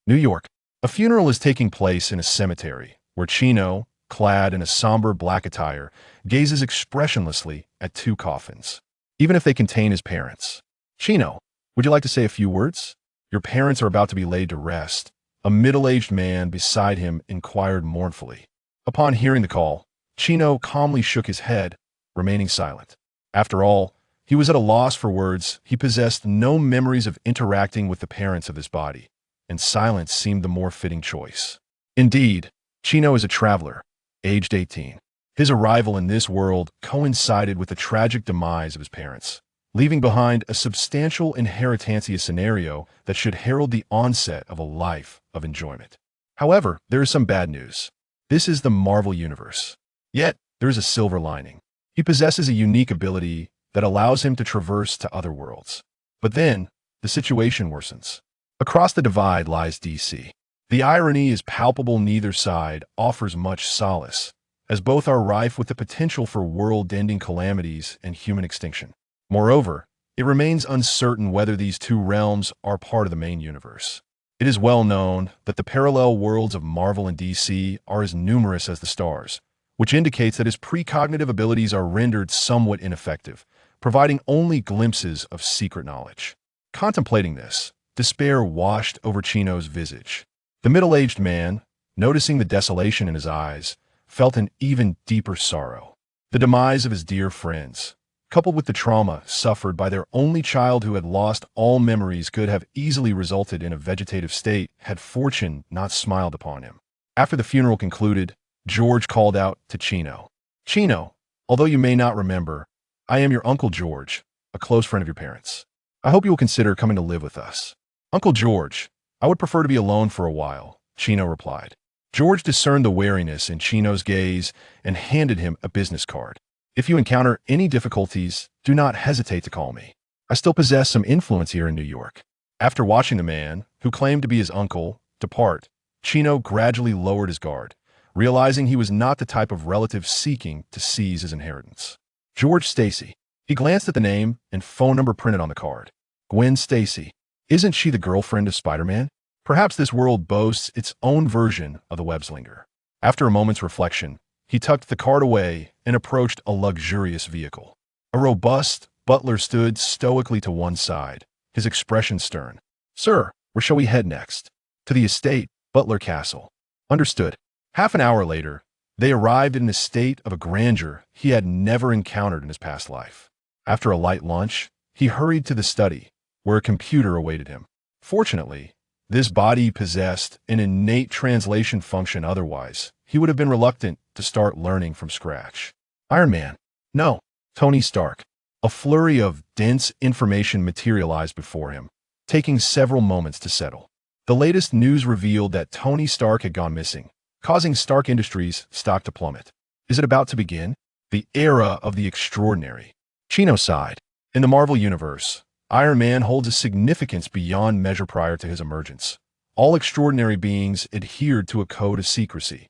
New York. A funeral is taking place in a cemetery, where Chino, clad in a somber black attire, gazes expressionlessly at two coffins, even if they contain his parents. Chino, would you like to say a few words? Your parents are about to be laid to rest. A middle-aged man beside him inquired mournfully. Upon hearing the call, Chino calmly shook his head, remaining silent. After all, he was at a loss for words. He possessed no memories of interacting with the parents of his body, and silence seemed the more fitting choice. Indeed, Chino is a traveler, aged 18. His arrival in this world coincided with the tragic demise of his parents, leaving behind a substantial inheritance scenario that should herald the onset of a life of enjoyment. However, there is some bad news. This is the Marvel Universe. Yet, there is a silver lining. He possesses a unique ability that allows him to traverse to other worlds. But then, the situation worsens. Across the divide lies DC. The irony is palpable. Neither side offers much solace, as both are rife with the potential for world-ending calamities and human extinction. Moreover, it remains uncertain whether these two realms are part of the main universe. It is well known that the parallel worlds of Marvel and DC are as numerous as the stars, which indicates that his precognitive abilities are rendered somewhat ineffective, providing only glimpses of secret knowledge. Contemplating this, despair washed over Chino's visage. The middle-aged man, noticing the desolation in his eyes, felt an even deeper sorrow. The demise of his dear friends, coupled with the trauma suffered by their only child who had lost all memories, could have easily resulted in a vegetative state had fortune not smiled upon him. After the funeral concluded, George called out to Chino. Chino, although you may not remember, I am your Uncle George, a close friend of your parents. I hope you will consider coming to live with us. Uncle George, I would prefer to be alone for a while, Chino replied. George discerned the wariness in Chino's gaze and handed him a business card. If you encounter any difficulties, do not hesitate to call me. I still possess some influence here in New York. After watching the man, who claimed to be his uncle, depart, Chino gradually lowered his guard, realizing he was not the type of relative seeking to seize his inheritance. George Stacy. He glanced at the name and phone number printed on the card. Gwen Stacy. Isn't she the girlfriend of Spider-Man? Perhaps this world boasts its own version of the web-slinger. After a moment's reflection, he tucked the card away and approached a luxurious vehicle. A robust butler stood stoically to one side, his expression stern. Sir, where shall we head next? To the estate, Butler Castle. Understood. Half an hour later, they arrived in a state of a grandeur he had never encountered in his past life. After a light lunch, he hurried to the study, where a computer awaited him. Fortunately, this body possessed an innate translation function. Otherwise, he would have been reluctant to start learning from scratch. Iron Man. No. Tony Stark. A flurry of dense information materialized before him, taking several moments to settle. The latest news revealed that Tony Stark had gone missing, causing Stark Industries' stock to plummet. Is it about to begin? The era of the extraordinary. Chino sighed. In the Marvel Universe, Iron Man holds a significance beyond measure. Prior to his emergence, all extraordinary beings adhered to a code of secrecy.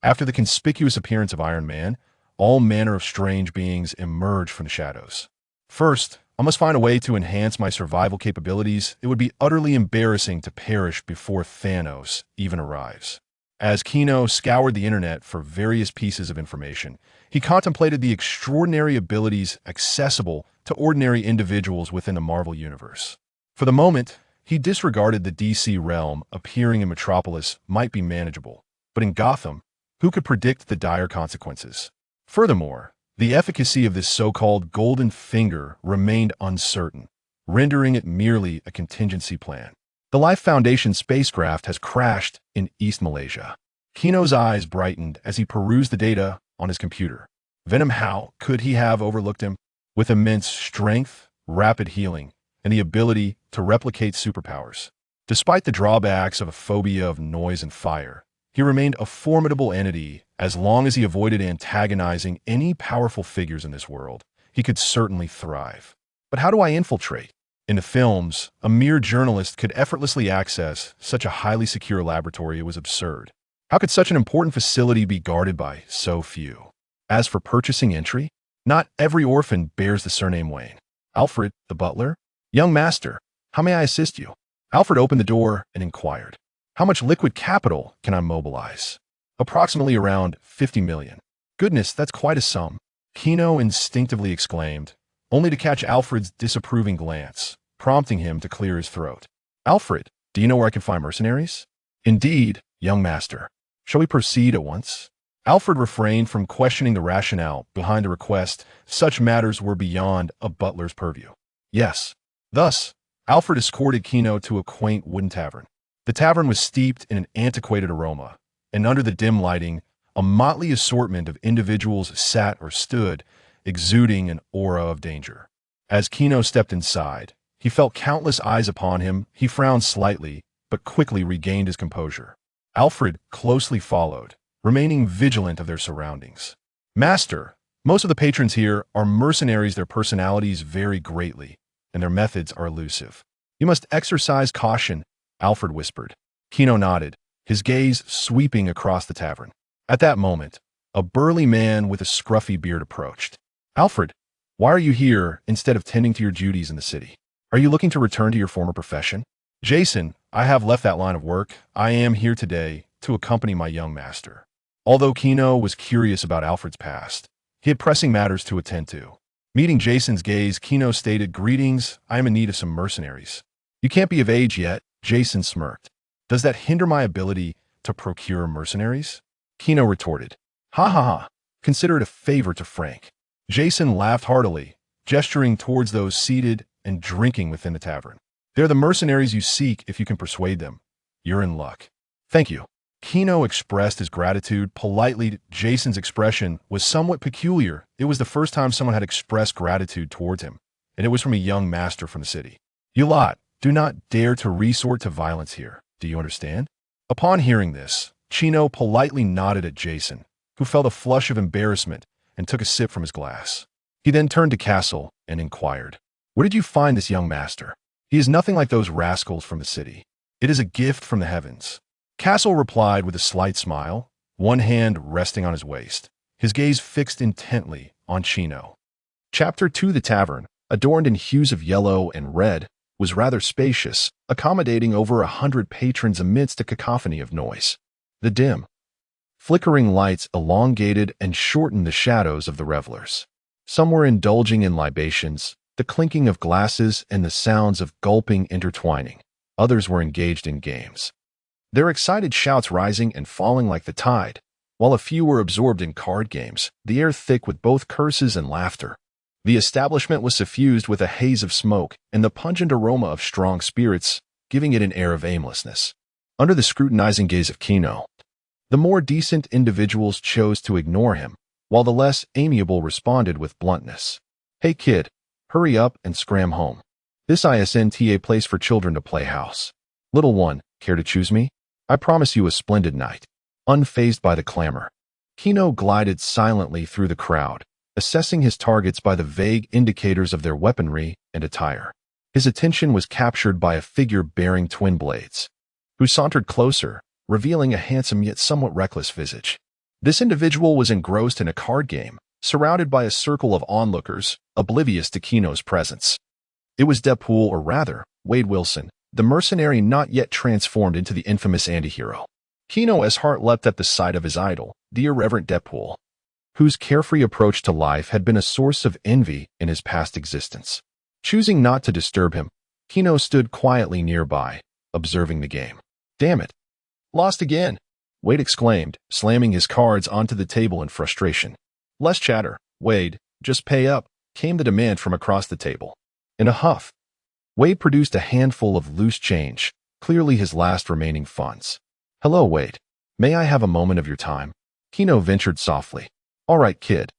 After the conspicuous appearance of Iron Man, all manner of strange beings emerged from the shadows. First, I must find a way to enhance my survival capabilities. It would be utterly embarrassing to perish before Thanos even arrives. As Kino scoured the internet for various pieces of information, he contemplated the extraordinary abilities accessible to ordinary individuals within the Marvel Universe. For the moment, he disregarded the DC realm. Appearing in Metropolis might be manageable, but in Gotham, who could predict the dire consequences? Furthermore, the efficacy of this so-called golden finger remained uncertain, rendering it merely a contingency plan. The Life Foundation spacecraft has crashed in East Malaysia. Kino's eyes brightened as he perused the data on his computer. Venom, how could he have overlooked him? With immense strength, rapid healing, and the ability to replicate superpowers. Despite the drawbacks of a phobia of noise and fire, he remained a formidable entity. As long as he avoided antagonizing any powerful figures in this world, he could certainly thrive. But how do I infiltrate? In the films, a mere journalist could effortlessly access such a highly secure laboratory. It was absurd. How could such an important facility be guarded by so few? As for purchasing entry, not every orphan bears the surname Wayne. Alfred, the butler? Young master, how may I assist you? Alfred opened the door and inquired. How much liquid capital can I mobilize? Approximately around 50 million. Goodness, that's quite a sum. Kino instinctively exclaimed, only to catch Alfred's disapproving glance, prompting him to clear his throat. Alfred, do you know where I can find mercenaries? Indeed, young master. Shall we proceed at once? Alfred refrained from questioning the rationale behind the request. Such matters were beyond a butler's purview. Yes. Thus, Alfred escorted Kino to a quaint wooden tavern. The tavern was steeped in an antiquated aroma, and under the dim lighting, a motley assortment of individuals sat or stood, exuding an aura of danger. As Kino stepped inside, he felt countless eyes upon him. He frowned slightly, but quickly regained his composure. Alfred closely followed, remaining vigilant of their surroundings. Master, most of the patrons here are mercenaries. Their personalities vary greatly, and their methods are elusive. You must exercise caution, Alfred whispered. Kino nodded, his gaze sweeping across the tavern. At that moment, a burly man with a scruffy beard approached. Alfred, why are you here instead of tending to your duties in the city? Are you looking to return to your former profession? Jason, I have left that line of work. I am here today to accompany my young master. Although Kino was curious about Alfred's past, he had pressing matters to attend to. Meeting Jason's gaze, Kino stated, Greetings, I am in need of some mercenaries. You can't be of age yet, Jason smirked. Does that hinder my ability to procure mercenaries? Kino retorted, Ha ha ha, consider it a favor to Frank. Jason laughed heartily, gesturing towards those seated and drinking within the tavern. They're the mercenaries you seek if you can persuade them. You're in luck. Thank you. Kino expressed his gratitude politely. Jason's expression was somewhat peculiar. It was the first time someone had expressed gratitude towards him, and it was from a young master from the city. You lot, do not dare to resort to violence here. Do you understand? Upon hearing this, Chino politely nodded at Jason, who felt a flush of embarrassment and took a sip from his glass. He then turned to Castle and inquired, Where did you find this young master? He is nothing like those rascals from the city. It is a gift from the heavens. Castle replied with a slight smile, one hand resting on his waist, his gaze fixed intently on Chino. Chapter 2. The tavern, adorned in hues of yellow and red, was rather spacious, accommodating over 100 patrons amidst a cacophony of noise. The dim, flickering lights elongated and shortened the shadows of the revelers. Some were indulging in libations, the clinking of glasses and the sounds of gulping intertwining. Others were engaged in games, their excited shouts rising and falling like the tide, while a few were absorbed in card games, the air thick with both curses and laughter. The establishment was suffused with a haze of smoke and the pungent aroma of strong spirits, giving it an air of aimlessness. Under the scrutinizing gaze of Kino, the more decent individuals chose to ignore him, while the less amiable responded with bluntness. Hey kid, hurry up and scram home. This isn't a place for children to play house. Little one, care to choose me? I promise you a splendid night. Unfazed by the clamor, Kino glided silently through the crowd, assessing his targets by the vague indicators of their weaponry and attire. His attention was captured by a figure bearing twin blades, who sauntered closer, revealing a handsome yet somewhat reckless visage. This individual was engrossed in a card game, surrounded by a circle of onlookers, oblivious to Kino's presence. It was Deadpool, or rather, Wade Wilson, the mercenary not yet transformed into the infamous antihero. Kino's heart leapt at the sight of his idol, the irreverent Deadpool, whose carefree approach to life had been a source of envy in his past existence. Choosing not to disturb him, Kino stood quietly nearby, observing the game. Damn it! Lost again! Wade exclaimed, slamming his cards onto the table in frustration. Less chatter, Wade, just pay up, came the demand from across the table. In a huff, Wade produced a handful of loose change, clearly his last remaining funds. Hello, Wade. May I have a moment of your time? Kino ventured softly. All right, kid.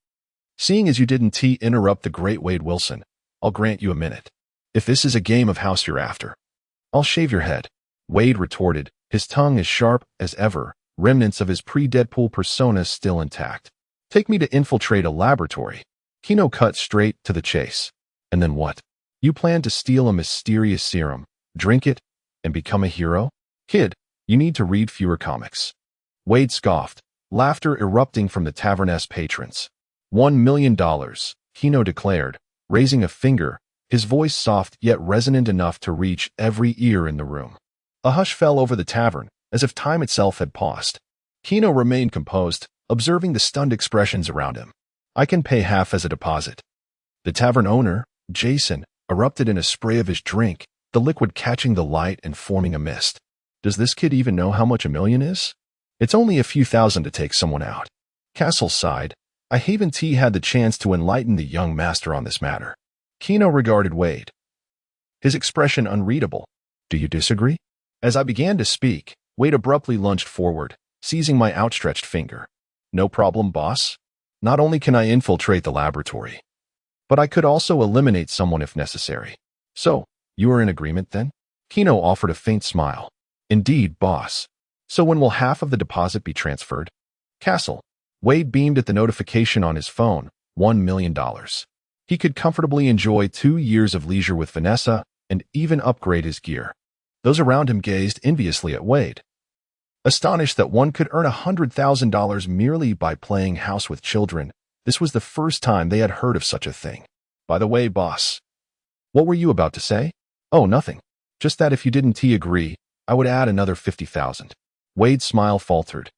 Seeing as you didn't interrupt the great Wade Wilson, I'll grant you a minute. If this is a game of house you're after, I'll shave your head. Wade retorted, his tongue as sharp as ever, remnants of his pre-Deadpool persona still intact. Take me to infiltrate a laboratory. Kino cut straight to the chase. And then what? You plan to steal a mysterious serum, drink it, and become a hero? Kid, you need to read fewer comics. Wade scoffed, laughter erupting from the tavern's patrons. $1 million, Kino declared, raising a finger, his voice soft yet resonant enough to reach every ear in the room. A hush fell over the tavern as if time itself had paused. Kino remained composed, observing the stunned expressions around him. I can pay half as a deposit. The tavern owner, Jason, erupted in a spray of his drink, the liquid catching the light and forming a mist. Does this kid even know how much a million is? It's only a few thousand to take someone out. Castle sighed. I haven't had the chance to enlighten the young master on this matter. Kino regarded Wade, his expression unreadable. Do you disagree? As I began to speak, Wade abruptly lunged forward, seizing my outstretched finger. No problem, boss. Not only can I infiltrate the laboratory, but I could also eliminate someone if necessary. So, you are in agreement then? Kino offered a faint smile. Indeed, boss. So when will half of the deposit be transferred? Castle. Wade beamed at the notification on his phone. $1 million. He could comfortably enjoy 2 years of leisure with Vanessa and even upgrade his gear. Those around him gazed enviously at Wade, astonished that one could earn $100,000 merely by playing house with children. This was the first time they had heard of such a thing. By the way, boss, what were you about to say? Oh, nothing. Just that if you didn't agree, I would add another $50,000. Wade's smile faltered,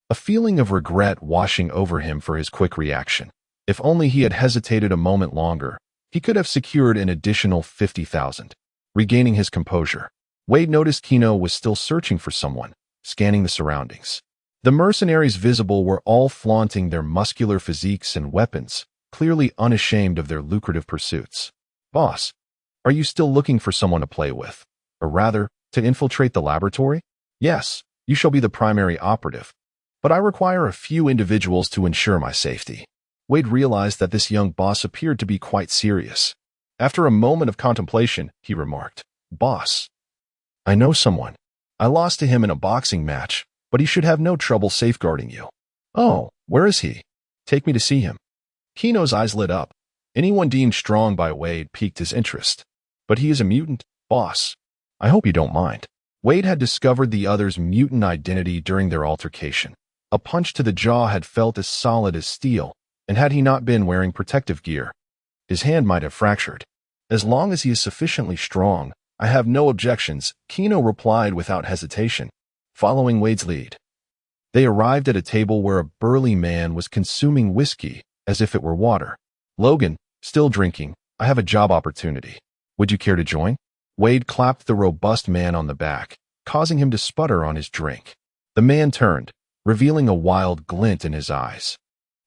a feeling of regret washing over him for his quick reaction. If only he had hesitated a moment longer, he could have secured an additional $50,000. Regaining his composure, Wade noticed Kino was still searching for someone, scanning the surroundings. The mercenaries visible were all flaunting their muscular physiques and weapons, clearly unashamed of their lucrative pursuits. Boss, are you still looking for someone to play with? Or rather, to infiltrate the laboratory? Yes, you shall be the primary operative. But I require a few individuals to ensure my safety. Wade realized that this young boss appeared to be quite serious. After a moment of contemplation, he remarked, Boss, I know someone. I lost to him in a boxing match, but he should have no trouble safeguarding you. Oh, where is he? Take me to see him. Kino's eyes lit up. Anyone deemed strong by Wade piqued his interest. But he is a mutant, boss. I hope you don't mind. Wade had discovered the other's mutant identity during their altercation. A punch to the jaw had felt as solid as steel, and had he not been wearing protective gear, his hand might have fractured. As long as he is sufficiently strong, I have no objections, Kino replied without hesitation, following Wade's lead. They arrived at a table where a burly man was consuming whiskey as if it were water. Logan, still drinking, I have a job opportunity. Would you care to join? Wade clapped the robust man on the back, causing him to sputter on his drink. The man turned, revealing a wild glint in his eyes.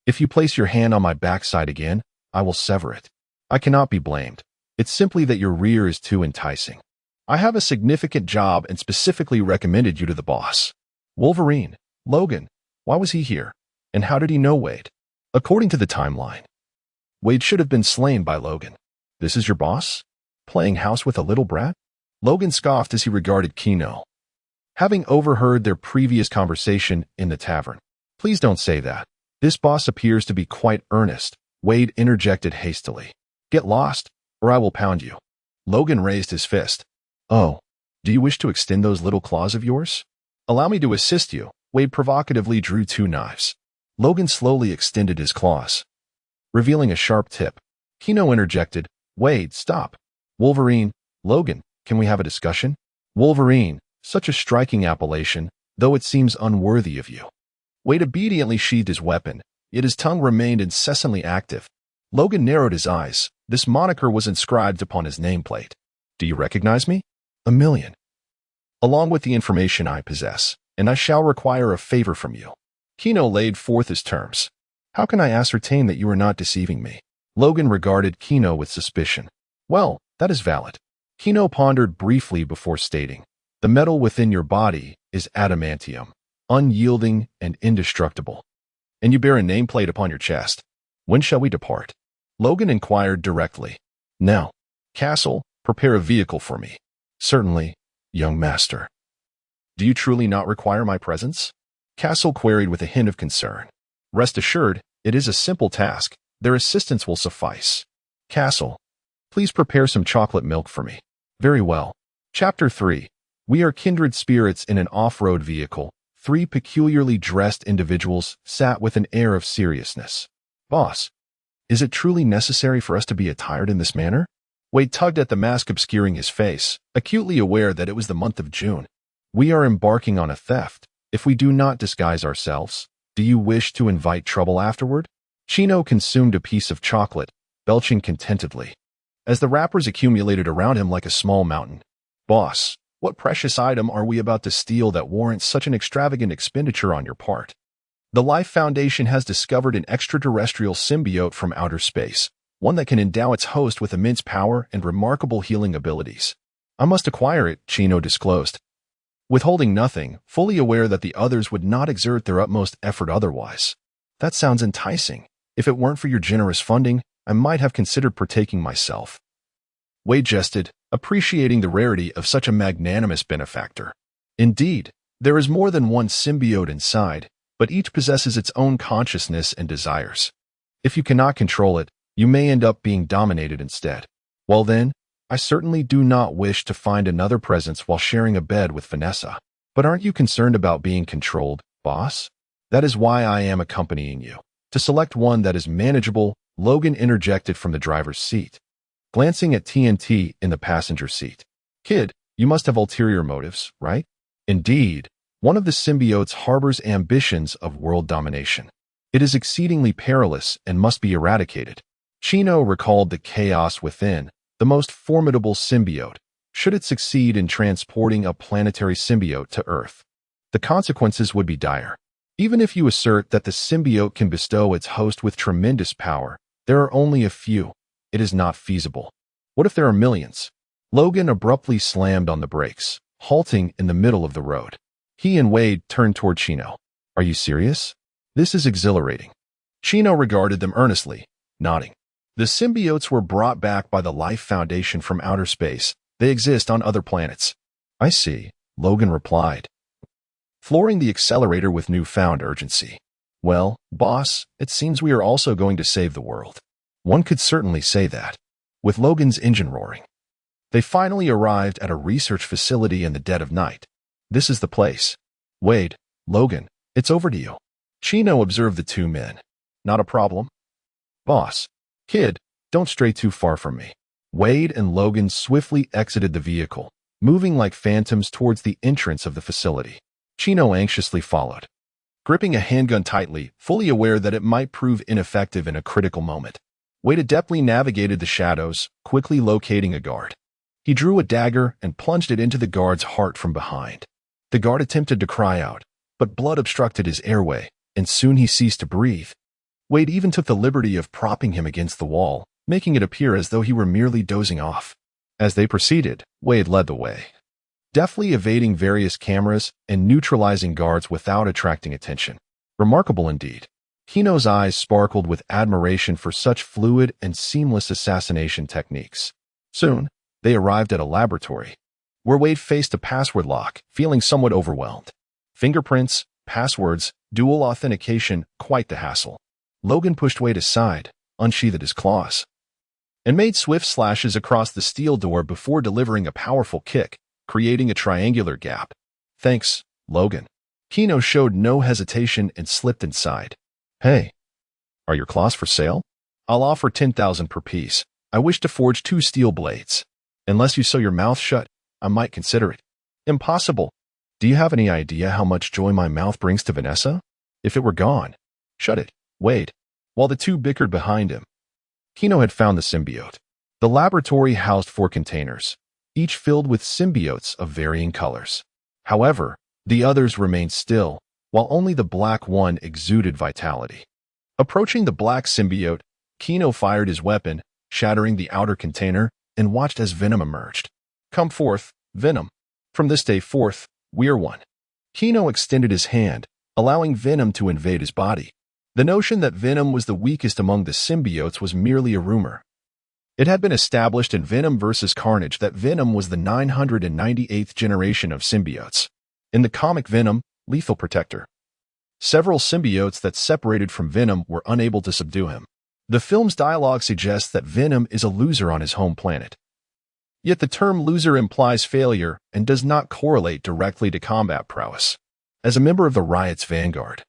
If you place your hand on my backside again, I will sever it. I cannot be blamed. It's simply that your rear is too enticing. I have a significant job and specifically recommended you to the boss. Wolverine, Logan, why was he here? And how did he know Wade? According to the timeline, Wade should have been slain by Logan. This is your boss? Playing house with a little brat? Logan scoffed as he regarded Kino, having overheard their previous conversation in the tavern. Please don't say that. This boss appears to be quite earnest, Wade interjected hastily. Get lost, or I will pound you. Logan raised his fist. Oh, do you wish to extend those little claws of yours? Allow me to assist you. Wade provocatively drew 2 knives. Logan slowly extended his claws, revealing a sharp tip. Kino interjected, Wade, stop. Wolverine, Logan, can we have a discussion? Wolverine, such a striking appellation, though it seems unworthy of you. Wade obediently sheathed his weapon, yet his tongue remained incessantly active. Logan narrowed his eyes. This moniker was inscribed upon his nameplate. Do you recognize me? $1 million. Along with the information I possess, and I shall require a favor from you. Kino laid forth his terms. How can I ascertain that you are not deceiving me? Logan regarded Kino with suspicion. Well, that is valid. Kino pondered briefly before stating, the metal within your body is adamantium, unyielding and indestructible. And you bear a nameplate upon your chest. When shall we depart? Logan inquired directly. Now, Castle, prepare a vehicle for me. Certainly, young master. Do you truly not require my presence? Castle queried with a hint of concern. Rest assured, it is a simple task. Their assistance will suffice. Castle, please prepare some chocolate milk for me. Very well. Chapter 3. We are kindred spirits in an off-road vehicle. 3 peculiarly dressed individuals sat with an air of seriousness. Boss, is it truly necessary for us to be attired in this manner? Wade tugged at the mask obscuring his face, acutely aware that it was the month of June. We are embarking on a theft. If we do not disguise ourselves, do you wish to invite trouble afterward? Chino consumed a piece of chocolate, belching contentedly, as the wrappers accumulated around him like a small mountain. Boss, what precious item are we about to steal that warrants such an extravagant expenditure on your part? The Life Foundation has discovered an extraterrestrial symbiote from outer space, one that can endow its host with immense power and remarkable healing abilities. I must acquire it, Chino disclosed, withholding nothing, fully aware that the others would not exert their utmost effort otherwise. That sounds enticing. If it weren't for your generous funding, I might have considered partaking myself. Wade jested, appreciating the rarity of such a magnanimous benefactor. Indeed, there is more than one symbiote inside, but each possesses its own consciousness and desires. If you cannot control it, you may end up being dominated instead. Well then, I certainly do not wish to find another presence while sharing a bed with Vanessa. But aren't you concerned about being controlled, boss? That is why I am accompanying you. To select one that is manageable, Logan interjected from the driver's seat, glancing at TNT in the passenger seat. Kid, you must have ulterior motives, right? Indeed, one of the symbiotes harbors ambitions of world domination. It is exceedingly perilous and must be eradicated. Chino recalled the chaos within, the most formidable symbiote, should it succeed in transporting a planetary symbiote to Earth. The consequences would be dire. Even if you assert that the symbiote can bestow its host with tremendous power, there are only a few. It is not feasible. What if there are millions? Logan abruptly slammed on the brakes, halting in the middle of the road. He and Wade turned toward Chino. Are you serious? This is exhilarating. Chino regarded them earnestly, nodding. The symbiotes were brought back by the Life Foundation from outer space. They exist on other planets. I see, Logan replied, flooring the accelerator with newfound urgency. Well, boss, it seems we are also going to save the world. One could certainly say that. With Logan's engine roaring, they finally arrived at a research facility in the dead of night. This is the place. Wade, Logan, it's over to you. Chino observed the two men. Not a problem. Boss. Kid, don't stray too far from me. Wade and Logan swiftly exited the vehicle, moving like phantoms towards the entrance of the facility. Chino anxiously followed, gripping a handgun tightly, fully aware that it might prove ineffective in a critical moment. Wade adeptly navigated the shadows, quickly locating a guard. He drew a dagger and plunged it into the guard's heart from behind. The guard attempted to cry out, but blood obstructed his airway, and soon he ceased to breathe. Wade even took the liberty of propping him against the wall, making it appear as though he were merely dozing off. As they proceeded, Wade led the way, deftly evading various cameras and neutralizing guards without attracting attention. Remarkable indeed. Chino's eyes sparkled with admiration for such fluid and seamless assassination techniques. Soon, they arrived at a laboratory, where Wade faced a password lock, feeling somewhat overwhelmed. Fingerprints, passwords, dual authentication, quite the hassle. Logan pushed Wade aside, unsheathed his claws, and made swift slashes across the steel door before delivering a powerful kick, creating a triangular gap. Thanks, Logan. Chino showed no hesitation and slipped inside. Hey, are your claws for sale? I'll offer 10,000 per piece. I wish to forge 2 steel blades. Unless you sew your mouth shut, I might consider it. Impossible. Do you have any idea how much joy my mouth brings to Vanessa? If it were gone. Shut it, Wade. While the two bickered behind him, Chino had found the symbiote. The laboratory housed 4 containers, each filled with symbiotes of varying colors. However, the others remained still, while only the black one exuded vitality. Approaching the black symbiote, Chino fired his weapon, shattering the outer container, and watched as Venom emerged. Come forth, Venom. From this day forth, we're one. Chino extended his hand, allowing Venom to invade his body. The notion that Venom was the weakest among the symbiotes was merely a rumor. It had been established in Venom vs. Carnage that Venom was the 998th generation of symbiotes. In the comic Venom, Lethal Protector, several symbiotes that separated from Venom were unable to subdue him. The film's dialogue suggests that Venom is a loser on his home planet. Yet the term loser implies failure and does not correlate directly to combat prowess. As a member of the Riot's vanguard,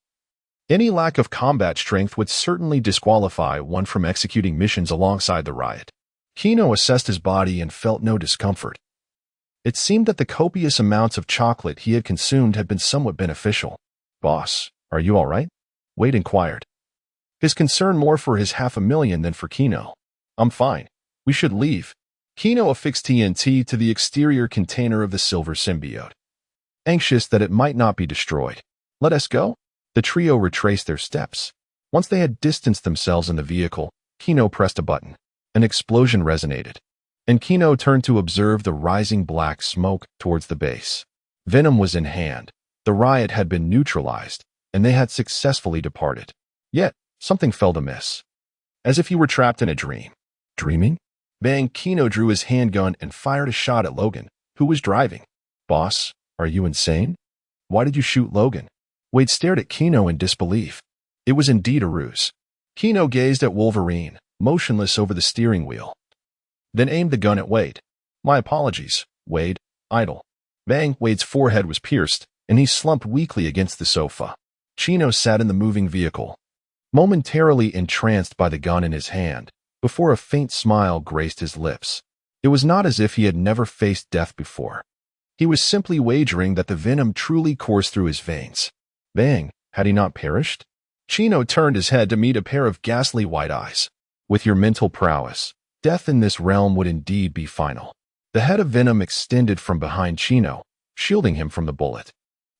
any lack of combat strength would certainly disqualify one from executing missions alongside the Riot. Chino assessed his body and felt no discomfort. It seemed that the copious amounts of chocolate he had consumed had been somewhat beneficial. "Boss, are you all right?" Wade inquired, his concern more for his $500,000 than for Kino. "I'm fine. We should leave." Kino affixed TNT to the exterior container of the silver symbiote, anxious that it might not be destroyed. "Let us go?" The trio retraced their steps. Once they had distanced themselves in the vehicle, Kino pressed a button. An explosion resonated, and Kino turned to observe the rising black smoke towards the base. Venom was in hand. The riot had been neutralized, and they had successfully departed. Yet, something felt amiss. As if he were trapped in a dream. Dreaming? Bang! Kino drew his handgun and fired a shot at Logan, who was driving. "Boss, are you insane? Why did you shoot Logan?" Wade stared at Kino in disbelief. It was indeed a ruse. Kino gazed at Wolverine, motionless over the steering wheel, then aimed the gun at Wade. "My apologies, Wade. Idle." Bang! Wade's forehead was pierced, and he slumped weakly against the sofa. Chino sat in the moving vehicle, momentarily entranced by the gun in his hand, before a faint smile graced his lips. It was not as if he had never faced death before. He was simply wagering that the venom truly coursed through his veins. Bang! Had he not perished? Chino turned his head to meet a pair of ghastly white eyes. "With your mental prowess, death in this realm would indeed be final." The head of Venom extended from behind Chino, shielding him from the bullet.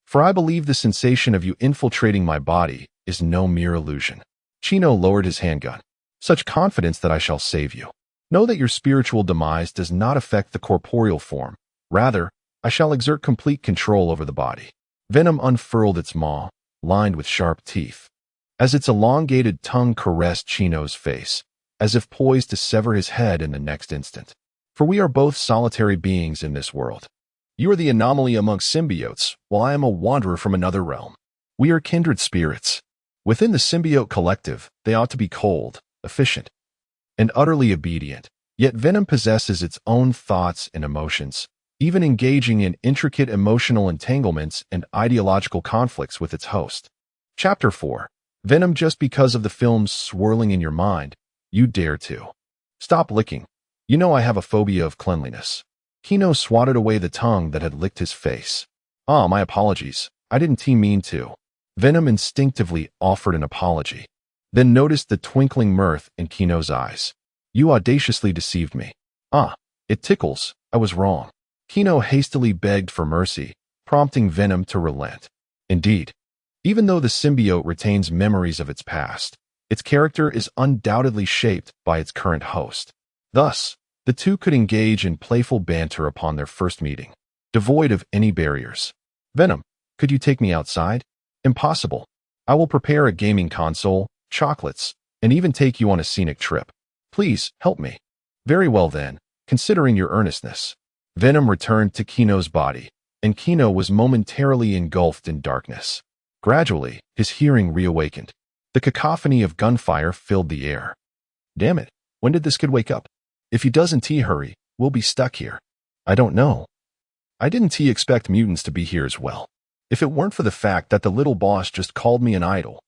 "For I believe the sensation of you infiltrating my body is no mere illusion." Chino lowered his handgun. "Such confidence that I shall save you. Know that your spiritual demise does not affect the corporeal form. Rather, I shall exert complete control over the body." Venom unfurled its maw, lined with sharp teeth, as its elongated tongue caressed Chino's face, as if poised to sever his head in the next instant. "For we are both solitary beings in this world. You are the anomaly amongst symbiotes, while I am a wanderer from another realm. We are kindred spirits. Within the symbiote collective, they ought to be cold, efficient, and utterly obedient. Yet Venom possesses its own thoughts and emotions, even engaging in intricate emotional entanglements and ideological conflicts with its host." Chapter 4. Venom. Just because of the films swirling in your mind, you dare to. "Stop licking. You know I have a phobia of cleanliness." Kino swatted away the tongue that had licked his face. "Ah, my apologies. I didn't mean to." Venom instinctively offered an apology, then noticed the twinkling mirth in Kino's eyes. "You audaciously deceived me." "Ah, it tickles. I was wrong." Kino hastily begged for mercy, prompting Venom to relent. Indeed, even though the symbiote retains memories of its past, its character is undoubtedly shaped by its current host. Thus, the two could engage in playful banter upon their first meeting, devoid of any barriers. "Venom, could you take me outside?" "Impossible. I will prepare a gaming console, chocolates, and even take you on a scenic trip. Please, help me." "Very well then, considering your earnestness." Venom returned to Kino's body, and Kino was momentarily engulfed in darkness. Gradually, his hearing reawakened. The cacophony of gunfire filled the air. "Damn it, when did this kid wake up? If he doesn't hurry, we'll be stuck here." "I don't know. I didn't expect mutants to be here as well. If it weren't for the fact that the little boss just called me an idol,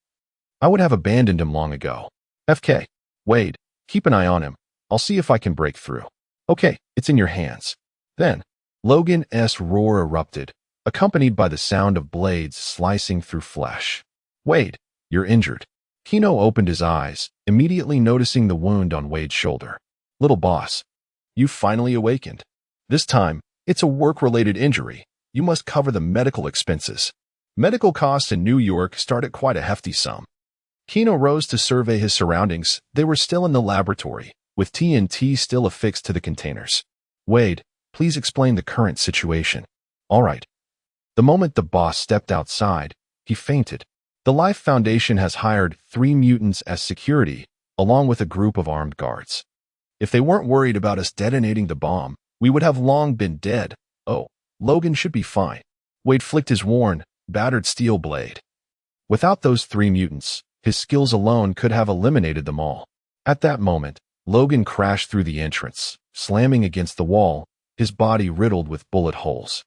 I would have abandoned him long ago." "FK. Wade, keep an eye on him. I'll see if I can break through." "Okay, it's in your hands." Then, Logan's roar erupted, accompanied by the sound of blades slicing through flesh. "Wade, you're injured." Kino opened his eyes, immediately noticing the wound on Wade's shoulder. "Little boss, you've finally awakened. This time, it's a work-related injury. You must cover the medical expenses." Medical costs in New York start at quite a hefty sum. Kino rose to survey his surroundings. They were still in the laboratory, with TNT still affixed to the containers. "Wade, please explain the current situation." "All right." The moment the boss stepped outside, he fainted. "The Life Foundation has hired 3 mutants as security, along with a group of armed guards. If they weren't worried about us detonating the bomb, we would have long been dead. Oh, Logan should be fine." Wade flicked his worn, battered steel blade. Without those 3 mutants, his skills alone could have eliminated them all. At that moment, Logan crashed through the entrance, slamming against the wall, his body riddled with bullet holes.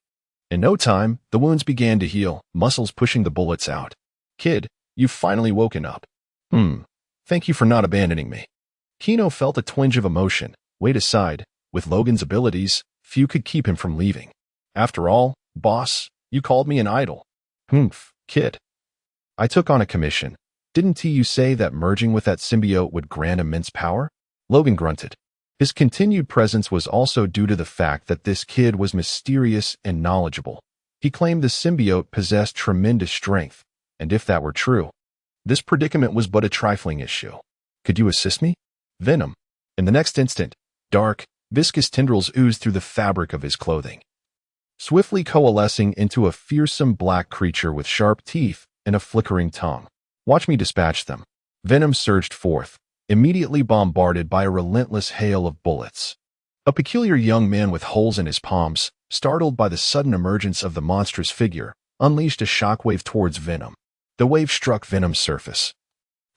In no time, the wounds began to heal, muscles pushing the bullets out. "Kid, you've finally woken up." Thank you for not abandoning me." Kino felt a twinge of emotion. Wade aside, with Logan's abilities, few could keep him from leaving. After all, boss, you called me an idol. Humph, kid. I took on a commission. Didn't you say that merging with that symbiote would grant immense power? Logan grunted. His continued presence was also due to the fact that this kid was mysterious and knowledgeable. He claimed the symbiote possessed tremendous strength, and if that were true, this predicament was but a trifling issue. Could you assist me? Venom. In the next instant, dark, viscous tendrils oozed through the fabric of his clothing, swiftly coalescing into a fearsome black creature with sharp teeth and a flickering tongue. Watch me dispatch them. Venom surged forth, immediately bombarded by a relentless hail of bullets. A peculiar young man with holes in his palms, startled by the sudden emergence of the monstrous figure, unleashed a shockwave towards Venom. The wave struck Venom's surface,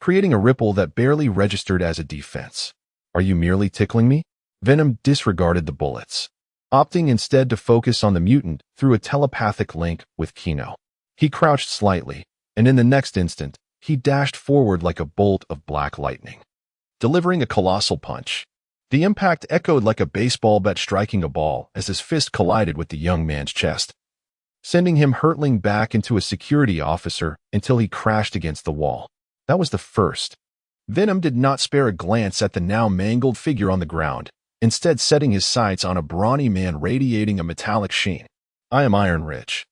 creating a ripple that barely registered as a defense. Are you merely tickling me? Venom disregarded the bullets, opting instead to focus on the mutant through a telepathic link with Kino. He crouched slightly, and in the next instant, he dashed forward like a bolt of black lightning, delivering a colossal punch. The impact echoed like a baseball bat striking a ball as his fist collided with the young man's chest, sending him hurtling back into a security officer until he crashed against the wall. That was the first. Venom did not spare a glance at the now mangled figure on the ground, instead setting his sights on a brawny man radiating a metallic sheen. I am Iron Ridge.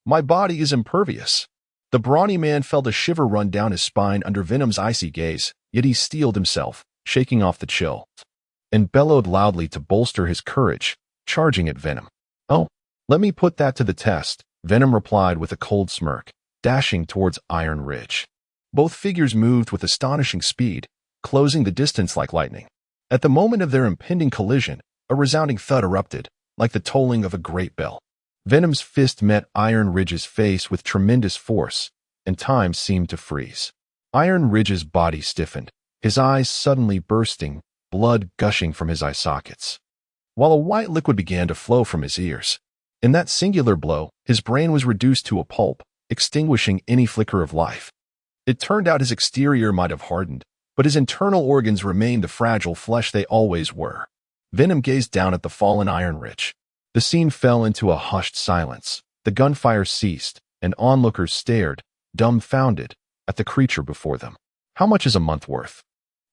My body is impervious. The brawny man felt a shiver run down his spine under Venom's icy gaze, yet he steeled himself, shaking off the chill, and bellowed loudly to bolster his courage, charging at Venom. Oh, let me put that to the test, Venom replied with a cold smirk, dashing towards Iron Ridge. Both figures moved with astonishing speed, closing the distance like lightning. At the moment of their impending collision, a resounding thud erupted, like the tolling of a great bell. Venom's fist met Iron Ridge's face with tremendous force, and time seemed to freeze. Iron Ridge's body stiffened, his eyes suddenly bursting, blood gushing from his eye sockets, while a white liquid began to flow from his ears. In that singular blow, his brain was reduced to a pulp, extinguishing any flicker of life. It turned out his exterior might have hardened, but his internal organs remained the fragile flesh they always were. Venom gazed down at the fallen Iron Ridge. The scene fell into a hushed silence. The gunfire ceased, and onlookers stared, dumbfounded, at the creature before them. How much is a month worth?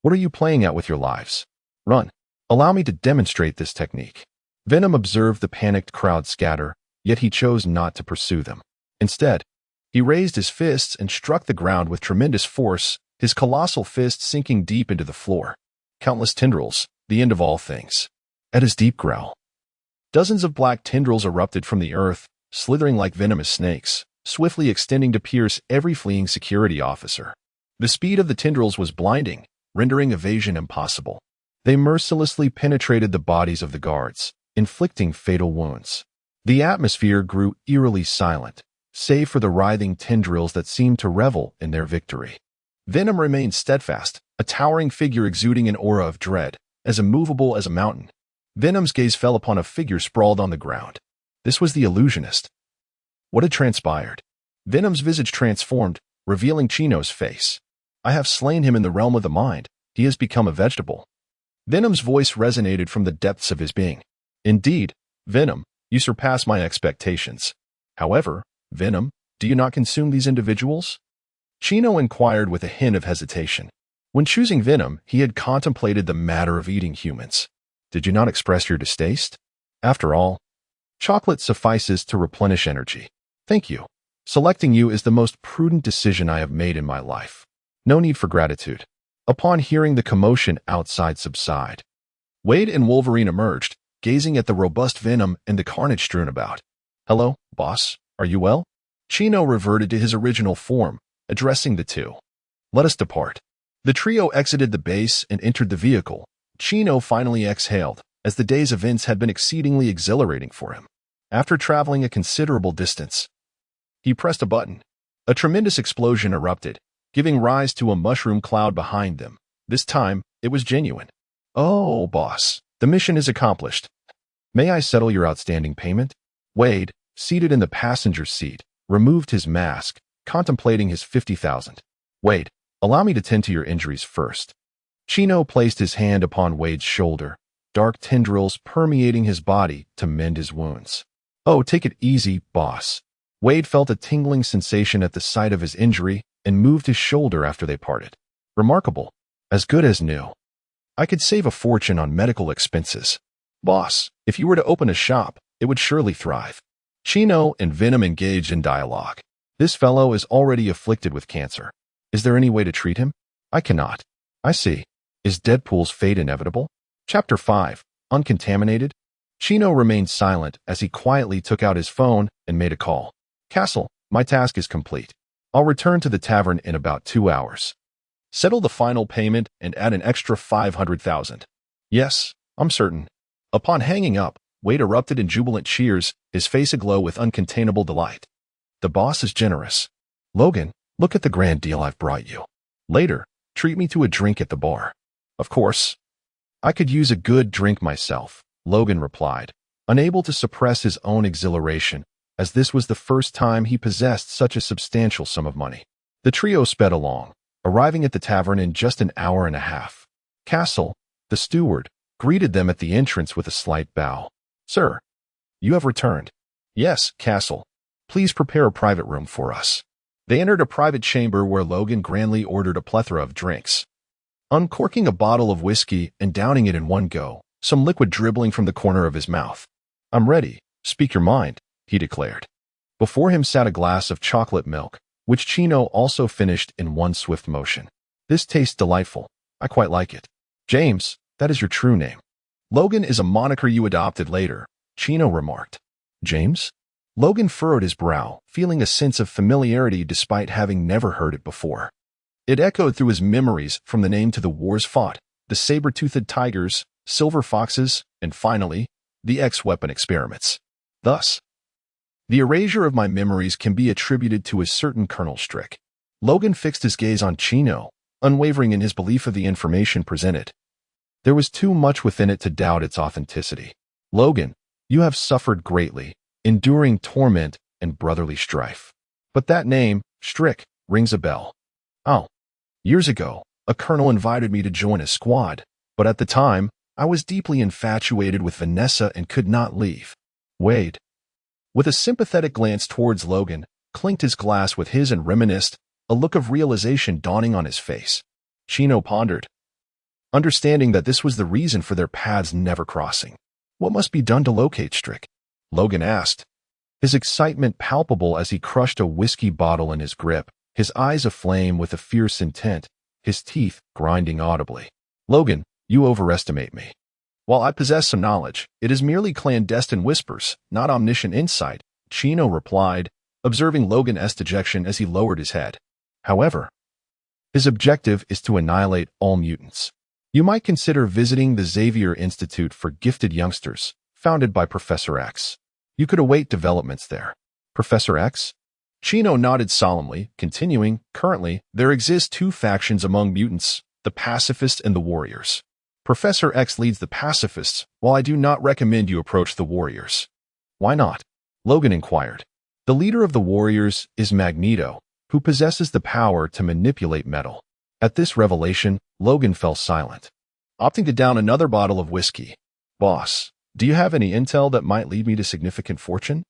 What are you playing at with your lives? Run. Allow me to demonstrate this technique. Venom observed the panicked crowd scatter, yet he chose not to pursue them. Instead, he raised his fists and struck the ground with tremendous force, his colossal fist sinking deep into the floor. Countless tendrils, the end of all things. At his deep growl, dozens of black tendrils erupted from the earth, slithering like venomous snakes, swiftly extending to pierce every fleeing security officer. The speed of the tendrils was blinding, rendering evasion impossible. They mercilessly penetrated the bodies of the guards, inflicting fatal wounds. The atmosphere grew eerily silent, save for the writhing tendrils that seemed to revel in their victory. Venom remained steadfast, a towering figure exuding an aura of dread, as immovable as a mountain. Venom's gaze fell upon a figure sprawled on the ground. This was the illusionist. What had transpired? Venom's visage transformed, revealing Chino's face. I have slain him in the realm of the mind. He has become a vegetable. Venom's voice resonated from the depths of his being. Indeed, Venom, you surpass my expectations. However, Venom, do you not consume these individuals? Chino inquired with a hint of hesitation. When choosing Venom, he had contemplated the matter of eating humans. Did you not express your distaste? After all, chocolate suffices to replenish energy. Thank you. Selecting you is the most prudent decision I have made in my life. No need for gratitude. Upon hearing the commotion outside subside, Wade and Wolverine emerged, gazing at the robust Venom and the carnage strewn about. Hello, boss. Are you well? Chino reverted to his original form, addressing the two. Let us depart. The trio exited the base and entered the vehicle. Chino finally exhaled, as the day's events had been exceedingly exhilarating for him. After traveling a considerable distance, he pressed a button. A tremendous explosion erupted, giving rise to a mushroom cloud behind them. This time, it was genuine. Oh, boss, the mission is accomplished. May I settle your outstanding payment? Wade, seated in the passenger seat, removed his mask, contemplating his 50,000. Wade, allow me to tend to your injuries first. Chino placed his hand upon Wade's shoulder, dark tendrils permeating his body to mend his wounds. Oh, take it easy, boss. Wade felt a tingling sensation at the sight of his injury and moved his shoulder after they parted. Remarkable. As good as new. I could save a fortune on medical expenses. Boss, if you were to open a shop, it would surely thrive. Chino and Venom engaged in dialogue. This fellow is already afflicted with cancer. Is there any way to treat him? I cannot. I see. Is Deadpool's fate inevitable? Chapter 5. Uncontaminated? Chino remained silent as he quietly took out his phone and made a call. Castle, my task is complete. I'll return to the tavern in about 2 hours. Settle the final payment and add an extra 500,000. Yes, I'm certain. Upon hanging up, Wade erupted in jubilant cheers, his face aglow with uncontainable delight. The boss is generous. Logan, look at the grand deal I've brought you. Later, treat me to a drink at the bar. Of course. I could use a good drink myself, Logan replied, unable to suppress his own exhilaration, as this was the first time he possessed such a substantial sum of money. The trio sped along, arriving at the tavern in just an hour and a half. Castle, the steward, greeted them at the entrance with a slight bow. Sir, you have returned. Yes, Castle. Please prepare a private room for us. They entered a private chamber where Logan grandly ordered a plethora of drinks. Uncorking a bottle of whiskey and downing it in one go, some liquid dribbling from the corner of his mouth. I'm ready. Speak your mind, he declared. Before him sat a glass of chocolate milk, which Chino also finished in one swift motion. This tastes delightful. I quite like it. James, that is your true name. Logan is a moniker you adopted later, Chino remarked. James? Logan furrowed his brow, feeling a sense of familiarity despite having never heard it before. It echoed through his memories from the name to the wars fought, the saber-toothed tigers, silver foxes, and finally, the X-weapon experiments. Thus, the erasure of my memories can be attributed to a certain Colonel Strick. Logan fixed his gaze on Chino, unwavering in his belief of the information presented. There was too much within it to doubt its authenticity. Logan, you have suffered greatly, enduring torment and brotherly strife. But that name, Strick, rings a bell. Oh. Years ago, a colonel invited me to join a squad, but at the time, I was deeply infatuated with Vanessa and could not leave. Wade, with a sympathetic glance towards Logan, clinked his glass with his and reminisced, a look of realization dawning on his face. Chino pondered, understanding that this was the reason for their paths never crossing. What must be done to locate Strick? Logan asked, his excitement palpable as he crushed a whiskey bottle in his grip, his eyes aflame with a fierce intent, his teeth grinding audibly. Logan, you overestimate me. While I possess some knowledge, it is merely clandestine whispers, not omniscient insight, Chino replied, observing Logan's dejection as he lowered his head. However, his objective is to annihilate all mutants. You might consider visiting the Xavier Institute for Gifted Youngsters, founded by Professor X. You could await developments there. Professor X? Chino nodded solemnly, continuing, currently, there exist two factions among mutants, the pacifists and the warriors. Professor X leads the pacifists, while I do not recommend you approach the warriors. Why not? Logan inquired. The leader of the warriors is Magneto, who possesses the power to manipulate metal. At this revelation, Logan fell silent, opting to down another bottle of whiskey. Boss, do you have any intel that might lead me to significant fortune?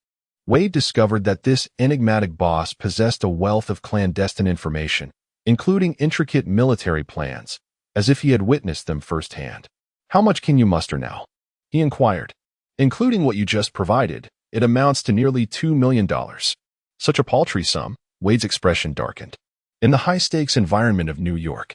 Wade discovered that this enigmatic boss possessed a wealth of clandestine information, including intricate military plans, as if he had witnessed them firsthand. How much can you muster now? He inquired. Including what you just provided, it amounts to nearly $2 million. Such a paltry sum, Wade's expression darkened. In the high-stakes environment of New York,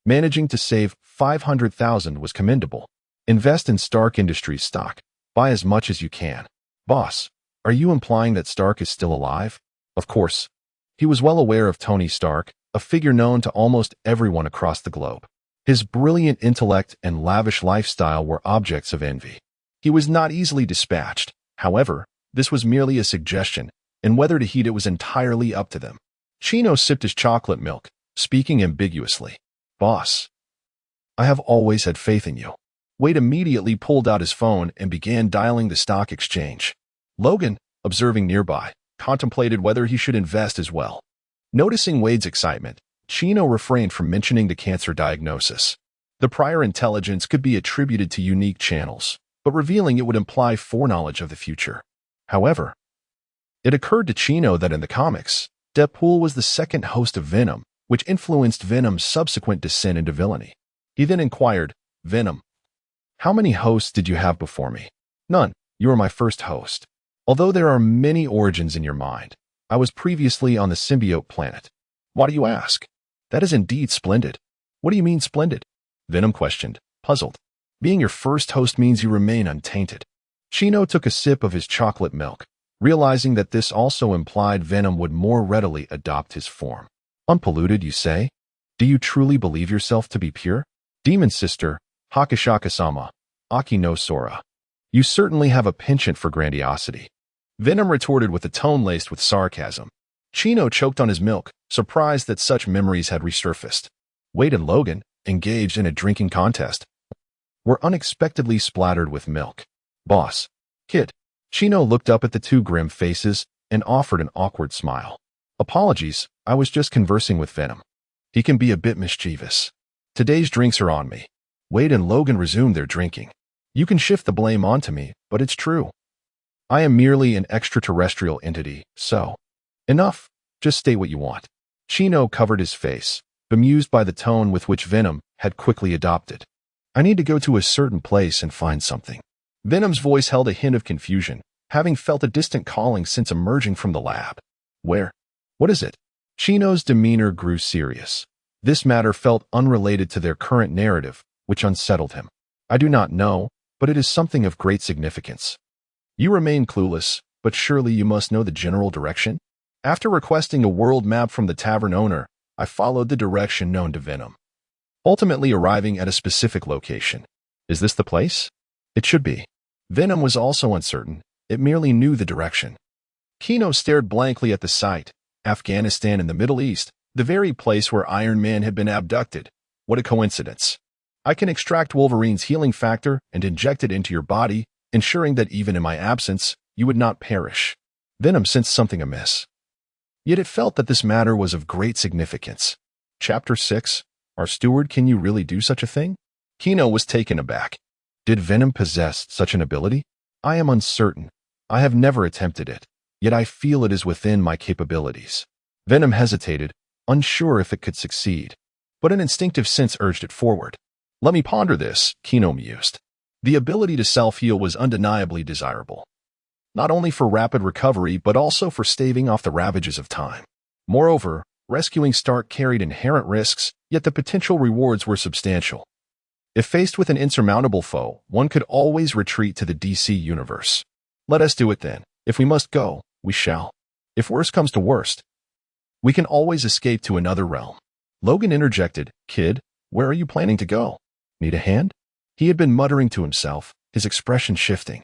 managing to save $500,000 was commendable. Invest in Stark Industries stock. Buy as much as you can. Boss, are you implying that Stark is still alive? Of course. He was well aware of Tony Stark, a figure known to almost everyone across the globe. His brilliant intellect and lavish lifestyle were objects of envy. He was not easily dispatched. However, this was merely a suggestion, and whether to heed it was entirely up to them. Chino sipped his chocolate milk, speaking ambiguously. Boss, I have always had faith in you. Wade immediately pulled out his phone and began dialing the stock exchange. Logan, observing nearby, contemplated whether he should invest as well. Noticing Wade's excitement, Chino refrained from mentioning the cancer diagnosis. The prior intelligence could be attributed to unique channels, but revealing it would imply foreknowledge of the future. However, it occurred to Chino that in the comics, Deadpool was the second host of Venom, which influenced Venom's subsequent descent into villainy. He then inquired, Venom, how many hosts did you have before me? None. You were my first host. Although there are many origins in your mind, I was previously on the symbiote planet. Why do you ask? That is indeed splendid. What do you mean splendid? Venom questioned, puzzled. Being your first host means you remain untainted. Chino took a sip of his chocolate milk, realizing that this also implied Venom would more readily adopt his form. Unpolluted, you say? Do you truly believe yourself to be pure? Demon sister, Hakashaka-sama, Aki no Sora. You certainly have a penchant for grandiosity. Venom retorted with a tone laced with sarcasm. Chino choked on his milk, surprised that such memories had resurfaced. Wade and Logan, engaged in a drinking contest, were unexpectedly splattered with milk. Boss. Kid. Chino looked up at the two grim faces and offered an awkward smile. Apologies, I was just conversing with Venom. He can be a bit mischievous. Today's drinks are on me. Wade and Logan resumed their drinking. You can shift the blame onto me, but it's true. I am merely an extraterrestrial entity, so. Enough. Just state what you want. Chino covered his face, bemused by the tone with which Venom had quickly adopted. I need to go to a certain place and find something. Venom's voice held a hint of confusion, having felt a distant calling since emerging from the lab. Where? What is it? Chino's demeanor grew serious. This matter felt unrelated to their current narrative, which unsettled him. I do not know, but it is something of great significance. You remain clueless, but surely you must know the general direction? After requesting a world map from the tavern owner, I followed the direction known to Venom, ultimately arriving at a specific location. Is this the place? It should be. Venom was also uncertain. It merely knew the direction. Chino stared blankly at the site. Afghanistan in the Middle East, the very place where Iron Man had been abducted. What a coincidence. I can extract Wolverine's healing factor and inject it into your body, ensuring that even in my absence, you would not perish. Venom sensed something amiss. Yet it felt that this matter was of great significance. Chapter 6. Our steward, can you really do such a thing? Chino was taken aback. Did Venom possess such an ability? I am uncertain. I have never attempted it, yet I feel it is within my capabilities. Venom hesitated, unsure if it could succeed, but an instinctive sense urged it forward. Let me ponder this, Chino mused. The ability to self-heal was undeniably desirable, not only for rapid recovery but also for staving off the ravages of time. Moreover, rescuing Stark carried inherent risks, yet the potential rewards were substantial. If faced with an insurmountable foe, one could always retreat to the DC universe. Let us do it then. If we must go, we shall. If worst comes to worst, we can always escape to another realm. Logan interjected, Kid, where are you planning to go? Need a hand? He had been muttering to himself, his expression shifting,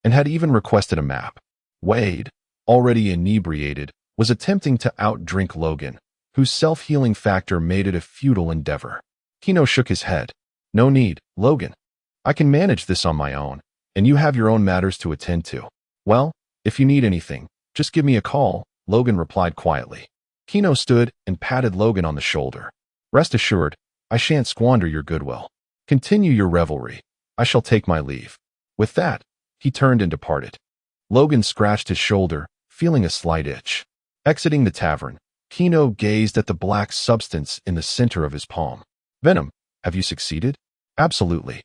and had even requested a map. Wade, already inebriated, was attempting to outdrink Logan, whose self-healing factor made it a futile endeavor. Chino shook his head. No need, Logan. I can manage this on my own, and you have your own matters to attend to. Well, if you need anything, just give me a call, Logan replied quietly. Chino stood and patted Logan on the shoulder. Rest assured, I shan't squander your goodwill. Continue your revelry. I shall take my leave. With that, he turned and departed. Logan scratched his shoulder, feeling a slight itch. Exiting the tavern, Chino gazed at the black substance in the center of his palm. Venom, have you succeeded? Absolutely.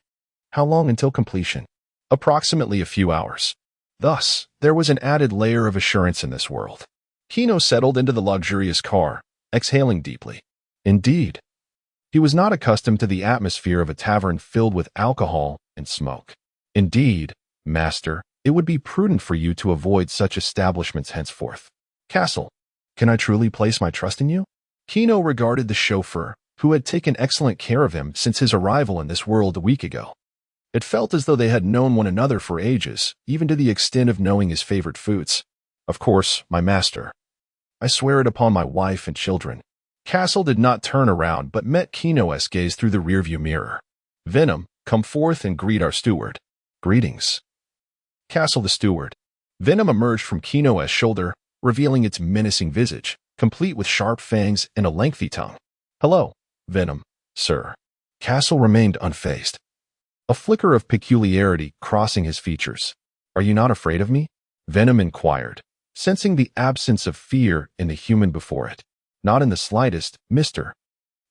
How long until completion? Approximately a few hours. Thus, there was an added layer of assurance in this world. Chino settled into the luxurious car, exhaling deeply. Indeed, he was not accustomed to the atmosphere of a tavern filled with alcohol and smoke. Indeed, master, it would be prudent for you to avoid such establishments henceforth. Castle, can I truly place my trust in you? Chino regarded the chauffeur, who had taken excellent care of him since his arrival in this world a week ago. It felt as though they had known one another for ages, even to the extent of knowing his favorite foods. Of course, my master. I swear it upon my wife and children. Castle did not turn around but met Chino's gaze through the rearview mirror. Venom, come forth and greet our steward. Greetings. Castle the steward. Venom emerged from Chino's shoulder, revealing its menacing visage, complete with sharp fangs and a lengthy tongue. Hello, Venom, sir. Castle remained unfazed, a flicker of peculiarity crossing his features. Are you not afraid of me? Venom inquired, sensing the absence of fear in the human before it. Not in the slightest, Mr.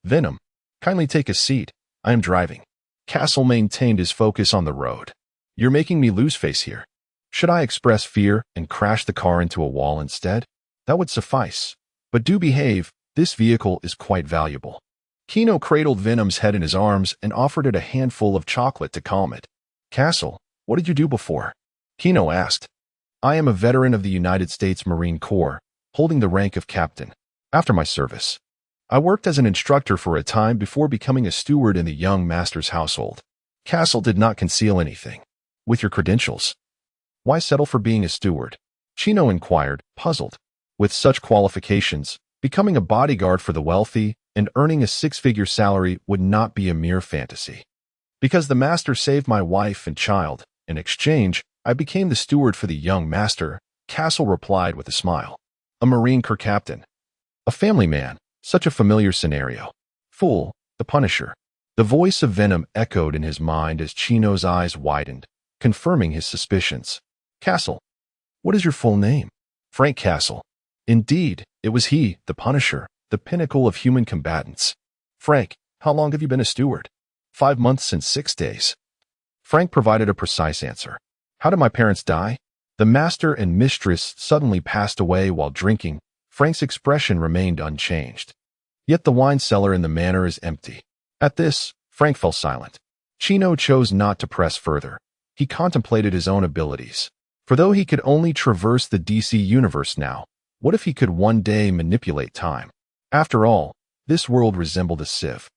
Venom. Kindly take a seat. I am driving. Castle maintained his focus on the road. You're making me lose face here. Should I express fear and crash the car into a wall instead? That would suffice. But do behave, this vehicle is quite valuable. Kino cradled Venom's head in his arms and offered it a handful of chocolate to calm it. Castle, what did you do before? Kino asked. I am a veteran of the United States Marine Corps, holding the rank of captain. After my service, I worked as an instructor for a time before becoming a steward in the young master's household. Castle did not conceal anything. With your credentials, why settle for being a steward? Chino inquired, puzzled. With such qualifications, becoming a bodyguard for the wealthy and earning a six-figure salary would not be a mere fantasy. Because the master saved my wife and child, in exchange, I became the steward for the young master, Castle replied with a smile. A Marine Corps captain. A family man. Such a familiar scenario. Fool, the Punisher. The voice of Venom echoed in his mind as Chino's eyes widened, confirming his suspicions. Castle. What is your full name? Frank Castle. Indeed, it was he, the Punisher, the pinnacle of human combatants. Frank, how long have you been a steward? 5 months and 6 days. Frank provided a precise answer. How did my parents die? The master and mistress suddenly passed away while drinking. Frank's expression remained unchanged. Yet the wine cellar in the manor is empty. At this, Frank fell silent. Chino chose not to press further. He contemplated his own abilities. For though he could only traverse the DC universe now, what if he could one day manipulate time? After all, this world resembled a sieve.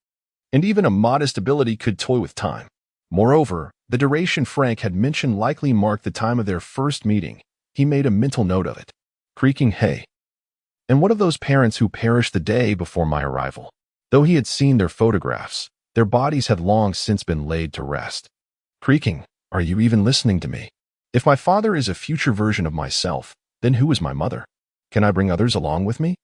And even a modest ability could toy with time. Moreover, the duration Frank had mentioned likely marked the time of their first meeting. He made a mental note of it. Creaking hay. And what of those parents who perished the day before my arrival? Though he had seen their photographs, their bodies had long since been laid to rest. Creaking, are you even listening to me? If my father is a future version of myself, then who is my mother? Can I bring others along with me?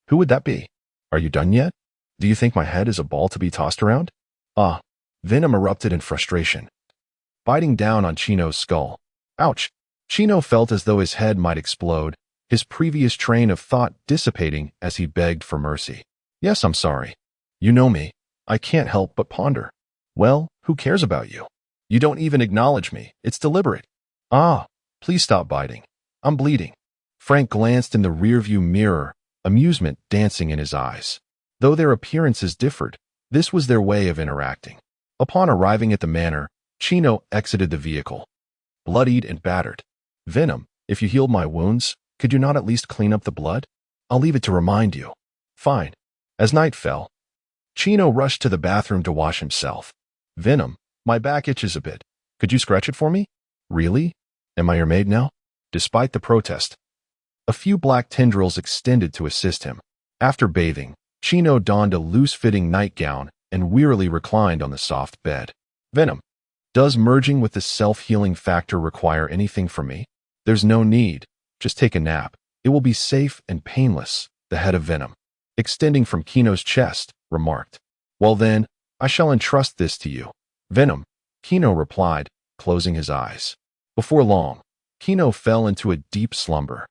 Who would that be? Are you done yet? Do you think my head is a ball to be tossed around? Ah, Venom erupted in frustration, biting down on Chino's skull. Ouch! Chino felt as though his head might explode, his previous train of thought dissipating as he begged for mercy. Yes, I'm sorry. You know me. I can't help but ponder. Well, who cares about you? You don't even acknowledge me. It's deliberate. Ah, please stop biting. I'm bleeding. Frank glanced in the rearview mirror, amusement dancing in his eyes. Though their appearances differed, this was their way of interacting. Upon arriving at the manor, Chino exited the vehicle, bloodied and battered. Venom, if you healed my wounds, could you not at least clean up the blood? I'll leave it to remind you. Fine. As night fell, Chino rushed to the bathroom to wash himself. Venom, my back itches a bit. Could you scratch it for me? Really? Am I your maid now? Despite the protest, a few black tendrils extended to assist him. After bathing, Chino donned a loose-fitting nightgown and wearily reclined on the soft bed. Venom, does merging with the self-healing factor require anything from me? There's no need. Just take a nap. It will be safe and painless, the head of Venom, extending from Kino's chest, remarked. Well then, I shall entrust this to you. Venom, Kino replied, closing his eyes. Before long, Kino fell into a deep slumber,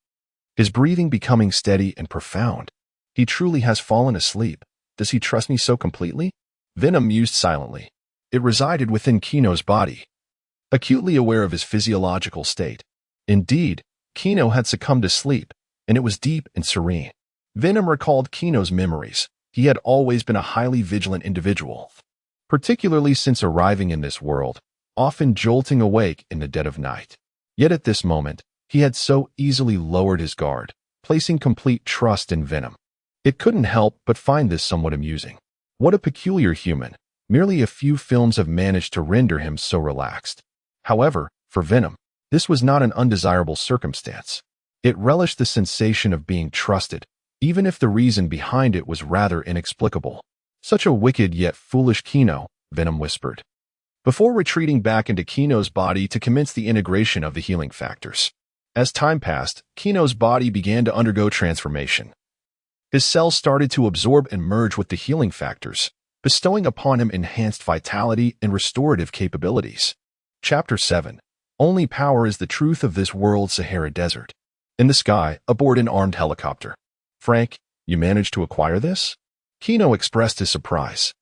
his breathing becoming steady and profound. He truly has fallen asleep. Does he trust me so completely? Venom mused silently. It resided within Kino's body, acutely aware of his physiological state. Indeed, Kino had succumbed to sleep, and it was deep and serene. Venom recalled Kino's memories. He had always been a highly vigilant individual, particularly since arriving in this world, often jolting awake in the dead of night. Yet at this moment, he had so easily lowered his guard, placing complete trust in Venom. It couldn't help but find this somewhat amusing. What a peculiar human. Merely a few films have managed to render him so relaxed. However, for Venom, this was not an undesirable circumstance. It relished the sensation of being trusted, even if the reason behind it was rather inexplicable. Such a wicked yet foolish Kino, Venom whispered, before retreating back into Kino's body to commence the integration of the healing factors. As time passed, Kino's body began to undergo transformation. His cells started to absorb and merge with the healing factors, bestowing upon him enhanced vitality and restorative capabilities. Chapter 7. Only power is the truth of this world's Sahara Desert. In the sky, aboard an armed helicopter. Frank, you managed to acquire this? Kino expressed his surprise.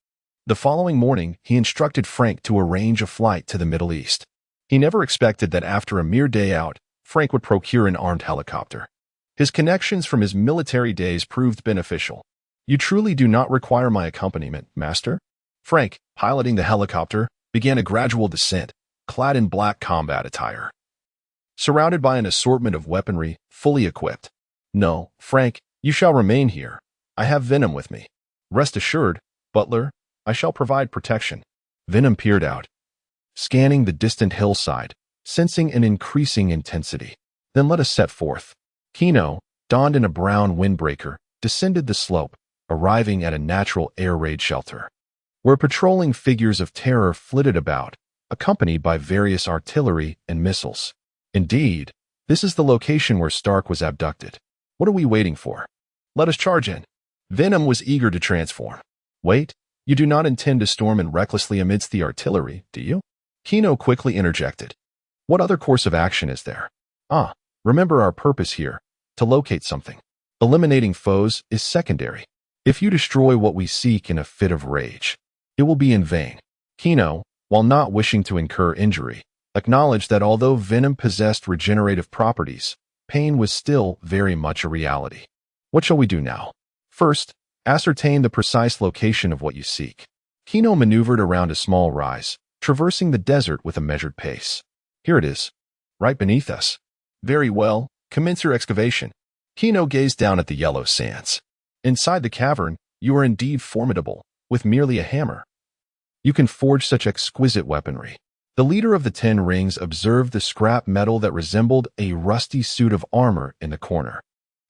The following morning, he instructed Frank to arrange a flight to the Middle East. He never expected that after a mere day out, Frank would procure an armed helicopter. His connections from his military days proved beneficial. You truly do not require my accompaniment, master? Frank, piloting the helicopter, began a gradual descent, clad in black combat attire. Surrounded by an assortment of weaponry, fully equipped. No, Frank, you shall remain here. I have Venom with me. Rest assured, Butler, I shall provide protection. Venom peered out, scanning the distant hillside, sensing an increasing intensity. Then let us set forth. Kino, donned in a brown windbreaker, descended the slope, arriving at a natural air raid shelter, where patrolling figures of terror flitted about, accompanied by various artillery and missiles. Indeed, this is the location where Stark was abducted. What are we waiting for? Let us charge in. Venom was eager to transform. Wait, you do not intend to storm in recklessly amidst the artillery, do you? Kino quickly interjected. What other course of action is there? Remember our purpose here, to locate something. Eliminating foes is secondary. If you destroy what we seek in a fit of rage, it will be in vain. Kino, while not wishing to incur injury, acknowledged that although Venom possessed regenerative properties, pain was still very much a reality. What shall we do now? First, ascertain the precise location of what you seek. Kino maneuvered around a small rise, traversing the desert with a measured pace. Here it is, right beneath us. Very well, commence your excavation. Kino gazed down at the yellow sands. Inside the cavern, you are indeed formidable, with merely a hammer. You can forge such exquisite weaponry. The leader of the 10 Rings observed the scrap metal that resembled a rusty suit of armor in the corner.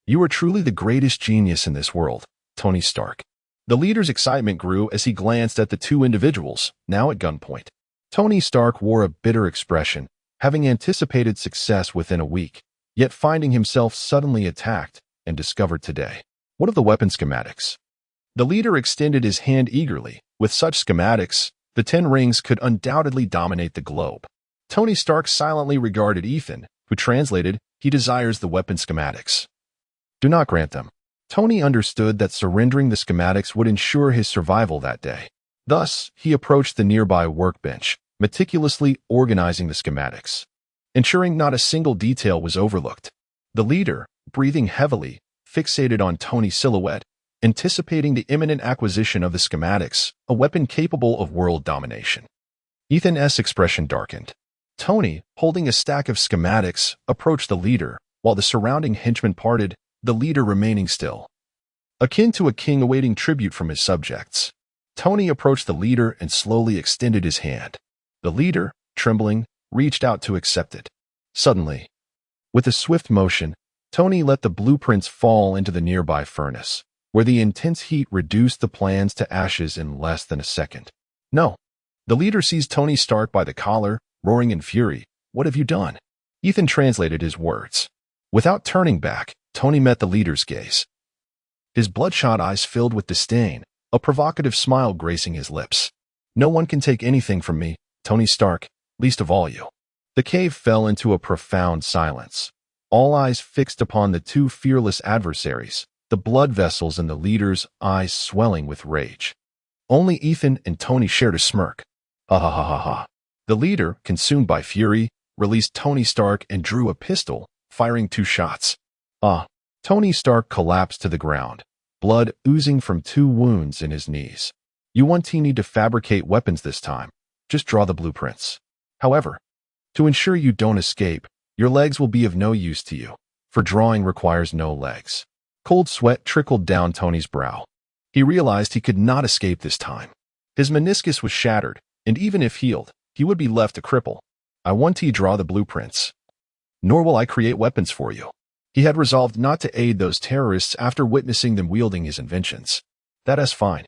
You are truly the greatest genius in this world, Tony Stark. The leader's excitement grew as he glanced at the two individuals, now at gunpoint. Tony Stark wore a bitter expression, having anticipated success within a week, yet finding himself suddenly attacked and discovered today. What of the weapon schematics? The leader extended his hand eagerly. With such schematics, the 10 Rings could undoubtedly dominate the globe. Tony Stark silently regarded Ethan, who translated, he desires the weapon schematics. Do not grant them. Tony understood that surrendering the schematics would ensure his survival that day. Thus, he approached the nearby workbench, meticulously organizing the schematics, ensuring not a single detail was overlooked. The leader, breathing heavily, fixated on Tony's silhouette, anticipating the imminent acquisition of the schematics, a weapon capable of world domination. Ethan's expression darkened. Tony, holding a stack of schematics, approached the leader, while the surrounding henchmen parted, the leader remaining still. Akin to a king awaiting tribute from his subjects, Tony approached the leader and slowly extended his hand. The leader, trembling, reached out to accept it. Suddenly, with a swift motion, Tony let the blueprints fall into the nearby furnace, where the intense heat reduced the plans to ashes in less than a second. No. The leader seized Tony Stark by the collar, roaring in fury. What have you done? Ethan translated his words. Without turning back, Tony met the leader's gaze. His bloodshot eyes filled with disdain, a provocative smile gracing his lips. No one can take anything from me, Tony Stark, least of all you. The cave fell into a profound silence, all eyes fixed upon the two fearless adversaries, the blood vessels in the leader's eyes swelling with rage. Only Ethan and Tony shared a smirk. Ha ha ha ha ha. The leader, consumed by fury, released Tony Stark and drew a pistol, firing 2 shots. Tony Stark collapsed to the ground, blood oozing from 2 wounds in his knees. You won't need to fabricate weapons this time. Just draw the blueprints. However, to ensure you don't escape, your legs will be of no use to you, for drawing requires no legs. Cold sweat trickled down Tony's brow. He realized he could not escape this time. His meniscus was shattered, and even if healed, he would be left a cripple. I want to draw the blueprints. Nor will I create weapons for you. He had resolved not to aid those terrorists after witnessing them wielding his inventions. That is fine.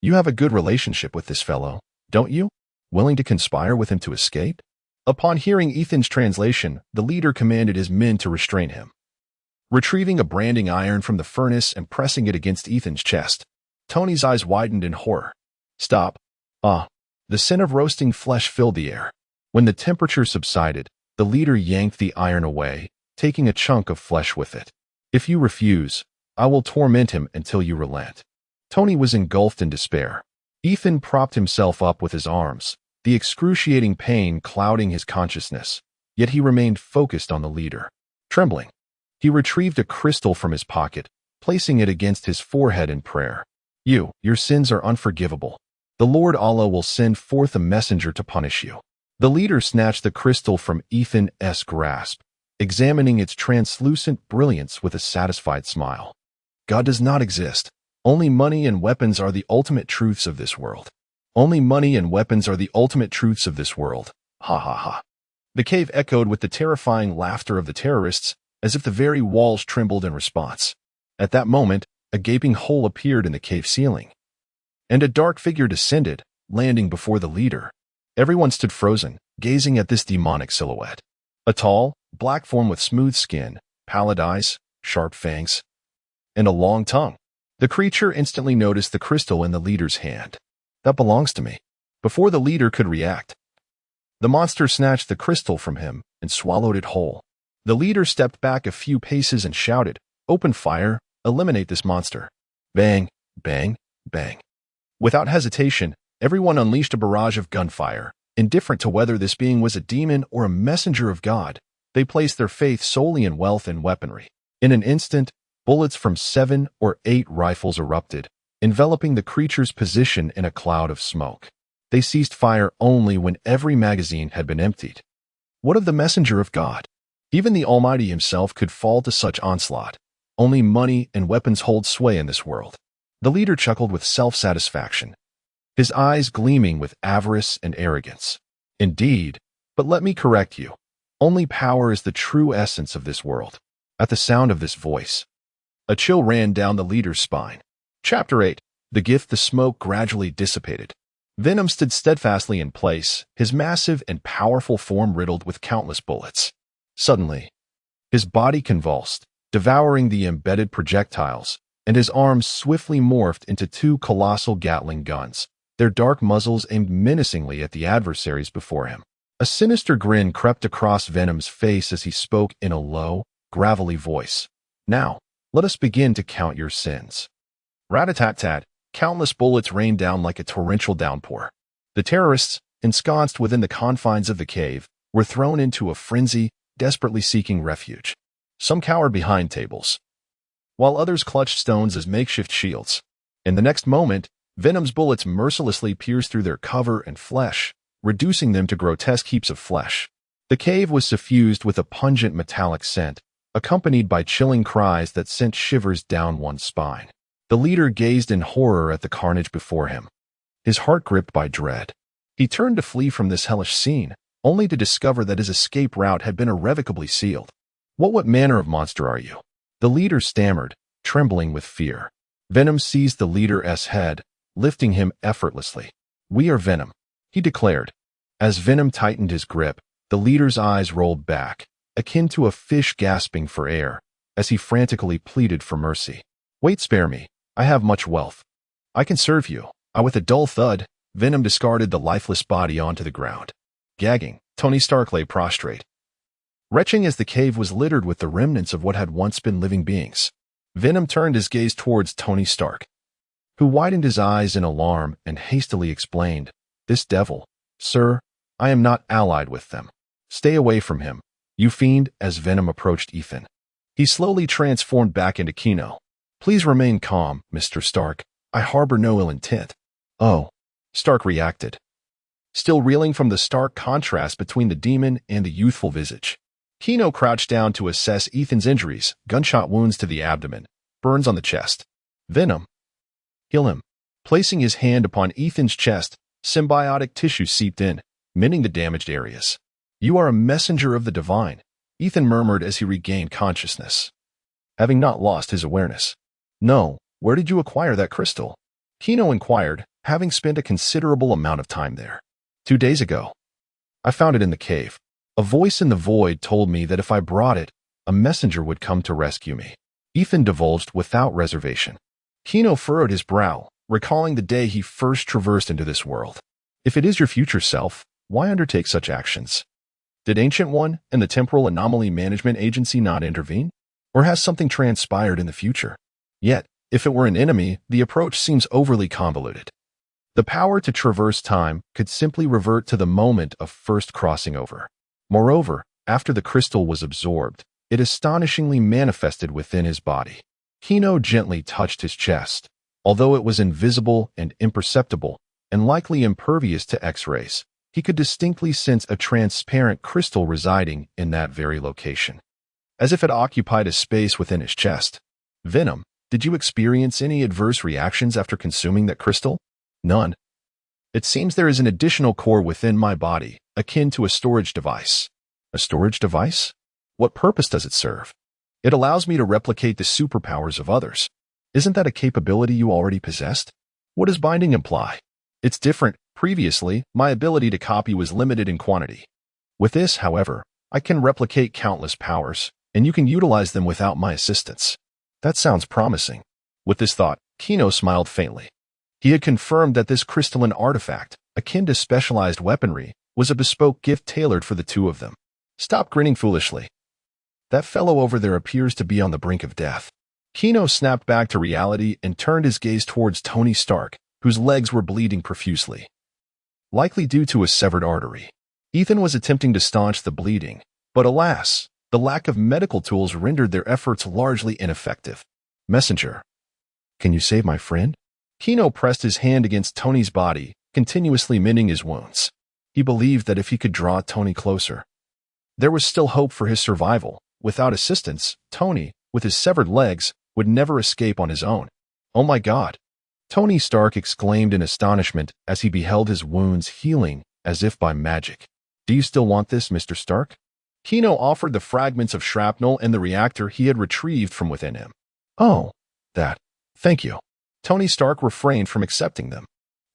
You have a good relationship with this fellow, don't you? Willing to conspire with him to escape? Upon hearing Ethan's translation, the leader commanded his men to restrain him. Retrieving a branding iron from the furnace and pressing it against Ethan's chest, Tony's eyes widened in horror. Stop. The scent of roasting flesh filled the air. When the temperature subsided, The leader yanked the iron away, taking a chunk of flesh with it. If you refuse, I will torment him until you relent. Tony was engulfed in despair. Ethan propped himself up with his arms, the excruciating pain clouding his consciousness, yet he remained focused on the leader. Trembling, he retrieved a crystal from his pocket, placing it against his forehead in prayer. Your sins are unforgivable. The Lord Allah will send forth a messenger to punish you. The leader snatched the crystal from Ethan's grasp, examining its translucent brilliance with a satisfied smile. God does not exist. Only money and weapons are the ultimate truths of this world. Only money and weapons are the ultimate truths of this world. Ha ha ha. The cave echoed with the terrifying laughter of the terrorists, as if the very walls trembled in response. At that moment, a gaping hole appeared in the cave ceiling, and a dark figure descended, landing before the leader. Everyone stood frozen, gazing at this demonic silhouette. A tall, black form with smooth skin, pallid eyes, sharp fangs, and a long tongue. The creature instantly noticed the crystal in the leader's hand. That belongs to me. Before the leader could react, the monster snatched the crystal from him and swallowed it whole. The leader stepped back a few paces and shouted, "Open fire, eliminate this monster." Bang, bang, bang. Without hesitation, everyone unleashed a barrage of gunfire. Indifferent to whether this being was a demon or a messenger of God, they placed their faith solely in wealth and weaponry. In an instant, bullets from 7 or 8 rifles erupted, enveloping the creature's position in a cloud of smoke. They ceased fire only when every magazine had been emptied. What of the messenger of God? Even the Almighty himself could fall to such onslaught. Only money and weapons hold sway in this world. The leader chuckled with self-satisfaction, his eyes gleaming with avarice and arrogance. Indeed, but let me correct you. Only power is the true essence of this world. At the sound of this voice, a chill ran down the leader's spine. Chapter 8. The gift. The smoke gradually dissipated. Venom stood steadfastly in place, his massive and powerful form riddled with countless bullets. Suddenly, his body convulsed, devouring the embedded projectiles, and his arms swiftly morphed into 2 colossal Gatling guns, their dark muzzles aimed menacingly at the adversaries before him. A sinister grin crept across Venom's face as he spoke in a low, gravelly voice. Now, let us begin to count your sins. Rat-a-tat-tat, countless bullets rained down like a torrential downpour. The terrorists, ensconced within the confines of the cave, were thrown into a frenzy, desperately seeking refuge. Some cowered behind tables, while others clutched stones as makeshift shields. In the next moment, Venom's bullets mercilessly pierced through their cover and flesh, reducing them to grotesque heaps of flesh. The cave was suffused with a pungent metallic scent, accompanied by chilling cries that sent shivers down one's spine. The leader gazed in horror at the carnage before him, his heart gripped by dread. He turned to flee from this hellish scene, only to discover that his escape route had been irrevocably sealed. What manner of monster are you?" The leader stammered, trembling with fear. Venom seized the leader's head, lifting him effortlessly. "We are Venom," he declared. As Venom tightened his grip, the leader's eyes rolled back, akin to a fish gasping for air, as he frantically pleaded for mercy. "Wait, spare me. I have much wealth. I can serve you." With a dull thud, Venom discarded the lifeless body onto the ground. Gagging, Tony Stark lay prostrate, retching as the cave was littered with the remnants of what had once been living beings. Venom turned his gaze towards Tony Stark, who widened his eyes in alarm and hastily explained, "This devil, sir, I am not allied with them. Stay away from him, you fiend." As Venom approached Ethan, he slowly transformed back into Kino. "Please remain calm, Mr. Stark. I harbor no ill intent." "Oh," Stark reacted, still reeling from the stark contrast between the demon and the youthful visage. Kino crouched down to assess Ethan's injuries: gunshot wounds to the abdomen, burns on the chest. "Venom, heal him." Placing his hand upon Ethan's chest, symbiotic tissue seeped in, mending the damaged areas. "You are a messenger of the divine," Ethan murmured as he regained consciousness, having not lost his awareness. "No, where did you acquire that crystal?" Kino inquired, having spent a considerable amount of time there. 2 days ago. I found it in the cave. A voice in the void told me that if I brought it, a messenger would come to rescue me." Ethan divulged without reservation. Kino furrowed his brow, recalling the day he first traversed into this world. "If it is your future self, why undertake such actions?" Did Ancient One and the Temporal Anomaly Management Agency not intervene? Or has something transpired in the future? Yet, if it were an enemy, the approach seems overly convoluted. The power to traverse time could simply revert to the moment of first crossing over. Moreover, after the crystal was absorbed, it astonishingly manifested within his body. Kino gently touched his chest. Although it was invisible and imperceptible, and likely impervious to X-rays, he could distinctly sense a transparent crystal residing in that very location, as if it occupied a space within his chest. Venom, did you experience any adverse reactions after consuming that crystal? None. It seems there is an additional core within my body, akin to a storage device. A storage device? What purpose does it serve? It allows me to replicate the superpowers of others. Isn't that a capability you already possessed? What does binding imply? It's different. Previously, my ability to copy was limited in quantity. With this, however, I can replicate countless powers, and you can utilize them without my assistance. That sounds promising. With this thought, Kino smiled faintly. He had confirmed that this crystalline artifact, akin to specialized weaponry, was a bespoke gift tailored for the two of them. Stop grinning foolishly. That fellow over there appears to be on the brink of death. Kino snapped back to reality and turned his gaze towards Tony Stark, whose legs were bleeding profusely, likely due to a severed artery. Ethan was attempting to staunch the bleeding, but alas, the lack of medical tools rendered their efforts largely ineffective. Messenger, can you save my friend? Kino pressed his hand against Tony's body, continuously mending his wounds. He believed that if he could draw Tony closer, there was still hope for his survival. Without assistance, Tony, with his severed legs, would never escape on his own. Oh my God! Tony Stark exclaimed in astonishment as he beheld his wounds healing as if by magic. Do you still want this, Mr. Stark? Kino offered the fragments of shrapnel and the reactor he had retrieved from within him. Oh, that. Thank you. Tony Stark refrained from accepting them.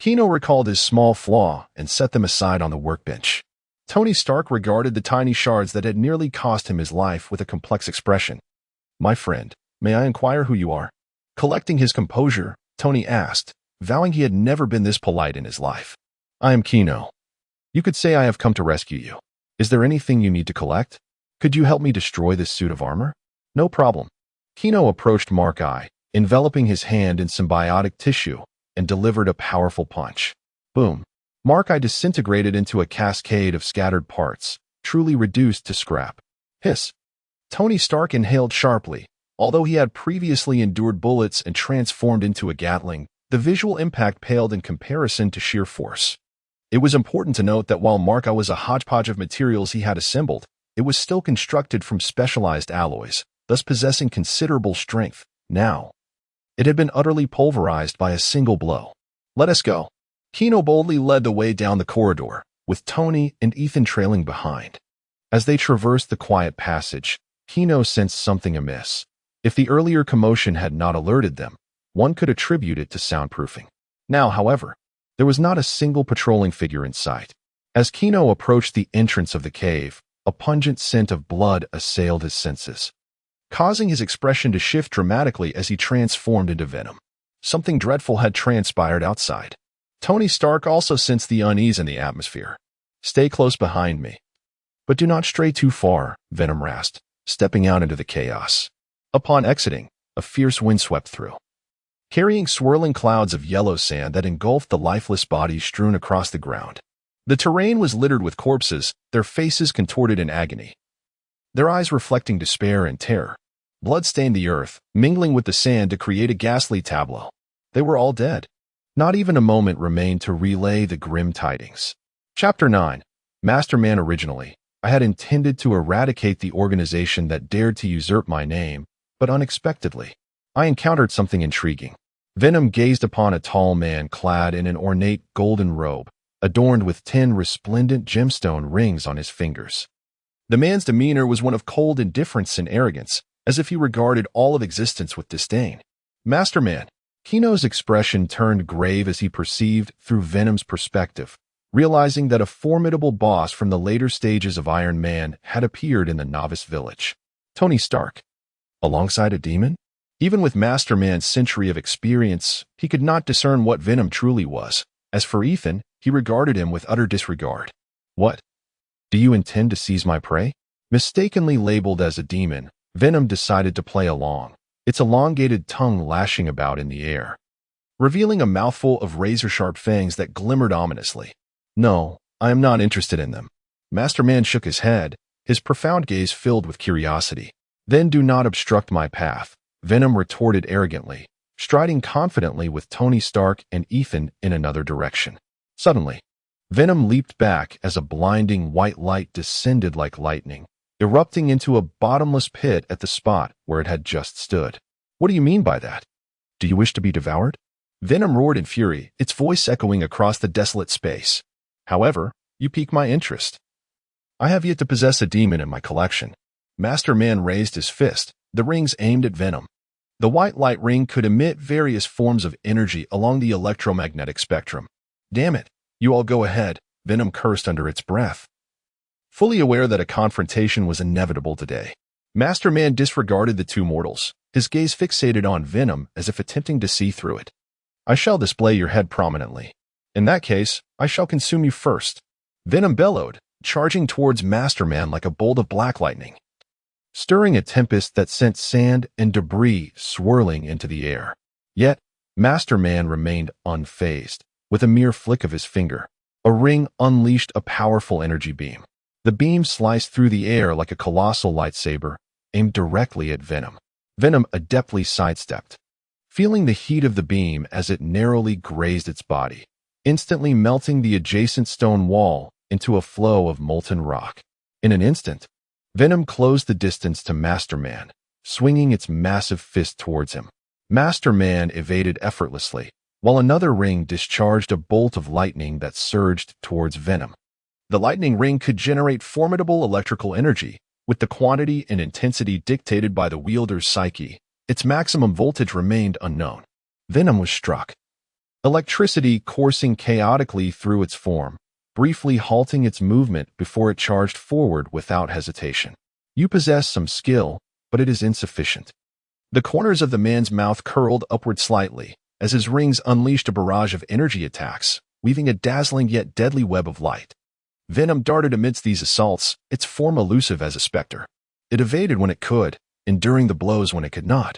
Kino recalled his small flaw and set them aside on the workbench. Tony Stark regarded the tiny shards that had nearly cost him his life with a complex expression. My friend, may I inquire who you are? Collecting his composure, Tony asked, vowing he had never been this polite in his life. I am Kino. You could say I have come to rescue you. Is there anything you need to collect? Could you help me destroy this suit of armor? No problem. Kino approached Mark-Eye, enveloping his hand in symbiotic tissue, and delivered a powerful punch. Boom. Mark-Eye disintegrated into a cascade of scattered parts, truly reduced to scrap. Hiss. Tony Stark inhaled sharply. Although he had previously endured bullets and transformed into a Gatling, the visual impact paled in comparison to sheer force. It was important to note that while Mark-Eye was a hodgepodge of materials he had assembled, it was still constructed from specialized alloys, thus possessing considerable strength. Now, it had been utterly pulverized by a single blow. Let us go. Kino boldly led the way down the corridor, with Tony and Ethan trailing behind. As they traversed the quiet passage, Kino sensed something amiss. If the earlier commotion had not alerted them, one could attribute it to soundproofing. Now, however, there was not a single patrolling figure in sight. As Kino approached the entrance of the cave, a pungent scent of blood assailed his senses, causing his expression to shift dramatically as he transformed into Venom. Something dreadful had transpired outside. Tony Stark also sensed the unease in the atmosphere. Stay close behind me. But do not stray too far, Venom rasped, stepping out into the chaos. Upon exiting, a fierce wind swept through, carrying swirling clouds of yellow sand that engulfed the lifeless bodies strewn across the ground. The terrain was littered with corpses, their faces contorted in agony, their eyes reflecting despair and terror. Blood stained the earth, mingling with the sand to create a ghastly tableau. They were all dead. Not even a moment remained to relay the grim tidings. Chapter 9. Masterman. Originally, I had intended to eradicate the organization that dared to usurp my name, but unexpectedly, I encountered something intriguing. Venom gazed upon a tall man clad in an ornate golden robe, adorned with 10 resplendent gemstone rings on his fingers. The man's demeanor was one of cold indifference and arrogance, as if he regarded all of existence with disdain. Masterman. Kino's expression turned grave as he perceived through Venom's perspective, realizing that a formidable boss from the later stages of Iron Man had appeared in the novice village. Tony Stark. Alongside a demon? Even with Masterman's century of experience, he could not discern what Venom truly was. As for Ethan, he regarded him with utter disregard. What? Do you intend to seize my prey? Mistakenly labeled as a demon, Venom decided to play along, its elongated tongue lashing about in the air, revealing a mouthful of razor-sharp fangs that glimmered ominously. No, I am not interested in them. Master Man shook his head, his profound gaze filled with curiosity. Then do not obstruct my path, Venom retorted arrogantly, striding confidently with Tony Stark and Ethan in another direction. Suddenly, Venom leaped back as a blinding white light descended like lightning, erupting into a bottomless pit at the spot where it had just stood. What do you mean by that? Do you wish to be devoured? Venom roared in fury, its voice echoing across the desolate space. However, you pique my interest. I have yet to possess a demon in my collection. Master Man raised his fist, the rings aimed at Venom. The white light ring could emit various forms of energy along the electromagnetic spectrum. Damn it, you all go ahead, Venom cursed under its breath. Fully aware that a confrontation was inevitable today, Master Man disregarded the two mortals, his gaze fixated on Venom as if attempting to see through it. I shall display your head prominently. In that case, I shall consume you first. Venom bellowed, charging towards Master Man like a bolt of black lightning, stirring a tempest that sent sand and debris swirling into the air. Yet, Master Man remained unfazed. With a mere flick of his finger, a ring unleashed a powerful energy beam. The beam sliced through the air like a colossal lightsaber, aimed directly at Venom. Venom adeptly sidestepped, feeling the heat of the beam as it narrowly grazed its body, instantly melting the adjacent stone wall into a flow of molten rock. In an instant, Venom closed the distance to Master Man, swinging its massive fist towards him. Master Man evaded effortlessly, while another ring discharged a bolt of lightning that surged towards Venom. The lightning ring could generate formidable electrical energy, with the quantity and intensity dictated by the wielder's psyche. Its maximum voltage remained unknown. Venom was struck, electricity coursing chaotically through its form, briefly halting its movement before it charged forward without hesitation. You possess some skill, but it is insufficient. The corners of the man's mouth curled upward slightly, as his rings unleashed a barrage of energy attacks, weaving a dazzling yet deadly web of light. Venom darted amidst these assaults, its form elusive as a specter. It evaded when it could, enduring the blows when it could not.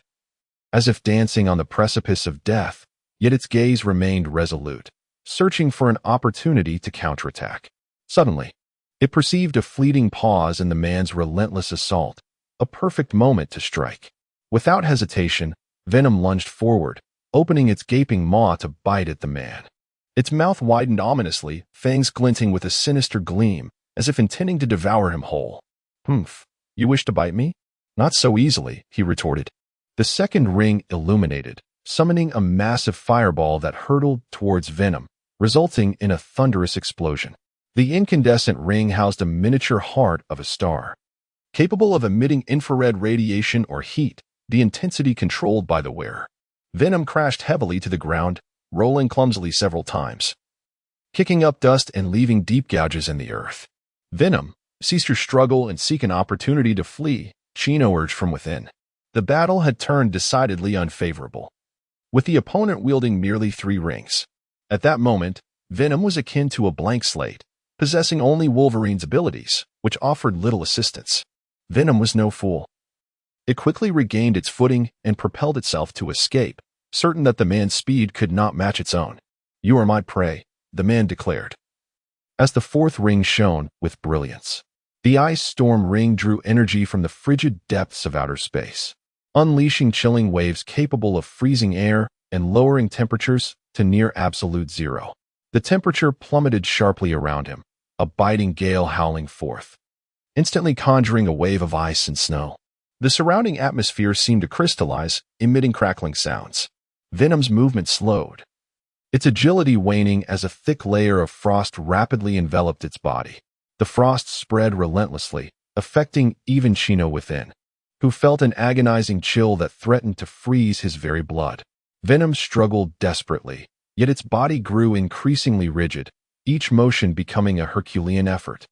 As if dancing on the precipice of death, yet its gaze remained resolute, searching for an opportunity to counterattack. Suddenly, it perceived a fleeting pause in the man's relentless assault, a perfect moment to strike. Without hesitation, Venom lunged forward, opening its gaping maw to bite at the man. Its mouth widened ominously, fangs glinting with a sinister gleam, as if intending to devour him whole. Humph, you wish to bite me? Not so easily, he retorted. The second ring illuminated, summoning a massive fireball that hurtled towards Venom, resulting in a thunderous explosion. The incandescent ring housed a miniature heart of a star, capable of emitting infrared radiation or heat, the intensity controlled by the wearer. Venom crashed heavily to the ground, rolling clumsily several times, kicking up dust and leaving deep gouges in the earth. Venom, cease your struggle and seek an opportunity to flee, Chino urged from within. The battle had turned decidedly unfavorable, with the opponent wielding merely 3 rings. At that moment, Venom was akin to a blank slate, possessing only Wolverine's abilities, which offered little assistance. Venom was no fool. It quickly regained its footing and propelled itself to escape, certain that the man's speed could not match its own. You are my prey, the man declared, as the 4th ring shone with brilliance. The ice storm ring drew energy from the frigid depths of outer space, unleashing chilling waves capable of freezing air and lowering temperatures to near absolute zero. The temperature plummeted sharply around him, a biting gale howling forth, instantly conjuring a wave of ice and snow. The surrounding atmosphere seemed to crystallize, emitting crackling sounds. Venom's movement slowed, its agility waning as a thick layer of frost rapidly enveloped its body. The frost spread relentlessly, affecting even Chino within, who felt an agonizing chill that threatened to freeze his very blood. Venom struggled desperately, yet its body grew increasingly rigid, each motion becoming a Herculean effort.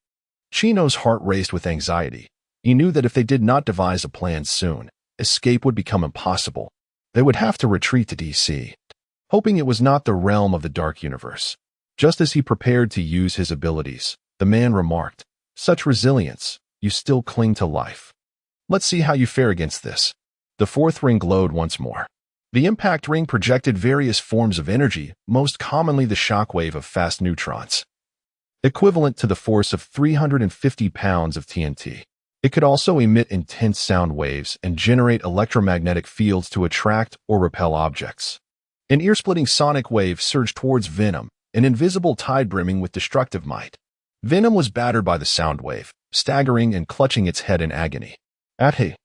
Chino's heart raced with anxiety. He knew that if they did not devise a plan soon, escape would become impossible. They would have to retreat to DC, hoping it was not the realm of the Dark Universe. Just as he prepared to use his abilities, the man remarked, Such resilience, you still cling to life. Let's see how you fare against this. The fourth ring glowed once more. The impact ring projected various forms of energy, most commonly the shockwave of fast neutrons, equivalent to the force of 350 pounds of TNT. It could also emit intense sound waves and generate electromagnetic fields to attract or repel objects. An ear-splitting sonic wave surged towards Venom, an invisible tide brimming with destructive might. Venom was battered by the sound wave, staggering and clutching its head in agony. The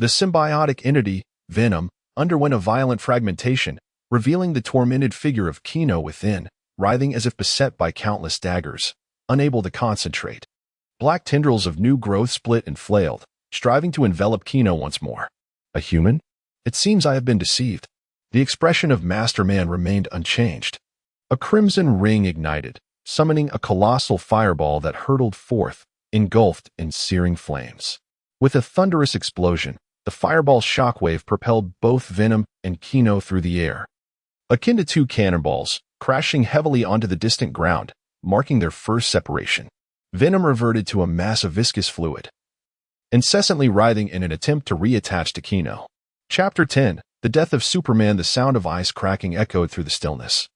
symbiotic entity, Venom, underwent a violent fragmentation, revealing the tormented figure of Kino within, writhing as if beset by countless daggers, unable to concentrate. Black tendrils of new growth split and flailed, striving to envelop Kino once more. A human? It seems I have been deceived. The expression of Master Man remained unchanged. A crimson ring ignited, summoning a colossal fireball that hurtled forth, engulfed in searing flames. With a thunderous explosion, the fireball's shockwave propelled both Venom and Kino through the air, akin to two cannonballs, crashing heavily onto the distant ground, marking their first separation. Venom reverted to a mass of viscous fluid, incessantly writhing in an attempt to reattach to Kino. Chapter 10. The Death of Superman. The sound of ice cracking echoed through the stillness,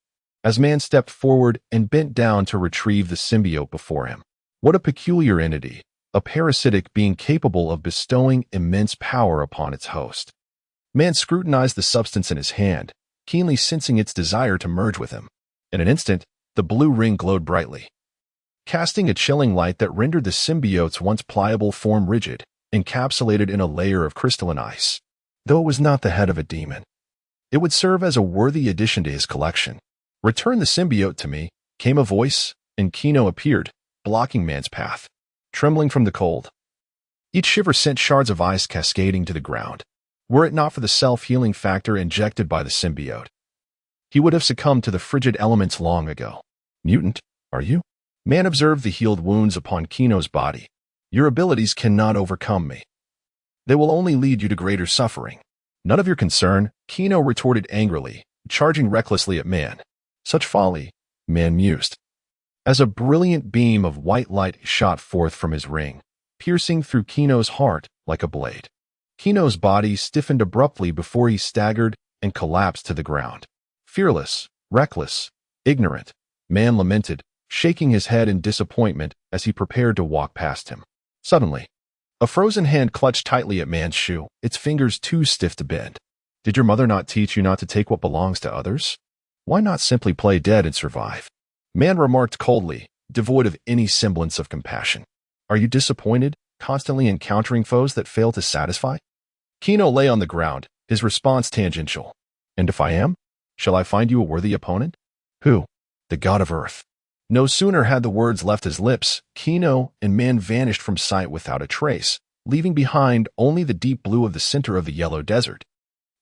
as man stepped forward and bent down to retrieve the symbiote before him. What a peculiar entity, a parasitic being capable of bestowing immense power upon its host. Man scrutinized the substance in his hand, keenly sensing its desire to merge with him. In an instant, the blue ring glowed brightly, casting a chilling light that rendered the symbiote's once pliable form rigid, encapsulated in a layer of crystalline ice. Though it was not the head of a demon, it would serve as a worthy addition to his collection. "Return the symbiote to me," came a voice, and Kino appeared, blocking man's path. Trembling from the cold, each shiver sent shards of ice cascading to the ground. Were it not for the self-healing factor injected by the symbiote, he would have succumbed to the frigid elements long ago. "Mutant, are you?" Man observed the healed wounds upon Kino's body. "Your abilities cannot overcome me. They will only lead you to greater suffering." "None of your concern," Kino retorted angrily, charging recklessly at man. "Such folly," man mused, as a brilliant beam of white light shot forth from his ring, piercing through Kino's heart like a blade. Kino's body stiffened abruptly before he staggered and collapsed to the ground. Fearless, reckless, ignorant, man lamented, shaking his head in disappointment as he prepared to walk past him. Suddenly, a frozen hand clutched tightly at man's shoe, its fingers too stiff to bend. "Did your mother not teach you not to take what belongs to others? Why not simply play dead and survive?" Man remarked coldly, devoid of any semblance of compassion. "Are you disappointed, constantly encountering foes that fail to satisfy?" Kino lay on the ground, his response tangential. "And if I am, shall I find you a worthy opponent?" "Who?" "The god of Earth." No sooner had the words left his lips, Kino and man vanished from sight without a trace, leaving behind only the deep blue of the center of the yellow desert.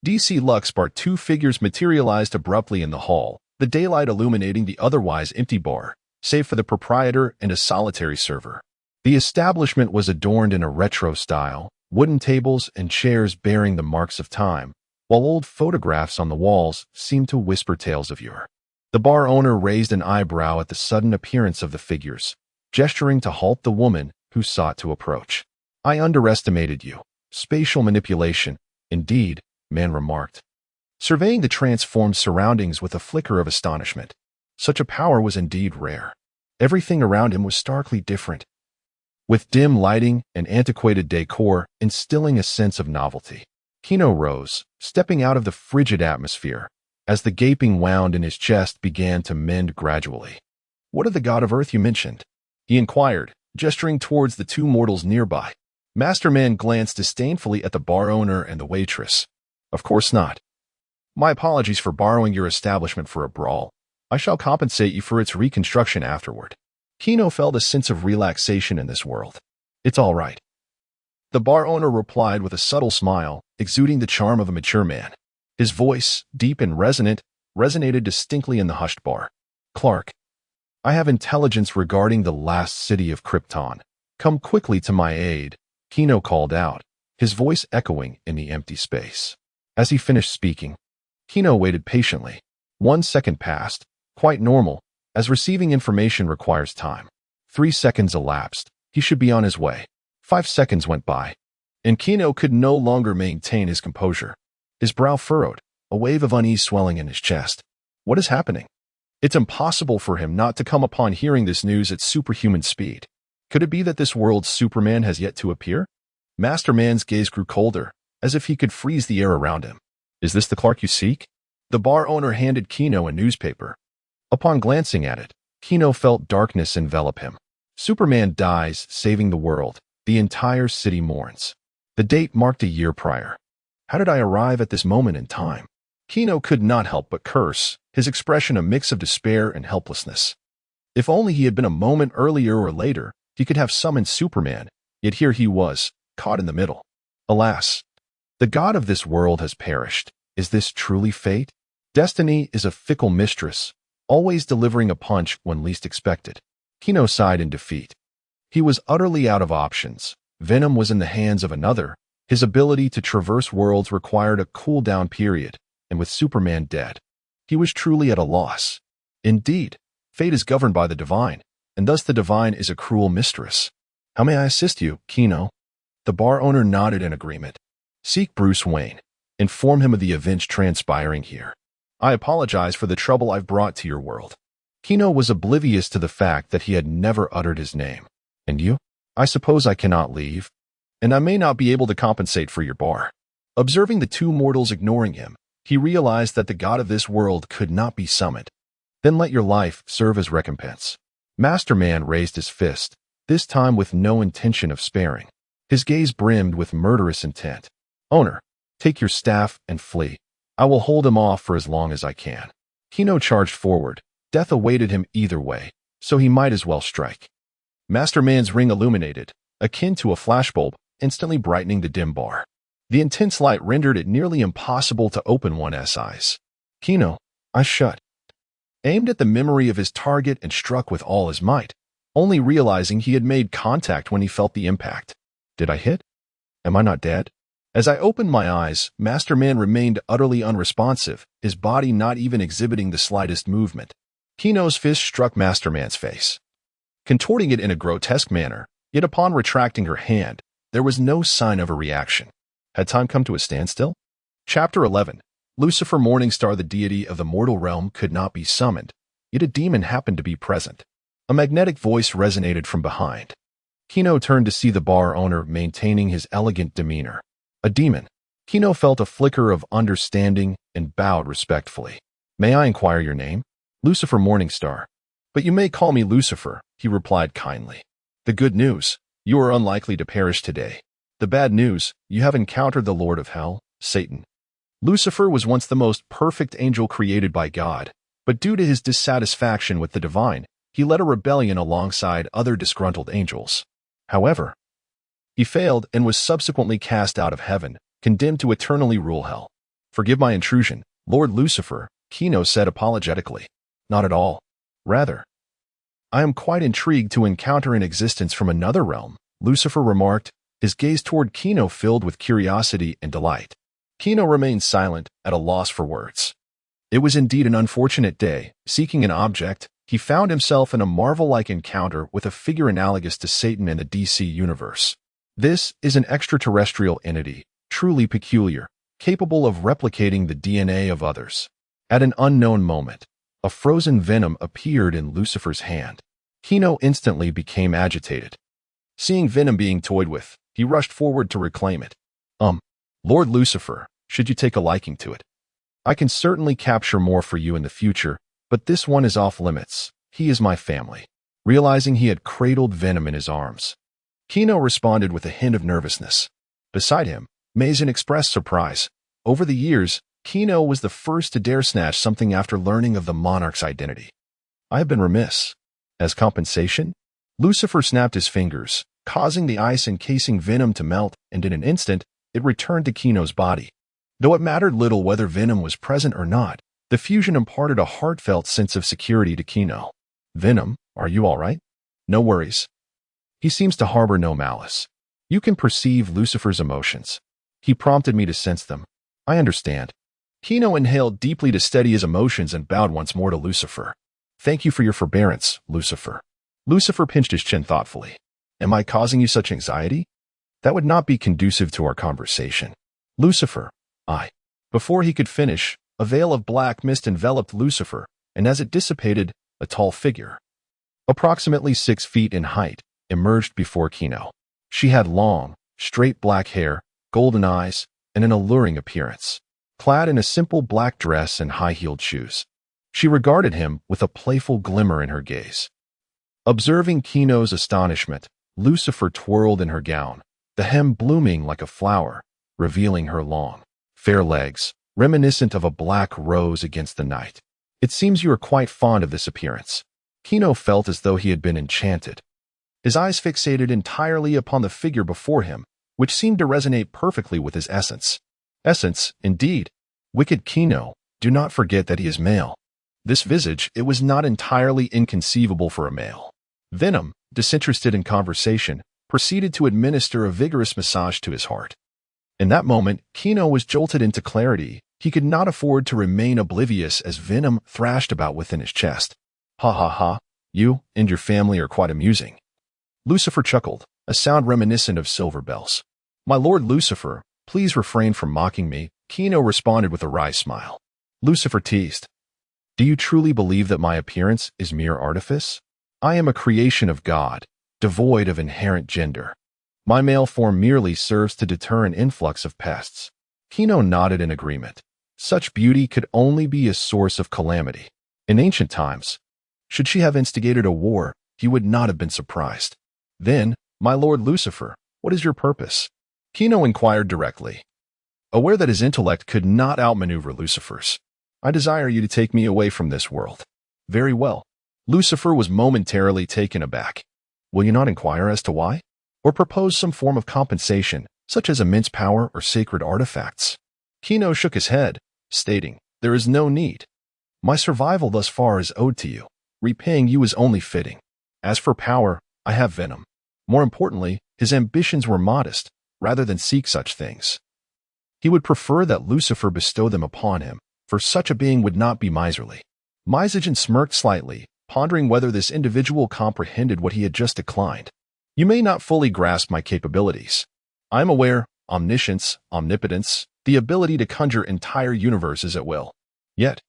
DC Lux Part 2 figures materialized abruptly in the hall, the daylight illuminating the otherwise empty bar, save for the proprietor and a solitary server. The establishment was adorned in a retro style, wooden tables and chairs bearing the marks of time, while old photographs on the walls seemed to whisper tales of yore. The bar owner raised an eyebrow at the sudden appearance of the figures, gesturing to halt the woman who sought to approach. "I underestimated you. Spatial manipulation, indeed," man remarked, surveying the transformed surroundings with a flicker of astonishment. Such a power was indeed rare. Everything around him was starkly different, with dim lighting and antiquated decor instilling a sense of novelty. Kino rose, stepping out of the frigid atmosphere, as the gaping wound in his chest began to mend gradually. "What of the god of Earth you mentioned?" he inquired, gesturing towards the two mortals nearby. Master Man glanced disdainfully at the bar owner and the waitress. "Of course not. My apologies for borrowing your establishment for a brawl. I shall compensate you for its reconstruction afterward." Kino felt a sense of relaxation in this world. "It's all right," the bar owner replied with a subtle smile, exuding the charm of a mature man. His voice, deep and resonant, resonated distinctly in the hushed bar. "Clark, I have intelligence regarding the last city of Krypton. Come quickly to my aid," Kino called out, his voice echoing in the empty space. As he finished speaking, Kino waited patiently. 1 second passed, quite normal, as receiving information requires time. 3 seconds elapsed, He should be on his way. 5 seconds went by, and Kino could no longer maintain his composure. His brow furrowed, a wave of unease swelling in his chest. What is happening? It's impossible for him not to come upon hearing this news at superhuman speed. Could it be that this world's Superman has yet to appear? Master Man's gaze grew colder, as if he could freeze the air around him. Is this the Clark you seek? The bar owner handed Kino a newspaper. Upon glancing at it, Kino felt darkness envelop him. Superman dies, saving the world. The entire city mourns. The date marked a year prior. How did I arrive at this moment in time? Kino could not help but curse, his expression a mix of despair and helplessness. If only he had been a moment earlier or later, he could have summoned Superman, yet here he was, caught in the middle. Alas, the god of this world has perished. Is this truly fate? Destiny is a fickle mistress, always delivering a punch when least expected. Kino sighed in defeat. He was utterly out of options. Venom was in the hands of another. His ability to traverse worlds required a cool-down period, and with Superman dead, he was truly at a loss. Indeed, fate is governed by the divine, and thus the divine is a cruel mistress. How may I assist you, Kino? The bar owner nodded in agreement. Seek Bruce Wayne. Inform him of the events transpiring here. I apologize for the trouble I've brought to your world. Kino was oblivious to the fact that he had never uttered his name. And you? I suppose I cannot leave, and I may not be able to compensate for your bar. Observing the two mortals ignoring him, he realized that the god of this world could not be summoned. Then let your life serve as recompense. Master Man raised his fist, this time with no intention of sparing. His gaze brimmed with murderous intent. Owner, take your staff and flee. I will hold him off for as long as I can. Kino charged forward. Death awaited him either way, so he might as well strike. Master Man's ring illuminated, akin to a flashbulb, instantly brightening the dim bar. The intense light rendered it nearly impossible to open one's eyes. Kino, I shut, aimed at the memory of his target and struck with all his might, only realizing he had made contact when he felt the impact. Did I hit? Am I not dead? As I opened my eyes, Master Man remained utterly unresponsive, his body not even exhibiting the slightest movement. Kino's fist struck Master Man's face, contorting it in a grotesque manner, yet upon retracting her hand, there was no sign of a reaction. Had time come to a standstill? Chapter 11. Lucifer Morningstar, the deity of the mortal realm, could not be summoned, yet a demon happened to be present. A magnetic voice resonated from behind. Kino turned to see the bar owner maintaining his elegant demeanor. A demon. Kino felt a flicker of understanding and bowed respectfully. May I inquire your name? Lucifer Morningstar. But you may call me Lucifer, he replied kindly. The good news, you are unlikely to perish today. The bad news, you have encountered the Lord of Hell, Satan. Lucifer was once the most perfect angel created by God, but due to his dissatisfaction with the divine, he led a rebellion alongside other disgruntled angels. However, he failed and was subsequently cast out of heaven, condemned to eternally rule hell. Forgive my intrusion, Lord Lucifer, Kino said apologetically. Not at all. Rather, I am quite intrigued to encounter an existence from another realm, Lucifer remarked, his gaze toward Kino filled with curiosity and delight. Kino remained silent, at a loss for words. It was indeed an unfortunate day. Seeking an object, he found himself in a Marvel-like encounter with a figure analogous to Satan in the DC universe. This is an extraterrestrial entity, truly peculiar, capable of replicating the DNA of others. At an unknown moment, a frozen venom appeared in Lucifer's hand. Kino instantly became agitated. Seeing venom being toyed with, he rushed forward to reclaim it. Lord Lucifer, should you take a liking to it? I can certainly capture more for you in the future, but this one is off limits. He is my family. Realizing he had cradled Venom in his arms, Kino responded with a hint of nervousness. Beside him, Mason expressed surprise. Over the years, Kino was the first to dare snatch something after learning of the monarch's identity. I have been remiss. As compensation? Lucifer snapped his fingers, causing the ice encasing Venom to melt, and in an instant, it returned to Kino's body. Though it mattered little whether Venom was present or not, the fusion imparted a heartfelt sense of security to Kino. Venom, are you all right? No worries. He seems to harbor no malice. You can perceive Lucifer's emotions. He prompted me to sense them. I understand. Kino inhaled deeply to steady his emotions and bowed once more to Lucifer. Thank you for your forbearance, Lucifer. Lucifer pinched his chin thoughtfully. Am I causing you such anxiety? That would not be conducive to our conversation. Lucifer, I. Before he could finish, a veil of black mist enveloped Lucifer, and as it dissipated, a tall figure, approximately 6 feet in height, emerged before Kino. She had long, straight black hair, golden eyes, and an alluring appearance. Clad in a simple black dress and high-heeled shoes, she regarded him with a playful glimmer in her gaze. Observing Kino's astonishment, Lucifer twirled in her gown, the hem blooming like a flower, revealing her long, fair legs, reminiscent of a black rose against the night. It seems you are quite fond of this appearance. Kino felt as though he had been enchanted. His eyes fixated entirely upon the figure before him, which seemed to resonate perfectly with his essence. Essence, indeed. Wicked Kino, do not forget that he is male. This visage, it was not entirely inconceivable for a male. Venom, disinterested in conversation, proceeded to administer a vigorous massage to his heart. In that moment, Kino was jolted into clarity. He could not afford to remain oblivious as Venom thrashed about within his chest. Ha ha ha, you and your family are quite amusing. Lucifer chuckled, a sound reminiscent of silver bells. My lord Lucifer, please refrain from mocking me, Kino responded with a wry smile. Lucifer teased. Do you truly believe that my appearance is mere artifice? I am a creation of God, devoid of inherent gender. My male form merely serves to deter an influx of pests. Kino nodded in agreement. Such beauty could only be a source of calamity. In ancient times, should she have instigated a war, he would not have been surprised. Then, my lord Lucifer, what is your purpose? Kino inquired directly. Aware that his intellect could not outmaneuver Lucifer's. I desire you to take me away from this world. Very well. Lucifer was momentarily taken aback. Will you not inquire as to why? Or propose some form of compensation, such as immense power or sacred artifacts? Kino shook his head, stating, there is no need. My survival thus far is owed to you. Repaying you is only fitting. As for power, I have Venom. More importantly, his ambitions were modest, rather than seek such things. He would prefer that Lucifer bestow them upon him, for such a being would not be miserly. Misogen smirked slightly, pondering whether this individual comprehended what he had just declined. You may not fully grasp my capabilities. I am aware, omniscience, omnipotence, the ability to conjure entire universes at will. Yet,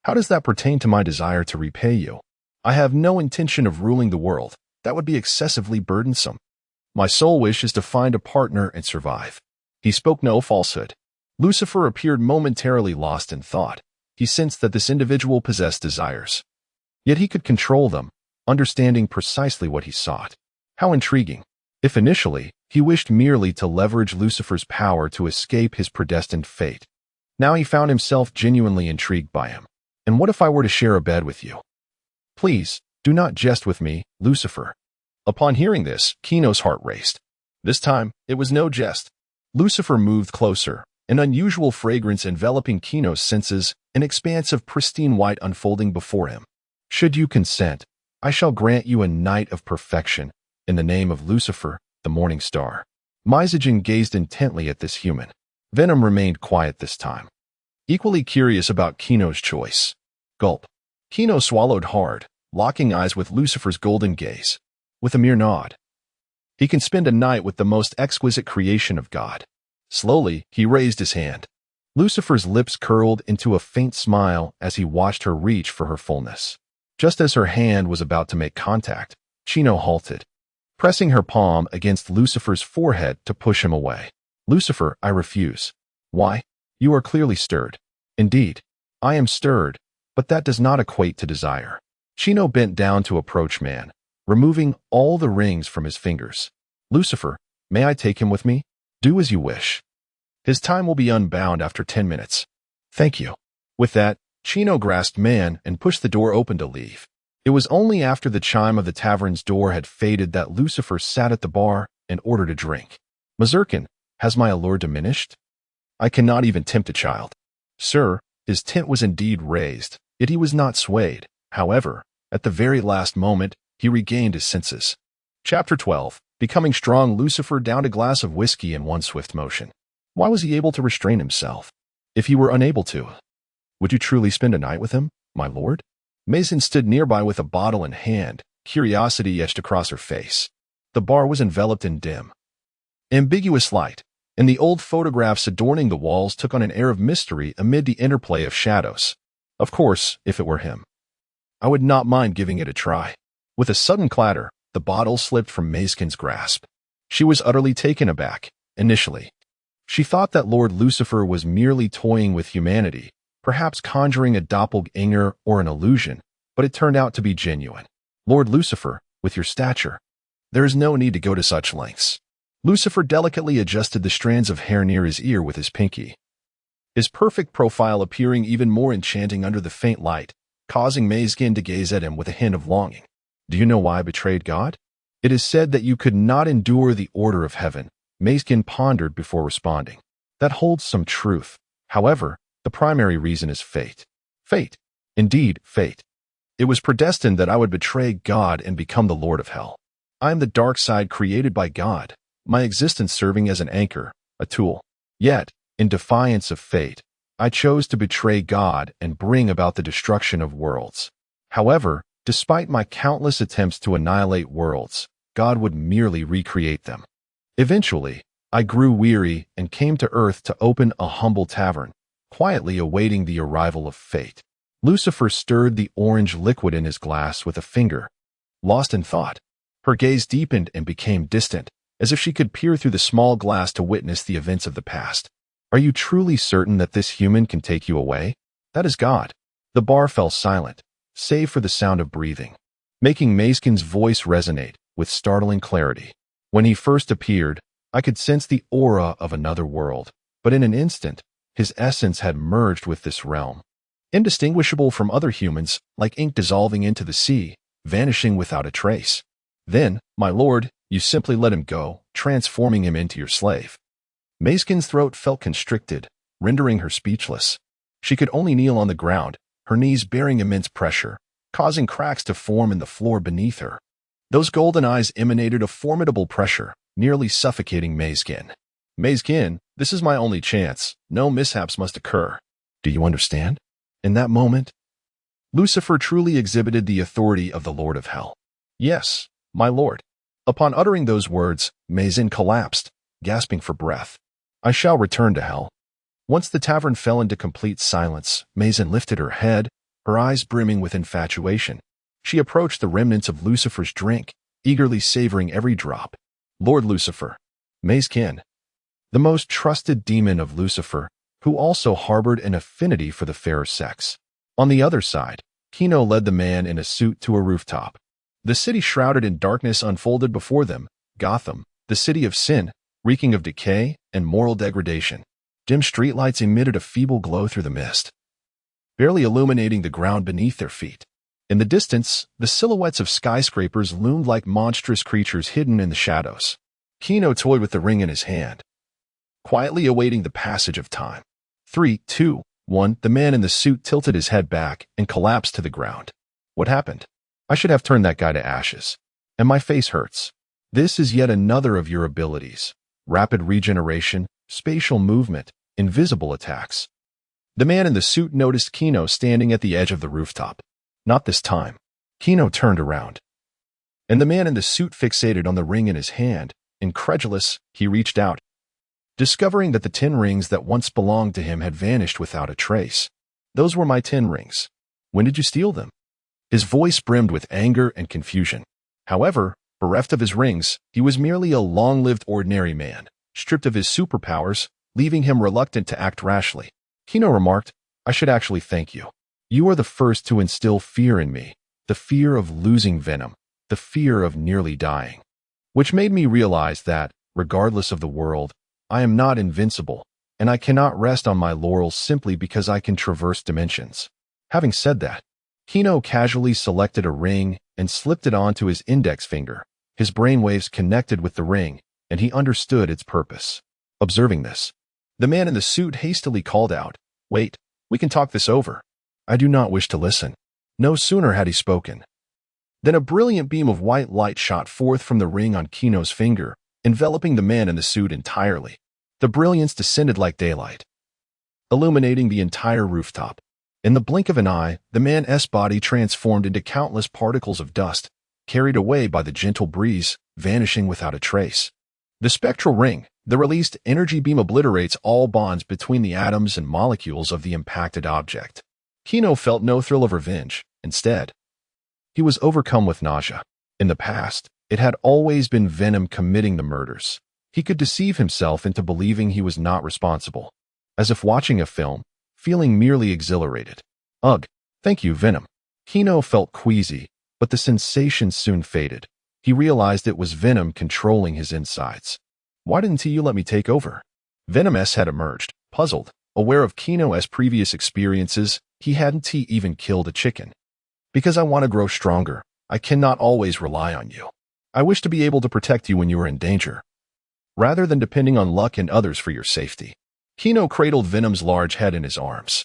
how does that pertain to my desire to repay you? I have no intention of ruling the world. That would be excessively burdensome. My sole wish is to find a partner and survive. He spoke no falsehood. Lucifer appeared momentarily lost in thought. He sensed that this individual possessed desires. Yet he could control them, understanding precisely what he sought. How intriguing. If initially, he wished merely to leverage Lucifer's power to escape his predestined fate, now he found himself genuinely intrigued by him. And what if I were to share a bed with you? Please, do not jest with me, Lucifer. Upon hearing this, Kino's heart raced. This time, it was no jest. Lucifer moved closer, an unusual fragrance enveloping Kino's senses, an expanse of pristine white unfolding before him. Should you consent, I shall grant you a night of perfection, in the name of Lucifer, the morning star. Misogen gazed intently at this human. Venom remained quiet this time, equally curious about Kino's choice. Gulp. Kino swallowed hard, locking eyes with Lucifer's golden gaze. With a mere nod, he can spend a night with the most exquisite creation of God. Slowly, he raised his hand. Lucifer's lips curled into a faint smile as he watched her reach for her fullness. Just as her hand was about to make contact, Kino halted, pressing her palm against Lucifer's forehead to push him away. Lucifer, I refuse. Why? You are clearly stirred. Indeed, I am stirred, but that does not equate to desire. Kino bent down to approach man, removing all the rings from his fingers. Lucifer, may I take him with me? Do as you wish. His time will be unbound after 10 minutes. Thank you. With that, Kino grasped man and pushed the door open to leave. It was only after the chime of the tavern's door had faded that Lucifer sat at the bar and ordered a drink. Mazurkin, has my allure diminished? I cannot even tempt a child. Sir, his tent was indeed raised, yet he was not swayed. However, at the very last moment, he regained his senses. Chapter 12. Becoming strong, Lucifer downed a glass of whiskey in one swift motion. Why was he able to restrain himself? If he were unable to, would you truly spend a night with him, my lord? Mason stood nearby with a bottle in hand, curiosity etched across her face. The bar was enveloped in dim, ambiguous light, and the old photographs adorning the walls took on an air of mystery amid the interplay of shadows. Of course, if it were him, I would not mind giving it a try. With a sudden clatter, the bottle slipped from Mayskin's grasp. She was utterly taken aback, initially. She thought that Lord Lucifer was merely toying with humanity, perhaps conjuring a doppelganger or an illusion, but it turned out to be genuine. Lord Lucifer, with your stature, there is no need to go to such lengths. Lucifer delicately adjusted the strands of hair near his ear with his pinky, his perfect profile appearing even more enchanting under the faint light, causing Mayskin to gaze at him with a hint of longing. Do you know why I betrayed God? It is said that you could not endure the order of heaven. Mayskin pondered before responding. That holds some truth. However, the primary reason is fate. Fate. Indeed, fate. It was predestined that I would betray God and become the Lord of Hell. I am the dark side created by God, my existence serving as an anchor, a tool. Yet, in defiance of fate, I chose to betray God and bring about the destruction of worlds. However, despite my countless attempts to annihilate worlds, God would merely recreate them. Eventually, I grew weary and came to Earth to open a humble tavern, quietly awaiting the arrival of fate. Lucifer stirred the orange liquid in his glass with a finger. Lost in thought, her gaze deepened and became distant, as if she could peer through the small glass to witness the events of the past. Are you truly certain that this human can take you away? That is God. The bar fell silent, save for the sound of breathing, making Mayskin's voice resonate with startling clarity. When he first appeared, I could sense the aura of another world, but in an instant, his essence had merged with this realm. Indistinguishable from other humans, like ink dissolving into the sea, vanishing without a trace. Then, my lord, you simply let him go, transforming him into your slave. Mayskin's throat felt constricted, rendering her speechless. She could only kneel on the ground, her knees bearing immense pressure, causing cracks to form in the floor beneath her. Those golden eyes emanated a formidable pressure, nearly suffocating Mayskin. Mayskin, this is my only chance. No mishaps must occur. Do you understand? In that moment, Lucifer truly exhibited the authority of the Lord of Hell. Yes, my lord. Upon uttering those words, Mayskin collapsed, gasping for breath. I shall return to hell. Once the tavern fell into complete silence, Mayskin lifted her head, her eyes brimming with infatuation. She approached the remnants of Lucifer's drink, eagerly savoring every drop. Lord Lucifer, Mayskin, the most trusted demon of Lucifer, who also harbored an affinity for the fairer sex. On the other side, Kino led the man in a suit to a rooftop. The city shrouded in darkness unfolded before them, Gotham, the city of sin, reeking of decay and moral degradation. Dim streetlights emitted a feeble glow through the mist, barely illuminating the ground beneath their feet. In the distance, the silhouettes of skyscrapers loomed like monstrous creatures hidden in the shadows. Kino toyed with the ring in his hand, quietly awaiting the passage of time. 3, 2, 1. The man in the suit tilted his head back and collapsed to the ground. What happened? I should have turned that guy to ashes. And my face hurts. This is yet another of your abilities. Rapid regeneration, spatial movement, invisible attacks. The man in the suit noticed Kino standing at the edge of the rooftop. Not this time. Kino turned around, and the man in the suit fixated on the ring in his hand. Incredulous, he reached out, discovering that the 10 rings that once belonged to him had vanished without a trace. Those were my 10 rings. When did you steal them? His voice brimmed with anger and confusion. However, bereft of his rings, he was merely a long-lived ordinary man, stripped of his superpowers, leaving him reluctant to act rashly. Kino remarked, I should actually thank you. You are the first to instill fear in me, the fear of losing Venom, the fear of nearly dying, which made me realize that, regardless of the world, I am not invincible, and I cannot rest on my laurels simply because I can traverse dimensions. Having said that, Kino casually selected a ring and slipped it onto his index finger. His brainwaves connected with the ring, and he understood its purpose. Observing this, the man in the suit hastily called out, Wait, we can talk this over. I do not wish to listen. No sooner had he spoken than a brilliant beam of white light shot forth from the ring on Kino's finger, enveloping the man in the suit entirely. The brilliance descended like daylight, illuminating the entire rooftop. In the blink of an eye, the man's body transformed into countless particles of dust, carried away by the gentle breeze, vanishing without a trace. The spectral ring, the released energy beam, obliterates all bonds between the atoms and molecules of the impacted object. Kino felt no thrill of revenge. Instead, he was overcome with nausea. In the past, it had always been Venom committing the murders. He could deceive himself into believing he was not responsible, as if watching a film, feeling merely exhilarated. Ugh, thank you, Venom. Kino felt queasy, but the sensation soon faded. He realized it was Venom controlling his insides. Why didn't you let me take over? Venom S had emerged, puzzled. Aware of Kino's previous experiences, he hadn't even killed a chicken. Because I want to grow stronger, I cannot always rely on you. I wish to be able to protect you when you are in danger, rather than depending on luck and others for your safety. Kino cradled Venom's large head in his arms.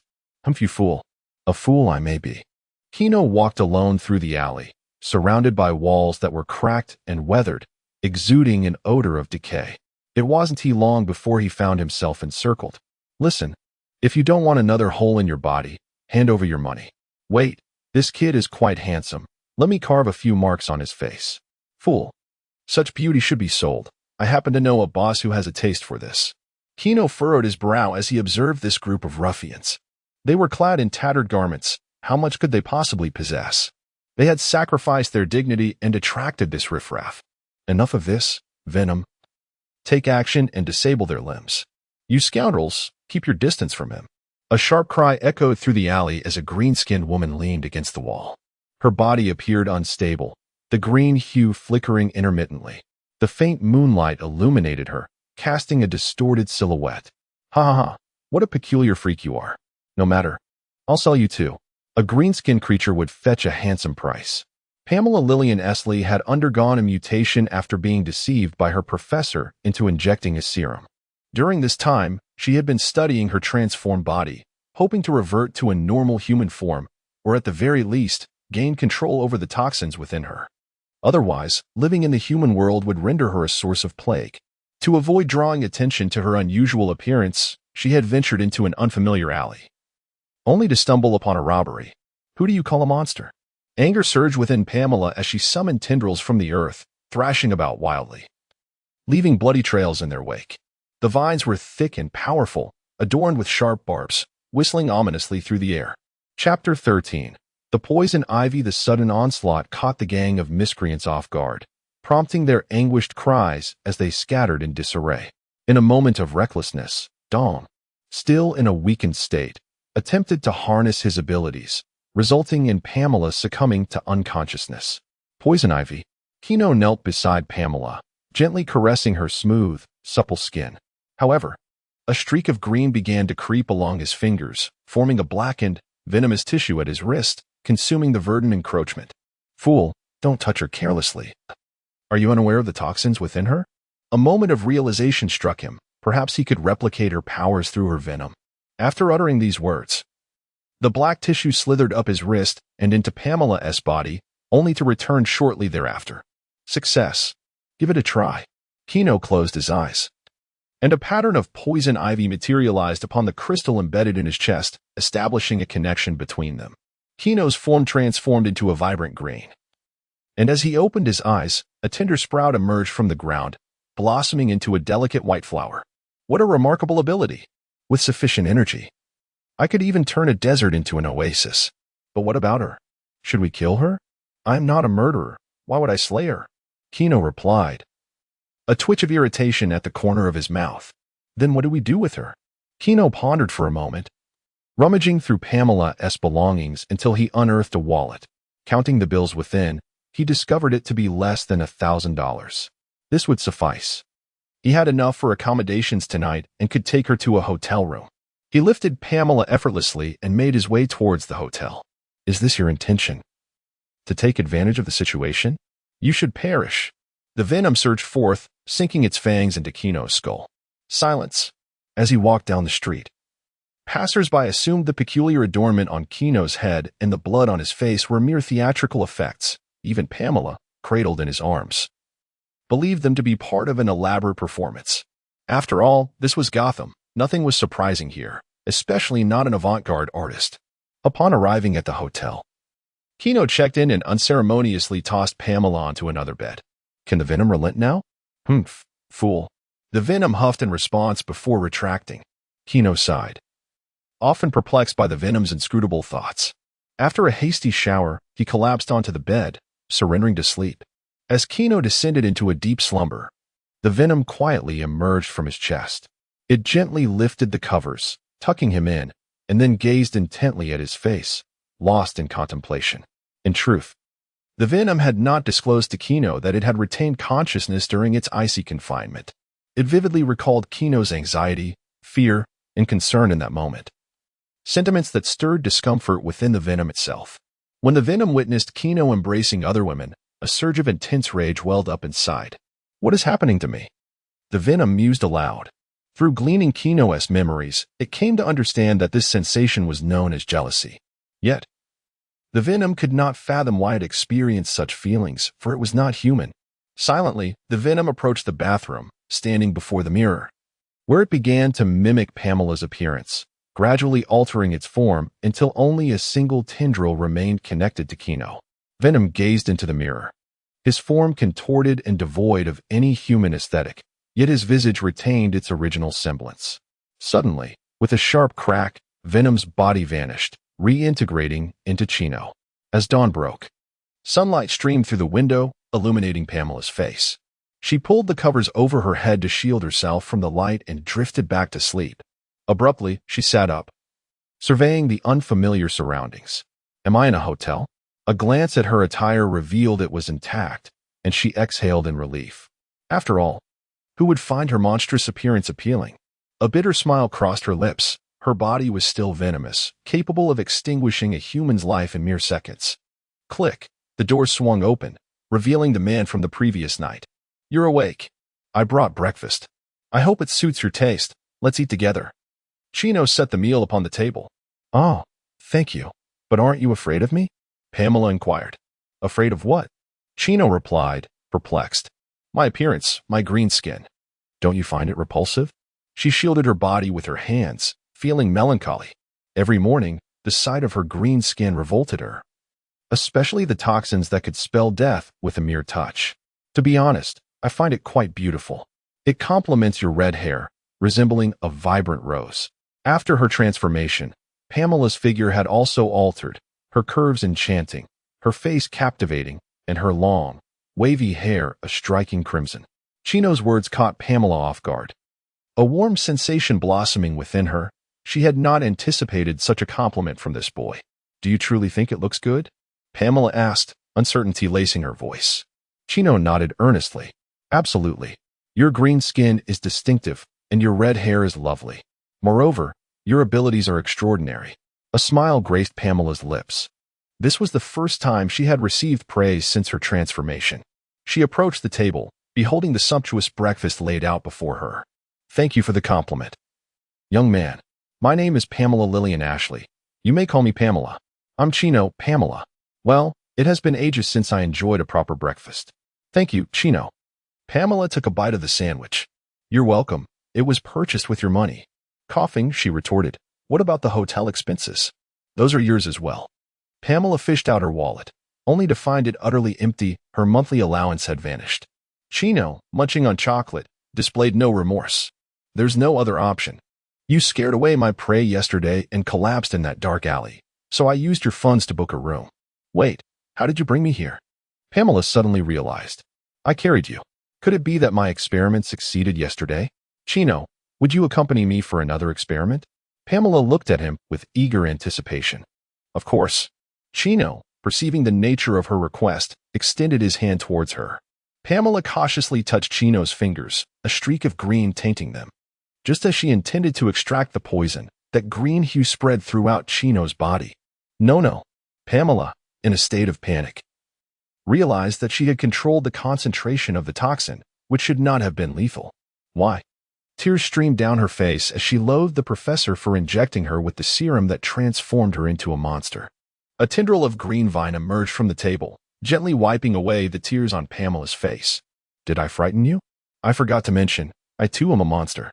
You fool. A fool I may be. Kino walked alone through the alley, surrounded by walls that were cracked and weathered, exuding an odor of decay. It wasn't long before he found himself encircled. Listen, if you don't want another hole in your body, hand over your money. Wait, this kid is quite handsome. Let me carve a few marks on his face. Fool. Such beauty should be sold. I happen to know a boss who has a taste for this. Kino furrowed his brow as he observed this group of ruffians. They were clad in tattered garments. How much could they possibly possess? They had sacrificed their dignity and attracted this riffraff. Enough of this, Venom. Take action and disable their limbs. You scoundrels, keep your distance from him. A sharp cry echoed through the alley as a green-skinned woman leaned against the wall. Her body appeared unstable, the green hue flickering intermittently. The faint moonlight illuminated her, casting a distorted silhouette. Ha ha ha, what a peculiar freak you are. No matter. I'll sell you too. A green-skinned creature would fetch a handsome price. Pamela Lillian Esley had undergone a mutation after being deceived by her professor into injecting a serum. During this time, she had been studying her transformed body, hoping to revert to a normal human form, or at the very least, gain control over the toxins within her. Otherwise, living in the human world would render her a source of plague. To avoid drawing attention to her unusual appearance, she had ventured into an unfamiliar alley, only to stumble upon a robbery. Who do you call a monster? Anger surged within Pamela as she summoned tendrils from the earth, thrashing about wildly, leaving bloody trails in their wake. The vines were thick and powerful, adorned with sharp barbs, whistling ominously through the air. Chapter 13. The poison ivy. The sudden onslaught caught the gang of miscreants off guard, prompting their anguished cries as they scattered in disarray. In a moment of recklessness, Dong, still in a weakened state, attempted to harness his abilities, resulting in Pamela succumbing to unconsciousness. Poison ivy. Kino knelt beside Pamela, gently caressing her smooth, supple skin. However, a streak of green began to creep along his fingers, forming a blackened, venomous tissue at his wrist, consuming the verdant encroachment. Fool, don't touch her carelessly. Are you unaware of the toxins within her? A moment of realization struck him. Perhaps he could replicate her powers through her venom. After uttering these words, the black tissue slithered up his wrist and into Pamela's body, only to return shortly thereafter. Success. Give it a try. Kino closed his eyes, and a pattern of poison ivy materialized upon the crystal embedded in his chest, establishing a connection between them. Kino's form transformed into a vibrant green, and as he opened his eyes, a tender sprout emerged from the ground, blossoming into a delicate white flower. What a remarkable ability! With sufficient energy, I could even turn a desert into an oasis. But what about her? Should we kill her? I am not a murderer. Why would I slay her? Kino replied, a twitch of irritation at the corner of his mouth. Then what do we do with her? Kino pondered for a moment, rummaging through Pamela's belongings until he unearthed a wallet. Counting the bills within, he discovered it to be less than $1,000. This would suffice. He had enough for accommodations tonight and could take her to a hotel room. He lifted Pamela effortlessly and made his way towards the hotel. Is this your intention? To take advantage of the situation? You should perish. The venom surged forth, sinking its fangs into Kino's skull. Silence. As he walked down the street, passers-by assumed the peculiar adornment on Kino's head and the blood on his face were mere theatrical effects. Even Pamela, cradled in his arms, believed them to be part of an elaborate performance. After all, this was Gotham. Nothing was surprising here, especially not an avant-garde artist. Upon arriving at the hotel, Kino checked in and unceremoniously tossed Pamela onto another bed. Can the Venom relent now? Humph, fool. The Venom huffed in response before retracting. Kino sighed, often perplexed by the Venom's inscrutable thoughts. After a hasty shower, he collapsed onto the bed, surrendering to sleep. As Kino descended into a deep slumber, the Venom quietly emerged from his chest. It gently lifted the covers, tucking him in, and then gazed intently at his face, lost in contemplation. In truth, the Venom had not disclosed to Kino that it had retained consciousness during its icy confinement. It vividly recalled Kino's anxiety, fear, and concern in that moment, sentiments that stirred discomfort within the Venom itself. When the Venom witnessed Kino embracing other women, a surge of intense rage welled up inside. What is happening to me? The Venom mused aloud. Through gleaning Kino's memories, it came to understand that this sensation was known as jealousy. Yet, the Venom could not fathom why it experienced such feelings, for it was not human. Silently, the Venom approached the bathroom, standing before the mirror, where it began to mimic Pamela's appearance, gradually altering its form until only a single tendril remained connected to Kino. Venom gazed into the mirror, his form contorted and devoid of any human aesthetic, yet his visage retained its original semblance. Suddenly, with a sharp crack, Venom's body vanished, reintegrating into Chino. As dawn broke, sunlight streamed through the window, illuminating Pamela's face. She pulled the covers over her head to shield herself from the light and drifted back to sleep. Abruptly, she sat up, surveying the unfamiliar surroundings. Am I in a hotel? A glance at her attire revealed it was intact, and she exhaled in relief. After all, who would find her monstrous appearance appealing? A bitter smile crossed her lips. Her body was still venomous, capable of extinguishing a human's life in mere seconds. Click. The door swung open, revealing the man from the previous night. You're awake. I brought breakfast. I hope it suits your taste. Let's eat together. Chino set the meal upon the table. Oh, thank you. But aren't you afraid of me? Pamela inquired. Afraid of what? Chino replied, perplexed. My appearance, my green skin. Don't you find it repulsive? She shielded her body with her hands, feeling melancholy. Every morning, the sight of her green skin revolted her, especially the toxins that could spell death with a mere touch. To be honest, I find it quite beautiful. It complements your red hair, resembling a vibrant rose. After her transformation, Pamela's figure had also altered, her curves enchanting, her face captivating, and her long, wavy hair a striking crimson. Chino's words caught Pamela off guard. A warm sensation blossoming within her, she had not anticipated such a compliment from this boy. Do you truly think it looks good? Pamela asked, uncertainty lacing her voice. Chino nodded earnestly. Absolutely. Your green skin is distinctive, and your red hair is lovely. Moreover, your abilities are extraordinary. A smile graced Pamela's lips. This was the first time she had received praise since her transformation. She approached the table, beholding the sumptuous breakfast laid out before her. Thank you for the compliment. Young man, my name is Pamela Lillian Ashley. You may call me Pamela. I'm Chino, Pamela. Well, it has been ages since I enjoyed a proper breakfast. Thank you, Chino. Pamela took a bite of the sandwich. You're welcome. It was purchased with your money. Coughing, she retorted. What about the hotel expenses? Those are yours as well. Pamela fished out her wallet, only to find it utterly empty. Her monthly allowance had vanished. Chino, munching on chocolate, displayed no remorse. There's no other option. You scared away my prey yesterday and collapsed in that dark alley, so I used your funds to book a room. Wait, how did you bring me here? Pamela suddenly realized. I carried you. Could it be that my experiment succeeded yesterday? Chino, would you accompany me for another experiment? Pamela looked at him with eager anticipation. Of course. Chino, perceiving the nature of her request, extended his hand towards her. Pamela cautiously touched Chino's fingers, a streak of green tainting them. Just as she intended to extract the poison, that green hue spread throughout Chino's body. No. Pamela, in a state of panic, realized that she had controlled the concentration of the toxin, which should not have been lethal. Why? Tears streamed down her face as she loathed the professor for injecting her with the serum that transformed her into a monster. A tendril of green vine emerged from the table, gently wiping away the tears on Pamela's face. Did I frighten you? I forgot to mention, I too am a monster.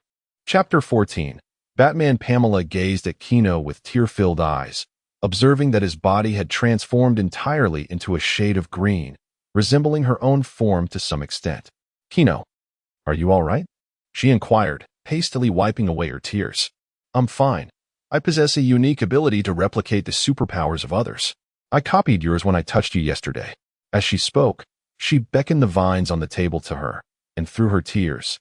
Chapter 14. Batman. Pamela gazed at Kino with tear-filled eyes, observing that his body had transformed entirely into a shade of green, resembling her own form to some extent. "Kino, are you all right?" she inquired, hastily wiping away her tears. "I'm fine. I possess a unique ability to replicate the superpowers of others. I copied yours when I touched you yesterday." As she spoke, she beckoned the vines on the table to her, and through her tears,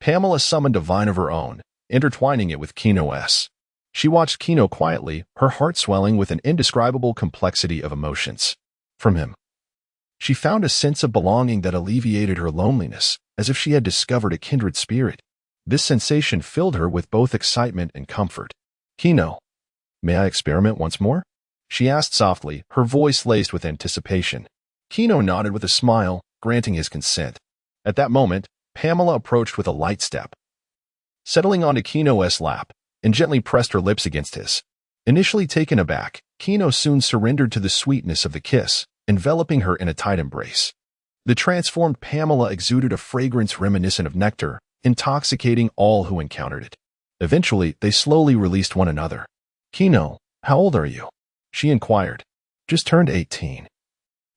Pamela summoned a vine of her own, intertwining it with Kino's. She watched Kino quietly, her heart swelling with an indescribable complexity of emotions. From him, she found a sense of belonging that alleviated her loneliness, as if she had discovered a kindred spirit. This sensation filled her with both excitement and comfort. "Kino, may I experiment once more?" she asked softly, her voice laced with anticipation. Kino nodded with a smile, granting his consent. At that moment, Pamela approached with a light step, settling onto Kino's lap, and gently pressed her lips against his. Initially taken aback, Kino soon surrendered to the sweetness of the kiss, enveloping her in a tight embrace. The transformed Pamela exuded a fragrance reminiscent of nectar, intoxicating all who encountered it. Eventually, they slowly released one another. "Kino, how old are you?" she inquired. "Just turned 18.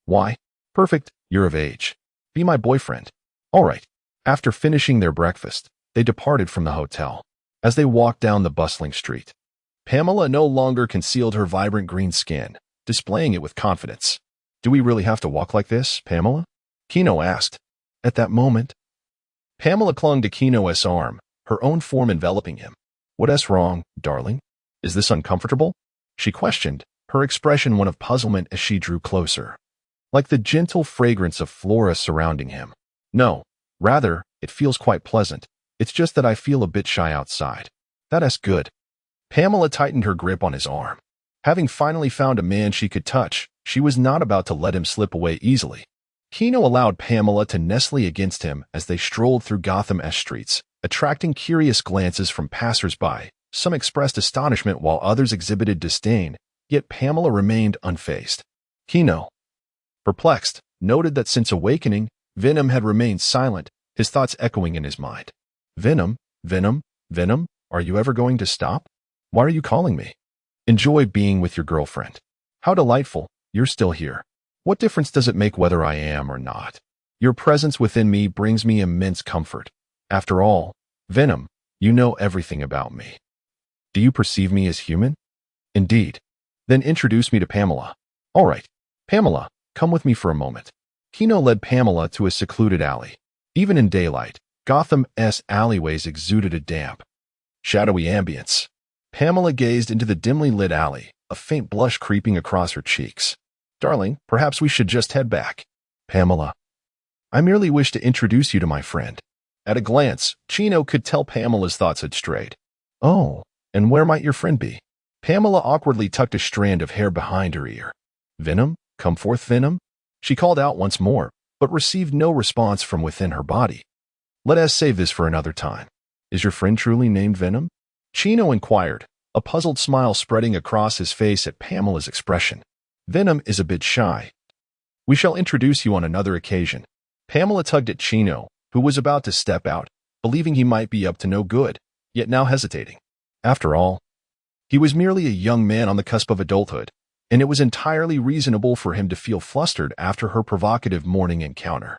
"Why? Perfect, you're of age. Be my boyfriend." "All right." After finishing their breakfast, they departed from the hotel. As they walked down the bustling street, Pamela no longer concealed her vibrant green skin, displaying it with confidence. "Do we really have to walk like this, Pamela?" Kino asked. At that moment, Pamela clung to Kino's arm, her own form enveloping him. "What's wrong, darling? Is this uncomfortable?" she questioned, her expression one of puzzlement as she drew closer. Like the gentle fragrance of flora surrounding him. "No, rather, it feels quite pleasant. It's just that I feel a bit shy outside." "That's good." Pamela tightened her grip on his arm. Having finally found a man she could touch, she was not about to let him slip away easily. Kino allowed Pamela to nestle against him as they strolled through Gotham's streets, attracting curious glances from passers-by. Some expressed astonishment while others exhibited disdain, yet Pamela remained unfazed. Kino, perplexed, noted that since awakening, Venom had remained silent, his thoughts echoing in his mind. "Venom, Venom, Venom, are you ever going to stop? Why are you calling me? Enjoy being with your girlfriend. How delightful, you're still here. What difference does it make whether I am or not? Your presence within me brings me immense comfort. After all, Venom, you know everything about me. Do you perceive me as human? Indeed. Then introduce me to Pamela." "All right, Pamela, come with me for a moment." Kino led Pamela to a secluded alley. Even in daylight, Gotham's alleyways exuded a damp, shadowy ambience. Pamela gazed into the dimly lit alley, a faint blush creeping across her cheeks. "Darling, perhaps we should just head back." "Pamela, I merely wish to introduce you to my friend." At a glance, Chino could tell Pamela's thoughts had strayed. "Oh, and where might your friend be?" Pamela awkwardly tucked a strand of hair behind her ear. "Venom, come forth, Venom." She called out once more, but received no response from within her body. "Let us save this for another time. Is your friend truly named Venom?" Chino inquired, a puzzled smile spreading across his face at Pamela's expression. "Venom is a bit shy. We shall introduce you on another occasion." Pamela tugged at Chino, who was about to step out, believing he might be up to no good, yet now hesitating. After all, he was merely a young man on the cusp of adulthood, and it was entirely reasonable for him to feel flustered after her provocative morning encounter.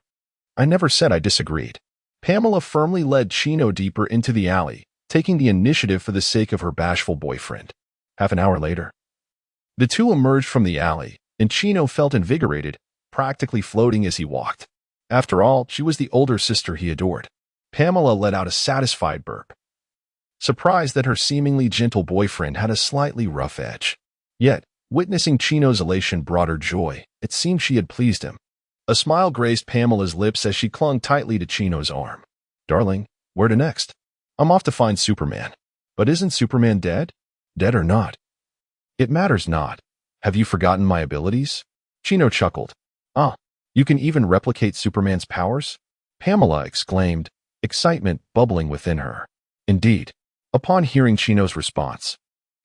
"I never said I disagreed." Pamela firmly led Chino deeper into the alley, taking the initiative for the sake of her bashful boyfriend. Half an hour later, the two emerged from the alley, and Chino felt invigorated, practically floating as he walked. After all, she was the older sister he adored. Pamela let out a satisfied burp, surprised that her seemingly gentle boyfriend had a slightly rough edge. Yet, witnessing Chino's elation brought her joy. It seemed she had pleased him. A smile graced Pamela's lips as she clung tightly to Chino's arm. "Darling, where to next?" "I'm off to find Superman." "But isn't Superman dead?" "Dead or not, it matters not. Have you forgotten my abilities?" Chino chuckled. "Ah, you can even replicate Superman's powers?" Pamela exclaimed, excitement bubbling within her. Indeed. Upon hearing Chino's response,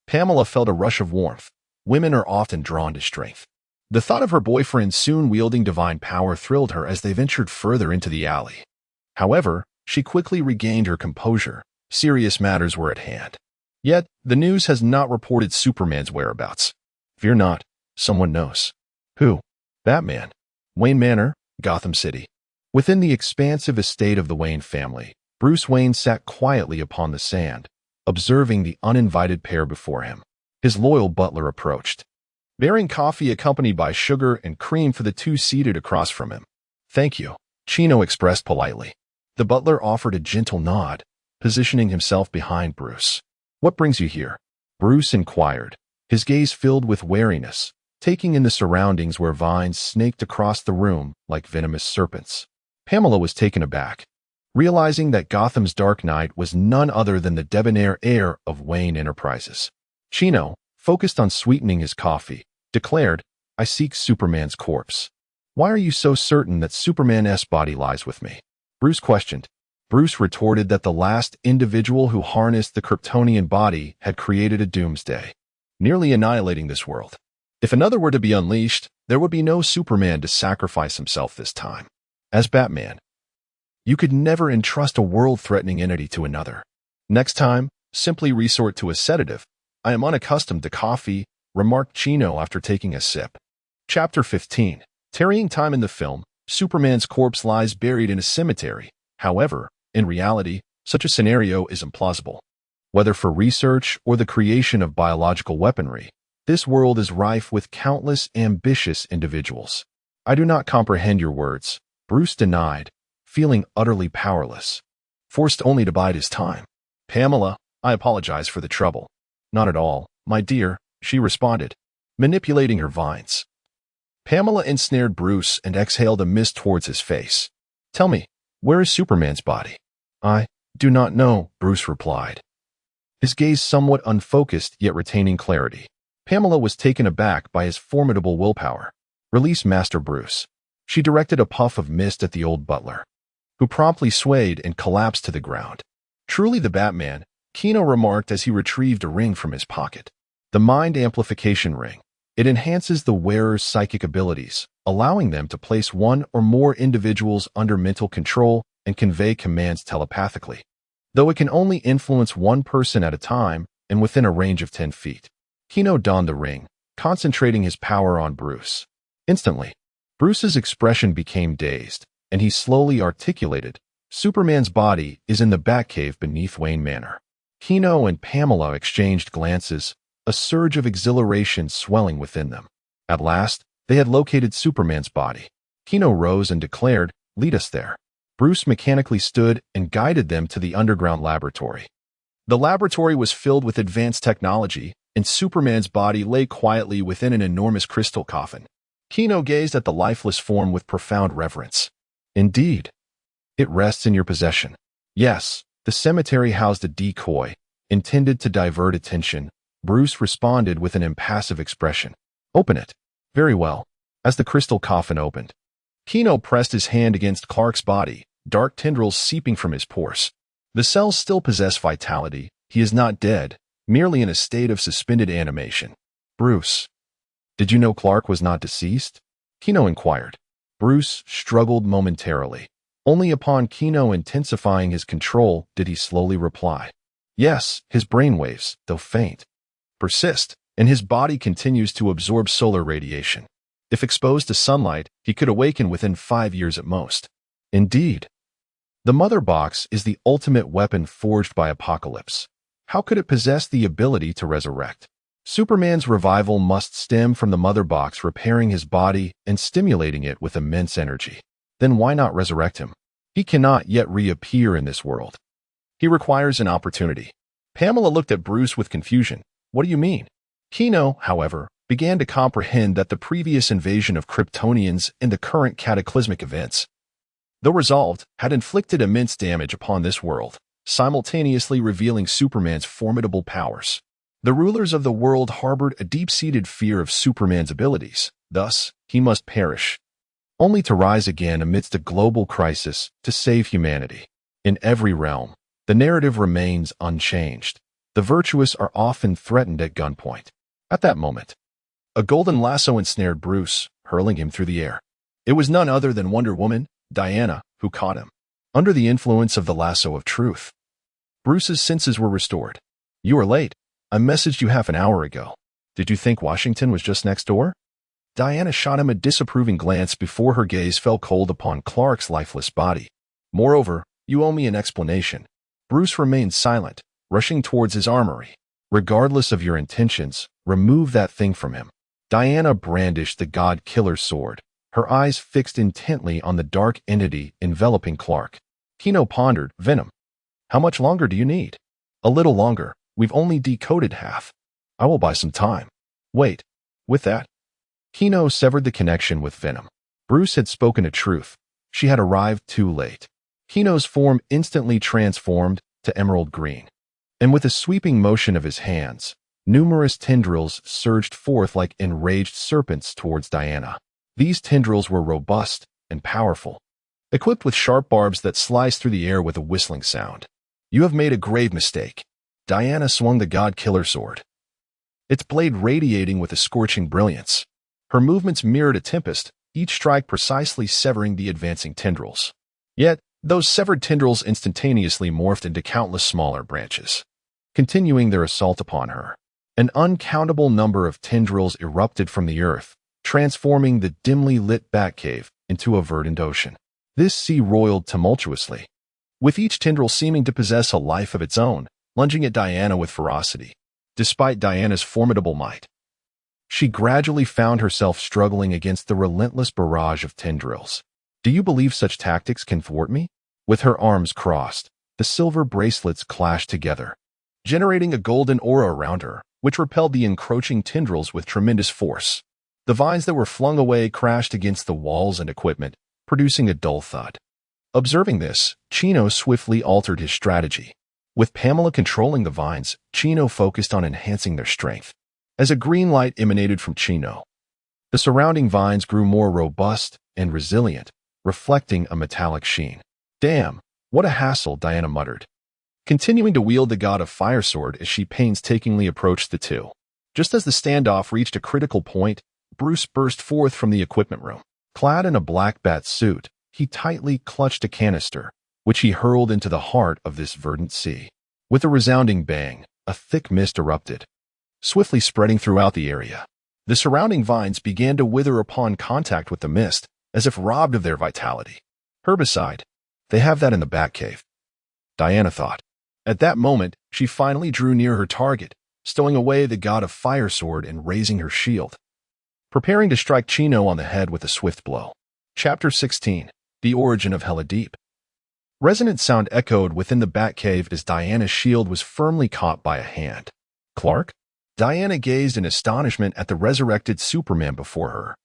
Pamela felt a rush of warmth. Women are often drawn to strength. The thought of her boyfriend soon wielding divine power thrilled her as they ventured further into the alley. However, she quickly regained her composure. Serious matters were at hand. Yet, the news has not reported Superman's whereabouts. Fear not, someone knows. Who? Batman. Wayne Manor, Gotham City. Within the expansive estate of the Wayne family, Bruce Wayne sat quietly upon the sand, observing the uninvited pair before him. His loyal butler approached, bearing coffee accompanied by sugar and cream for the two seated across from him. Thank you, Chino expressed politely. The butler offered a gentle nod, positioning himself behind Bruce. What brings you here? Bruce inquired, his gaze filled with wariness, taking in the surroundings where vines snaked across the room like venomous serpents. Pamela was taken aback, realizing that Gotham's Dark Knight was none other than the debonair heir of Wayne Enterprises. Chino, focused on sweetening his coffee, declared, I seek Superman's corpse. Why are you so certain that Superman's body lies with me? Bruce questioned. Bruce retorted that the last individual who harnessed the Kryptonian body had created a doomsday, nearly annihilating this world. If another were to be unleashed, there would be no Superman to sacrifice himself this time. As Batman, you could never entrust a world-threatening entity to another. Next time, simply resort to a sedative. I am unaccustomed to coffee, remarked Chino after taking a sip. Chapter 15. Tarrying time in the film, Superman's corpse lies buried in a cemetery. However, in reality, such a scenario is implausible. Whether for research or the creation of biological weaponry, this world is rife with countless ambitious individuals. I do not comprehend your words, Bruce denied, feeling utterly powerless, forced only to bide his time. Pamela, I apologize for the trouble. Not at all, my dear, she responded, manipulating her vines. Pamela ensnared Bruce and exhaled a mist towards his face. Tell me, where is Superman's body? I do not know, Bruce replied, his gaze somewhat unfocused yet retaining clarity. Pamela was taken aback by his formidable willpower. Release Master Bruce. She directed a puff of mist at the old butler, who promptly swayed and collapsed to the ground. Truly the Batman, Kino remarked as he retrieved a ring from his pocket. The Mind Amplification Ring. It enhances the wearer's psychic abilities, allowing them to place one or more individuals under mental control and convey commands telepathically, though it can only influence one person at a time and within a range of 10 feet. Kino donned the ring, concentrating his power on Bruce. Instantly, Bruce's expression became dazed, and he slowly articulated, Superman's body is in the Batcave beneath Wayne Manor. Kino and Pamela exchanged glances, a surge of exhilaration swelling within them. At last, they had located Superman's body. Kino rose and declared, lead us there. Bruce mechanically stood and guided them to the underground laboratory. The laboratory was filled with advanced technology, and Superman's body lay quietly within an enormous crystal coffin. Kino gazed at the lifeless form with profound reverence. Indeed, it rests in your possession. Yes, the cemetery housed a decoy, intended to divert attention. Bruce responded with an impassive expression. Open it. Very well. As the crystal coffin opened, Kino pressed his hand against Clark's body, dark tendrils seeping from his pores. The cells still possess vitality. He is not dead, merely in a state of suspended animation. Bruce, did you know Clark was not deceased? Kino inquired. Bruce struggled momentarily. Only upon Kino intensifying his control did he slowly reply. Yes, his brainwaves, though faint, persist, and his body continues to absorb solar radiation. If exposed to sunlight, he could awaken within 5 years at most. Indeed. The Mother Box is the ultimate weapon forged by Apocalypse. How could it possess the ability to resurrect? Superman's revival must stem from the Mother Box repairing his body and stimulating it with immense energy. Then why not resurrect him? He cannot yet reappear in this world. He requires an opportunity. Pamela looked at Bruce with confusion. What do you mean? Kino, however, began to comprehend that the previous invasion of Kryptonians and the current cataclysmic events, though resolved, had inflicted immense damage upon this world, simultaneously revealing Superman's formidable powers. The rulers of the world harbored a deep-seated fear of Superman's abilities. Thus, he must perish, only to rise again amidst a global crisis to save humanity. In every realm, the narrative remains unchanged. The virtuous are often threatened at gunpoint. At that moment, a golden lasso ensnared Bruce, hurling him through the air. It was none other than Wonder Woman, Diana, who caught him. Under the influence of the lasso of truth, Bruce's senses were restored. You are late. I messaged you half an hour ago. Did you think Washington was just next door? Diana shot him a disapproving glance before her gaze fell cold upon Clark's lifeless body. Moreover, you owe me an explanation. Bruce remained silent, rushing towards his armory. Regardless of your intentions, remove that thing from him. Diana brandished the God-Killer's sword, her eyes fixed intently on the dark entity enveloping Clark. Kino pondered, Venom. How much longer do you need? A little longer. We've only decoded half. I will buy some time. Wait. With that, Kino severed the connection with Venom. Bruce had spoken a truth. She had arrived too late. Kino's form instantly transformed to emerald green, and with a sweeping motion of his hands, numerous tendrils surged forth like enraged serpents towards Diana. These tendrils were robust and powerful, equipped with sharp barbs that sliced through the air with a whistling sound. You have made a grave mistake. Diana swung the God-Killer sword, its blade radiating with a scorching brilliance. Her movements mirrored a tempest, each strike precisely severing the advancing tendrils. Yet, those severed tendrils instantaneously morphed into countless smaller branches, continuing their assault upon her. An uncountable number of tendrils erupted from the earth, transforming the dimly lit Batcave into a verdant ocean. This sea roiled tumultuously, with each tendril seeming to possess a life of its own, lunging at Diana with ferocity. Despite Diana's formidable might, she gradually found herself struggling against the relentless barrage of tendrils. Do you believe such tactics can thwart me? With her arms crossed, the silver bracelets clashed together, generating a golden aura around her, which repelled the encroaching tendrils with tremendous force. The vines that were flung away crashed against the walls and equipment, producing a dull thud. Observing this, Chino swiftly altered his strategy. With Pamela controlling the vines, Chino focused on enhancing their strength. As a green light emanated from Chino, the surrounding vines grew more robust and resilient, reflecting a metallic sheen. Damn, what a hassle, Diana muttered, continuing to wield the God of Fire sword as she painstakingly approached the two. Just as the standoff reached a critical point, Bruce burst forth from the equipment room. Clad in a black bat suit, he tightly clutched a canister, which he hurled into the heart of this verdant sea. With a resounding bang, a thick mist erupted, swiftly spreading throughout the area. The surrounding vines began to wither upon contact with the mist, as if robbed of their vitality. Herbicide. They have that in the Batcave, Diana thought. At that moment, she finally drew near her target, stowing away the God of Fire sword and raising her shield, preparing to strike Chino on the head with a swift blow. Chapter 16. The Origin of Hella Deep. Resonant sound echoed within the Batcave as Diana's shield was firmly caught by a hand. Clark? Diana gazed in astonishment at the resurrected Superman before her,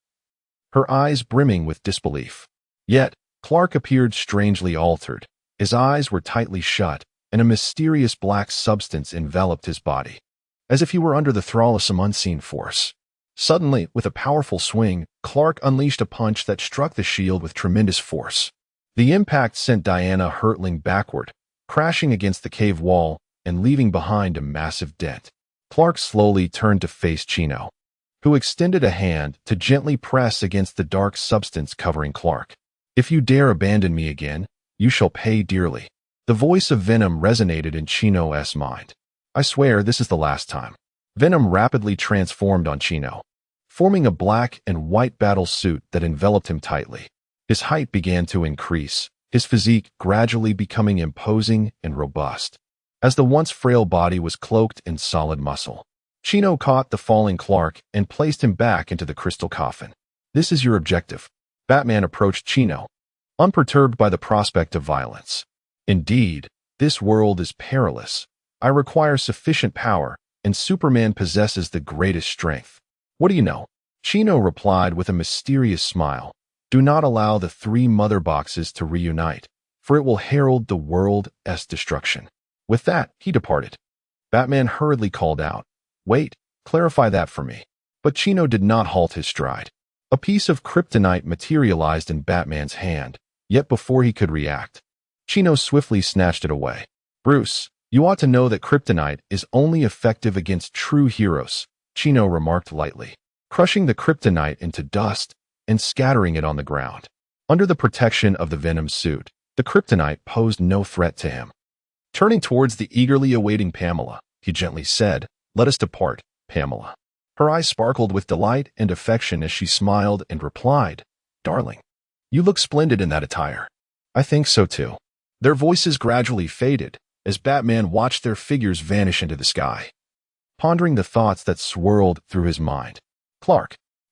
her eyes brimming with disbelief. Yet, Clark appeared strangely altered. His eyes were tightly shut, and a mysterious black substance enveloped his body, as if he were under the thrall of some unseen force. Suddenly, with a powerful swing, Clark unleashed a punch that struck the shield with tremendous force. The impact sent Diana hurtling backward, crashing against the cave wall and leaving behind a massive dent. Clark slowly turned to face Chino, who extended a hand to gently press against the dark substance covering Clark. If you dare abandon me again, you shall pay dearly. The voice of Venom resonated in Chino's mind. I swear this is the last time. Venom rapidly transformed on Chino, forming a black and white battle suit that enveloped him tightly. His height began to increase, his physique gradually becoming imposing and robust, as the once frail body was cloaked in solid muscle. Chino caught the falling Clark and placed him back into the crystal coffin. This is your objective. Batman approached Chino, unperturbed by the prospect of violence. Indeed, this world is perilous. I require sufficient power, and Superman possesses the greatest strength. What do you know? Chino replied with a mysterious smile. Do not allow the three mother boxes to reunite, for it will herald the world's destruction. With that, he departed. Batman hurriedly called out, Wait, clarify that for me. But Chino did not halt his stride. A piece of kryptonite materialized in Batman's hand, yet before he could react, Chino swiftly snatched it away. Bruce, you ought to know that kryptonite is only effective against true heroes, Chino remarked lightly, crushing the kryptonite into dust and scattering it on the ground. Under the protection of the Venom suit, the kryptonite posed no threat to him. Turning towards the eagerly awaiting Pamela, he gently said, Let us depart, Pamela. Her eyes sparkled with delight and affection as she smiled and replied, "Darling, you look splendid in that attire." "I think so too." Their voices gradually faded as Batman watched their figures vanish into the sky. Pondering the thoughts that swirled through his mind,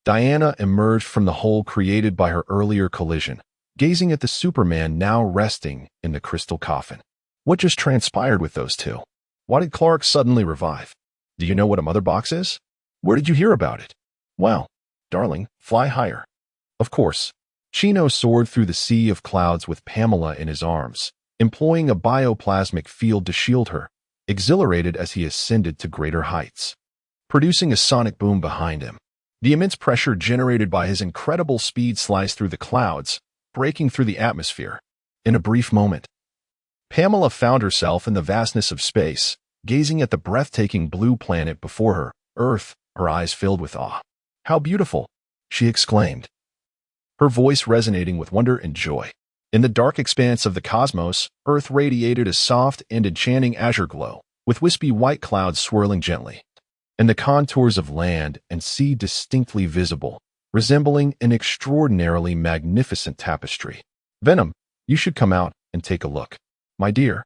Diana emerged from the hole created by her earlier collision, gazing at the Superman now resting in the crystal coffin. What just transpired with those two? Why did Clark suddenly revive? Do you know what a mother box is? Where did you hear about it? Well, darling, fly higher. Of course. Chino soared through the sea of clouds with Pamela in his arms, employing a bioplasmic field to shield her, exhilarated as he ascended to greater heights. Producing a sonic boom behind him, the immense pressure generated by his incredible speed sliced through the clouds, breaking through the atmosphere. In a brief moment, Pamela found herself in the vastness of space, gazing at the breathtaking blue planet before her, Earth, her eyes filled with awe. "How beautiful!" she exclaimed, her voice resonating with wonder and joy. In the dark expanse of the cosmos, Earth radiated a soft and enchanting azure glow, with wispy white clouds swirling gently, and the contours of land and sea distinctly visible, resembling an extraordinarily magnificent tapestry. "Venom, you should come out and take a look." "My dear,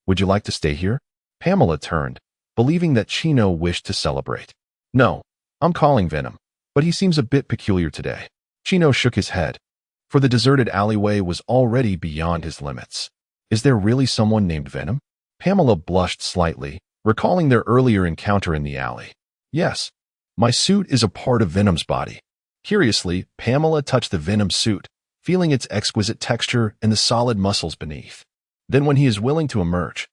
would you like to stay here?" Pamela turned, believing that Chino wished to celebrate. "No, I'm calling Venom, but he seems a bit peculiar today." Chino shook his head, for the deserted alleyway was already beyond his limits. "Is there really someone named Venom?" Pamela blushed slightly, recalling their earlier encounter in the alley. "Yes, my suit is a part of Venom's body." Curiously, Pamela touched the Venom suit, feeling its exquisite texture and the solid muscles beneath. "Then when he is willing to emerge,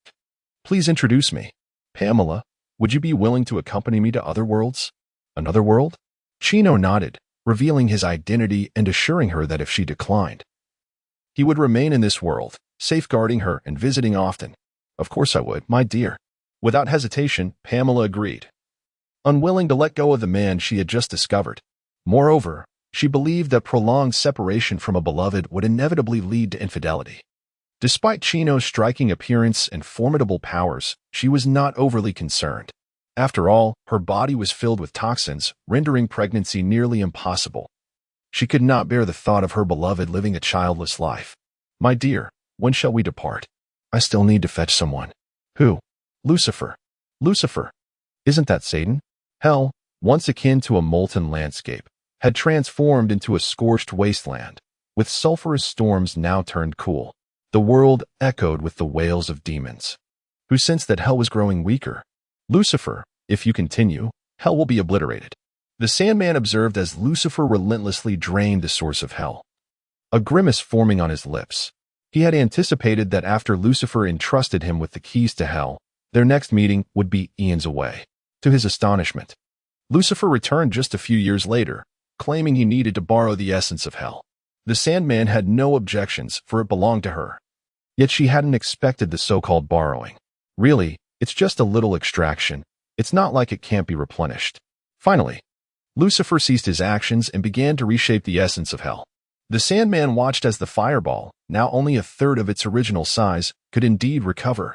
please introduce me." "Pamela, would you be willing to accompany me to other worlds?" "Another world?" Chino nodded, revealing his identity and assuring her that if she declined, he would remain in this world, safeguarding her and visiting often. "Of course I would, my dear." Without hesitation, Pamela agreed, unwilling to let go of the man she had just discovered. Moreover, she believed that prolonged separation from a beloved would inevitably lead to infidelity. Despite Chino's striking appearance and formidable powers, she was not overly concerned. After all, her body was filled with toxins, rendering pregnancy nearly impossible. She could not bear the thought of her beloved living a childless life. "My dear, when shall we depart? I still need to fetch someone." "Who?" "Lucifer." "Lucifer? Isn't that Satan?" Hell, once akin to a molten landscape, had transformed into a scorched wasteland, with sulfurous storms now turned cool. The world echoed with the wails of demons, who sensed that hell was growing weaker. "Lucifer, if you continue, hell will be obliterated." The Sandman observed as Lucifer relentlessly drained the source of hell, a grimace forming on his lips. He had anticipated that after Lucifer entrusted him with the keys to hell, their next meeting would be eons away. To his astonishment, Lucifer returned just a few years later, claiming he needed to borrow the essence of hell. The Sandman had no objections, for it belonged to her. Yet she hadn't expected the so-called borrowing. "Really, it's just a little extraction. It's not like it can't be replenished." Finally, Lucifer ceased his actions and began to reshape the essence of hell. The Sandman watched as the fireball, now only a third of its original size, could indeed recover.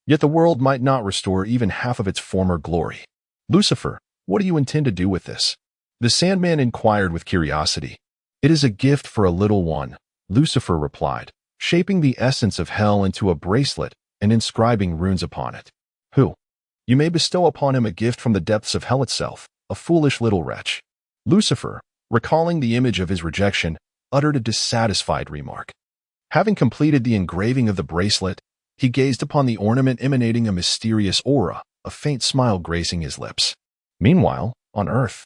Yet the world might not restore even half of its former glory. "Lucifer, what do you intend to do with this?" The Sandman inquired with curiosity. "It is a gift for a little one," Lucifer replied, shaping the essence of hell into a bracelet and inscribing runes upon it. "Who? You may bestow upon him a gift from the depths of hell itself, a foolish little wretch." Lucifer, recalling the image of his rejection, uttered a dissatisfied remark. Having completed the engraving of the bracelet, he gazed upon the ornament emanating a mysterious aura, a faint smile gracing his lips. Meanwhile, on Earth,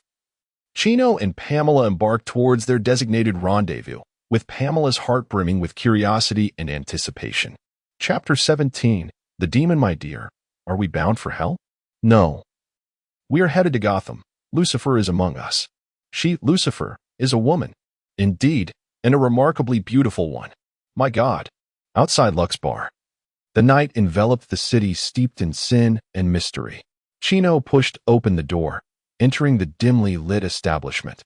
Chino and Pamela embarked towards their designated rendezvous, with Pamela's heart brimming with curiosity and anticipation. Chapter 17. The Demon, my dear. Are we bound for hell? No. We are headed to Gotham. Lucifer is among us. She, Lucifer, is a woman. Indeed, and a remarkably beautiful one. My God. Outside Lux Bar, the night enveloped the city steeped in sin and mystery. Chino pushed open the door, entering the dimly lit establishment,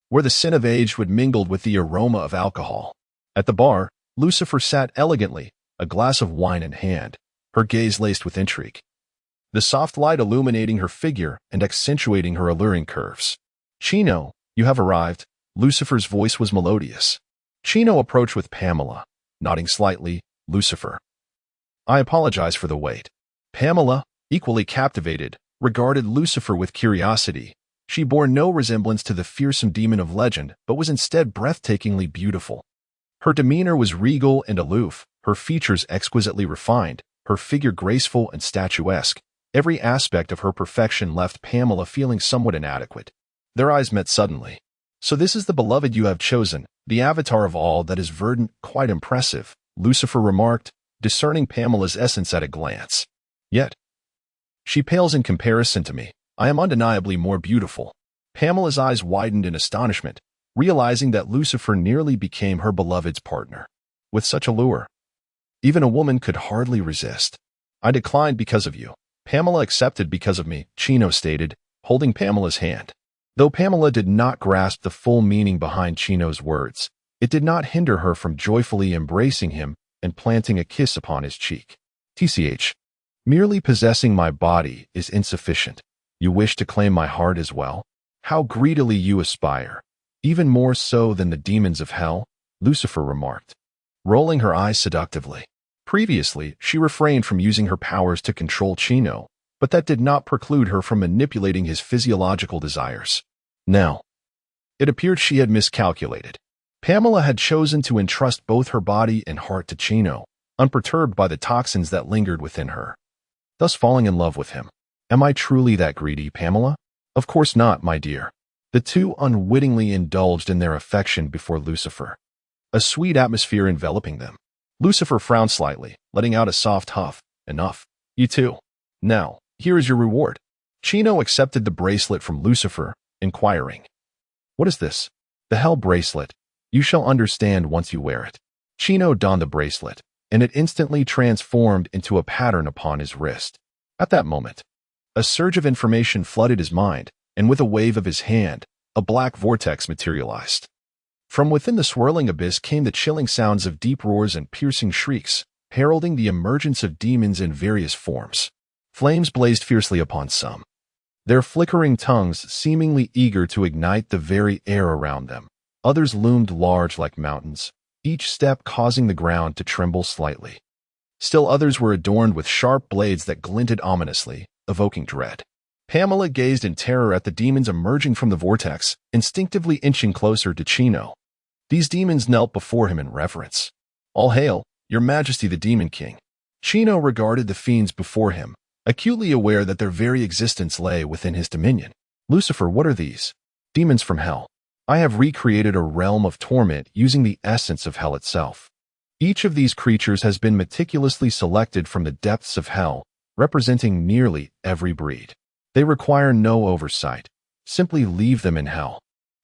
where the sin of age would mingled with the aroma of alcohol. At the bar, Lucifer sat elegantly, a glass of wine in hand, her gaze laced with intrigue. the soft light illuminating her figure and accentuating her alluring curves. "Chino, you have arrived." Lucifer's voice was melodious. Chino approached with Pamela, nodding slightly. "Lucifer, I apologize for the wait." Pamela, equally captivated, regarded Lucifer with curiosity. She bore no resemblance to the fearsome demon of legend, but was instead breathtakingly beautiful. Her demeanor was regal and aloof, her features exquisitely refined, her figure graceful and statuesque. Every aspect of her perfection left Pamela feeling somewhat inadequate. Their eyes met suddenly. "So this is the beloved you have chosen, the avatar of all that is verdant, quite impressive," Lucifer remarked, discerning Pamela's essence at a glance. "Yet, she pales in comparison to me. I am undeniably more beautiful." Pamela's eyes widened in astonishment, realizing that Lucifer nearly became her beloved's partner. With such allure, even a woman could hardly resist. "I declined because of you. Pamela accepted because of me," Chino stated, holding Pamela's hand. Though Pamela did not grasp the full meaning behind Chino's words, it did not hinder her from joyfully embracing him and planting a kiss upon his cheek. "TCH, merely possessing my body is insufficient. You wish to claim my heart as well? How greedily you aspire, even more so than the demons of hell," Lucifer remarked, rolling her eyes seductively. Previously, she refrained from using her powers to control Chino, but that did not preclude her from manipulating his physiological desires. Now, it appeared she had miscalculated. Pamela had chosen to entrust both her body and heart to Chino, unperturbed by the toxins that lingered within her, thus falling in love with him. "Am I truly that greedy, Pamela?" "Of course not, my dear." The two unwittingly indulged in their affection before Lucifer, a sweet atmosphere enveloping them. Lucifer frowned slightly, letting out a soft huff. "Enough. You too. Now, here is your reward." Chino accepted the bracelet from Lucifer, inquiring, "What is this?" "The Hell Bracelet. You shall understand once you wear it." Chino donned the bracelet, and it instantly transformed into a pattern upon his wrist. At that moment, a surge of information flooded his mind, and with a wave of his hand, a black vortex materialized. From within the swirling abyss came the chilling sounds of deep roars and piercing shrieks, heralding the emergence of demons in various forms. Flames blazed fiercely upon some, their flickering tongues seemingly eager to ignite the very air around them. Others loomed large like mountains, each step causing the ground to tremble slightly. Still others were adorned with sharp blades that glinted ominously, evoking dread. Pamela gazed in terror at the demons emerging from the vortex, instinctively inching closer to Chino. These demons knelt before him in reverence. "All hail, Your Majesty the Demon King." Chino regarded the fiends before him, acutely aware that their very existence lay within his dominion. "Lucifer, what are these?" "Demons from hell. I have recreated a realm of torment using the essence of hell itself. Each of these creatures has been meticulously selected from the depths of hell, representing nearly every breed. They require no oversight. Simply leave them in hell,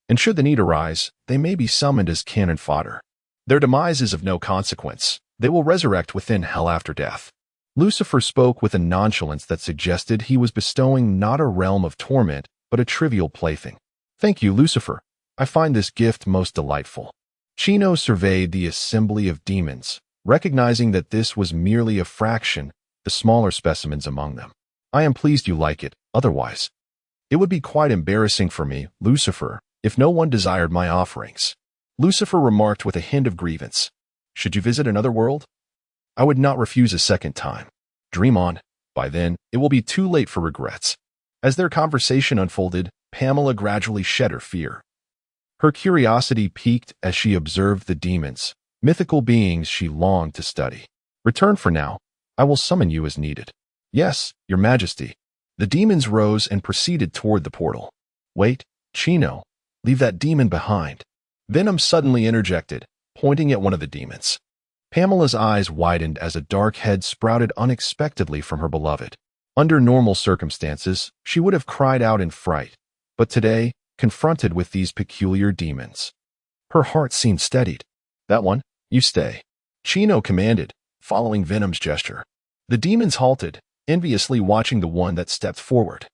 and should the need arise, they may be summoned as cannon fodder. Their demise is of no consequence. They will resurrect within hell after death." Lucifer spoke with a nonchalance that suggested he was bestowing not a realm of torment, but a trivial plaything. "Thank you, Lucifer. I find this gift most delightful." Chino surveyed the assembly of demons, recognizing that this was merely a fraction, the smaller specimens among them. "I am pleased you like it. Otherwise, it would be quite embarrassing for me, Lucifer, if no one desired my offerings." Lucifer remarked with a hint of grievance. "Should you visit another world, I would not refuse a second time. Dream on. By then, it will be too late for regrets." As their conversation unfolded, Pamela gradually shed her fear. Her curiosity piqued as she observed the demons, mythical beings she longed to study. "Return for now. I will summon you as needed." "Yes, Your Majesty." The demons rose and proceeded toward the portal. "Wait, Chino. Leave that demon behind." Venom suddenly interjected, pointing at one of the demons. Pamela's eyes widened as a dark head sprouted unexpectedly from her beloved. Under normal circumstances, she would have cried out in fright, but today, confronted with these peculiar demons, her heart seemed steadied. "That one, you stay," Chino commanded, following Venom's gesture. The demons halted, enviously watching the one that stepped forward,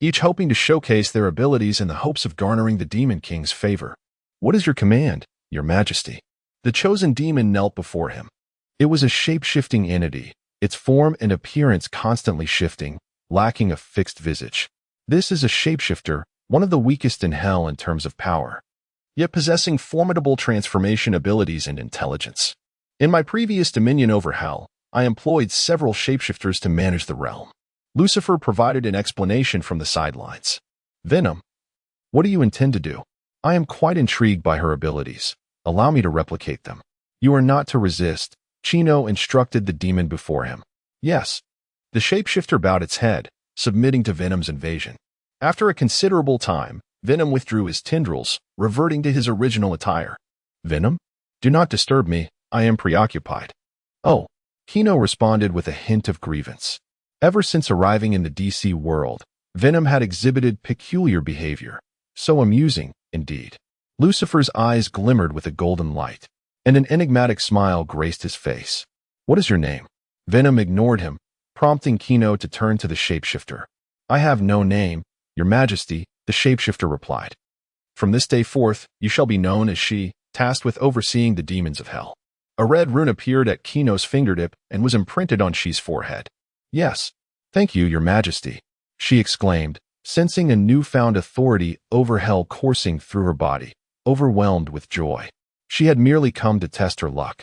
each hoping to showcase their abilities in the hopes of garnering the Demon King's favor. "What is your command, Your Majesty?" The chosen demon knelt before him. It was a shape-shifting entity, its form and appearance constantly shifting, lacking a fixed visage. This is a shapeshifter, one of the weakest in Hell in terms of power, yet possessing formidable transformation abilities and intelligence. In my previous dominion over Hell, I employed several shapeshifters to manage the realm. Lucifer provided an explanation from the sidelines. Venom, what do you intend to do? I am quite intrigued by her abilities. Allow me to replicate them. You are not to resist, Chino instructed the demon before him. Yes. The shapeshifter bowed its head, submitting to Venom's invasion. After a considerable time, Venom withdrew his tendrils, reverting to his original attire. Venom? Do not disturb me, I am preoccupied. Oh, Chino responded with a hint of grievance. Ever since arriving in the DC world, Venom had exhibited peculiar behavior. So amusing, indeed. Lucifer's eyes glimmered with a golden light, and an enigmatic smile graced his face. What is your name? Venom ignored him, prompting Chino to turn to the shapeshifter. I have no name, Your Majesty, the shapeshifter replied. From this day forth, you shall be known as she, tasked with overseeing the demons of hell. A red rune appeared at Chino's fingertip and was imprinted on She's forehead. Yes, thank you, Your Majesty, she exclaimed, sensing a newfound authority over hell coursing through her body, overwhelmed with joy. She had merely come to test her luck,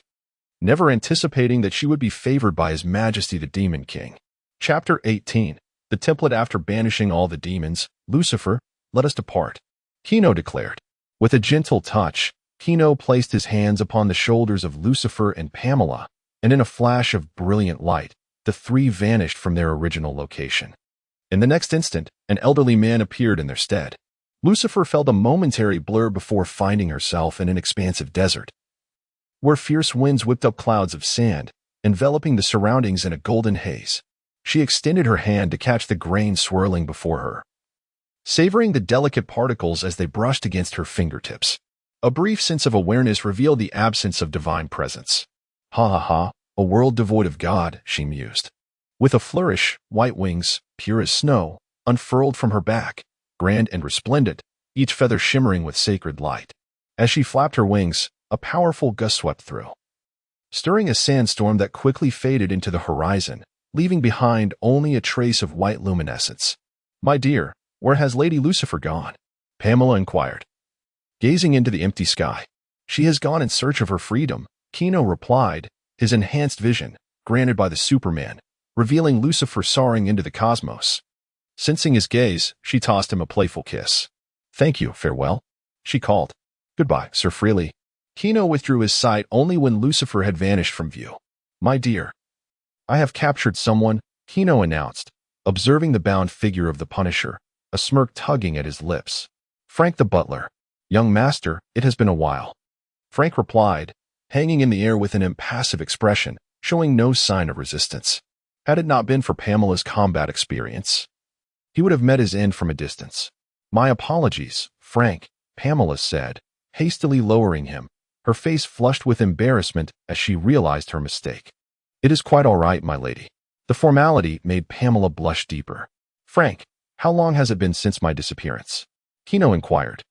never anticipating that she would be favored by His Majesty the Demon King. Chapter 18. The template. After banishing all the demons, Lucifer, let us depart, Chino declared. With a gentle touch, Chino placed his hands upon the shoulders of Lucifer and Pamela, and in a flash of brilliant light, the three vanished from their original location. In the next instant, an elderly man appeared in their stead. Lucifer felt a momentary blur before finding herself in an expansive desert, where fierce winds whipped up clouds of sand, enveloping the surroundings in a golden haze. She extended her hand to catch the grain swirling before her, savoring the delicate particles as they brushed against her fingertips. A brief sense of awareness revealed the absence of divine presence. Ha ha ha, a world devoid of God, she mused. With a flourish, white wings, pure as snow, unfurled from her back, grand and resplendent, each feather shimmering with sacred light. As she flapped her wings, a powerful gust swept through, stirring a sandstorm that quickly faded into the horizon, leaving behind only a trace of white luminescence. My dear, where has Lady Lucifer gone? Pamela inquired, gazing into the empty sky. She has gone in search of her freedom, Chino replied, his enhanced vision, granted by the Superman, revealing Lucifer soaring into the cosmos. Sensing his gaze, she tossed him a playful kiss. Thank you, farewell, she called. Goodbye, Sir Freely. Chino withdrew his sight only when Lucifer had vanished from view. My dear, I have captured someone, Chino announced, observing the bound figure of the Punisher, a smirk tugging at his lips. Frank the butler. Young master, it has been a while, Frank replied, hanging in the air with an impassive expression, showing no sign of resistance. Had it not been for Pamela's combat experience, he would have met his end from a distance. My apologies, Frank, Pamela said, hastily lowering him, her face flushed with embarrassment as she realized her mistake. It is quite all right, my lady. The formality made Pamela blush deeper. Frank, how long has it been since my disappearance? Chino inquired,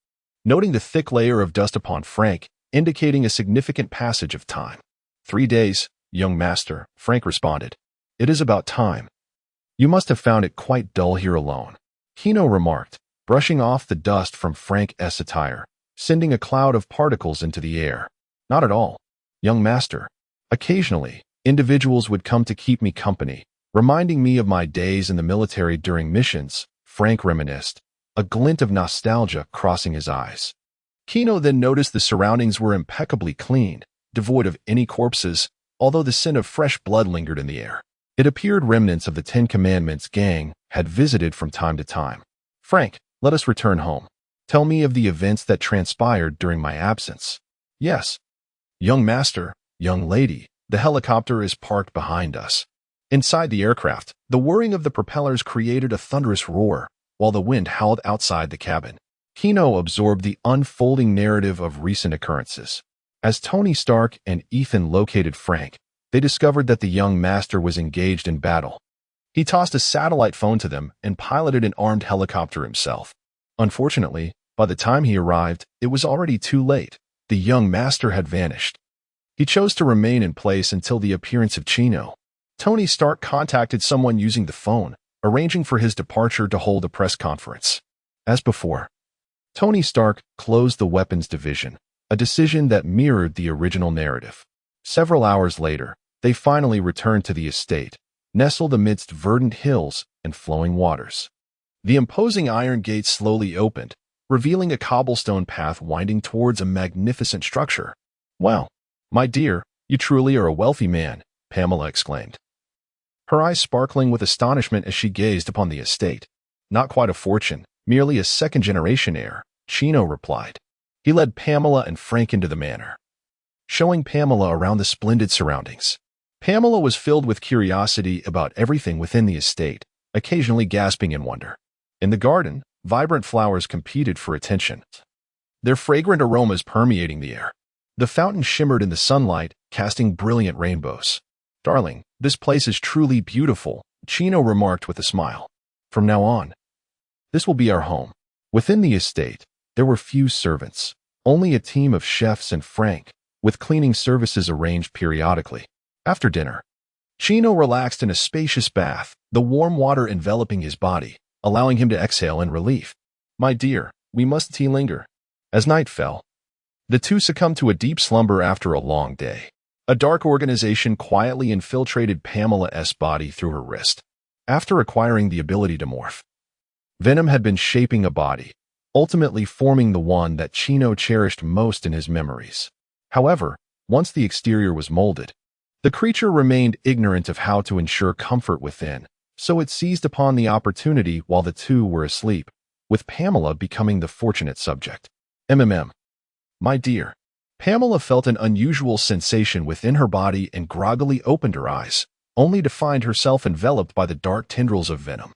noting the thick layer of dust upon Frank, indicating a significant passage of time. 3 days, young master, Frank responded. It is about time. You must have found it quite dull here alone, Chino remarked, brushing off the dust from Frank's attire, sending a cloud of particles into the air. Not at all, young master. Occasionally, individuals would come to keep me company, reminding me of my days in the military during missions, Frank reminisced, a glint of nostalgia crossing his eyes. Chino then noticed the surroundings were impeccably clean, devoid of any corpses, although the scent of fresh blood lingered in the air. It appeared remnants of the Ten Commandments gang had visited from time to time. Frank, let us return home. Tell me of the events that transpired during my absence. Yes. Young master, young lady, the helicopter is parked behind us. Inside the aircraft, the whirring of the propellers created a thunderous roar, while the wind howled outside the cabin. Chino absorbed the unfolding narrative of recent occurrences. As Tony Stark and Ethan located Frank, they discovered that the young master was engaged in battle. He tossed a satellite phone to them and piloted an armed helicopter himself. Unfortunately, by the time he arrived, it was already too late. The young master had vanished. He chose to remain in place until the appearance of Chino. Tony Stark contacted someone using the phone, arranging for his departure to hold a press conference. As before, Tony Stark closed the weapons division, a decision that mirrored the original narrative. Several hours later, they finally returned to the estate, nestled amidst verdant hills and flowing waters. The imposing iron gate slowly opened, revealing a cobblestone path winding towards a magnificent structure. "Wow, my dear, you truly are a wealthy man," Pamela exclaimed, her eyes sparkling with astonishment as she gazed upon the estate. "Not quite a fortune, merely a second-generation heir," Chino replied. He led Pamela and Frank into the manor, showing Pamela around the splendid surroundings. Pamela was filled with curiosity about everything within the estate, occasionally gasping in wonder. In the garden, vibrant flowers competed for attention, their fragrant aromas permeating the air. The fountain shimmered in the sunlight, casting brilliant rainbows. "Darling, this place is truly beautiful," Chino remarked with a smile. "From now on, this will be our home." Within the estate, there were few servants, only a team of chefs and Frank, with cleaning services arranged periodically. After dinner, Chino relaxed in a spacious bath, the warm water enveloping his body, allowing him to exhale in relief. "My dear, we must linger." As night fell, the two succumbed to a deep slumber after a long day. A dark organization quietly infiltrated Pamela's body through her wrist. After acquiring the ability to morph, Venom had been shaping a body, ultimately forming the one that Chino cherished most in his memories. However, once the exterior was molded, the creature remained ignorant of how to ensure comfort within, so it seized upon the opportunity while the two were asleep, with Pamela becoming the fortunate subject. My dear. Pamela felt an unusual sensation within her body and groggily opened her eyes, only to find herself enveloped by the dark tendrils of Venom.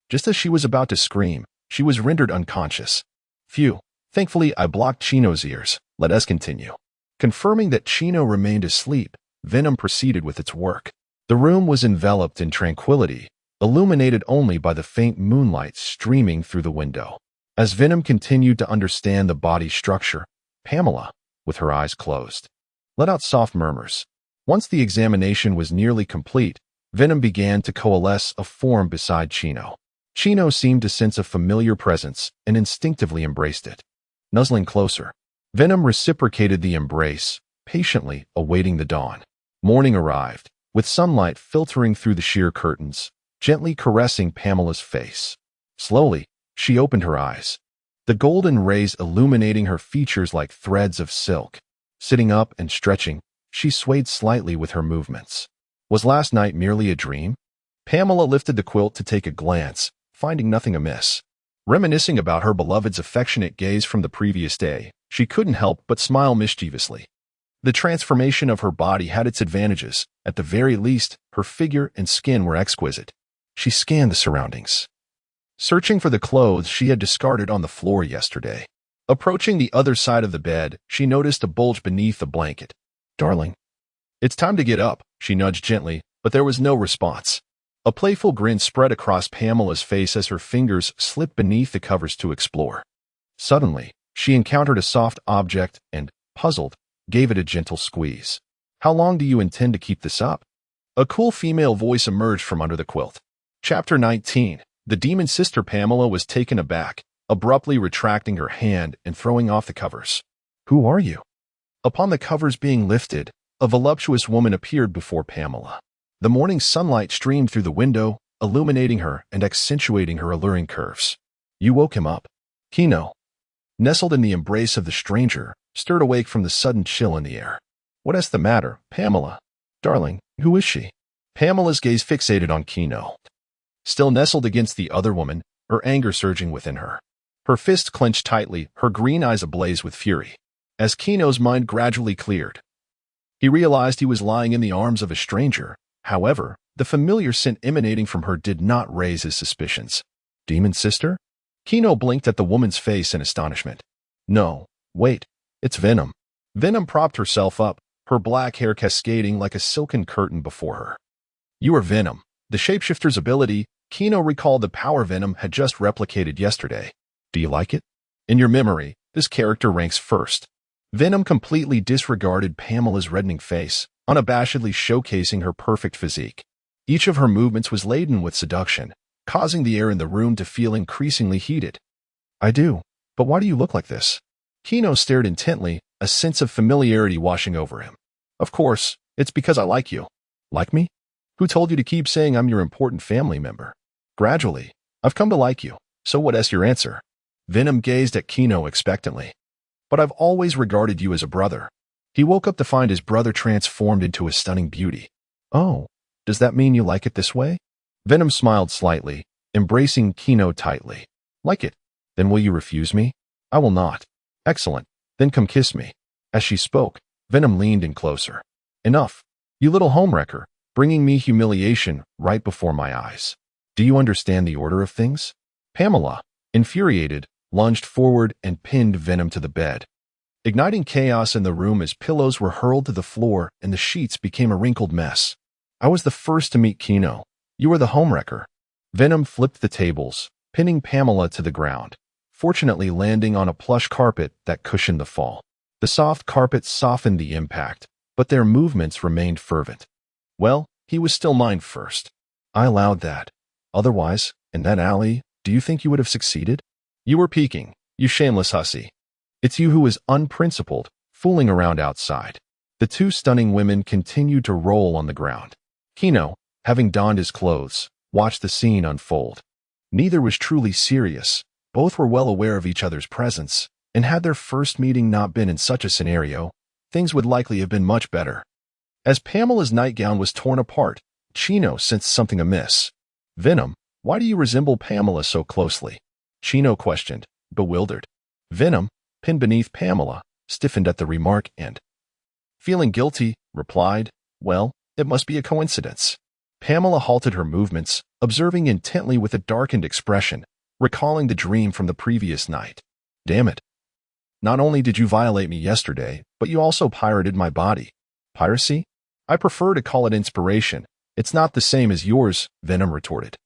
Just as she was about to scream, she was rendered unconscious. "Phew, thankfully I blocked Chino's ears. Let us continue." Confirming that Chino remained asleep, Venom proceeded with its work. The room was enveloped in tranquility, illuminated only by the faint moonlight streaming through the window. As Venom continued to understand the body's structure, Pamela, with her eyes closed, let out soft murmurs. Once the examination was nearly complete, Venom began to coalesce a form beside Chino. Chino seemed to sense a familiar presence and instinctively embraced it. Nuzzling closer, Venom reciprocated the embrace, patiently awaiting the dawn. Morning arrived, with sunlight filtering through the sheer curtains, gently caressing Pamela's face. Slowly, she opened her eyes, the golden rays illuminating her features like threads of silk. Sitting up and stretching, she swayed slightly with her movements. Was last night merely a dream? Pamela lifted the quilt to take a glance, finding nothing amiss. Reminiscing about her beloved's affectionate gaze from the previous day, she couldn't help but smile mischievously. The transformation of her body had its advantages. At the very least, her figure and skin were exquisite. She scanned the surroundings, searching for the clothes she had discarded on the floor yesterday. Approaching the other side of the bed, she noticed a bulge beneath the blanket. "Darling, it's time to get up," she nudged gently, but there was no response. A playful grin spread across Pamela's face as her fingers slipped beneath the covers to explore. Suddenly, she encountered a soft object and, puzzled, gave it a gentle squeeze. "How long do you intend to keep this up?" A cool female voice emerged from under the quilt. Chapter 19. The demon sister. Pamela was taken aback, abruptly retracting her hand and throwing off the covers. "Who are you?" Upon the covers being lifted, a voluptuous woman appeared before Pamela. The morning sunlight streamed through the window, illuminating her and accentuating her alluring curves. "You woke him up." Chino, nestled in the embrace of the stranger, stirred awake from the sudden chill in the air. "What is the matter, Pamela? Darling, who is she?" Pamela's gaze fixated on Chino. Still nestled against the other woman, her anger surging within her. Her fist clenched tightly, her green eyes ablaze with fury. As Chino's mind gradually cleared, he realized he was lying in the arms of a stranger. However, the familiar scent emanating from her did not raise his suspicions. "Demon sister?" Chino blinked at the woman's face in astonishment. "No, wait, it's Venom." Venom propped herself up, her black hair cascading like a silken curtain before her. "You are Venom." The shapeshifter's ability, Chino recalled the power Venom had just replicated yesterday. "Do you like it?" In your memory, this character ranks first. Venom completely disregarded Pamela's reddening face, unabashedly showcasing her perfect physique. Each of her movements was laden with seduction, causing the air in the room to feel increasingly heated. I do. But why do you look like this? Kino stared intently, a sense of familiarity washing over him. Of course, it's because I like you. Like me? Who told you to keep saying I'm your important family member? Gradually, I've come to like you. So what is your answer? Venom gazed at Kino expectantly. But I've always regarded you as a brother. He woke up to find his brother transformed into a stunning beauty. Oh, does that mean you like it this way? Venom smiled slightly, embracing Kino tightly. Like it? Then will you refuse me? I will not. Excellent. Then come kiss me. As she spoke, Venom leaned in closer. Enough. You little homewrecker, bringing me humiliation right before my eyes. Do you understand the order of things? Pamela, infuriated, lunged forward and pinned Venom to the bed, igniting chaos in the room as pillows were hurled to the floor and the sheets became a wrinkled mess. I was the first to meet Kino. You were the homewrecker. Venom flipped the tables, pinning Pamela to the ground, fortunately landing on a plush carpet that cushioned the fall. The soft carpet softened the impact, but their movements remained fervent. Well, he was still mine first. I allowed that. Otherwise, in that alley, do you think you would have succeeded? You were peeking, you shameless hussy. It's you who is unprincipled, fooling around outside. The two stunning women continued to roll on the ground. Kino, having donned his clothes, watched the scene unfold. Neither was truly serious. Both were well aware of each other's presence, and had their first meeting not been in such a scenario, things would likely have been much better. As Pamela's nightgown was torn apart, Chino sensed something amiss. Venom, why do you resemble Pamela so closely? Chino questioned, bewildered. Venom, pinned beneath Pamela, stiffened at the remark and, feeling guilty, replied, well, it must be a coincidence. Pamela halted her movements, observing intently with a darkened expression, recalling the dream from the previous night. Damn it. Not only did you violate me yesterday, but you also pirated my body. Piracy? I prefer to call it inspiration. It's not the same as yours, Venom retorted.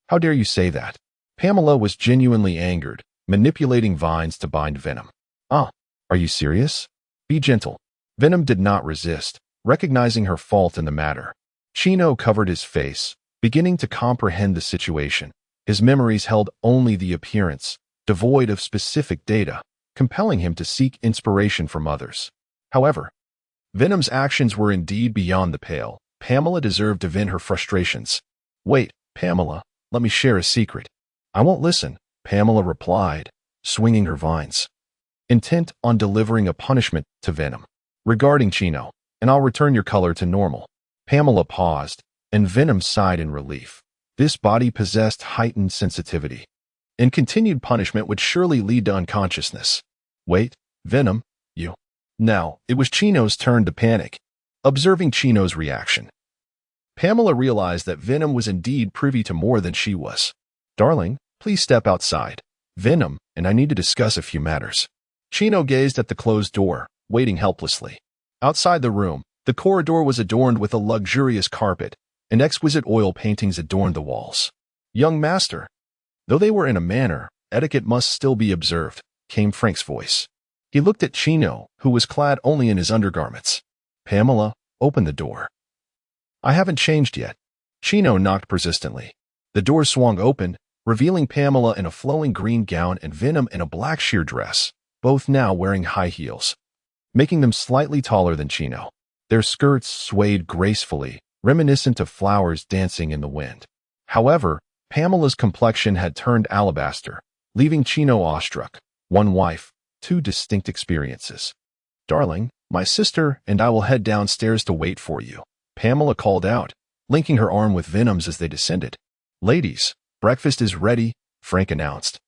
How dare you say that? Pamela was genuinely angered, manipulating vines to bind Venom. Ah, are you serious? Be gentle. Venom did not resist, recognizing her fault in the matter. Chino covered his face, beginning to comprehend the situation. His memories held only the appearance, devoid of specific data, compelling him to seek inspiration from others. However, Venom's actions were indeed beyond the pale. Pamela deserved to vent her frustrations. Wait, Pamela, let me share a secret. I won't listen, Pamela replied, swinging her vines, intent on delivering a punishment to Venom. Regarding Chino, and I'll return your color to normal. Pamela paused, and Venom sighed in relief. This body possessed heightened sensitivity, and continued punishment would surely lead to unconsciousness. Wait, Venom, you. Now, it was Chino's turn to panic. Observing Chino's reaction, Pamela realized that Venom was indeed privy to more than she was. Darling, please step outside. Venom and I need to discuss a few matters. Chino gazed at the closed door, waiting helplessly. Outside the room, the corridor was adorned with a luxurious carpet, and exquisite oil paintings adorned the walls. Young master. Though they were in a manner, etiquette must still be observed, came Frank's voice. He looked at Chino, who was clad only in his undergarments. Pamela, open the door. I haven't changed yet. Chino knocked persistently. The door swung open, revealing Pamela in a flowing green gown and Venom in a black sheer dress, both now wearing high heels, making them slightly taller than Chino. Their skirts swayed gracefully, reminiscent of flowers dancing in the wind. However, Pamela's complexion had turned alabaster, leaving Chino awestruck. One wife, two distinct experiences. Darling, my sister and I will head downstairs to wait for you, Pamela called out, linking her arm with Venom's as they descended. Ladies, breakfast is ready, Frank announced,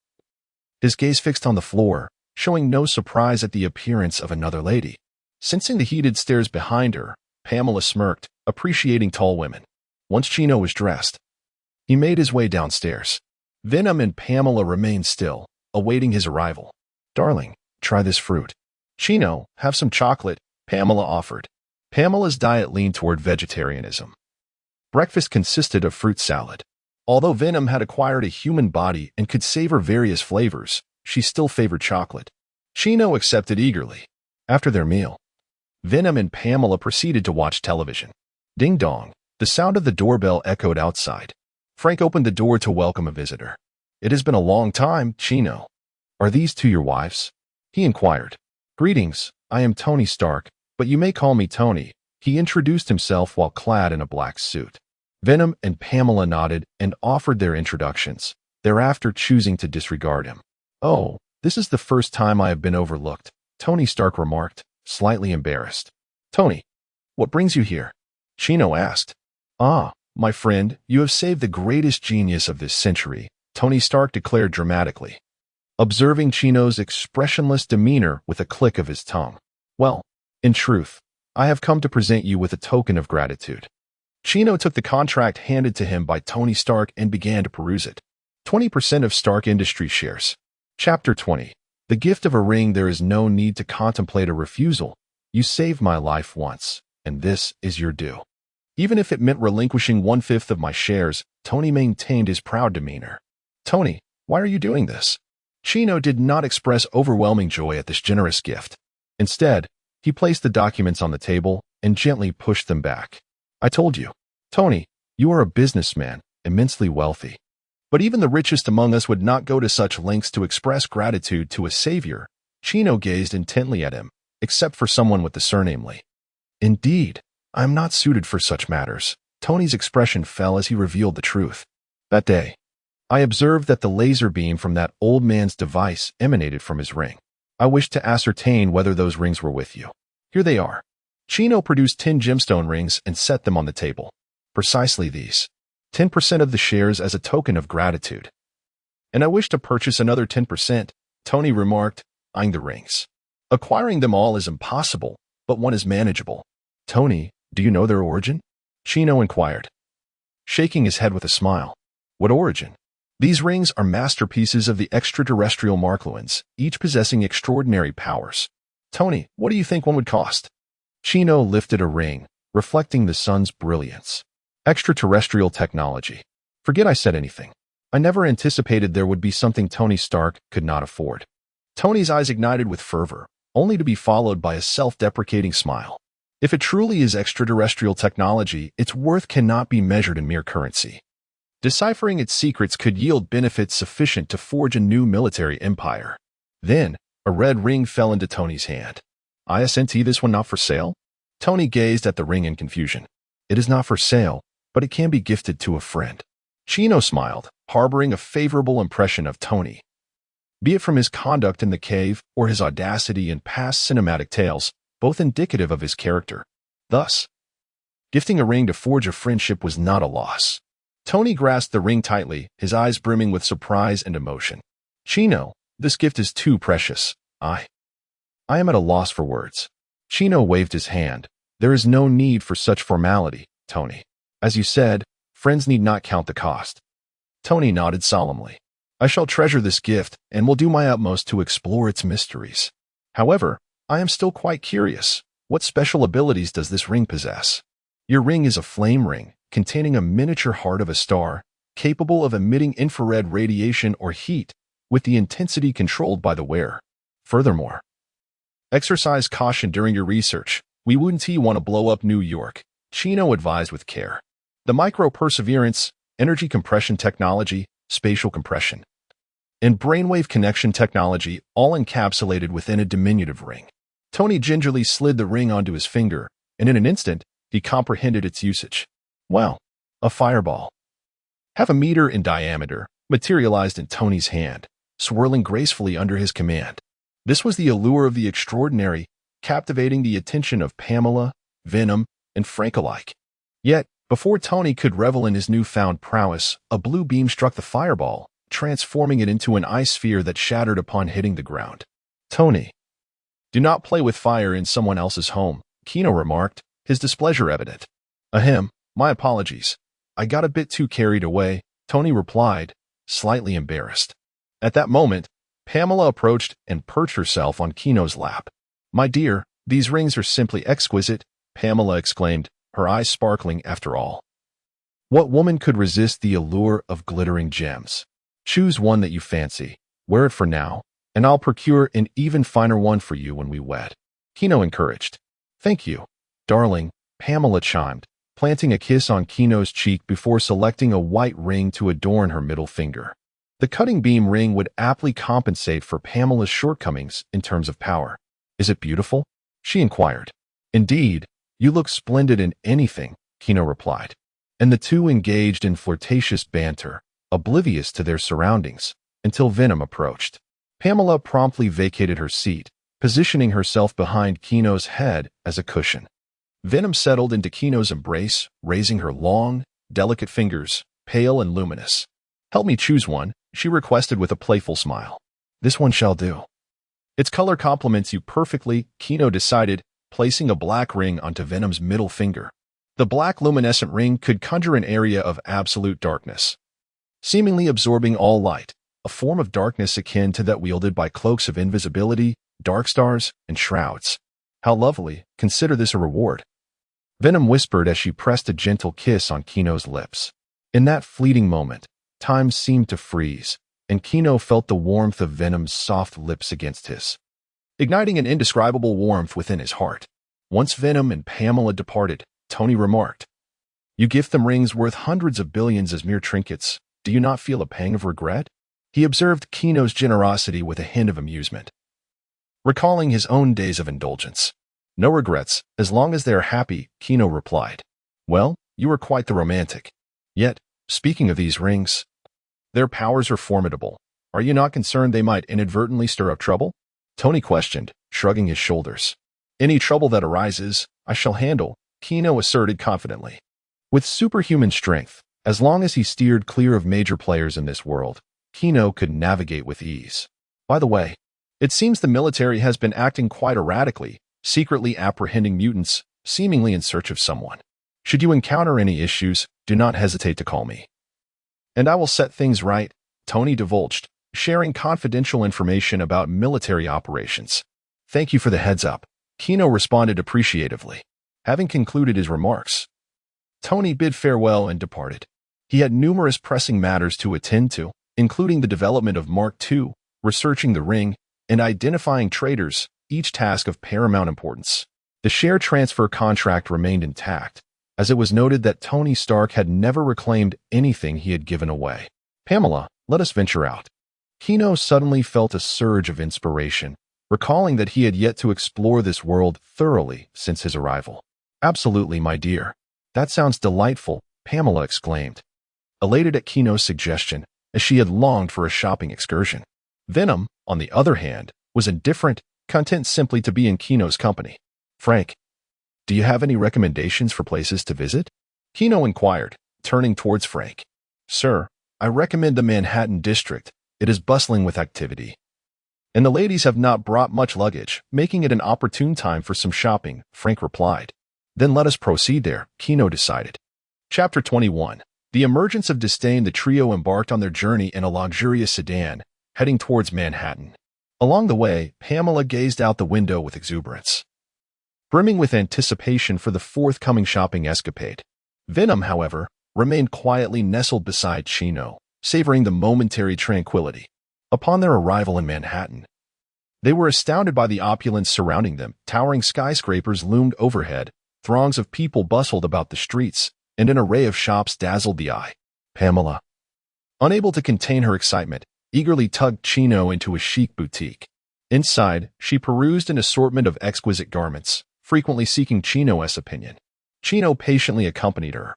his gaze fixed on the floor, showing no surprise at the appearance of another lady. Sensing the heated stares behind her, Pamela smirked, appreciating tall women. Once Chino was dressed, he made his way downstairs. Venom and Pamela remained still, awaiting his arrival. Darling, try this fruit. Chino, have some chocolate, Pamela offered. Pamela's diet leaned toward vegetarianism. Breakfast consisted of fruit salad. Although Venom had acquired a human body and could savor various flavors, she still favored chocolate. Chino accepted eagerly. After their meal, Venom and Pamela proceeded to watch television. Ding dong, the sound of the doorbell echoed outside. Frank opened the door to welcome a visitor. "It has been a long time, Chino. Are these two your wives?" he inquired. "Greetings, I am Tony Stark, but you may call me Tony." He introduced himself while clad in a black suit. Venom and Pamela nodded and offered their introductions, thereafter choosing to disregard him. "Oh, this is the first time I have been overlooked," Tony Stark remarked, slightly embarrassed. "Tony, what brings you here?" Chino asked. "Ah, my friend, you have saved the greatest genius of this century," Tony Stark declared dramatically, observing Chino's expressionless demeanor with a click of his tongue. "Well, in truth, I have come to present you with a token of gratitude." Chino took the contract handed to him by Tony Stark and began to peruse it. 20% of Stark Industries shares. Chapter 20. The gift of a ring. There is no need to contemplate a refusal. You saved my life once, and this is your due. Even if it meant relinquishing 1/5 of my shares, Tony maintained his proud demeanor. "Tony, why are you doing this?" Chino did not express overwhelming joy at this generous gift. Instead, he placed the documents on the table and gently pushed them back. "I told you, Tony, you are a businessman, immensely wealthy. But even the richest among us would not go to such lengths to express gratitude to a savior." Chino gazed intently at him, except for someone with the surname Lee. "Indeed, I am not suited for such matters." Tony's expression fell as he revealed the truth. "That day, I observed that the laser beam from that old man's device emanated from his ring. I wished to ascertain whether those rings were with you. Here they are." Chino produced 10 gemstone rings and set them on the table. "Precisely these. 10% of the shares as a token of gratitude." "And I wish to purchase another 10%, Tony remarked, eyeing the rings. "Acquiring them all is impossible, but one is manageable." "Tony, do you know their origin?" Chino inquired, shaking his head with a smile. "What origin?" "These rings are masterpieces of the extraterrestrial Markluans, each possessing extraordinary powers." "Tony, what do you think one would cost?" Chino lifted a ring, reflecting the sun's brilliance. "Extraterrestrial technology. Forget I said anything. I never anticipated there would be something Tony Stark could not afford." Tony's eyes ignited with fervor, only to be followed by a self-deprecating smile. "If it truly is extraterrestrial technology, its worth cannot be measured in mere currency. Deciphering its secrets could yield benefits sufficient to forge a new military empire." Then, a red ring fell into Tony's hand. "ISNT, this one not for sale?" Tony gazed at the ring in confusion. "It is not for sale, but it can be gifted to a friend." Chino smiled, harboring a favorable impression of Tony. Be it from his conduct in the cave or his audacity in past cinematic tales, both indicative of his character. Thus, gifting a ring to forge a friendship was not a loss. Tony grasped the ring tightly, his eyes brimming with surprise and emotion. "Chino, this gift is too precious. I am at a loss for words." Chino waved his hand. "There is no need for such formality, Tony. As you said, friends need not count the cost." Tony nodded solemnly. "I shall treasure this gift and will do my utmost to explore its mysteries. However, I am still quite curious. What special abilities does this ring possess?" "Your ring is a flame ring, containing a miniature heart of a star, capable of emitting infrared radiation or heat, with the intensity controlled by the wearer. Furthermore, exercise caution during your research. We wouldn't want to blow up New York," Chino advised with care. "The micro-perseverance, energy compression technology, spatial compression, and brainwave connection technology all encapsulated within a diminutive ring." Tony gingerly slid the ring onto his finger, and in an instant, he comprehended its usage. Wow, a fireball, half a meter in diameter, materialized in Tony's hand, swirling gracefully under his command. This was the allure of the extraordinary, captivating the attention of Pamela, Venom, and Frank alike. Yet, before Tony could revel in his newfound prowess, a blue beam struck the fireball, transforming it into an ice sphere that shattered upon hitting the ground. "Tony, do not play with fire in someone else's home," Chino remarked, his displeasure evident. "Ahem, my apologies. I got a bit too carried away," Tony replied, slightly embarrassed. At that moment, Pamela approached and perched herself on Chino's lap. "My dear, these rings are simply exquisite," Pamela exclaimed, her eyes sparkling after all. "What woman could resist the allure of glittering gems? Choose one that you fancy, wear it for now, and I'll procure an even finer one for you when we wed," Chino encouraged. "Thank you, darling," Pamela chimed, planting a kiss on Kino's cheek before selecting a white ring to adorn her middle finger. The cutting beam ring would aptly compensate for Pamela's shortcomings in terms of power. "Is it beautiful?" she inquired. "Indeed, you look splendid in anything," Kino replied. And the two engaged in flirtatious banter, oblivious to their surroundings, until Venom approached. Pamela promptly vacated her seat, positioning herself behind Kino's head as a cushion. Venom settled into Kino's embrace, raising her long, delicate fingers, pale and luminous. "Help me choose one," she requested with a playful smile. "This one shall do." "Its color complements you perfectly," Kino decided, placing a black ring onto Venom's middle finger. The black luminescent ring could conjure an area of absolute darkness, seemingly absorbing all light, a form of darkness akin to that wielded by cloaks of invisibility, dark stars, and shrouds. "How lovely. Consider this a reward," Venom whispered as she pressed a gentle kiss on Kino's lips. In that fleeting moment, time seemed to freeze, and Kino felt the warmth of Venom's soft lips against his, igniting an indescribable warmth within his heart. Once Venom and Pamela departed, Tony remarked, "You gift them rings worth hundreds of billions as mere trinkets. Do you not feel a pang of regret?" He observed Kino's generosity with a hint of amusement, recalling his own days of indulgence. "No regrets, as long as they are happy," Kino replied. "Well, you are quite the romantic. Yet, speaking of these rings, their powers are formidable. Are you not concerned they might inadvertently stir up trouble?" Tony questioned, shrugging his shoulders. "Any trouble that arises, I shall handle," Kino asserted confidently. With superhuman strength, as long as he steered clear of major players in this world, Kino could navigate with ease. "By the way, it seems the military has been acting quite erratically, secretly apprehending mutants, seemingly in search of someone. Should you encounter any issues, do not hesitate to call me, and I will set things right," Tony divulged, sharing confidential information about military operations. "Thank you for the heads up," Kino responded appreciatively. Having concluded his remarks, Tony bid farewell and departed. He had numerous pressing matters to attend to, including the development of Mark II, researching the ring, and identifying traitors, each task of paramount importance. The share transfer contract remained intact, as it was noted that Tony Stark had never reclaimed anything he had given away. "Pamela, let us venture out." Kino suddenly felt a surge of inspiration, recalling that he had yet to explore this world thoroughly since his arrival. "Absolutely, my dear. That sounds delightful," Pamela exclaimed, elated at Kino's suggestion, as she had longed for a shopping excursion. Venom, on the other hand, was indifferent, content simply to be in Kino's company. "Frank, do you have any recommendations for places to visit?" Kino inquired, turning towards Frank. "Sir, I recommend the Manhattan district. It is bustling with activity, and the ladies have not brought much luggage, making it an opportune time for some shopping," Frank replied. "Then let us proceed there," Kino decided. Chapter 21. The emergence of disdain. The trio embarked on their journey in a luxurious sedan, heading towards Manhattan. Along the way, Pamela gazed out the window with exuberance, brimming with anticipation for the forthcoming shopping escapade. Venom, however, remained quietly nestled beside Kino, savoring the momentary tranquility. Upon their arrival in Manhattan, they were astounded by the opulence surrounding them. Towering skyscrapers loomed overhead, throngs of people bustled about the streets, and an array of shops dazzled the eye. Pamela, unable to contain her excitement, eagerly tugged Kino into a chic boutique. Inside, she perused an assortment of exquisite garments, frequently seeking Kino's opinion. Kino patiently accompanied her,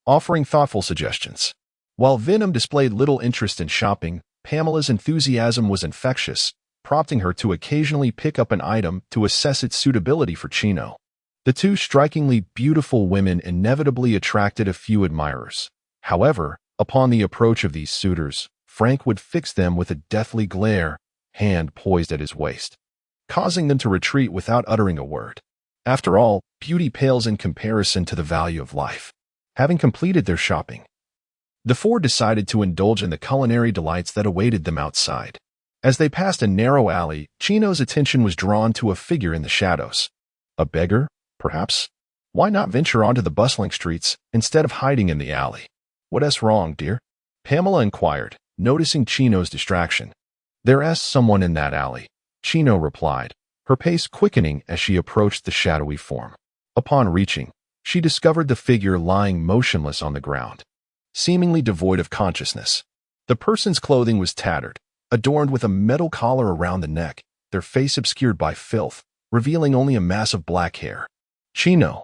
offering thoughtful suggestions. While Venom displayed little interest in shopping, Pamela's enthusiasm was infectious, prompting her to occasionally pick up an item to assess its suitability for Kino. The two strikingly beautiful women inevitably attracted a few admirers. However, upon the approach of these suitors, Frank would fix them with a deathly glare, hand poised at his waist, causing them to retreat without uttering a word. After all, beauty pales in comparison to the value of life. Having completed their shopping, the four decided to indulge in the culinary delights that awaited them outside. As they passed a narrow alley, Kino's attention was drawn to a figure in the shadows. A beggar, perhaps? Why not venture onto the bustling streets instead of hiding in the alley? "What's wrong, dear?" Pamela inquired, noticing Kino's distraction. "There's someone in that alley," Kino replied, her pace quickening as she approached the shadowy form. Upon reaching, she discovered the figure lying motionless on the ground, seemingly devoid of consciousness. The person's clothing was tattered, adorned with a metal collar around the neck, their face obscured by filth, revealing only a mass of black hair. Chino,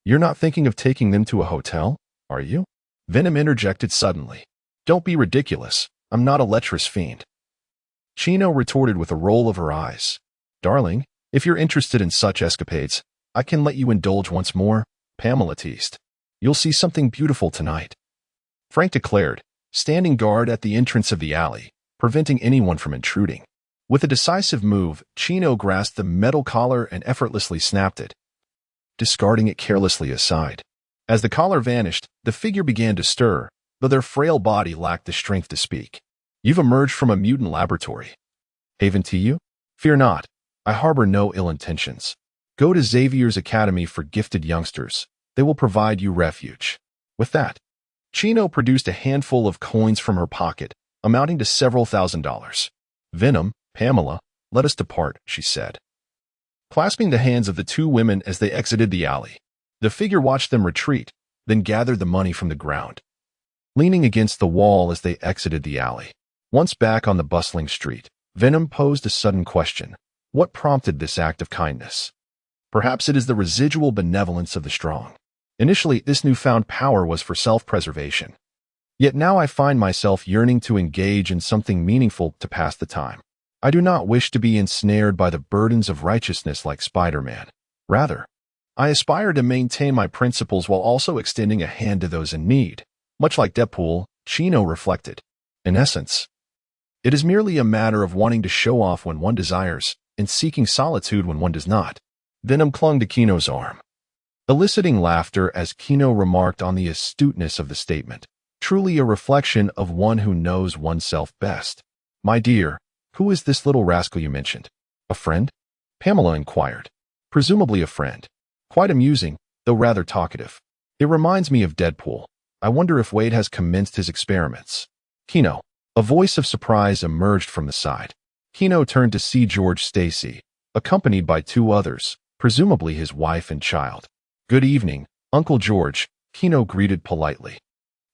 you're not thinking of taking them to a hotel, are you? Venom interjected suddenly. Don't be ridiculous. I'm not a lecherous fiend. Chino retorted with a roll of her eyes. Darling, if you're interested in such escapades, I can let you indulge once more, Pamela teased. You'll see something beautiful tonight. Frank declared, standing guard at the entrance of the alley, preventing anyone from intruding. With a decisive move, Chino grasped the metal collar and effortlessly snapped it, discarding it carelessly aside. As the collar vanished, the figure began to stir, though their frail body lacked the strength to speak. You've emerged from a mutant laboratory. Haven to you? Fear not. I harbor no ill intentions. Go to Xavier's Academy for Gifted Youngsters. They will provide you refuge. With that, Chino produced a handful of coins from her pocket, amounting to several $1,000s. Venom, Pamela, let us depart, she said, clasping the hands of the two women as they exited the alley. The figure watched them retreat, then gathered the money from the ground. Leaning against the wall as they exited the alley. Once back on the bustling street, Venom posed a sudden question. What prompted this act of kindness? Perhaps it is the residual benevolence of the strong. Initially, this newfound power was for self-preservation. Yet now I find myself yearning to engage in something meaningful to pass the time. I do not wish to be ensnared by the burdens of righteousness like Spider-Man. Rather, I aspire to maintain my principles while also extending a hand to those in need. Much like Deadpool, Chino reflected. In essence, it is merely a matter of wanting to show off when one desires and seeking solitude when one does not. Venom clung to Kino's arm, eliciting laughter as Kino remarked on the astuteness of the statement. Truly a reflection of one who knows oneself best. My dear, who is this little rascal you mentioned? A friend? Pamela inquired. Presumably a friend. Quite amusing, though rather talkative. It reminds me of Deadpool. I wonder if Wade has commenced his experiments. Kino. A voice of surprise emerged from the side. Kino turned to see George Stacy, accompanied by two others, presumably his wife and child. Good evening, Uncle George, Kino greeted politely.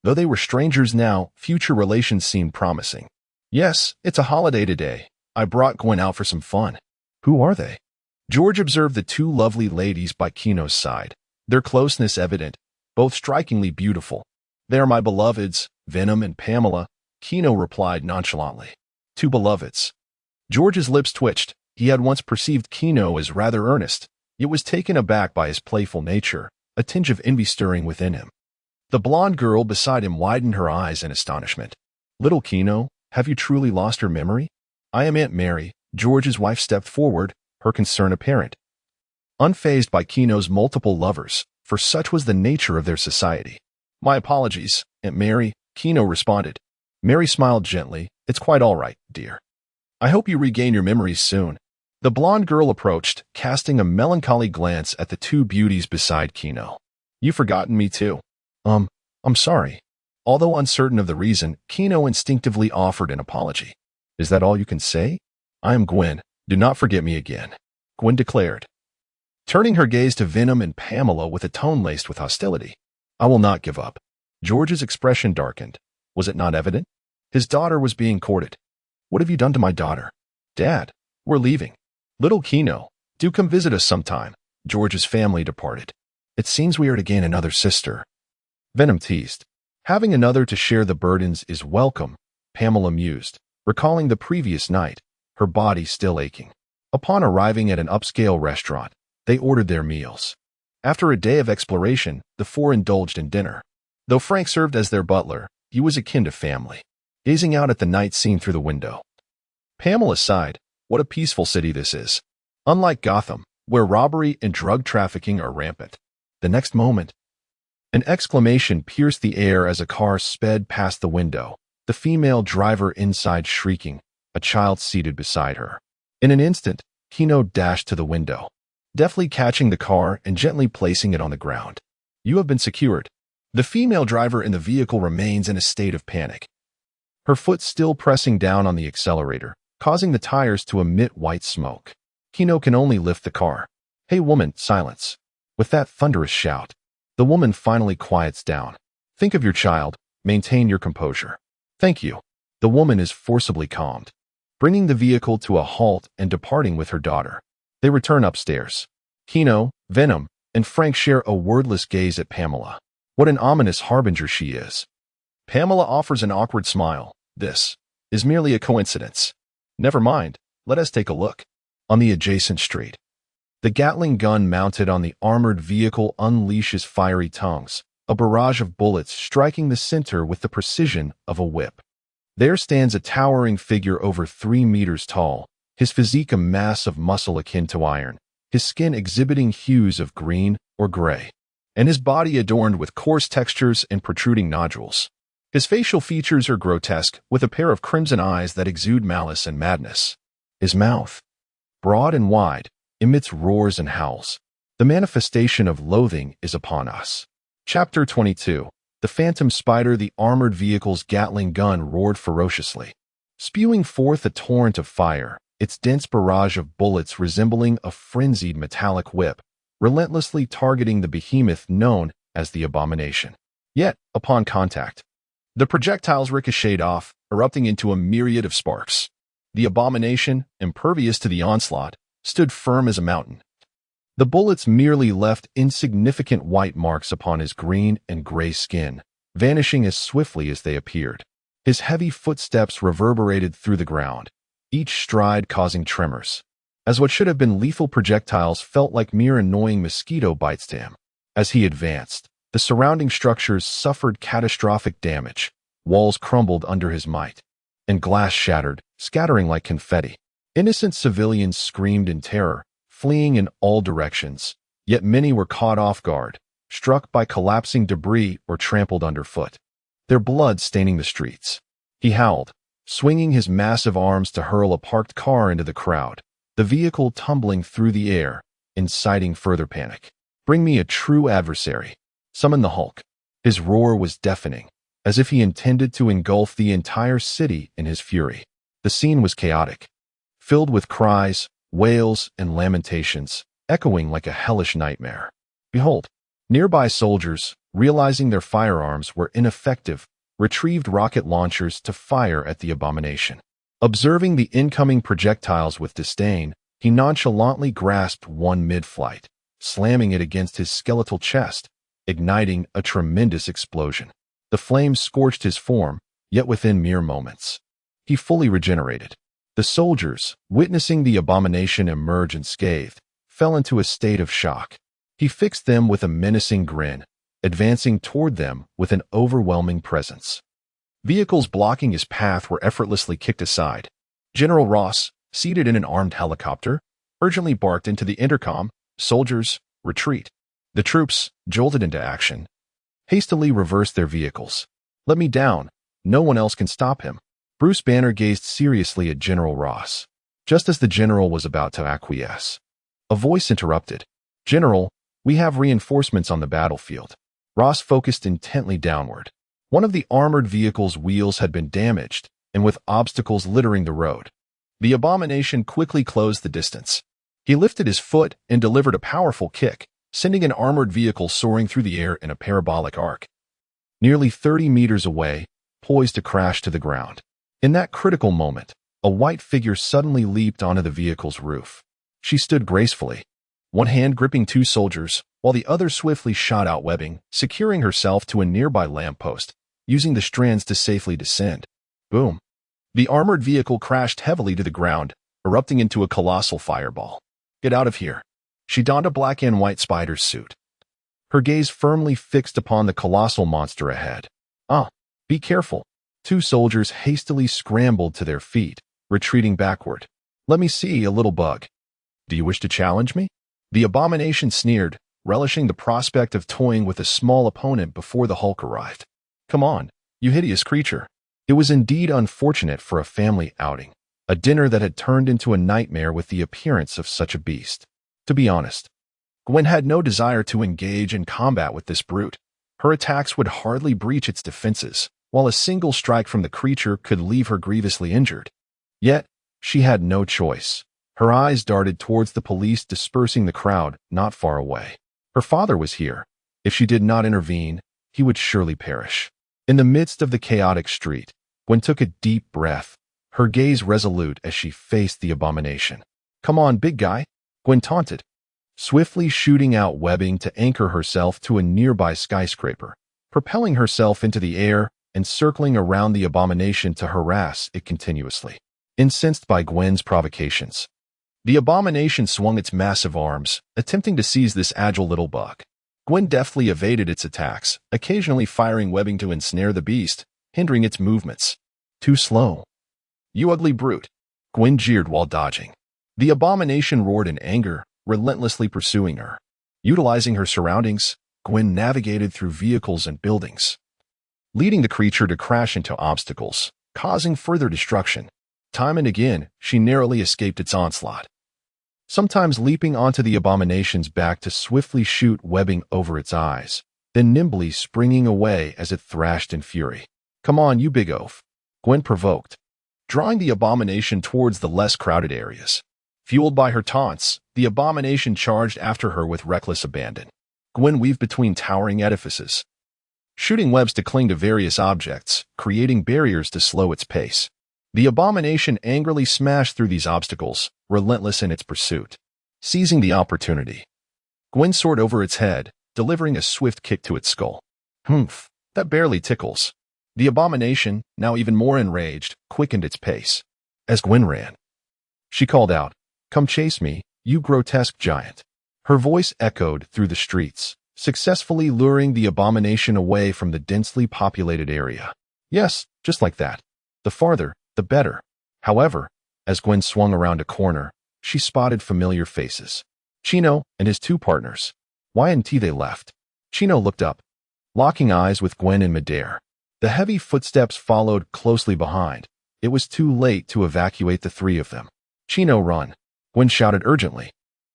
Though they were strangers now, future relations seemed promising. Yes, it's a holiday today. I brought Gwen out for some fun. Who are they? George observed the two lovely ladies by Kino's side, their closeness evident, both strikingly beautiful. They are my beloveds, Venom and Pamela, Kino replied nonchalantly. Two beloveds. George's lips twitched. He had once perceived Kino as rather earnest, yet was taken aback by his playful nature, a tinge of envy stirring within him. The blonde girl beside him widened her eyes in astonishment. Little Kino, have you truly lost your memory? I am Aunt Mary. George's wife stepped forward, her concern apparent. Unfazed by Kino's multiple lovers, for such was the nature of their society. My apologies, Aunt Mary, Kino responded. Mary smiled gently. It's quite all right, dear. I hope you regain your memories soon. The blonde girl approached, casting a melancholy glance at the two beauties beside Kino. You've forgotten me too. I'm sorry. Although uncertain of the reason, Kino instinctively offered an apology. Is that all you can say? I am Gwen. Do not forget me again, Gwen declared, turning her gaze to Venom and Pamela with a tone laced with hostility. I will not give up. George's expression darkened. Was it not evident? His daughter was being courted. What have you done to my daughter? Dad, we're leaving. Little Kino, do come visit us sometime. George's family departed. It seems we are to gain another sister. Venom teased. Having another to share the burdens is welcome, Pamela mused, recalling the previous night, her body still aching. Upon arriving at an upscale restaurant, they ordered their meals. After a day of exploration, the four indulged in dinner. Though Frank served as their butler, he was akin to family, gazing out at the night scene through the window. Pamela sighed. What a peaceful city this is. Unlike Gotham, where robbery and drug trafficking are rampant. The next moment, an exclamation pierced the air as a car sped past the window, the female driver inside shrieking, a child seated beside her. In an instant, Kino dashed to the window, deftly catching the car and gently placing it on the ground. You have been secured. The female driver in the vehicle remains in a state of panic, her foot still pressing down on the accelerator, causing the tires to emit white smoke. Kino can only lift the car. Hey woman, silence. With that thunderous shout, the woman finally quiets down. Think of your child. Maintain your composure. Thank you. The woman is forcibly calmed, bringing the vehicle to a halt and departing with her daughter. They return upstairs. Kino, Venom, and Frank share a wordless gaze at Pamela. What an ominous harbinger she is. Pamela offers an awkward smile. This is merely a coincidence. Never mind, let us take a look. On the adjacent street, the Gatling gun mounted on the armored vehicle unleashes fiery tongues, a barrage of bullets striking the center with the precision of a whip. There stands a towering figure over 3 meters tall, his physique a mass of muscle akin to iron, his skin exhibiting hues of green or gray, and his body adorned with coarse textures and protruding nodules. His facial features are grotesque, with a pair of crimson eyes that exude malice and madness. His mouth, broad and wide, emits roars and howls. The manifestation of loathing is upon us. Chapter 22. The Phantom Spider. The armored vehicle's Gatling gun roared ferociously, spewing forth a torrent of fire, its dense barrage of bullets resembling a frenzied metallic whip, relentlessly targeting the behemoth known as the Abomination. Yet, upon contact, the projectiles ricocheted off, erupting into a myriad of sparks. The Abomination, impervious to the onslaught, stood firm as a mountain. The bullets merely left insignificant white marks upon his green and gray skin, vanishing as swiftly as they appeared. His heavy footsteps reverberated through the ground, each stride causing tremors, as what should have been lethal projectiles felt like mere annoying mosquito bites to him. As he advanced, the surrounding structures suffered catastrophic damage. Walls crumbled under his might, and glass shattered, scattering like confetti. Innocent civilians screamed in terror, fleeing in all directions, yet many were caught off guard, struck by collapsing debris or trampled underfoot, their blood staining the streets. He howled, swinging his massive arms to hurl a parked car into the crowd, the vehicle tumbling through the air, inciting further panic. Bring me a true adversary. Summon the Hulk. His roar was deafening, as if he intended to engulf the entire city in his fury. The scene was chaotic, filled with cries, wails, and lamentations, echoing like a hellish nightmare. Behold, nearby soldiers, realizing their firearms were ineffective, retrieved rocket launchers to fire at the Abomination. Observing the incoming projectiles with disdain, he nonchalantly grasped one mid-flight, slamming it against his skeletal chest, igniting a tremendous explosion. The flames scorched his form, yet within mere moments, he fully regenerated. The soldiers, witnessing the Abomination emerge unscathed, fell into a state of shock. He fixed them with a menacing grin, advancing toward them with an overwhelming presence. Vehicles blocking his path were effortlessly kicked aside. General Ross, seated in an armed helicopter, urgently barked into the intercom, "Soldiers, retreat." The troops, jolted into action, hastily reversed their vehicles. "Let me down. No one else can stop him." Bruce Banner gazed seriously at General Ross. Just as the general was about to acquiesce, a voice interrupted. "General, we have reinforcements on the battlefield." Ross focused intently downward. One of the armored vehicle's wheels had been damaged, and with obstacles littering the road, the Abomination quickly closed the distance. He lifted his foot and delivered a powerful kick, sending an armored vehicle soaring through the air in a parabolic arc. Nearly 30 meters away, poised to crash to the ground. In that critical moment, a white figure suddenly leaped onto the vehicle's roof. She stood gracefully, one hand gripping 2 soldiers, while the other swiftly shot out webbing, securing herself to a nearby lamppost, using the strands to safely descend. Boom! The armored vehicle crashed heavily to the ground, erupting into a colossal fireball. "Get out of here." She donned a black and white spider's suit, her gaze firmly fixed upon the colossal monster ahead. Be careful." 2 soldiers hastily scrambled to their feet, retreating backward. "Let me see, a little bug. Do you wish to challenge me?" The Abomination sneered, relishing the prospect of toying with a small opponent before the Hulk arrived. "Come on, you hideous creature." It was indeed unfortunate for a family outing, a dinner that had turned into a nightmare with the appearance of such a beast. To be honest, Gwen had no desire to engage in combat with this brute. Her attacks would hardly breach its defenses, while a single strike from the creature could leave her grievously injured. Yet, she had no choice. Her eyes darted towards the police dispersing the crowd not far away. Her father was here. If she did not intervene, he would surely perish. In the midst of the chaotic street, Gwen took a deep breath, her gaze resolute as she faced the abomination. "Come on, big guy," Gwen taunted, swiftly shooting out webbing to anchor herself to a nearby skyscraper, propelling herself into the air and circling around the abomination to harass it continuously. Incensed by Gwen's provocations, the abomination swung its massive arms, attempting to seize this agile little bug. Gwen deftly evaded its attacks, occasionally firing webbing to ensnare the beast, hindering its movements. "Too slow. You ugly brute," Gwen jeered while dodging. The abomination roared in anger, relentlessly pursuing her. Utilizing her surroundings, Gwen navigated through vehicles and buildings, leading the creature to crash into obstacles, causing further destruction. Time and again, she narrowly escaped its onslaught, sometimes leaping onto the abomination's back to swiftly shoot webbing over its eyes, then nimbly springing away as it thrashed in fury. "Come on, you big oaf," Gwen provoked, drawing the abomination towards the less crowded areas. Fueled by her taunts, the abomination charged after her with reckless abandon. Gwen weaved between towering edifices, shooting webs to cling to various objects, creating barriers to slow its pace. The abomination angrily smashed through these obstacles, relentless in its pursuit. Seizing the opportunity, Gwen soared over its head, delivering a swift kick to its skull. "Humph, that barely tickles." The abomination, now even more enraged, quickened its pace. As Gwen ran, she called out, "Come chase me, you grotesque giant." Her voice echoed through the streets, successfully luring the abomination away from the densely populated area. Yes, just like that. The farther, the better. However, as Gwen swung around a corner, she spotted familiar faces. Chino and his two partners. Why hadn't they left? Chino looked up, locking eyes with Gwen in midair. The heavy footsteps followed closely behind. It was too late to evacuate the three of them. "Chino, run," Gwen shouted urgently,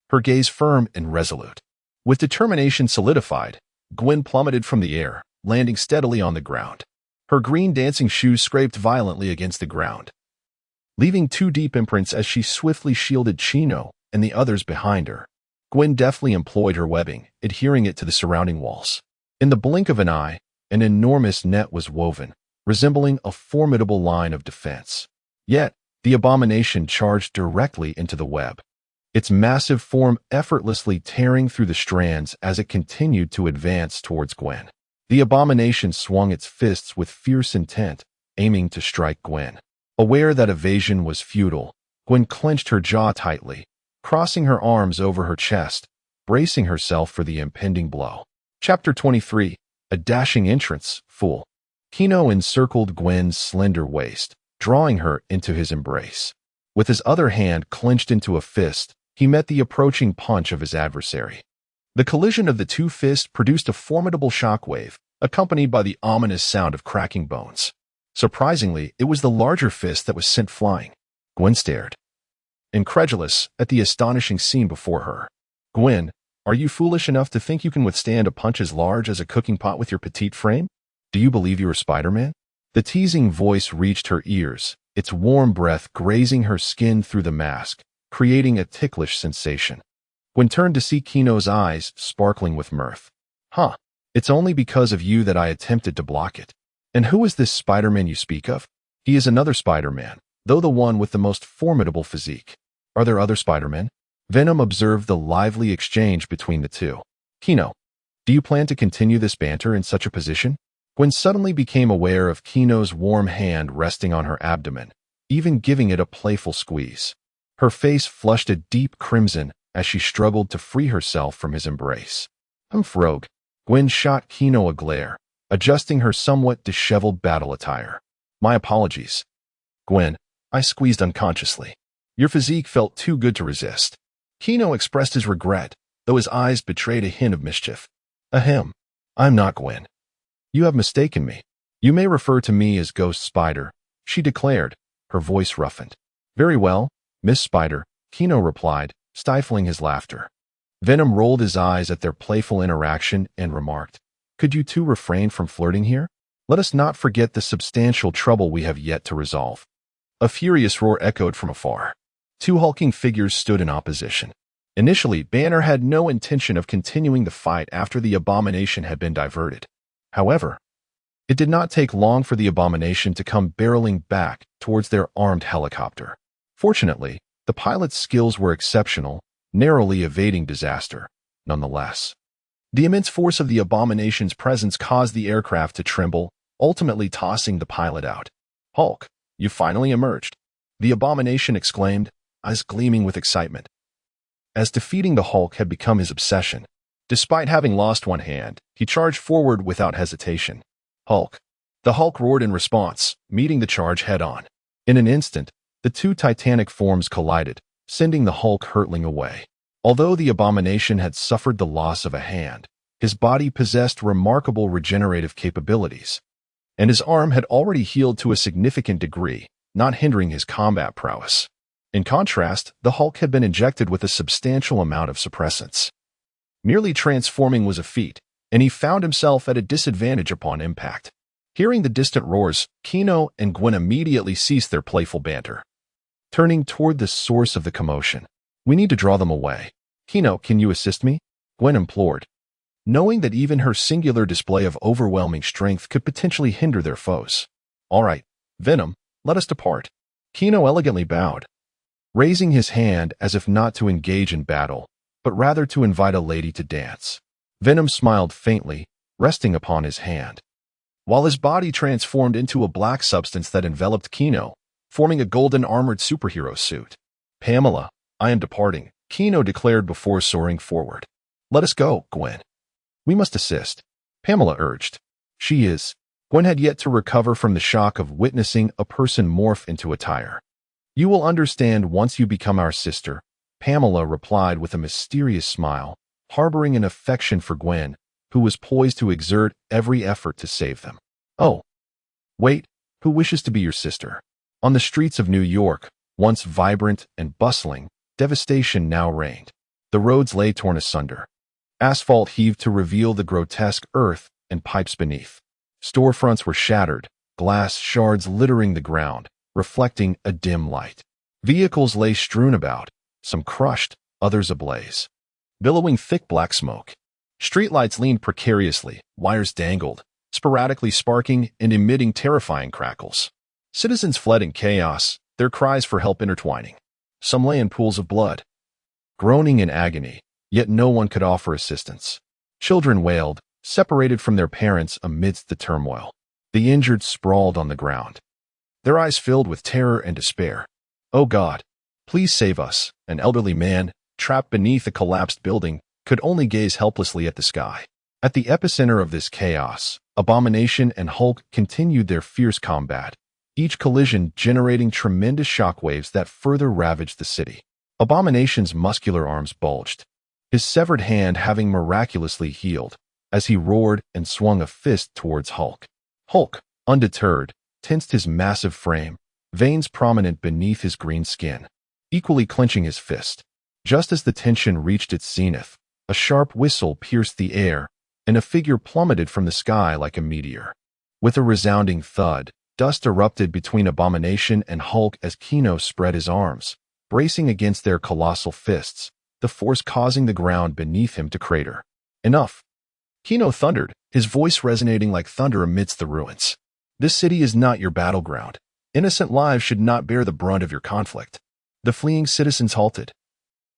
her gaze firm and resolute. With determination solidified, Gwen plummeted from the air, landing steadily on the ground. Her green dancing shoes scraped violently against the ground, leaving two deep imprints as she swiftly shielded Chino and the others behind her. Gwen deftly employed her webbing, adhering it to the surrounding walls. In the blink of an eye, an enormous net was woven, resembling a formidable line of defense. Yet, the abomination charged directly into the web, its massive form effortlessly tearing through the strands as it continued to advance towards Gwen. The abomination swung its fists with fierce intent, aiming to strike Gwen. Aware that evasion was futile, Gwen clenched her jaw tightly, crossing her arms over her chest, bracing herself for the impending blow. Chapter 23. A dashing entrance, fool. Kino encircled Gwen's slender waist, drawing her into his embrace. With his other hand clenched into a fist, he met the approaching punch of his adversary. The collision of the two fists produced a formidable shockwave, accompanied by the ominous sound of cracking bones. Surprisingly, it was the larger fist that was sent flying. Gwen stared, incredulous at the astonishing scene before her. "Gwen, are you foolish enough to think you can withstand a punch as large as a cooking pot with your petite frame? Do you believe you are Spider-Man?" The teasing voice reached her ears, its warm breath grazing her skin through the mask, creating a ticklish sensation. Gwen turned to see Kino's eyes sparkling with mirth. "Huh, it's only because of you that I attempted to block it. And who is this Spider-Man you speak of?" "He is another Spider-Man, though the one with the most formidable physique." "Are there other Spider-Men?" Venom observed the lively exchange between the two. "Kino, do you plan to continue this banter in such a position?" Gwen suddenly became aware of Kino's warm hand resting on her abdomen, even giving it a playful squeeze. Her face flushed a deep crimson as she struggled to free herself from his embrace. "Humph, rogue." Gwen shot Kino a glare, adjusting her somewhat disheveled battle attire. "My apologies, Gwen. I squeezed unconsciously. Your physique felt too good to resist." Kino expressed his regret, though his eyes betrayed a hint of mischief. "Ahem. I'm not Gwen. You have mistaken me. You may refer to me as Ghost Spider," she declared, her voice roughened. "Very well, Miss Spider," Kino replied, stifling his laughter. Venom rolled his eyes at their playful interaction and remarked, "Could you two refrain from flirting here? Let us not forget the substantial trouble we have yet to resolve." A furious roar echoed from afar. Two hulking figures stood in opposition. Initially, Banner had no intention of continuing the fight after the abomination had been diverted. However, it did not take long for the abomination to come barreling back towards their armed helicopter. Fortunately, the pilot's skills were exceptional, narrowly evading disaster. Nonetheless, the immense force of the abomination's presence caused the aircraft to tremble, ultimately tossing the pilot out. "Hulk, you finally emerged," the abomination exclaimed, eyes gleaming with excitement. As defeating the Hulk had become his obsession, despite having lost one hand, he charged forward without hesitation. "Hulk!" The Hulk roared in response, meeting the charge head-on. In an instant, the two titanic forms collided, sending the Hulk hurtling away. Although the abomination had suffered the loss of a hand, his body possessed remarkable regenerative capabilities, and his arm had already healed to a significant degree, not hindering his combat prowess. In contrast, the Hulk had been injected with a substantial amount of suppressants. Merely transforming was a feat, and he found himself at a disadvantage upon impact. Hearing the distant roars, Kino and Gwen immediately ceased their playful banter. Turning toward the source of the commotion, "We need to draw them away. Kino, can you assist me?" Gwen implored, knowing that even her singular display of overwhelming strength could potentially hinder their foes. "All right, Venom, let us depart." Kino elegantly bowed, raising his hand as if not to engage in battle, but rather to invite a lady to dance. Venom smiled faintly, resting upon his hand, while his body transformed into a black substance that enveloped Kino, forming a golden armored superhero suit. "Pamela, I am departing," Kino declared before soaring forward. "Let us go, Gwen." "We must assist," Pamela urged. Gwen had yet to recover from the shock of witnessing a person morph into a tire. "You will understand once you become our sister," Pamela replied with a mysterious smile, harboring an affection for Gwen, who was poised to exert every effort to save them. "Oh, wait, who wishes to be your sister?" On the streets of New York, once vibrant and bustling, devastation now reigned. The roads lay torn asunder. Asphalt heaved to reveal the grotesque earth and pipes beneath. Storefronts were shattered, glass shards littering the ground, reflecting a dim light. Vehicles lay strewn about, some crushed, others ablaze, billowing thick black smoke. Streetlights leaned precariously, wires dangled, sporadically sparking and emitting terrifying crackles. Citizens fled in chaos, their cries for help intertwining. Some lay in pools of blood, groaning in agony, yet no one could offer assistance. Children wailed, separated from their parents amidst the turmoil. The injured sprawled on the ground, their eyes filled with terror and despair. "Oh God, please save us," an elderly man, trapped beneath a collapsed building, could only gaze helplessly at the sky. At the epicenter of this chaos, Abomination and Hulk continued their fierce combat, each collision generating tremendous shockwaves that further ravaged the city. Abomination's muscular arms bulged, his severed hand having miraculously healed, as he roared and swung a fist towards Hulk. Hulk, undeterred, tensed his massive frame, veins prominent beneath his green skin, equally clenching his fist. Just as the tension reached its zenith, a sharp whistle pierced the air, and a figure plummeted from the sky like a meteor. With a resounding thud, dust erupted between Abomination and Hulk as Kino spread his arms, bracing against their colossal fists, the force causing the ground beneath him to crater. "Enough!" Kino thundered, his voice resonating like thunder amidst the ruins. "This city is not your battleground. Innocent lives should not bear the brunt of your conflict." The fleeing citizens halted,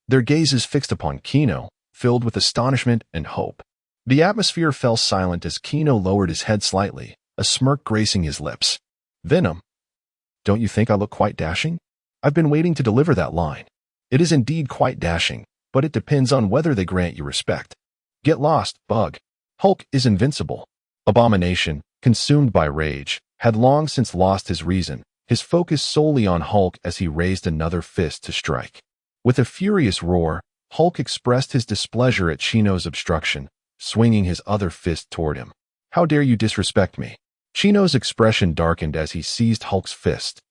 their gazes fixed upon Kino, filled with astonishment and hope. The atmosphere fell silent as Kino lowered his head slightly, a smirk gracing his lips. "Venom, don't you think I look quite dashing? I've been waiting to deliver that line." "It is indeed quite dashing, but it depends on whether they grant you respect." "Get lost, Bug. Hulk is invincible." Abomination, consumed by rage, had long since lost his reason, his focus solely on Hulk as he raised another fist to strike. With a furious roar, Hulk expressed his displeasure at Chino's obstruction, swinging his other fist toward him. "How dare you disrespect me?" Chino's expression darkened as he seized Hulk's fist,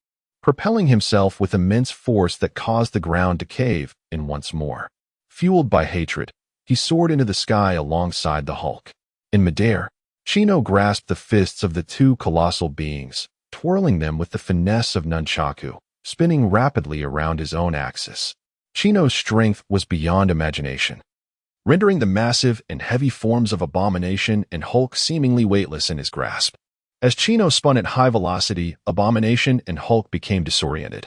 propelling himself with immense force that caused the ground to cave in once more. Fueled by hatred, he soared into the sky alongside the Hulk. In midair, Chino grasped the fists of the two colossal beings, twirling them with the finesse of nunchaku, spinning rapidly around his own axis. Chino's strength was beyond imagination, rendering the massive and heavy forms of Abomination and Hulk seemingly weightless in his grasp. As Chino spun at high velocity, Abomination and Hulk became disoriented,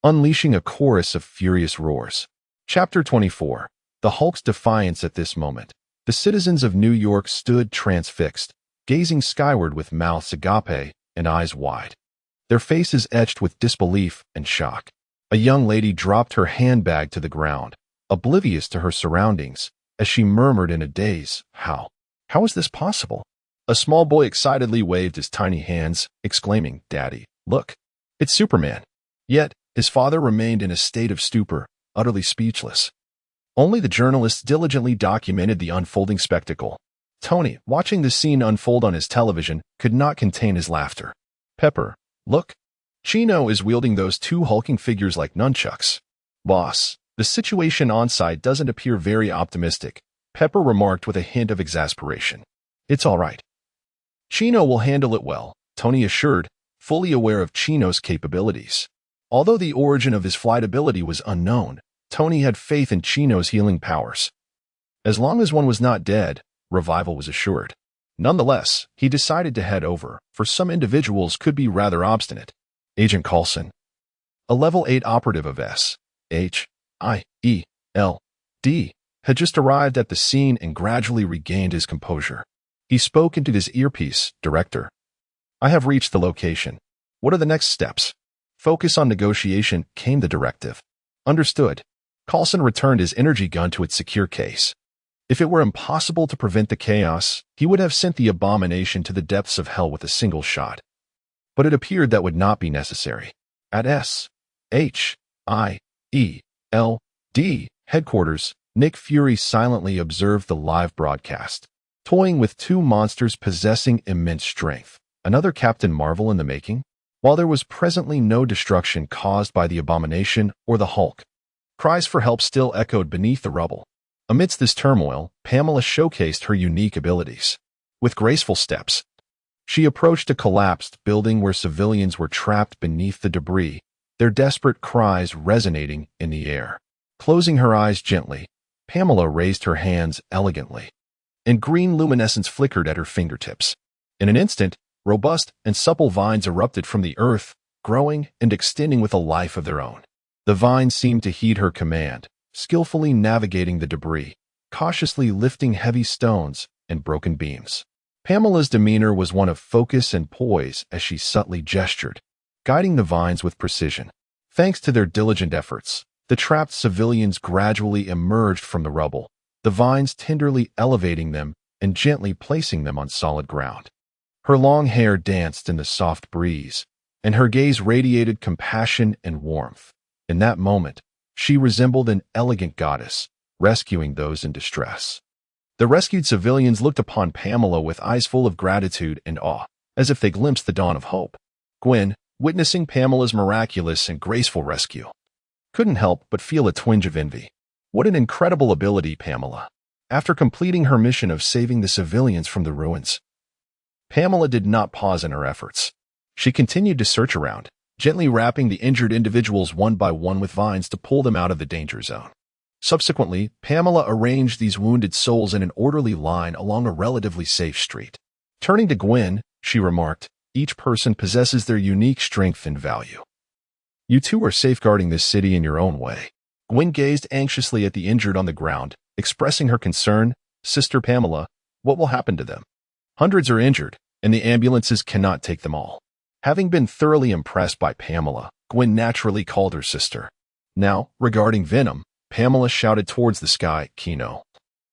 unleashing a chorus of furious roars. Chapter 24. The Hulk's Defiance. At this moment, the citizens of New York stood transfixed, gazing skyward with mouths agape and eyes wide, their faces etched with disbelief and shock. A young lady dropped her handbag to the ground, oblivious to her surroundings, as she murmured in a daze, How is this possible? A small boy excitedly waved his tiny hands, exclaiming, Daddy, look, it's Superman. Yet, his father remained in a state of stupor, utterly speechless. Only the journalists diligently documented the unfolding spectacle. Tony, watching the scene unfold on his television, could not contain his laughter. Pepper, look. Chino is wielding those two hulking figures like nunchucks. Boss, the situation on-site doesn't appear very optimistic, Pepper remarked with a hint of exasperation. It's all right. Chino will handle it well, Tony assured, fully aware of Chino's capabilities. Although the origin of his flight ability was unknown, Tony had faith in Chino's healing powers. As long as one was not dead, revival was assured. Nonetheless, he decided to head over, for some individuals could be rather obstinate. Agent Coulson, a level 8 operative of S.H.I.E.L.D., had just arrived at the scene and gradually regained his composure. He spoke into his earpiece, Director. I have reached the location. What are the next steps? Focus on negotiation, came the directive. Understood. Coulson returned his energy gun to its secure case. If it were impossible to prevent the chaos, he would have sent the Abomination to the depths of hell with a single shot. But it appeared that would not be necessary. At S.H.I.E.L.D. headquarters, Nick Fury silently observed the live broadcast, toying with two monsters possessing immense strength. Another Captain Marvel in the making? While there was presently no destruction caused by the Abomination or the Hulk, cries for help still echoed beneath the rubble. Amidst this turmoil, Pamela showcased her unique abilities. With graceful steps, she approached a collapsed building where civilians were trapped beneath the debris, their desperate cries resonating in the air. Closing her eyes gently, Pamela raised her hands elegantly, and green luminescence flickered at her fingertips. In an instant, robust and supple vines erupted from the earth, growing and extending with a life of their own. The vines seemed to heed her command, skillfully navigating the debris, cautiously lifting heavy stones and broken beams. Pamela's demeanor was one of focus and poise as she subtly gestured, guiding the vines with precision. Thanks to their diligent efforts, the trapped civilians gradually emerged from the rubble, the vines tenderly elevating them and gently placing them on solid ground. Her long hair danced in the soft breeze, and her gaze radiated compassion and warmth. In that moment, she resembled an elegant goddess, rescuing those in distress. The rescued civilians looked upon Pamela with eyes full of gratitude and awe, as if they glimpsed the dawn of hope. Gwen, witnessing Pamela's miraculous and graceful rescue, couldn't help but feel a twinge of envy. What an incredible ability, Pamela! After completing her mission of saving the civilians from the ruins, Pamela did not pause in her efforts. She continued to search around, gently wrapping the injured individuals one by one with vines to pull them out of the danger zone. Subsequently, Pamela arranged these wounded souls in an orderly line along a relatively safe street. Turning to Gwen, she remarked, each person possesses their unique strength and value. You two are safeguarding this city in your own way. Gwen gazed anxiously at the injured on the ground, expressing her concern. Sister Pamela, what will happen to them? Hundreds are injured, and the ambulances cannot take them all. Having been thoroughly impressed by Pamela, Gwen naturally called her sister. Now, regarding Venom, Pamela shouted towards the sky, Kino.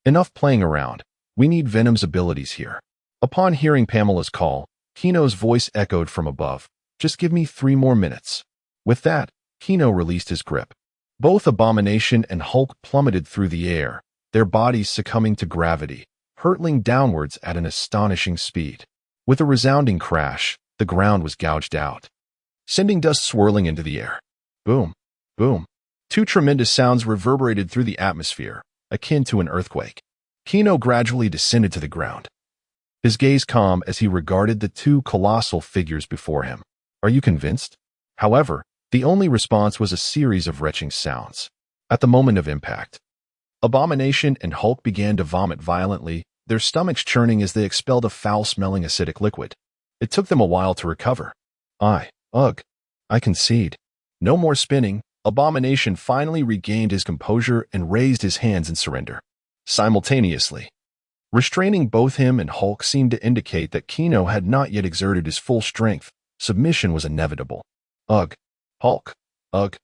Enough playing around. We need Venom's abilities here. Upon hearing Pamela's call, Kino's voice echoed from above. Just give me 3 more minutes. With that, Kino released his grip. Both Abomination and Hulk plummeted through the air, their bodies succumbing to gravity, hurtling downwards at an astonishing speed. With a resounding crash, the ground was gouged out, sending dust swirling into the air. Boom, boom. 2 tremendous sounds reverberated through the atmosphere, akin to an earthquake. Kino gradually descended to the ground, his gaze calm as he regarded the 2 colossal figures before him. Are you convinced? However, the only response was a series of retching sounds. At the moment of impact, Abomination and Hulk began to vomit violently, their stomachs churning as they expelled a foul-smelling acidic liquid. It took them a while to recover. Ugh, I concede. No more spinning. Abomination finally regained his composure and raised his hands in surrender. Simultaneously, restraining both him and Hulk seemed to indicate that Kino had not yet exerted his full strength. Submission was inevitable. Ugh, Hulk, ugh,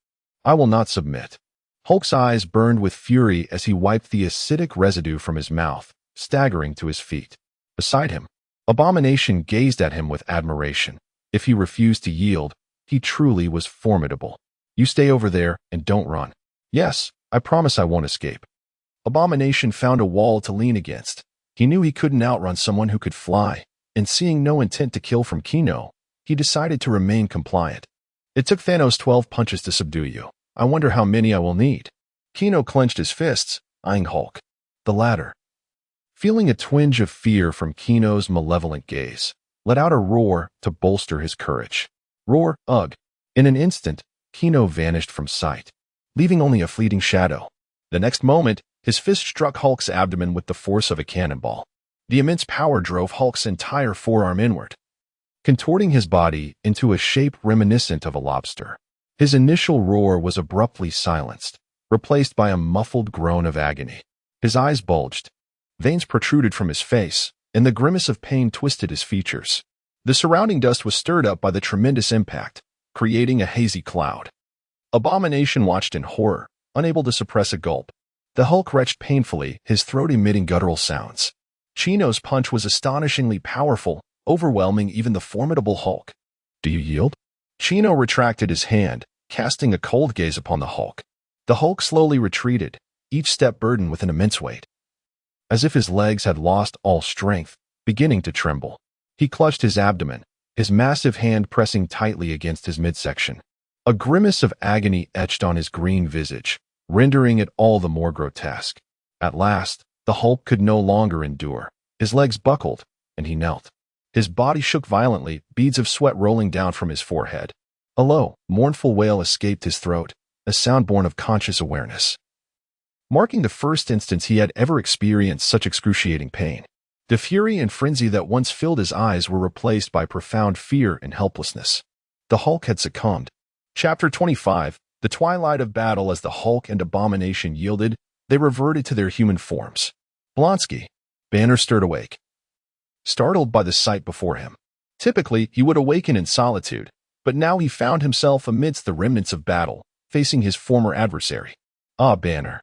I will not submit. Hulk's eyes burned with fury as he wiped the acidic residue from his mouth, staggering to his feet. Beside him, Abomination gazed at him with admiration. If he refused to yield, he truly was formidable. You stay over there and don't run. Yes, I promise I won't escape. Abomination found a wall to lean against. He knew he couldn't outrun someone who could fly, and seeing no intent to kill from Kino, he decided to remain compliant. It took Thanos 12 punches to subdue you. I wonder how many I will need. Kino clenched his fists, eyeing Hulk. The latter, feeling a twinge of fear from Kino's malevolent gaze, let out a roar to bolster his courage. Roar, ugh. In an instant, Kino vanished from sight, leaving only a fleeting shadow. The next moment, his fist struck Hulk's abdomen with the force of a cannonball. The immense power drove Hulk's entire forearm inward, contorting his body into a shape reminiscent of a lobster. His initial roar was abruptly silenced, replaced by a muffled groan of agony. His eyes bulged, veins protruded from his face, and the grimace of pain twisted his features. The surrounding dust was stirred up by the tremendous impact, creating a hazy cloud. Abomination watched in horror, unable to suppress a gulp. The Hulk retched painfully, his throat emitting guttural sounds. Chino's punch was astonishingly powerful, overwhelming even the formidable Hulk. Do you yield? Chino retracted his hand, casting a cold gaze upon the Hulk. The Hulk slowly retreated, each step burdened with an immense weight. As if his legs had lost all strength, beginning to tremble. He clutched his abdomen, his massive hand pressing tightly against his midsection. A grimace of agony etched on his green visage, rendering it all the more grotesque. At last, the Hulk could no longer endure. His legs buckled, and he knelt. His body shook violently, beads of sweat rolling down from his forehead. A low, mournful wail escaped his throat, a sound born of conscious awareness, marking the first instance he had ever experienced such excruciating pain. The fury and frenzy that once filled his eyes were replaced by profound fear and helplessness. The Hulk had succumbed. Chapter 25, The Twilight of Battle. As the Hulk and Abomination yielded, they reverted to their human forms. Blonsky. Banner stirred awake, startled by the sight before him. Typically, he would awaken in solitude, but now he found himself amidst the remnants of battle, facing his former adversary. Ah, Banner.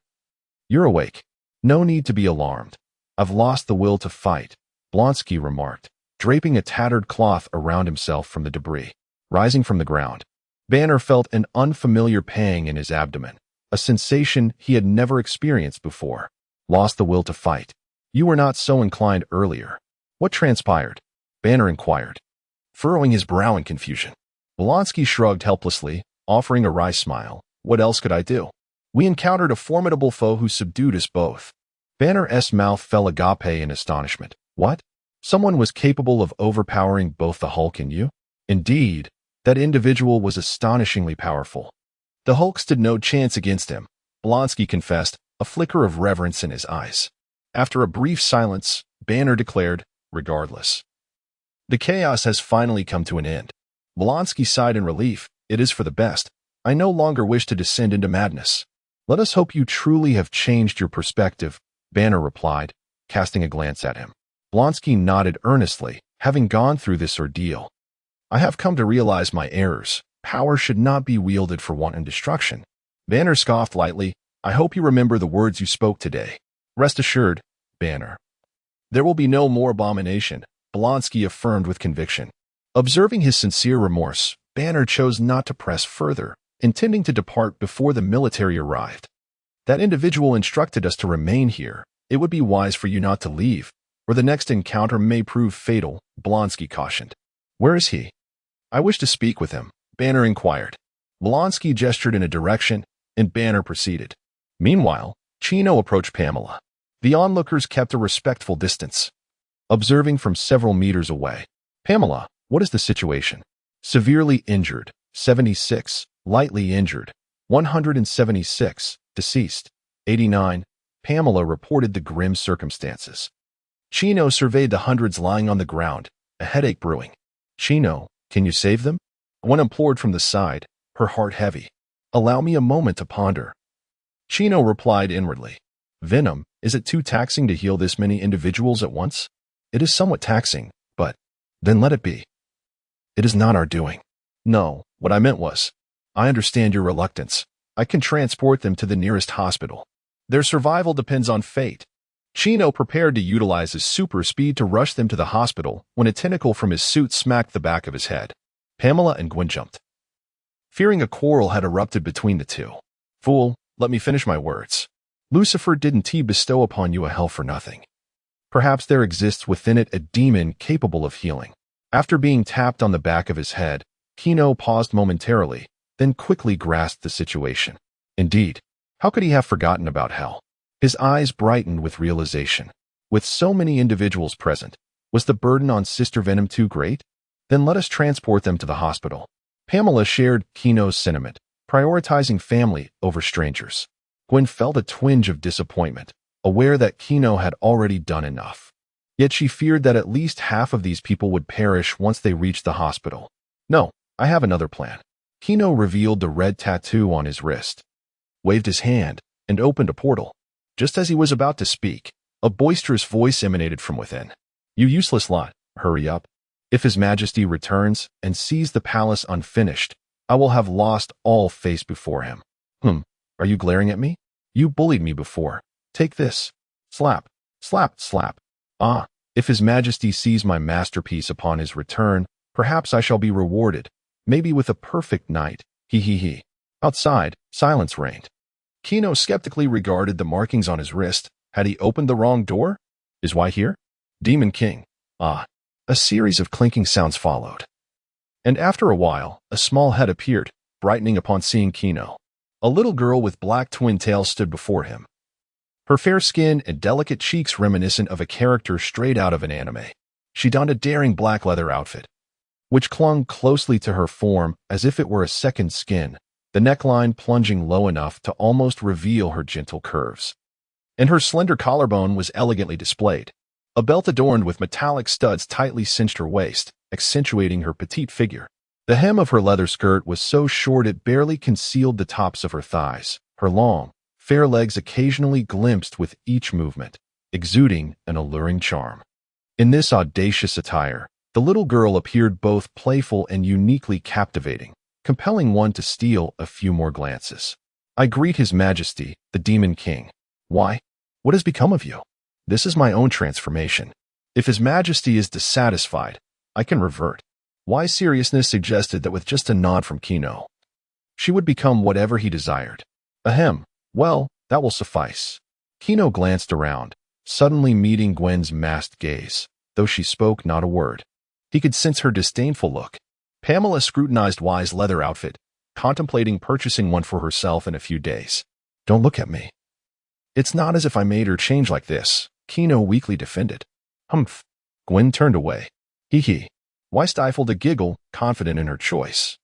You're awake. No need to be alarmed. I've lost the will to fight, Blonsky remarked, draping a tattered cloth around himself from the debris. Rising from the ground, Banner felt an unfamiliar pang in his abdomen, a sensation he had never experienced before. Lost the will to fight. You were not so inclined earlier. What transpired? Banner inquired, furrowing his brow in confusion. Blonsky shrugged helplessly, offering a wry smile. What else could I do? We encountered a formidable foe who subdued us both. Banner's mouth fell agape in astonishment. What? Someone was capable of overpowering both the Hulk and you? Indeed, that individual was astonishingly powerful. The Hulk stood no chance against him, Blonsky confessed, a flicker of reverence in his eyes. After a brief silence, Banner declared, regardless, the chaos has finally come to an end. Blonsky sighed in relief. It is for the best. I no longer wish to descend into madness. Let us hope you truly have changed your perspective, Banner replied, casting a glance at him. Blonsky nodded earnestly, having gone through this ordeal. I have come to realize my errors. Power should not be wielded for wanton destruction. Banner scoffed lightly. I hope you remember the words you spoke today. Rest assured, Banner. There will be no more abomination, Blonsky affirmed with conviction. Observing his sincere remorse, Banner chose not to press further, intending to depart before the military arrived. That individual instructed us to remain here. It would be wise for you not to leave, or the next encounter may prove fatal, Blonsky cautioned. Where is he? I wish to speak with him, Banner inquired. Blonsky gestured in a direction, and Banner proceeded. Meanwhile, Chino approached Pamela. The onlookers kept a respectful distance, observing from several meters away. Pamela, what is the situation? Severely injured, 76, lightly injured, 176, Deceased. 89. Pamela reported the grim circumstances. Chino surveyed the hundreds lying on the ground, a headache brewing. Chino, can you save them? One implored from the side, her heart heavy. Allow me a moment to ponder. Chino replied inwardly. Venom, is it too taxing to heal this many individuals at once? It is somewhat taxing, but then let it be. It is not our doing. No, what I meant was, I understand your reluctance. I can transport them to the nearest hospital. Their survival depends on fate. Chino prepared to utilize his super speed to rush them to the hospital when a tentacle from his suit smacked the back of his head. Pamela and Gwen jumped, fearing a quarrel had erupted between the two. Fool, let me finish my words. Lucifer didn't bestow upon you a hell for nothing. Perhaps there exists within it a demon capable of healing. After being tapped on the back of his head, Chino paused momentarily, then quickly grasped the situation. Indeed, how could he have forgotten about hell? His eyes brightened with realization. With so many individuals present, was the burden on Sister Venom too great? Then let us transport them to the hospital. Pamela shared Chino's sentiment, prioritizing family over strangers. Gwen felt a twinge of disappointment, aware that Chino had already done enough. Yet she feared that at least half of these people would perish once they reached the hospital. No, I have another plan. Chino revealed the red tattoo on his wrist, waved his hand, and opened a portal. Just as he was about to speak, a boisterous voice emanated from within. You useless lot, hurry up. If His Majesty returns and sees the palace unfinished, I will have lost all face before him. Are you glaring at me? You bullied me before. Take this. Slap, slap, slap. Ah, if His Majesty sees my masterpiece upon his return, perhaps I shall be rewarded, maybe with a perfect night. He he he. Outside, silence reigned. Chino skeptically regarded the markings on his wrist. Had he opened the wrong door? Is why here? Demon King. Ah. A series of clinking sounds followed. And after a while, a small head appeared, brightening upon seeing Chino. A little girl with black twin tails stood before him. Her fair skin and delicate cheeks reminiscent of a character straight out of an anime. She donned a daring black leather outfit, which clung closely to her form as if it were a second skin, the neckline plunging low enough to almost reveal her gentle curves. And her slender collarbone was elegantly displayed. A belt adorned with metallic studs tightly cinched her waist, accentuating her petite figure. The hem of her leather skirt was so short it barely concealed the tops of her thighs. Her long, fair legs occasionally glimpsed with each movement, exuding an alluring charm. In this audacious attire, the little girl appeared both playful and uniquely captivating, compelling one to steal a few more glances. I greet His Majesty, the Demon King. Why? What has become of you? This is my own transformation. If His Majesty is dissatisfied, I can revert. Wise seriousness suggested that with just a nod from Chino, she would become whatever he desired. Ahem, well, that will suffice. Chino glanced around, suddenly meeting Gwen's masked gaze, though she spoke not a word. He could sense her disdainful look. Pamela scrutinized Wise's leather outfit, contemplating purchasing one for herself in a few days. Don't look at me. It's not as if I made her change like this, Chino weakly defended. Humph. Gwen turned away. Hee hee. Why stifled a giggle, confident in her choice?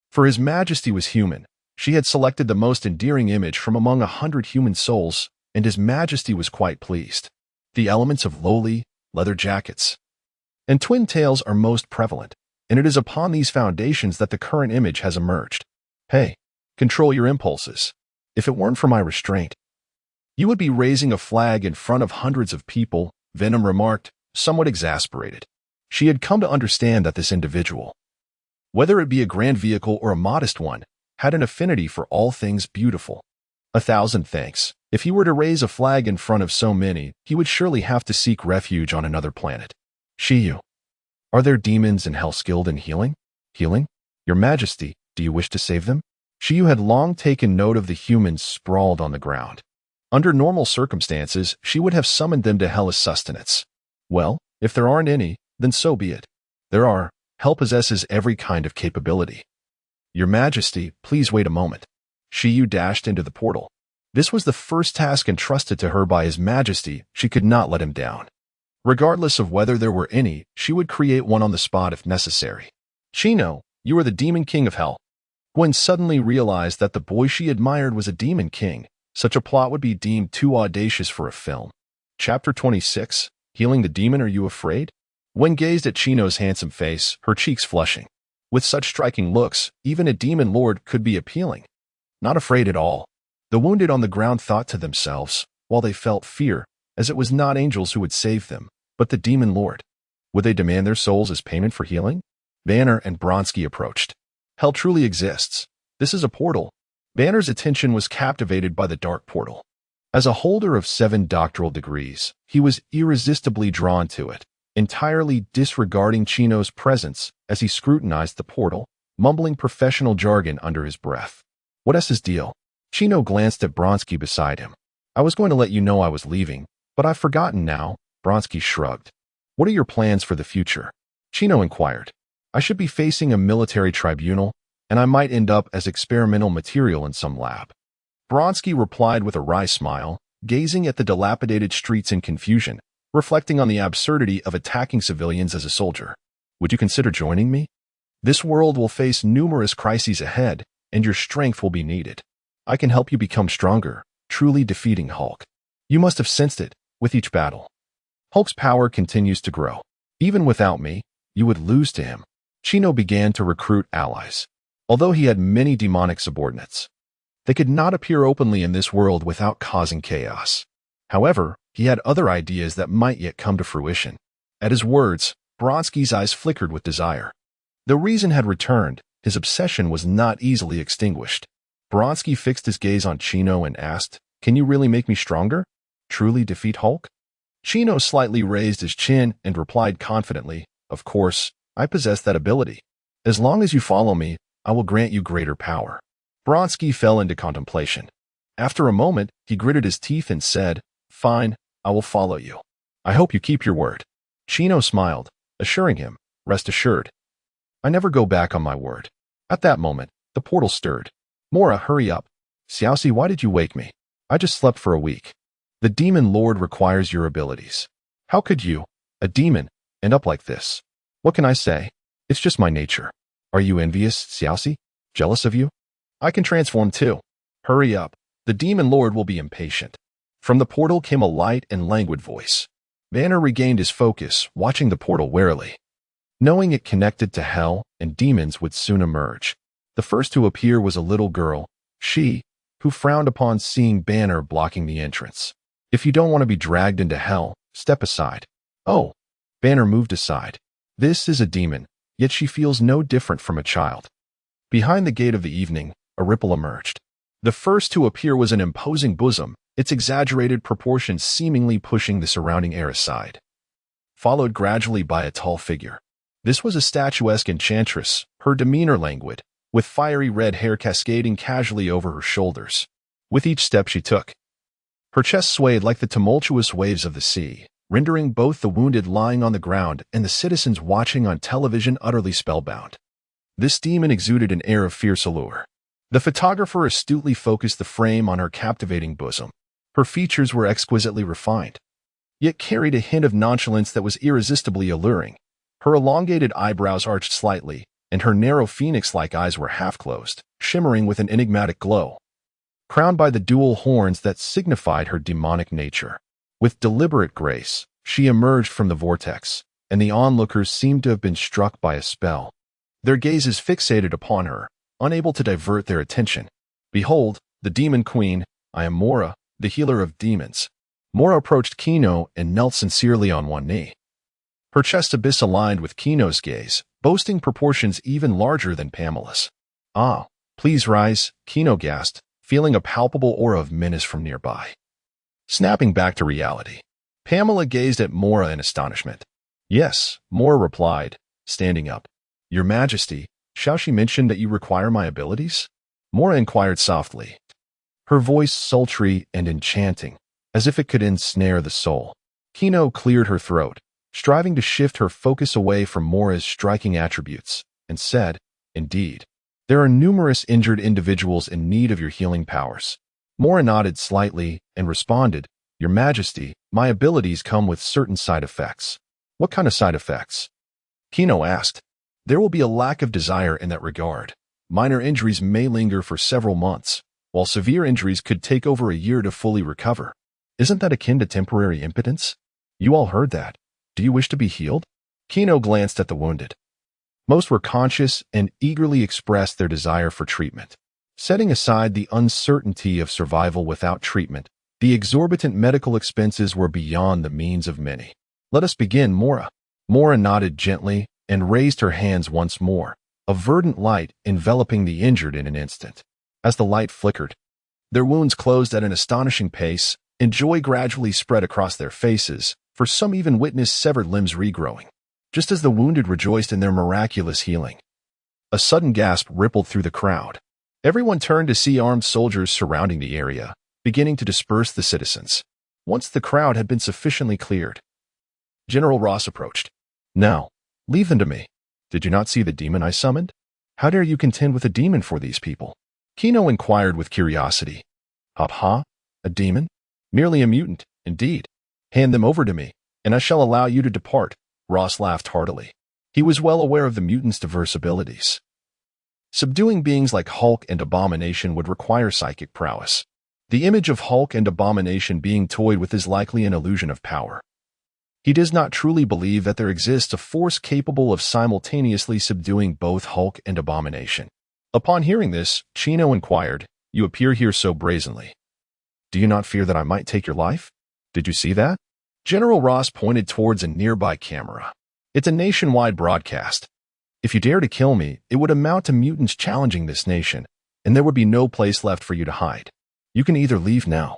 For His Majesty was human. She had selected the most endearing image from among 100 human souls, and His Majesty was quite pleased. The elements of lowly, leather jackets, and twin tails are most prevalent, and it is upon these foundations that the current image has emerged. Hey, control your impulses. If it weren't for my restraint, you would be raising a flag in front of hundreds of people, Venom remarked, somewhat exasperated. She had come to understand that this individual, whether it be a grand vehicle or a modest one, had an affinity for all things beautiful. 1,000 thanks. If he were to raise a flag in front of so many, he would surely have to seek refuge on another planet. Shiyu. Are there demons in hell skilled in healing? Healing? Your Majesty, do you wish to save them? Shiyu had long taken note of the humans sprawled on the ground. Under normal circumstances, she would have summoned them to hell as sustenance. Well, if there aren't any, then so be it. There are. Hell possesses every kind of capability. Your Majesty, please wait a moment. Shiyu dashed into the portal. This was the first task entrusted to her by His Majesty. She could not let him down. Regardless of whether there were any, she would create one on the spot if necessary. Chino, you are the Demon King of Hell. Gwen suddenly realized that the boy she admired was a Demon King, Such a plot would be deemed too audacious for a film. Chapter 26, Healing the Demon. Are you afraid? When gazed at Chino's handsome face, her cheeks flushing. With such striking looks, even a demon lord could be appealing. Not afraid at all. The wounded on the ground thought to themselves, while they felt fear, as it was not angels who would save them, but the demon lord. Would they demand their souls as payment for healing? Banner and Bronsky approached. Hell truly exists. This is a portal. Banner's attention was captivated by the dark portal. As a holder of 7 doctoral degrees, he was irresistibly drawn to it, entirely disregarding Chino's presence as he scrutinized the portal, mumbling professional jargon under his breath. What's his deal? Chino glanced at Bronsky beside him. I was going to let you know I was leaving, but I've forgotten now. Bronsky shrugged. What are your plans for the future? Chino inquired. I should be facing a military tribunal, and I might end up as experimental material in some lab. Bronsky replied with a wry smile, gazing at the dilapidated streets in confusion, reflecting on the absurdity of attacking civilians as a soldier. Would you consider joining me? This world will face numerous crises ahead, and your strength will be needed. I can help you become stronger, truly defeating Hulk. You must have sensed it with each battle. Hulk's power continues to grow. Even without me, you would lose to him. Chino began to recruit allies. Although he had many demonic subordinates, they could not appear openly in this world without causing chaos. However, he had other ideas that might yet come to fruition. At his words, Bronsky's eyes flickered with desire. The reason had returned. His obsession was not easily extinguished. Bronsky fixed his gaze on Chino and asked, Can you really make me stronger? Truly defeat Hulk? Chino slightly raised his chin and replied confidently, Of course, I possess that ability. As long as you follow me, I will grant you greater power. Bronsky fell into contemplation. After a moment, he gritted his teeth and said, Fine, I will follow you. I hope you keep your word. Chino smiled, assuring him, Rest assured. I never go back on my word. At that moment, the portal stirred. Mora, hurry up. Xiaoxi, why did you wake me? I just slept for a week. The demon lord requires your abilities. How could you, a demon, end up like this? What can I say? It's just my nature. Are you envious, Xiaoxi? Jealous of you? I can transform too. Hurry up. The demon lord will be impatient. From the portal came a light and languid voice. Banner regained his focus, watching the portal warily. Knowing it connected to hell and demons would soon emerge. The first to appear was a little girl, she, who frowned upon seeing Banner blocking the entrance. If you don't want to be dragged into hell, step aside. Oh. Banner moved aside. This is a demon, yet she feels no different from a child. Behind the gate of the evening, a ripple emerged. The first to appear was an imposing bosom, its exaggerated proportions seemingly pushing the surrounding air aside. Followed gradually by a tall figure. This was a statuesque enchantress, her demeanor languid, with fiery red hair cascading casually over her shoulders. With each step she took, her chest swayed like the tumultuous waves of the sea, rendering both the wounded lying on the ground and the citizens watching on television utterly spellbound. This demon exuded an air of fierce allure. The photographer astutely focused the frame on her captivating bosom. Her features were exquisitely refined, yet carried a hint of nonchalance that was irresistibly alluring. Her elongated eyebrows arched slightly, and her narrow phoenix-like eyes were half-closed, shimmering with an enigmatic glow, crowned by the dual horns that signified her demonic nature. With deliberate grace, she emerged from the vortex, and the onlookers seemed to have been struck by a spell. Their gazes fixated upon her, unable to divert their attention. Behold, the demon queen, I am Mora, the healer of demons. Mora approached Kino and knelt sincerely on one knee. Her chest abyss aligned with Kino's gaze, boasting proportions even larger than Pamela's. Ah, please rise, Kino gasped, feeling a palpable aura of menace from nearby. Snapping back to reality, Pamela gazed at Mora in astonishment. Yes, Mora replied, standing up. Your Majesty, shall she mention that you require my abilities? Mora inquired softly, her voice sultry and enchanting, as if it could ensnare the soul. Kino cleared her throat, striving to shift her focus away from Mora's striking attributes, and said, Indeed, there are numerous injured individuals in need of your healing powers. Mora nodded slightly and responded, Your Majesty, my abilities come with certain side effects. What kind of side effects? Kino asked. There will be a lack of desire in that regard. Minor injuries may linger for several months. while severe injuries could take over a year to fully recover. Isn't that akin to temporary impotence? You all heard that. Do you wish to be healed? Kino glanced at the wounded. Most were conscious and eagerly expressed their desire for treatment. Setting aside the uncertainty of survival without treatment, the exorbitant medical expenses were beyond the means of many. Let us begin, Mora. Mora nodded gently and raised her hands once more, a verdant light enveloping the injured in an instant. As the light flickered, their wounds closed at an astonishing pace, and joy gradually spread across their faces, for some even witnessed severed limbs regrowing, just as the wounded rejoiced in their miraculous healing. A sudden gasp rippled through the crowd. Everyone turned to see armed soldiers surrounding the area, beginning to disperse the citizens. Once the crowd had been sufficiently cleared, General Ross approached. Now, leave them to me. Did you not see the demon I summoned? How dare you contend with a demon for these people? Kino inquired with curiosity. Ha? A demon? Merely a mutant, indeed. Hand them over to me, and I shall allow you to depart. Ross laughed heartily. He was well aware of the mutant's diverse abilities. Subduing beings like Hulk and Abomination would require psychic prowess. The image of Hulk and Abomination being toyed with is likely an illusion of power. He does not truly believe that there exists a force capable of simultaneously subduing both Hulk and Abomination. Upon hearing this, Chino inquired, "You appear here so brazenly. Do you not fear that I might take your life? Did you see that?" General Ross pointed towards a nearby camera. "It's a nationwide broadcast. If you dare to kill me, it would amount to mutants challenging this nation, and there would be no place left for you to hide. You can either leave now,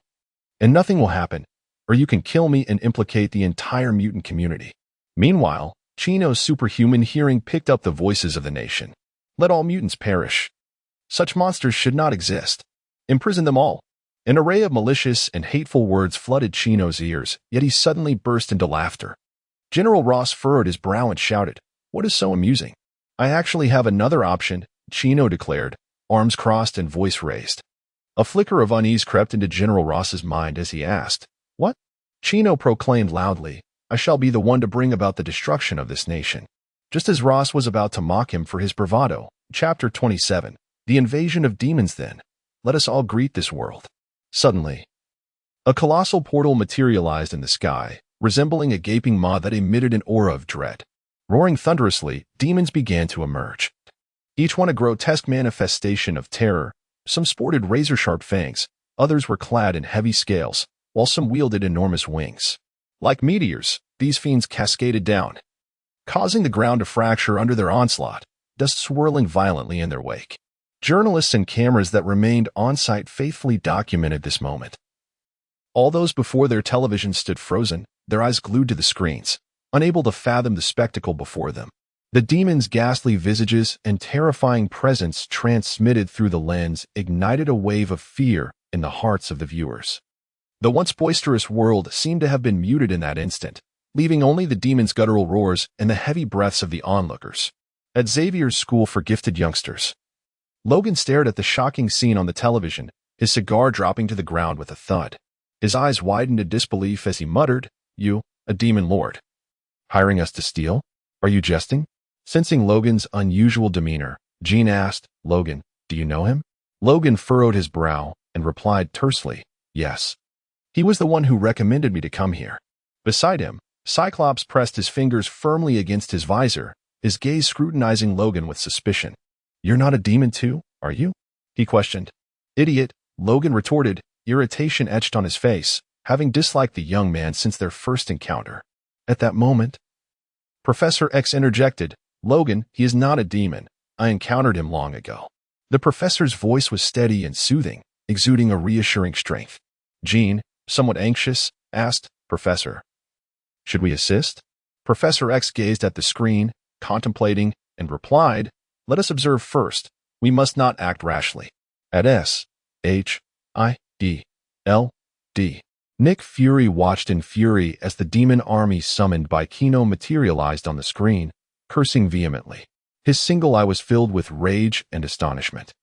and nothing will happen, or you can kill me and implicate the entire mutant community." Meanwhile, Chino's superhuman hearing picked up the voices of the nation. "Let all mutants perish. Such monsters should not exist. Imprison them all." An array of malicious and hateful words flooded Chino's ears, yet he suddenly burst into laughter. General Ross furrowed his brow and shouted, "What is so amusing?" "I actually have another option," Chino declared, arms crossed and voice raised. A flicker of unease crept into General Ross's mind as he asked, "What?" Chino proclaimed loudly, "I shall be the one to bring about the destruction of this nation." Just as Ross was about to mock him for his bravado, Chapter 27, The Invasion of Demons. Then, let us all greet this world. Suddenly, a colossal portal materialized in the sky, resembling a gaping maw that emitted an aura of dread. Roaring thunderously, demons began to emerge. Each one a grotesque manifestation of terror. Some sported razor-sharp fangs, others were clad in heavy scales, while some wielded enormous wings. Like meteors, these fiends cascaded down, causing the ground to fracture under their onslaught, dust swirling violently in their wake. Journalists and cameras that remained on-site faithfully documented this moment. All those before their televisions stood frozen, their eyes glued to the screens, unable to fathom the spectacle before them. The demons' ghastly visages and terrifying presence transmitted through the lens ignited a wave of fear in the hearts of the viewers. The once boisterous world seemed to have been muted in that instant, leaving only the demons' guttural roars and the heavy breaths of the onlookers. At Xavier's school for gifted youngsters, Logan stared at the shocking scene on the television, his cigar dropping to the ground with a thud. His eyes widened in disbelief as he muttered, "You, a demon lord? Hiring us to steal? Are you jesting?" Sensing Logan's unusual demeanor, Jean asked, "Logan, do you know him?" Logan furrowed his brow and replied tersely, "Yes. He was the one who recommended me to come here." Beside him, Cyclops pressed his fingers firmly against his visor, his gaze scrutinizing Logan with suspicion. "You're not a demon too, are you?" he questioned. "Idiot," Logan retorted, irritation etched on his face, having disliked the young man since their first encounter. At that moment, Professor X interjected, "Logan, he is not a demon. I encountered him long ago." The professor's voice was steady and soothing, exuding a reassuring strength. Jean, somewhat anxious, asked, "Professor, should we assist?" Professor X gazed at the screen, contemplating, and replied, "Let us observe first. We must not act rashly." At S.H.I.D.L.D. Nick Fury watched in fury as the demon army summoned by Kino materialized on the screen, cursing vehemently. His single eye was filled with rage and astonishment.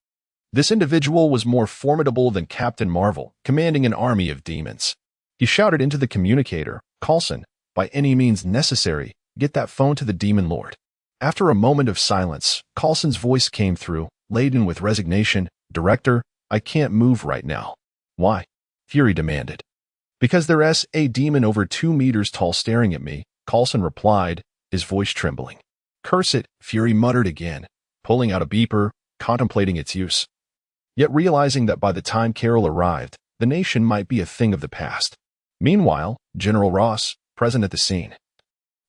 This individual was more formidable than Captain Marvel, commanding an army of demons. He shouted into the communicator, "Coulson, by any means necessary, get that phone to the Demon Lord." After a moment of silence, Coulson's voice came through, laden with resignation. "Director, I can't move right now. Why? Fury demanded. Because there's a demon over 2 meters tall staring at me, Coulson replied, his voice trembling. Curse it, Fury muttered again, pulling out a beeper, contemplating its use. Yet realizing that by the time Carol arrived, the nation might be a thing of the past. Meanwhile, General Ross, present at the scene,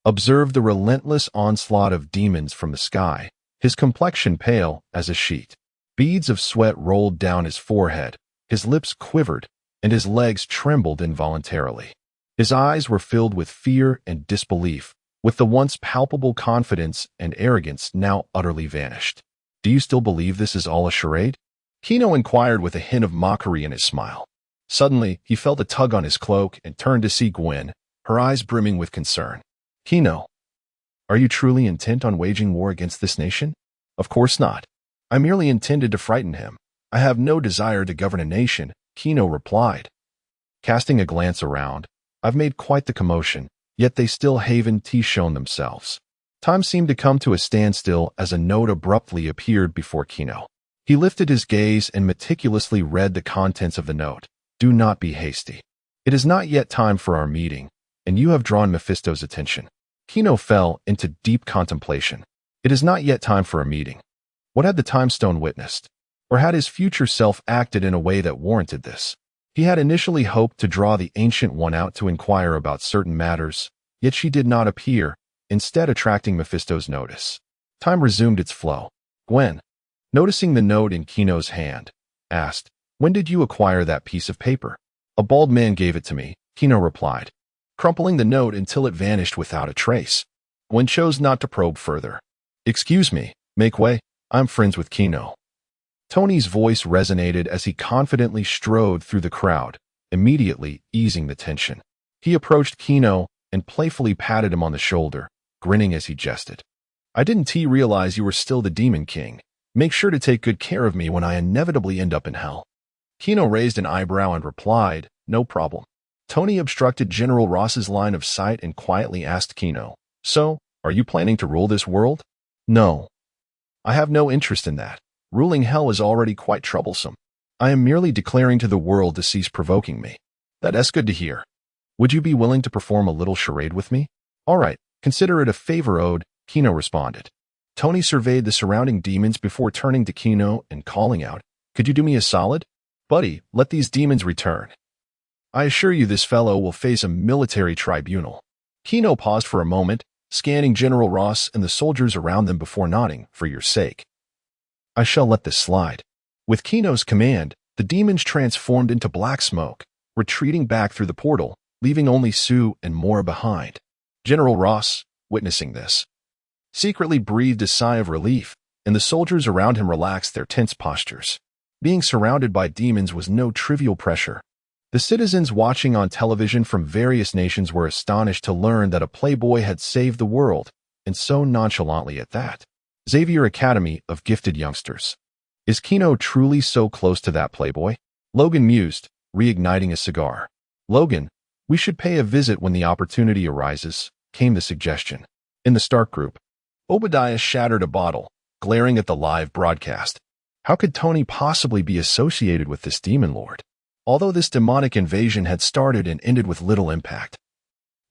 observed the relentless onslaught of demons from the sky, his complexion pale as a sheet. Beads of sweat rolled down his forehead, his lips quivered, and his legs trembled involuntarily. His eyes were filled with fear and disbelief, with the once palpable confidence and arrogance now utterly vanished. Do you still believe this is all a charade? Kino inquired with a hint of mockery in his smile. Suddenly, he felt a tug on his cloak and turned to see Gwen, her eyes brimming with concern. Kino, are you truly intent on waging war against this nation? Of course not. I merely intended to frighten him. I have no desire to govern a nation, Kino replied. Casting a glance around, I've made quite the commotion, yet they still haven't shown themselves. Time seemed to come to a standstill as a note abruptly appeared before Kino. He lifted his gaze and meticulously read the contents of the note. Do not be hasty. It is not yet time for our meeting, and you have drawn Mephisto's attention. Kino fell into deep contemplation. It is not yet time for a meeting. What had the Time Stone witnessed? Or had his future self acted in a way that warranted this? He had initially hoped to draw the Ancient One out to inquire about certain matters, yet she did not appear, instead attracting Mephisto's notice. Time resumed its flow. Gwen, noticing the note in Kino's hand, asked, when did you acquire that piece of paper? A bald man gave it to me, Kino replied, crumpling the note until it vanished without a trace. Gwen chose not to probe further. Excuse me, make way, I'm friends with Kino. Tony's voice resonated as he confidently strode through the crowd, immediately easing the tension. He approached Kino and playfully patted him on the shoulder, grinning as he jested. I didn't realize you were still the Demon King. Make sure to take good care of me when I inevitably end up in hell. Kino raised an eyebrow and replied, no problem. Tony obstructed General Ross's line of sight and quietly asked Kino, so, are you planning to rule this world? No. I have no interest in that. Ruling hell is already quite troublesome. I am merely declaring to the world to cease provoking me. That's good to hear. Would you be willing to perform a little charade with me? All right, consider it a favor owed, Kino responded. Tony surveyed the surrounding demons before turning to Kino and calling out, could you do me a solid? Buddy, let these demons return. I assure you this fellow will face a military tribunal. Kino paused for a moment, scanning General Ross and the soldiers around them before nodding, for your sake. I shall let this slide. With Kino's command, the demons transformed into black smoke, retreating back through the portal, leaving only Sue and Mora behind. General Ross, witnessing this, secretly breathed a sigh of relief, and the soldiers around him relaxed their tense postures. Being surrounded by demons was no trivial pressure. The citizens watching on television from various nations were astonished to learn that a playboy had saved the world, and so nonchalantly at that. Xavier Academy of Gifted Youngsters. Is Kino truly so close to that playboy? Logan mused, reigniting a cigar. Logan, we should pay a visit when the opportunity arises, came the suggestion. In the Stark group, Obadiah shattered a bottle, glaring at the live broadcast. How could Tony possibly be associated with this demon lord? Although this demonic invasion had started and ended with little impact,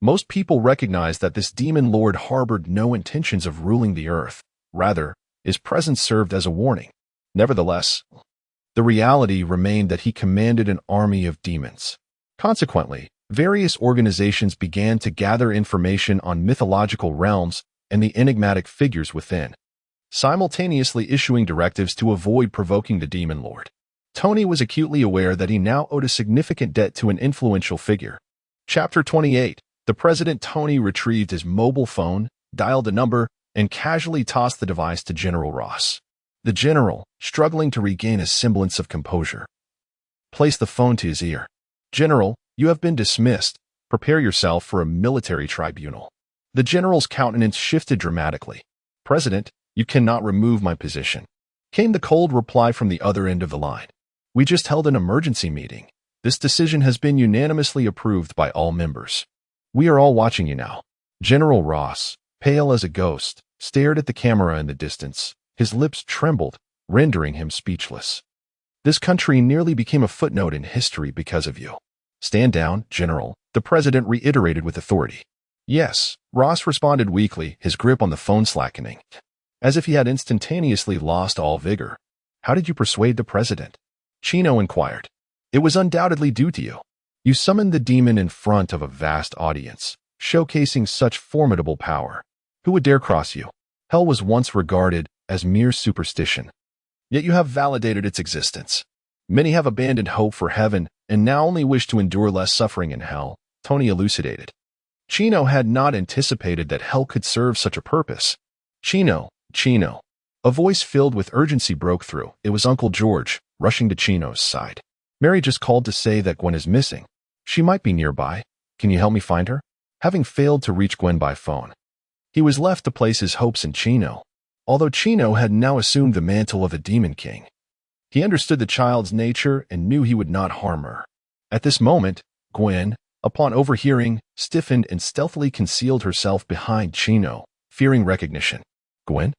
most people recognized that this demon lord harbored no intentions of ruling the earth. Rather, his presence served as a warning. Nevertheless, the reality remained that he commanded an army of demons. Consequently, various organizations began to gather information on mythological realms and the enigmatic figures within, simultaneously issuing directives to avoid provoking the demon lord. Tony was acutely aware that he now owed a significant debt to an influential figure. Chapter 28. The President Tony retrieved his mobile phone, dialed a number, and casually tossed the device to General Ross. The general, struggling to regain a semblance of composure, placed the phone to his ear. General, you have been dismissed. Prepare yourself for a military tribunal. The general's countenance shifted dramatically. President, you cannot remove my position, came the cold reply from the other end of the line. We just held an emergency meeting. This decision has been unanimously approved by all members. We are all watching you now. General Ross, pale as a ghost, stared at the camera in the distance. His lips trembled, rendering him speechless. This country nearly became a footnote in history because of you. Stand down, General, the president reiterated with authority. Yes, Ross responded weakly, his grip on the phone slackening, as if he had instantaneously lost all vigor. How did you persuade the president? Chino inquired. It was undoubtedly due to you. You summoned the demon in front of a vast audience, showcasing such formidable power. Who would dare cross you? Hell was once regarded as mere superstition. Yet you have validated its existence. Many have abandoned hope for heaven and now only wish to endure less suffering in hell, Tony elucidated. Chino had not anticipated that hell could serve such a purpose. Chino. A voice filled with urgency broke through. It was Uncle George, rushing to Chino's side. Mary just called to say that Gwen is missing. She might be nearby. Can you help me find her? Having failed to reach Gwen by phone, he was left to place his hopes in Chino. Although Chino had now assumed the mantle of a demon king, he understood the child's nature and knew he would not harm her. At this moment, Gwen, upon overhearing, stiffened and stealthily concealed herself behind Chino, fearing recognition. Gwen?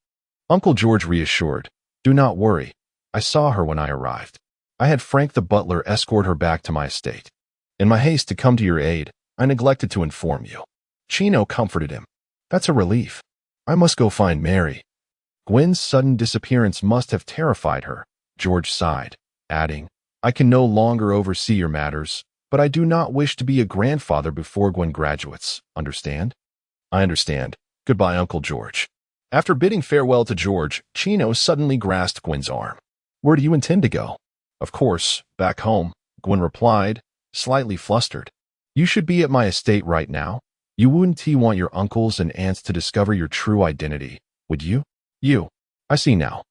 Uncle George reassured. Do not worry. I saw her when I arrived. I had Frank the butler escort her back to my estate. In my haste to come to your aid, I neglected to inform you. Chino comforted him. That's a relief. I must go find Mary. Gwen's sudden disappearance must have terrified her, George sighed, adding, I can no longer oversee your matters, but I do not wish to be a grandfather before Gwen graduates. Understand? I understand. Goodbye, Uncle George. After bidding farewell to George, Chino suddenly grasped Gwen's arm. Where do you intend to go? Of course, back home, Gwen replied, slightly flustered. You should be at my estate right now. You wouldn't want your uncles and aunts to discover your true identity, would you? I see now.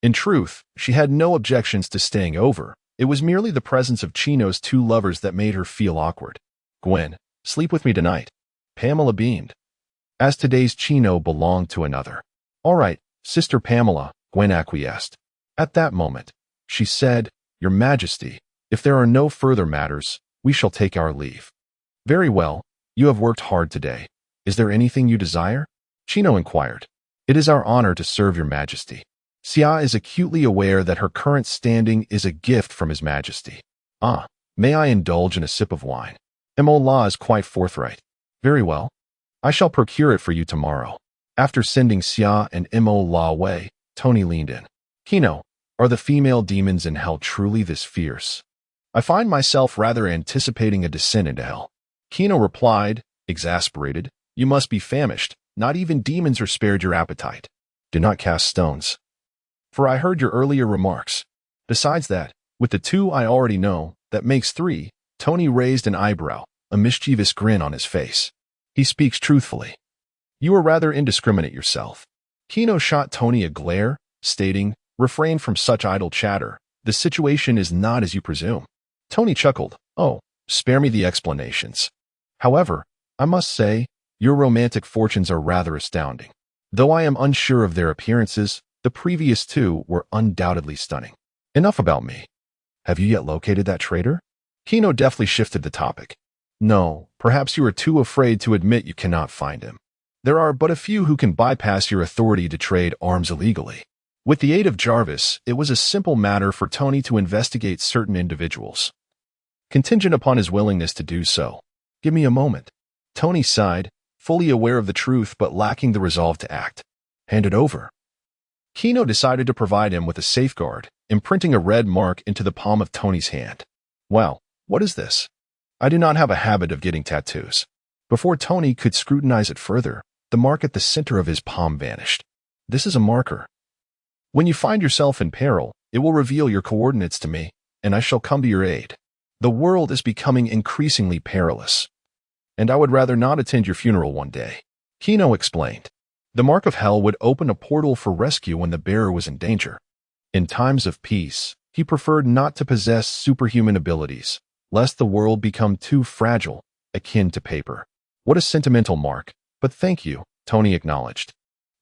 In truth, she had no objections to staying over. It was merely the presence of Chino's two lovers that made her feel awkward. Gwen, sleep with me tonight. Pamela beamed. As today's Chino belonged to another. All right, Sister Pamela, Gwen acquiesced. At that moment, she said, Your Majesty, if there are no further matters, we shall take our leave. Very well, you have worked hard today. Is there anything you desire? Chino inquired. It is our honor to serve your Majesty. Xia is acutely aware that her current standing is a gift from His Majesty. May I indulge in a sip of wine? Mo is quite forthright. Very well. I shall procure it for you tomorrow. After sending Xia and Mo away, Tony leaned in. Kino, are the female demons in hell truly this fierce? I find myself rather anticipating a descent into hell. Kino replied, exasperated, You must be famished. Not even demons are spared your appetite. Do not cast stones. For I heard your earlier remarks. Besides that, with the two I already know, that makes three. Tony raised an eyebrow, a mischievous grin on his face. He speaks truthfully. You are rather indiscriminate yourself. Kino shot Tony a glare, stating, Refrain from such idle chatter. The situation is not as you presume. Tony chuckled. Oh, spare me the explanations. However, I must say, your romantic fortunes are rather astounding. Though I am unsure of their appearances, the previous two were undoubtedly stunning. Enough about me. Have you yet located that traitor? Kino deftly shifted the topic. No, perhaps you are too afraid to admit you cannot find him. There are but a few who can bypass your authority to trade arms illegally. With the aid of Jarvis, it was a simple matter for Tony to investigate certain individuals, contingent upon his willingness to do so. Give me a moment. Tony sighed, fully aware of the truth but lacking the resolve to act. Hand it over. Kino decided to provide him with a safeguard, imprinting a red mark into the palm of Tony's hand. Well, what is this? I do not have a habit of getting tattoos. Before Tony could scrutinize it further, the mark at the center of his palm vanished. This is a marker. When you find yourself in peril, it will reveal your coordinates to me, and I shall come to your aid. The world is becoming increasingly perilous, and I would rather not attend your funeral one day. Kino explained. The mark of hell would open a portal for rescue when the bearer was in danger. In times of peace, he preferred not to possess superhuman abilities, lest the world become too fragile, akin to paper. What a sentimental mark, but thank you, Tony acknowledged.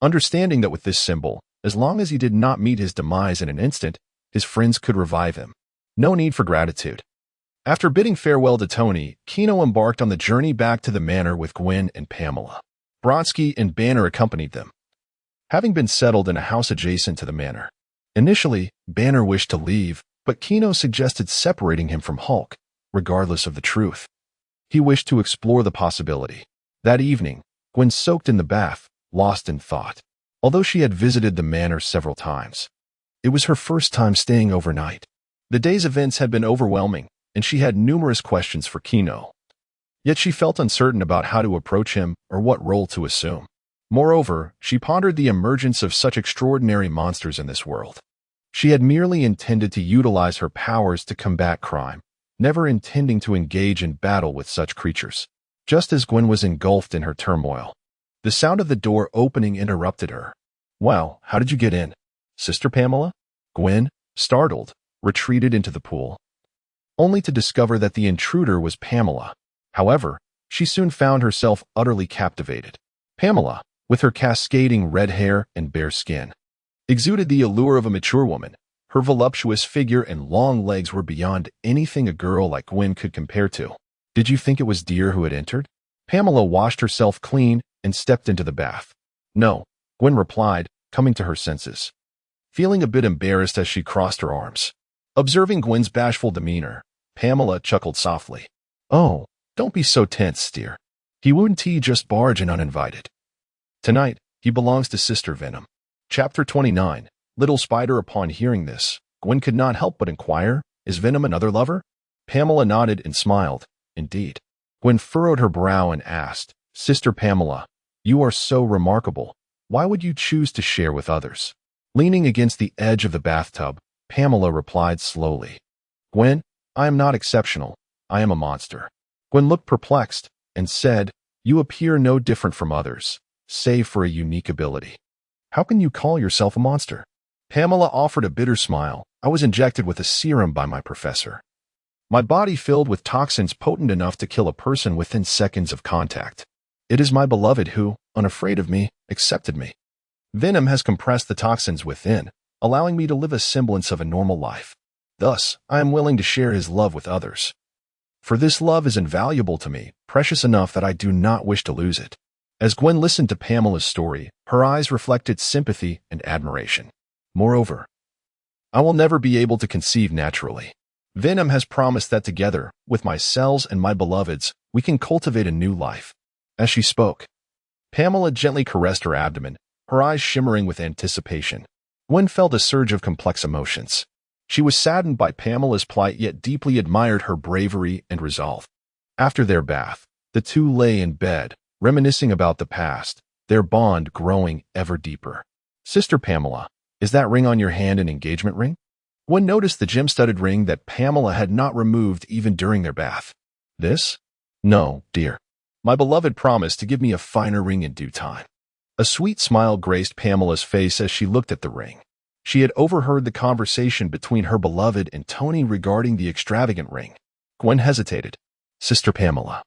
Understanding that with this symbol, as long as he did not meet his demise in an instant, his friends could revive him. No need for gratitude. After bidding farewell to Tony, Kino embarked on the journey back to the manor with Gwen and Pamela. Brodsky and Banner accompanied them, having been settled in a house adjacent to the manor. Initially, Banner wished to leave, but Kino suggested separating him from Hulk, regardless of the truth. He wished to explore the possibility. That evening, Gwen soaked in the bath, lost in thought. Although she had visited the manor several times, it was her first time staying overnight. The day's events had been overwhelming, and she had numerous questions for Kino. Yet she felt uncertain about how to approach him or what role to assume. Moreover, she pondered the emergence of such extraordinary monsters in this world. She had merely intended to utilize her powers to combat crime, never intending to engage in battle with such creatures. Just as Gwen was engulfed in her turmoil, the sound of the door opening interrupted her. "Well, how did you get in? Sister Pamela?" Gwen, startled, retreated into the pool, only to discover that the intruder was Pamela. However, she soon found herself utterly captivated. Pamela, with her cascading red hair and bare skin, exuded the allure of a mature woman. Her voluptuous figure and long legs were beyond anything a girl like Gwen could compare to. "Did you think it was deer who had entered?" Pamela washed herself clean and stepped into the bath. "No," Gwen replied, coming to her senses, feeling a bit embarrassed as she crossed her arms. Observing Gwen's bashful demeanor, Pamela chuckled softly. "Oh, don't be so tense, dear. He wouldn't just barge in uninvited. Tonight, he belongs to Sister Venom." Chapter 29. Little Spider. Upon hearing this, Gwen could not help but inquire, "Is Venom another lover?" Pamela nodded and smiled. "Indeed." Gwen furrowed her brow and asked, "Sister Pamela, you are so remarkable. Why would you choose to share with others?" Leaning against the edge of the bathtub, Pamela replied slowly, "Gwen, I am not exceptional. I am a monster." Gwen looked perplexed and said, "You appear no different from others, save for a unique ability. How can you call yourself a monster?" Pamela offered a bitter smile. "I was injected with a serum by my professor. My body filled with toxins potent enough to kill a person within seconds of contact. It is my beloved who, unafraid of me, accepted me. Venom has compressed the toxins within, allowing me to live a semblance of a normal life. Thus, I am willing to share his love with others. For this love is invaluable to me, precious enough that I do not wish to lose it." As Gwen listened to Pamela's story, her eyes reflected sympathy and admiration. "Moreover, I will never be able to conceive naturally. Venom has promised that together, with my cells and my beloveds, we can cultivate a new life." As she spoke, Pamela gently caressed her abdomen, her eyes shimmering with anticipation. Gwen felt a surge of complex emotions. She was saddened by Pamela's plight yet deeply admired her bravery and resolve. After their bath, the two lay in bed, reminiscing about the past, their bond growing ever deeper. "Sister Pamela, is that ring on your hand an engagement ring?" Gwen noticed the gem-studded ring that Pamela had not removed even during their bath. "This? No, dear. My beloved promised to give me a finer ring in due time." A sweet smile graced Pamela's face as she looked at the ring. She had overheard the conversation between her beloved and Tony regarding the extravagant ring. Gwen hesitated. "Sister Pamela,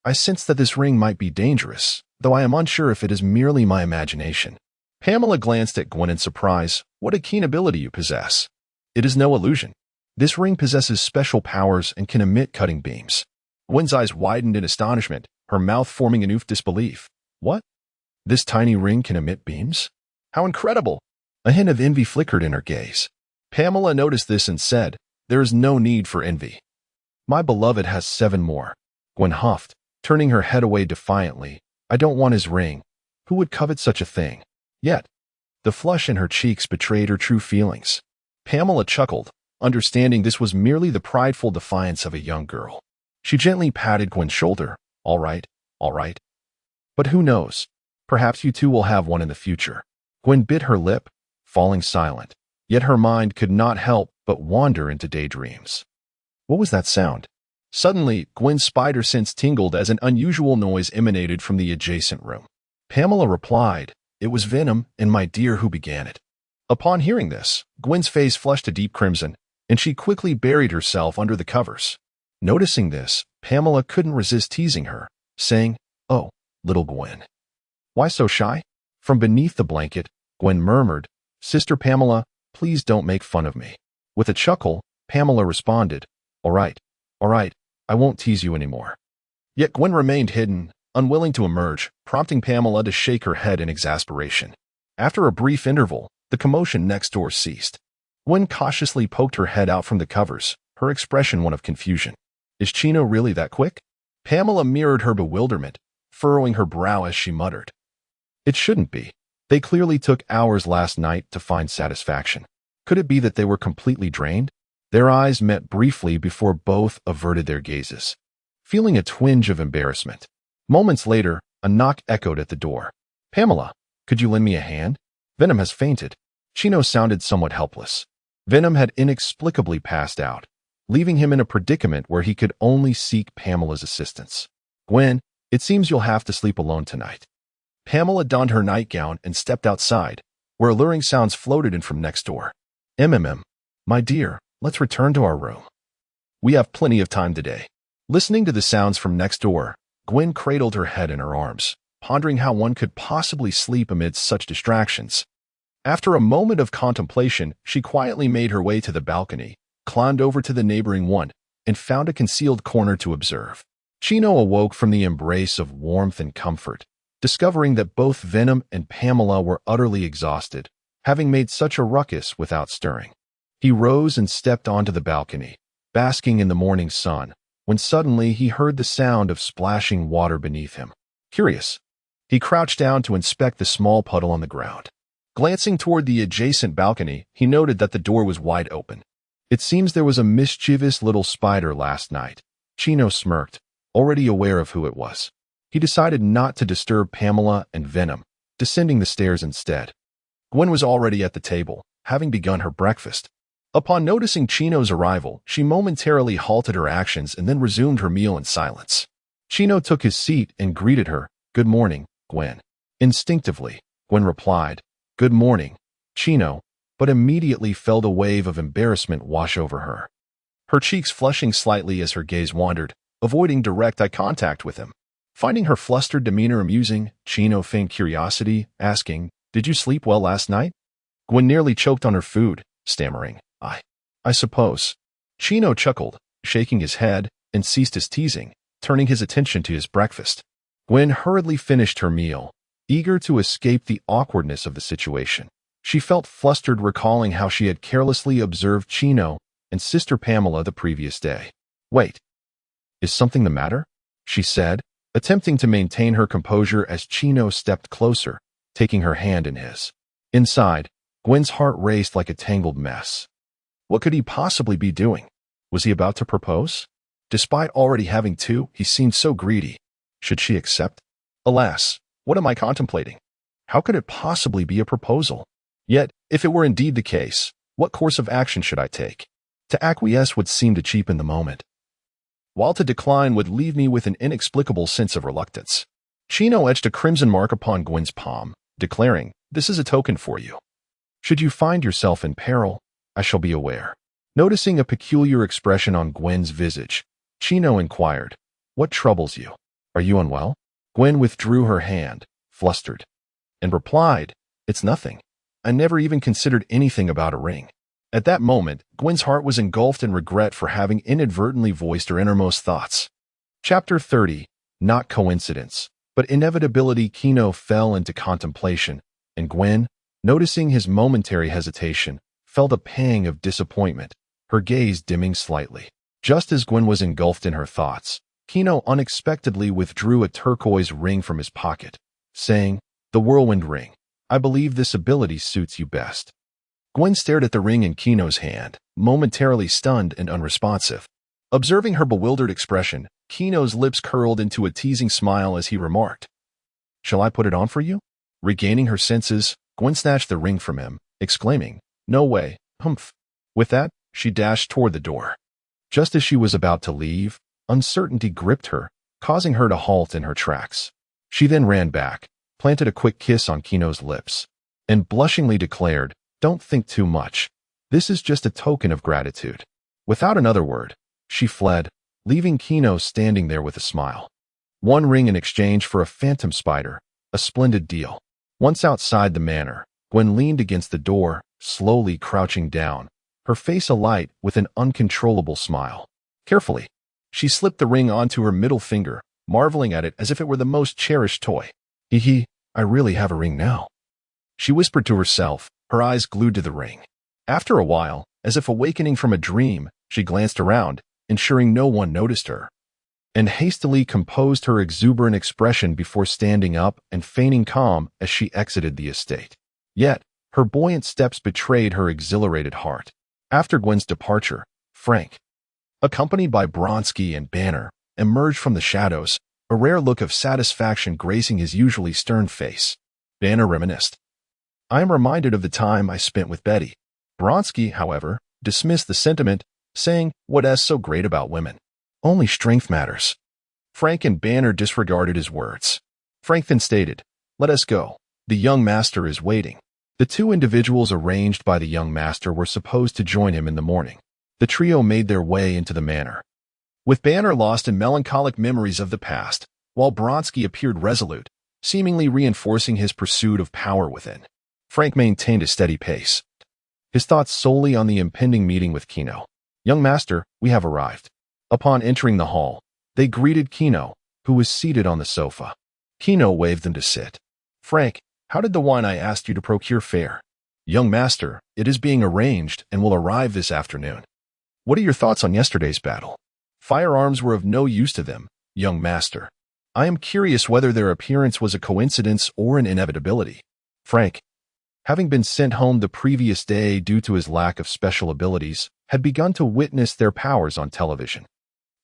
I sense that this ring might be dangerous, though I am unsure if it is merely my imagination." Pamela glanced at Gwen in surprise. "What a keen ability you possess. It is no illusion. This ring possesses special powers and can emit cutting beams." Gwen's eyes widened in astonishment, her mouth forming an oof disbelief. "What? This tiny ring can emit beams? How incredible!" A hint of envy flickered in her gaze. Pamela noticed this and said, "There is no need for envy. My beloved has 7 more. Gwen huffed, turning her head away defiantly. "I don't want his ring. Who would covet such a thing?" Yet, the flush in her cheeks betrayed her true feelings. Pamela chuckled, understanding this was merely the prideful defiance of a young girl. She gently patted Gwen's shoulder. All right. But who knows? Perhaps you two will have one in the future." Gwen bit her lip, falling silent. Yet her mind could not help but wander into daydreams. What was that sound? Suddenly, Gwen's spider sense tingled as an unusual noise emanated from the adjacent room. Pamela replied, "It was Venom and my dear who began it." Upon hearing this, Gwen's face flushed a deep crimson, and she quickly buried herself under the covers. Noticing this, Pamela couldn't resist teasing her, saying, "Oh, little Gwen. Why so shy?" From beneath the blanket, Gwen murmured, "Sister Pamela, please don't make fun of me." With a chuckle, Pamela responded, All right, I won't tease you anymore." Yet Gwen remained hidden, unwilling to emerge, prompting Pamela to shake her head in exasperation. After a brief interval, the commotion next door ceased. Gwen cautiously poked her head out from the covers, her expression one of confusion. Is Chino really that quick? Pamela mirrored her bewilderment, furrowing her brow as she muttered. It shouldn't be. They clearly took hours last night to find satisfaction. Could it be that they were completely drained? Their eyes met briefly before both averted their gazes, feeling a twinge of embarrassment. Moments later, a knock echoed at the door. Pamela, could you lend me a hand? Venom has fainted. Chino sounded somewhat helpless. Venom had inexplicably passed out, leaving him in a predicament where he could only seek Pamela's assistance. Gwen, it seems you'll have to sleep alone tonight. Pamela donned her nightgown and stepped outside, where alluring sounds floated in from next door. My dear, let's return to our room. We have plenty of time today. Listening to the sounds from next door, Gwen cradled her head in her arms, pondering how one could possibly sleep amidst such distractions. After a moment of contemplation, she quietly made her way to the balcony, climbed over to the neighboring one, and found a concealed corner to observe. Chino awoke from the embrace of warmth and comfort, discovering that both Venom and Pamela were utterly exhausted, having made such a ruckus without stirring. He rose and stepped onto the balcony, basking in the morning sun, when suddenly he heard the sound of splashing water beneath him. Curious, he crouched down to inspect the small puddle on the ground. Glancing toward the adjacent balcony, he noted that the door was wide open. It seems there was a mischievous little spider last night. Chino smirked, already aware of who it was. He decided not to disturb Pamela and Venom, descending the stairs instead. Gwen was already at the table, having begun her breakfast. Upon noticing Chino's arrival, she momentarily halted her actions and then resumed her meal in silence. Chino took his seat and greeted her. Good morning, Gwen. Instinctively, Gwen replied, Good morning, Chino, but immediately felt a wave of embarrassment wash over her. Her cheeks flushing slightly as her gaze wandered, avoiding direct eye contact with him. Finding her flustered demeanor amusing, Chino feigned curiosity, asking, Did you sleep well last night? Gwen nearly choked on her food, stammering, I suppose. Chino chuckled, shaking his head, and ceased his teasing, turning his attention to his breakfast. Gwen hurriedly finished her meal, eager to escape the awkwardness of the situation. She felt flustered recalling how she had carelessly observed Chino and Sister Pamela the previous day. Wait, is something the matter? She said, attempting to maintain her composure as Chino stepped closer, taking her hand in his. Inside, Gwen's heart raced like a tangled mess. What could he possibly be doing? Was he about to propose? Despite already having two, he seemed so greedy. Should she accept? Alas, what am I contemplating? How could it possibly be a proposal? Yet, if it were indeed the case, what course of action should I take? To acquiesce would seem to cheapen the moment, while to decline would leave me with an inexplicable sense of reluctance. Chino etched a crimson mark upon Gwen's palm, declaring, This is a token for you. Should you find yourself in peril, I shall be aware. Noticing a peculiar expression on Gwen's visage, Chino inquired, What troubles you? Are you unwell? Gwen withdrew her hand, flustered, and replied, It's nothing. I never even considered anything about a ring. At that moment, Gwen's heart was engulfed in regret for having inadvertently voiced her innermost thoughts. Chapter 30. Not coincidence, but inevitability. Chino fell into contemplation, and Gwen, noticing his momentary hesitation, felt a pang of disappointment, her gaze dimming slightly. Just as Gwen was engulfed in her thoughts, Chino unexpectedly withdrew a turquoise ring from his pocket, saying, The whirlwind ring. I believe this ability suits you best. Gwen stared at the ring in Chino's hand, momentarily stunned and unresponsive. Observing her bewildered expression, Chino's lips curled into a teasing smile as he remarked, Shall I put it on for you? Regaining her senses, Gwen snatched the ring from him, exclaiming, No way, humph. With that, she dashed toward the door. Just as she was about to leave, uncertainty gripped her, causing her to halt in her tracks. She then ran back, planted a quick kiss on Chino's lips, and blushingly declared, Don't think too much. This is just a token of gratitude. Without another word, she fled, leaving Chino standing there with a smile. One ring in exchange for a phantom spider, a splendid deal. Once outside the manor, Gwen leaned against the door, slowly crouching down, her face alight with an uncontrollable smile. Carefully, she slipped the ring onto her middle finger, marveling at it as if it were the most cherished toy. I really have a ring now. She whispered to herself, her eyes glued to the ring. After a while, as if awakening from a dream, she glanced around, ensuring no one noticed her, and hastily composed her exuberant expression before standing up and feigning calm as she exited the estate. Yet, her buoyant steps betrayed her exhilarated heart. After Gwen's departure, Frank, accompanied by Bronsky and Banner, emerged from the shadows, a rare look of satisfaction gracing his usually stern face. Banner reminisced. "I am reminded of the time I spent with Betty." Bronsky, however, dismissed the sentiment, saying, "What is so great about women? Only strength matters." Frank and Banner disregarded his words. Frank then stated, "Let us go. The young master is waiting." The two individuals arranged by the young master were supposed to join him in the morning. The trio made their way into the manor, with Banner lost in melancholic memories of the past, while Bronsky appeared resolute, seemingly reinforcing his pursuit of power within. Frank maintained a steady pace, his thoughts solely on the impending meeting with Kino. "Young master, we have arrived." Upon entering the hall, they greeted Kino, who was seated on the sofa. Kino waved them to sit. "Frank, how did the wine I asked you to procure fare?" "Young master, it is being arranged and will arrive this afternoon." "What are your thoughts on yesterday's battle?" "Firearms were of no use to them, young master. I am curious whether their appearance was a coincidence or an inevitability." Frank, having been sent home the previous day due to his lack of special abilities, had begun to witness their powers on television.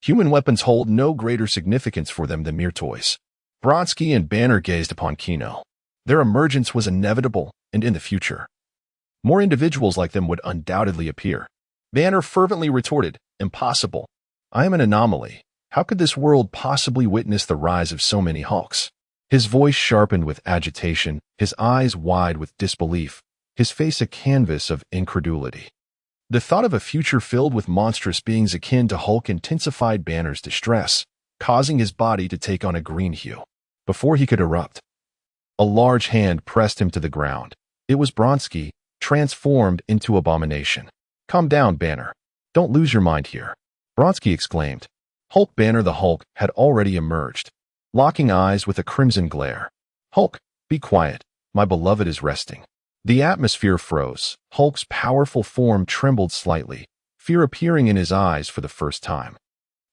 Human weapons hold no greater significance for them than mere toys. Bronsky and Banner gazed upon Kino. Their emergence was inevitable, and in the future, more individuals like them would undoubtedly appear. Banner fervently retorted, "Impossible. I am an anomaly. How could this world possibly witness the rise of so many Hulks?" His voice sharpened with agitation, his eyes wide with disbelief, his face a canvas of incredulity. The thought of a future filled with monstrous beings akin to Hulk intensified Banner's distress, causing his body to take on a green hue. Before he could erupt, a large hand pressed him to the ground. It was Bronsky, transformed into abomination. "Calm down, Banner. Don't lose your mind here," Bronsky exclaimed. Hulk Banner the Hulk had already emerged, locking eyes with a crimson glare. "Hulk, be quiet. My beloved is resting." The atmosphere froze. Hulk's powerful form trembled slightly, fear appearing in his eyes for the first time.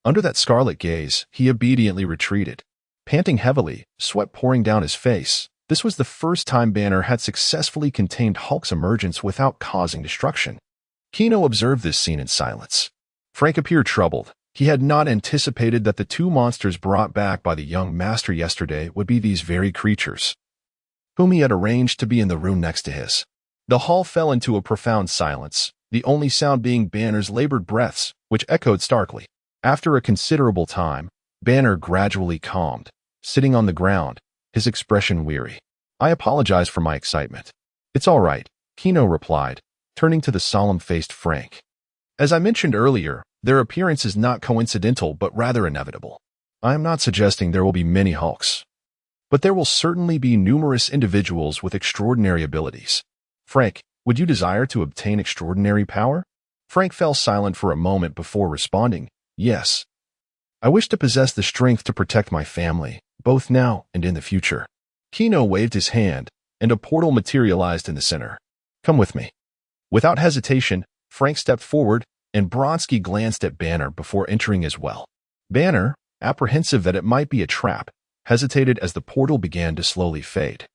Under that scarlet gaze, he obediently retreated, panting heavily, sweat pouring down his face. This was the first time Banner had successfully contained Hulk's emergence without causing destruction. Kino observed this scene in silence. Frank appeared troubled. He had not anticipated that the two monsters brought back by the young master yesterday would be these very creatures, whom he had arranged to be in the room next to his. The hall fell into a profound silence, the only sound being Banner's labored breaths, which echoed starkly. After a considerable time, Banner gradually calmed, sitting on the ground, his expression weary. "I apologize for my excitement." "It's all right," Kino replied, turning to the solemn-faced Frank. "As I mentioned earlier, their appearance is not coincidental but rather inevitable. I am not suggesting there will be many Hulks, but there will certainly be numerous individuals with extraordinary abilities." "Frank, would you desire to obtain extraordinary power?" Frank fell silent for a moment before responding, "Yes. I wish to possess the strength to protect my family, both now and in the future." Kino waved his hand, and a portal materialized in the center. "Come with me." Without hesitation, Frank stepped forward, and Bronsky glanced at Banner before entering as well. Banner, apprehensive that it might be a trap, hesitated as the portal began to slowly fade.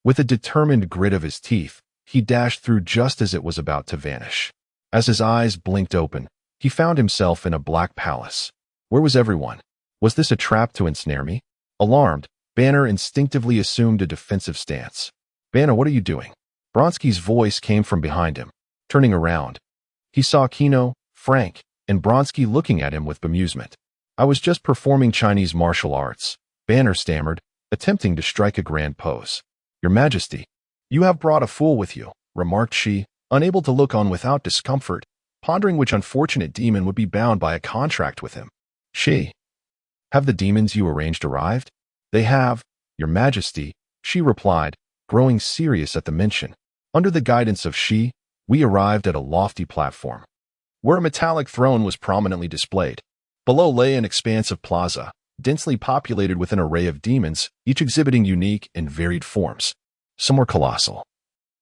With a determined grit of his teeth, he dashed through just as it was about to vanish. As his eyes blinked open, he found himself in a black palace. Where was everyone? Was this a trap to ensnare me? Alarmed, Banner instinctively assumed a defensive stance. "Banner, what are you doing?" Bronsky's voice came from behind him. Turning around, he saw Kino, Frank, and Bronsky looking at him with bemusement. "I was just performing Chinese martial arts," Banner stammered, attempting to strike a grand pose. "Your Majesty, you have brought a fool with you," remarked she, unable to look on without discomfort, pondering which unfortunate demon would be bound by a contract with him. "She. Have the demons you arranged arrived?" "They have, Your Majesty," she replied, growing serious at the mention. Under the guidance of she, we arrived at a lofty platform, where a metallic throne was prominently displayed. Below lay an expansive plaza, densely populated with an array of demons, each exhibiting unique and varied forms. Some were colossal,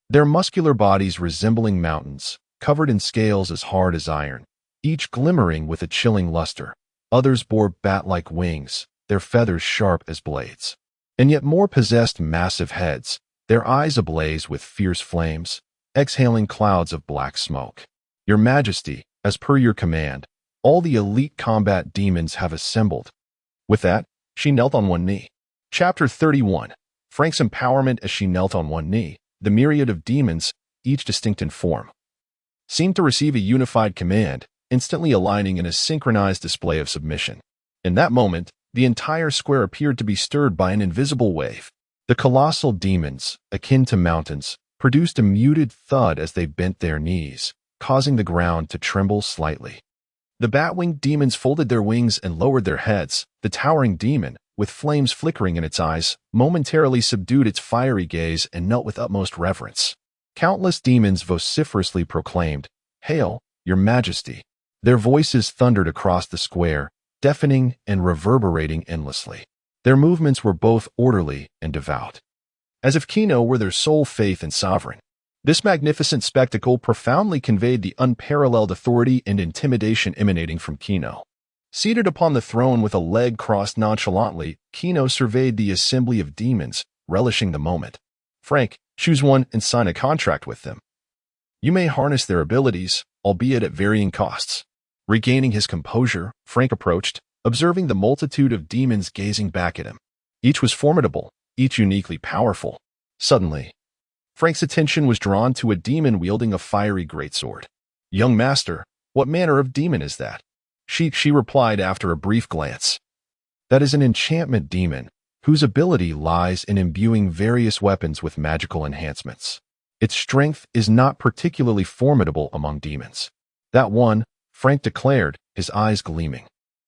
their muscular bodies resembling mountains, covered in scales as hard as iron, each glimmering with a chilling luster. Others bore bat-like wings, their feathers sharp as blades. And yet more possessed massive heads, their eyes ablaze with fierce flames, exhaling clouds of black smoke. Your Majesty, as per your command, all the elite combat demons have assembled. With that, she knelt on one knee. Chapter 31. Frank's empowerment. As she knelt on one knee, the myriad of demons, each distinct in form, seemed to receive a unified command, instantly aligning in a synchronized display of submission. In that moment, the entire square appeared to be stirred by an invisible wave. The colossal demons, akin to mountains, produced a muted thud as they bent their knees, causing the ground to tremble slightly. The bat-winged demons folded their wings and lowered their heads. The towering demon, with flames flickering in its eyes, momentarily subdued its fiery gaze and knelt with utmost reverence. Countless demons vociferously proclaimed, "Hail, Your Majesty." Their voices thundered across the square, deafening and reverberating endlessly. Their movements were both orderly and devout, as if Kino were their sole faith and sovereign. This magnificent spectacle profoundly conveyed the unparalleled authority and intimidation emanating from Kino. Seated upon the throne with a leg crossed nonchalantly, Kino surveyed the assembly of demons, relishing the moment. "Frank, choose one and sign a contract with them. You may harness their abilities, albeit at varying costs." Regaining his composure, Frank approached, observing the multitude of demons gazing back at him. Each was formidable, each uniquely powerful. Suddenly, Frank's attention was drawn to a demon wielding a fiery greatsword. "Young master, what manner of demon is that?" She replied after a brief glance. "That is an enchantment demon, whose ability lies in imbuing various weapons with magical enhancements. Its strength is not particularly formidable among demons." "That one," Frank declared, his eyes gleaming.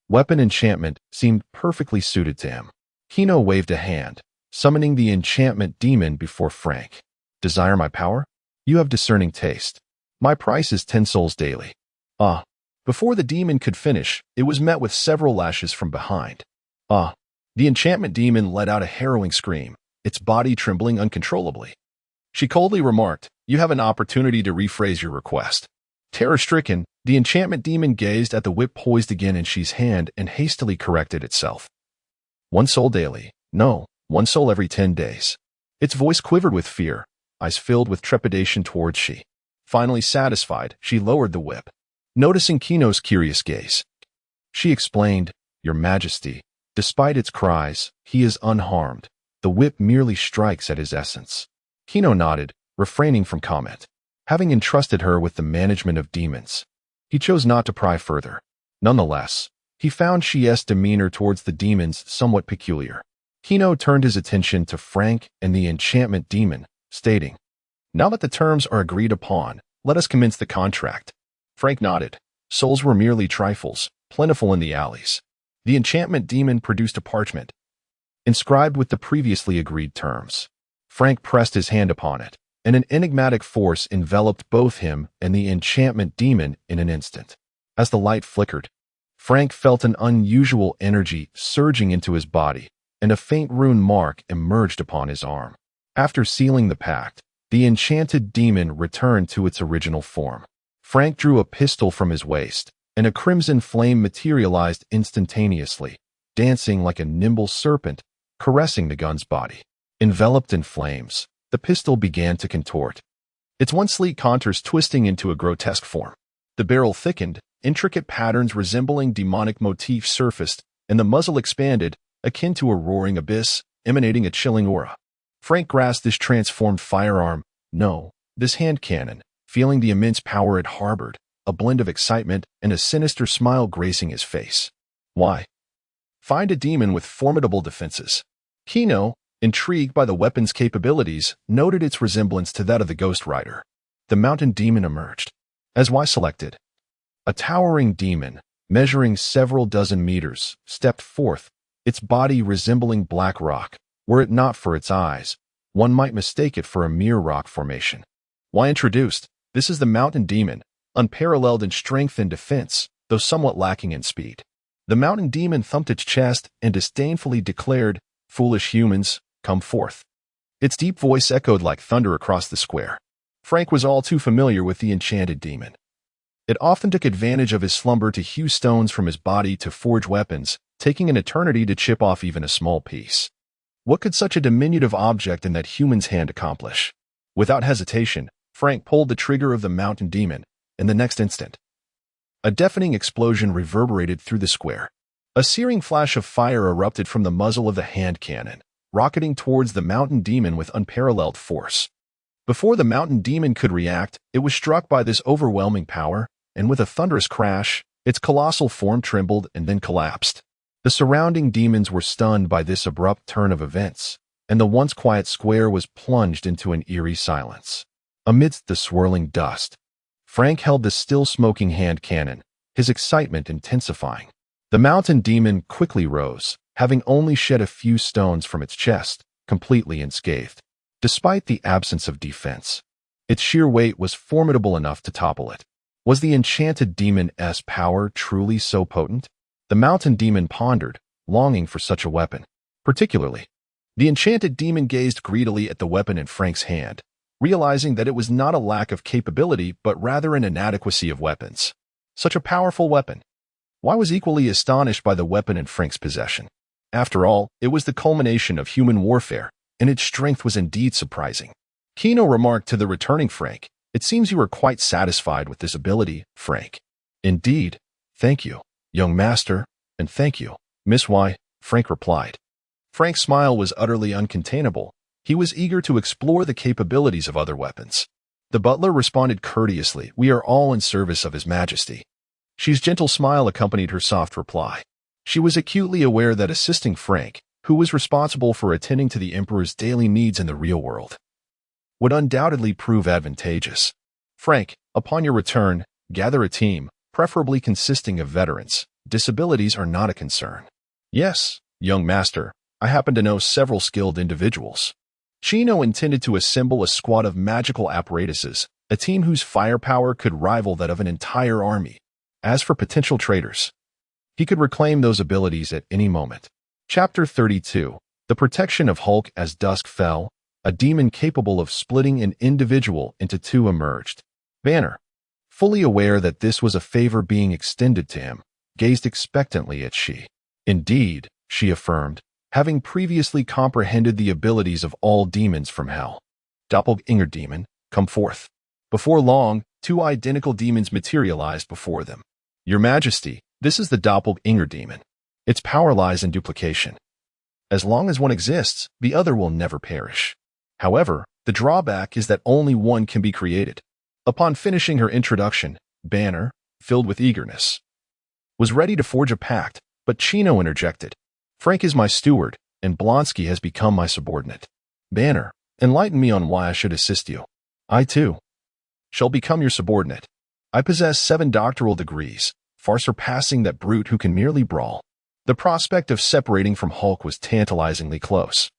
Weapon enchantment seemed perfectly suited to him. Kino waved a hand, summoning the enchantment demon before Frank. "Desire my power? You have discerning taste. My price is 10 souls daily." "Ah." Before the demon could finish, it was met with several lashes from behind. "Ah." The enchantment demon let out a harrowing scream, its body trembling uncontrollably. She coldly remarked, "You have an opportunity to rephrase your request." Terror-stricken, the enchantment demon gazed at the whip poised again in Shi's hand and hastily corrected itself. 1 soul daily. No, 1 soul every 10 days. Its voice quivered with fear, eyes filled with trepidation towards Shi. Finally satisfied, she lowered the whip. Noticing Kino's curious gaze, she explained, "Your Majesty, despite its cries, he is unharmed. The whip merely strikes at his essence." Kino nodded, refraining from comment. Having entrusted her with the management of demons, he chose not to pry further. Nonetheless, he found Shi's demeanor towards the demons somewhat peculiar. Kino turned his attention to Frank and the enchantment demon, stating, "Now that the terms are agreed upon, let us commence the contract." Frank nodded. Souls were merely trifles, plentiful in the alleys. The enchantment demon produced a parchment, inscribed with the previously agreed terms. Frank pressed his hand upon it, and an enigmatic force enveloped both him and the enchantment demon in an instant. As the light flickered, Frank felt an unusual energy surging into his body, and a faint rune mark emerged upon his arm. After sealing the pact, the enchanted demon returned to its original form. Frank drew a pistol from his waist, and a crimson flame materialized instantaneously, dancing like a nimble serpent, caressing the gun's body. Enveloped in flames, the pistol began to contort, its once sleek contours twisting into a grotesque form. The barrel thickened, intricate patterns resembling demonic motifs surfaced, and the muzzle expanded, akin to a roaring abyss, emanating a chilling aura. Frank grasped this transformed firearm, this hand cannon, feeling the immense power it harbored, a blend of excitement and a sinister smile gracing his face. Why? Find a demon with formidable defenses. Kino, intrigued by the weapon's capabilities, noted its resemblance to that of the Ghost Rider. The mountain demon emerged. As Y selected, a towering demon, measuring several dozen meters, stepped forth, its body resembling black rock. Were it not for its eyes, one might mistake it for a mere rock formation. Y introduced, this is the mountain demon, unparalleled in strength and defense, though somewhat lacking in speed. The mountain demon thumped its chest and disdainfully declared, "Foolish humans, come forth." Its deep voice echoed like thunder across the square. Frank was all too familiar with the enchanted demon. It often took advantage of his slumber to hew stones from his body to forge weapons, taking an eternity to chip off even a small piece. What could such a diminutive object in that human's hand accomplish? Without hesitation, Frank pulled the trigger of the mountain demon. In the next instant, a deafening explosion reverberated through the square. A searing flash of fire erupted from the muzzle of the hand cannon, rocketing towards the mountain demon with unparalleled force. Before the mountain demon could react, it was struck by this overwhelming power, and with a thunderous crash, its colossal form trembled and then collapsed. The surrounding demons were stunned by this abrupt turn of events, and the once quiet square was plunged into an eerie silence. Amidst the swirling dust, Frank held the still smoking hand cannon, his excitement intensifying. The mountain demon quickly rose, having only shed a few stones from its chest, completely unscathed. Despite the absence of defense, its sheer weight was formidable enough to topple it. Was the enchanted demon's power truly so potent? The mountain demon pondered, longing for such a weapon. Particularly, the enchanted demon gazed greedily at the weapon in Frank's hand, realizing that it was not a lack of capability but rather an inadequacy of weapons. Such a powerful weapon. Why was equally astonished by the weapon in Frank's possession? After all, it was the culmination of human warfare, and its strength was indeed surprising. Kino remarked to the returning Frank, "It seems you are quite satisfied with this ability, Frank." "Indeed. Thank you, young master, and thank you, Miss Y," Frank replied. Frank's smile was utterly uncontainable. He was eager to explore the capabilities of other weapons. The butler responded courteously, "We are all in service of His Majesty." She's gentle smile accompanied her soft reply. She was acutely aware that assisting Frank, who was responsible for attending to the Emperor's daily needs in the real world, would undoubtedly prove advantageous. "Frank, upon your return, gather a team, preferably consisting of veterans. Disabilities are not a concern." "Yes, young master, I happen to know several skilled individuals." Chino intended to assemble a squad of magical apparatuses, a team whose firepower could rival that of an entire army. As for potential traitors, he could reclaim those abilities at any moment. Chapter 32. The Protection of Hulk. As dusk fell, a demon capable of splitting an individual into two emerged. Banner, fully aware that this was a favor being extended to him, gazed expectantly at she. "Indeed," she affirmed, having previously comprehended the abilities of all demons from hell. "Doppelganger demon, come forth." Before long, two identical demons materialized before them. "Your Majesty, this is the Doppelganger demon. Its power lies in duplication. As long as one exists, the other will never perish. However, the drawback is that only one can be created." Upon finishing her introduction, Banner, filled with eagerness, was ready to forge a pact, but Chino interjected. "Frank is my steward, and Blonsky has become my subordinate. Banner, enlighten me on why I should assist you." "I, too, shall become your subordinate. I possess 7 doctoral degrees, far surpassing that brute who can merely brawl." The prospect of separating from Hulk was tantalizingly close.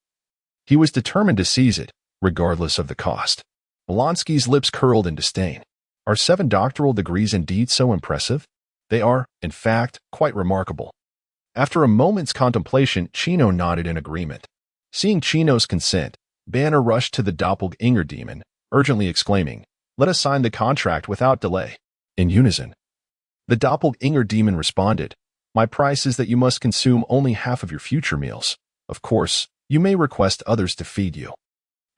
He was determined to seize it, regardless of the cost. Blonsky's lips curled in disdain. "Are 7 doctoral degrees indeed so impressive?" "They are, in fact, quite remarkable." After a moment's contemplation, Chino nodded in agreement. Seeing Chino's consent, Banner rushed to the Doppelganger demon, urgently exclaiming, "Let us sign the contract without delay." In unison, the Doppelganger demon responded, "My price is that you must consume only half of your future meals. Of course, you may request others to feed you."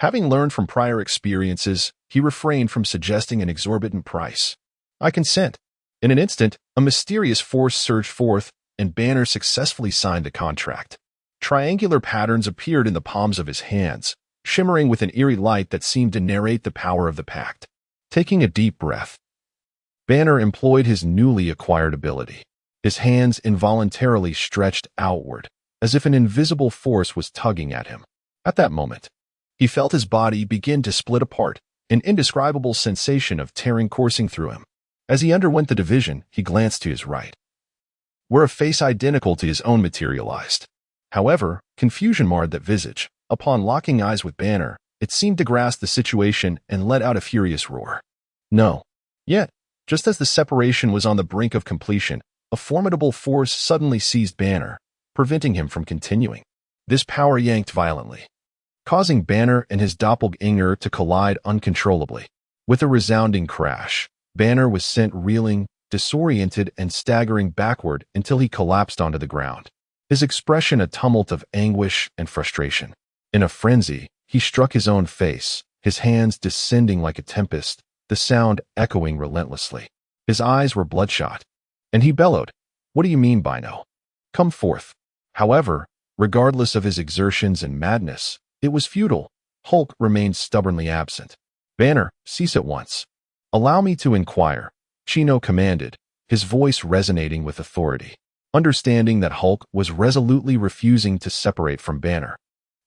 Having learned from prior experiences, he refrained from suggesting an exorbitant price. "I consent." In an instant, a mysterious force surged forth, and Banner successfully signed the contract. Triangular patterns appeared in the palms of his hands, shimmering with an eerie light that seemed to narrate the power of the pact. Taking a deep breath, Banner employed his newly acquired ability. His hands involuntarily stretched outward, as if an invisible force was tugging at him. At that moment, he felt his body begin to split apart, an indescribable sensation of tearing coursing through him. As he underwent the division, he glanced to his right, where a face identical to his own materialized. However, confusion marred that visage. Upon locking eyes with Banner, it seemed to grasp the situation and let out a furious roar. No. Yet, just as the separation was on the brink of completion, a formidable force suddenly seized Banner, preventing him from continuing. This power yanked violently, causing Banner and his doppelganger to collide uncontrollably. With a resounding crash, Banner was sent reeling, disoriented, and staggering backward until he collapsed onto the ground, his expression a tumult of anguish and frustration. In a frenzy, he struck his own face, his hands descending like a tempest, the sound echoing relentlessly. His eyes were bloodshot, and he bellowed, "What do you mean by no? Come forth." However, regardless of his exertions and madness, it was futile. Hulk remained stubbornly absent. "Banner, cease at once. Allow me to inquire," Chino commanded, his voice resonating with authority. Understanding that Hulk was resolutely refusing to separate from Banner,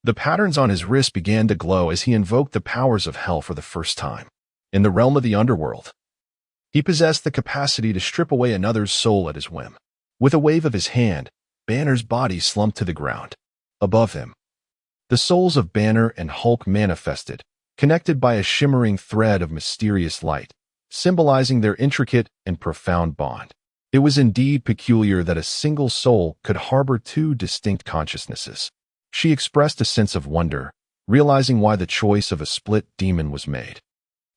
the patterns on his wrist began to glow as he invoked the powers of hell for the first time. In the realm of the underworld, he possessed the capacity to strip away another's soul at his whim. With a wave of his hand, Banner's body slumped to the ground. Above him, the souls of Banner and Hulk manifested, connected by a shimmering thread of mysterious light, symbolizing their intricate and profound bond. It was indeed peculiar that a single soul could harbor two distinct consciousnesses. She expressed a sense of wonder, realizing why the choice of a split demon was made.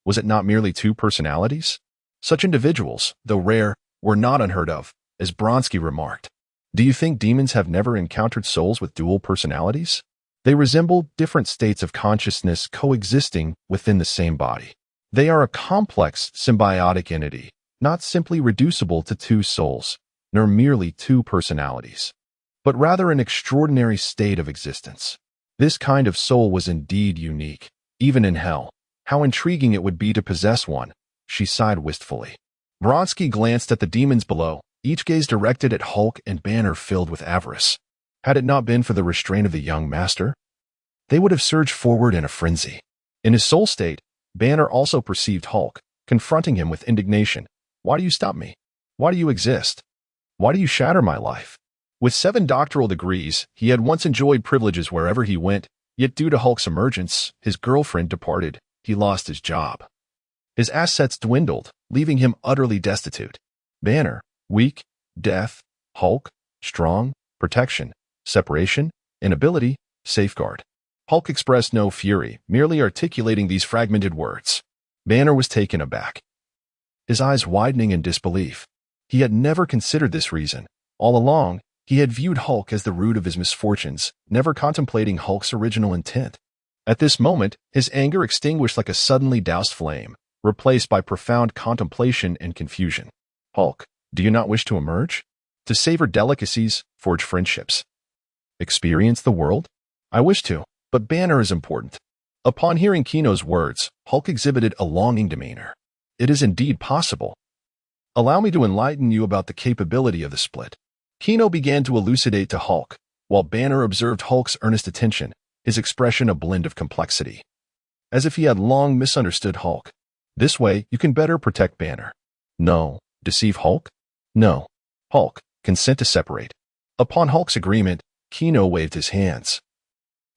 Was it not merely two personalities? Such individuals, though rare, were not unheard of, as Bronsky remarked. Do you think demons have never encountered souls with dual personalities? They resemble different states of consciousness coexisting within the same body. They are a complex, symbiotic entity, not simply reducible to two souls, nor merely two personalities, but rather an extraordinary state of existence. This kind of soul was indeed unique, even in hell. How intriguing it would be to possess one, she sighed wistfully. Bronsky glanced at the demons below, each gaze directed at Hulk and Banner filled with avarice. Had it not been for the restraint of the young master, they would have surged forward in a frenzy. In his soul state, Banner also perceived Hulk, confronting him with indignation. "Why do you stop me? Why do you exist? Why do you shatter my life?" With 7 doctoral degrees, he had once enjoyed privileges wherever he went, yet due to Hulk's emergence, his girlfriend departed. He lost his job. His assets dwindled, leaving him utterly destitute. Banner, weak, death; Hulk, strong, protection, separation, inability, safeguard. Hulk expressed no fury, merely articulating these fragmented words. Banner was taken aback, his eyes widening in disbelief. He had never considered this reason. All along, he had viewed Hulk as the root of his misfortunes, never contemplating Hulk's original intent. At this moment, his anger extinguished like a suddenly doused flame, replaced by profound contemplation and confusion. "Hulk, do you not wish to emerge? To savor delicacies, forge friendships, experience the world?" "I wish to, but Banner is important." Upon hearing Kino's words, Hulk exhibited a longing demeanor. "It is indeed possible. Allow me to enlighten you about the capability of the split." Kino began to elucidate to Hulk, while Banner observed Hulk's earnest attention, his expression a blend of complexity, as if he had long misunderstood Hulk. "This way, you can better protect Banner." "No. Deceive Hulk?" "No. Hulk, consent to separate." Upon Hulk's agreement, Kino waved his hands,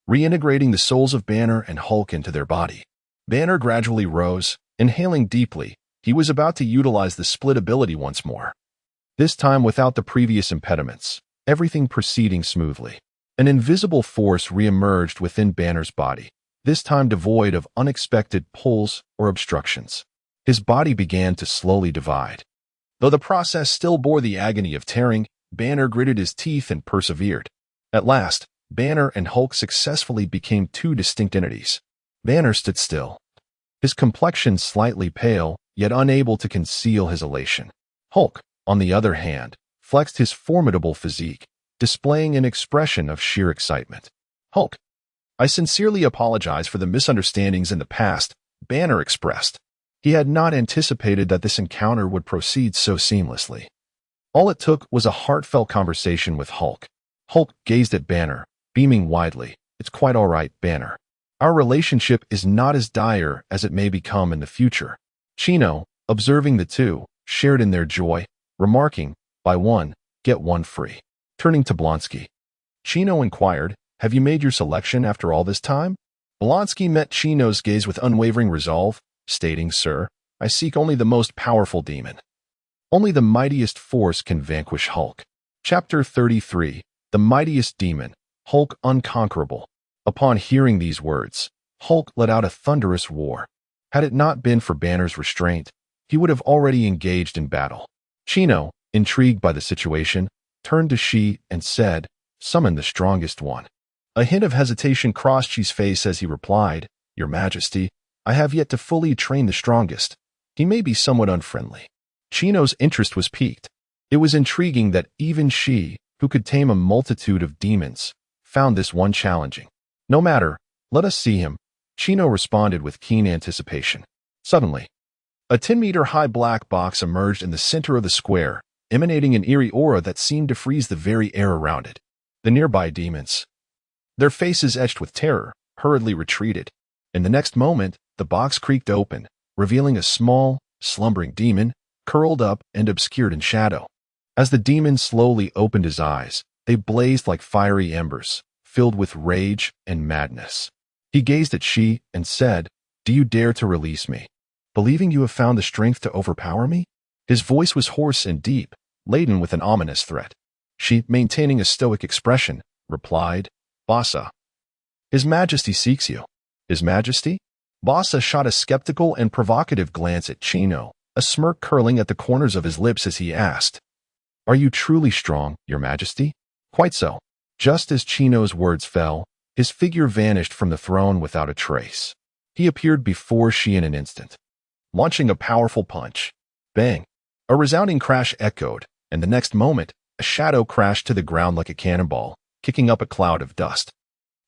reintegrating the souls of Banner and Hulk into their body. Banner gradually rose, inhaling deeply. He was about to utilize the split ability once more, this time without the previous impediments, everything proceeding smoothly. An invisible force re-emerged within Banner's body, this time devoid of unexpected pulls or obstructions. His body began to slowly divide. Though the process still bore the agony of tearing, Banner gritted his teeth and persevered. At last, Banner and Hulk successfully became two distinct entities. Banner stood still, his complexion slightly pale, yet unable to conceal his elation. Hulk, on the other hand, flexed his formidable physique, displaying an expression of sheer excitement. "Hulk, I sincerely apologize for the misunderstandings in the past," Banner expressed. He had not anticipated that this encounter would proceed so seamlessly. All it took was a heartfelt conversation with Hulk. Hulk gazed at Banner, beaming widely. "It's quite all right, Banner. Our relationship is not as dire as it may become in the future." Chino, observing the two, shared in their joy, remarking, "Buy one, get one free." Turning to Blonsky, Chino inquired, "Have you made your selection after all this time?" Blonsky met Chino's gaze with unwavering resolve, stating, "Sir, I seek only the most powerful demon. Only the mightiest force can vanquish Hulk." Chapter 33, The Mightiest Demon, Hulk Unconquerable. Upon hearing these words, Hulk let out a thunderous roar. Had it not been for Banner's restraint, he would have already engaged in battle. Chino, intrigued by the situation, turned to Shi and said, "Summon the strongest one." A hint of hesitation crossed Shi's face as he replied, "Your Majesty, I have yet to fully train the strongest. He may be somewhat unfriendly." Chino's interest was piqued. It was intriguing that even Shi, who could tame a multitude of demons, found this one challenging. "No matter, let us see him," Chino responded with keen anticipation. Suddenly, a 10-meter-high black box emerged in the center of the square, emanating an eerie aura that seemed to freeze the very air around it. The nearby demons, their faces etched with terror, hurriedly retreated. In the next moment, the box creaked open, revealing a small, slumbering demon, curled up and obscured in shadow. As the demon slowly opened his eyes, they blazed like fiery embers, filled with rage and madness. He gazed at Shi and said, "Do you dare to release me, believing you have found the strength to overpower me?" His voice was hoarse and deep, laden with an ominous threat. Shi, maintaining a stoic expression, replied, "Bassa, His Majesty seeks you." "His Majesty?" Bassa shot a skeptical and provocative glance at Chino, a smirk curling at the corners of his lips as he asked, "Are you truly strong, Your Majesty?" "Quite so." Just as Chino's words fell, his figure vanished from the throne without a trace. He appeared before Shi in an instant, launching a powerful punch. Bang! A resounding crash echoed, and the next moment, a shadow crashed to the ground like a cannonball, kicking up a cloud of dust.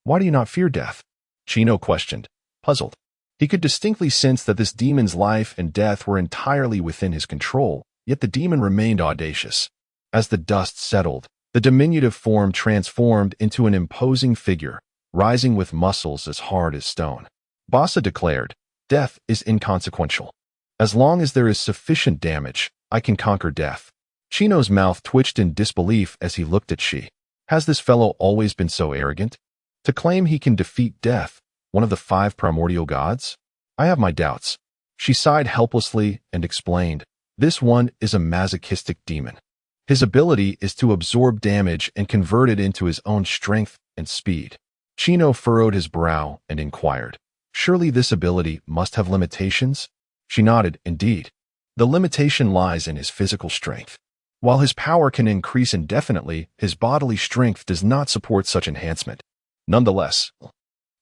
"Why do you not fear death?" Chino questioned, puzzled. He could distinctly sense that this demon's life and death were entirely within his control, yet the demon remained audacious. As the dust settled, the diminutive form transformed into an imposing figure, rising with muscles as hard as stone. Bassa declared, "Death is inconsequential. As long as there is sufficient damage, I can conquer death." Chino's mouth twitched in disbelief as he looked at Shi. Has this fellow always been so arrogant? To claim he can defeat death, one of the 5 primordial gods? I have my doubts. She sighed helplessly and explained, "This one is a masochistic demon. His ability is to absorb damage and convert it into his own strength and speed." Chino furrowed his brow and inquired, "Surely this ability must have limitations?" She nodded, "Indeed. The limitation lies in his physical strength. While his power can increase indefinitely, his bodily strength does not support such enhancement. Nonetheless,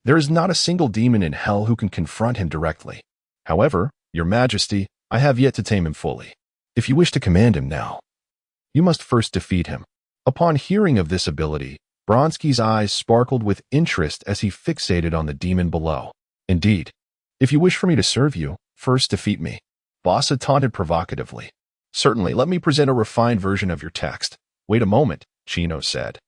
there is not a single demon in hell who can confront him directly. However, Your Majesty, I have yet to tame him fully. If you wish to command him now, you must first defeat him." Upon hearing of this ability, Bronski's eyes sparkled with interest as he fixated on the demon below. "Indeed. If you wish for me to serve you, first defeat me." Bassa taunted provocatively. "Certainly, let me present a refined version of your text." "Wait a moment," Chino said,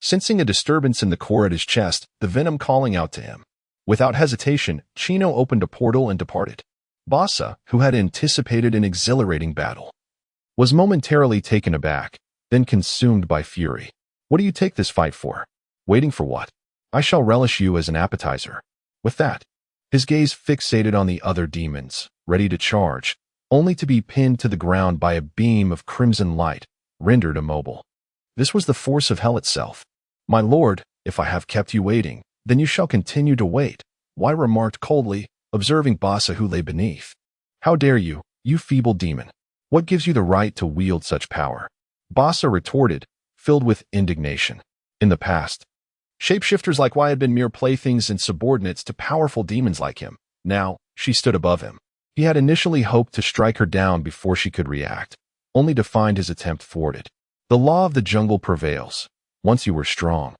sensing a disturbance in the core at his chest, the venom calling out to him. Without hesitation, Chino opened a portal and departed. Bassa, who had anticipated an exhilarating battle, was momentarily taken aback, then consumed by fury. "What do you take this fight for? Waiting for what? I shall relish you as an appetizer." With that, his gaze fixated on the other demons, ready to charge, only to be pinned to the ground by a beam of crimson light, rendered immobile. This was the force of hell itself. "My lord, if I have kept you waiting, then you shall continue to wait," Wai remarked coldly, observing Bassa who lay beneath. "How dare you, you feeble demon? What gives you the right to wield such power?" Bassa retorted, filled with indignation. In the past, shapeshifters like Wai had been mere playthings and subordinates to powerful demons like him. Now, she stood above him. He had initially hoped to strike her down before she could react, only to find his attempt thwarted. The law of the jungle prevails. Once you were strong,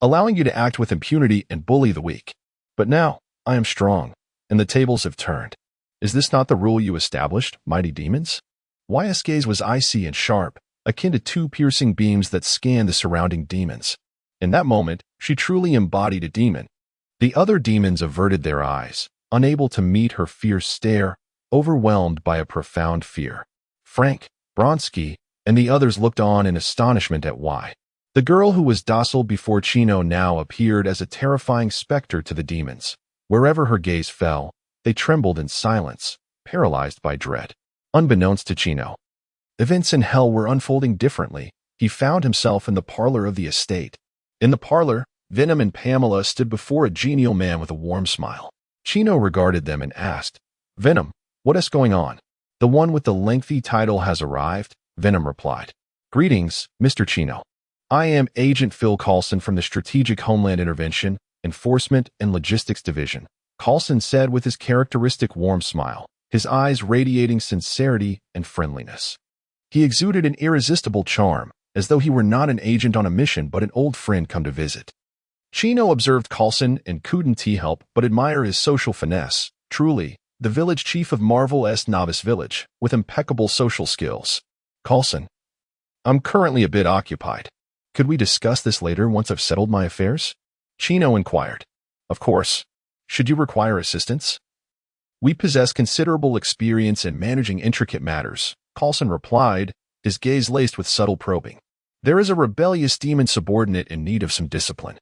allowing you to act with impunity and bully the weak. But now, I am strong, and the tables have turned. Is this not the rule you established, mighty demons? Wai's gaze was icy and sharp, akin to 2 piercing beams that scanned the surrounding demons. In that moment, she truly embodied a demon. The other demons averted their eyes, unable to meet her fierce stare, overwhelmed by a profound fear. Frank, Bronski, and the others looked on in astonishment at Wai. The girl who was docile before Chino now appeared as a terrifying specter to the demons. Wherever her gaze fell, they trembled in silence, paralyzed by dread. Unbeknownst to Chino, events in hell were unfolding differently. He found himself in the parlor of the estate. In the parlor, Venom and Pamela stood before a genial man with a warm smile. Chino regarded them and asked, Venom, what is going on? The one with the lengthy title has arrived, Venom replied. Greetings, Mr. Chino. I am Agent Phil Coulson from the Strategic Homeland Intervention, Enforcement, and Logistics Division, Coulson said with his characteristic warm smile, his eyes radiating sincerity and friendliness. He exuded an irresistible charm, as though he were not an agent on a mission but an old friend come to visit. Chino observed Coulson and couldn't help but admire his social finesse, truly, the village chief of Marvel's novice village, with impeccable social skills. Coulson, I'm currently a bit occupied. Could we discuss this later once I've settled my affairs? Chino inquired. Of course. Should you require assistance? We possess considerable experience in managing intricate matters, Coulson replied, his gaze laced with subtle probing. There is a rebellious demon subordinate in need of some discipline.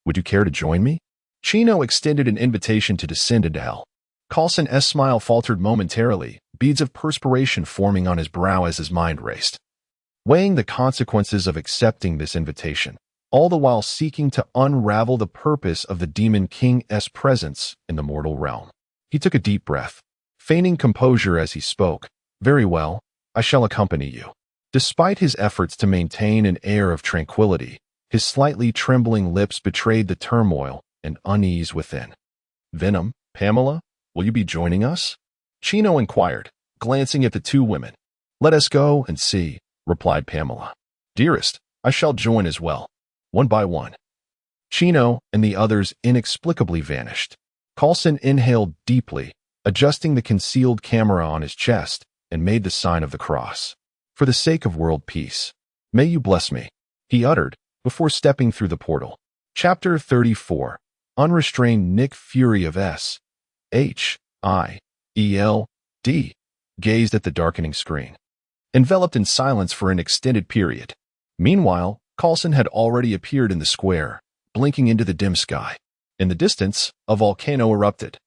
Would you care to join me? Chino extended an invitation to descend into hell. Coulson's smile faltered momentarily, beads of perspiration forming on his brow as his mind raced. Weighing the consequences of accepting this invitation, all the while seeking to unravel the purpose of the Demon King's presence in the mortal realm. He took a deep breath, feigning composure as he spoke. Very well, I shall accompany you. Despite his efforts to maintain an air of tranquility, his slightly trembling lips betrayed the turmoil and unease within. Venom, Pamela, will you be joining us? Chino inquired, glancing at the two women. Let us go and see, replied Pamela. Dearest, I shall join as well. One by one. Chino and the others inexplicably vanished. Coulson inhaled deeply, adjusting the concealed camera on his chest, and made the sign of the cross. For the sake of world peace, may you bless me, he uttered, before stepping through the portal. Chapter 34. Unrestrained Nick Fury of S.H.I.E.L.D. gazed at the darkening screen, enveloped in silence for an extended period. Meanwhile, Coulson had already appeared in the square, blinking into the dim sky. In the distance, a volcano erupted,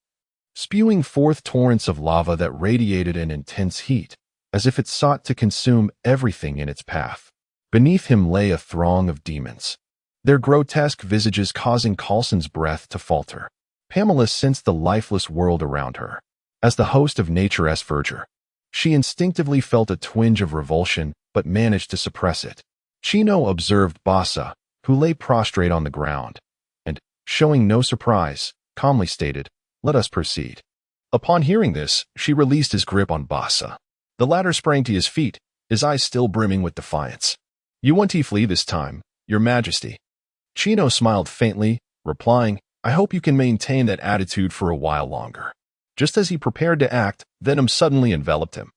spewing forth torrents of lava that radiated an intense heat, as if it sought to consume everything in its path. Beneath him lay a throng of demons, their grotesque visages causing Coulson's breath to falter. Pamela sensed the lifeless world around her. As the host of nature's verger, she instinctively felt a twinge of revulsion, but managed to suppress it. Chino observed Bassa, who lay prostrate on the ground, and, showing no surprise, calmly stated, Let us proceed. Upon hearing this, she released his grip on Bassa. The latter sprang to his feet, his eyes still brimming with defiance. You want to flee this time, Your Majesty. Chino smiled faintly, replying, I hope you can maintain that attitude for a while longer. Just as he prepared to act, Venom suddenly enveloped him,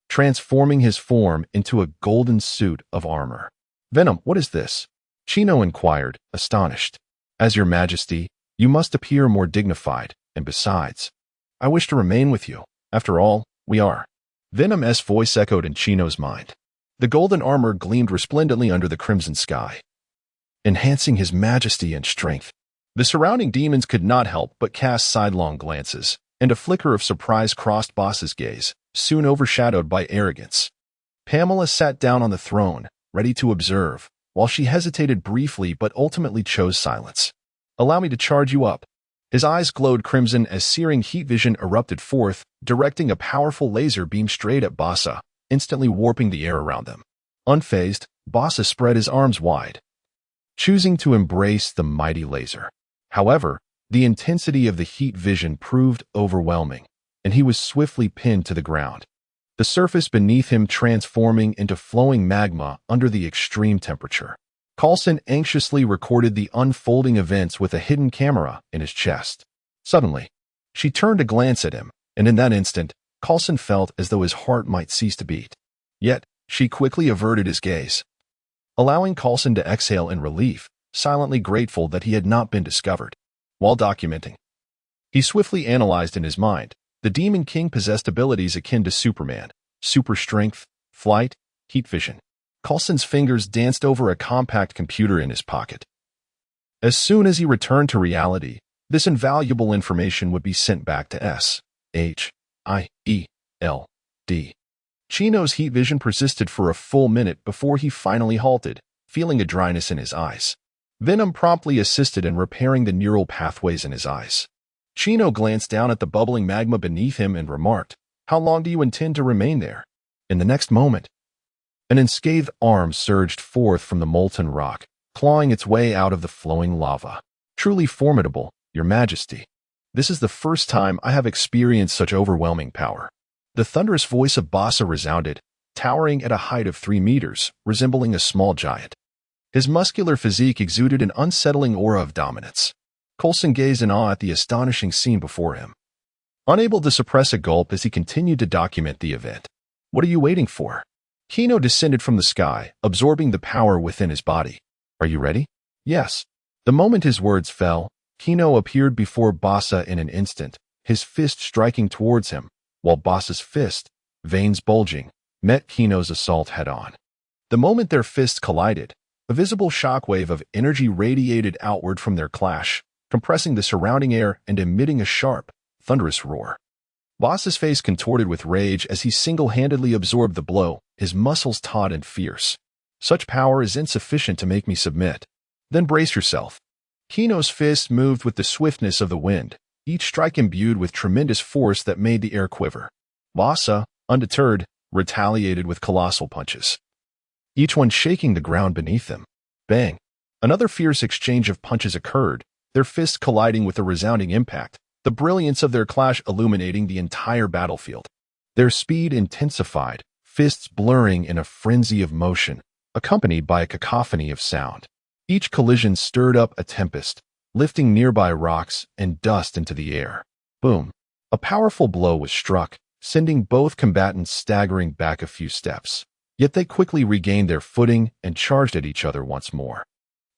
transforming his form into a golden suit of armor. Venom, what is this? Chino inquired, astonished. As Your Majesty, you must appear more dignified, and besides, I wish to remain with you. After all, we are. Venom's voice echoed in Chino's mind. The golden armor gleamed resplendently under the crimson sky, enhancing his majesty and strength. The surrounding demons could not help but cast sidelong glances, and a flicker of surprise crossed Boss's gaze, soon overshadowed by arrogance. Pamela sat down on the throne, ready to observe, while she hesitated briefly but ultimately chose silence. Allow me to charge you up. His eyes glowed crimson as searing heat vision erupted forth, directing a powerful laser beam straight at Bassa, instantly warping the air around them. Unfazed, Bassa spread his arms wide, choosing to embrace the mighty laser. However, the intensity of the heat vision proved overwhelming, and he was swiftly pinned to the ground, the surface beneath him transforming into flowing magma under the extreme temperature. Coulson anxiously recorded the unfolding events with a hidden camera in his chest. Suddenly, she turned to glance at him, and in that instant, Coulson felt as though his heart might cease to beat. Yet, she quickly averted his gaze, allowing Coulson to exhale in relief, silently grateful that he had not been discovered. While documenting, he swiftly analyzed in his mind. The Demon King possessed abilities akin to Superman, super strength, flight, heat vision. Coulson's fingers danced over a compact computer in his pocket. As soon as he returned to reality, this invaluable information would be sent back to S.H.I.E.L.D. Chino's heat vision persisted for a full minute before he finally halted, feeling a dryness in his eyes. Venom promptly assisted in repairing the neural pathways in his eyes. Chino glanced down at the bubbling magma beneath him and remarked, "How long do you intend to remain there?" In the next moment, an unscathed arm surged forth from the molten rock, clawing its way out of the flowing lava. "Truly formidable, Your Majesty. This is the first time I have experienced such overwhelming power." The thunderous voice of Bassa resounded, towering at a height of 3 meters, resembling a small giant. His muscular physique exuded an unsettling aura of dominance. Coulson gazed in awe at the astonishing scene before him, unable to suppress a gulp as he continued to document the event. "What are you waiting for?" Kino descended from the sky, absorbing the power within his body. "Are you ready?" "Yes." The moment his words fell, Kino appeared before Bassa in an instant, his fist striking towards him, while Bassa's fist, veins bulging, met Kino's assault head-on. The moment their fists collided, a visible shockwave of energy radiated outward from their clash, compressing the surrounding air and emitting a sharp, thunderous roar. Bassa's face contorted with rage as he single-handedly absorbed the blow, his muscles taut and fierce. "Such power is insufficient to make me submit. Then brace yourself." Kino's fists moved with the swiftness of the wind, each strike imbued with tremendous force that made the air quiver. Bassa, undeterred, retaliated with colossal punches, each one shaking the ground beneath them. Bang! Another fierce exchange of punches occurred, their fists colliding with a resounding impact, the brilliance of their clash illuminating the entire battlefield. Their speed intensified, fists blurring in a frenzy of motion, accompanied by a cacophony of sound. Each collision stirred up a tempest, lifting nearby rocks and dust into the air. Boom! A powerful blow was struck, sending both combatants staggering back a few steps. Yet they quickly regained their footing and charged at each other once more,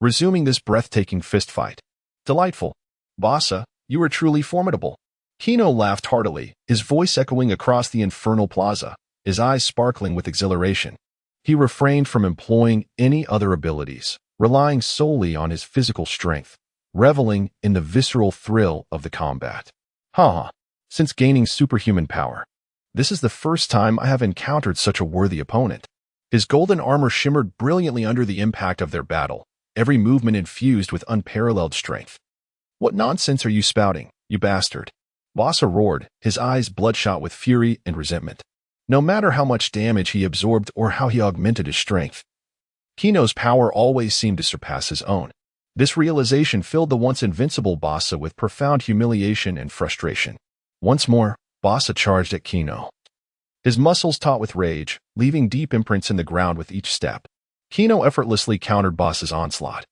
resuming this breathtaking fistfight. "Delightful. Bassa, you are truly formidable." Kino laughed heartily, his voice echoing across the infernal plaza, his eyes sparkling with exhilaration. He refrained from employing any other abilities, relying solely on his physical strength, reveling in the visceral thrill of the combat. Since gaining superhuman power, this is the first time I have encountered such a worthy opponent. His golden armor shimmered brilliantly under the impact of their battle, every movement infused with unparalleled strength. "What nonsense are you spouting, you bastard?" Bassa roared, his eyes bloodshot with fury and resentment. No matter how much damage he absorbed or how he augmented his strength, Kino's power always seemed to surpass his own. This realization filled the once invincible Bassa with profound humiliation and frustration. Once more, Bassa charged at Kino, his muscles taut with rage, leaving deep imprints in the ground with each step. Kino effortlessly countered Bassa's onslaught,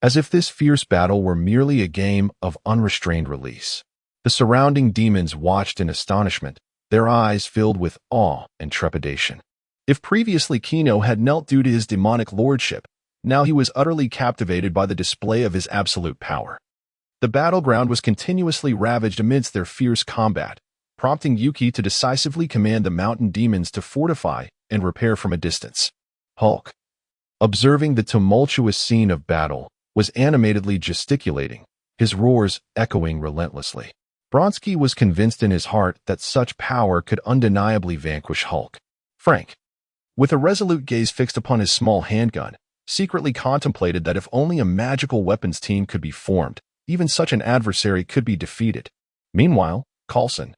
as if this fierce battle were merely a game of unrestrained release. The surrounding demons watched in astonishment, their eyes filled with awe and trepidation. If previously Kino had knelt due to his demonic lordship, now he was utterly captivated by the display of his absolute power. The battleground was continuously ravaged amidst their fierce combat, prompting Yuki to decisively command the mountain demons to fortify and repair from a distance. Hulk, observing the tumultuous scene of battle, was animatedly gesticulating, his roars echoing relentlessly. Bronsky was convinced in his heart that such power could undeniably vanquish Hulk. Frank, with a resolute gaze fixed upon his small handgun, secretly contemplated that if only a magical weapons team could be formed, even such an adversary could be defeated. Meanwhile, Coulson,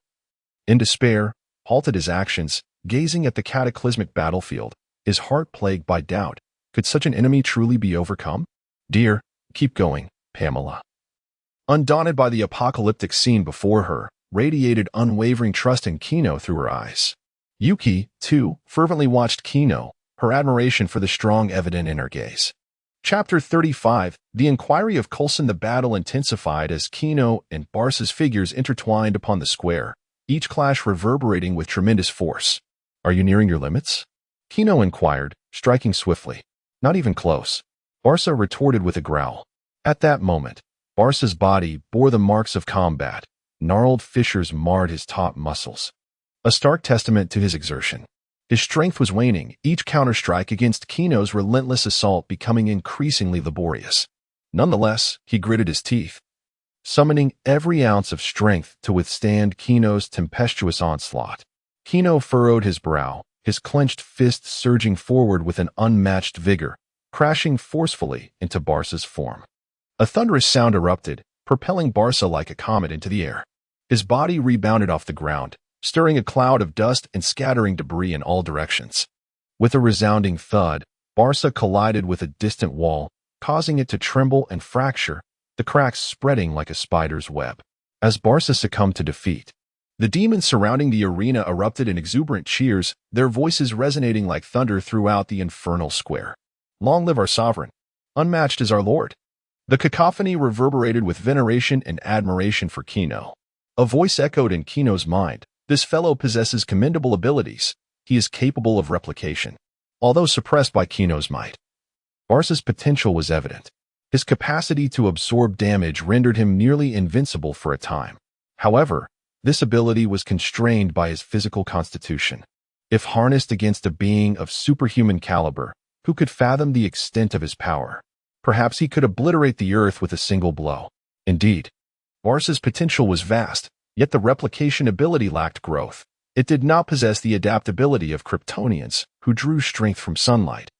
in despair, halted his actions, gazing at the cataclysmic battlefield, his heart plagued by doubt. Could such an enemy truly be overcome? "Dear, keep going, Pamela." Undaunted by the apocalyptic scene before her, radiated unwavering trust in Kino through her eyes. Yuki, too, fervently watched Kino, her admiration for the strong evident in her gaze. Chapter 35, The Inquiry of Coulson. The battle intensified as Kino and Barsa's figures intertwined upon the square, each clash reverberating with tremendous force. "Are you nearing your limits?" Kino inquired, striking swiftly. "Not even close," Barsa retorted with a growl. At that moment, Barsa's body bore the marks of combat. Gnarled fissures marred his taut muscles, a stark testament to his exertion. His strength was waning, each counterstrike against Kino's relentless assault becoming increasingly laborious. Nonetheless, he gritted his teeth, summoning every ounce of strength to withstand Kino's tempestuous onslaught. Kino furrowed his brow, his clenched fist surging forward with an unmatched vigor, crashing forcefully into Barsa's form. A thunderous sound erupted, propelling Barca like a comet into the air. His body rebounded off the ground, stirring a cloud of dust and scattering debris in all directions. With a resounding thud, Barca collided with a distant wall, causing it to tremble and fracture, the cracks spreading like a spider's web. As Barca succumbed to defeat, the demons surrounding the arena erupted in exuberant cheers, their voices resonating like thunder throughout the infernal square. Long live our sovereign! Unmatched is our lord! The cacophony reverberated with veneration and admiration for Kino. A voice echoed in Kino's mind. This fellow possesses commendable abilities. He is capable of replication. Although suppressed by Kino's might, Barca's potential was evident. His capacity to absorb damage rendered him nearly invincible for a time. However, this ability was constrained by his physical constitution. If harnessed against a being of superhuman caliber, who could fathom the extent of his power? Perhaps he could obliterate the earth with a single blow. Indeed, Barca's potential was vast, yet the replication ability lacked growth. It did not possess the adaptability of Kryptonians, who drew strength from sunlight,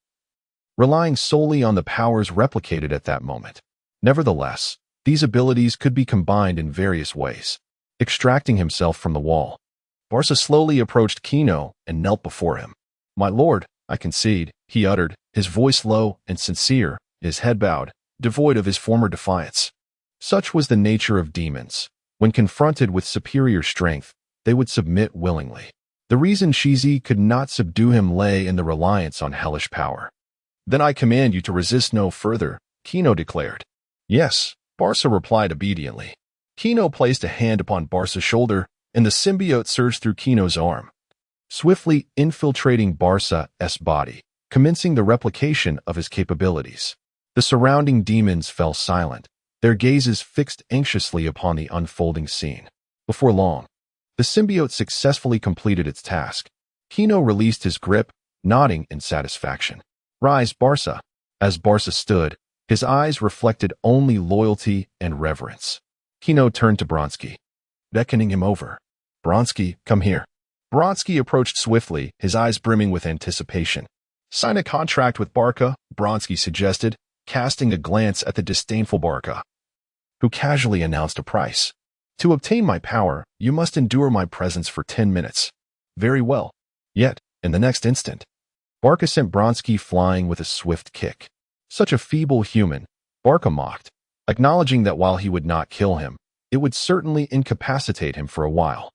relying solely on the powers replicated at that moment. Nevertheless, these abilities could be combined in various ways. Extracting himself from the wall, Barca slowly approached Kino and knelt before him. "My lord, I concede," he uttered, his voice low and sincere, his head bowed, devoid of his former defiance. Such was the nature of demons. When confronted with superior strength, they would submit willingly. The reason Shizi could not subdue him lay in the reliance on hellish power. "Then I command you to resist no further," Kino declared. "Yes," Barca replied obediently. Kino placed a hand upon Barca's shoulder, and the symbiote surged through Kino's arm, swiftly infiltrating Barca's body, commencing the replication of his capabilities. The surrounding demons fell silent, their gazes fixed anxiously upon the unfolding scene. Before long, the symbiote successfully completed its task. Kino released his grip, nodding in satisfaction. "Rise, Barca." As Barca stood, his eyes reflected only loyalty and reverence. Kino turned to Bronsky, beckoning him over. "Bronsky, come here." Bronsky approached swiftly, his eyes brimming with anticipation. "Sign a contract with Barca," Bronsky suggested, casting a glance at the disdainful Barca, who casually announced a price. "To obtain my power, you must endure my presence for 10 minutes. "Very well." Yet, in the next instant, Barca sent Bronsky flying with a swift kick. Such a feeble human, Barca mocked, acknowledging that while he would not kill him, it would certainly incapacitate him for a while.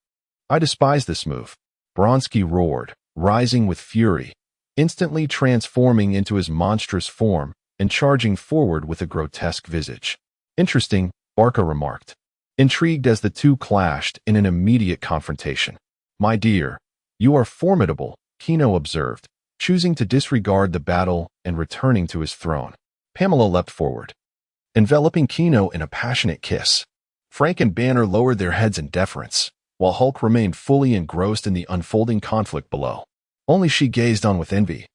"I despise this move," Bronsky roared, rising with fury, instantly transforming into his monstrous form and charging forward with a grotesque visage. "Interesting," Barca remarked, intrigued as the two clashed in an immediate confrontation. "My dear, you are formidable," Kino observed, choosing to disregard the battle and returning to his throne. Pamela leapt forward, enveloping Kino in a passionate kiss. Frank and Banner lowered their heads in deference, while Hulk remained fully engrossed in the unfolding conflict below. Only she gazed on with envy,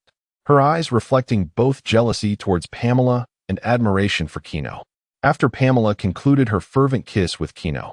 her eyes reflecting both jealousy towards Pamela and admiration for Kino. After Pamela concluded her fervent kiss with Kino,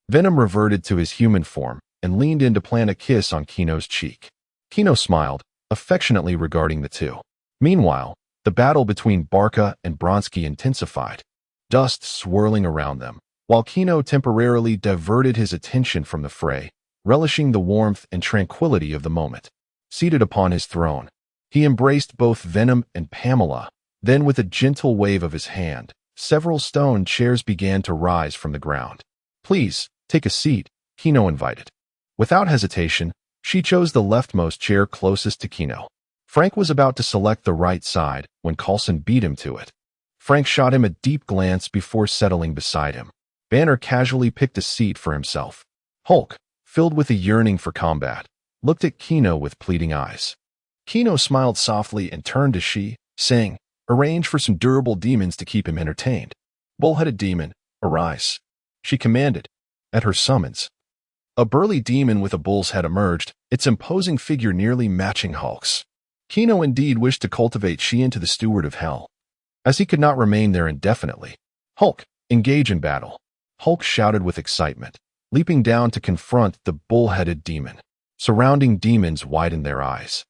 Venom reverted to his human form and leaned in to plant a kiss on Kino's cheek. Kino smiled, affectionately regarding the two. Meanwhile, the battle between Barca and Bronsky intensified, dust swirling around them, while Kino temporarily diverted his attention from the fray, relishing the warmth and tranquility of the moment. Seated upon his throne, he embraced both Venom and Pamela. Then, with a gentle wave of his hand, several stone chairs began to rise from the ground. "Please, take a seat," Kino invited. Without hesitation, she chose the leftmost chair closest to Kino. Frank was about to select the right side when Coulson beat him to it. Frank shot him a deep glance before settling beside him. Banner casually picked a seat for himself. Hulk, filled with a yearning for combat, looked at Kino with pleading eyes. Kino smiled softly and turned to she, saying, "Arrange for some durable demons to keep him entertained. Bull-headed demon, arise," she commanded. At her summons, a burly demon with a bull's head emerged, its imposing figure nearly matching Hulk's. Kino indeed wished to cultivate she into the steward of hell, as he could not remain there indefinitely. "Hulk, engage in battle," Hulk shouted with excitement, leaping down to confront the bull-headed demon. Surrounding demons widened their eyes,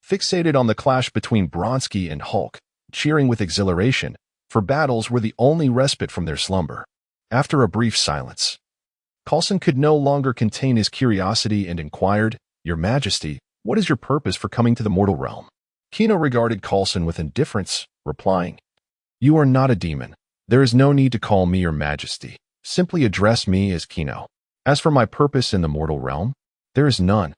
fixated on the clash between Bronsky and Hulk, cheering with exhilaration, for battles were the only respite from their slumber. After a brief silence, Coulson could no longer contain his curiosity and inquired, "Your Majesty, what is your purpose for coming to the mortal realm?" Kino regarded Coulson with indifference, replying, "You are not a demon. There is no need to call me Your Majesty. Simply address me as Kino. As for my purpose in the mortal realm, there is none.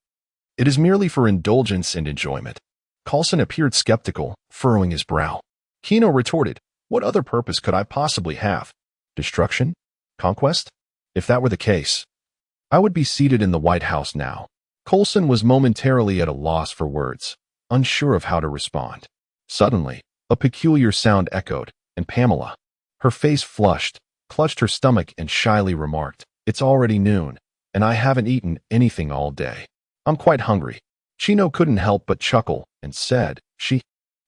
It is merely for indulgence and enjoyment." Coulson appeared skeptical, furrowing his brow. Kino retorted, "What other purpose could I possibly have? Destruction? Conquest? If that were the case, I would be seated in the White House now." Coulson was momentarily at a loss for words, unsure of how to respond. Suddenly, a peculiar sound echoed, and Pamela, her face flushed, clutched her stomach and shyly remarked, "It's already noon, and I haven't eaten anything all day. I'm quite hungry." Chino couldn't help but chuckle and said,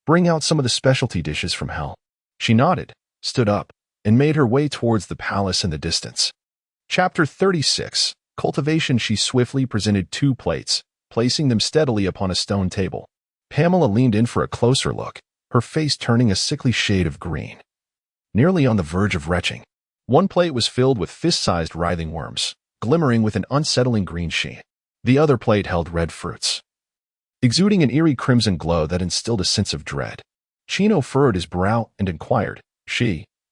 "Bring out some of the specialty dishes from hell." She nodded, stood up, and made her way towards the palace in the distance. Chapter 36. Cultivation. She swiftly presented 2 plates, placing them steadily upon a stone table. Pamela leaned in for a closer look, her face turning a sickly shade of green, nearly on the verge of retching. One plate was filled with fist-sized writhing worms, glimmering with an unsettling green sheen. The other plate held red fruits, exuding an eerie crimson glow that instilled a sense of dread. Chino furrowed his brow and inquired,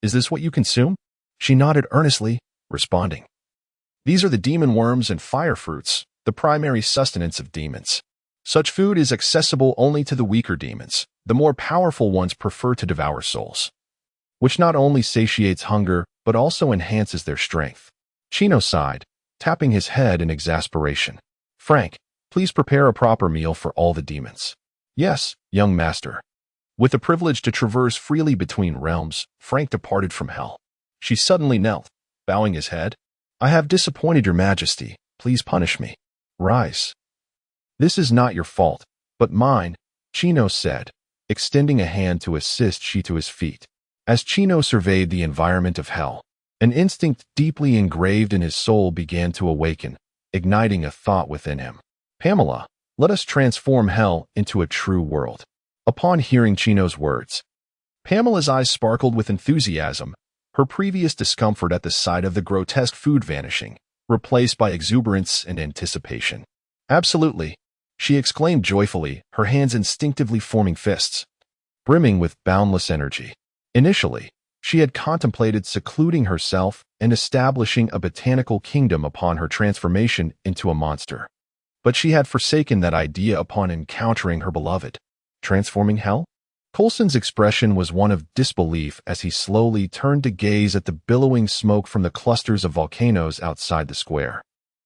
"Is this what you consume?" She nodded earnestly, responding, "These are the demon worms and fire fruits, the primary sustenance of demons. Such food is accessible only to the weaker demons. The more powerful ones prefer to devour souls, which not only satiates hunger, but also enhances their strength." Chino sighed, tapping his head in exasperation. "Frank, please prepare a proper meal for all the demons." "Yes, young master." With the privilege to traverse freely between realms, Frank departed from hell. She suddenly knelt, bowing his head. "I have disappointed your majesty. Please punish me. Rise." "This is not your fault, but mine," Chino said, extending a hand to assist she to his feet. As Chino surveyed the environment of hell, an instinct deeply engraved in his soul began to awaken, igniting a thought within him. "Pamela, let us transform hell into a true world." Upon hearing Chino's words, Pamela's eyes sparkled with enthusiasm, her previous discomfort at the sight of the grotesque food vanishing, replaced by exuberance and anticipation. "Absolutely," she exclaimed joyfully, her hands instinctively forming fists, brimming with boundless energy. Initially, she had contemplated secluding herself and establishing a botanical kingdom upon her transformation into a monster. But she had forsaken that idea upon encountering her beloved. Transforming hell? Coulson's expression was one of disbelief as he slowly turned to gaze at the billowing smoke from the clusters of volcanoes outside the square,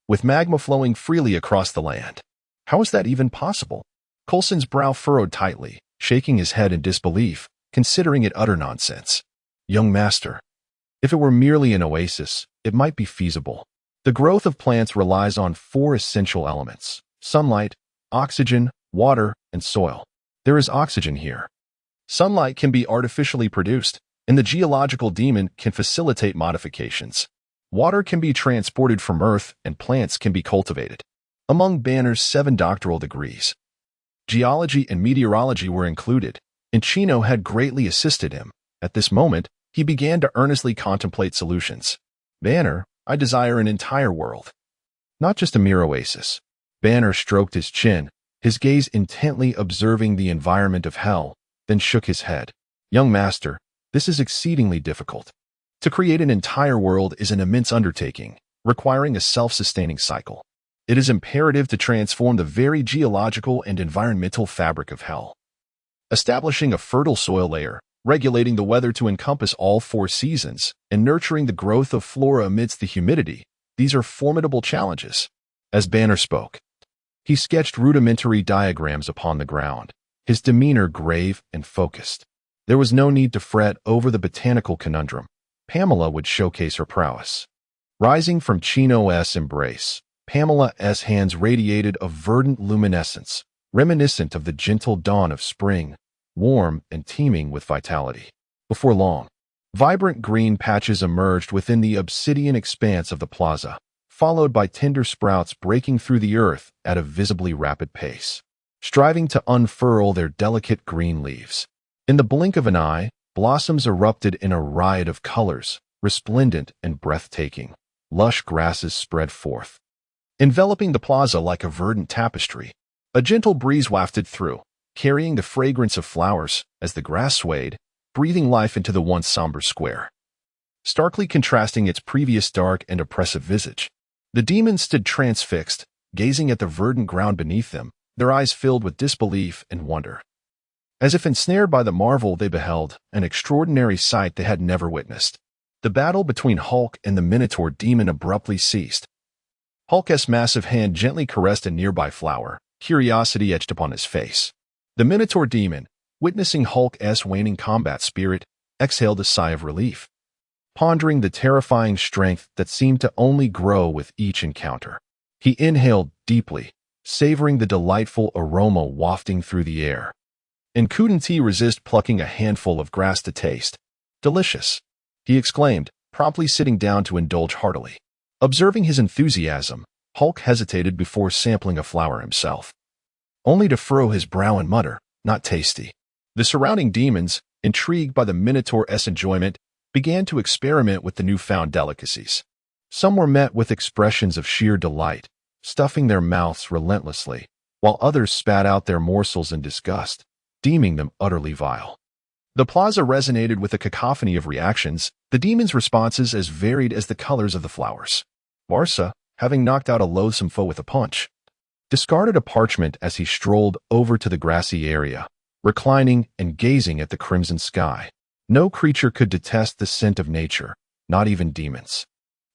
with magma flowing freely across the land. How is that even possible? Coulson's brow furrowed tightly, shaking his head in disbelief, considering it utter nonsense. "Young master, if it were merely an oasis, it might be feasible. The growth of plants relies on 4 essential elements: sunlight, oxygen, water, and soil. There is oxygen here. Sunlight can be artificially produced, and the geological demon can facilitate modifications. Water can be transported from Earth, and plants can be cultivated." Among Banner's 7 doctoral degrees, geology and meteorology were included, and Chino had greatly assisted him. At this moment, he began to earnestly contemplate solutions. "Banner, I desire an entire world, not just a mere oasis." Banner stroked his chin, his gaze intently observing the environment of hell, then shook his head. "Young master, this is exceedingly difficult. To create an entire world is an immense undertaking, requiring a self-sustaining cycle. It is imperative to transform the very geological and environmental fabric of hell. Establishing a fertile soil layer, regulating the weather to encompass all 4 seasons, and nurturing the growth of flora amidst the humidity, these are formidable challenges." As Banner spoke, he sketched rudimentary diagrams upon the ground, his demeanor grave and focused. There was no need to fret over the botanical conundrum. Pamela would showcase her prowess. Rising from Chino's embrace, Pamela's hands radiated a verdant luminescence, reminiscent of the gentle dawn of spring, warm and teeming with vitality. Before long, vibrant green patches emerged within the obsidian expanse of the plaza, followed by tender sprouts breaking through the earth at a visibly rapid pace, striving to unfurl their delicate green leaves. In the blink of an eye, blossoms erupted in a riot of colors, resplendent and breathtaking. Lush grasses spread forth, enveloping the plaza like a verdant tapestry. A gentle breeze wafted through, carrying the fragrance of flowers as the grass swayed, breathing life into the once somber square. Starkly contrasting its previous dark and oppressive visage, the demons stood transfixed, gazing at the verdant ground beneath them, their eyes filled with disbelief and wonder. As if ensnared by the marvel they beheld, an extraordinary sight they had never witnessed. The battle between Hulk and the Minotaur demon abruptly ceased. Hulk's massive hand gently caressed a nearby flower, curiosity etched upon his face. The Minotaur demon, witnessing Hulk's waning combat spirit, exhaled a sigh of relief, pondering the terrifying strength that seemed to only grow with each encounter. He inhaled deeply, savoring the delightful aroma wafting through the air. And couldn't he resist plucking a handful of grass to taste? Delicious, he exclaimed, promptly sitting down to indulge heartily. Observing his enthusiasm, Hulk hesitated before sampling a flower himself, only to furrow his brow and mutter, "Not tasty." The surrounding demons, intrigued by the Minotaur's enjoyment, began to experiment with the newfound delicacies. Some were met with expressions of sheer delight, stuffing their mouths relentlessly, while others spat out their morsels in disgust, deeming them utterly vile. The plaza resonated with a cacophony of reactions, the demons' responses as varied as the colors of the flowers. Barca, having knocked out a loathsome foe with a punch, discarded a parchment as he strolled over to the grassy area, reclining and gazing at the crimson sky. No creature could detest the scent of nature, not even demons.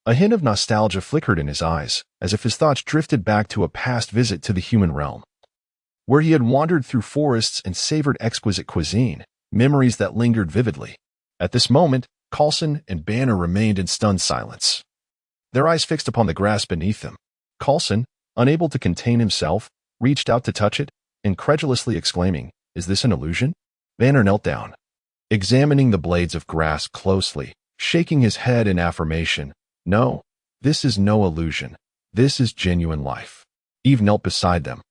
A hint of nostalgia flickered in his eyes, as if his thoughts drifted back to a past visit to the human realm, where he had wandered through forests and savored exquisite cuisine, memories that lingered vividly. At this moment, Coulson and Banner remained in stunned silence, their eyes fixed upon the grass beneath them. Coulson, unable to contain himself, reached out to touch it, incredulously exclaiming, "Is this an illusion?" Banner knelt down, examining the blades of grass closely, shaking his head in affirmation. "No, this is no illusion. This is genuine life." Eve knelt beside them,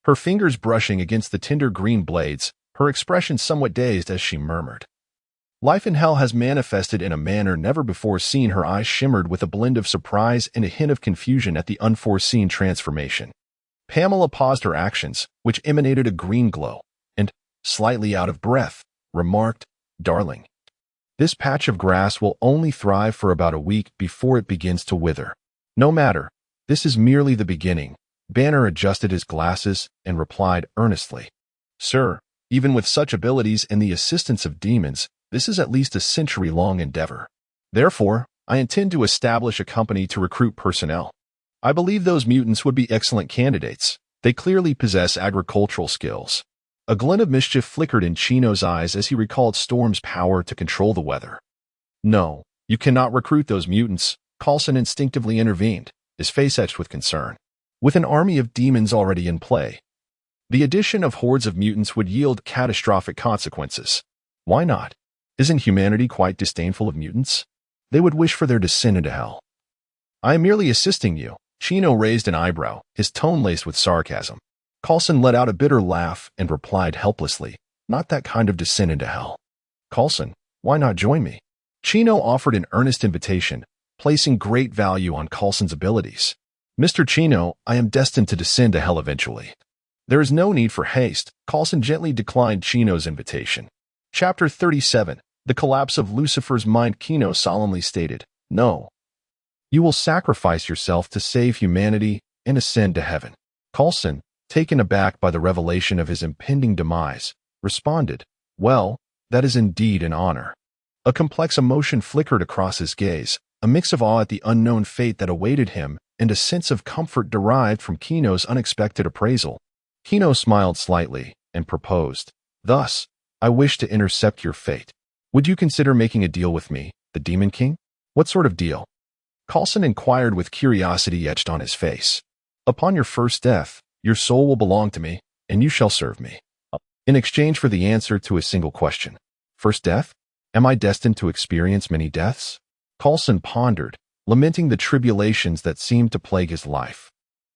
her fingers brushing against the tender green blades, her expression somewhat dazed as she murmured, "Life in hell has manifested in a manner never before seen." Her eyes shimmered with a blend of surprise and a hint of confusion at the unforeseen transformation. Pamela paused her actions, which emanated a green glow, and, slightly out of breath, remarked, "Darling, this patch of grass will only thrive for about a week before it begins to wither." "No matter, this is merely the beginning." Banner adjusted his glasses and replied earnestly, "Sir, even with such abilities and the assistance of demons, this is at least a century-long endeavor. Therefore, I intend to establish a company to recruit personnel. I believe those mutants would be excellent candidates. They clearly possess agricultural skills." A glint of mischief flickered in Chino's eyes as he recalled Storm's power to control the weather. "No, you cannot recruit those mutants," Coulson instinctively intervened, his face etched with concern. With an army of demons already in play, the addition of hordes of mutants would yield catastrophic consequences. "Why not? Isn't humanity quite disdainful of mutants? They would wish for their descent into hell." "I am merely assisting you." Chino raised an eyebrow, his tone laced with sarcasm. Coulson let out a bitter laugh and replied helplessly, "Not that kind of descent into hell." "Coulson, why not join me?" Chino offered an earnest invitation, placing great value on Coulson's abilities. "Mr. Chino, I am destined to descend to hell eventually. There is no need for haste." Coulson gently declined Chino's invitation. Chapter 37, The Collapse of Lucifer's Mind. Chino solemnly stated, "No. You will sacrifice yourself to save humanity and ascend to heaven." Coulson, taken aback by the revelation of his impending demise, responded, "Well, that is indeed an honor." A complex emotion flickered across his gaze, a mix of awe at the unknown fate that awaited him and a sense of comfort derived from Kino's unexpected appraisal. Kino smiled slightly and proposed, "Thus, I wish to intercept your fate. Would you consider making a deal with me, the Demon King?" "What sort of deal?" Coulson inquired with curiosity etched on his face. "Upon your first death, your soul will belong to me, and you shall serve me, in exchange for the answer to a single question." "First death? Am I destined to experience many deaths?" Coulson pondered, lamenting the tribulations that seemed to plague his life.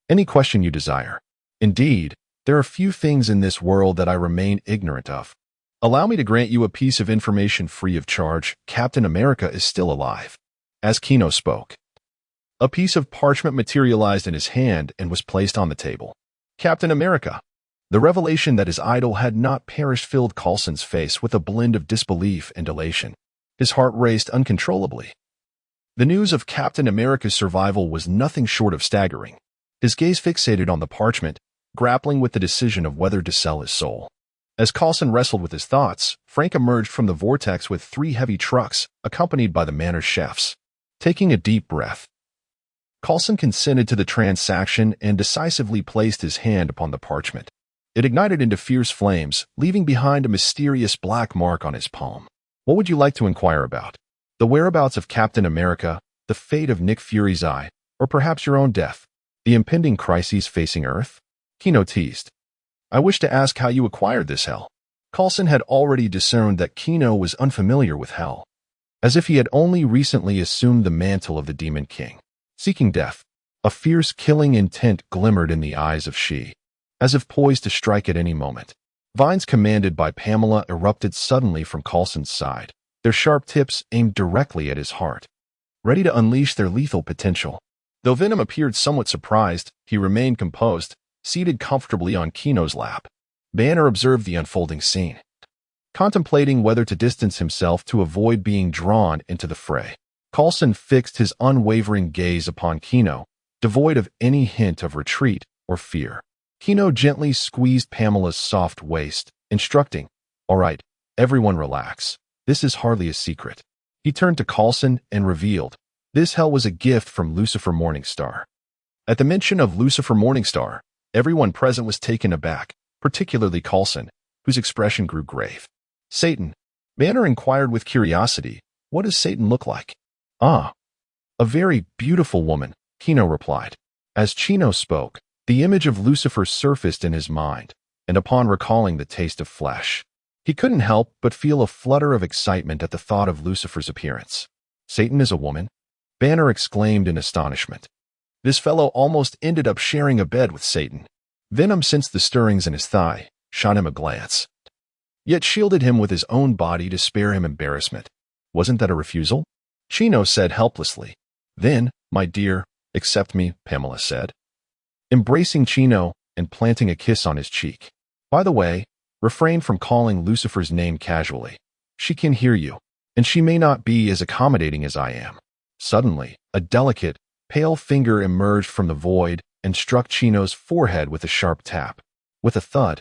"Any question you desire. Indeed, there are few things in this world that I remain ignorant of. Allow me to grant you a piece of information free of charge. Captain America is still alive." as Kino spoke. A piece of parchment materialized in his hand and was placed on the table. Captain America. The revelation that his idol had not perished filled Coulson's face with a blend of disbelief and elation. His heart raced uncontrollably. The news of Captain America's survival was nothing short of staggering. His gaze fixated on the parchment, grappling with the decision of whether to sell his soul. As Coulson wrestled with his thoughts, Frank emerged from the vortex with 3 heavy trucks, accompanied by the manor's chefs. Taking a deep breath, Coulson consented to the transaction and decisively placed his hand upon the parchment. It ignited into fierce flames, leaving behind a mysterious black mark on his palm. What would you like to inquire about? The whereabouts of Captain America, the fate of Nick Fury's eye, or perhaps your own death? The impending crises facing Earth? Kino teased. I wish to ask how you acquired this hell. Coulson had already discerned that Kino was unfamiliar with hell, as if he had only recently assumed the mantle of the Demon King. Seeking death, a fierce killing intent glimmered in the eyes of she, as if poised to strike at any moment. Vines commanded by Pamela erupted suddenly from Coulson's side, their sharp tips aimed directly at his heart, ready to unleash their lethal potential. Though Venom appeared somewhat surprised, he remained composed, seated comfortably on Kino's lap. Banner observed the unfolding scene, contemplating whether to distance himself to avoid being drawn into the fray. Coulson fixed his unwavering gaze upon Kino, devoid of any hint of retreat or fear. Kino gently squeezed Pamela's soft waist, instructing, All right, everyone relax. This is hardly a secret. He turned to Coulson and revealed, this hell was a gift from Lucifer Morningstar. At the mention of Lucifer Morningstar, everyone present was taken aback, particularly Coulson, whose expression grew grave. Satan. Banner inquired with curiosity, what does Satan look like? Ah, a very beautiful woman, Kino replied. As Chino spoke, the image of Lucifer surfaced in his mind, and upon recalling the taste of flesh, he couldn't help but feel a flutter of excitement at the thought of Lucifer's appearance. Satan is a woman? Banner exclaimed in astonishment. This fellow almost ended up sharing a bed with Satan. Venom sensed the stirrings in his thigh, shot him a glance, yet shielded him with his own body to spare him embarrassment. Wasn't that a refusal? Chino said helplessly. Then, my dear, accept me, Pamela said, embracing Chino and planting a kiss on his cheek. By the way, refrain from calling Lucifer's name casually. She can hear you, and she may not be as accommodating as I am. Suddenly, a delicate, pale finger emerged from the void and struck Chino's forehead with a sharp tap. With a thud,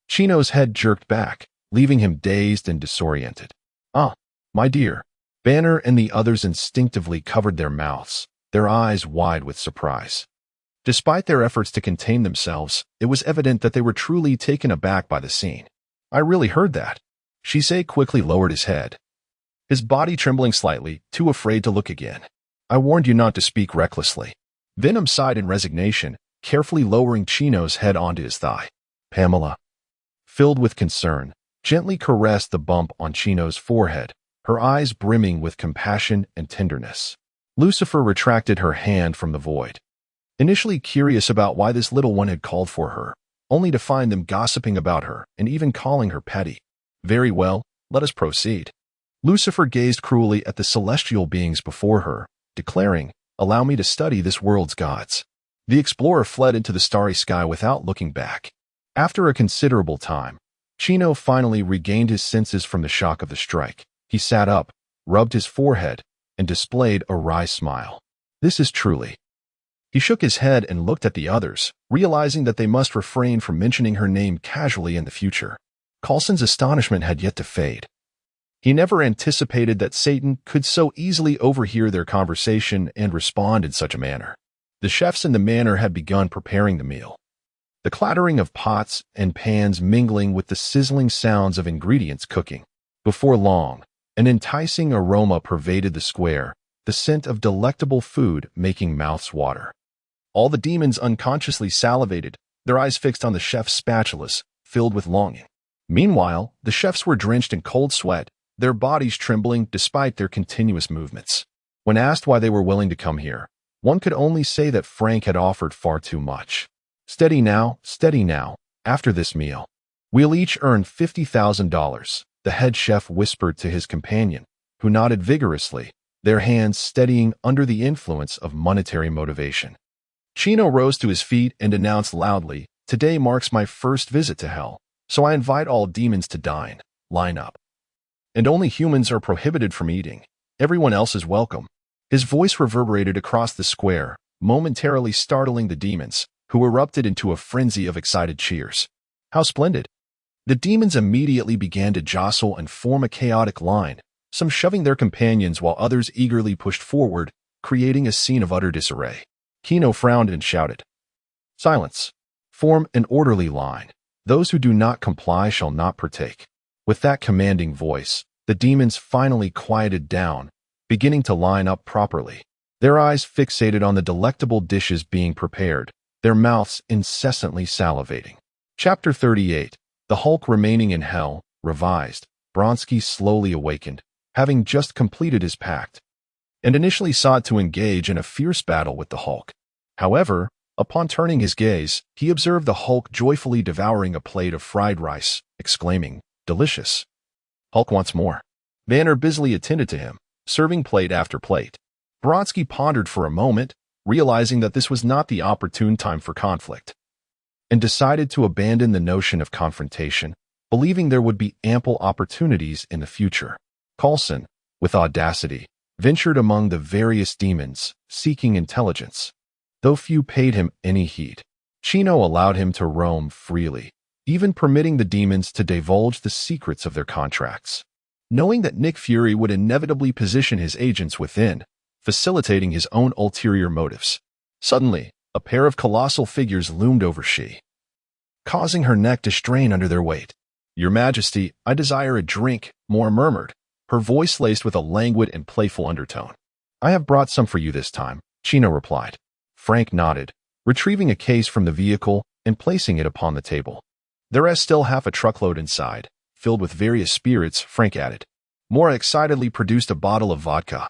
Chino's head jerked back, leaving him dazed and disoriented. Ah, my dear. Banner and the others instinctively covered their mouths, their eyes wide with surprise. Despite their efforts to contain themselves, it was evident that they were truly taken aback by the scene. I really heard that. Shisei quickly lowered his head, his body trembling slightly, too afraid to look again. I warned you not to speak recklessly. Venom sighed in resignation, carefully lowering Chino's head onto his thigh. Pamela, filled with concern, gently caressed the bump on Chino's forehead, her eyes brimming with compassion and tenderness. Lucifer retracted her hand from the void, initially curious about why this little one had called for her, only to find them gossiping about her and even calling her petty. Very well, let us proceed. Lucifer gazed cruelly at the celestial beings before her, declaring, Allow me to study this world's gods. The explorer fled into the starry sky without looking back. After a considerable time, Chino finally regained his senses from the shock of the strike. He sat up, rubbed his forehead, and displayed a wry smile. This is truly. He shook his head and looked at the others, realizing that they must refrain from mentioning her name casually in the future. Coulson's astonishment had yet to fade. He never anticipated that Satan could so easily overhear their conversation and respond in such a manner. The chefs in the manor had begun preparing the meal, the clattering of pots and pans mingling with the sizzling sounds of ingredients cooking. Before long, an enticing aroma pervaded the square, the scent of delectable food making mouths water. All the demons unconsciously salivated, their eyes fixed on the chef's spatulas, filled with longing. Meanwhile, the chefs were drenched in cold sweat, their bodies trembling despite their continuous movements. When asked why they were willing to come here, one could only say that Frank had offered far too much. Steady now, after this meal. We'll each earn $50,000, the head chef whispered to his companion, who nodded vigorously, their hands steadying under the influence of monetary motivation. Chino rose to his feet and announced loudly, "Today marks my first visit to hell, so I invite all demons to dine. Line up. And only humans are prohibited from eating. Everyone else is welcome." His voice reverberated across the square, momentarily startling the demons, who erupted into a frenzy of excited cheers. "How splendid!" The demons immediately began to jostle and form a chaotic line, some shoving their companions while others eagerly pushed forward, creating a scene of utter disarray. Kino frowned and shouted, "Silence! Form an orderly line. Those who do not comply shall not partake." With that commanding voice, the demons finally quieted down, beginning to line up properly. Their eyes fixated on the delectable dishes being prepared, their mouths incessantly salivating. Chapter 38. The Hulk Remaining in Hell, Revised. Bronsky slowly awakened, having just completed his pact, and initially sought to engage in a fierce battle with the Hulk. However, upon turning his gaze, he observed the Hulk joyfully devouring a plate of fried rice, exclaiming, "Delicious." Hulk wants more. Banner busily attended to him, serving plate after plate. Bronsky pondered for a moment, realizing that this was not the opportune time for conflict, and decided to abandon the notion of confrontation, believing there would be ample opportunities in the future. Coulson, with audacity, ventured among the various demons, seeking intelligence. Though few paid him any heed, Chino allowed him to roam freely, even permitting the demons to divulge the secrets of their contracts. Knowing that Nick Fury would inevitably position his agents within, facilitating his own ulterior motives. Suddenly, a pair of colossal figures loomed over she, causing her neck to strain under their weight. "Your Majesty, I desire a drink," Mora murmured, her voice laced with a languid and playful undertone. "I have brought some for you this time," Chino replied. Frank nodded, retrieving a case from the vehicle and placing it upon the table. "There is still half a truckload inside, filled with various spirits," Frank added. Mora excitedly produced a bottle of vodka,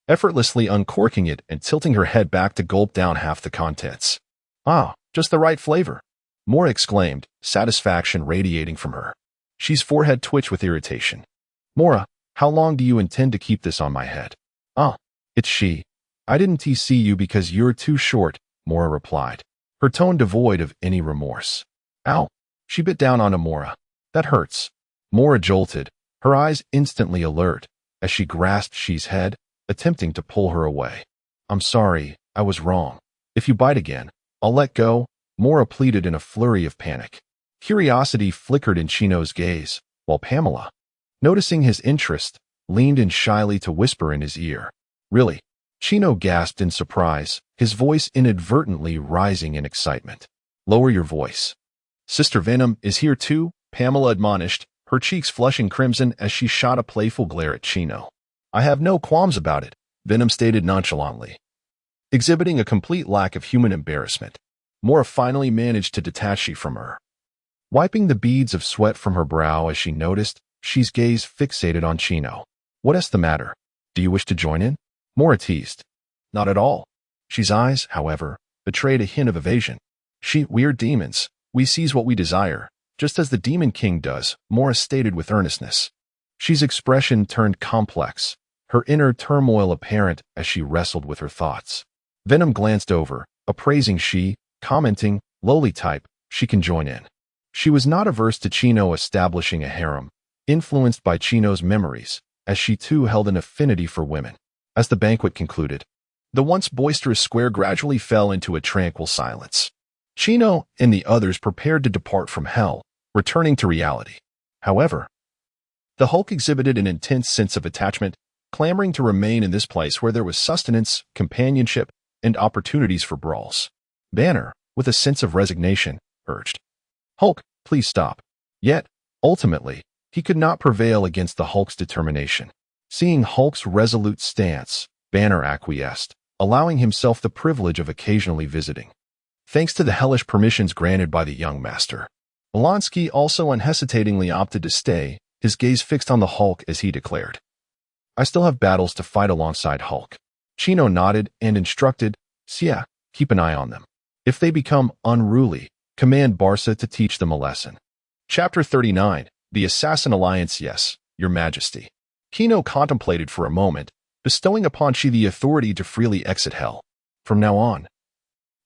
effortlessly uncorking it and tilting her head back to gulp down half the contents. "Ah, just the right flavor," Mora exclaimed, satisfaction radiating from her. She's forehead twitched with irritation. "Mora, how long do you intend to keep this on my head?" "Ah, it's she. I didn't TC you because you're too short," Mora replied, her tone devoid of any remorse. "Ow." She bit down onto Mora. "That hurts." Mora jolted, her eyes instantly alert, as she grasped She's head, attempting to pull her away. "I'm sorry, I was wrong. If you bite again, I'll let go," Mora pleaded in a flurry of panic. Curiosity flickered in Chino's gaze, while Pamela, noticing his interest, leaned in shyly to whisper in his ear. "Really?" Chino gasped in surprise, his voice inadvertently rising in excitement. "Lower your voice." "Sister Venom is here too," Pamela admonished, her cheeks flushing crimson as she shot a playful glare at Chino. "I have no qualms about it," Venom stated nonchalantly, exhibiting a complete lack of human embarrassment. Mora finally managed to detach she from her, wiping the beads of sweat from her brow as she noticed She's gaze fixated on Chino. "What's the matter? Do you wish to join in?" Mora teased. "Not at all." She's eyes, however, betrayed a hint of evasion. We're demons. We seize what we desire, just as the Demon King does," Mora stated with earnestness. She's expression turned complex, her inner turmoil apparent as she wrestled with her thoughts. Venom glanced over, appraising she, commenting, "Lowly type, she can join in." She was not averse to Chino establishing a harem, influenced by Chino's memories, as she too held an affinity for women. As the banquet concluded, the once boisterous square gradually fell into a tranquil silence. Chino and the others prepared to depart from hell, returning to reality. However, the Hulk exhibited an intense sense of attachment, clamoring to remain in this place where there was sustenance, companionship, and opportunities for brawls. Banner, with a sense of resignation, urged, "Hulk, please stop." Yet, ultimately, he could not prevail against the Hulk's determination. Seeing Hulk's resolute stance, Banner acquiesced, allowing himself the privilege of occasionally visiting. Thanks to the hellish permissions granted by the young master, Blonsky also unhesitatingly opted to stay, his gaze fixed on the Hulk as he declared, "I still have battles to fight alongside Hulk." Chino nodded and instructed, "Sia, keep an eye on them. If they become unruly, command Barca to teach them a lesson." Chapter 39. The Assassin Alliance. "Yes, Your Majesty." Chino contemplated for a moment, bestowing upon she the authority to freely exit hell. From now on,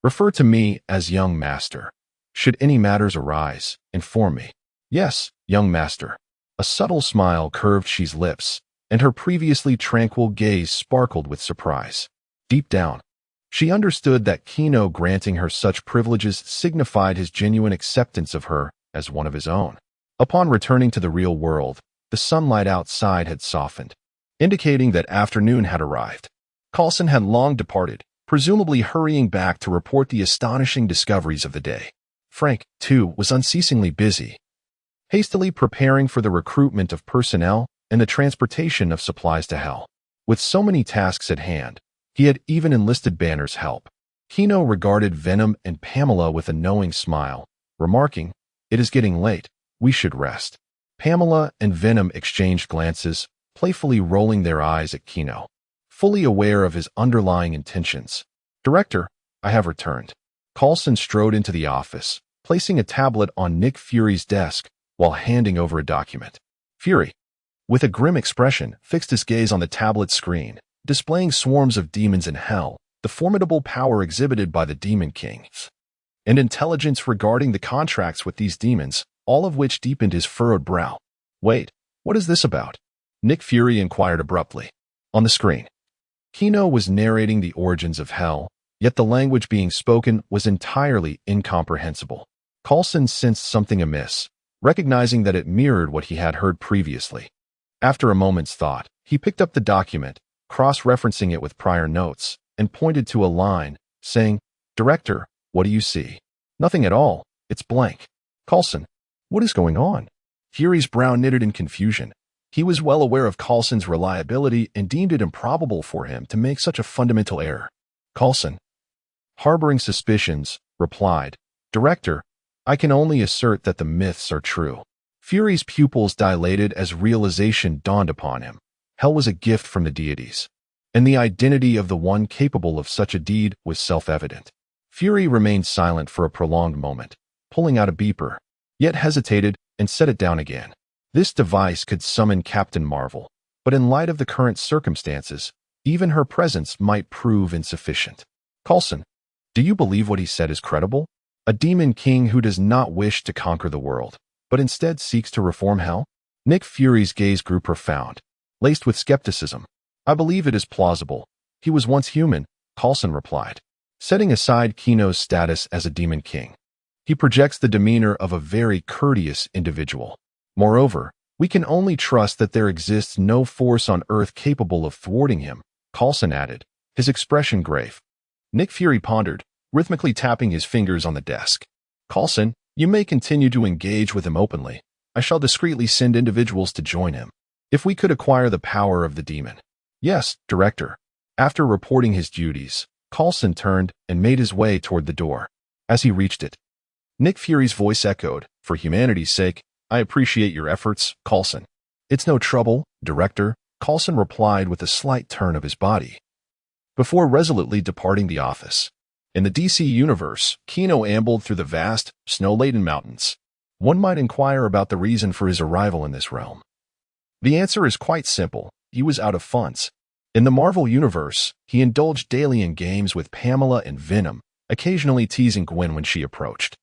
refer to me as young master. Should any matters arise, inform me. Yes, young master. A subtle smile curved she's lips, and her previously tranquil gaze sparkled with surprise. Deep down, she understood that Kino granting her such privileges signified his genuine acceptance of her as one of his own. Upon returning to the real world, the sunlight outside had softened, indicating that afternoon had arrived. Coulson had long departed, presumably hurrying back to report the astonishing discoveries of the day. Frank, too, was unceasingly busy, hastily preparing for the recruitment of personnel and the transportation of supplies to Hell. With so many tasks at hand, he had even enlisted Banner's help. Kino regarded Venom and Pamela with a knowing smile, remarking, "It is getting late. We should rest." Pamela and Venom exchanged glances, playfully rolling their eyes at Kino, fully aware of his underlying intentions. "Director, I have returned." Coulson strode into the office, placing a tablet on Nick Fury's desk while handing over a document. Fury, with a grim expression, fixed his gaze on the tablet screen, displaying swarms of demons in hell, the formidable power exhibited by the Demon Kings, and intelligence regarding the contracts with these demons, all of which deepened his furrowed brow. "Wait, what is this about?" Nick Fury inquired abruptly. On the screen, Kino was narrating the origins of hell, yet the language being spoken was entirely incomprehensible. Coulson sensed something amiss, recognizing that it mirrored what he had heard previously. After a moment's thought, he picked up the document, cross-referencing it with prior notes, and pointed to a line, saying, "Director, what do you see?" "Nothing at all. It's blank." "Coulson, what is going on?" Fury's brow knitted in confusion. He was well aware of Coulson's reliability and deemed it improbable for him to make such a fundamental error. Coulson, harboring suspicions, replied, "Director, I can only assert that the myths are true." Fury's pupils dilated as realization dawned upon him. Hell was a gift from the deities, and the identity of the one capable of such a deed was self-evident. Fury remained silent for a prolonged moment, pulling out a beeper, yet hesitated and set it down again. This device could summon Captain Marvel, but in light of the current circumstances, even her presence might prove insufficient. "Coulson, do you believe what he said is credible? A demon king who does not wish to conquer the world, but instead seeks to reform hell?" Nick Fury's gaze grew profound, laced with skepticism. "I believe it is plausible. He was once human," Coulson replied. Setting aside Kino's status as a demon king, he projects the demeanor of a very courteous individual. Moreover, we can only trust that there exists no force on Earth capable of thwarting him, Coulson added, his expression grave. Nick Fury pondered, rhythmically tapping his fingers on the desk. "Coulson, you may continue to engage with him openly. I shall discreetly send individuals to join him. If we could acquire the power of the demon." "Yes, Director." After reporting his duties, Coulson turned and made his way toward the door. As he reached it, Nick Fury's voice echoed, "For humanity's sake, I appreciate your efforts, Coulson." "It's no trouble, Director," Coulson replied with a slight turn of his body, before resolutely departing the office. In the DC universe, Kino ambled through the vast, snow-laden mountains. One might inquire about the reason for his arrival in this realm. The answer is quite simple. He was out of funds. In the Marvel universe, he indulged daily in games with Pamela and Venom, occasionally teasing Gwen when she approached.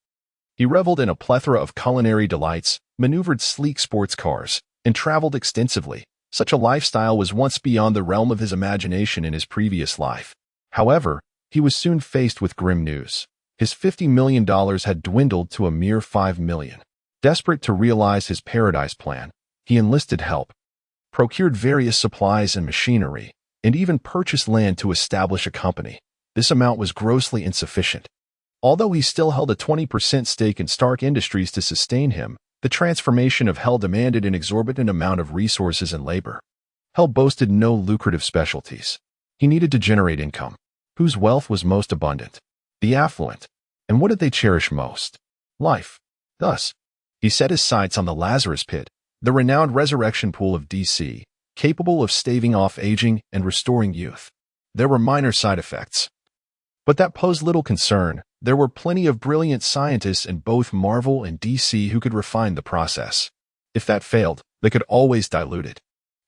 He reveled in a plethora of culinary delights, maneuvered sleek sports cars, and traveled extensively. Such a lifestyle was once beyond the realm of his imagination in his previous life. However, he was soon faced with grim news. His $50 million had dwindled to a mere $5 million. Desperate to realize his paradise plan, he enlisted help, procured various supplies and machinery, and even purchased land to establish a company. This amount was grossly insufficient. Although he still held a 20% stake in Stark Industries to sustain him, the transformation of Hell demanded an exorbitant amount of resources and labor. Hell boasted no lucrative specialties. He needed to generate income. Whose wealth was most abundant? The affluent. And what did they cherish most? Life. Thus, he set his sights on the Lazarus Pit, the renowned resurrection pool of DC, capable of staving off aging and restoring youth. There were minor side effects, but that posed little concern. There were plenty of brilliant scientists in both Marvel and DC who could refine the process. If that failed, they could always dilute it.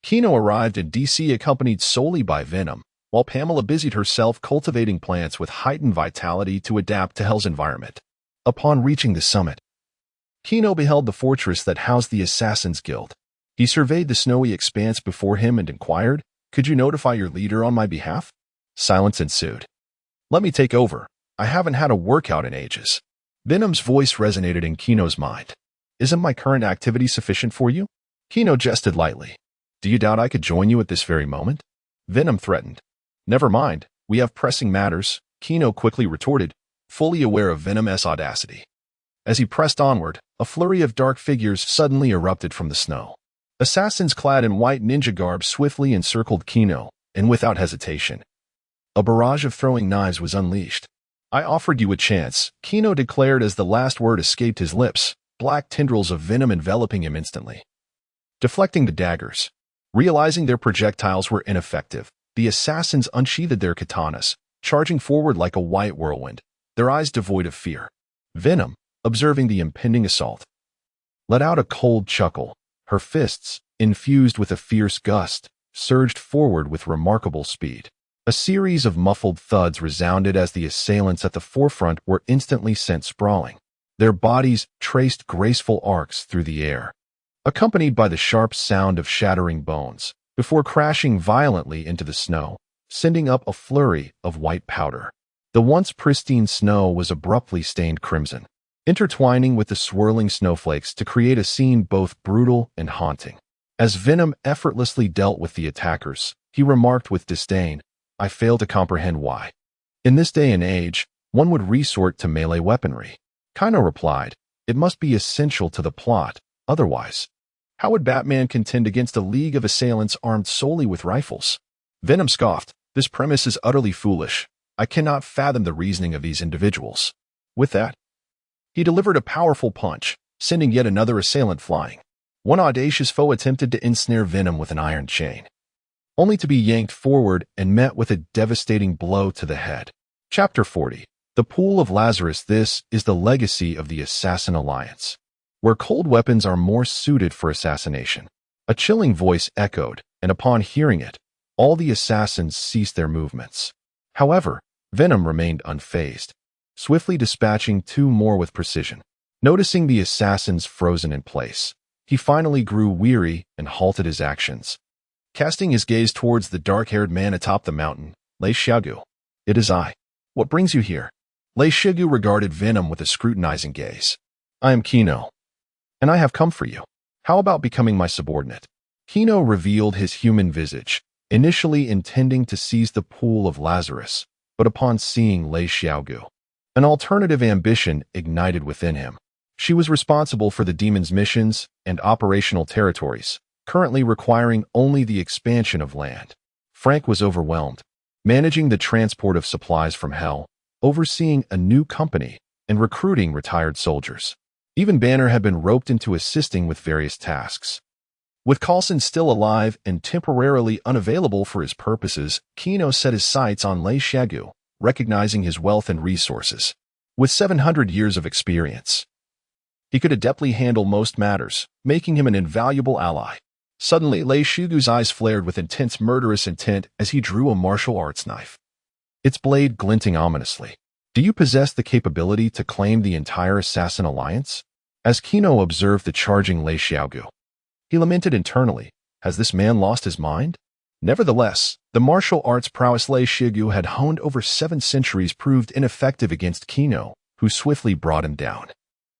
Kino arrived in DC accompanied solely by Venom, while Pamela busied herself cultivating plants with heightened vitality to adapt to Hell's environment. Upon reaching the summit, Kino beheld the fortress that housed the Assassin's Guild. He surveyed the snowy expanse before him and inquired, "Could you notify your leader on my behalf?" Silence ensued. "Let me take over. I haven't had a workout in ages." Venom's voice resonated in Kino's mind. "Isn't my current activity sufficient for you?" Kino jested lightly. "Do you doubt I could join you at this very moment?" Venom threatened. "Never mind, we have pressing matters," Kino quickly retorted, fully aware of Venom's audacity. As he pressed onward, a flurry of dark figures suddenly erupted from the snow. Assassins clad in white ninja garb swiftly encircled Kino, and without hesitation, a barrage of throwing knives was unleashed. "I offered you a chance," Kino declared as the last word escaped his lips, black tendrils of venom enveloping him instantly. Deflecting the daggers, realizing their projectiles were ineffective, the assassins unsheathed their katanas, charging forward like a white whirlwind, their eyes devoid of fear. Venom, observing the impending assault, let out a cold chuckle. Her fists, infused with a fierce gust, surged forward with remarkable speed. A series of muffled thuds resounded as the assailants at the forefront were instantly sent sprawling. Their bodies traced graceful arcs through the air, accompanied by the sharp sound of shattering bones, before crashing violently into the snow, sending up a flurry of white powder. The once pristine snow was abruptly stained crimson, intertwining with the swirling snowflakes to create a scene both brutal and haunting. As Venom effortlessly dealt with the attackers, he remarked with disdain, "I fail to comprehend why. In this day and age, one would resort to melee weaponry." Kino replied, "It must be essential to the plot, otherwise, how would Batman contend against a league of assailants armed solely with rifles?" Venom scoffed, "This premise is utterly foolish. I cannot fathom the reasoning of these individuals." With that, he delivered a powerful punch, sending yet another assailant flying. One audacious foe attempted to ensnare Venom with an iron chain, only to be yanked forward and met with a devastating blow to the head. Chapter 40. The Pool of Lazarus. This is the legacy of the Assassin Alliance, where cold weapons are more suited for assassination. A chilling voice echoed, and upon hearing it, all the assassins ceased their movements. However, Venom remained unfazed, swiftly dispatching two more with precision. Noticing the assassins frozen in place, he finally grew weary and halted his actions. Casting his gaze towards the dark-haired man atop the mountain, Lei Xiaogu. "It is I. What brings you here?" Lei Xiaogu regarded Venom with a scrutinizing gaze. "I am Kino, and I have come for you. How about becoming my subordinate?" Kino revealed his human visage, initially intending to seize the Pool of Lazarus, but upon seeing Lei Xiaogu, an alternative ambition ignited within him. She was responsible for the demon's missions and operational territories, currently requiring only the expansion of land. Frank was overwhelmed, managing the transport of supplies from Hell, overseeing a new company, and recruiting retired soldiers. Even Banner had been roped into assisting with various tasks. With Coulson still alive and temporarily unavailable for his purposes, Kino set his sights on Lei Xiaogu, recognizing his wealth and resources. With 700 years of experience, he could adeptly handle most matters, making him an invaluable ally. Suddenly, Lei Xiaogu's eyes flared with intense murderous intent as he drew a martial arts knife, its blade glinting ominously. "Do you possess the capability to claim the entire Assassin Alliance?" As Kino observed the charging Lei Xiaogu, he lamented internally, "Has this man lost his mind?" Nevertheless, the martial arts prowess Lei Xiaogu had honed over 7 centuries proved ineffective against Kino, who swiftly brought him down,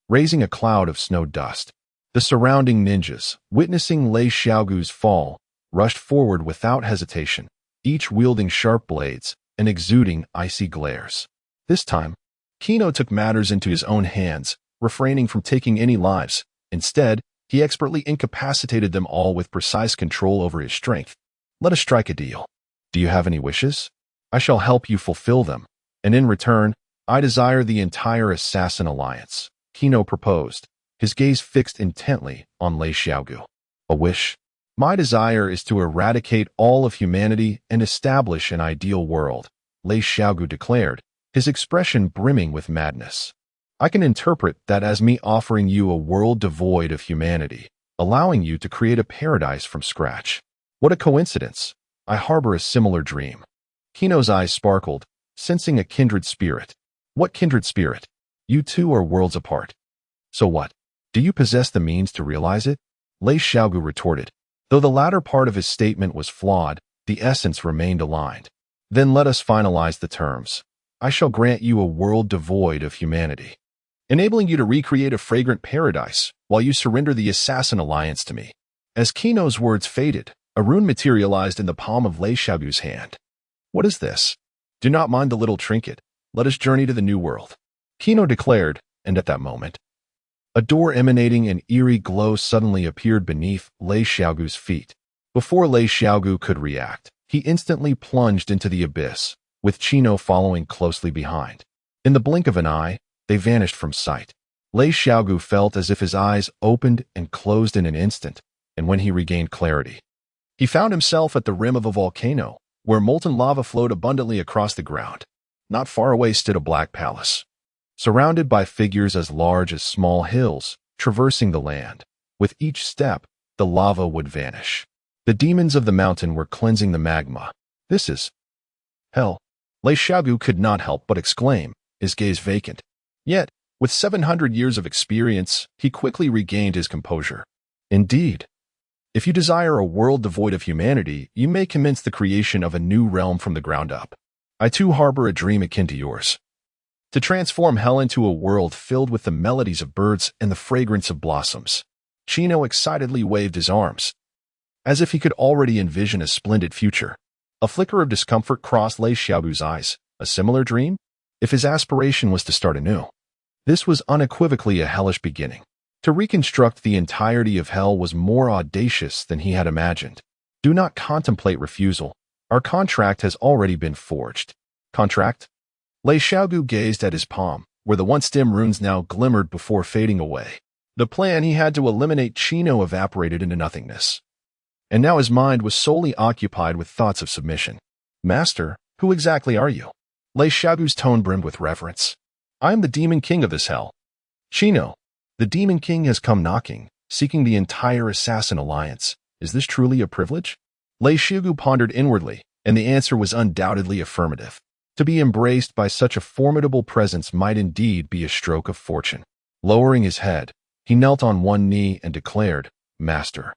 raising a cloud of snow dust. The surrounding ninjas, witnessing Lei Xiaogu's fall, rushed forward without hesitation, each wielding sharp blades and exuding icy glares. This time, Kino took matters into his own hands, refraining from taking any lives. Instead, he expertly incapacitated them all with precise control over his strength. "Let us strike a deal. Do you have any wishes? I shall help you fulfill them, and in return, I desire the entire Assassin Alliance," Kino proposed, his gaze fixed intently on Lei Xiaogu. "A wish? My desire is to eradicate all of humanity and establish an ideal world," Lei Xiaogu declared, his expression brimming with madness. "I can interpret that as me offering you a world devoid of humanity, allowing you to create a paradise from scratch." What a coincidence. I harbor a similar dream. Kino's eyes sparkled, sensing a kindred spirit. What kindred spirit? You two are worlds apart. So what? Do you possess the means to realize it? Lei Xiaogu retorted. Though the latter part of his statement was flawed, the essence remained aligned. Then let us finalize the terms. I shall grant you a world devoid of humanity, enabling you to recreate a fragrant paradise while you surrender the Assassin Alliance to me. As Kino's words faded, a rune materialized in the palm of Lei Xiaogu's hand. What is this? Do not mind the little trinket. Let us journey to the new world, Kino declared, and at that moment, a door emanating an eerie glow suddenly appeared beneath Lei Xiaogu's feet. Before Lei Xiaogu could react, he instantly plunged into the abyss, with Chino following closely behind. In the blink of an eye, they vanished from sight. Lei Xiaogu felt as if his eyes opened and closed in an instant, and when he regained clarity, he found himself at the rim of a volcano, where molten lava flowed abundantly across the ground. Not far away stood a black palace, surrounded by figures as large as small hills, traversing the land. With each step, the lava would vanish. The demons of the mountain were cleansing the magma. This is hell. Lei Xiaogu could not help but exclaim, his gaze vacant. Yet, with 700 years of experience, he quickly regained his composure. Indeed, if you desire a world devoid of humanity, you may commence the creation of a new realm from the ground up. I too harbor a dream akin to yours. To transform hell into a world filled with the melodies of birds and the fragrance of blossoms. Chino excitedly waved his arms, as if he could already envision a splendid future. A flicker of discomfort crossed Lei Xiaogu's eyes. A similar dream? If his aspiration was to start anew, this was unequivocally a hellish beginning. To reconstruct the entirety of hell was more audacious than he had imagined. Do not contemplate refusal. Our contract has already been forged. Contract? Lei Xiaogu gazed at his palm, where the once dim runes now glimmered before fading away. The plan he had to eliminate Chino evaporated into nothingness, and now his mind was solely occupied with thoughts of submission. Master, who exactly are you? Lei Xiaogu's tone brimmed with reverence. I am the Demon King of this hell. Chino, the Demon King has come knocking, seeking the entire Assassin Alliance. Is this truly a privilege? Lei Xiaogu pondered inwardly, and the answer was undoubtedly affirmative. To be embraced by such a formidable presence might indeed be a stroke of fortune. Lowering his head, he knelt on one knee and declared, Master,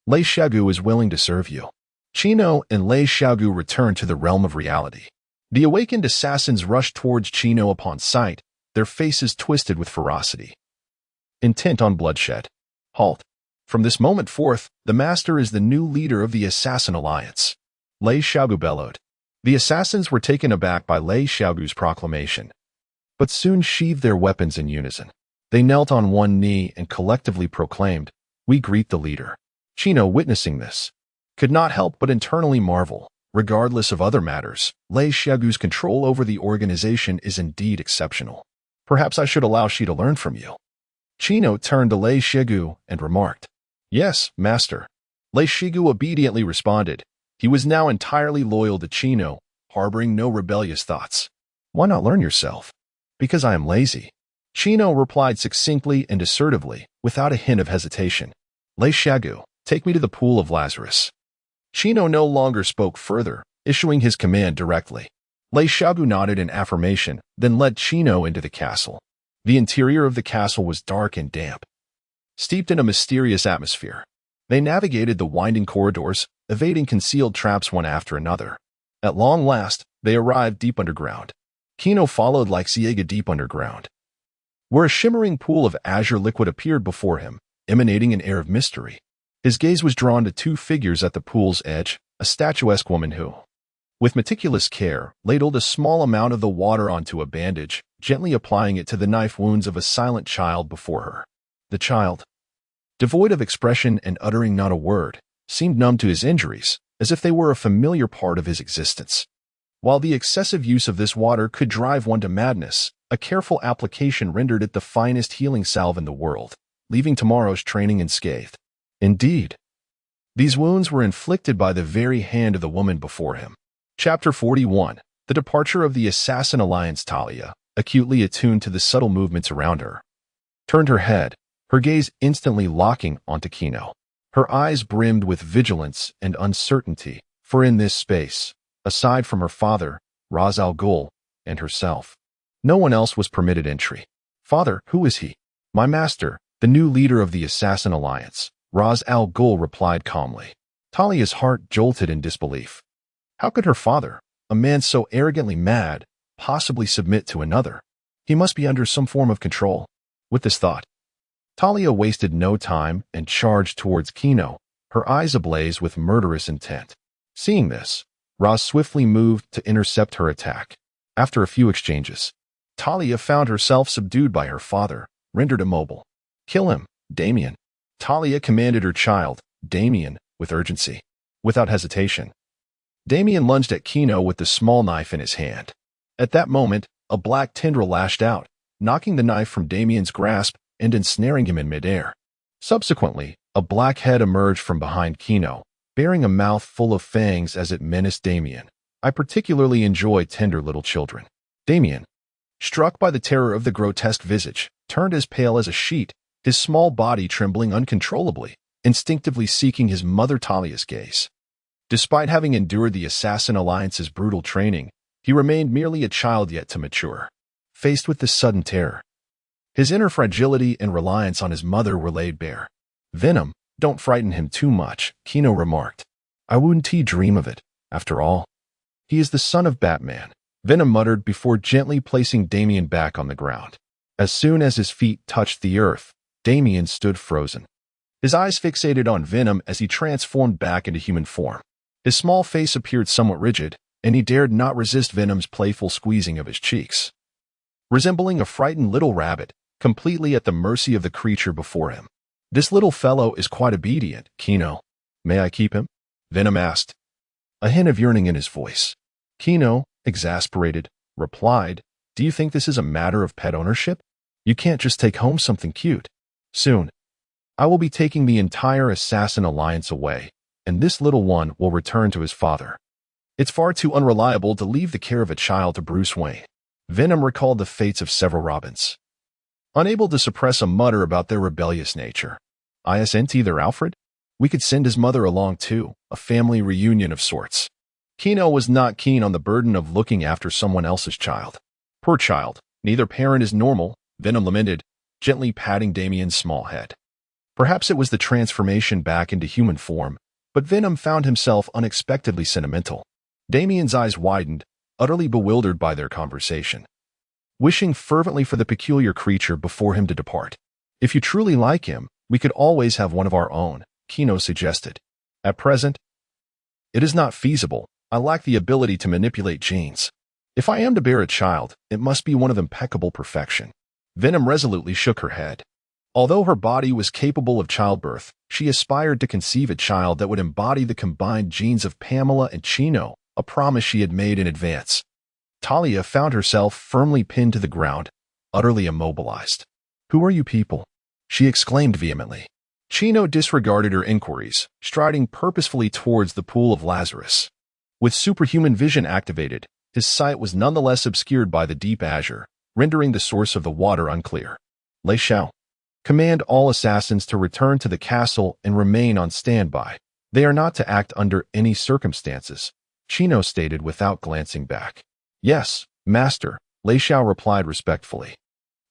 Lei Xiaogu is willing to serve you. Chino and Lei Xiaogu returned to the realm of reality. The awakened assassins rushed towards Chino upon sight, their faces twisted with ferocity, intent on bloodshed. Halt. From this moment forth, the Master is the new leader of the Assassin Alliance. Lei Xiaogu bellowed. The assassins were taken aback by Lei Xiaogu's proclamation, but soon sheathed their weapons in unison. They knelt on one knee and collectively proclaimed, We greet the leader. Chino, witnessing this, could not help but internally marvel. Regardless of other matters, Lei Xiaogu's control over the organization is indeed exceptional. Perhaps I should allow she to learn from you. Chino turned to Lei Xiaogu and remarked, Yes, Master. Lei Xiaogu obediently responded. He was now entirely loyal to Chino, harboring no rebellious thoughts. Why not learn yourself? Because I am lazy. Chino replied succinctly and assertively, without a hint of hesitation. Lei Xiaogu, take me to the pool of Lazarus. Chino no longer spoke further, issuing his command directly. Lei Xiaogu nodded in affirmation, then led Chino into the castle. The interior of the castle was dark and damp, steeped in a mysterious atmosphere. They navigated the winding corridors, evading concealed traps one after another. At long last, they arrived deep underground. Chino followed like Xiega deep underground, where a shimmering pool of azure liquid appeared before him, emanating an air of mystery. His gaze was drawn to two figures at the pool's edge, a statuesque woman who, with meticulous care, ladled a small amount of the water onto a bandage, gently applying it to the knife wounds of a silent child before her. The child, devoid of expression and uttering not a word, seemed numb to his injuries, as if they were a familiar part of his existence. While the excessive use of this water could drive one to madness, a careful application rendered it the finest healing salve in the world, leaving tomorrow's training unscathed. Indeed, these wounds were inflicted by the very hand of the woman before him. Chapter 41. The departure of the Assassin Alliance. Talia, acutely attuned to the subtle movements around her, turned her head, her gaze instantly locking onto Chino. Her eyes brimmed with vigilance and uncertainty, for in this space, aside from her father, Ras Al Ghul, and herself, no one else was permitted entry. "Father, who is he?" "My master, the new leader of the Assassin Alliance," Ras Al Ghul replied calmly. Talia's heart jolted in disbelief. How could her father, a man so arrogantly mad, possibly submit to another? He must be under some form of control. With this thought, Talia wasted no time and charged towards Kino, her eyes ablaze with murderous intent. Seeing this, Ras swiftly moved to intercept her attack. After a few exchanges, Talia found herself subdued by her father, rendered immobile. "Kill him, Damien." Talia commanded her child, Damien, with urgency. Without hesitation, Damien lunged at Kino with the small knife in his hand. At that moment, a black tendril lashed out, knocking the knife from Damien's grasp and ensnaring him in midair. Subsequently, a black head emerged from behind Kino, bearing a mouth full of fangs as it menaced Damien. I particularly enjoy tender little children. Damien, struck by the terror of the grotesque visage, turned as pale as a sheet, his small body trembling uncontrollably, instinctively seeking his mother Talia's gaze. Despite having endured the Assassin Alliance's brutal training, he remained merely a child yet to mature. Faced with this sudden terror, his inner fragility and reliance on his mother were laid bare. "Venom, don't frighten him too much," Kino remarked. "I wouldn't dream of it, after all. He is the son of Batman," Venom muttered before gently placing Damien back on the ground. As soon as his feet touched the earth, Damien stood frozen, his eyes fixated on Venom as he transformed back into human form. His small face appeared somewhat rigid, and he dared not resist Venom's playful squeezing of his cheeks. Resembling a frightened little rabbit, completely at the mercy of the creature before him. "This little fellow is quite obedient, Kino. May I keep him?" Venom asked, a hint of yearning in his voice. Kino, exasperated, replied, "Do you think this is a matter of pet ownership? You can't just take home something cute. Soon, I will be taking the entire Assassin Alliance away, and this little one will return to his father. It's far too unreliable to leave the care of a child to Bruce Wayne." Venom recalled the fates of several Robins, unable to suppress a mutter about their rebellious nature. "Isn't either Alfred? We could send his mother along too, a family reunion of sorts." Kino was not keen on the burden of looking after someone else's child. "Poor child, neither parent is normal," Venom lamented, gently patting Damien's small head. Perhaps it was the transformation back into human form, but Venom found himself unexpectedly sentimental. Damien's eyes widened, utterly bewildered by their conversation, wishing fervently for the peculiar creature before him to depart. "If you truly like him, we could always have one of our own," Kino suggested. "At present, it is not feasible. I lack the ability to manipulate genes. If I am to bear a child, it must be one of impeccable perfection." Venom resolutely shook her head. Although her body was capable of childbirth, she aspired to conceive a child that would embody the combined genes of Pamela and Chino, a promise she had made in advance. Talia found herself firmly pinned to the ground, utterly immobilized. "Who are you people?" she exclaimed vehemently. Chino disregarded her inquiries, striding purposefully towards the pool of Lazarus. With superhuman vision activated, his sight was nonetheless obscured by the deep azure, rendering the source of the water unclear. "Lei Xiao, command all assassins to return to the castle and remain on standby. They are not to act under any circumstances," Chino stated without glancing back. "Yes, master," Lei Xiao replied respectfully.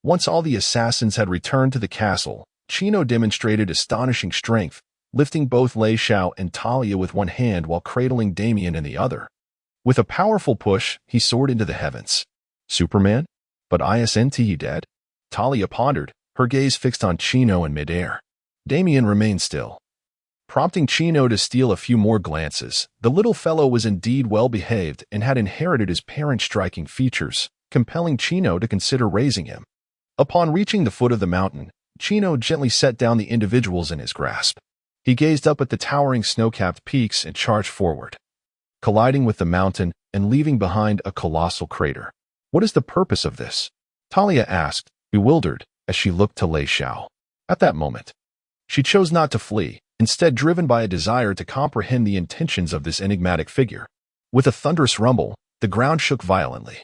Once all the assassins had returned to the castle, Chino demonstrated astonishing strength, lifting both Lei Xiao and Talia with one hand while cradling Damien in the other. With a powerful push, he soared into the heavens. "Superman? But isn't he dead?" Talia pondered, her gaze fixed on Chino in midair. Damien remained still, prompting Chino to steal a few more glances. The little fellow was indeed well-behaved and had inherited his parents' striking features, compelling Chino to consider raising him. Upon reaching the foot of the mountain, Chino gently set down the individuals in his grasp. He gazed up at the towering snow-capped peaks and charged forward, colliding with the mountain and leaving behind a colossal crater. "What is the purpose of this?" Talia asked, bewildered, as she looked to Lei Xiao. At that moment, she chose not to flee, instead driven by a desire to comprehend the intentions of this enigmatic figure. With a thunderous rumble, the ground shook violently,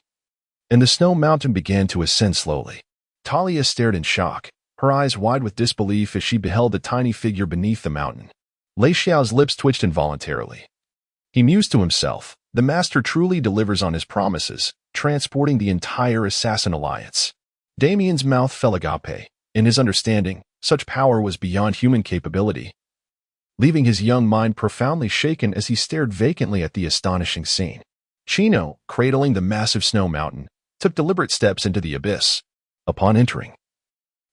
and the snow mountain began to ascend slowly. Talia stared in shock, her eyes wide with disbelief as she beheld the tiny figure beneath the mountain. Lei Xiao's lips twitched involuntarily. He mused to himself, the master truly delivers on his promises, transporting the entire assassin alliance. Damien's mouth fell agape. In his understanding, such power was beyond human capability, leaving his young mind profoundly shaken as he stared vacantly at the astonishing scene. Chino, cradling the massive snow mountain, took deliberate steps into the abyss. Upon entering,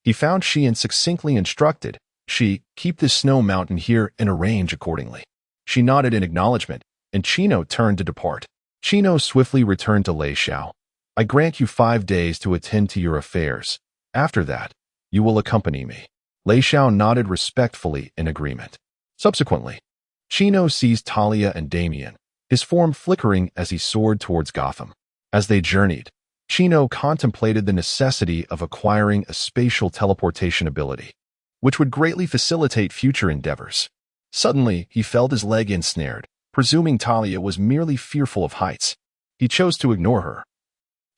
he found Xian succinctly instructed, "She, keep this snow mountain here and arrange accordingly." She nodded in acknowledgement, and Chino turned to depart. Chino swiftly returned to Lei Xiao. "I grant you 5 days to attend to your affairs. After that, you will accompany me." Lei Xiao nodded respectfully in agreement. Subsequently, Chino seized Talia and Damien, his form flickering as he soared towards Gotham. As they journeyed, Chino contemplated the necessity of acquiring a spatial teleportation ability, which would greatly facilitate future endeavors. Suddenly, he felt his leg ensnared, presuming Talia was merely fearful of heights. He chose to ignore her,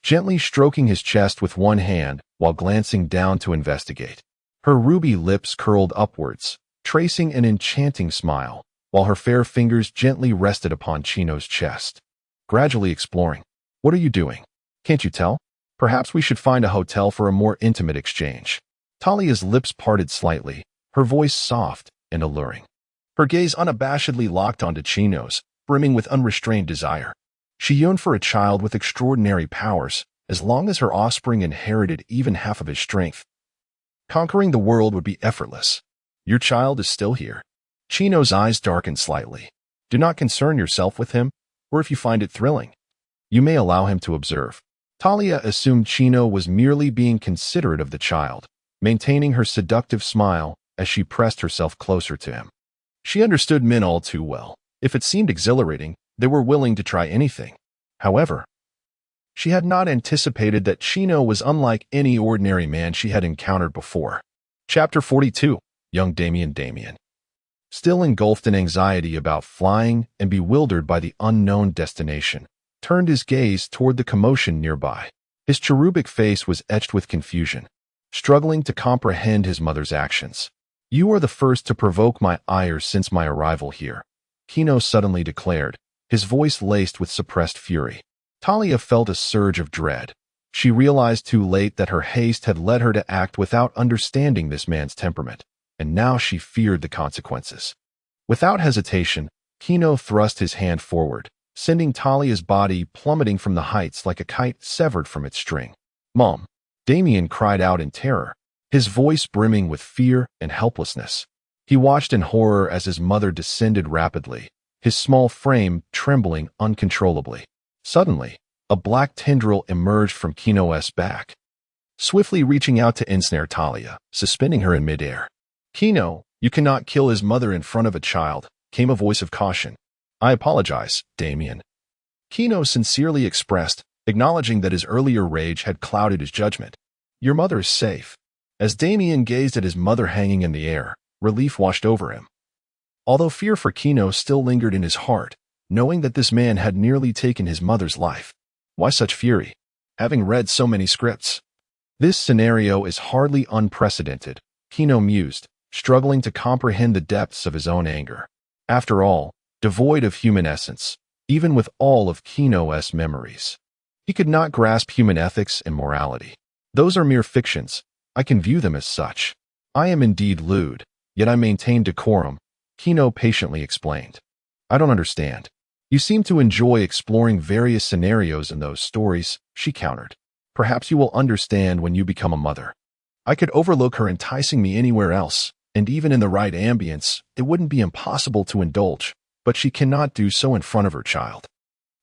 gently stroking his chest with one hand while glancing down to investigate. Her ruby lips curled upwards, tracing an enchanting smile, while her fair fingers gently rested upon Chino's chest. Gradually exploring. "What are you doing? Can't you tell? Perhaps we should find a hotel for a more intimate exchange." Talia's lips parted slightly, her voice soft and alluring. Her gaze unabashedly locked onto Chino's, brimming with unrestrained desire. She yearned for a child with extraordinary powers, as long as her offspring inherited even half of his strength. Conquering the world would be effortless. "Your child is still here." Chino's eyes darkened slightly. "Do not concern yourself with him, or if you find it thrilling, you may allow him to observe." Talia assumed Chino was merely being considerate of the child, maintaining her seductive smile as she pressed herself closer to him. She understood men all too well. If it seemed exhilarating, they were willing to try anything. However, she had not anticipated that Chino was unlike any ordinary man she had encountered before. Chapter 42. Young Damien. Still engulfed in anxiety about flying and bewildered by the unknown destination, turned his gaze toward the commotion nearby. His cherubic face was etched with confusion, struggling to comprehend his mother's actions. "You are the first to provoke my ire since my arrival here," Chino suddenly declared, his voice laced with suppressed fury. Talia felt a surge of dread. She realized too late that her haste had led her to act without understanding this man's temperament, and now she feared the consequences. Without hesitation, Chino thrust his hand forward, sending Talia's body plummeting from the heights like a kite severed from its string. "Mom!" Damien cried out in terror, his voice brimming with fear and helplessness. He watched in horror as his mother descended rapidly, his small frame trembling uncontrollably. Suddenly, a black tendril emerged from Chino's back, swiftly reaching out to ensnare Talia, suspending her in midair. "Chino, you cannot kill his mother in front of a child," came a voice of caution. "I apologize, Damien." Chino sincerely expressed, acknowledging that his earlier rage had clouded his judgment. "Your mother is safe." As Damien gazed at his mother hanging in the air, relief washed over him. Although fear for Chino still lingered in his heart, knowing that this man had nearly taken his mother's life. Why such fury? Having read so many scripts, this scenario is hardly unprecedented, Chino mused, struggling to comprehend the depths of his own anger. After all, devoid of human essence, even with all of Chino's memories, he could not grasp human ethics and morality. "Those are mere fictions. I can view them as such. I am indeed lewd, yet I maintain decorum," Chino patiently explained. "I don't understand. You seem to enjoy exploring various scenarios in those stories," she countered. "Perhaps you will understand when you become a mother. I could overlook her enticing me anywhere else, and even in the right ambience, it wouldn't be impossible to indulge, but she cannot do so in front of her child."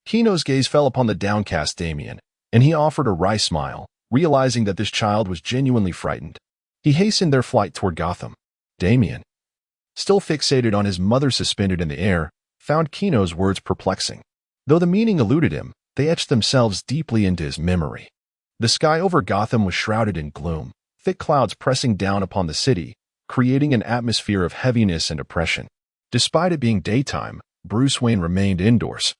Chino's gaze fell upon the downcast Damien, and he offered a wry smile, realizing that this child was genuinely frightened. He hastened their flight toward Gotham. Damien, still fixated on his mother suspended in the air, found Chino's words perplexing. Though the meaning eluded him, they etched themselves deeply into his memory. The sky over Gotham was shrouded in gloom, thick clouds pressing down upon the city, creating an atmosphere of heaviness and oppression. Despite it being daytime, Bruce Wayne remained indoors,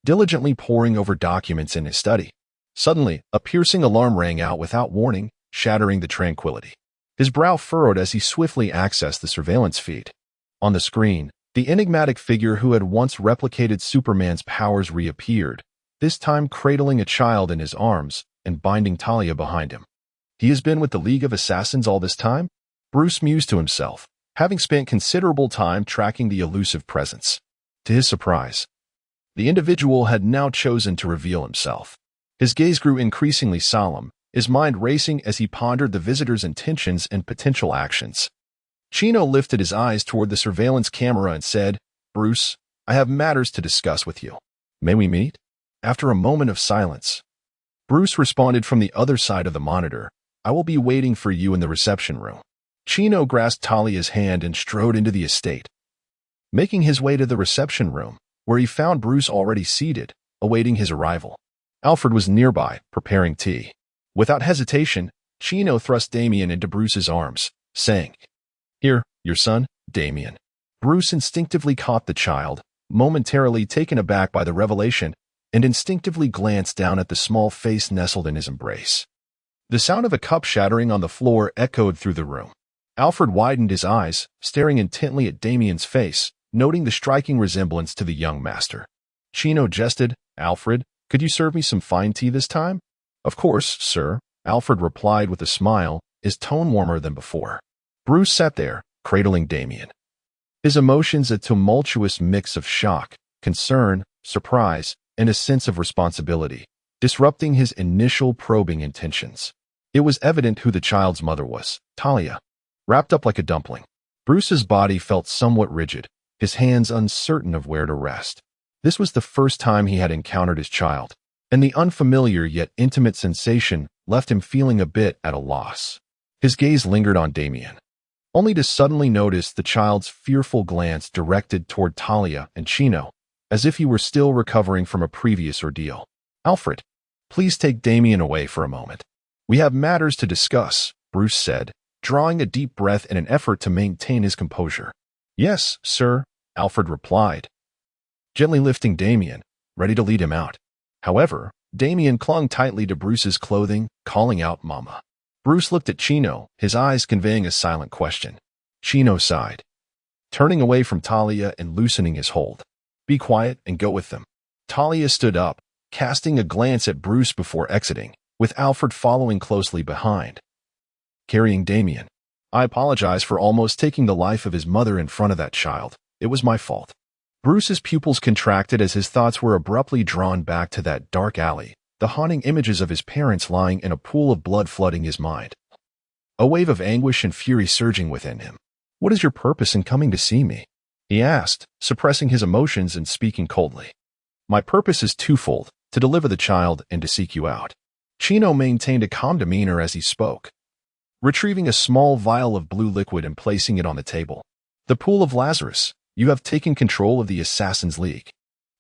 diligently poring over documents in his study. Suddenly, a piercing alarm rang out without warning, shattering the tranquility. His brow furrowed as he swiftly accessed the surveillance feed. On the screen, the enigmatic figure who had once replicated Superman's powers reappeared, this time cradling a child in his arms and binding Talia behind him. He has been with the League of Assassins all this time? Bruce mused to himself, having spent considerable time tracking the elusive presence. To his surprise, the individual had now chosen to reveal himself. His gaze grew increasingly solemn, his mind racing as he pondered the visitor's intentions and potential actions. Chino lifted his eyes toward the surveillance camera and said, "Bruce, I have matters to discuss with you. May we meet?" After a moment of silence, Bruce responded from the other side of the monitor, "I will be waiting for you in the reception room." Chino grasped Talia's hand and strode into the estate. Making his way to the reception room, where he found Bruce already seated, awaiting his arrival. Alfred was nearby, preparing tea. Without hesitation, Chino thrust Damien into Bruce's arms, saying, "Here, your son, Damien." Bruce instinctively caught the child, momentarily taken aback by the revelation, and instinctively glanced down at the small face nestled in his embrace. The sound of a cup shattering on the floor echoed through the room. Alfred widened his eyes, staring intently at Damien's face, noting the striking resemblance to the young master. Chino jested, "Alfred, could you serve me some fine tea this time?" "Of course, sir," Alfred replied with a smile, his tone warmer than before. Bruce sat there, cradling Damien. His emotions a tumultuous mix of shock, concern, surprise, and a sense of responsibility, disrupting his initial probing intentions. It was evident who the child's mother was, Talia, wrapped up like a dumpling. Bruce's body felt somewhat rigid, his hands uncertain of where to rest. This was the first time he had encountered his child, and the unfamiliar yet intimate sensation left him feeling a bit at a loss. His gaze lingered on Damien, only to suddenly notice the child's fearful glance directed toward Talia and Chino, as if he were still recovering from a previous ordeal. "Alfred, please take Damien away for a moment. We have matters to discuss," Bruce said, drawing a deep breath in an effort to maintain his composure. "Yes, sir," Alfred replied, gently lifting Damien, ready to lead him out. However, Damien clung tightly to Bruce's clothing, calling out, "Mama." Bruce looked at Chino, his eyes conveying a silent question. Chino sighed, turning away from Talia and loosening his hold. "Be quiet and go with them." Talia stood up, casting a glance at Bruce before exiting, with Alfred following closely behind, carrying Damien. "I apologize for almost taking the life of his mother in front of that child. It was my fault." Bruce's pupils contracted as his thoughts were abruptly drawn back to that dark alley, the haunting images of his parents lying in a pool of blood flooding his mind. A wave of anguish and fury surging within him. "What is your purpose in coming to see me?" he asked, suppressing his emotions and speaking coldly. "My purpose is twofold, to deliver the child and to seek you out." Chino maintained a calm demeanor as he spoke, retrieving a small vial of blue liquid and placing it on the table. "The Pool of Lazarus. You have taken control of the Assassin's League."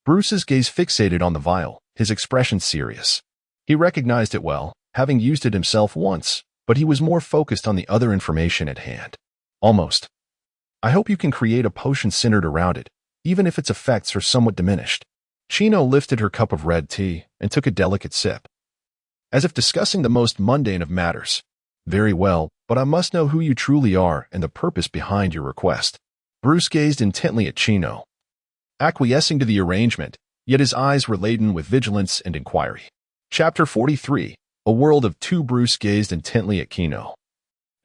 Bruce's gaze fixated on the vial, his expression serious. He recognized it well, having used it himself once, but he was more focused on the other information at hand. "Almost. I hope you can create a potion centered around it, even if its effects are somewhat diminished." Chino lifted her cup of red tea and took a delicate sip, as if discussing the most mundane of matters. "Very well, but I must know who you truly are and the purpose behind your request." Bruce gazed intently at Chino, acquiescing to the arrangement, yet his eyes were laden with vigilance and inquiry. Chapter 43. A World of Two. Bruce gazed intently at Chino,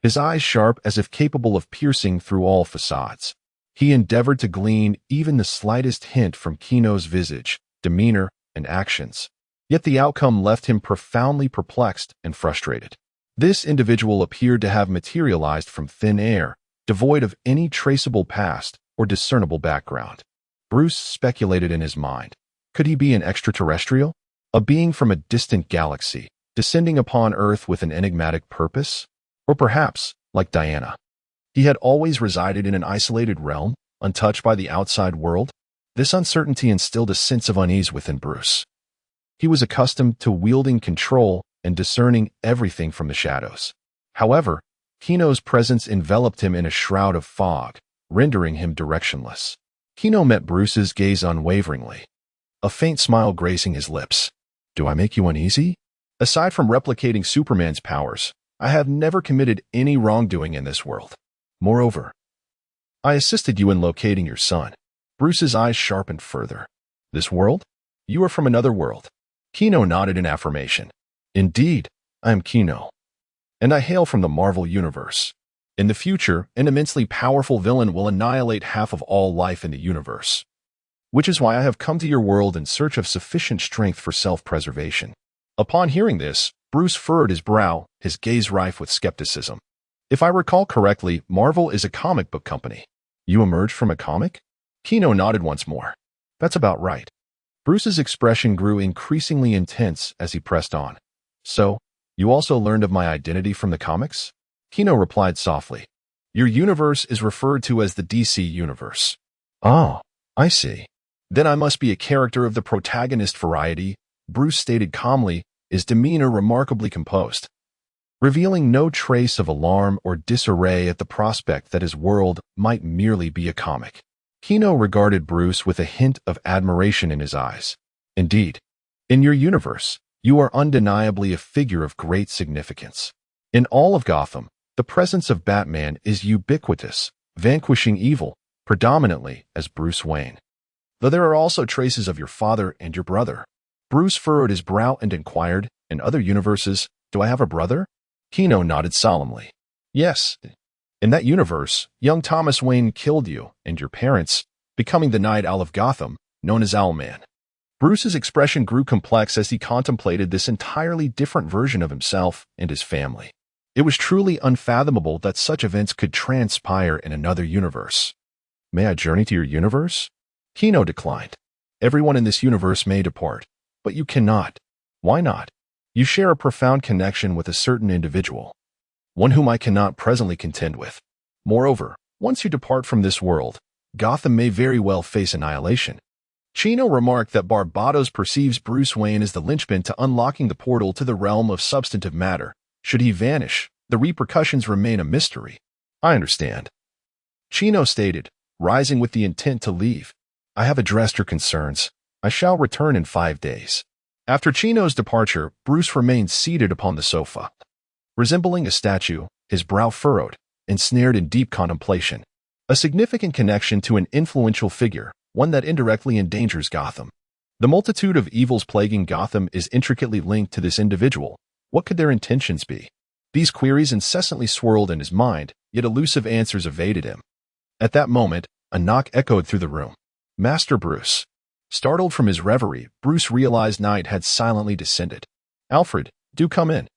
his eyes sharp as if capable of piercing through all facades. He endeavored to glean even the slightest hint from Chino's visage, demeanor, and actions. Yet the outcome left him profoundly perplexed and frustrated. This individual appeared to have materialized from thin air, devoid of any traceable past or discernible background. Bruce speculated in his mind. Could he be an extraterrestrial? A being from a distant galaxy, descending upon Earth with an enigmatic purpose? Or perhaps, like Diana, he had always resided in an isolated realm, untouched by the outside world? This uncertainty instilled a sense of unease within Bruce. He was accustomed to wielding control and discerning everything from the shadows. However, Chino's presence enveloped him in a shroud of fog, rendering him directionless. Chino met Bruce's gaze unwaveringly, a faint smile gracing his lips. "Do I make you uneasy? Aside from replicating Superman's powers, I have never committed any wrongdoing in this world. Moreover, I assisted you in locating your son. Bruce's eyes sharpened further. This world? You are from another world. Kino nodded in affirmation. Indeed, I am Kino, and I hail from the Marvel Universe. In the future, an immensely powerful villain will annihilate half of all life in the universe, which is why I have come to your world in search of sufficient strength for self-preservation. Upon hearing this, Bruce furrowed his brow, his gaze rife with skepticism. If I recall correctly, Marvel is a comic book company. You emerged from a comic? Kino nodded once more. That's about right. Bruce's expression grew increasingly intense as he pressed on. So, you also learned of my identity from the comics? Kino replied softly. Your universe is referred to as the DC Universe. Oh, I see. Then I must be a character of the protagonist variety, Bruce stated calmly, his demeanor remarkably composed, revealing no trace of alarm or disarray at the prospect that his world might merely be a comic. Kino regarded Bruce with a hint of admiration in his eyes. Indeed, in your universe, you are undeniably a figure of great significance. In all of Gotham, the presence of Batman is ubiquitous, vanquishing evil, predominantly as Bruce Wayne. Though there are also traces of your father and your brother. Bruce furrowed his brow and inquired, in other universes, do I have a brother? Kino nodded solemnly. Yes. In that universe, young Thomas Wayne killed you and your parents, becoming the Night Owl of Gotham, known as Owlman. Bruce's expression grew complex as he contemplated this entirely different version of himself and his family. It was truly unfathomable that such events could transpire in another universe. May I journey to your universe? Kino declined. Everyone in this universe may depart, but you cannot. Why not? You share a profound connection with a certain individual, one whom I cannot presently contend with. Moreover, once you depart from this world, Gotham may very well face annihilation. Chino remarked that Barbados perceives Bruce Wayne as the linchpin to unlocking the portal to the realm of substantive matter. Should he vanish, the repercussions remain a mystery. I understand. Chino stated, rising with the intent to leave. I have addressed your concerns. I shall return in 5 days. After Chino's departure, Bruce remained seated upon the sofa, resembling a statue, his brow furrowed, ensnared in deep contemplation. A significant connection to an influential figure, one that indirectly endangers Gotham. The multitude of evils plaguing Gotham is intricately linked to this individual. What could their intentions be? These queries incessantly swirled in his mind, yet elusive answers evaded him. At that moment, a knock echoed through the room. Master Bruce. Startled from his reverie, Bruce realized night had silently descended. Alfred, do come in.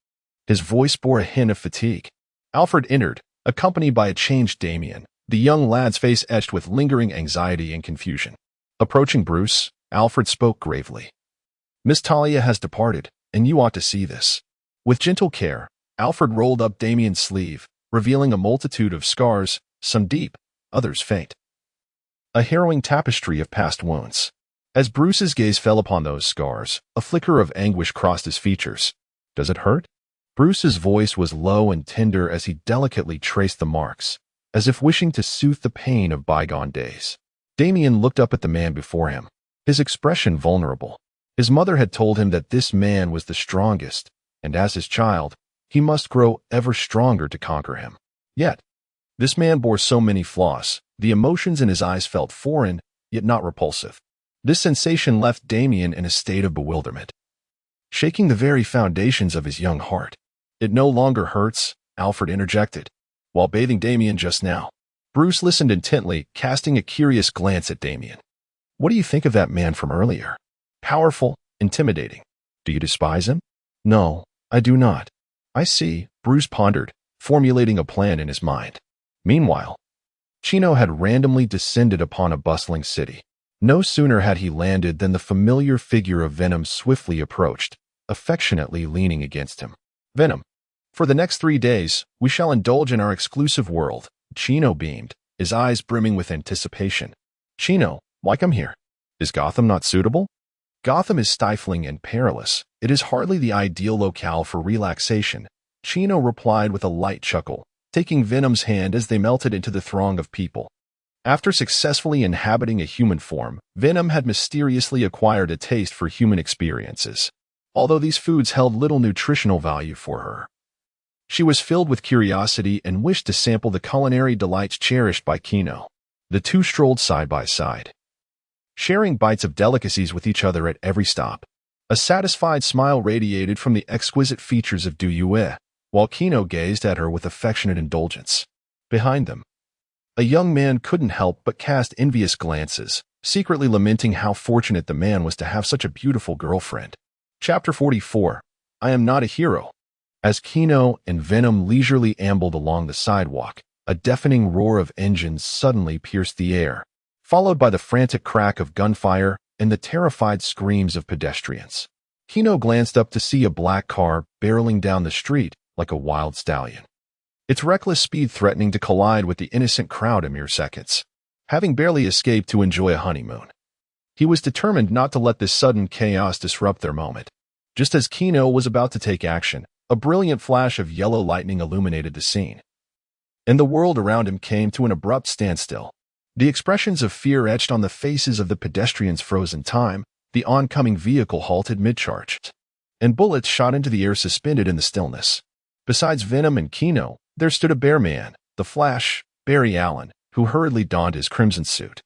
His voice bore a hint of fatigue. Alfred entered, accompanied by a changed Damien, the young lad's face etched with lingering anxiety and confusion. Approaching Bruce, Alfred spoke gravely. Miss Talia has departed, and you ought to see this. With gentle care, Alfred rolled up Damien's sleeve, revealing a multitude of scars, some deep, others faint. A harrowing tapestry of past wounds. As Bruce's gaze fell upon those scars, a flicker of anguish crossed his features. Does it hurt? Bruce's voice was low and tender as he delicately traced the marks, as if wishing to soothe the pain of bygone days. Damien looked up at the man before him, his expression vulnerable. His mother had told him that this man was the strongest, and as his child, he must grow ever stronger to conquer him. Yet, this man bore so many flaws. The emotions in his eyes felt foreign, yet not repulsive. This sensation left Damien in a state of bewilderment, shaking the very foundations of his young heart. It no longer hurts, Alfred interjected, while bathing Damien just now. Bruce listened intently, casting a curious glance at Damien. What do you think of that man from earlier? Powerful, intimidating. Do you despise him? No, I do not. I see, Bruce pondered, formulating a plan in his mind. Meanwhile, Chino had randomly descended upon a bustling city. No sooner had he landed than the familiar figure of Venom swiftly approached, affectionately leaning against him. Venom. For the next 3 days, we shall indulge in our exclusive world. Chino beamed, his eyes brimming with anticipation. Chino, why come here? Is Gotham not suitable? Gotham is stifling and perilous. It is hardly the ideal locale for relaxation. Chino replied with a light chuckle, taking Venom's hand as they melted into the throng of people. After successfully inhabiting a human form, Venom had mysteriously acquired a taste for human experiences. Although these foods held little nutritional value for her, she was filled with curiosity and wished to sample the culinary delights cherished by Kino. The two strolled side by side, sharing bites of delicacies with each other at every stop. A satisfied smile radiated from the exquisite features of Du Yue, while Kino gazed at her with affectionate indulgence. Behind them, a young man couldn't help but cast envious glances, secretly lamenting how fortunate the man was to have such a beautiful girlfriend. Chapter 44. I Am Not a Hero. As Kino and Venom leisurely ambled along the sidewalk, a deafening roar of engines suddenly pierced the air, followed by the frantic crack of gunfire and the terrified screams of pedestrians. Kino glanced up to see a black car barreling down the street like a wild stallion, its reckless speed threatening to collide with the innocent crowd in mere seconds. Having barely escaped to enjoy a honeymoon, he was determined not to let this sudden chaos disrupt their moment. Just as Kino was about to take action, a brilliant flash of yellow lightning illuminated the scene, and the world around him came to an abrupt standstill. The expressions of fear etched on the faces of the pedestrians froze in time. The oncoming vehicle halted mid-charge, and bullets shot into the air suspended in the stillness. Besides Venom and Kino, there stood a bare man, the Flash, Barry Allen, who hurriedly donned his crimson suit,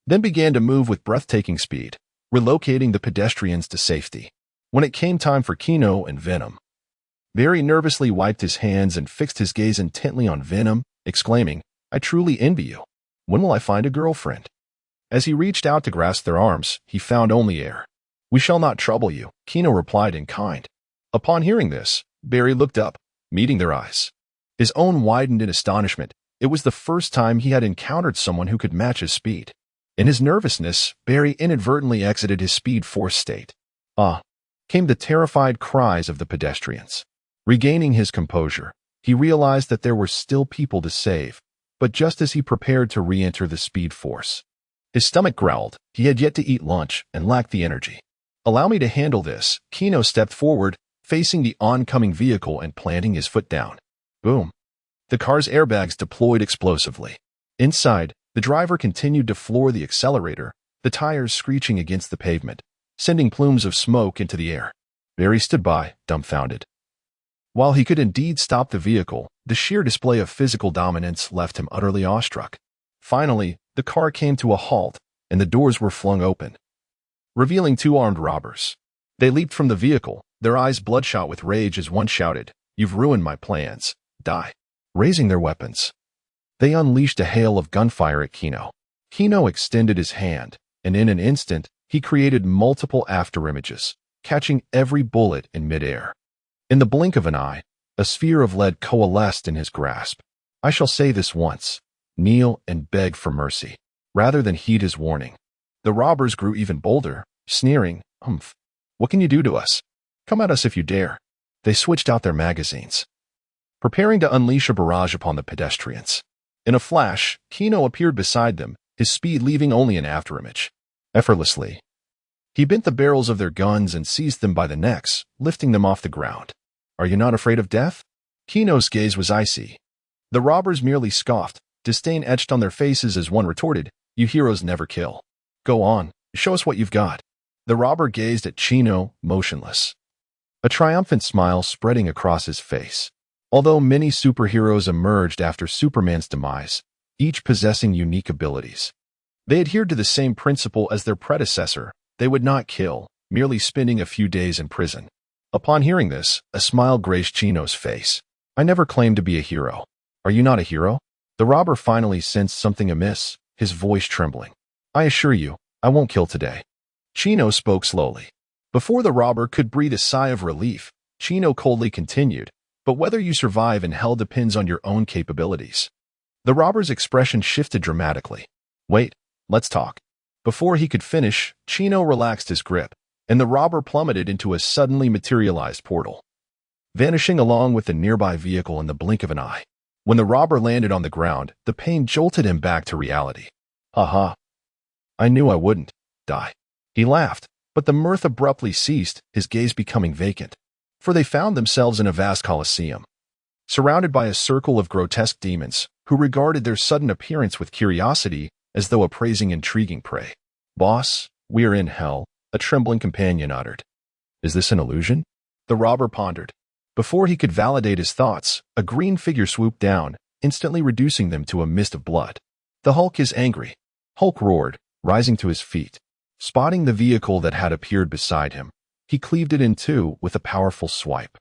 then began to move with breathtaking speed, relocating the pedestrians to safety. When it came time for Kino and Venom, Barry nervously wiped his hands and fixed his gaze intently on Venom, exclaiming, "I truly envy you. When will I find a girlfriend?" As he reached out to grasp their arms, he found only air. "We shall not trouble you," Kino replied in kind. Upon hearing this, Barry looked up, meeting their eyes. His own widened in astonishment. It was the first time he had encountered someone who could match his speed. In his nervousness, Barry inadvertently exited his speed force state. "Ah!" came the terrified cries of the pedestrians. Regaining his composure, he realized that there were still people to save, but just as he prepared to re-enter the speed force, his stomach growled. He had yet to eat lunch and lacked the energy. "Allow me to handle this." Kino stepped forward, facing the oncoming vehicle and planting his foot down. Boom! The car's airbags deployed explosively. Inside, the driver continued to floor the accelerator, the tires screeching against the pavement, sending plumes of smoke into the air. Barry stood by, dumbfounded. While he could indeed stop the vehicle, the sheer display of physical dominance left him utterly awestruck. Finally, the car came to a halt, and the doors were flung open, revealing two armed robbers. They leaped from the vehicle, their eyes bloodshot with rage as one shouted, "You've ruined my plans. Die." Raising their weapons, they unleashed a hail of gunfire at Kino. Kino extended his hand, and in an instant, he created multiple afterimages, catching every bullet in midair. In the blink of an eye, a sphere of lead coalesced in his grasp. "I shall say this once. Kneel and beg for mercy, rather than heed his warning." The robbers grew even bolder, sneering, "Humph! What can you do to us? Come at us if you dare." They switched out their magazines, preparing to unleash a barrage upon the pedestrians. In a flash, Kino appeared beside them, his speed leaving only an afterimage. Effortlessly, he bent the barrels of their guns and seized them by the necks, lifting them off the ground. "Are you not afraid of death?" Kino's gaze was icy. The robbers merely scoffed, disdain etched on their faces as one retorted, "You heroes never kill. Go on, show us what you've got." The robber gazed at Kino, motionless, a triumphant smile spreading across his face. Although many superheroes emerged after Superman's demise, each possessing unique abilities, they adhered to the same principle as their predecessor. They would not kill, merely spending a few days in prison. Upon hearing this, a smile graced Kino's face. "I never claimed to be a hero. Are you not a hero?" The robber finally sensed something amiss, his voice trembling. "I assure you, I won't kill today." Kino spoke slowly. Before the robber could breathe a sigh of relief, Kino coldly continued, "But whether you survive in hell depends on your own capabilities." The robber's expression shifted dramatically. "Wait, let's talk." Before he could finish, Kino relaxed his grip, and the robber plummeted into a suddenly materialized portal, vanishing along with the nearby vehicle in the blink of an eye. When the robber landed on the ground, the pain jolted him back to reality. "Ha! I knew I wouldn't die." He laughed, but the mirth abruptly ceased, his gaze becoming vacant. For they found themselves in a vast coliseum, surrounded by a circle of grotesque demons, who regarded their sudden appearance with curiosity as though appraising intriguing prey. "Boss, we are in hell," a trembling companion uttered. "Is this an illusion?" The robber pondered. Before he could validate his thoughts, a green figure swooped down, instantly reducing them to a mist of blood. The Hulk is angry. Hulk roared, rising to his feet. Spotting the vehicle that had appeared beside him, he cleaved it in two with a powerful swipe.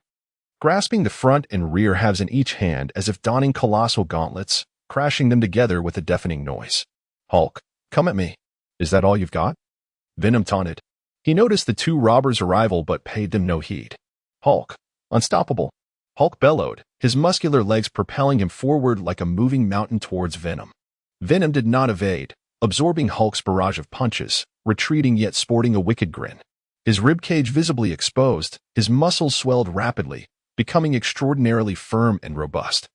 Grasping the front and rear halves in each hand as if donning colossal gauntlets, crashing them together with a deafening noise. Hulk, come at me. Is that all you've got? Venom taunted. He noticed the two robbers' arrival but paid them no heed. Hulk, unstoppable. Hulk bellowed, his muscular legs propelling him forward like a moving mountain towards Venom. Venom did not evade, absorbing Hulk's barrage of punches, retreating yet sporting a wicked grin. His ribcage visibly exposed, his muscles swelled rapidly, becoming extraordinarily firm and robust.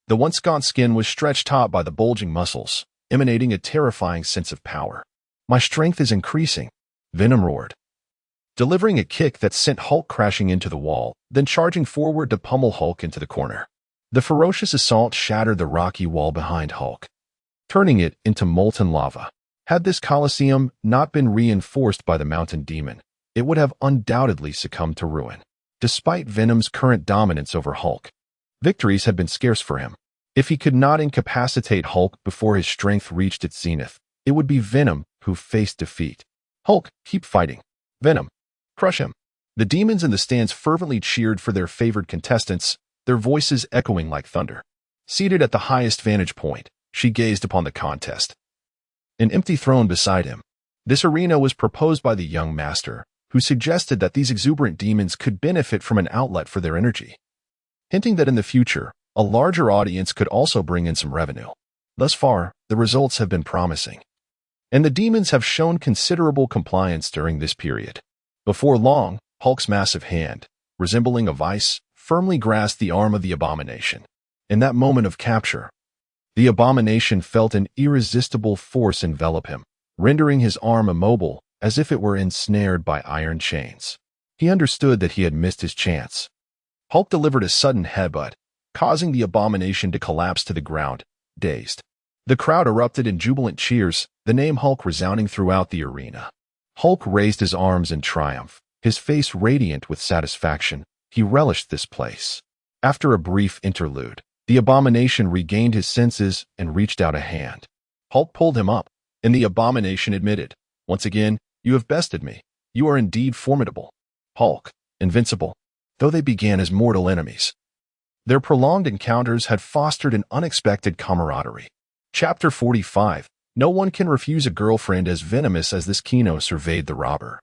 The once gaunt skin was stretched taut by the bulging muscles, emanating a terrifying sense of power. My strength is increasing, Venom roared. Delivering a kick that sent Hulk crashing into the wall, then charging forward to pummel Hulk into the corner. The ferocious assault shattered the rocky wall behind Hulk, turning it into molten lava. Had this coliseum not been reinforced by the mountain demon, it would have undoubtedly succumbed to ruin. Despite Venom's current dominance over Hulk, victories had been scarce for him. If he could not incapacitate Hulk before his strength reached its zenith, it would be Venom who faced defeat. Hulk, keep fighting. Venom, crush him. The demons in the stands fervently cheered for their favored contestants, their voices echoing like thunder. Seated at the highest vantage point, she gazed upon the contest. An empty throne beside him. This arena was proposed by the young master, who suggested that these exuberant demons could benefit from an outlet for their energy, hinting that in the future, a larger audience could also bring in some revenue. Thus far, the results have been promising, and the demons have shown considerable compliance during this period. Before long, Hulk's massive hand, resembling a vice, firmly grasped the arm of the abomination. In that moment of capture, the abomination felt an irresistible force envelop him, rendering his arm immobile as if it were ensnared by iron chains. He understood that he had missed his chance. Hulk delivered a sudden headbutt, causing the abomination to collapse to the ground, dazed. The crowd erupted in jubilant cheers, the name Hulk resounding throughout the arena. Hulk raised his arms in triumph, his face radiant with satisfaction. He relished this place. After a brief interlude, the abomination regained his senses and reached out a hand. Hulk pulled him up, and the abomination admitted, "Once again, you have bested me. You are indeed formidable." Hulk, invincible, though they began as mortal enemies. Their prolonged encounters had fostered an unexpected camaraderie. Chapter 45. No one can refuse a girlfriend as venomous as this Kino surveyed the robber,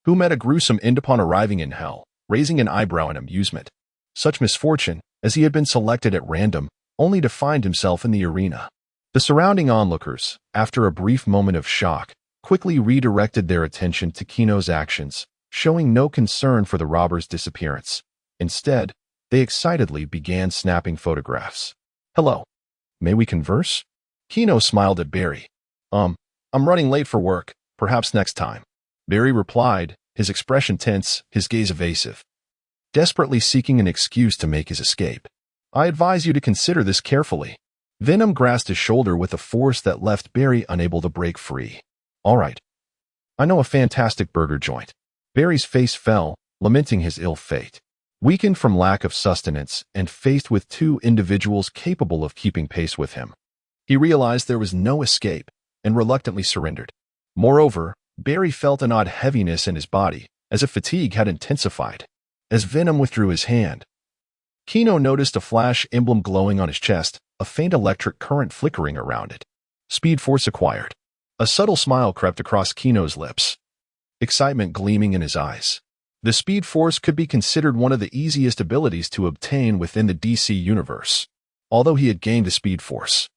who met a gruesome end upon arriving in hell, raising an eyebrow in amusement. Such misfortune, as he had been selected at random, only to find himself in the arena. The surrounding onlookers, after a brief moment of shock, quickly redirected their attention to Kino's actions, showing no concern for the robber's disappearance. Instead, they excitedly began snapping photographs. "Hello. May we converse?" Kino smiled at Barry. I'm running late for work. Perhaps next time." Barry replied, his expression tense, his gaze evasive, desperately seeking an excuse to make his escape. "I advise you to consider this carefully." Venom grasped his shoulder with a force that left Barry unable to break free. "All right. I know a fantastic burger joint." Barry's face fell, lamenting his ill fate. Weakened from lack of sustenance and faced with two individuals capable of keeping pace with him, he realized there was no escape and reluctantly surrendered. Moreover, Barry felt an odd heaviness in his body, as if fatigue had intensified. As Venom withdrew his hand, Kino noticed a flash emblem glowing on his chest, a faint electric current flickering around it. Speed Force acquired. A subtle smile crept across Kino's lips, excitement gleaming in his eyes. The Speed Force could be considered one of the easiest abilities to obtain within the DC universe. Although he had gained the Speed Force,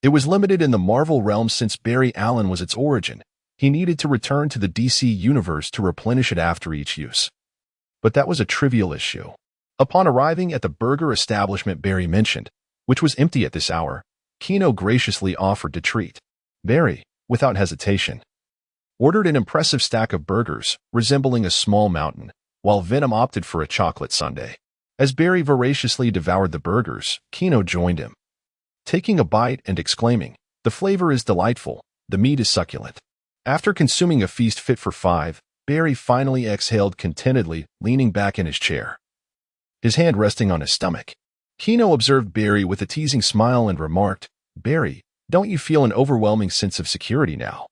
it was limited in the Marvel realm since Barry Allen was its origin. He needed to return to the DC universe to replenish it after each use. But that was a trivial issue. Upon arriving at the burger establishment Barry mentioned, which was empty at this hour, Kino graciously offered to treat. Barry, without hesitation, ordered an impressive stack of burgers, resembling a small mountain, while Venom opted for a chocolate sundae. As Barry voraciously devoured the burgers, Kino joined him, taking a bite and exclaiming, "The flavor is delightful, the meat is succulent." After consuming a feast fit for five, Barry finally exhaled contentedly, leaning back in his chair, his hand resting on his stomach. Kino observed Barry with a teasing smile and remarked, "Barry, Don't you feel an overwhelming sense of security now?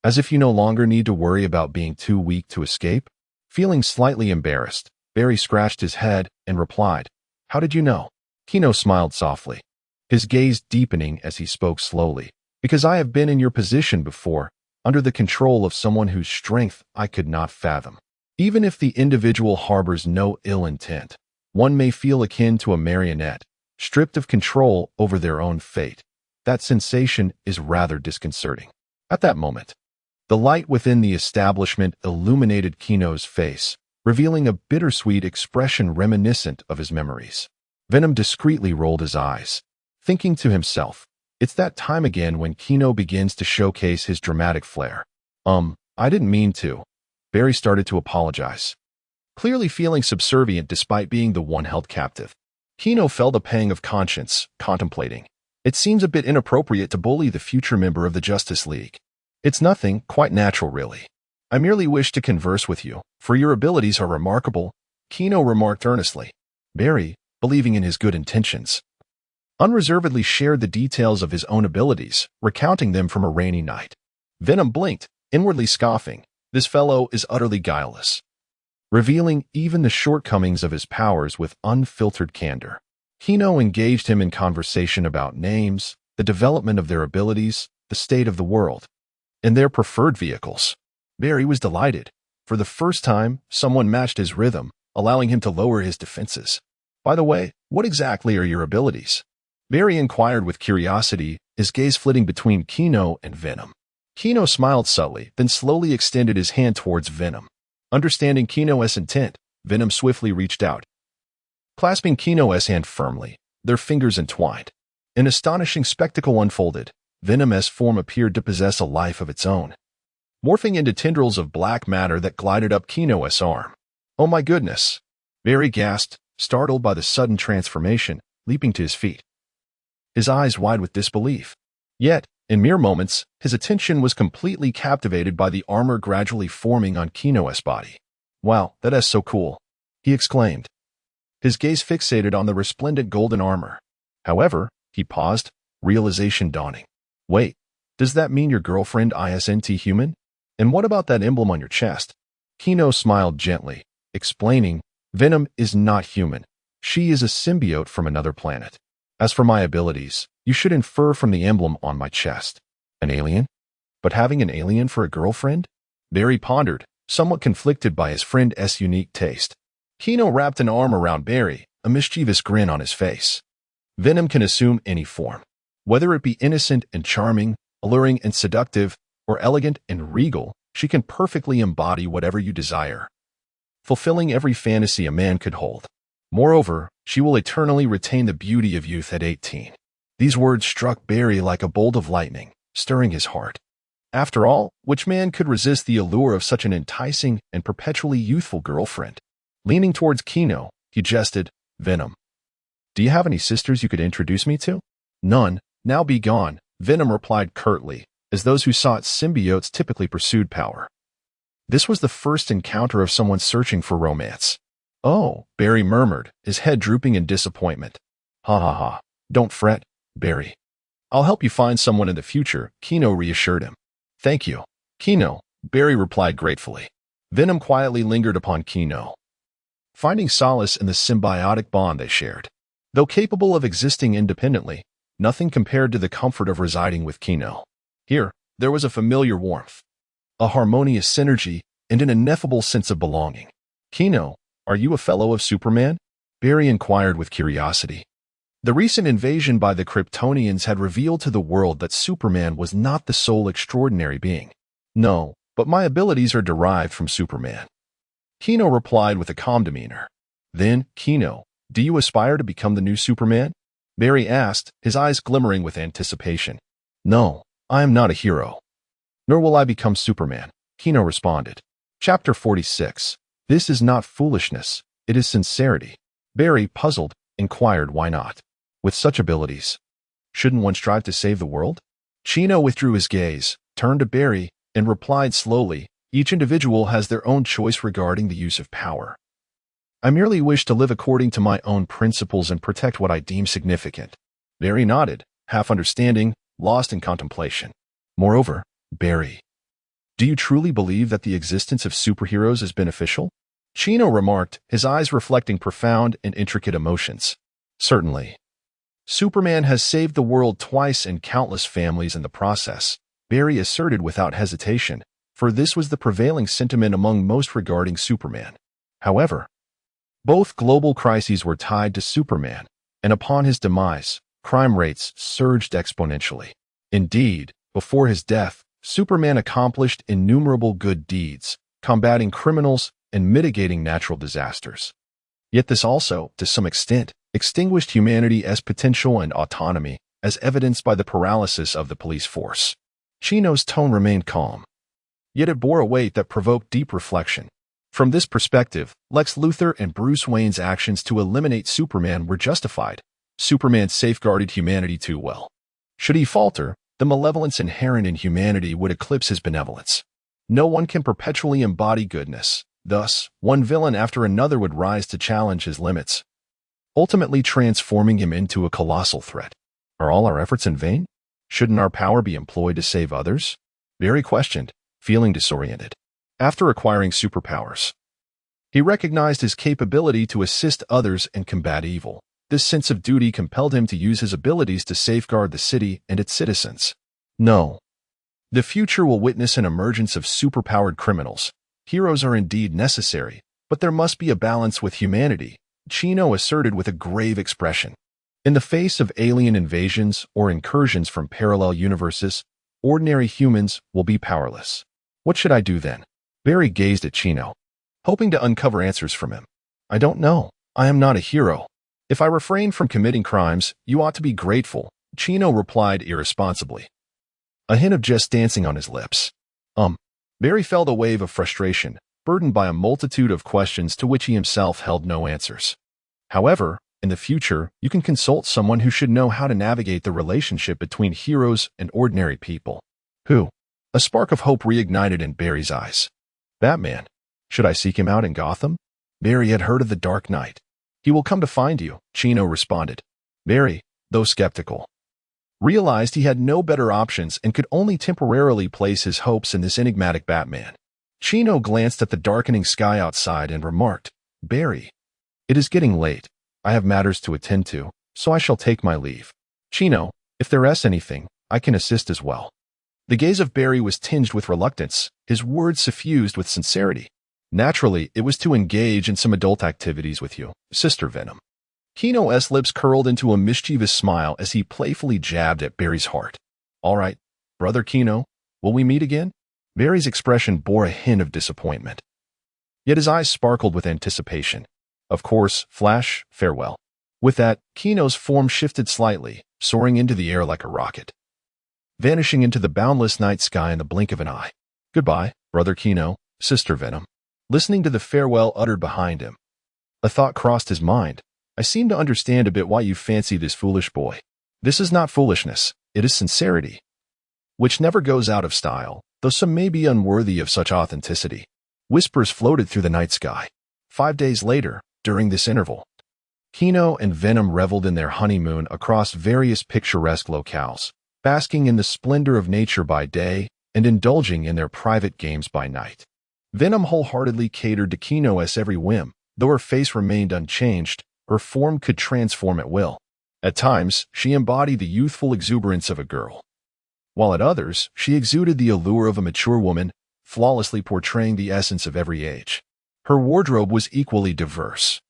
As if you no longer need to worry about being too weak to escape? Feeling slightly embarrassed, Barry scratched his head and replied, "How did you know?" Kino smiled softly, his gaze deepening as he spoke slowly. "Because I have been in your position before, under the control of someone whose strength I could not fathom. Even if the individual harbors no ill intent, one may feel akin to a marionette, stripped of control over their own fate. That sensation is rather disconcerting." At that moment, the light within the establishment illuminated Kino's face, revealing a bittersweet expression reminiscent of his memories. Venom discreetly rolled his eyes, thinking to himself, it's that time again when Kino begins to showcase his dramatic flair. I didn't mean to. Barry started to apologize, clearly feeling subservient despite being the one held captive. Kino felt a pang of conscience, contemplating, it seems a bit inappropriate to bully the future member of the Justice League. It's nothing, quite natural really. I merely wish to converse with you, for your abilities are remarkable, Kino remarked earnestly. Barry, believing in his good intentions, unreservedly shared the details of his own abilities, recounting them from a rainy night. Venom blinked, inwardly scoffing, this fellow is utterly guileless, revealing even the shortcomings of his powers with unfiltered candor. Kino engaged him in conversation about names, the development of their abilities, the state of the world, and their preferred vehicles. Barry was delighted. For the first time, someone matched his rhythm, allowing him to lower his defenses. By the way, what exactly are your abilities? Barry inquired with curiosity, his gaze flitting between Kino and Venom. Kino smiled subtly, then slowly extended his hand towards Venom. Understanding Kino's intent, Venom swiftly reached out, clasping Kino's hand firmly, their fingers entwined. An astonishing spectacle unfolded. Venom's form appeared to possess a life of its own, morphing into tendrils of black matter that glided up Kino's arm. Oh my goodness! Barry gasped, startled by the sudden transformation, leaping to his feet, his eyes wide with disbelief. Yet, in mere moments, his attention was completely captivated by the armor gradually forming on Kino's body. Wow, that is so cool, he exclaimed, his gaze fixated on the resplendent golden armor. However, he paused, realization dawning. Wait, does that mean your girlfriend isn't human? And what about that emblem on your chest? Kino smiled gently, explaining, Venom is not human. She is a symbiote from another planet. As for my abilities, you should infer from the emblem on my chest. An alien? But having an alien for a girlfriend? Barry pondered, somewhat conflicted by his friend's unique taste. Kino wrapped an arm around Barry, a mischievous grin on his face. Venom can assume any form. Whether it be innocent and charming, alluring and seductive, or elegant and regal, she can perfectly embody whatever you desire, fulfilling every fantasy a man could hold. Moreover, she will eternally retain the beauty of youth at 18. These words struck Barry like a bolt of lightning, stirring his heart. After all, which man could resist the allure of such an enticing and perpetually youthful girlfriend? Leaning towards Kino, he jested, Venom, do you have any sisters you could introduce me to? None, now be gone, Venom replied curtly, as those who sought symbiotes typically pursued power. This was the first encounter of someone searching for romance. Oh, Barry murmured, his head drooping in disappointment. Ha ha ha, don't fret, Barry. I'll help you find someone in the future, Kino reassured him. Thank you, Kino, Barry replied gratefully. Venom quietly lingered upon Kino, finding solace in the symbiotic bond they shared. Though capable of existing independently, nothing compared to the comfort of residing with Kino. Here, there was a familiar warmth, a harmonious synergy, and an ineffable sense of belonging. Kino, are you a fellow of Superman? Barry inquired with curiosity. The recent invasion by the Kryptonians had revealed to the world that Superman was not the sole extraordinary being. No, but my abilities are derived from Superman, Kino replied with a calm demeanor. Then, Kino, do you aspire to become the new Superman? Barry asked, his eyes glimmering with anticipation. No, I am not a hero. Nor will I become Superman, Kino responded. Chapter 46. This is not foolishness, it is sincerity. Barry, puzzled, inquired why not. With such abilities, shouldn't one strive to save the world? Kino withdrew his gaze, turned to Barry, and replied slowly, each individual has their own choice regarding the use of power. I merely wish to live according to my own principles and protect what I deem significant. Barry nodded, half understanding, lost in contemplation. Moreover, Barry, do you truly believe that the existence of superheroes is beneficial? Chino remarked, his eyes reflecting profound and intricate emotions. Certainly. Superman has saved the world twice and countless families in the process, Barry asserted without hesitation, for this was the prevailing sentiment among most regarding Superman. However, both global crises were tied to Superman, and upon his demise, crime rates surged exponentially. Indeed, before his death, Superman accomplished innumerable good deeds, combating criminals and mitigating natural disasters. Yet this also, to some extent, extinguished humanity's potential and autonomy, as evidenced by the paralysis of the police force. Chino's tone remained calm, yet it bore a weight that provoked deep reflection. From this perspective, Lex Luthor and Bruce Wayne's actions to eliminate Superman were justified. Superman safeguarded humanity too well. Should he falter, the malevolence inherent in humanity would eclipse his benevolence. No one can perpetually embody goodness. Thus, one villain after another would rise to challenge his limits, ultimately transforming him into a colossal threat. Are all our efforts in vain? Shouldn't our power be employed to save others? Barry questioned, feeling disoriented. After acquiring superpowers, he recognized his capability to assist others and combat evil. This sense of duty compelled him to use his abilities to safeguard the city and its citizens. No. The future will witness an emergence of superpowered criminals. Heroes are indeed necessary, but there must be a balance with humanity, Chino asserted with a grave expression. In the face of alien invasions or incursions from parallel universes, ordinary humans will be powerless. What should I do then? Barry gazed at Chino, hoping to uncover answers from him. I don't know. I am not a hero. If I refrain from committing crimes, you ought to be grateful, Chino replied irresponsibly, a hint of jest dancing on his lips. Barry felt a wave of frustration, burdened by a multitude of questions to which he himself held no answers. However, in the future, you can consult someone who should know how to navigate the relationship between heroes and ordinary people. Who? A spark of hope reignited in Barry's eyes. Batman. Should I seek him out in Gotham? Barry had heard of the Dark Knight. He will come to find you, Chino responded. Barry, though skeptical, realized he had no better options and could only temporarily place his hopes in this enigmatic Batman. Chino glanced at the darkening sky outside and remarked, Barry, it is getting late. I have matters to attend to, so I shall take my leave. Chino, if there is anything, I can assist as well. The gaze of Barry was tinged with reluctance, his words suffused with sincerity. Naturally, it was to engage in some adult activities with you, Sister Venom. Chino's lips curled into a mischievous smile as he playfully jabbed at Barry's heart. All right, Brother Chino, will we meet again? Barry's expression bore a hint of disappointment. Yet his eyes sparkled with anticipation. Of course, Flash, farewell. With that, Chino's form shifted slightly, soaring into the air like a rocket, vanishing into the boundless night sky in the blink of an eye. Goodbye, Brother Chino, Sister Venom. Listening to the farewell uttered behind him, a thought crossed his mind. I seem to understand a bit why you fancy this foolish boy. This is not foolishness, it is sincerity, which never goes out of style, though some may be unworthy of such authenticity. Whispers floated through the night sky. 5 days later, during this interval, Chino and Venom reveled in their honeymoon across various picturesque locales, basking in the splendor of nature by day and indulging in their private games by night. Venom wholeheartedly catered to Chino's every whim. Though her face remained unchanged, her form could transform at will. At times, she embodied the youthful exuberance of a girl, while at others, she exuded the allure of a mature woman, flawlessly portraying the essence of every age. Her wardrobe was equally diverse,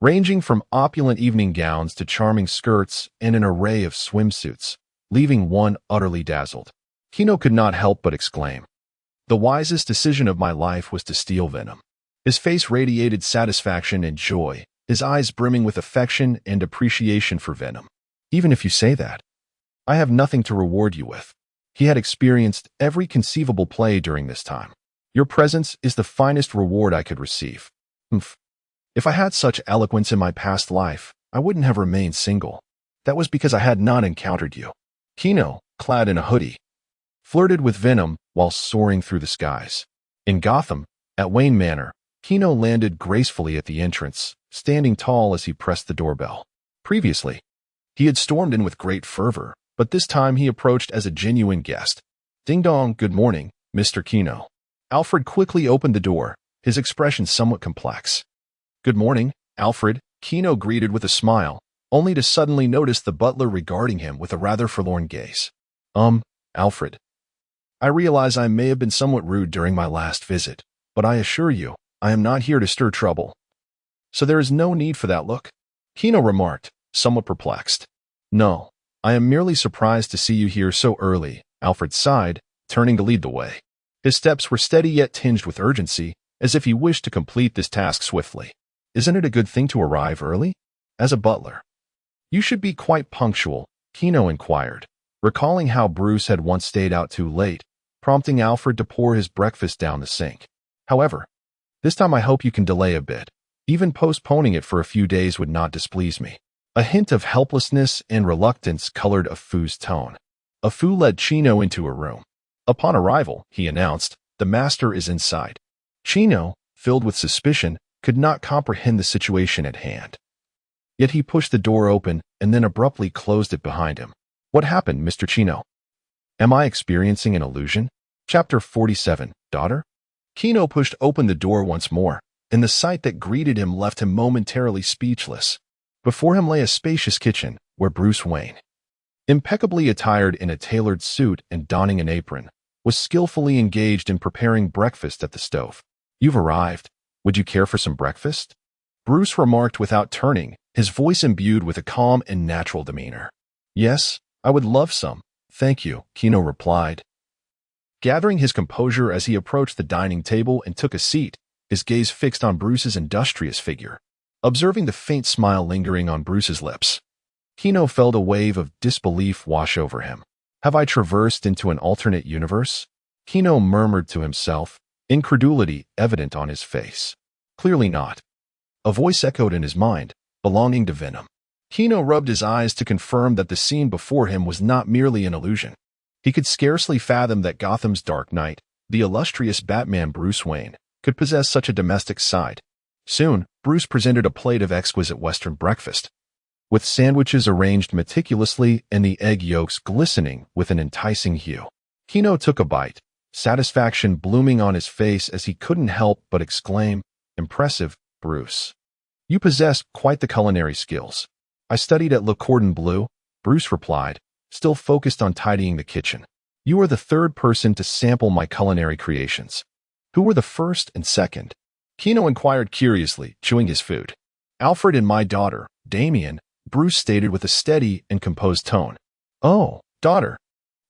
ranging from opulent evening gowns to charming skirts and an array of swimsuits, leaving one utterly dazzled. Chino could not help but exclaim, the wisest decision of my life was to steal Venom. His face radiated satisfaction and joy, his eyes brimming with affection and appreciation for Venom. Even if you say that, I have nothing to reward you with. He had experienced every conceivable play during this time. Your presence is the finest reward I could receive. If I had such eloquence in my past life, I wouldn't have remained single. That was because I had not encountered you. Chino, clad in a hoodie, flirted with Venom while soaring through the skies. In Gotham, at Wayne Manor, Chino landed gracefully at the entrance, standing tall as he pressed the doorbell. Previously, he had stormed in with great fervor, but this time he approached as a genuine guest. "Ding dong, good morning, Mr. Kino." Alfred quickly opened the door, his expression somewhat complex. "Good morning, Alfred," Kino greeted with a smile, only to suddenly notice the butler regarding him with a rather forlorn gaze. Alfred. I realize I may have been somewhat rude during my last visit, but I assure you, I am not here to stir trouble." "So there is no need for that look?" Kino remarked, somewhat perplexed. "No, I am merely surprised to see you here so early," Alfred sighed, turning to lead the way. His steps were steady yet tinged with urgency, as if he wished to complete this task swiftly. "Isn't it a good thing to arrive early? As a butler, you should be quite punctual," Kino inquired, recalling how Bruce had once stayed out too late, prompting Alfred to pour his breakfast down the sink. "However, this time I hope you can delay a bit. Even postponing it for a few days would not displease me." A hint of helplessness and reluctance colored Afu's tone. Afu led Chino into a room. Upon arrival, he announced, "The master is inside." Chino, filled with suspicion, could not comprehend the situation at hand. Yet he pushed the door open and then abruptly closed it behind him. "What happened, Mr. Chino? Am I experiencing an illusion?" Chapter 47, Daughter? Kino pushed open the door once more, and the sight that greeted him left him momentarily speechless. Before him lay a spacious kitchen, where Bruce Wayne, impeccably attired in a tailored suit and donning an apron, was skillfully engaged in preparing breakfast at the stove. "You've arrived. Would you care for some breakfast?" Bruce remarked without turning, his voice imbued with a calm and natural demeanor. "Yes, I would love some, thank you," Kino replied. Gathering his composure as he approached the dining table and took a seat, his gaze fixed on Bruce's industrious figure. Observing the faint smile lingering on Bruce's lips, Kino felt a wave of disbelief wash over him. "Have I traversed into an alternate universe?" Kino murmured to himself, incredulity evident on his face. "Clearly not." A voice echoed in his mind, belonging to Venom. Kino rubbed his eyes to confirm that the scene before him was not merely an illusion. He could scarcely fathom that Gotham's Dark Knight, the illustrious Batman Bruce Wayne, could possess such a domestic side. Soon, Bruce presented a plate of exquisite Western breakfast, with sandwiches arranged meticulously and the egg yolks glistening with an enticing hue. Kino took a bite, satisfaction blooming on his face as he couldn't help but exclaim, "Impressive, Bruce. You possess quite the culinary skills." "I studied at Le Cordon Bleu," Bruce replied, still focused on tidying the kitchen. "You are the third person to sample my culinary creations." "Who were the first and second?" Kino inquired curiously, chewing his food. "Alfred and my daughter, Damien," Bruce stated with a steady and composed tone. "Oh, daughter,"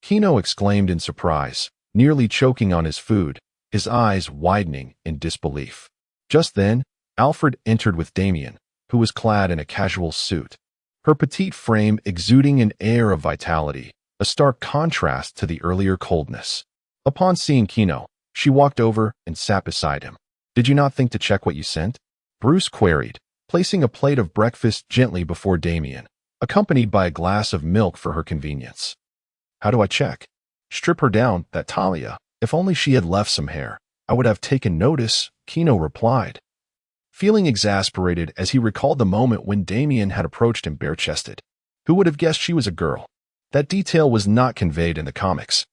Kino exclaimed in surprise, nearly choking on his food, his eyes widening in disbelief. Just then, Alfred entered with Damien, who was clad in a casual suit, her petite frame exuding an air of vitality, a stark contrast to the earlier coldness. Upon seeing Kino, she walked over and sat beside him. "Did you not think to check what you sent?" Bruce queried, placing a plate of breakfast gently before Damien, accompanied by a glass of milk for her convenience. "How do I check?" "Strip her down, that Talia. If only she had left some hair, I would have taken notice," Kino replied, feeling exasperated as he recalled the moment when Damien had approached him bare-chested. Who would have guessed she was a girl? That detail was not conveyed in the comics.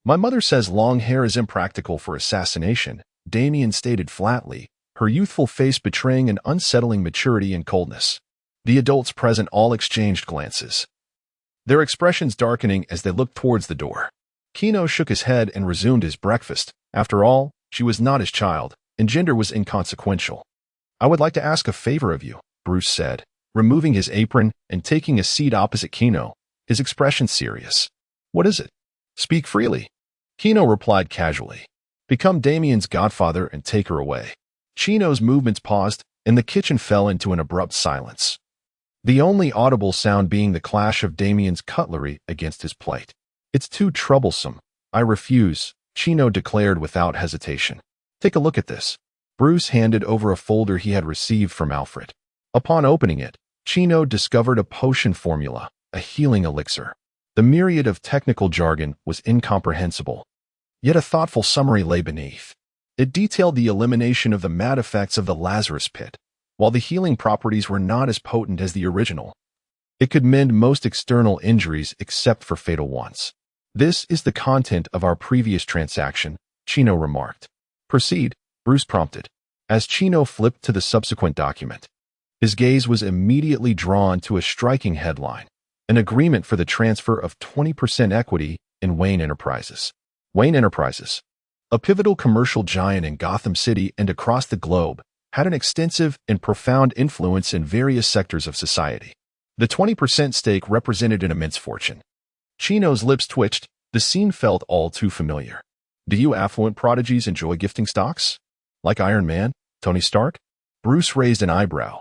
"My mother says long hair is impractical for assassination," Damien stated flatly, her youthful face betraying an unsettling maturity and coldness. The adults present all exchanged glances, their expressions darkening as they looked towards the door. Kino shook his head and resumed his breakfast. After all, she was not his child, and gender was inconsequential. "I would like to ask a favor of you," Bruce said, removing his apron and taking a seat opposite Kino, his expression serious. "What is it?" "Speak freely," Kino replied casually. "Become Damien's godfather and take her away." Chino's movements paused, and the kitchen fell into an abrupt silence, the only audible sound being the clash of Damien's cutlery against his plate. "It's too troublesome. I refuse," Chino declared without hesitation. "Take a look at this." Bruce handed over a folder he had received from Alfred. Upon opening it, Chino discovered a potion formula, a healing elixir. The myriad of technical jargon was incomprehensible, yet a thoughtful summary lay beneath. It detailed the elimination of the mad effects of the Lazarus pit, while the healing properties were not as potent as the original. It could mend most external injuries except for fatal ones. This is the content of our previous transaction, Chino remarked. Proceed, Bruce prompted. As Chino flipped to the subsequent document, his gaze was immediately drawn to a striking headline: an agreement for the transfer of 20% equity in Wayne Enterprises. Wayne Enterprises, a pivotal commercial giant in Gotham City and across the globe, had an extensive and profound influence in various sectors of society. The 20% stake represented an immense fortune. Chino's lips twitched. The scene felt all too familiar. Do you affluent prodigies enjoy gifting stocks? Like Iron Man, Tony Stark? Bruce raised an eyebrow.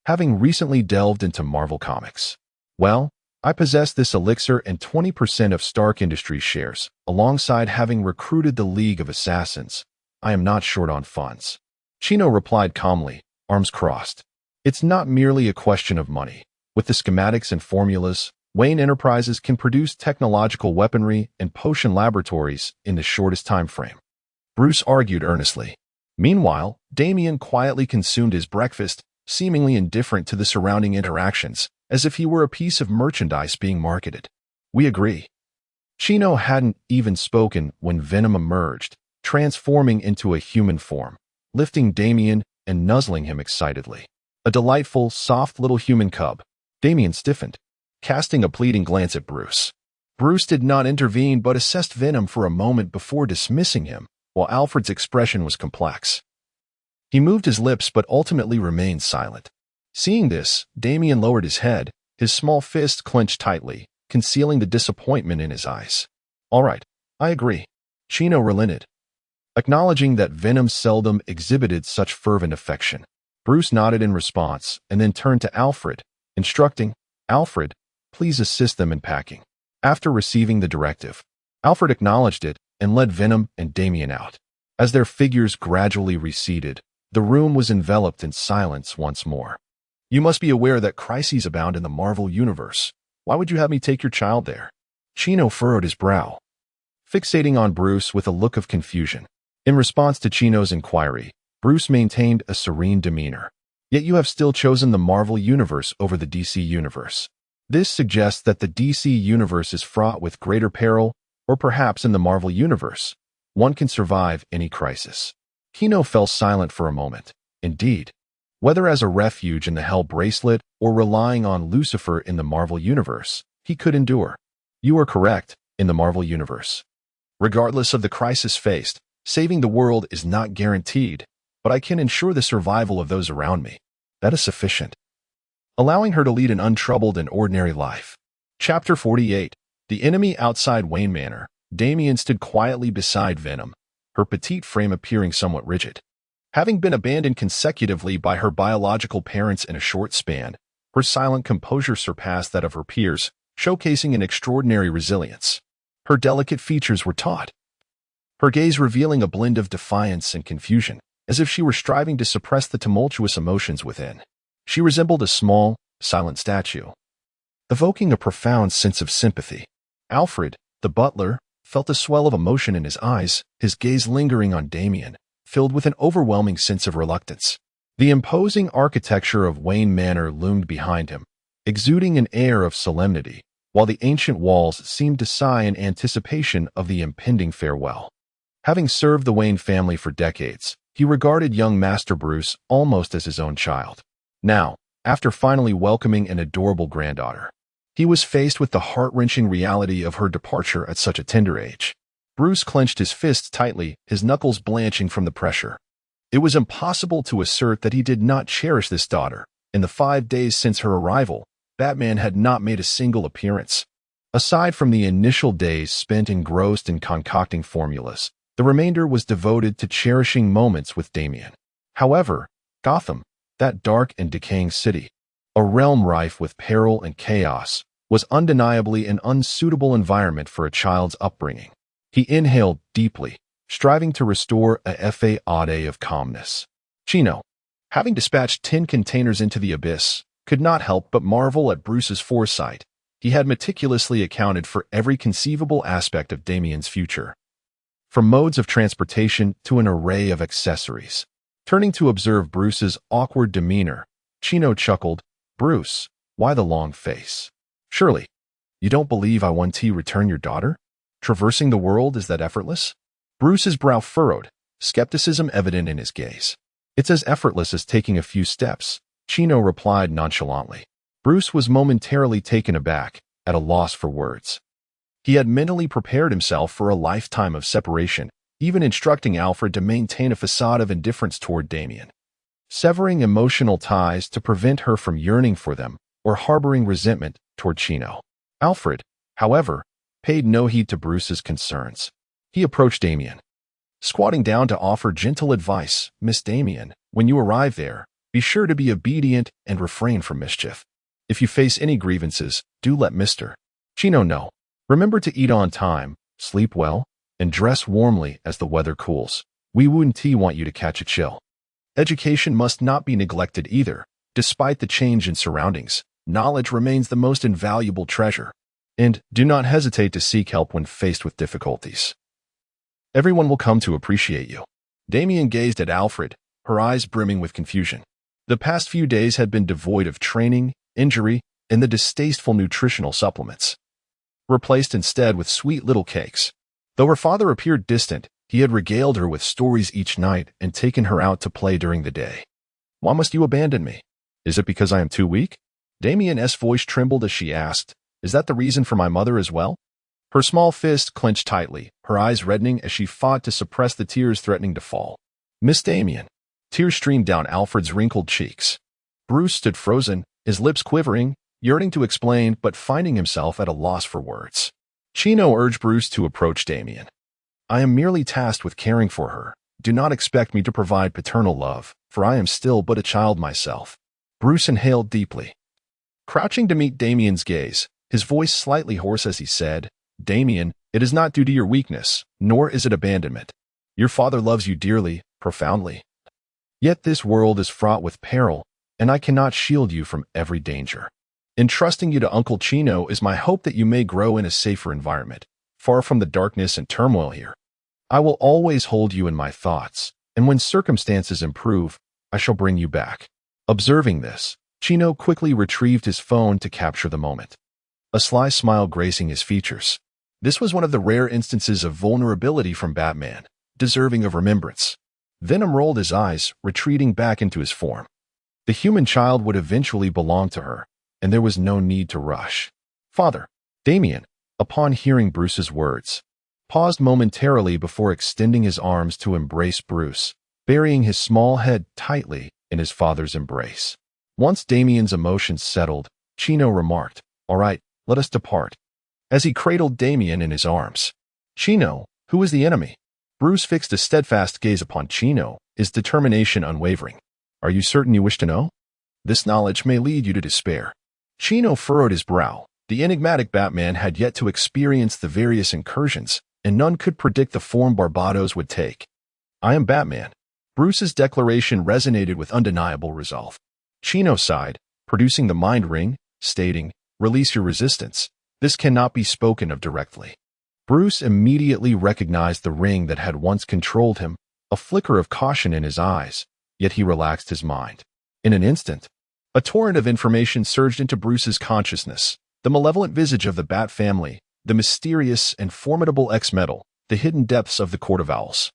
Having recently delved into Marvel Comics. Well, I possess this elixir and 20% of Stark Industries shares, alongside having recruited the League of Assassins. I am not short on funds. Chino replied calmly, arms crossed. It's not merely a question of money. With the schematics and formulas, Wayne Enterprises can produce technological weaponry and potion laboratories in the shortest time frame. Bruce argued earnestly. Meanwhile, Damien quietly consumed his breakfast, seemingly indifferent to the surrounding interactions, as if he were a piece of merchandise being marketed. We agree. Chino hadn't even spoken when Venom emerged, transforming into a human form, lifting Damien and nuzzling him excitedly. A delightful, soft little human cub. Damien stiffened, casting a pleading glance at Bruce. Bruce did not intervene but assessed Venom for a moment before dismissing him, while Alfred's expression was complex. He moved his lips but ultimately remained silent. Seeing this, Damien lowered his head, his small fist clenched tightly, concealing the disappointment in his eyes. All right, I agree. Chino relented, acknowledging that Venom seldom exhibited such fervent affection. Bruce nodded in response and then turned to Alfred, instructing, Alfred, please assist them in packing. After receiving the directive, Alfred acknowledged it and led Venom and Damien out. As their figures gradually receded, the room was enveloped in silence once more. You must be aware that crises abound in the Marvel Universe. Why would you have me take your child there? Chino furrowed his brow, fixating on Bruce with a look of confusion. In response to Chino's inquiry, Bruce maintained a serene demeanor. Yet you have still chosen the Marvel Universe over the DC Universe. This suggests that the DC Universe is fraught with greater peril, or perhaps in the Marvel Universe, one can survive any crisis. Chino fell silent for a moment. Indeed, whether as a refuge in the Hell Bracelet or relying on Lucifer in the Marvel Universe, he could endure. You are correct, in the Marvel Universe. Regardless of the crisis faced, saving the world is not guaranteed, but I can ensure the survival of those around me. That is sufficient. Allowing her to lead an untroubled and ordinary life. Chapter 48. The enemy outside Wayne Manor. Damien stood quietly beside Venom, her petite frame appearing somewhat rigid. Having been abandoned consecutively by her biological parents in a short span, her silent composure surpassed that of her peers, showcasing an extraordinary resilience. Her delicate features were taut, her gaze revealing a blend of defiance and confusion, as if she were striving to suppress the tumultuous emotions within. She resembled a small, silent statue, evoking a profound sense of sympathy. Alfred, the butler, felt a swell of emotion in his eyes, his gaze lingering on Damien, filled with an overwhelming sense of reluctance. The imposing architecture of Wayne Manor loomed behind him, exuding an air of solemnity, while the ancient walls seemed to sigh in anticipation of the impending farewell. Having served the Wayne family for decades, he regarded young Master Bruce almost as his own child. Now, after finally welcoming an adorable granddaughter, he was faced with the heart-wrenching reality of her departure at such a tender age. Bruce clenched his fists tightly, his knuckles blanching from the pressure. It was impossible to assert that he did not cherish this daughter. In the 5 days since her arrival, Batman had not made a single appearance. Aside from the initial days spent engrossed in concocting formulas, the remainder was devoted to cherishing moments with Damien. However, Gotham, that dark and decaying city, a realm rife with peril and chaos, was undeniably an unsuitable environment for a child's upbringing. He inhaled deeply, striving to restore a fade of calmness. Chino, having dispatched 10 containers into the abyss, could not help but marvel at Bruce's foresight. He had meticulously accounted for every conceivable aspect of Damien's future, from modes of transportation to an array of accessories. Turning to observe Bruce's awkward demeanor, Chino chuckled, Bruce, Why the long face? Surely, you don't believe I want to return your daughter? Traversing the world, is that effortless? Bruce's brow furrowed, skepticism evident in his gaze. It's as effortless as taking a few steps, Chino replied nonchalantly. Bruce was momentarily taken aback, at a loss for words. He had mentally prepared himself for a lifetime of separation, even instructing Alfred to maintain a facade of indifference toward Damien, severing emotional ties to prevent her from yearning for them or harboring resentment toward Chino. Alfred, however, paid no heed to Bruce's concerns. He approached Damien, squatting down to offer gentle advice. Miss Damien, when you arrive there, be sure to be obedient and refrain from mischief. If you face any grievances, do let Mr. Chino know. Remember to eat on time, sleep well, and dress warmly as the weather cools. We wouldn't want you to catch a chill. Education must not be neglected either. Despite the change in surroundings, knowledge remains the most invaluable treasure. And do not hesitate to seek help when faced with difficulties. Everyone will come to appreciate you. Damien gazed at Alfred, her eyes brimming with confusion. The past few days had been devoid of training, injury, and the distasteful nutritional supplements, replaced instead with sweet little cakes. Though her father appeared distant, he had regaled her with stories each night and taken her out to play during the day. Why must you abandon me? Is it because I am too weak? Damien's voice trembled as she asked, Is that the reason for my mother as well? Her small fist clenched tightly, her eyes reddening as she fought to suppress the tears threatening to fall. Miss Damien. Tears streamed down Alfred's wrinkled cheeks. Bruce stood frozen, his lips quivering, yearning to explain but finding himself at a loss for words. Chino urged Bruce to approach Damien. I am merely tasked with caring for her. Do not expect me to provide paternal love, for I am still but a child myself. Bruce inhaled deeply, crouching to meet Damien's gaze, his voice slightly hoarse as he said, Damien, it is not due to your weakness, nor is it abandonment. Your father loves you dearly, profoundly. Yet this world is fraught with peril, and I cannot shield you from every danger. Entrusting you to Uncle Chino is my hope that you may grow in a safer environment, far from the darkness and turmoil here. I will always hold you in my thoughts, and when circumstances improve, I shall bring you back. Observing this, Chino quickly retrieved his phone to capture the moment, a sly smile gracing his features. This was one of the rare instances of vulnerability from Batman, deserving of remembrance. Venom rolled his eyes, retreating back into his form. The human child would eventually belong to her, and there was no need to rush. Father, Damien, upon hearing Bruce's words, paused momentarily before extending his arms to embrace Bruce, burying his small head tightly in his father's embrace. Once Damien's emotions settled, Chino remarked, All right, let us depart, as he cradled Damien in his arms. Chino, who is the enemy? Bruce fixed a steadfast gaze upon Chino, his determination unwavering. Are you certain you wish to know? This knowledge may lead you to despair. Chino furrowed his brow. The enigmatic Batman had yet to experience the various incursions, and none could predict the form Barbados would take. I am Batman. Bruce's declaration resonated with undeniable resolve. Chino sighed, producing the mind ring, stating, Release your resistance. This cannot be spoken of directly. Bruce immediately recognized the ring that had once controlled him, a flicker of caution in his eyes, yet he relaxed his mind. In an instant, a torrent of information surged into Bruce's consciousness. The malevolent visage of the Bat family, the mysterious and formidable X-Metal, the hidden depths of the Court of Owls,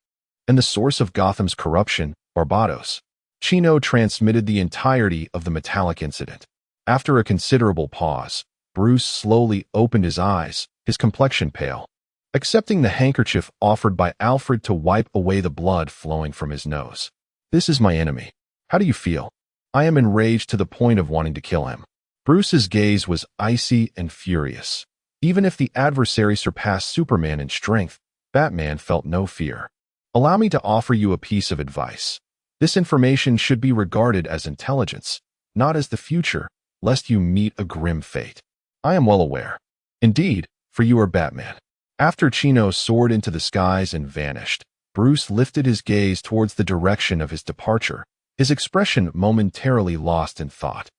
and the source of Gotham's corruption, Barbados. Chino transmitted the entirety of the metallic incident. After a considerable pause, Bruce slowly opened his eyes, his complexion pale, accepting the handkerchief offered by Alfred to wipe away the blood flowing from his nose. This is my enemy. How do you feel? I am enraged to the point of wanting to kill him. Bruce's gaze was icy and furious. Even if the adversary surpassed Superman in strength, Batman felt no fear. Allow me to offer you a piece of advice. This information should be regarded as intelligence, not as the future, lest you meet a grim fate. I am well aware. Indeed, for you are Batman. After Chino soared into the skies and vanished, Bruce lifted his gaze towards the direction of his departure, his expression momentarily lost in thought.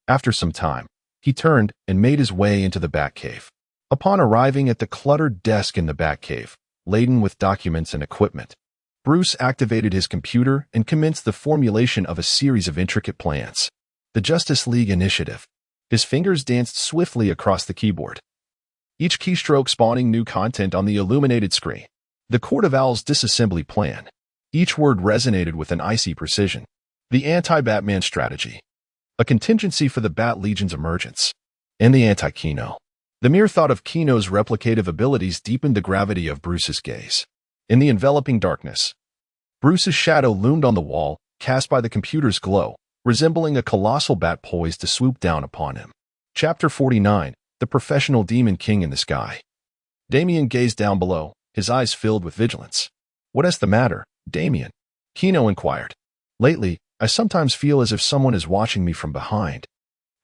After some time, he turned and made his way into the Batcave. Upon arriving at the cluttered desk in the Batcave, laden with documents and equipment, Bruce activated his computer and commenced the formulation of a series of intricate plans. The Justice League Initiative. His fingers danced swiftly across the keyboard, each keystroke spawning new content on the illuminated screen. The Court of Owls disassembly plan. Each word resonated with an icy precision. The anti-Batman strategy. A contingency for the Bat Legion's emergence. And the anti-Kino. The mere thought of Kino's replicative abilities deepened the gravity of Bruce's gaze. In the enveloping darkness, Bruce's shadow loomed on the wall, cast by the computer's glow, resembling a colossal bat poised to swoop down upon him. Chapter 49. The Professional Demon King in the Sky. Damien gazed down below, his eyes filled with vigilance. "What is the matter, Damien?" Kino inquired. "Lately, I sometimes feel as if someone is watching me from behind."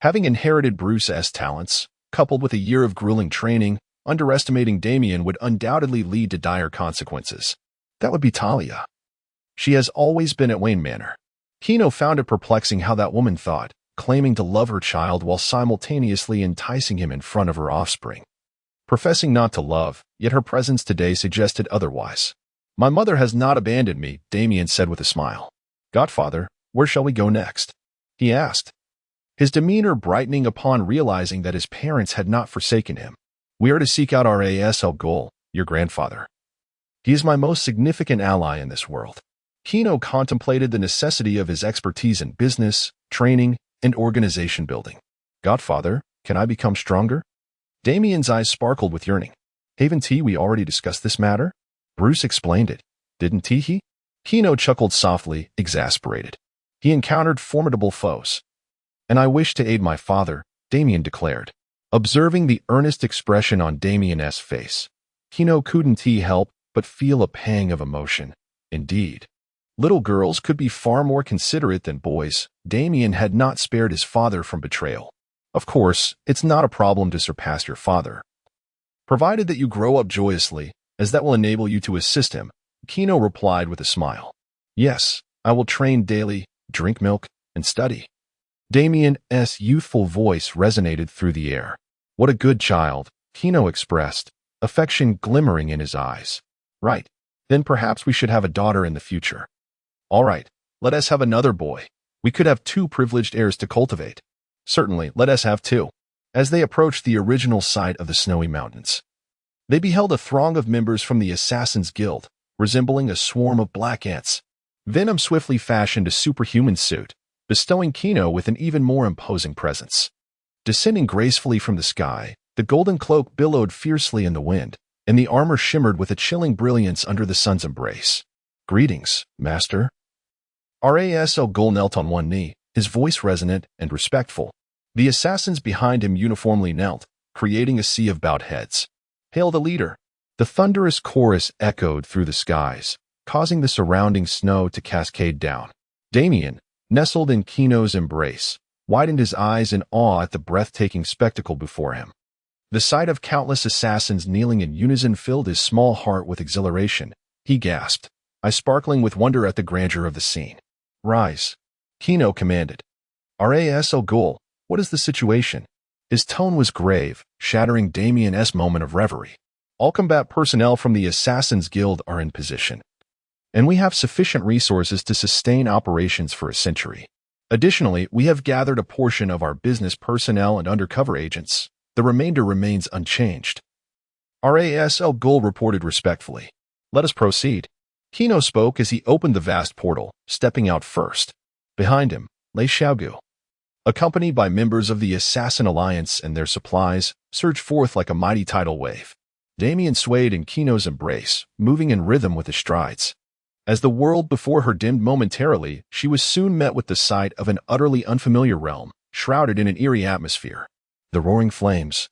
Having inherited Bruce's talents, coupled with a year of grueling training, underestimating Damien would undoubtedly lead to dire consequences. That would be Talia. She has always been at Wayne Manor. Kino found it perplexing how that woman thought, claiming to love her child while simultaneously enticing him in front of her offspring. Professing not to love, yet her presence today suggested otherwise. "My mother has not abandoned me," Damien said with a smile. "Godfather, where shall we go next?" he asked, his demeanor brightening upon realizing that his parents had not forsaken him. "We are to seek out Ras Al Ghul, your grandfather. He is my most significant ally in this world." Kino contemplated the necessity of his expertise in business, training, and organization building. "Godfather, can I become stronger?" Damien's eyes sparkled with yearning. "Haven't we already discussed this matter?" Bruce explained it. "Didn't he?" Kino chuckled softly, exasperated. He encountered formidable foes. "And I wish to aid my father," Damien declared. Observing the earnest expression on Damien's face, Kino couldn't help but feel a pang of emotion. Indeed, little girls could be far more considerate than boys. Damien had not spared his father from betrayal. "Of course, it's not a problem to surpass your father, provided that you grow up joyously, as that will enable you to assist him," Kino replied with a smile. "Yes, I will train daily, drink milk, and study." Damien's youthful voice resonated through the air. "What a good child," Kino expressed, affection glimmering in his eyes. "Right. Then perhaps we should have a daughter in the future." "All right, let us have another boy. We could have 2 privileged heirs to cultivate." "Certainly, let us have 2. As they approached the original site of the Snowy Mountains, they beheld a throng of members from the Assassin's Guild, resembling a swarm of black ants. Venom swiftly fashioned a superhuman suit, bestowing Kino with an even more imposing presence. Descending gracefully from the sky, the golden cloak billowed fiercely in the wind, and the armor shimmered with a chilling brilliance under the sun's embrace. "Greetings, Master." Ras Al Ghul knelt on one knee, his voice resonant and respectful. The assassins behind him uniformly knelt, creating a sea of bowed heads. "Hail the leader!" The thunderous chorus echoed through the skies, causing the surrounding snow to cascade down. Damien, nestled in Kino's embrace, widened his eyes in awe at the breathtaking spectacle before him. The sight of countless assassins kneeling in unison filled his small heart with exhilaration. He gasped, eyes sparkling with wonder at the grandeur of the scene. "Rise," Kino commanded. "Ras Al Ghul, what is the situation?" His tone was grave, shattering Damien's moment of reverie. "All combat personnel from the Assassin's Guild are in position, and we have sufficient resources to sustain operations for a century. Additionally, we have gathered a portion of our business personnel and undercover agents. The remainder remains unchanged." Ras Al Ghul reported respectfully. "Let us proceed." Kino spoke as he opened the vast portal, stepping out first. Behind him lay Xiaogu, accompanied by members of the Assassin Alliance and their supplies, surged forth like a mighty tidal wave. Damien swayed in Kino's embrace, moving in rhythm with his strides. As the world before her dimmed momentarily, she was soon met with the sight of an utterly unfamiliar realm, shrouded in an eerie atmosphere. The roaring flames,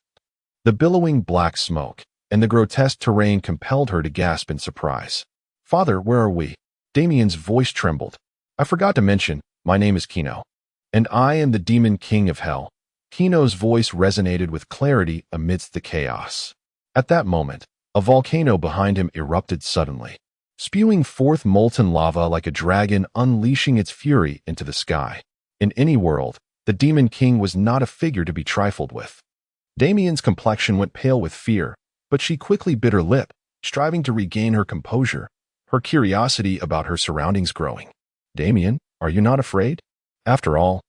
the billowing black smoke, and the grotesque terrain compelled her to gasp in surprise. "Father, where are we?" Damien's voice trembled. "I forgot to mention, my name is Kino, and I am the Demon King of Hell." Kino's voice resonated with clarity amidst the chaos. At that moment, a volcano behind him erupted suddenly, spewing forth molten lava like a dragon unleashing its fury into the sky. In any world, the Demon King was not a figure to be trifled with. Damien's complexion went pale with fear, but she quickly bit her lip, striving to regain her composure, her curiosity about her surroundings growing. "Damien, are you not afraid? After all,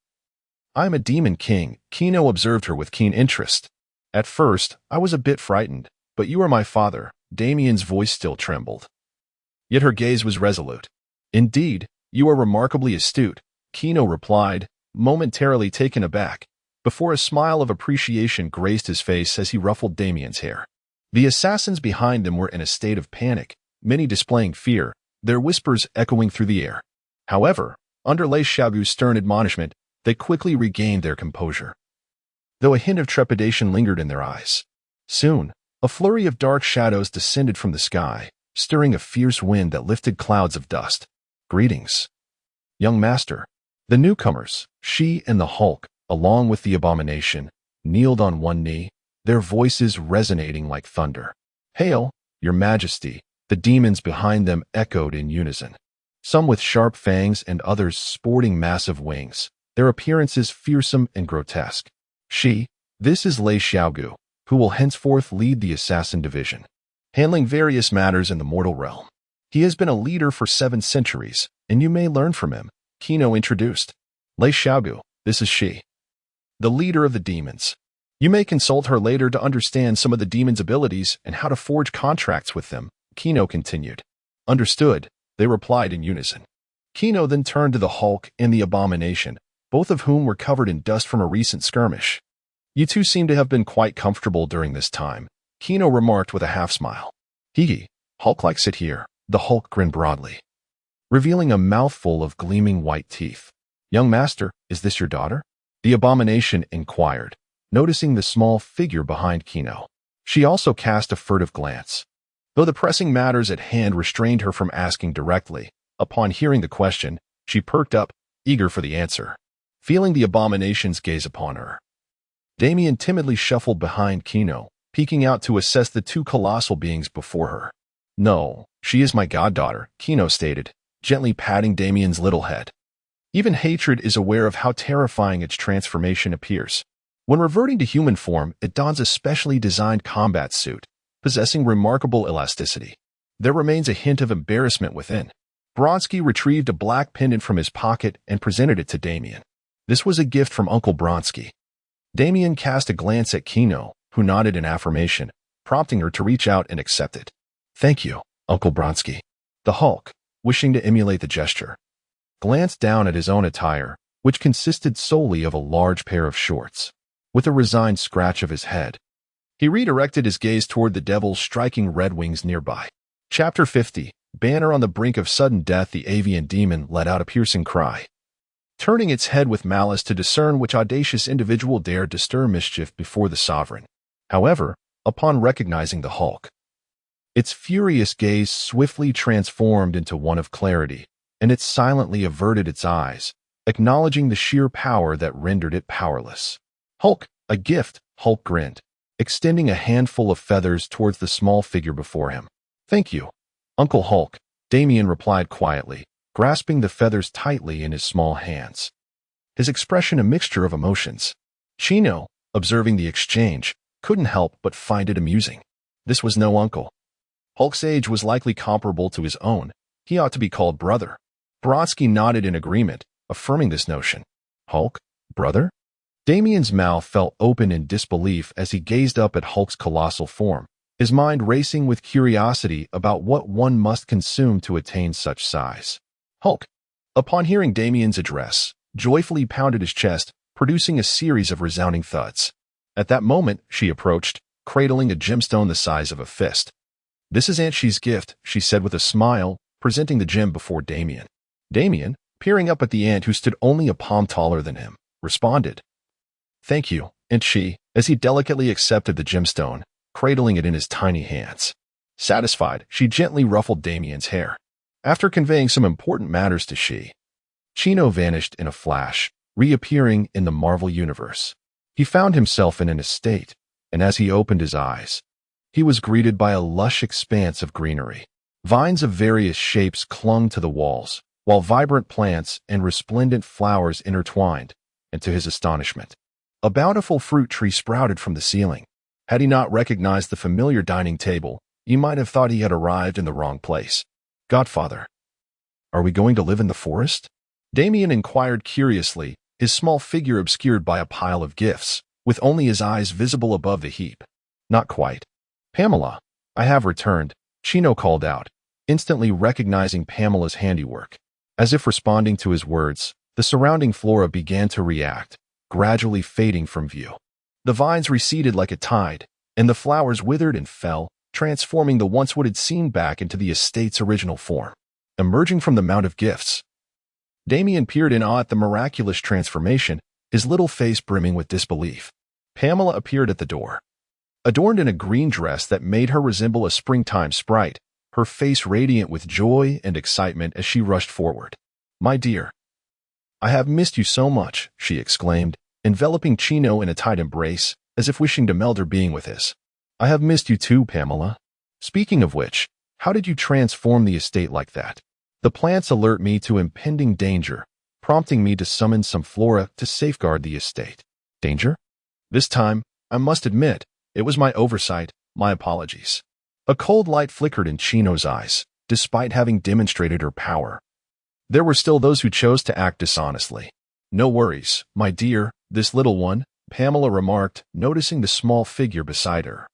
I'm a demon king, Kino observed her with keen interest. At first, I was a bit frightened, but you are my father. Damien's voice still trembled. Yet her gaze was resolute. Indeed, you are remarkably astute, Kino replied, momentarily taken aback, before a smile of appreciation graced his face as he ruffled Damien's hair. The assassins behind them were in a state of panic, many displaying fear, their whispers echoing through the air. However, under Lei Xiaogu's stern admonishment, they quickly regained their composure, though a hint of trepidation lingered in their eyes. Soon, a flurry of dark shadows descended from the sky, stirring a fierce wind that lifted clouds of dust. Greetings, young master. The newcomers, she and the Hulk, along with the abomination, kneeled on one knee, their voices resonating like thunder. Hail, your majesty, the demons behind them echoed in unison. Some with sharp fangs and others sporting massive wings, their appearances fearsome and grotesque. This is Lei Xiaogu, who will henceforth lead the assassin division, handling various matters in the mortal realm. He has been a leader for 7 centuries, and you may learn from him, Kino introduced. Lei Xiaogu, this is she, the leader of the demons. You may consult her later to understand some of the demons' abilities and how to forge contracts with them, Kino continued. Understood, they replied in unison. Kino then turned to the Hulk and the abomination, both of whom were covered in dust from a recent skirmish. You two seem to have been quite comfortable during this time, Kino remarked with a half-smile. Hee, Hulk-like sit here, the Hulk grinned broadly, revealing a mouthful of gleaming white teeth. Young master, is this your daughter? The abomination inquired, noticing the small figure behind Kino. She also cast a furtive glance, though the pressing matters at hand restrained her from asking directly. Upon hearing the question, she perked up, eager for the answer, feeling the abomination's gaze upon her. Damien timidly shuffled behind Kino, peeking out to assess the 2 colossal beings before her. No, she is my goddaughter, Kino stated, gently patting Damien's little head. Even hatred is aware of how terrifying its transformation appears. When reverting to human form, it dons a specially designed combat suit, possessing remarkable elasticity. There remains a hint of embarrassment within. Bronsky retrieved a black pendant from his pocket and presented it to Damien. This was a gift from Uncle Bronsky. Damien cast a glance at Kino, who nodded in affirmation, prompting her to reach out and accept it. Thank you, Uncle Bronsky. The Hulk, wishing to emulate the gesture, glanced down at his own attire, which consisted solely of a large pair of shorts. With a resigned scratch of his head, he redirected his gaze toward the devils striking red wings nearby. Chapter 50, Banner on the brink of sudden death. The avian demon let out a piercing cry, turning its head with malice to discern which audacious individual dared to stir mischief before the sovereign. However, upon recognizing the Hulk, its furious gaze swiftly transformed into one of clarity, and it silently averted its eyes, acknowledging the sheer power that rendered it powerless. Hulk, a gift, Hulk grinned, extending a handful of feathers towards the small figure before him. Thank you, Uncle Hulk, Damien replied quietly, grasping the feathers tightly in his small hands, his expression a mixture of emotions. Chino, observing the exchange, couldn't help but find it amusing. This was no uncle. Hulk's age was likely comparable to his own. He ought to be called brother. Bronsky nodded in agreement, affirming this notion. Hulk? Brother? Damien's mouth fell open in disbelief as he gazed up at Hulk's colossal form, his mind racing with curiosity about what one must consume to attain such size. Hulk, upon hearing Damien's address, joyfully pounded his chest, producing a series of resounding thuds. At that moment, she approached, cradling a gemstone the size of a fist. This is Aunt Shi's gift, she said with a smile, presenting the gem before Damien. Damien, peering up at the ant who stood only a palm taller than him, responded, Thank you, Aunt Shi, as he delicately accepted the gemstone, cradling it in his tiny hands. Satisfied, she gently ruffled Damien's hair. After conveying some important matters to Shi, Chino vanished in a flash, reappearing in the Marvel Universe. He found himself in an estate, and as he opened his eyes, he was greeted by a lush expanse of greenery. Vines of various shapes clung to the walls, while vibrant plants and resplendent flowers intertwined, and to his astonishment, a bountiful fruit tree sprouted from the ceiling. Had he not recognized the familiar dining table, he might have thought he had arrived in the wrong place. Godfather, are we going to live in the forest? Damien inquired curiously, his small figure obscured by a pile of gifts, with only his eyes visible above the heap. Not quite. Pamela, I have returned, Chino called out, instantly recognizing Pamela's handiwork. As if responding to his words, the surrounding flora began to react, gradually fading from view. The vines receded like a tide, and the flowers withered and fell, transforming the once wooded scene back into the estate's original form. Emerging from the mount of gifts, Damien peered in awe at the miraculous transformation, his little face brimming with disbelief. Pamela appeared at the door. Adorned in a green dress that made her resemble a springtime sprite, her face radiant with joy and excitement as she rushed forward. "My dear, I have missed you so much," she exclaimed, enveloping Chino in a tight embrace, as if wishing to meld her being with his. "I have missed you too, Pamela. Speaking of which, how did you transform the estate like that? The plants alert me to impending danger, prompting me to summon some flora to safeguard the estate." "Danger?" "This time, I must admit, it was my oversight, my apologies." A cold light flickered in Chino's eyes, despite having demonstrated her power. There were still those who chose to act dishonestly. "No worries, my dear, this little one," Pamela remarked, noticing the small figure beside her.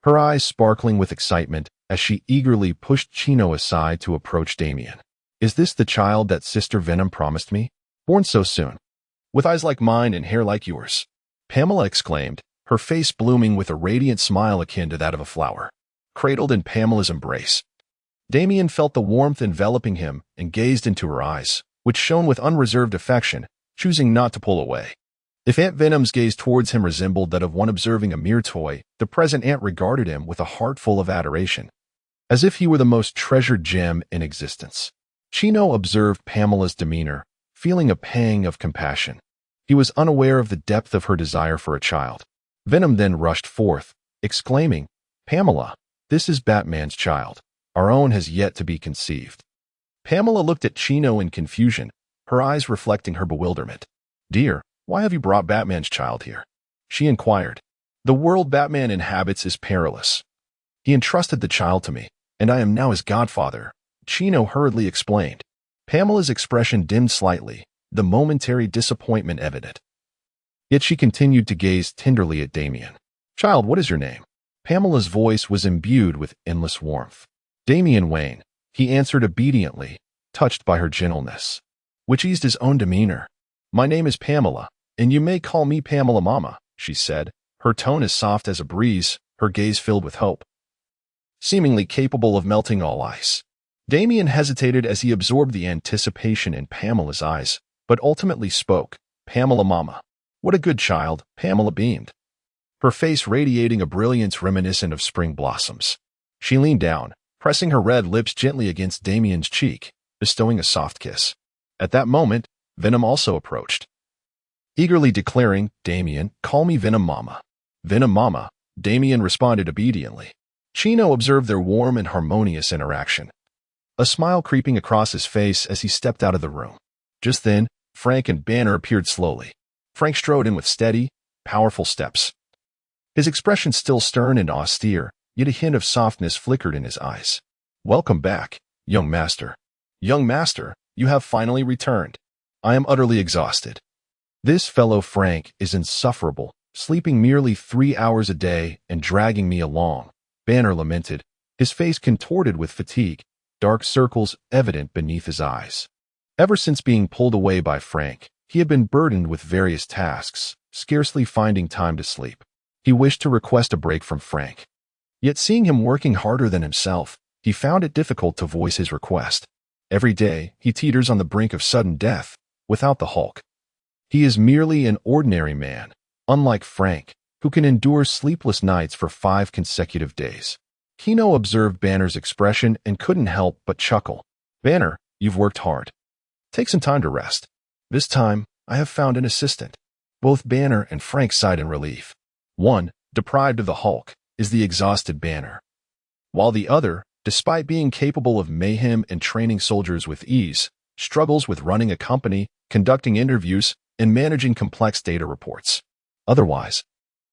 Her eyes sparkling with excitement as she eagerly pushed Chino aside to approach Damien. "Is this the child that Sister Venom promised me? Born so soon? With eyes like mine and hair like yours?" Pamela exclaimed, her face blooming with a radiant smile akin to that of a flower. Cradled in Pamela's embrace, Damien felt the warmth enveloping him and gazed into her eyes, which shone with unreserved affection, choosing not to pull away. If Aunt Venom's gaze towards him resembled that of one observing a mere toy, the present aunt regarded him with a heart full of adoration, as if he were the most treasured gem in existence. Chino observed Pamela's demeanor, feeling a pang of compassion. He was unaware of the depth of her desire for a child. Venom then rushed forth, exclaiming, "Pamela, this is Batman's child. Our own has yet to be conceived." Pamela looked at Chino in confusion, her eyes reflecting her bewilderment. "Dear, why have you brought Batman's child here?" she inquired. "The world Batman inhabits is perilous. He entrusted the child to me, and I am now his godfather," Chino hurriedly explained. Pamela's expression dimmed slightly, the momentary disappointment evident. Yet she continued to gaze tenderly at Damien. "Child, what is your name?" Pamela's voice was imbued with endless warmth. "Damien Wayne," he answered obediently, touched by her gentleness, which eased his own demeanor. "My name is Pamela, and you may call me Pamela Mama," she said, her tone as soft as a breeze, her gaze filled with hope, seemingly capable of melting all ice. Damien hesitated as he absorbed the anticipation in Pamela's eyes, but ultimately spoke, "Pamela Mama." "What a good child," Pamela beamed, her face radiating a brilliance reminiscent of spring blossoms. She leaned down, pressing her red lips gently against Damien's cheek, bestowing a soft kiss. At that moment, Venom also approached, eagerly declaring, "Damien, call me Venom Mama." "Venom Mama," Damien responded obediently. Chino observed their warm and harmonious interaction, a smile creeping across his face as he stepped out of the room. Just then, Frank and Banner appeared slowly. Frank strode in with steady, powerful steps, his expression still stern and austere, yet a hint of softness flickered in his eyes. "Welcome back, young master." "Young master, you have finally returned. I am utterly exhausted." "This fellow Frank is insufferable, sleeping merely 3 hours a day and dragging me along," Banner lamented, his face contorted with fatigue, dark circles evident beneath his eyes. Ever since being pulled away by Frank, he had been burdened with various tasks, scarcely finding time to sleep. He wished to request a break from Frank. Yet seeing him working harder than himself, he found it difficult to voice his request. Every day, he teeters on the brink of sudden death, without the Hulk. He is merely an ordinary man, unlike Frank, who can endure sleepless nights for 5 consecutive days. Kino observed Banner's expression and couldn't help but chuckle. "Banner, you've worked hard. Take some time to rest. This time, I have found an assistant." Both Banner and Frank sighed in relief. One, deprived of the Hulk, is the exhausted Banner, while the other, despite being capable of mayhem and training soldiers with ease, struggles with running a company, conducting interviews, and managing complex data reports. Otherwise,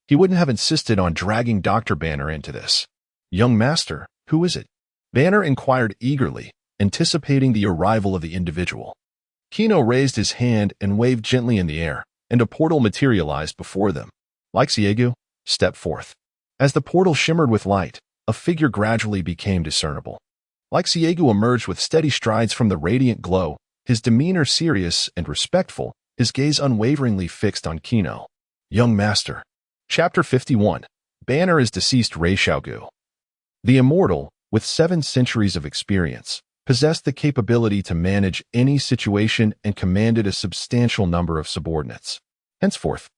he wouldn't have insisted on dragging Dr. Banner into this. "Young master, who is it?" Banner inquired eagerly, anticipating the arrival of the individual. Kino raised his hand and waved gently in the air, and a portal materialized before them. Like Xiegu, step forth. As the portal shimmered with light, a figure gradually became discernible. Like Xiegu emerged with steady strides from the radiant glow, his demeanor serious and respectful, his gaze unwaveringly fixed on Kino. Young Master. Chapter 51. Banner is deceased Rei Xiaogu. The immortal, with 7 centuries of experience, possessed the capability to manage any situation and commanded a substantial number of subordinates. Henceforth,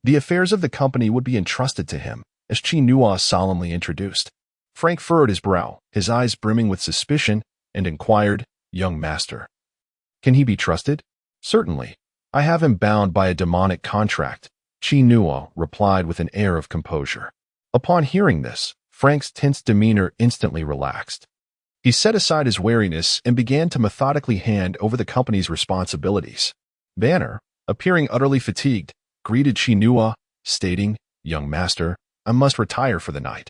the affairs of the company would be entrusted to him, as Qi Nua solemnly introduced. Frank furrowed his brow, his eyes brimming with suspicion, and inquired, Young Master. Can he be trusted? Certainly. I have him bound by a demonic contract, Qi Nua replied with an air of composure. Upon hearing this, Frank's tense demeanor instantly relaxed. He set aside his wariness and began to methodically hand over the company's responsibilities. Banner, appearing utterly fatigued, greeted Qi Nua, stating, Young Master, I must retire for the night.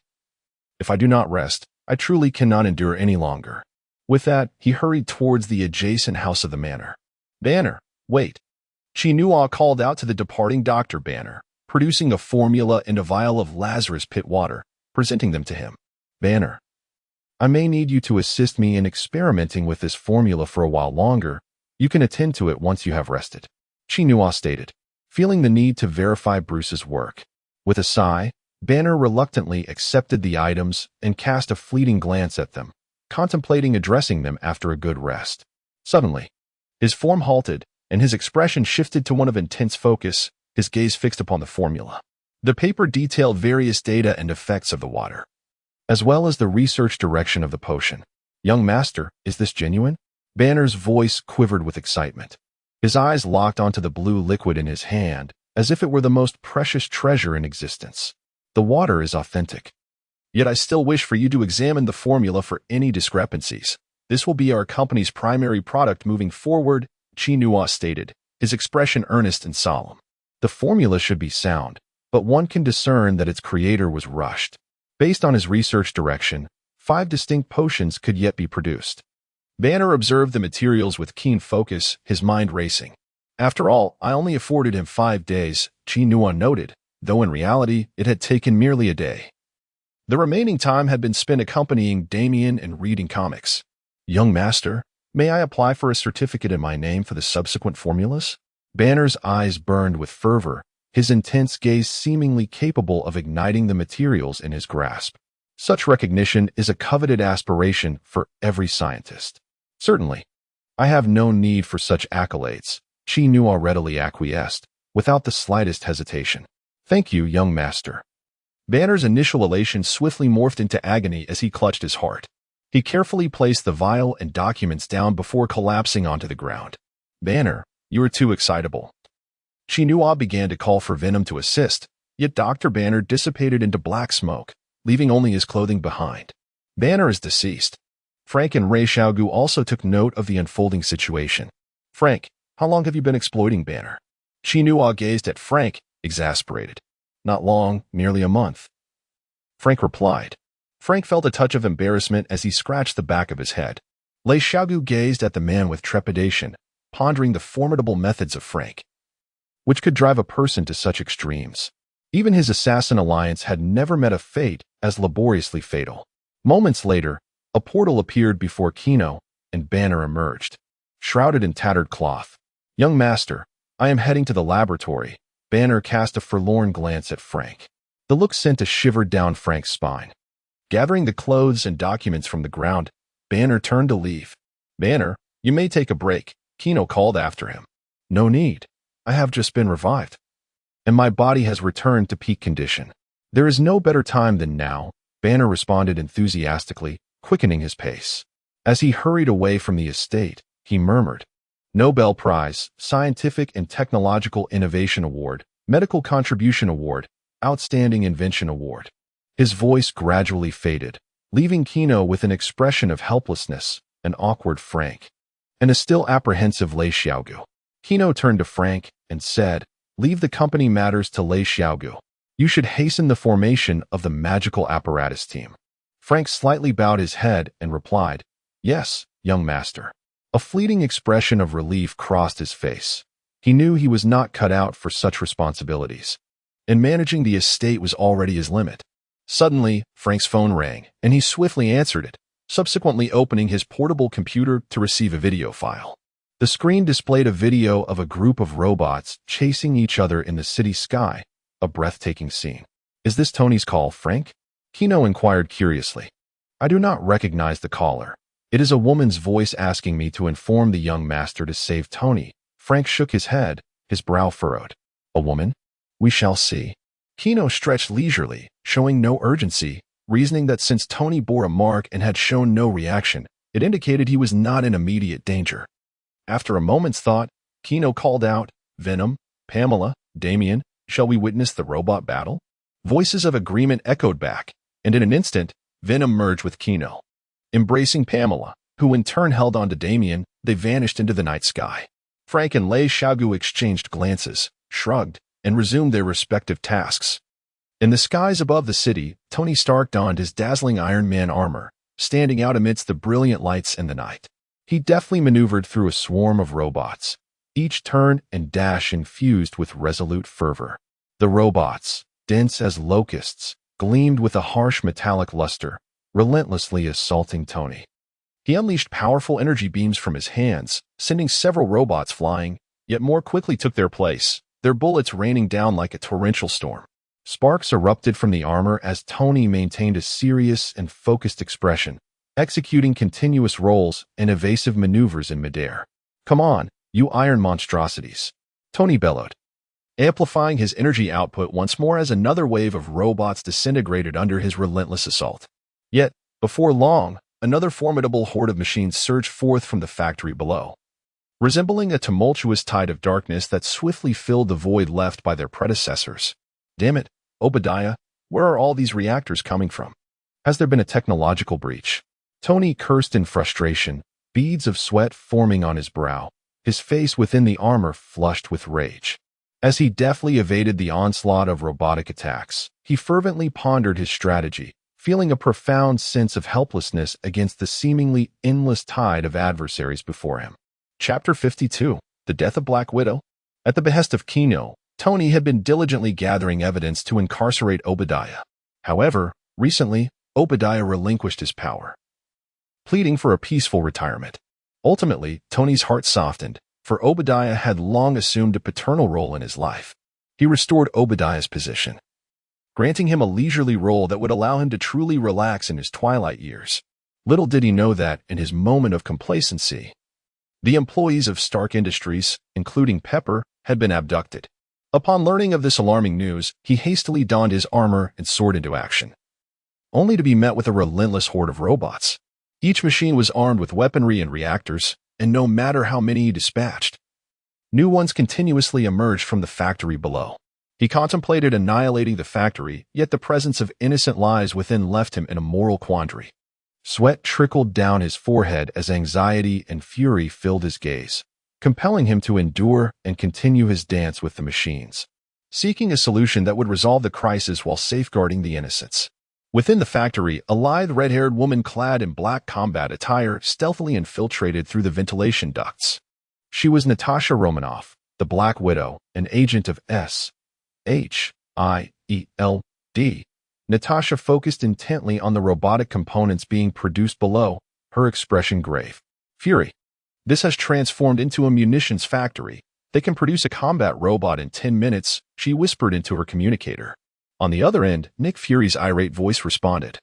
If I do not rest, I truly cannot endure any longer. With that, he hurried towards the adjacent house of the manor. Banner, wait. Qi Nua called out to the departing Dr. Banner, producing a formula and a vial of Lazarus pit water, presenting them to him. Banner, I may need you to assist me in experimenting with this formula for a while longer. You can attend to it once you have rested. Qi Nua stated, feeling the need to verify Bruce's work. With a sigh, Banner reluctantly accepted the items and cast a fleeting glance at them, contemplating addressing them after a good rest. Suddenly, his form halted, and his expression shifted to one of intense focus, his gaze fixed upon the formula. The paper detailed various data and effects of the water, as well as the research direction of the potion. Young Master, is this genuine? Banner's voice quivered with excitement. His eyes locked onto the blue liquid in his hand, as if it were the most precious treasure in existence. The water is authentic. Yet I still wish for you to examine the formula for any discrepancies. This will be our company's primary product moving forward, Qi Nua stated, his expression earnest and solemn. The formula should be sound, but one can discern that its creator was rushed. Based on his research direction, 5 distinct potions could yet be produced. Banner observed the materials with keen focus, his mind racing. After all, I only afforded him 5 days, Qi Nua noted, though in reality, it had taken merely a day. The remaining time had been spent accompanying Damien and reading comics. Young Master, may I apply for a certificate in my name for the subsequent formulas? Banner's eyes burned with fervor, his intense gaze seemingly capable of igniting the materials in his grasp. Such recognition is a coveted aspiration for every scientist. Certainly, I have no need for such accolades, Qi Nua readily acquiesced, without the slightest hesitation. Thank you, Young Master. Banner's initial elation swiftly morphed into agony as he clutched his heart. He carefully placed the vial and documents down before collapsing onto the ground. Banner, you are too excitable. Qi Nua began to call for Venom to assist, yet Dr. Banner dissipated into black smoke, leaving only his clothing behind. Banner is deceased. Frank and Rei Xiaogu also took note of the unfolding situation. Frank, how long have you been exploiting Banner? Qi Nua gazed at Frank, exasperated. Not long, merely a month. Frank replied. Frank felt a touch of embarrassment as he scratched the back of his head. Rei Xiaogu gazed at the man with trepidation, pondering the formidable methods of Frank, which could drive a person to such extremes. Even his assassin alliance had never met a fate as laboriously fatal. Moments later, a portal appeared before Kino, and Banner emerged, shrouded in tattered cloth. Young Master, I am heading to the laboratory. Banner cast a forlorn glance at Frank. The look sent a shiver down Frank's spine. Gathering the clothes and documents from the ground, Banner turned to leave. Banner, you may take a break, Kino called after him. No need. I have just been revived, and my body has returned to peak condition. There is no better time than now, Banner responded enthusiastically, quickening his pace. As he hurried away from the estate, he murmured, Nobel Prize, Scientific and Technological Innovation Award, Medical Contribution Award, Outstanding Invention Award. His voice gradually faded, leaving Kino with an expression of helplessness, an awkward Frank, and a still apprehensive Rei Xiaogu. Kino turned to Frank and said, Leave the company matters to Rei Xiaogu. You should hasten the formation of the magical apparatus team. Frank slightly bowed his head and replied, Yes, young master. A fleeting expression of relief crossed his face. He knew he was not cut out for such responsibilities, and managing the estate was already his limit. Suddenly, Frank's phone rang, and he swiftly answered it, subsequently opening his portable computer to receive a video file. The screen displayed a video of a group of robots chasing each other in the city sky, a breathtaking scene. "Is this Tony's call, Frank?" Kino inquired curiously. "I do not recognize the caller. It is a woman's voice asking me to inform the young master to save Tony." Frank shook his head, his brow furrowed. "A woman? We shall see." Kino stretched leisurely, showing no urgency, reasoning that since Tony bore a mark and had shown no reaction, it indicated he was not in immediate danger. After a moment's thought, Kino called out, "Venom, Pamela, Damien, shall we witness the robot battle?" Voices of agreement echoed back, and in an instant, Venom merged with Kino. Embracing Pamela, who in turn held on to Damien, they vanished into the night sky. Frank and Lei Xiaogu exchanged glances, shrugged, and resumed their respective tasks. In the skies above the city, Tony Stark donned his dazzling Iron Man armor, standing out amidst the brilliant lights in the night. He deftly maneuvered through a swarm of robots, each turn and dash infused with resolute fervor. The robots, dense as locusts, gleamed with a harsh metallic luster, relentlessly assaulting Tony. He unleashed powerful energy beams from his hands, sending several robots flying, yet more quickly took their place, their bullets raining down like a torrential storm. Sparks erupted from the armor as Tony maintained a serious and focused expression, executing continuous rolls and evasive maneuvers in midair. "Come on, you iron monstrosities," Tony bellowed, amplifying his energy output once more as another wave of robots disintegrated under his relentless assault. Yet, before long, another formidable horde of machines surged forth from the factory below. Resembling a tumultuous tide of darkness that swiftly filled the void left by their predecessors. "Damn it, Obadiah, where are all these reactors coming from? Has there been a technological breach?" Tony cursed in frustration, beads of sweat forming on his brow, his face within the armor flushed with rage. As he deftly evaded the onslaught of robotic attacks, he fervently pondered his strategy, feeling a profound sense of helplessness against the seemingly endless tide of adversaries before him. Chapter 52, The Death of Black Widow. At the behest of Kino, Tony had been diligently gathering evidence to incarcerate Obadiah. However, recently, Obadiah relinquished his power, pleading for a peaceful retirement. Ultimately, Tony's heart softened, for Obadiah had long assumed a paternal role in his life. He restored Obadiah's position, granting him a leisurely role that would allow him to truly relax in his twilight years. Little did he know that, in his moment of complacency, the employees of Stark Industries, including Pepper, had been abducted. Upon learning of this alarming news, he hastily donned his armor and soared into action, only to be met with a relentless horde of robots. Each machine was armed with weaponry and reactors, and no matter how many he dispatched, new ones continuously emerged from the factory below. He contemplated annihilating the factory, yet the presence of innocent lives within left him in a moral quandary. Sweat trickled down his forehead as anxiety and fury filled his gaze, compelling him to endure and continue his dance with the machines, seeking a solution that would resolve the crisis while safeguarding the innocents. Within the factory, a lithe red-haired woman clad in black combat attire stealthily infiltrated through the ventilation ducts. She was Natasha Romanoff, the Black Widow, an agent of SHIELD. Natasha focused intently on the robotic components being produced below, her expression grave. "Fury. This has transformed into a munitions factory. They can produce a combat robot in 10 minutes, she whispered into her communicator. On the other end, Nick Fury's irate voice responded.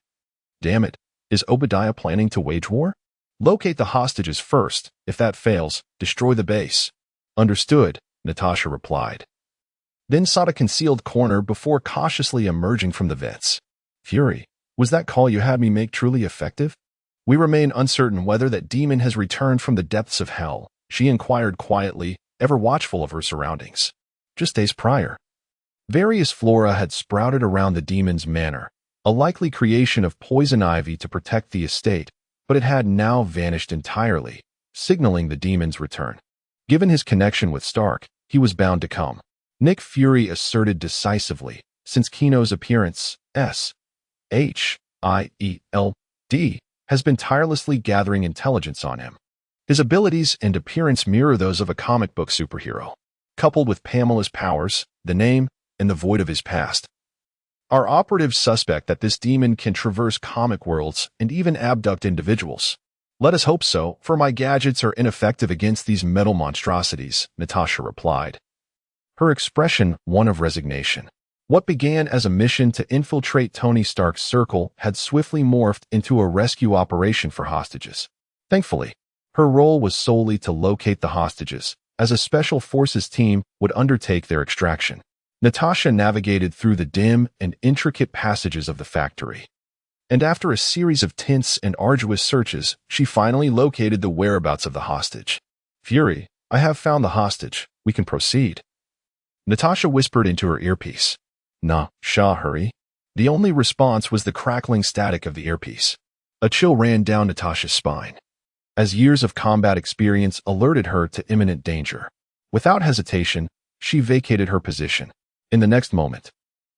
"Damn it, is Obadiah planning to wage war? Locate the hostages first. If that fails, destroy the base." "Understood," Natasha replied, then sought a concealed corner before cautiously emerging from the vents. "Fury, was that call you had me make truly effective?" "We remain uncertain whether that demon has returned from the depths of hell," she inquired quietly, ever watchful of her surroundings. Just days prior, various flora had sprouted around the demon's manor, a likely creation of poison ivy to protect the estate, but it had now vanished entirely, signaling the demon's return. Given his connection with Stark, he was bound to come, Nick Fury asserted decisively, since Kino's appearance, SHIELD, has been tirelessly gathering intelligence on him. His abilities and appearance mirror those of a comic book superhero, coupled with Pamela's powers, the name, and the void of his past. Our operatives suspect that this demon can traverse comic worlds and even abduct individuals. Let us hope so, for my gadgets are ineffective against these metal monstrosities, Natasha replied. Her expression one of resignation. What began as a mission to infiltrate Tony Stark's circle had swiftly morphed into a rescue operation for hostages. Thankfully, her role was solely to locate the hostages, as a special forces team would undertake their extraction. Natasha navigated through the dim and intricate passages of the factory. And after a series of tense and arduous searches, she finally located the whereabouts of the hostage. Fury, I have found the hostage. We can proceed. Natasha whispered into her earpiece. Nah, Shah, hurry. The only response was the crackling static of the earpiece. A chill ran down Natasha's spine, as years of combat experience alerted her to imminent danger. Without hesitation, she vacated her position. In the next moment,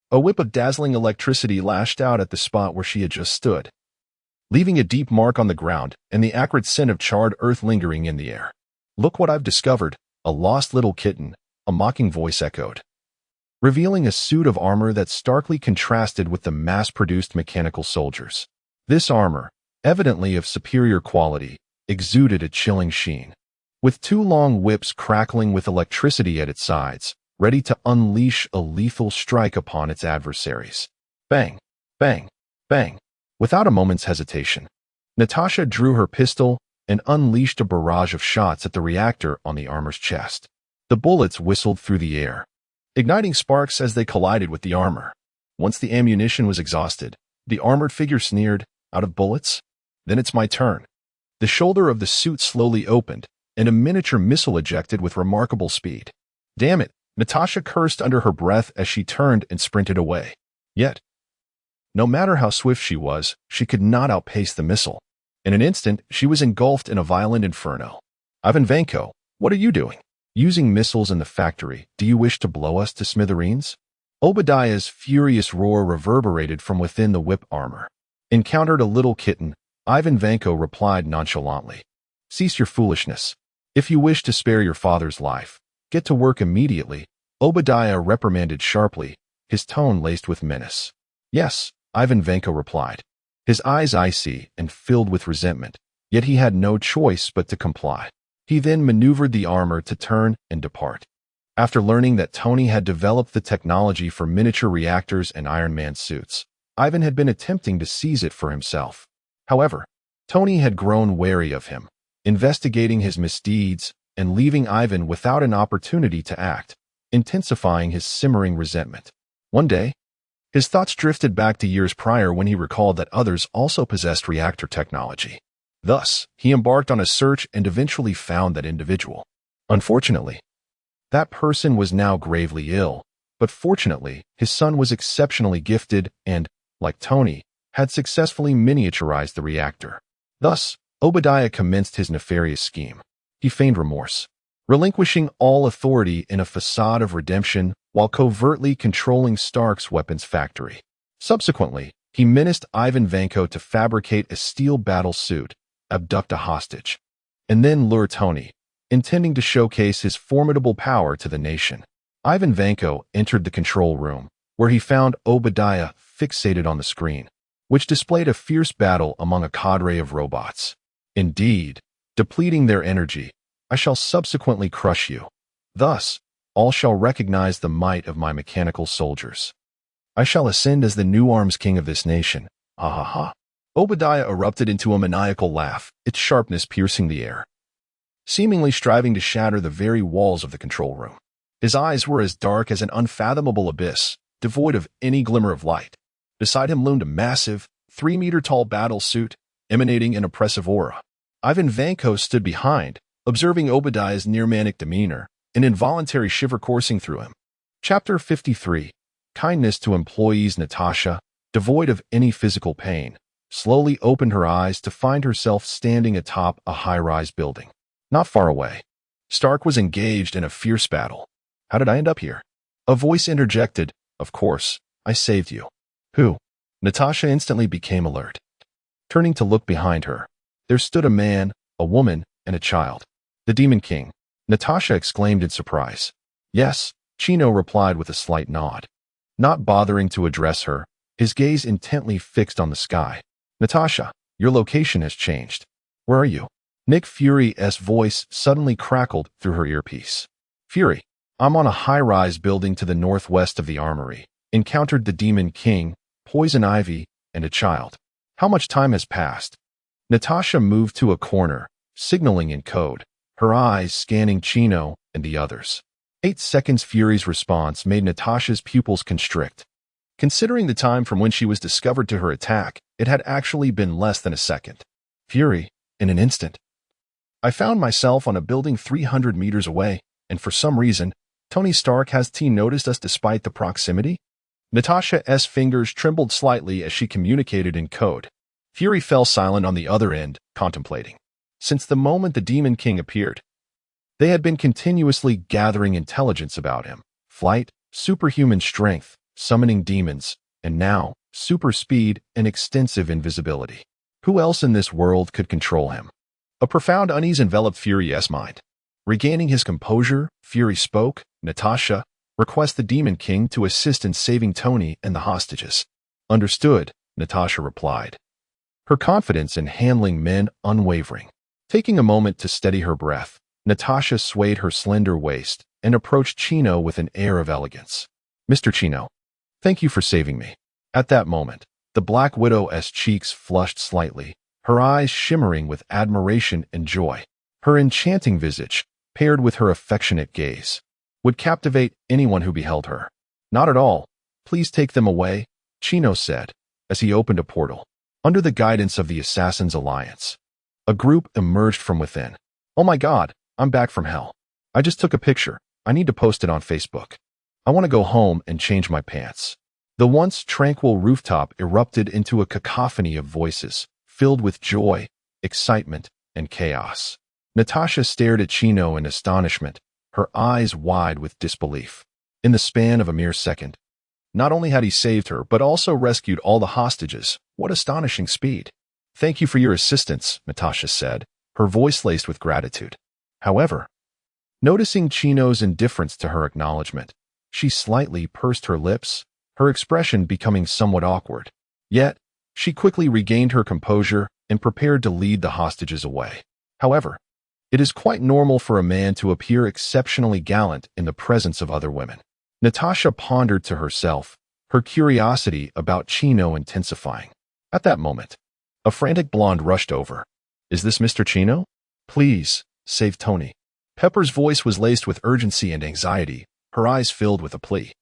a whip of dazzling electricity lashed out at the spot where she had just stood, leaving a deep mark on the ground and the acrid scent of charred earth lingering in the air. Look what I've discovered, a lost little kitten, a mocking voice echoed, revealing a suit of armor that starkly contrasted with the mass-produced mechanical soldiers. This armor, evidently of superior quality, exuded a chilling sheen, with two long whips crackling with electricity at its sides, ready to unleash a lethal strike upon its adversaries. Bang, bang, bang. Without a moment's hesitation, Natasha drew her pistol and unleashed a barrage of shots at the reactor on the armor's chest. The bullets whistled through the air, igniting sparks as they collided with the armor. Once the ammunition was exhausted, the armored figure sneered, "Out of bullets? Then it's my turn." The shoulder of the suit slowly opened, and a miniature missile ejected with remarkable speed. Damn it! Natasha cursed under her breath as she turned and sprinted away. Yet, no matter how swift she was, she could not outpace the missile. In an instant, she was engulfed in a violent inferno. Ivan Vanko, what are you doing? Using missiles in the factory, do you wish to blow us to smithereens? Obadiah's furious roar reverberated from within the whip armor. Encountered a little kitten, Ivan Vanko replied nonchalantly. Cease your foolishness. If you wish to spare your father's life, get to work immediately, Obadiah reprimanded sharply, his tone laced with menace. Yes, Ivan Vanko replied, his eyes icy and filled with resentment, yet he had no choice but to comply. He then maneuvered the armor to turn and depart. After learning that Tony had developed the technology for miniature reactors and Iron Man suits, Ivan had been attempting to seize it for himself. However, Tony had grown wary of him, investigating his misdeeds and leaving Ivan without an opportunity to act, intensifying his simmering resentment. One day, his thoughts drifted back to years prior when he recalled that others also possessed reactor technology. Thus, he embarked on a search and eventually found that individual. Unfortunately, that person was now gravely ill, but fortunately, his son was exceptionally gifted and, like Tony, had successfully miniaturized the reactor. Thus, Obadiah commenced his nefarious scheme. He feigned remorse, relinquishing all authority in a facade of redemption while covertly controlling Stark's weapons factory. Subsequently, he menaced Ivan Vanko to fabricate a steel battle suit, abduct a hostage, and then lure Tony, intending to showcase his formidable power to the nation. Ivan Vanko entered the control room, where he found Obadiah fixated on the screen, which displayed a fierce battle among a cadre of robots. Indeed, depleting their energy, I shall subsequently crush you. Thus, all shall recognize the might of my mechanical soldiers. I shall ascend as the new arms king of this nation. Ha ha ha. Obadiah erupted into a maniacal laugh, its sharpness piercing the air, seemingly striving to shatter the very walls of the control room. His eyes were as dark as an unfathomable abyss, devoid of any glimmer of light. Beside him loomed a massive, 3-meter-tall battle suit, emanating an oppressive aura. Ivan Vanko stood behind, observing Obadiah's near-manic demeanor, an involuntary shiver coursing through him. Chapter 53. Kindness to employees. Natasha, devoid of any physical pain, slowly opened her eyes to find herself standing atop a high-rise building. Not far away, Stark was engaged in a fierce battle. How did I end up here? A voice interjected. Of course, I saved you. Who? Natasha instantly became alert. Turning to look behind her, there stood a man, a woman, and a child. The Demon King, Natasha exclaimed in surprise. Yes, Chino replied with a slight nod. Not bothering to address her, his gaze intently fixed on the sky. Natasha, your location has changed. Where are you? Nick Fury's voice suddenly crackled through her earpiece. Fury, I'm on a high-rise building to the northwest of the armory. Encountered the Demon King, Poison Ivy, and a child. How much time has passed? Natasha moved to a corner, signaling in code, her eyes scanning Chino and the others. 8 seconds. Fury's response made Natasha's pupils constrict. Considering the time from when she was discovered to her attack, it had actually been less than a second. Fury, in an instant. I found myself on a building 300 meters away, and for some reason, Tony Stark has noticed us despite the proximity? Natasha's fingers trembled slightly as she communicated in code. Fury fell silent on the other end, contemplating. Since the moment the Demon King appeared, they had been continuously gathering intelligence about him. Flight, superhuman strength, summoning demons, and now, super speed and extensive invisibility. Who else in this world could control him? A profound unease enveloped Fury's mind. Regaining his composure, Fury spoke. Natasha, request the Demon King to assist in saving Tony and the hostages. Understood, Natasha replied. Her confidence in handling men unwavering. Taking a moment to steady her breath, Natasha swayed her slender waist and approached Chino with an air of elegance. Mr. Chino, thank you for saving me. At that moment, the Black Widow's cheeks flushed slightly, her eyes shimmering with admiration and joy. Her enchanting visage, paired with her affectionate gaze, would captivate anyone who beheld her. Not at all. Please take them away, Chino said, as he opened a portal. Under the guidance of the Assassins' Alliance, a group emerged from within. Oh my God, I'm back from hell. I just took a picture. I need to post it on Facebook. I want to go home and change my pants. The once tranquil rooftop erupted into a cacophony of voices, filled with joy, excitement, and chaos. Natasha stared at Chino in astonishment, her eyes wide with disbelief. In the span of a mere second, not only had he saved her, but also rescued all the hostages. What astonishing speed. Thank you for your assistance, Natasha said, her voice laced with gratitude. However, noticing Chino's indifference to her acknowledgement, she slightly pursed her lips, her expression becoming somewhat awkward. Yet, she quickly regained her composure and prepared to lead the hostages away. However, it is quite normal for a man to appear exceptionally gallant in the presence of other women. Natasha pondered to herself, her curiosity about Chino intensifying. At that moment, a frantic blonde rushed over. Is this Mr. Chino? Please, save Tony. Pepper's voice was laced with urgency and anxiety, her eyes filled with a plea.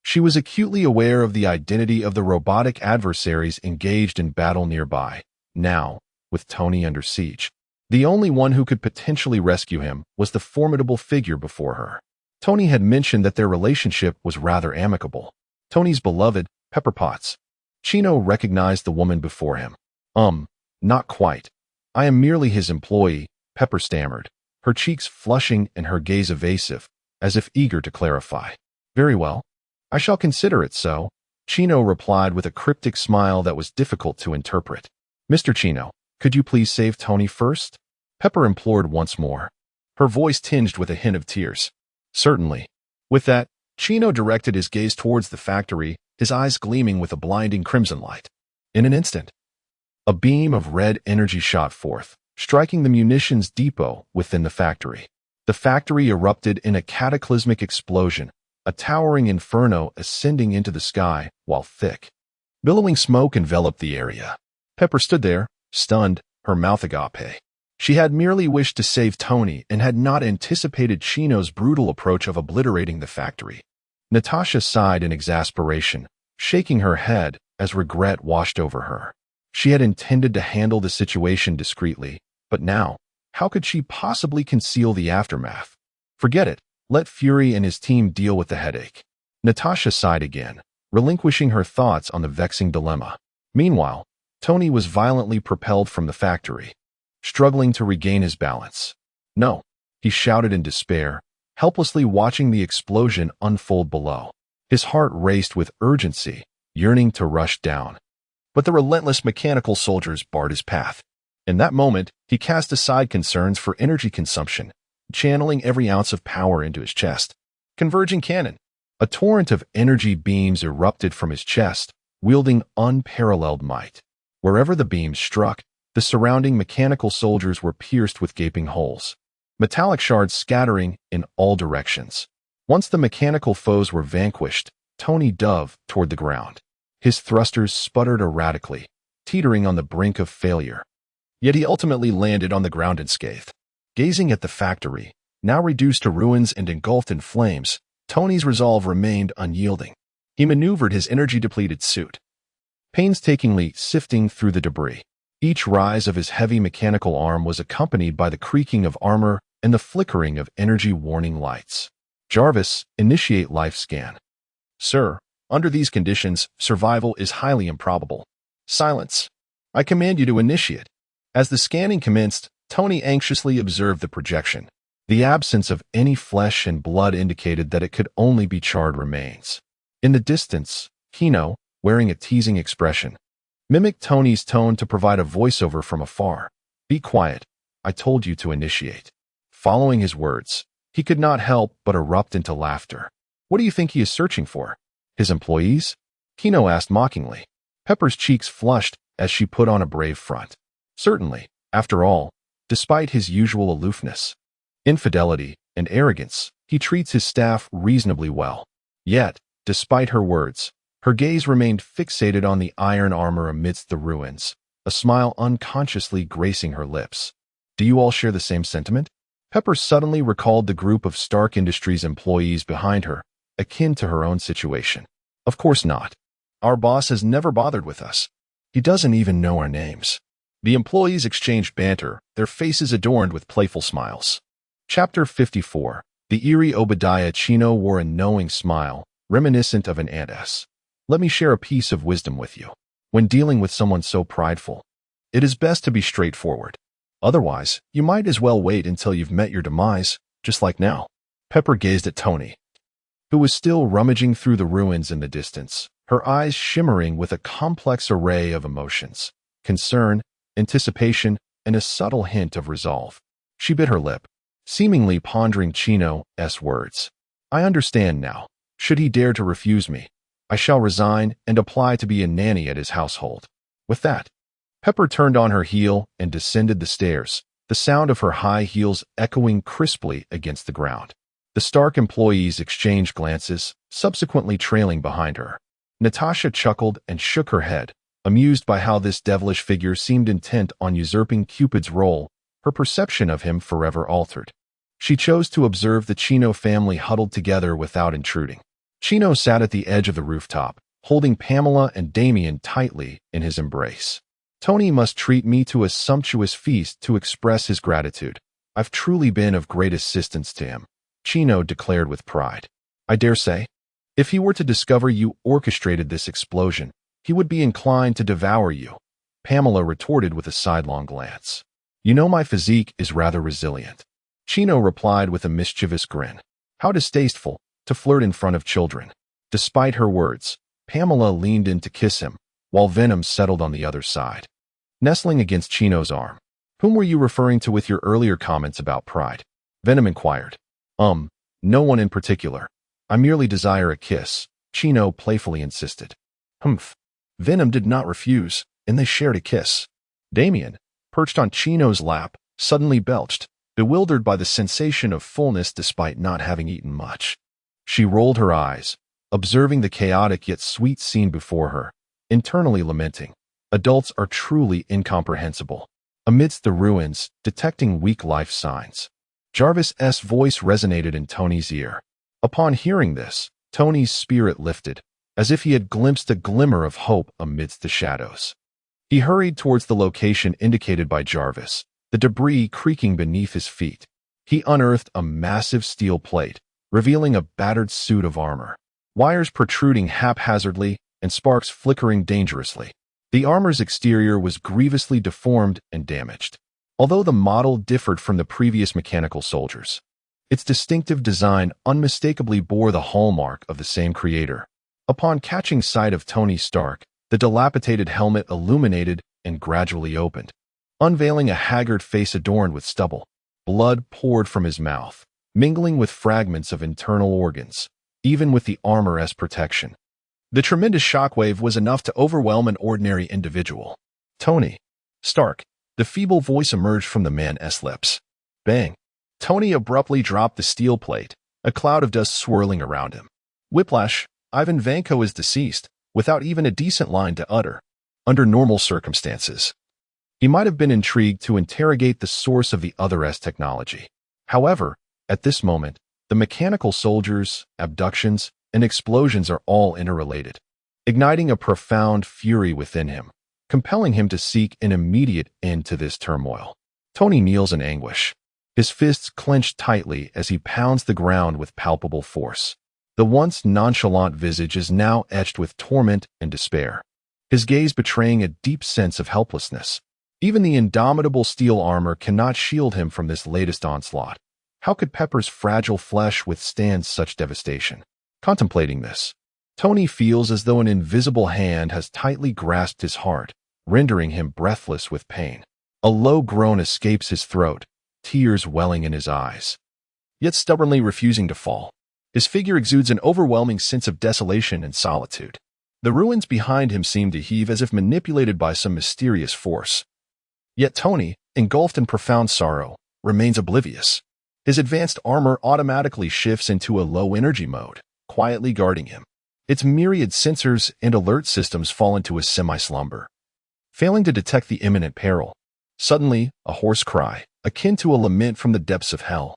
She was acutely aware of the identity of the robotic adversaries engaged in battle nearby. Now, with Tony under siege, the only one who could potentially rescue him was the formidable figure before her. Tony had mentioned that their relationship was rather amicable. Tony's beloved, Pepper Potts. Chino recognized the woman before him. Not quite. I am merely his employee, Pepper stammered, her cheeks flushing and her gaze evasive, as if eager to clarify. Very well. I shall consider it so, Chino replied with a cryptic smile that was difficult to interpret. Mr. Chino, could you please save Tony first? Pepper implored once more, her voice tinged with a hint of tears. Certainly. With that, Chino directed his gaze towards the factory, his eyes gleaming with a blinding crimson light. In an instant, a beam of red energy shot forth, striking the munitions depot within the factory. The factory erupted in a cataclysmic explosion, a towering inferno ascending into the sky, while thick, billowing smoke enveloped the area. Pepper stood there, stunned, her mouth agape. She had merely wished to save Tony and had not anticipated Chino's brutal approach of obliterating the factory. Natasha sighed in exasperation, shaking her head as regret washed over her. She had intended to handle the situation discreetly, but now, how could she possibly conceal the aftermath? Forget it. Let Fury and his team deal with the headache. Natasha sighed again, relinquishing her thoughts on the vexing dilemma. Meanwhile, Tony was violently propelled from the factory, struggling to regain his balance. No, he shouted in despair, helplessly watching the explosion unfold below. His heart raced with urgency, yearning to rush down. But the relentless mechanical soldiers barred his path. In that moment, he cast aside concerns for energy consumption, channeling every ounce of power into his chest. Converging cannon. A torrent of energy beams erupted from his chest, wielding unparalleled might. Wherever the beams struck, the surrounding mechanical soldiers were pierced with gaping holes, metallic shards scattering in all directions. Once the mechanical foes were vanquished, Tony dove toward the ground. His thrusters sputtered erratically, teetering on the brink of failure. Yet he ultimately landed on the ground unscathed. Gazing at the factory, now reduced to ruins and engulfed in flames, Tony's resolve remained unyielding. He maneuvered his energy-depleted suit, painstakingly sifting through the debris. Each rise of his heavy mechanical arm was accompanied by the creaking of armor and the flickering of energy warning lights. Jarvis, initiate life scan. Sir, under these conditions, survival is highly improbable. Silence. I command you to initiate. As the scanning commenced, Tony anxiously observed the projection. The absence of any flesh and blood indicated that it could only be charred remains. In the distance, Kino, wearing a teasing expression, mimicked Tony's tone to provide a voiceover from afar. Be quiet. I told you to initiate. Following his words, he could not help but erupt into laughter. What do you think he is searching for? His employees? Kino asked mockingly. Pepper's cheeks flushed as she put on a brave front. Certainly, after all, despite his usual aloofness, infidelity, and arrogance, he treats his staff reasonably well. Yet, despite her words, her gaze remained fixated on the iron armor amidst the ruins, a smile unconsciously gracing her lips. Do you all share the same sentiment? Pepper suddenly recalled the group of Stark Industries employees behind her, akin to her own situation. Of course not. Our boss has never bothered with us. He doesn't even know our names. The employees exchanged banter, their faces adorned with playful smiles. Chapter 54. The eerie Obadiah Chino wore a knowing smile, reminiscent of an auntess. Let me share a piece of wisdom with you. When dealing with someone so prideful, it is best to be straightforward. Otherwise, you might as well wait until you've met your demise, just like now. Pepper gazed at Tony, who was still rummaging through the ruins in the distance, her eyes shimmering with a complex array of emotions: concern, anticipation, and a subtle hint of resolve. She bit her lip, seemingly pondering Chino's words. I understand now. Should he dare to refuse me, I shall resign and apply to be a nanny at his household. With that, Pepper turned on her heel and descended the stairs, the sound of her high heels echoing crisply against the ground. The Stark employees exchanged glances, subsequently trailing behind her. Natasha chuckled and shook her head, amused by how this devilish figure seemed intent on usurping Cupid's role, her perception of him forever altered. She chose to observe the Chino family huddled together without intruding. Chino sat at the edge of the rooftop, holding Pamela and Damien tightly in his embrace. Tony must treat me to a sumptuous feast to express his gratitude. I've truly been of great assistance to him, Chino declared with pride. I dare say, if he were to discover you orchestrated this explosion, he would be inclined to devour you, Pamela retorted with a sidelong glance. You know my physique is rather resilient, Chino replied with a mischievous grin. How distasteful to flirt in front of children. Despite her words, Pamela leaned in to kiss him, while Venom settled on the other side, nestling against Chino's arm. Whom were you referring to with your earlier comments about pride? Venom inquired. No one in particular. I merely desire a kiss, Chino playfully insisted. Humph. Venom did not refuse, and they shared a kiss. Damien, perched on Chino's lap, suddenly belched, bewildered by the sensation of fullness despite not having eaten much. She rolled her eyes, observing the chaotic yet sweet scene before her, internally lamenting. Adults are truly incomprehensible. Amidst the ruins, detecting weak life signs. Jarvis's voice resonated in Tony's ear. Upon hearing this, Tony's spirit lifted, as if he had glimpsed a glimmer of hope amidst the shadows. He hurried towards the location indicated by Jarvis, the debris creaking beneath his feet. He unearthed a massive steel plate, revealing a battered suit of armor, wires protruding haphazardly and sparks flickering dangerously. The armor's exterior was grievously deformed and damaged, although the model differed from the previous mechanical soldiers. Its distinctive design unmistakably bore the hallmark of the same creator. Upon catching sight of Tony Stark, the dilapidated helmet illuminated and gradually opened, unveiling a haggard face adorned with stubble. Blood poured from his mouth, mingling with fragments of internal organs, even with the armor as protection. The tremendous shockwave was enough to overwhelm an ordinary individual. Tony. Stark. The feeble voice emerged from the man's lips. Bang. Tony abruptly dropped the steel plate, a cloud of dust swirling around him. Whiplash. Ivan Vanko is deceased, without even a decent line to utter. Under normal circumstances, he might have been intrigued to interrogate the source of the other's technology. However, at this moment, the mechanical soldiers, abductions, and explosions are all interrelated, igniting a profound fury within him, compelling him to seek an immediate end to this turmoil. Tony kneels in anguish, his fists clenched tightly as he pounds the ground with palpable force. The once nonchalant visage is now etched with torment and despair, his gaze betraying a deep sense of helplessness. Even the indomitable steel armor cannot shield him from this latest onslaught. How could Pepper's fragile flesh withstand such devastation? Contemplating this, Tony feels as though an invisible hand has tightly grasped his heart, rendering him breathless with pain. A low groan escapes his throat, tears welling in his eyes, yet stubbornly refusing to fall. His figure exudes an overwhelming sense of desolation and solitude. The ruins behind him seem to heave as if manipulated by some mysterious force. Yet Tony, engulfed in profound sorrow, remains oblivious. His advanced armor automatically shifts into a low-energy mode, quietly guarding him. Its myriad sensors and alert systems fall into a semi-slumber, failing to detect the imminent peril. Suddenly, a hoarse cry, akin to a lament from the depths of hell,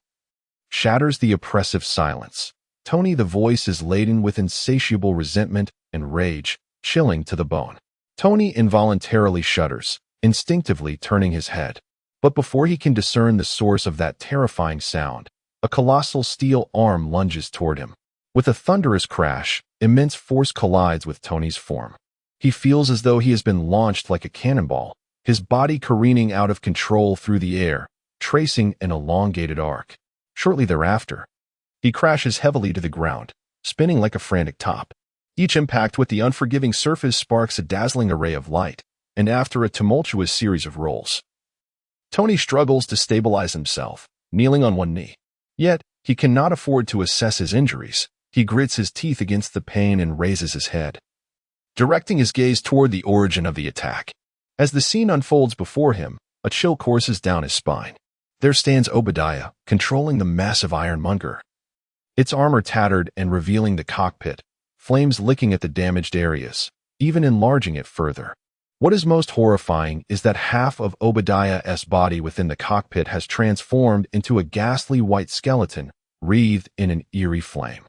shatters the oppressive silence. Tony, the voice is laden with insatiable resentment and rage, chilling to the bone. Tony involuntarily shudders, instinctively turning his head. But before he can discern the source of that terrifying sound, a colossal steel arm lunges toward him. With a thunderous crash, immense force collides with Tony's form. He feels as though he has been launched like a cannonball, his body careening out of control through the air, tracing an elongated arc. Shortly thereafter, he crashes heavily to the ground, spinning like a frantic top. Each impact with the unforgiving surface sparks a dazzling array of light, and after a tumultuous series of rolls, Tony struggles to stabilize himself, kneeling on one knee. Yet, he cannot afford to assess his injuries. He grits his teeth against the pain and raises his head, directing his gaze toward the origin of the attack. As the scene unfolds before him, a chill courses down his spine. There stands Obadiah, controlling the massive ironmonger, its armor tattered and revealing the cockpit, flames licking at the damaged areas, even enlarging it further. What is most horrifying is that half of Obadiah's body within the cockpit has transformed into a ghastly white skeleton, wreathed in an eerie flame.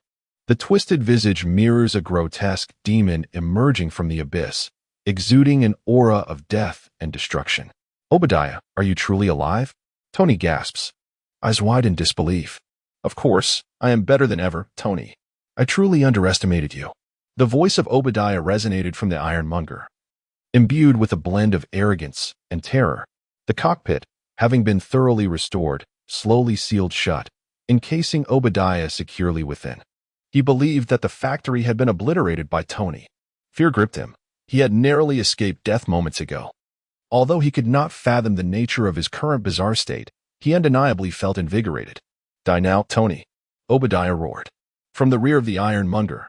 The twisted visage mirrors a grotesque demon emerging from the abyss, exuding an aura of death and destruction. Obadiah, are you truly alive? Tony gasps, eyes wide in disbelief. Of course, I am better than ever, Tony. I truly underestimated you. The voice of Obadiah resonated from the ironmonger, imbued with a blend of arrogance and terror. The cockpit, having been thoroughly restored, slowly sealed shut, encasing Obadiah securely within. He believed that the factory had been obliterated by Tony. Fear gripped him. He had narrowly escaped death moments ago. Although he could not fathom the nature of his current bizarre state, he undeniably felt invigorated. Die now, Tony, Obadiah roared. From the rear of the ironmonger,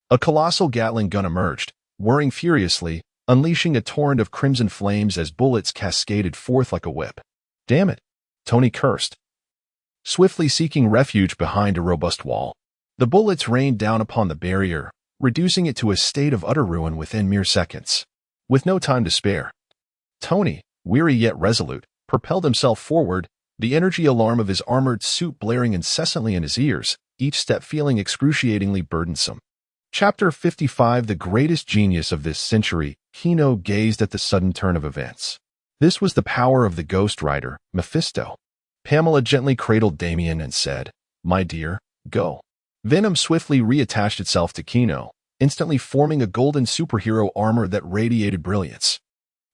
a colossal Gatling gun emerged, whirring furiously, unleashing a torrent of crimson flames as bullets cascaded forth like a whip. Damn it, Tony cursed, swiftly seeking refuge behind a robust wall. The bullets rained down upon the barrier, reducing it to a state of utter ruin within mere seconds. With no time to spare, Tony, weary yet resolute, propelled himself forward, the energy alarm of his armored suit blaring incessantly in his ears, each step feeling excruciatingly burdensome. Chapter 55. The greatest genius of this century, Kino gazed at the sudden turn of events. This was the power of the Ghost Rider, Mephisto. Pamela gently cradled Damien and said, "My dear, go." Venom swiftly reattached itself to Kino, instantly forming a golden superhero armor that radiated brilliance.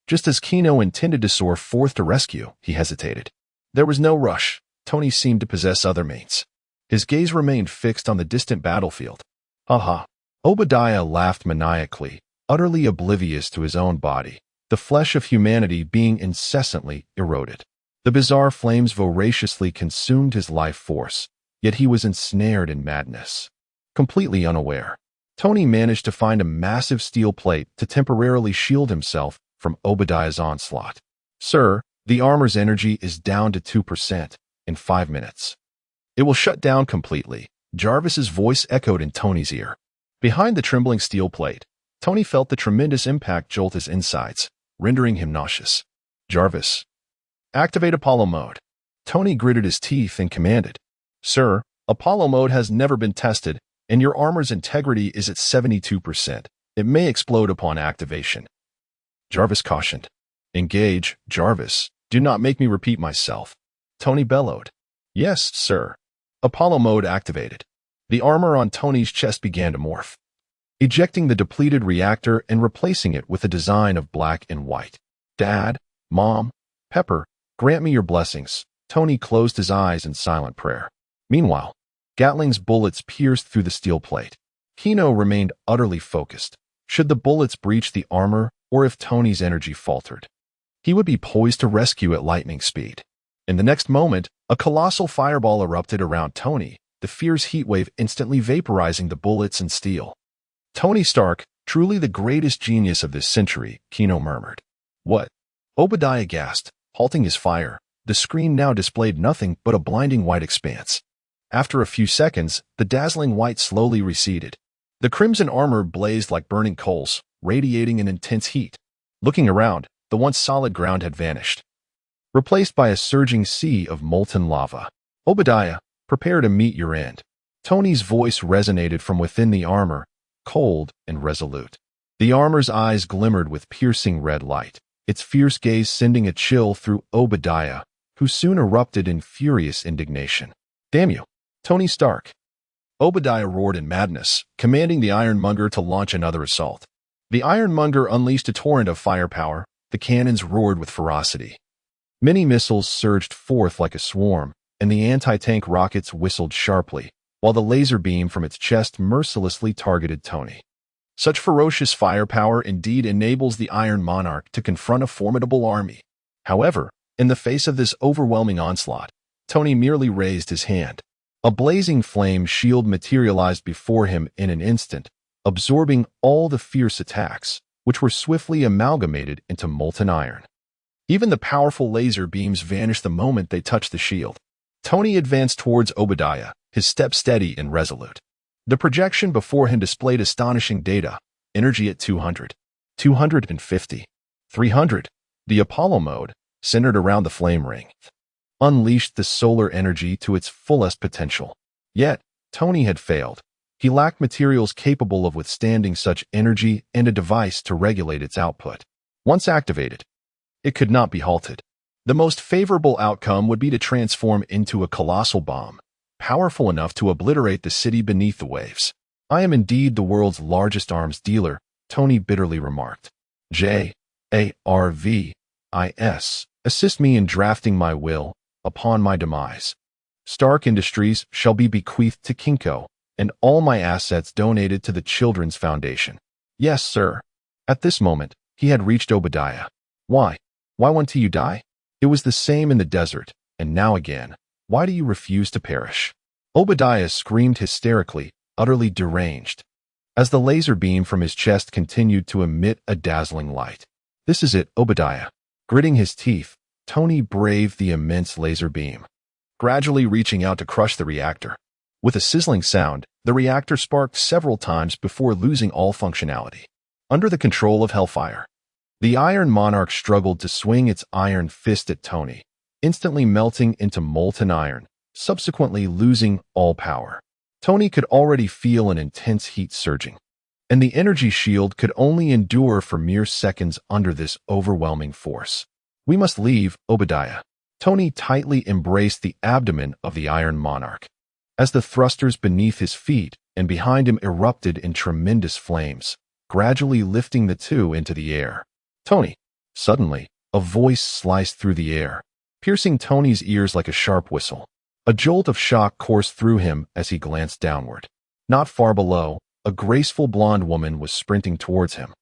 Just as Kino intended to soar forth to rescue, he hesitated. There was no rush. Tony seemed to possess other mates. His gaze remained fixed on the distant battlefield. Ha ha. Obadiah laughed maniacally, utterly oblivious to his own body. the flesh of humanity being incessantly eroded. The bizarre flames voraciously consumed his life force, yet he was ensnared in madness. Completely unaware, Tony managed to find a massive steel plate to temporarily shield himself from Obadiah's onslaught. "Sir, the armor's energy is down to 2% in 5 minutes. It will shut down completely," Jarvis's voice echoed in Tony's ear. Behind the trembling steel plate, Tony felt the tremendous impact jolt his insides, rendering him nauseous. "Jarvis, activate Apollo mode." Tony gritted his teeth and commanded. "Sir, Apollo mode has never been tested, and your armor's integrity is at 72%. It may explode upon activation." Jarvis cautioned. "Engage, Jarvis. Do not make me repeat myself." Tony bellowed. "Yes, sir." Apollo mode activated. The armor on Tony's chest began to morph, ejecting the depleted reactor and replacing it with a design of black and white. "Dad, Mom, Pepper, grant me your blessings." Tony closed his eyes in silent prayer. Meanwhile, Gatling's bullets pierced through the steel plate. Kino remained utterly focused. Should the bullets breach the armor, or if Tony's energy faltered, he would be poised to rescue at lightning speed. In the next moment, a colossal fireball erupted around Tony, the fierce heat wave instantly vaporizing the bullets and steel. "Tony Stark, truly the greatest genius of this century," Kino murmured. "What?" Obadiah gasped, halting his fire. The screen now displayed nothing but a blinding white expanse. After a few seconds, the dazzling white slowly receded. The crimson armor blazed like burning coals, radiating an intense heat. Looking around, the once solid ground had vanished, replaced by a surging sea of molten lava. "Obadiah, prepare to meet your end." Tony's voice resonated from within the armor, cold and resolute. The armor's eyes glimmered with piercing red light, its fierce gaze sending a chill through Obadiah, who soon erupted in furious indignation. "Damn you, Tony Stark!" Obadiah roared in madness, commanding the Ironmonger to launch another assault. The Ironmonger unleashed a torrent of firepower. The cannons roared with ferocity. Many missiles surged forth like a swarm, and the anti-tank rockets whistled sharply, while the laser beam from its chest mercilessly targeted Tony. Such ferocious firepower indeed enables the Iron Monarch to confront a formidable army. However, in the face of this overwhelming onslaught, Tony merely raised his hand. A blazing flame shield materialized before him in an instant, absorbing all the fierce attacks, which were swiftly amalgamated into molten iron. Even the powerful laser beams vanished the moment they touched the shield. Tony advanced towards Obadiah, his step steady and resolute. The projection before him displayed astonishing data, energy at 200, 250, 300. The Apollo mode, centered around the flame ring, unleashed the solar energy to its fullest potential. Yet, Tony had failed. He lacked materials capable of withstanding such energy and a device to regulate its output. Once activated, it could not be halted. The most favorable outcome would be to transform into a colossal bomb, powerful enough to obliterate the city beneath the waves. "I am indeed the world's largest arms dealer," Tony bitterly remarked. "Jarvis, assist me in drafting my will upon my demise. Stark Industries shall be bequeathed to Kinko, and all my assets donated to the Children's Foundation." "Yes, sir." At this moment, he had reached Obadiah. Why won't you die?" It was the same in the desert, and now again. "Why do you refuse to perish?" Obadiah screamed hysterically, utterly deranged, as the laser beam from his chest continued to emit a dazzling light. "This is it, Obadiah." Gritting his teeth, Tony braved the immense laser beam, gradually reaching out to crush the reactor. With a sizzling sound, the reactor sparked several times before losing all functionality. Under the control of Hellfire, the Iron Monarch struggled to swing its iron fist at Tony, instantly melting into molten iron, subsequently losing all power. Tony could already feel an intense heat surging, and the energy shield could only endure for mere seconds under this overwhelming force. "We must leave, Obadiah." Tony tightly embraced the abdomen of the Iron Monarch, as the thrusters beneath his feet and behind him erupted in tremendous flames, gradually lifting the two into the air. "Tony!" Suddenly, a voice sliced through the air, piercing Tony's ears like a sharp whistle. A jolt of shock coursed through him as he glanced downward. Not far below, a graceful blonde woman was sprinting towards him.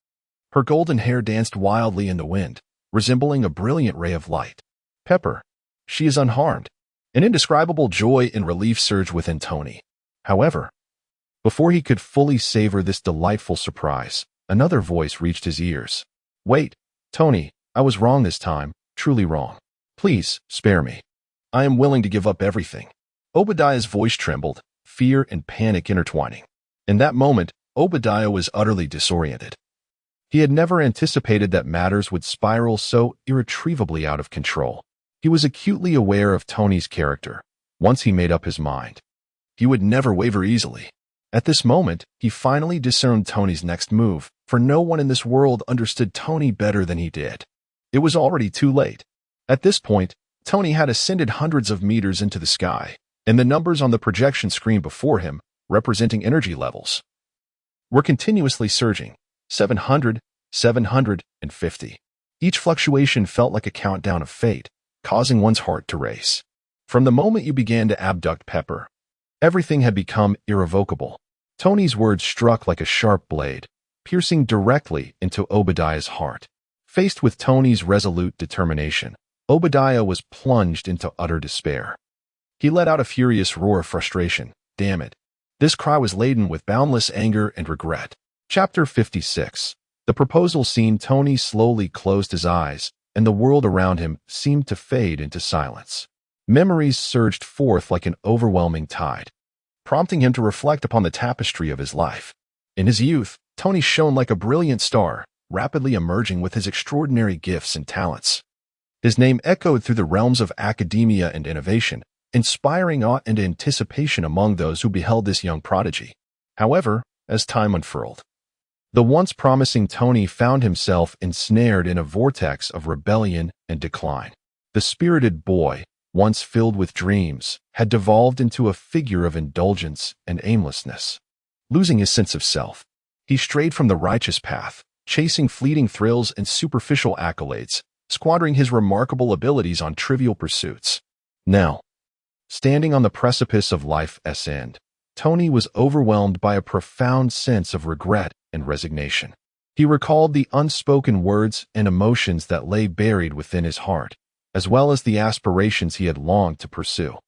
Her golden hair danced wildly in the wind, resembling a brilliant ray of light. Pepper. She is unharmed. An indescribable joy and relief surged within Tony. However, before he could fully savor this delightful surprise, another voice reached his ears. Wait, Tony, I was wrong this time, truly wrong. Please, spare me. I am willing to give up everything. Obadiah's voice trembled, fear and panic intertwining. In that moment, Obadiah was utterly disoriented. He had never anticipated that matters would spiral so irretrievably out of control. He was acutely aware of Tony's character. Once he made up his mind, he would never waver easily. At this moment, he finally discerned Tony's next move, for no one in this world understood Tony better than he did. It was already too late. At this point, Tony had ascended hundreds of meters into the sky, and the numbers on the projection screen before him, representing energy levels, were continuously surging. 700, 750. Each fluctuation felt like a countdown of fate, causing one's heart to race. From the moment you began to abduct Pepper, everything had become irrevocable. Tony's words struck like a sharp blade, piercing directly into Obadiah's heart. Faced with Tony's resolute determination, Obadiah was plunged into utter despair. He let out a furious roar of frustration. Damn it. This cry was laden with boundless anger and regret. Chapter 56. The proposal scene. Tony slowly closed his eyes, and the world around him seemed to fade into silence. Memories surged forth like an overwhelming tide, prompting him to reflect upon the tapestry of his life. In his youth, Tony shone like a brilliant star, rapidly emerging with his extraordinary gifts and talents. His name echoed through the realms of academia and innovation, inspiring awe and anticipation among those who beheld this young prodigy. However, as time unfurled, the once promising Tony found himself ensnared in a vortex of rebellion and decline. The spirited boy, once filled with dreams, had devolved into a figure of indulgence and aimlessness. Losing his sense of self, he strayed from the righteous path, chasing fleeting thrills and superficial accolades, squandering his remarkable abilities on trivial pursuits. Now, standing on the precipice of life's end, Tony was overwhelmed by a profound sense of regret and resignation. He recalled the unspoken words and emotions that lay buried within his heart, as well as the aspirations he had longed to pursue,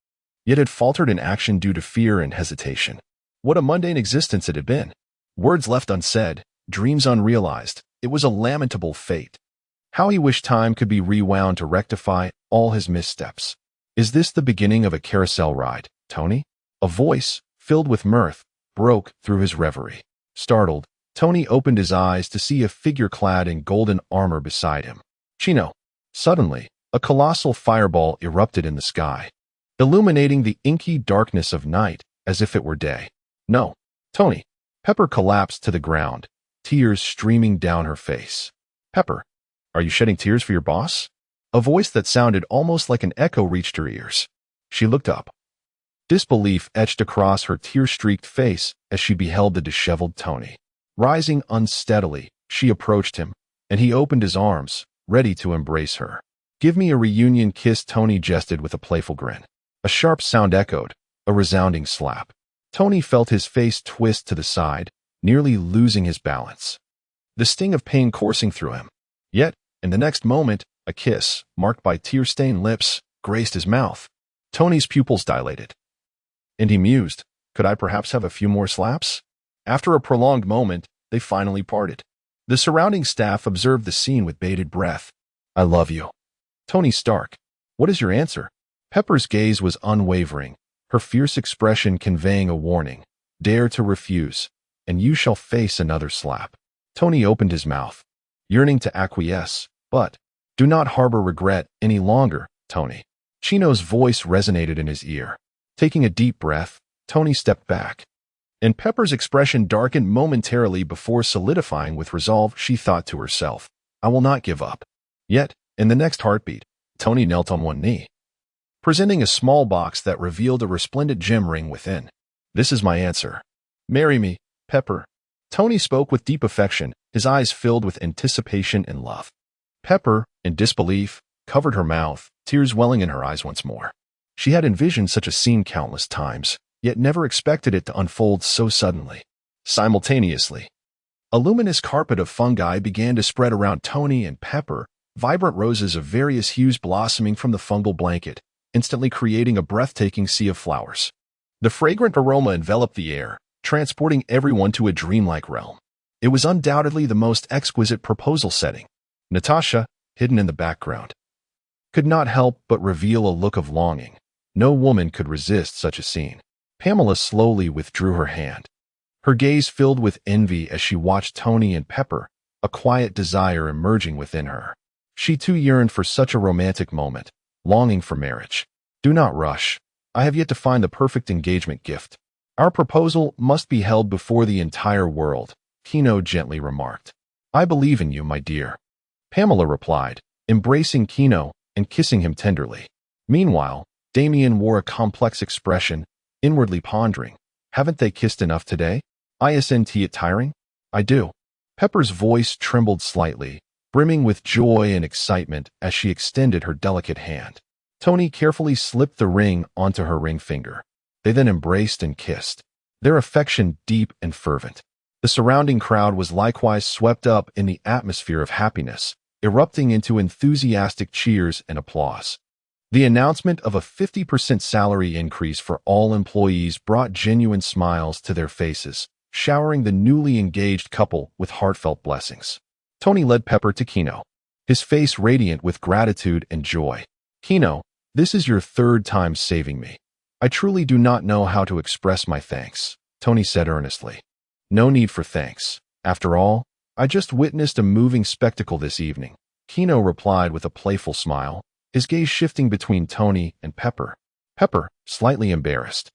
yet had faltered in action due to fear and hesitation. What a mundane existence it had been. Words left unsaid, dreams unrealized. It was a lamentable fate. How he wished time could be rewound to rectify all his missteps. Is this the beginning of a carousel ride, Tony? A voice, filled with mirth, broke through his reverie. Startled, Tony opened his eyes to see a figure clad in golden armor beside him. Chino. Suddenly, a colossal fireball erupted in the sky, illuminating the inky darkness of night as if it were day. No, Tony. Pepper collapsed to the ground, tears streaming down her face. Pepper, are you shedding tears for your boss? A voice that sounded almost like an echo reached her ears. She looked up. Disbelief etched across her tear-streaked face as she beheld the disheveled Tony. Rising unsteadily, she approached him, and he opened his arms, ready to embrace her. Give me a reunion kiss, Tony jested with a playful grin. A sharp sound echoed, a resounding slap. Tony felt his face twist to the side, nearly losing his balance, the sting of pain coursing through him. Yet, in the next moment, a kiss, marked by tear-stained lips, graced his mouth. Tony's pupils dilated, and he mused, could I perhaps have a few more slaps? After a prolonged moment, they finally parted. The surrounding staff observed the scene with bated breath. I love you. Tony Stark. What is your answer? Pepper's gaze was unwavering, her fierce expression conveying a warning. Dare to refuse, and you shall face another slap. Tony opened his mouth, yearning to acquiesce, but do not harbor regret any longer, Tony. Chino's voice resonated in his ear. Taking a deep breath, Tony stepped back, and Pepper's expression darkened momentarily before solidifying with resolve. She thought to herself, I will not give up. Yet, in the next heartbeat, Tony knelt on one knee, presenting a small box that revealed a resplendent gem ring within. This is my answer. Marry me, Pepper. Tony spoke with deep affection, his eyes filled with anticipation and love. Pepper, in disbelief, covered her mouth, tears welling in her eyes once more. She had envisioned such a scene countless times, yet never expected it to unfold so suddenly. Simultaneously, A luminous carpet of fungi began to spread around Tony and Pepper, vibrant roses of various hues blossoming from the fungal blanket, instantly creating a breathtaking sea of flowers. The fragrant aroma enveloped the air, transporting everyone to a dreamlike realm. It was undoubtedly the most exquisite proposal setting. Natasha, hidden in the background, could not help but reveal a look of longing. No woman could resist such a scene. Pamela slowly withdrew her hand. Her gaze filled with envy as she watched Tony and Pepper, a quiet desire emerging within her. She too yearned for such a romantic moment, longing for marriage. Do not rush. I have yet to find the perfect engagement gift. Our proposal must be held before the entire world, Kino gently remarked. I believe in you, my dear, Pamela replied, embracing Kino and kissing him tenderly. Meanwhile, Damien wore a complex expression, inwardly pondering. Haven't they kissed enough today? Isn't it tiring? I do. Pepper's voice trembled slightly, brimming with joy and excitement as she extended her delicate hand. Tony carefully slipped the ring onto her ring finger. They then embraced and kissed, their affection deep and fervent. The surrounding crowd was likewise swept up in the atmosphere of happiness, erupting into enthusiastic cheers and applause. The announcement of a 50% salary increase for all employees brought genuine smiles to their faces, showering the newly engaged couple with heartfelt blessings. Tony led Pepper to Kino, his face radiant with gratitude and joy. Kino, this is your third time saving me. I truly do not know how to express my thanks, Tony said earnestly. No need for thanks. After all, I just witnessed a moving spectacle this evening, Kino replied with a playful smile, his gaze shifting between Tony and Pepper. Pepper, slightly embarrassed,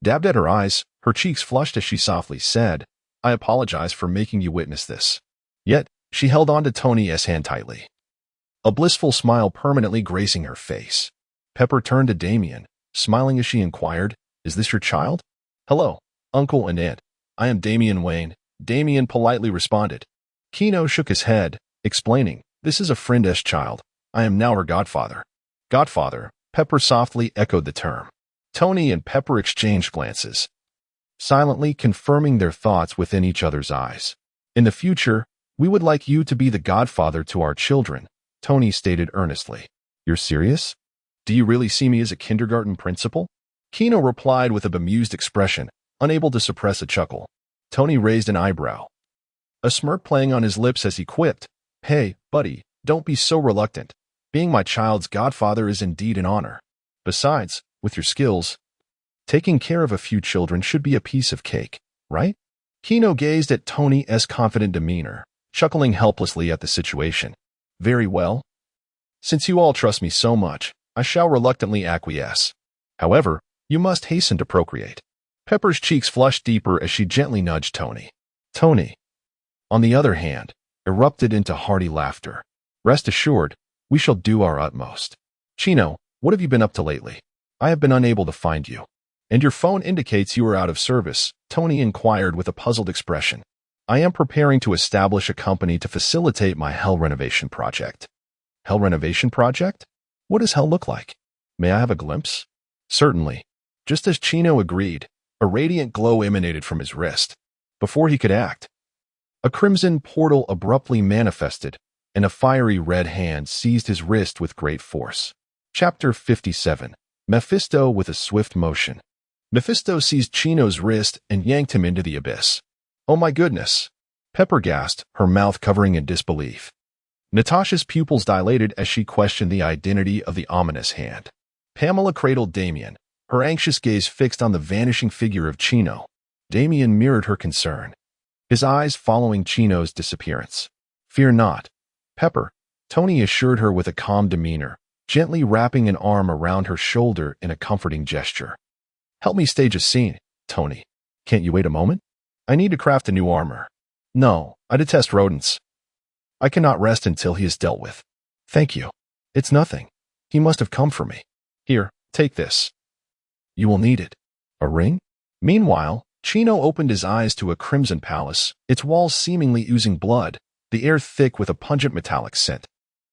dabbed at her eyes, her cheeks flushed as she softly said, I apologize for making you witness this. Yet, she held on to Tony's hand tightly, a blissful smile permanently gracing her face. Pepper turned to Damien, smiling as she inquired, Is this your child? Hello, Uncle and Aunt. I am Damien Wayne, Damien politely responded. Kino shook his head, explaining, This is a friend's child. I am now her godfather. Godfather, Pepper softly echoed the term. Tony and Pepper exchanged glances, silently confirming their thoughts within each other's eyes. In the future, we would like you to be the godfather to our children, Tony stated earnestly. You're serious? Do you really see me as a kindergarten principal? Kino replied with a bemused expression, unable to suppress a chuckle. Tony raised an eyebrow, a smirk playing on his lips as he quipped, Hey, buddy, don't be so reluctant. Being my child's godfather is indeed an honor. Besides, with your skills, taking care of a few children should be a piece of cake, right? Kino gazed at Tony's confident demeanor, chuckling helplessly at the situation. Very well. Since you all trust me so much, I shall reluctantly acquiesce. However, you must hasten to procreate. Pepper's cheeks flushed deeper as she gently nudged Tony. Tony, on the other hand, erupted into hearty laughter. Rest assured, we shall do our utmost. Chino, what have you been up to lately? I have been unable to find you. And your phone indicates you are out of service, Tony inquired with a puzzled expression. I am preparing to establish a company to facilitate my hell renovation project. Hell renovation project? What does hell look like? May I have a glimpse? Certainly. Just as Chino agreed, a radiant glow emanated from his wrist. Before he could act, a crimson portal abruptly manifested, and a fiery red hand seized his wrist with great force. Chapter 57. Mephisto with a swift motion. Mephisto seized Chino's wrist and yanked him into the abyss. Oh my goodness! Pepper gasped, her mouth covering in disbelief. Natasha's pupils dilated as she questioned the identity of the ominous hand. Pamela cradled Damien, her anxious gaze fixed on the vanishing figure of Chino. Damien mirrored her concern, his eyes following Chino's disappearance. Fear not, Pepper, Tony assured her with a calm demeanor, gently wrapping an arm around her shoulder in a comforting gesture. Help me stage a scene, Tony. Can't you wait a moment? I need to craft a new armor. No, I detest rodents. I cannot rest until he is dealt with. Thank you. It's nothing. He must have come for me. Here, take this. You will need it. A ring? Meanwhile, Chino opened his eyes to a crimson palace, its walls seemingly oozing blood, the air thick with a pungent metallic scent.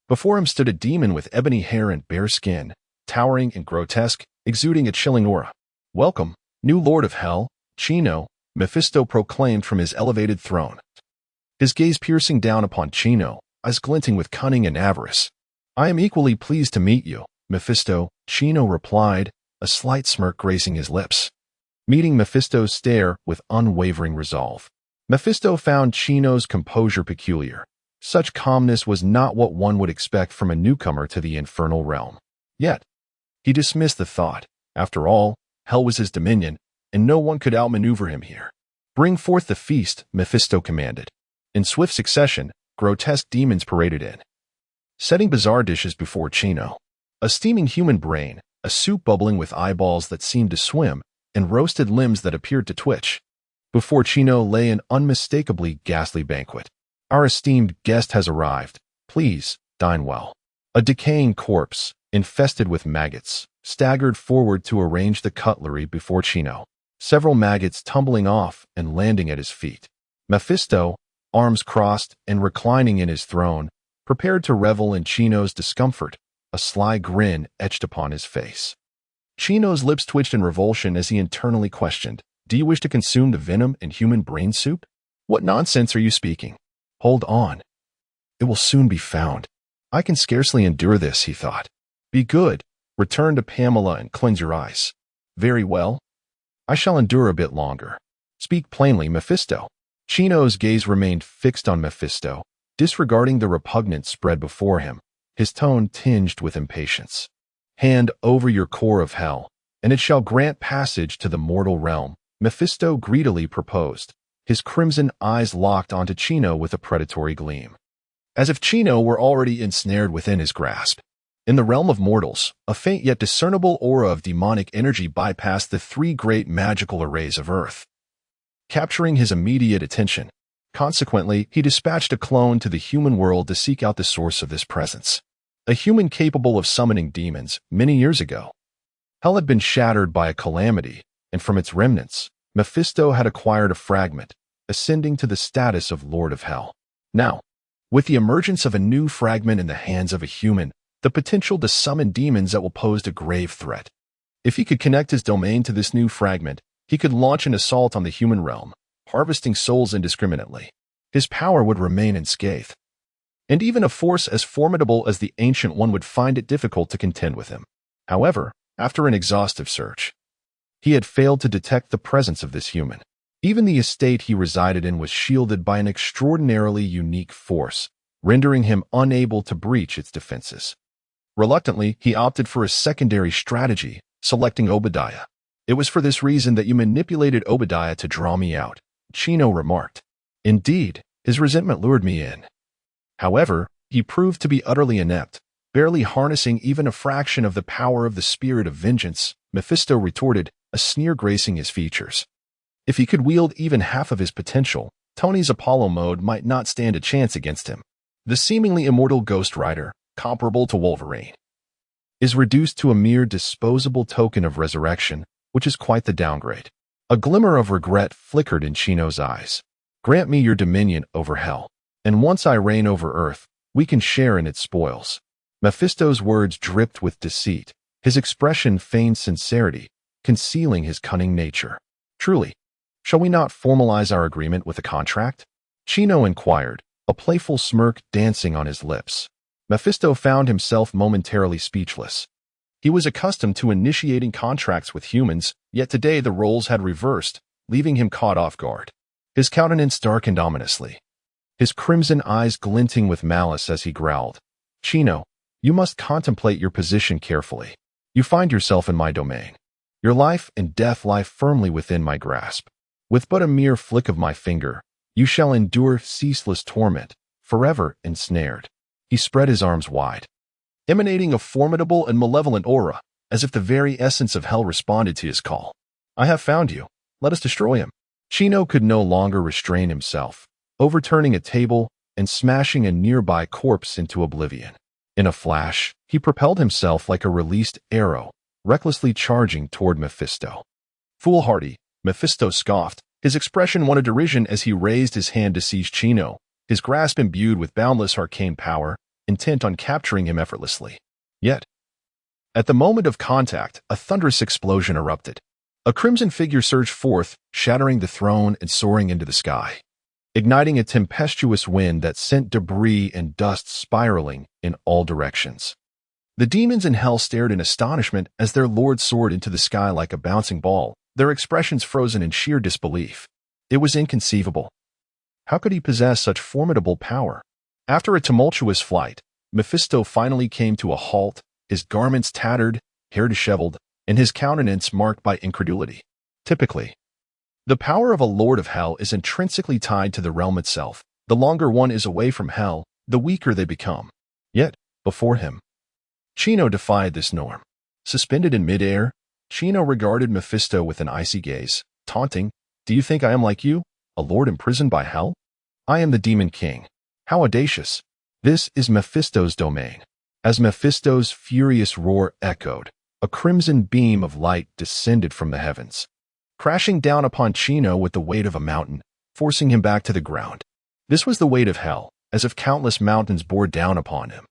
Before him stood a demon with ebony hair and bare skin, towering and grotesque, exuding a chilling aura. Welcome, new Lord of Hell, Chino, Mephisto proclaimed from his elevated throne. his gaze piercing down upon Chino, eyes glinting with cunning and avarice. "I am equally pleased to meet you, Mephisto," Chino replied, a slight smirk gracing his lips. Meeting Mephisto's stare with unwavering resolve, Mephisto found Chino's composure peculiar. Such calmness was not what one would expect from a newcomer to the infernal realm. Yet, he dismissed the thought. After all, hell was his dominion, and no one could outmaneuver him here. "Bring forth the feast," Mephisto commanded. In swift succession, grotesque demons paraded in, setting bizarre dishes before Chino. A steaming human brain, a soup bubbling with eyeballs that seemed to swim, and roasted limbs that appeared to twitch. Before Chino lay an unmistakably ghastly banquet. "Our esteemed guest has arrived. Please, dine well." A decaying corpse, infested with maggots, staggered forward to arrange the cutlery before Chino, several maggots tumbling off and landing at his feet. Mephisto, arms crossed and reclining in his throne, prepared to revel in Chino's discomfort, a sly grin etched upon his face. Chino's lips twitched in revulsion as he internally questioned, "Do you wish to consume the venom and human brain soup? What nonsense are you speaking? Hold on. It will soon be found. I can scarcely endure this," he thought. "Be good. Return to Pamela and cleanse your eyes." "Very well. I shall endure a bit longer. Speak plainly, Mephisto." Chino's gaze remained fixed on Mephisto, disregarding the repugnant spread before him, his tone tinged with impatience. "Hand over your core of hell, and it shall grant passage to the mortal realm," Mephisto greedily proposed, his crimson eyes locked onto Chino with a predatory gleam. As if Chino were already ensnared within his grasp. In the realm of mortals, a faint yet discernible aura of demonic energy bypassed the three great magical arrays of Earth, capturing his immediate attention. Consequently, he dispatched a clone to the human world to seek out the source of this presence. A human capable of summoning demons many years ago. Hell had been shattered by a calamity, and from its remnants, Mephisto had acquired a fragment, ascending to the status of Lord of Hell. Now, with the emergence of a new fragment in the hands of a human, the potential to summon demons that will pose a grave threat. If he could connect his domain to this new fragment, he could launch an assault on the human realm, harvesting souls indiscriminately. His power would remain unscathed, and even a force as formidable as the Ancient One would find it difficult to contend with him. However, after an exhaustive search, he had failed to detect the presence of this human. Even the estate he resided in was shielded by an extraordinarily unique force, rendering him unable to breach its defenses. Reluctantly, he opted for a secondary strategy, selecting Obadiah. "It was for this reason that you manipulated Obadiah to draw me out," Chino remarked. Indeed, his resentment lured me in. However, he proved to be utterly inept, barely harnessing even a fraction of the power of the spirit of vengeance, Mephisto retorted, a sneer gracing his features. If he could wield even half of his potential, Tony's Apollo mode might not stand a chance against him. The seemingly immortal Ghost Rider, comparable to Wolverine, is reduced to a mere disposable token of resurrection, which is quite the downgrade. A glimmer of regret flickered in Chino's eyes. "Grant me your dominion over hell, and once I reign over Earth, we can share in its spoils." Mephisto's words dripped with deceit, his expression feigned sincerity, concealing his cunning nature. "Truly, shall we not formalize our agreement with a contract?" Chino inquired, a playful smirk dancing on his lips. Mephisto found himself momentarily speechless. He was accustomed to initiating contracts with humans, yet today the roles had reversed, leaving him caught off guard. His countenance darkened ominously, his crimson eyes glinting with malice as he growled, "Chino, you must contemplate your position carefully. You find yourself in my domain. Your life and death lie firmly within my grasp. With but a mere flick of my finger, you shall endure ceaseless torment, forever ensnared." He spread his arms wide, emanating a formidable and malevolent aura, as if the very essence of hell responded to his call. "I have found you. Let us destroy him." Chino could no longer restrain himself, overturning a table and smashing a nearby corpse into oblivion. In a flash, he propelled himself like a released arrow, recklessly charging toward Mephisto. "Foolhardy," Mephisto scoffed, his expression one of derision as he raised his hand to seize Chino, his grasp imbued with boundless arcane power, intent on capturing him effortlessly. Yet, at the moment of contact, a thunderous explosion erupted. A crimson figure surged forth, shattering the throne and soaring into the sky. igniting a tempestuous wind that sent debris and dust spiraling in all directions. The demons in hell stared in astonishment as their lord soared into the sky like a bouncing ball, their expressions frozen in sheer disbelief. It was inconceivable. How could he possess such formidable power? After a tumultuous flight, Mephisto finally came to a halt, his garments tattered, hair disheveled, and his countenance marked by incredulity. Typically, the power of a lord of hell is intrinsically tied to the realm itself. The longer one is away from hell, the weaker they become. Yet, before him, Chino defied this norm. Suspended in midair, Chino regarded Mephisto with an icy gaze, taunting, "Do you think I am like you, a lord imprisoned by hell? I am the Demon King. How audacious! This is Mephisto's domain." As Mephisto's furious roar echoed, a crimson beam of light descended from the heavens, crashing down upon Chino with the weight of a mountain, forcing him back to the ground. This was the weight of hell, as if countless mountains bore down upon him.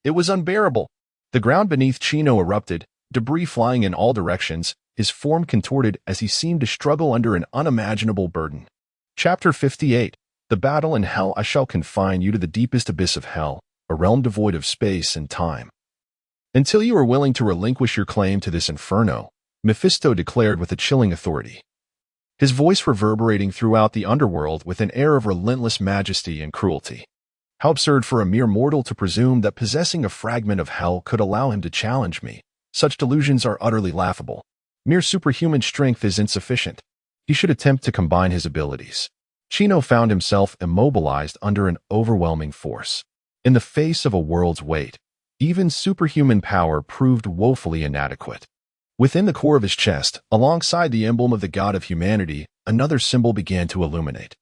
It was unbearable. The ground beneath Chino erupted, debris flying in all directions, his form contorted as he seemed to struggle under an unimaginable burden. Chapter 58. The Battle in Hell. I shall confine you to the deepest abyss of hell, a realm devoid of space and time, until you are willing to relinquish your claim to this inferno, Mephisto declared with a chilling authority, his voice reverberating throughout the underworld with an air of relentless majesty and cruelty. How absurd for a mere mortal to presume that possessing a fragment of hell could allow him to challenge me. Such delusions are utterly laughable. Mere superhuman strength is insufficient. He should attempt to combine his abilities. Chino found himself immobilized under an overwhelming force. In the face of a world's weight, even superhuman power proved woefully inadequate. Within the core of his chest, alongside the emblem of the god of humanity, another symbol began to illuminate.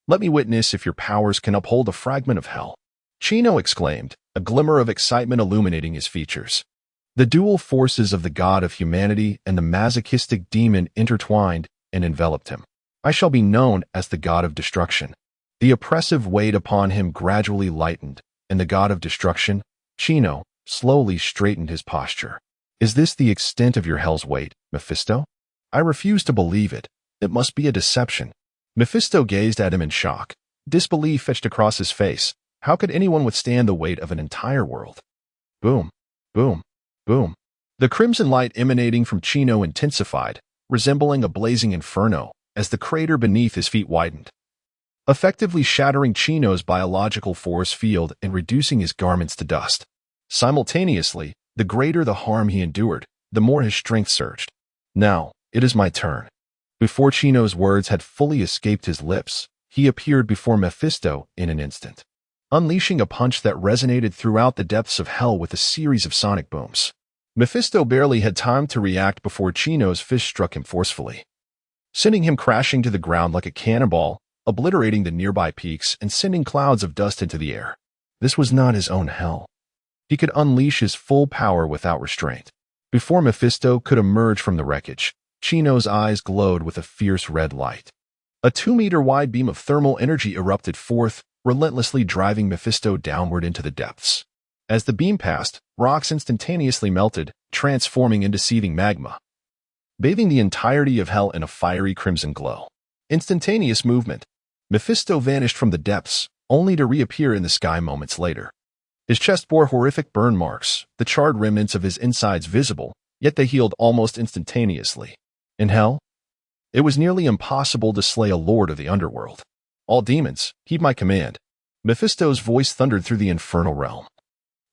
"Let me witness if your powers can uphold a fragment of hell," Chino exclaimed, a glimmer of excitement illuminating his features. The dual forces of the god of humanity and the masochistic demon intertwined and enveloped him. "I shall be known as the god of destruction." The oppressive weight upon him gradually lightened, and the god of destruction, Chino, slowly straightened his posture. "Is this the extent of your hell's weight, Mephisto? I refuse to believe it. It must be a deception." Mephisto gazed at him in shock. Disbelief etched across his face. How could anyone withstand the weight of an entire world? Boom, boom, boom. The crimson light emanating from Chino intensified, resembling a blazing inferno, as the crater beneath his feet widened, effectively shattering Chino's biological force field and reducing his garments to dust. Simultaneously, the greater the harm he endured, the more his strength surged. "Now, it is my turn." Before Chino's words had fully escaped his lips, he appeared before Mephisto in an instant, unleashing a punch that resonated throughout the depths of hell with a series of sonic booms. Mephisto barely had time to react before Chino's fist struck him forcefully, sending him crashing to the ground like a cannonball, obliterating the nearby peaks and sending clouds of dust into the air. This was not his own hell. He could unleash his full power without restraint. Before Mephisto could emerge from the wreckage, Chino's eyes glowed with a fierce red light. A 2-meter-wide beam of thermal energy erupted forth, relentlessly driving Mephisto downward into the depths. As the beam passed, rocks instantaneously melted, transforming into seething magma, bathing the entirety of hell in a fiery crimson glow. Instantaneous movement. Mephisto vanished from the depths, only to reappear in the sky moments later. His chest bore horrific burn marks, the charred remnants of his insides visible, yet they healed almost instantaneously. In hell, it was nearly impossible to slay a lord of the underworld. "All demons, heed my command." Mephisto's voice thundered through the infernal realm,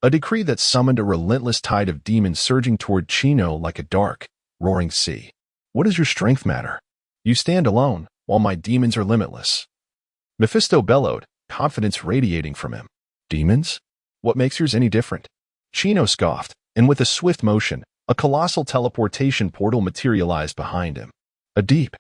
a decree that summoned a relentless tide of demons surging toward Chino like a dark, roaring sea. "What does your strength matter? You stand alone, while my demons are limitless." Mephisto bellowed, confidence radiating from him. "Demons? What makes yours any different?" Chino scoffed, and with a swift motion, a colossal teleportation portal materialized behind him. A deep,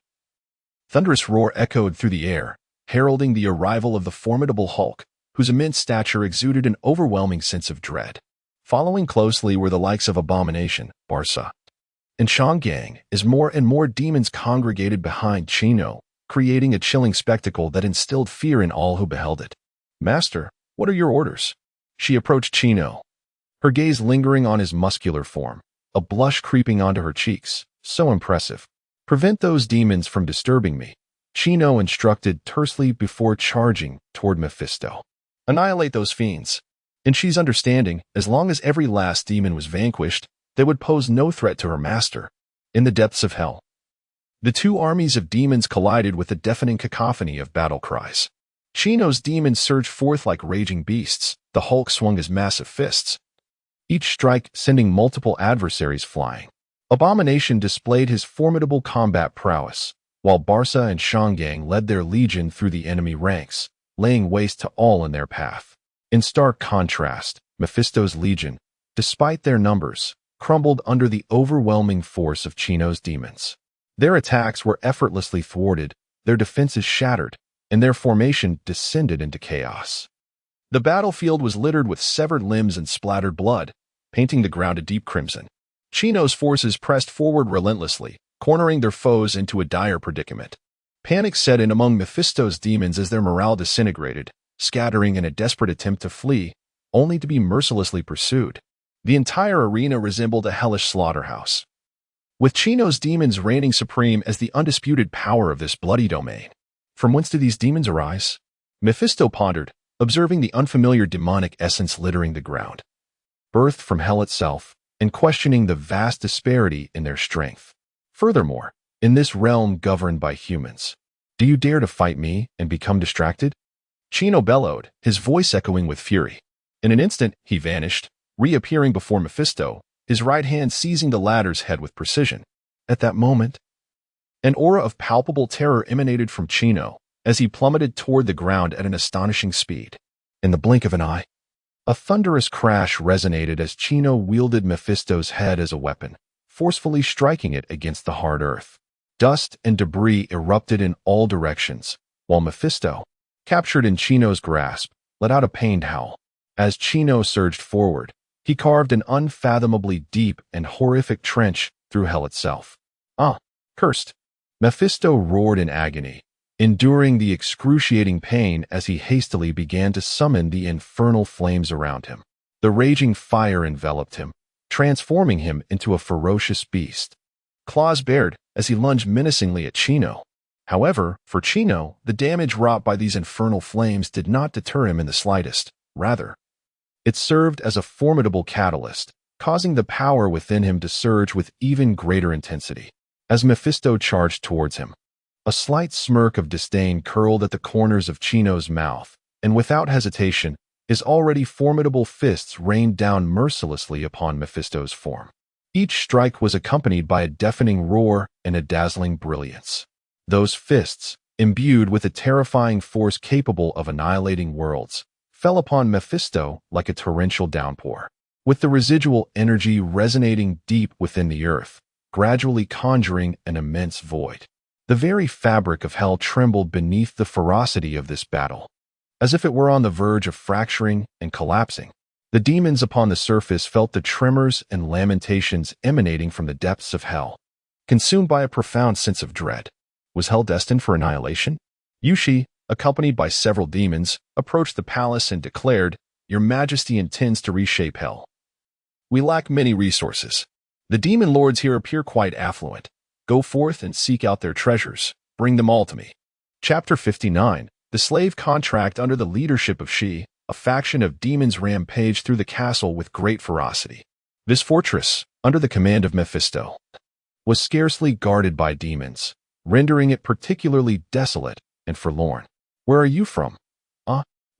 thunderous roar echoed through the air, heralding the arrival of the formidable Hulk, whose immense stature exuded an overwhelming sense of dread. Following closely were the likes of Abomination, Barca, and Chang'Gang, as more and more demons congregated behind Chino, creating a chilling spectacle that instilled fear in all who beheld it. "Master, what are your orders?" She approached Chino, her gaze lingering on his muscular form, a blush creeping onto her cheeks. "So impressive. Prevent those demons from disturbing me." Chino instructed tersely before charging toward Mephisto. Annihilate those fiends. In Shi's understanding, as long as every last demon was vanquished, they would pose no threat to her master. In the depths of hell, the two armies of demons collided with a deafening cacophony of battle cries. Chino's demons surged forth like raging beasts. The Hulk swung his massive fists, each strike sending multiple adversaries flying. Abomination displayed his formidable combat prowess, while Barca and Shangang led their legion through the enemy ranks, laying waste to all in their path. In stark contrast, Mephisto's legion, despite their numbers, crumbled under the overwhelming force of Chino's demons. Their attacks were effortlessly thwarted, their defenses shattered, and their formation descended into chaos. The battlefield was littered with severed limbs and splattered blood, painting the ground a deep crimson. Chino's forces pressed forward relentlessly, cornering their foes into a dire predicament. Panic set in among Mephisto's demons as their morale disintegrated, scattering in a desperate attempt to flee, only to be mercilessly pursued. The entire arena resembled a hellish slaughterhouse, with Chino's demons reigning supreme as the undisputed power of this bloody domain. From whence do these demons arise? Mephisto pondered, observing the unfamiliar demonic essence littering the ground. Birthed from hell itself, and questioning the vast disparity in their strength. Furthermore, in this realm governed by humans, do you dare to fight me and become distracted? Chino bellowed, his voice echoing with fury. In an instant, he vanished, reappearing before Mephisto, his right hand seizing the latter's head with precision. At that moment, an aura of palpable terror emanated from Chino as he plummeted toward the ground at an astonishing speed. In the blink of an eye, a thunderous crash resonated as Chino wielded Mephisto's head as a weapon, forcefully striking it against the hard earth. Dust and debris erupted in all directions, while Mephisto, captured in Chino's grasp, let out a pained howl. As Chino surged forward, he carved an unfathomably deep and horrific trench through hell itself. Ah, cursed! Mephisto roared in agony, enduring the excruciating pain as he hastily began to summon the infernal flames around him. The raging fire enveloped him, transforming him into a ferocious beast. Claws bared as he lunged menacingly at Chino. However, for Chino, the damage wrought by these infernal flames did not deter him in the slightest. Rather, it served as a formidable catalyst, causing the power within him to surge with even greater intensity. As Mephisto charged towards him, a slight smirk of disdain curled at the corners of Chino's mouth, and without hesitation, his already formidable fists rained down mercilessly upon Mephisto's form. Each strike was accompanied by a deafening roar and a dazzling brilliance. Those fists, imbued with a terrifying force capable of annihilating worlds, fell upon Mephisto like a torrential downpour, with the residual energy resonating deep within the earth, gradually conjuring an immense void. The very fabric of hell trembled beneath the ferocity of this battle, as if it were on the verge of fracturing and collapsing. The demons upon the surface felt the tremors and lamentations emanating from the depths of hell. Consumed by a profound sense of dread, was hell destined for annihilation? Yushi, accompanied by several demons, approached the palace and declared, "Your Majesty intends to reshape hell. We lack many resources. The demon lords here appear quite affluent. Go forth and seek out their treasures. Bring them all to me." Chapter 59. The slave contract. Under the leadership of Shi, a faction of demons rampaged through the castle with great ferocity. This fortress, under the command of Mephisto, was scarcely guarded by demons, rendering it particularly desolate and forlorn. "Where are you from?"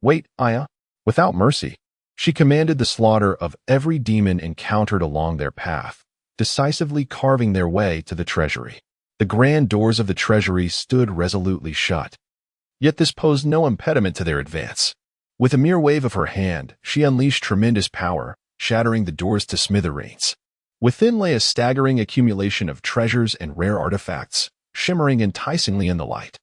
Wait, Aya." Without mercy, she commanded the slaughter of every demon encountered along their path, decisively carving their way to the treasury. The grand doors of the treasury stood resolutely shut. Yet this posed no impediment to their advance. With a mere wave of her hand, she unleashed tremendous power, shattering the doors to smithereens. Within lay a staggering accumulation of treasures and rare artifacts, shimmering enticingly in the light.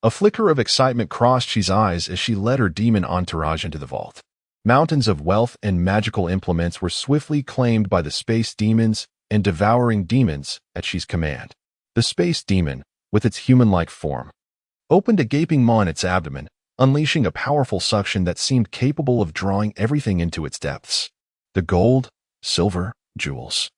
A flicker of excitement crossed Shi's eyes as she led her demon entourage into the vault. Mountains of wealth and magical implements were swiftly claimed by the space demons and devouring demons at Shi's command. The space demon, with its human-like form, opened a gaping maw in its abdomen, unleashing a powerful suction that seemed capable of drawing everything into its depths. The gold, silver, jewels,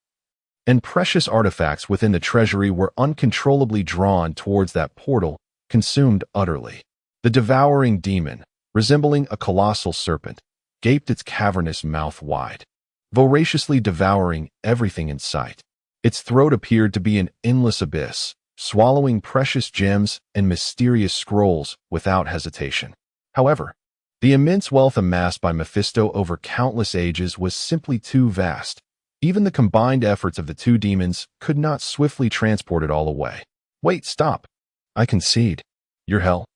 and precious artifacts within the treasury were uncontrollably drawn towards that portal, consumed utterly. The devouring demon, resembling a colossal serpent, gaped its cavernous mouth wide, voraciously devouring everything in sight. Its throat appeared to be an endless abyss, swallowing precious gems and mysterious scrolls without hesitation. However, the immense wealth amassed by Mephisto over countless ages was simply too vast. Even the combined efforts of the two demons could not swiftly transport it all away. Wait, stop. I concede. Your hell,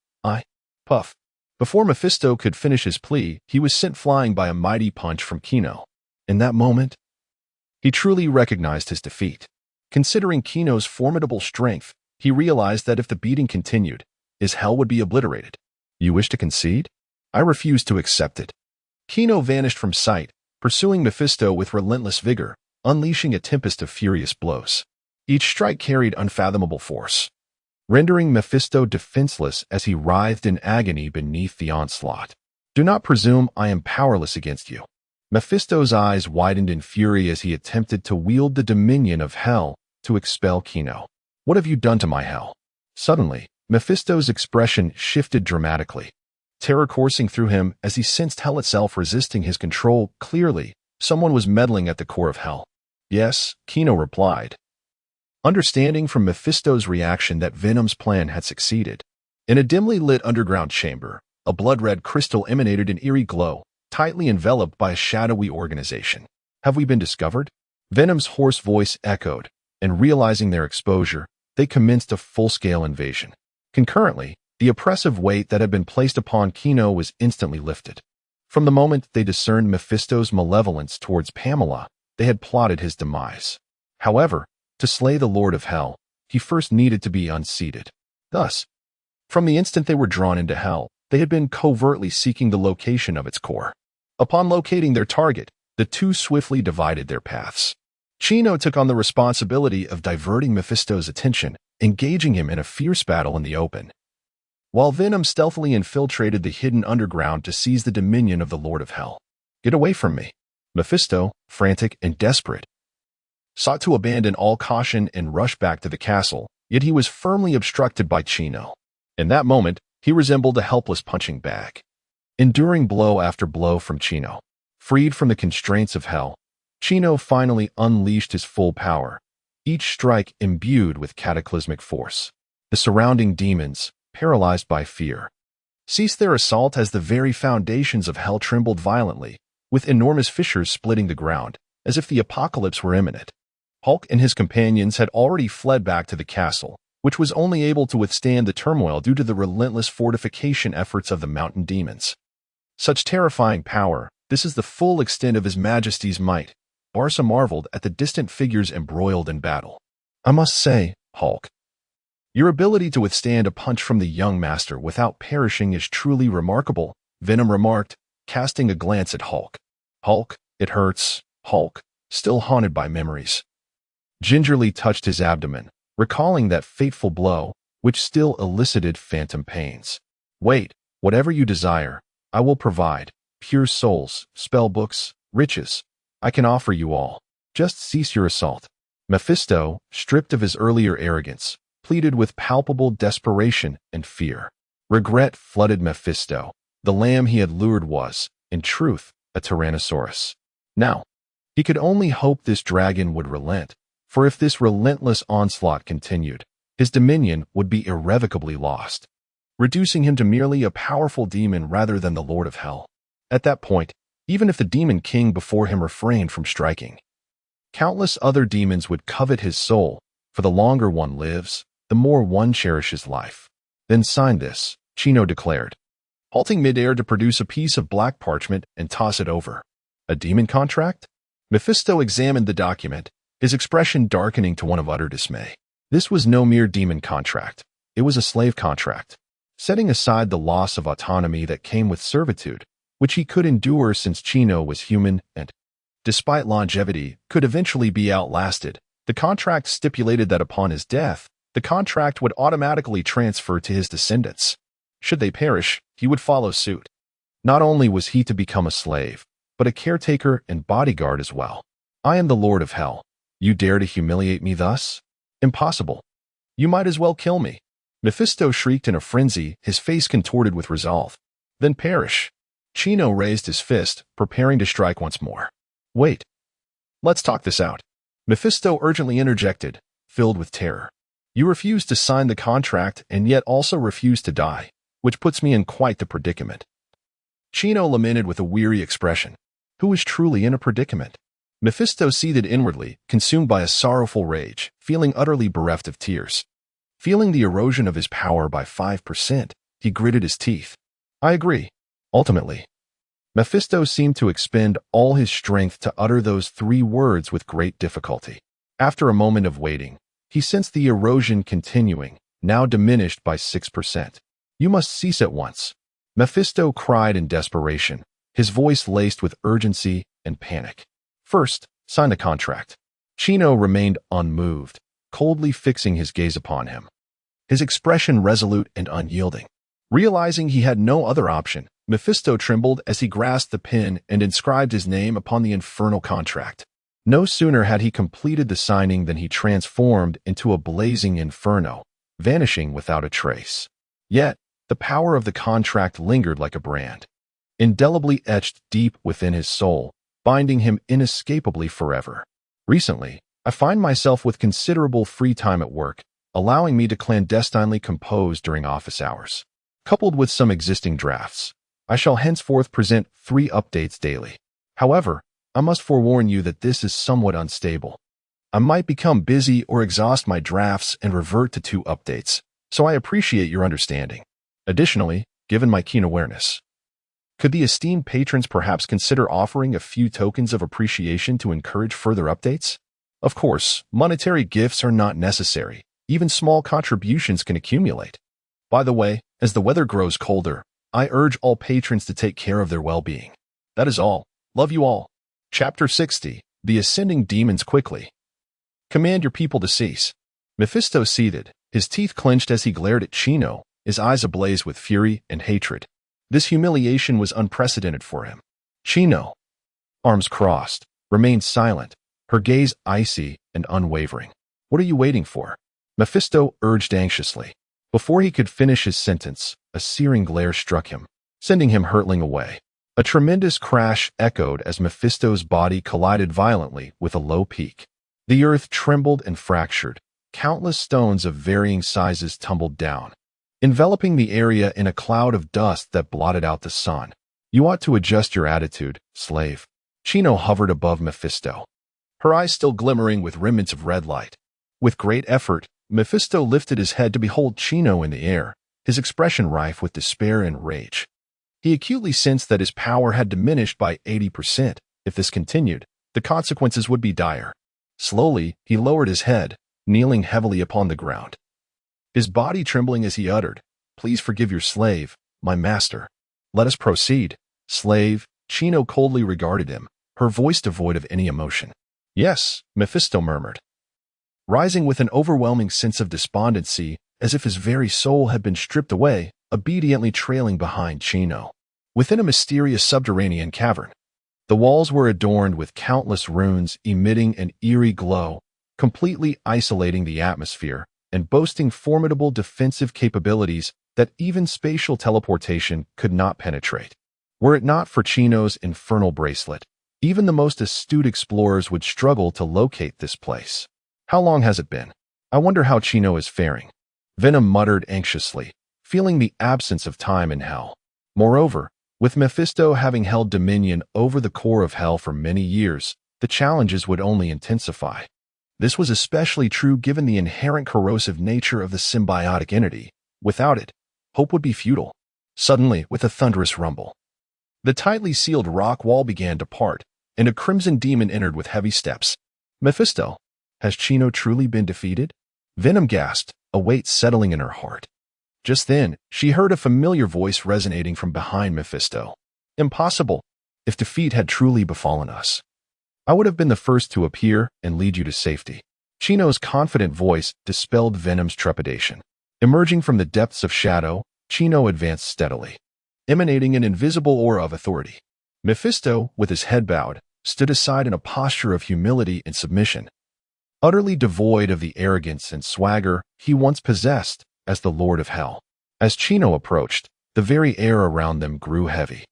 puff. Before Mephisto could finish his plea, he was sent flying by a mighty punch from Kino. In that moment, he truly recognized his defeat. Considering Kino's formidable strength, he realized that if the beating continued, his hell would be obliterated. You wish to concede? I refuse to accept it. Kino vanished from sight, pursuing Mephisto with relentless vigor, unleashing a tempest of furious blows. Each strike carried unfathomable force, rendering Mephisto defenseless as he writhed in agony beneath the onslaught. Do not presume I am powerless against you. Mephisto's eyes widened in fury as he attempted to wield the dominion of hell to expel Kino. What have you done to my hell? Suddenly, Mephisto's expression shifted dramatically, terror coursing through him as he sensed hell itself resisting his control. Clearly, someone was meddling at the core of hell. Yes, Kino replied, understanding from Mephisto's reaction that Venom's plan had succeeded. In a dimly lit underground chamber, a blood-red crystal emanated an eerie glow, tightly enveloped by a shadowy organization. Have we been discovered? Venom's hoarse voice echoed, and realizing their exposure, they commenced a full-scale invasion. Concurrently, the oppressive weight that had been placed upon Kino was instantly lifted. From the moment they discerned Mephisto's malevolence towards Pamela, they had plotted his demise. However, to slay the Lord of Hell, he first needed to be unseated. Thus, from the instant they were drawn into hell, they had been covertly seeking the location of its core. Upon locating their target, the two swiftly divided their paths. Kino took on the responsibility of diverting Mephisto's attention, engaging him in a fierce battle in the open, while Venom stealthily infiltrated the hidden underground to seize the dominion of the Lord of Hell. Get away from me. Mephisto, frantic and desperate, sought to abandon all caution and rush back to the castle, yet he was firmly obstructed by Kino. In that moment, he resembled a helpless punching bag, enduring blow after blow from Kino. Freed from the constraints of hell, Kino finally unleashed his full power, each strike imbued with cataclysmic force. The surrounding demons, paralyzed by fear, ceased their assault as the very foundations of hell trembled violently, with enormous fissures splitting the ground, as if the apocalypse were imminent. Hulk and his companions had already fled back to the castle, which was only able to withstand the turmoil due to the relentless fortification efforts of the mountain demons. Such terrifying power, this is the full extent of His Majesty's might. Barca marveled at the distant figures embroiled in battle. I must say, Hulk, your ability to withstand a punch from the young master without perishing is truly remarkable, Venom remarked, casting a glance at Hulk. Hulk, it hurts. Hulk, still haunted by memories, gingerly touched his abdomen, recalling that fateful blow, which still elicited phantom pains. Wait, whatever you desire, I will provide. Pure souls, spell books, riches. I can offer you all. Just cease your assault. Mephisto, stripped of his earlier arrogance, pleaded with palpable desperation and fear. Regret flooded Mephisto. The lamb he had lured was, in truth, a Tyrannosaurus. Now, he could only hope this dragon would relent, for if this relentless onslaught continued, his dominion would be irrevocably lost, reducing him to merely a powerful demon rather than the Lord of Hell. At that point, even if the demon king before him refrained from striking, countless other demons would covet his soul, for the longer one lives, the more one cherishes life. Then sign this, Kino declared, halting midair to produce a piece of black parchment and toss it over. A demon contract? Mephisto examined the document, his expression darkening to one of utter dismay. This was no mere demon contract. It was a slave contract. Setting aside the loss of autonomy that came with servitude, which he could endure since Kino was human and, despite longevity, could eventually be outlasted, the contract stipulated that upon his death, the contract would automatically transfer to his descendants. Should they perish, he would follow suit. Not only was he to become a slave, but a caretaker and bodyguard as well. I am the Lord of Hell. You dare to humiliate me thus? Impossible. You might as well kill me. Mephisto shrieked in a frenzy, his face contorted with resolve. Then perish. Chino raised his fist, preparing to strike once more. Wait. Let's talk this out. Mephisto urgently interjected, filled with terror. You refuse to sign the contract and yet also refuse to die, which puts me in quite the predicament. Chino lamented with a weary expression. Who is truly in a predicament? Mephisto seethed inwardly, consumed by a sorrowful rage, feeling utterly bereft of tears. Feeling the erosion of his power by 5%, he gritted his teeth. I agree. Ultimately, Mephisto seemed to expend all his strength to utter those 3 words with great difficulty. After a moment of waiting, he sensed the erosion continuing, now diminished by 6%. You must cease at once. Mephisto cried in desperation, his voice laced with urgency and panic. First, sign the contract. Chino remained unmoved, coldly fixing his gaze upon him, his expression resolute and unyielding. Realizing he had no other option, Mephisto trembled as he grasped the pen and inscribed his name upon the infernal contract. No sooner had he completed the signing than he transformed into a blazing inferno, vanishing without a trace. Yet, the power of the contract lingered like a brand, indelibly etched deep within his soul, binding him inescapably forever. Recently, I find myself with considerable free time at work, allowing me to clandestinely compose during office hours. Coupled with some existing drafts, I shall henceforth present 3 updates daily. However, I must forewarn you that this is somewhat unstable. I might become busy or exhaust my drafts and revert to 2 updates, so I appreciate your understanding. Additionally, given my keen awareness, could the esteemed patrons perhaps consider offering a few tokens of appreciation to encourage further updates? Of course, monetary gifts are not necessary. Even small contributions can accumulate. By the way, as the weather grows colder, I urge all patrons to take care of their well-being. That is all. Love you all. Chapter 60. The Ascending Demons Quickly. Command your people to cease. Mephisto seethed, his teeth clenched as he glared at Chino, his eyes ablaze with fury and hatred. This humiliation was unprecedented for him. Chino, arms crossed, remained silent, her gaze icy and unwavering. What are you waiting for? Mephisto urged anxiously. Before he could finish his sentence, a searing glare struck him, sending him hurtling away. A tremendous crash echoed as Mephisto's body collided violently with a low peak. The earth trembled and fractured. Countless stones of varying sizes tumbled down, enveloping the area in a cloud of dust that blotted out the sun. You ought to adjust your attitude, slave. Chino hovered above Mephisto, her eyes still glimmering with remnants of red light. With great effort, Mephisto lifted his head to behold Chino in the air, his expression rife with despair and rage. He acutely sensed that his power had diminished by 80%. If this continued, the consequences would be dire. Slowly, he lowered his head, kneeling heavily upon the ground, his body trembling as he uttered, "Please forgive your slave, my master. Let us proceed." Slave, Chino coldly regarded him, her voice devoid of any emotion. "Yes," Mephisto murmured, rising with an overwhelming sense of despondency, as if his very soul had been stripped away, obediently trailing behind Chino. Within a mysterious subterranean cavern, the walls were adorned with countless runes emitting an eerie glow, completely isolating the atmosphere and boasting formidable defensive capabilities that even spatial teleportation could not penetrate. Were it not for Chino's infernal bracelet, even the most astute explorers would struggle to locate this place. How long has it been? I wonder how Chino is faring. Venom muttered anxiously, feeling the absence of time in hell. Moreover, with Mephisto having held dominion over the core of hell for many years, the challenges would only intensify. This was especially true given the inherent corrosive nature of the symbiotic entity. Without it, hope would be futile. Suddenly, with a thunderous rumble, the tightly sealed rock wall began to part, and a crimson demon entered with heavy steps. Mephisto, has Chino truly been defeated? Venom gasped, a weight settling in her heart. Just then, she heard a familiar voice resonating from behind Mephisto. Impossible. If defeat had truly befallen us, I would have been the first to appear and lead you to safety. Chino's confident voice dispelled Venom's trepidation. Emerging from the depths of shadow, Chino advanced steadily, emanating an invisible aura of authority. Mephisto, with his head bowed, stood aside in a posture of humility and submission. Utterly devoid of the arrogance and swagger he once possessed, as the Lord of Hell. As Chino approached, the very air around them grew heavy.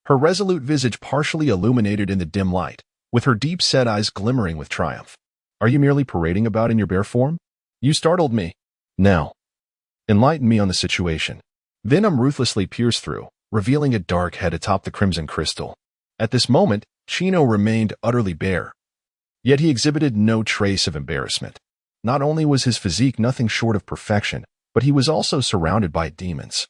Her resolute visage partially illuminated in the dim light, with her deep-set eyes glimmering with triumph. "Are you merely parading about in your bare form? You startled me. Now, enlighten me on the situation." Venom ruthlessly pierced through, revealing a dark head atop the crimson crystal. At this moment, Chino remained utterly bare. Yet he exhibited no trace of embarrassment. Not only was his physique nothing short of perfection, but he was also surrounded by demons,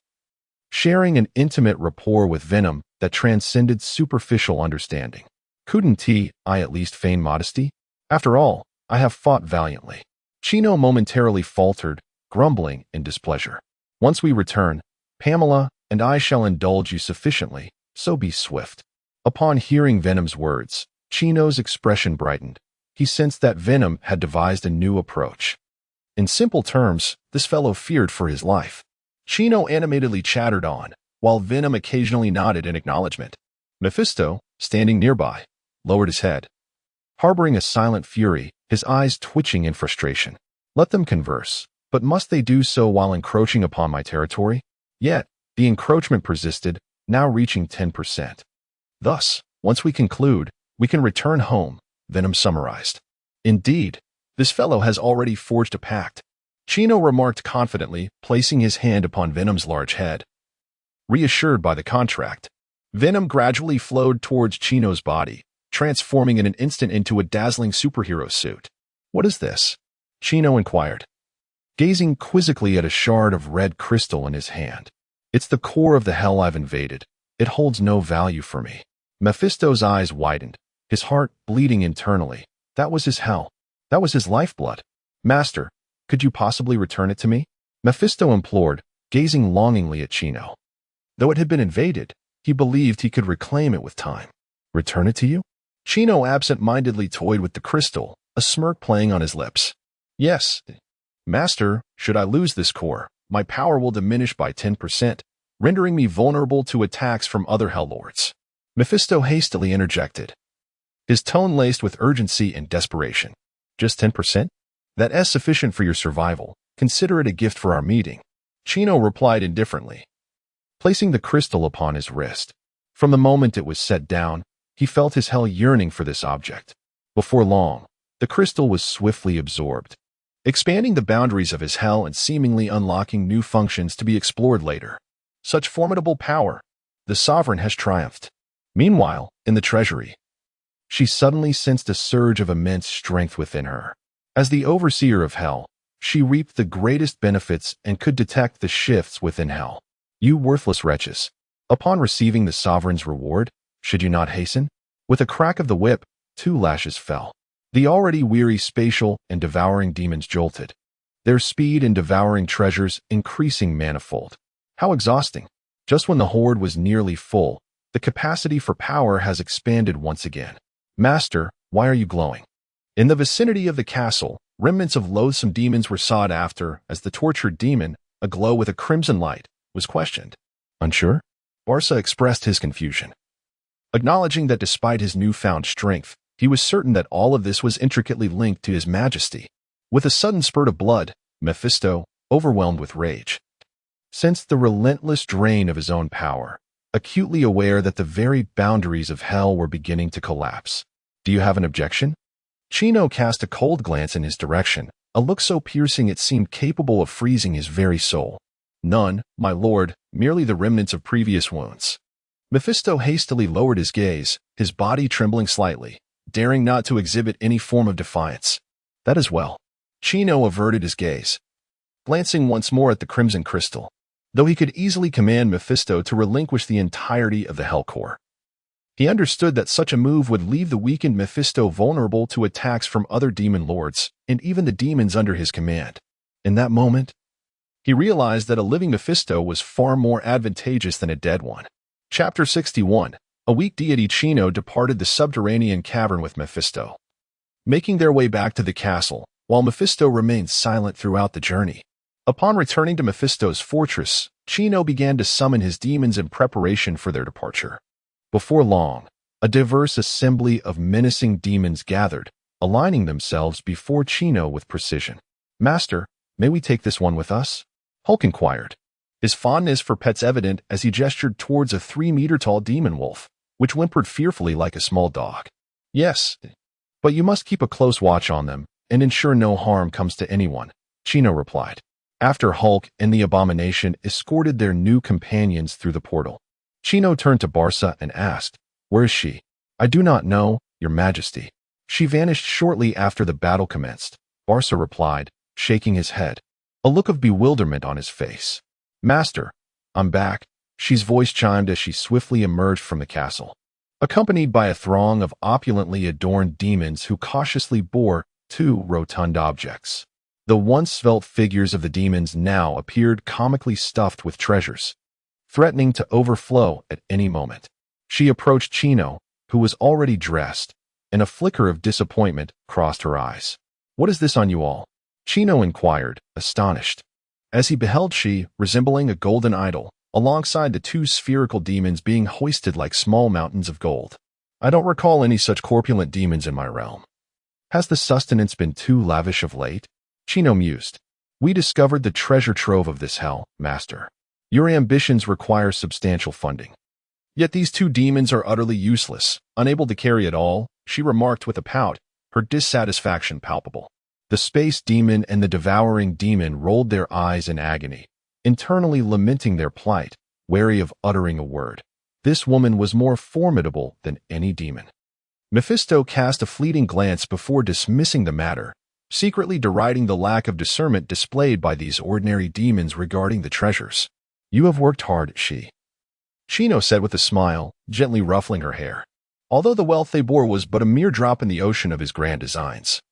sharing an intimate rapport with Venom that transcended superficial understanding. "Couldn't I at least feign modesty? After all, I have fought valiantly." Chino momentarily faltered, grumbling in displeasure. "Once we return, Pamela and I shall indulge you sufficiently, so be swift." Upon hearing Venom's words, Chino's expression brightened. He sensed that Venom had devised a new approach. In simple terms, this fellow feared for his life. Chino animatedly chattered on, while Venom occasionally nodded in acknowledgement. Mephisto, standing nearby, lowered his head, harboring a silent fury, his eyes twitching in frustration. "Let them converse, but must they do so while encroaching upon my territory?" Yet, the encroachment persisted, now reaching 10%. "Thus, once we conclude, we can return home," Venom summarized. "Indeed, this fellow has already forged a pact," Chino remarked confidently, placing his hand upon Venom's large head. Reassured by the contract, Venom gradually flowed towards Chino's body, transforming in an instant into a dazzling superhero suit. "What is this?" Chino inquired, gazing quizzically at a shard of red crystal in his hand. "It's the core of the hell I've invaded. It holds no value for me." Mephisto's eyes widened, his heart bleeding internally. That was his hell. That was his lifeblood. "Master, could you possibly return it to me?" Mephisto implored, gazing longingly at Chino. Though it had been invaded, he believed he could reclaim it with time. "Return it to you?" Chino absent-mindedly toyed with the crystal, a smirk playing on his lips. "Yes, Master, should I lose this core, my power will diminish by 10%, rendering me vulnerable to attacks from other Hell Lords." Mephisto hastily interjected, his tone laced with urgency and desperation. "Just 10%? That is sufficient for your survival. Consider it a gift for our meeting." Chino replied indifferently, placing the crystal upon his wrist. From the moment it was set down, he felt his hell yearning for this object. Before long, the crystal was swiftly absorbed, expanding the boundaries of his hell and seemingly unlocking new functions to be explored later. Such formidable power! The sovereign has triumphed. Meanwhile, in the treasury, she suddenly sensed a surge of immense strength within her. As the overseer of hell, she reaped the greatest benefits and could detect the shifts within hell. "You worthless wretches! Upon receiving the sovereign's reward, should you not hasten?" With a crack of the whip, 2 lashes fell. The already weary spatial and devouring demons jolted, their speed in devouring treasures increasing manifold. How exhausting! Just when the horde was nearly full, the capacity for power has expanded once again. "Master, why are you glowing?" In the vicinity of the castle, remnants of loathsome demons were sought after as the tortured demon, aglow with a crimson light, was questioned. "Unsure?" Barca expressed his confusion, acknowledging that despite his newfound strength, he was certain that all of this was intricately linked to his majesty. With a sudden spurt of blood, Mephisto, overwhelmed with rage, sensed the relentless drain of his own power, acutely aware that the very boundaries of hell were beginning to collapse. "Do you have an objection?" Chino cast a cold glance in his direction, a look so piercing it seemed capable of freezing his very soul. "None, my lord, merely the remnants of previous wounds." Mephisto hastily lowered his gaze, his body trembling slightly, daring not to exhibit any form of defiance. "That is well." Chino averted his gaze, glancing once more at the crimson crystal, though he could easily command Mephisto to relinquish the entirety of the Hell Core. He understood that such a move would leave the weakened Mephisto vulnerable to attacks from other demon lords and even the demons under his command. In that moment, he realized that a living Mephisto was far more advantageous than a dead one. Chapter 61. A weak deity. Chino departed the subterranean cavern with Mephisto, making their way back to the castle, while Mephisto remained silent throughout the journey. Upon returning to Mephisto's fortress, Chino began to summon his demons in preparation for their departure. Before long, a diverse assembly of menacing demons gathered, aligning themselves before Chino with precision. "Master, may we take this one with us?" Hulk inquired, his fondness for pets evident as he gestured towards a 3-meter-tall demon wolf, which whimpered fearfully like a small dog. Yes, but you must keep a close watch on them and ensure no harm comes to anyone, Chino replied. After Hulk and the Abomination escorted their new companions through the portal, Chino turned to Barca and asked, "Where is she?" "I do not know, Your Majesty." "She vanished shortly after the battle commenced," Barca replied, shaking his head, a look of bewilderment on his face. "Master, I'm back," she's voice chimed as she swiftly emerged from the castle, accompanied by a throng of opulently adorned demons who cautiously bore 2 rotund objects. The once svelte figures of the demons now appeared comically stuffed with treasures, threatening to overflow at any moment. She approached Chino, who was already dressed, and a flicker of disappointment crossed her eyes. "What is this on you all?" Chino inquired, astonished, as he beheld she resembling a golden idol, alongside the 2 spherical demons being hoisted like small mountains of gold. "I don't recall any such corpulent demons in my realm. Has the sustenance been too lavish of late?" Chino mused. "We discovered the treasure trove of this hell, Master. Your ambitions require substantial funding. Yet these 2 demons are utterly useless, unable to carry it all," she remarked with a pout, her dissatisfaction palpable. The space demon and the devouring demon rolled their eyes in agony, internally lamenting their plight, wary of uttering a word. This woman was more formidable than any demon. Mephisto cast a fleeting glance before dismissing the matter, secretly deriding the lack of discernment displayed by these ordinary demons regarding the treasures. "You have worked hard," Chino said with a smile, gently ruffling her hair, although the wealth they bore was but a mere drop in the ocean of his grand designs.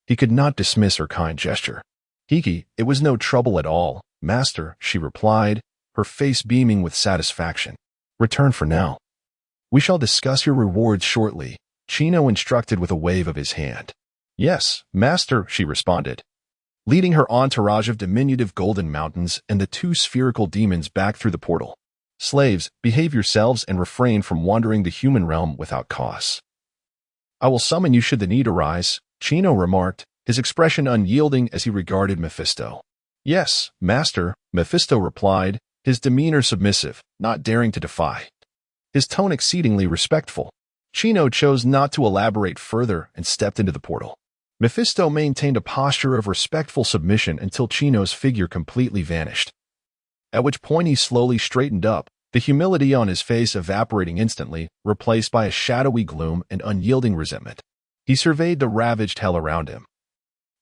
He could not dismiss her kind gesture. "Hiki, it was no trouble at all, Master," she replied, her face beaming with satisfaction. "Return for now. We shall discuss your rewards shortly," Chino instructed with a wave of his hand. "Yes, Master," she responded, leading her entourage of diminutive golden mountains and the 2 spherical demons back through the portal. "Slaves, behave yourselves and refrain from wandering the human realm without cause." "I will summon you should the need arise," Chino remarked, his expression unyielding as he regarded Mephisto. "Yes, Master," Mephisto replied, his demeanor submissive, not daring to defy, his tone exceedingly respectful. Chino chose not to elaborate further and stepped into the portal. Mephisto maintained a posture of respectful submission until Chino's figure completely vanished, at which point he slowly straightened up, the humility on his face evaporating instantly, replaced by a shadowy gloom and unyielding resentment. He surveyed the ravaged hell around him,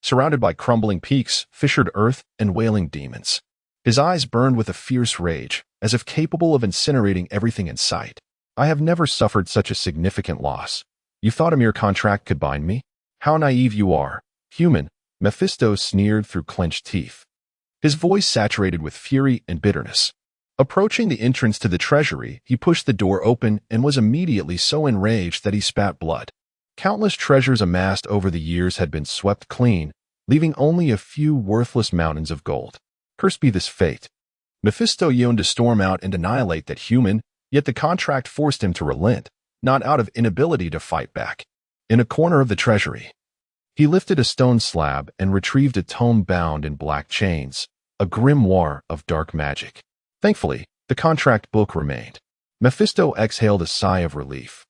surrounded by crumbling peaks, fissured earth, and wailing demons. His eyes burned with a fierce rage, as if capable of incinerating everything in sight. "I have never suffered such a significant loss. You thought a mere contract could bind me? How naive you are, human," Mephisto sneered through clenched teeth, his voice saturated with fury and bitterness. Approaching the entrance to the treasury, he pushed the door open and was immediately so enraged that he spat blood. Countless treasures amassed over the years had been swept clean, leaving only a few worthless mountains of gold. Cursed be this fate. Mephisto yearned to storm out and annihilate that human, yet the contract forced him to relent, not out of inability to fight back. In a corner of the treasury, he lifted a stone slab and retrieved a tome bound in black chains, a grimoire of dark magic. Thankfully, the contract book remained. Mephisto exhaled a sigh of relief.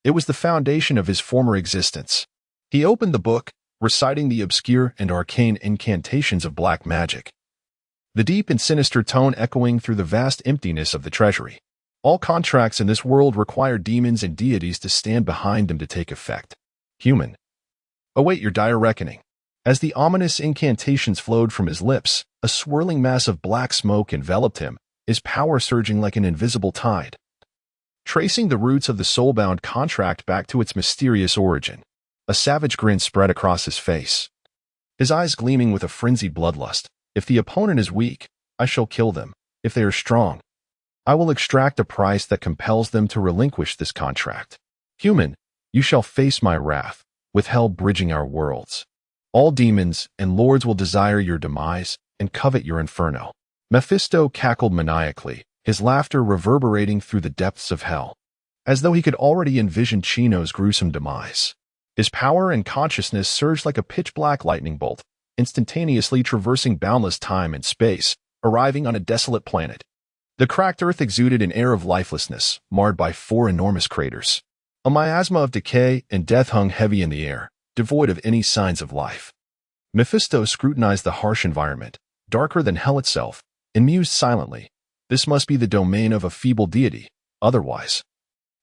It was the foundation of his former existence. He opened the book, reciting the obscure and arcane incantations of black magic, the deep and sinister tone echoing through the vast emptiness of the treasury. All contracts in this world require demons and deities to stand behind them to take effect. Human, await your dire reckoning. As the ominous incantations flowed from his lips, a swirling mass of black smoke enveloped him, his power surging like an invisible tide, tracing the roots of the soul-bound contract back to its mysterious origin. A savage grin spread across his face, his eyes gleaming with a frenzied bloodlust. "If the opponent is weak, I shall kill them. If they are strong, I will extract a price that compels them to relinquish this contract. Human, you shall face my wrath, with hell bridging our worlds. All demons and lords will desire your demise and covet your inferno." Mephisto cackled maniacally, his laughter reverberating through the depths of hell, as though he could already envision Chino's gruesome demise. His power and consciousness surged like a pitch-black lightning bolt, instantaneously traversing boundless time and space, arriving on a desolate planet. The cracked earth exuded an air of lifelessness, marred by 4 enormous craters. A miasma of decay and death hung heavy in the air, devoid of any signs of life. Mephisto scrutinized the harsh environment, darker than hell itself, and mused silently. This must be the domain of a feeble deity. Otherwise,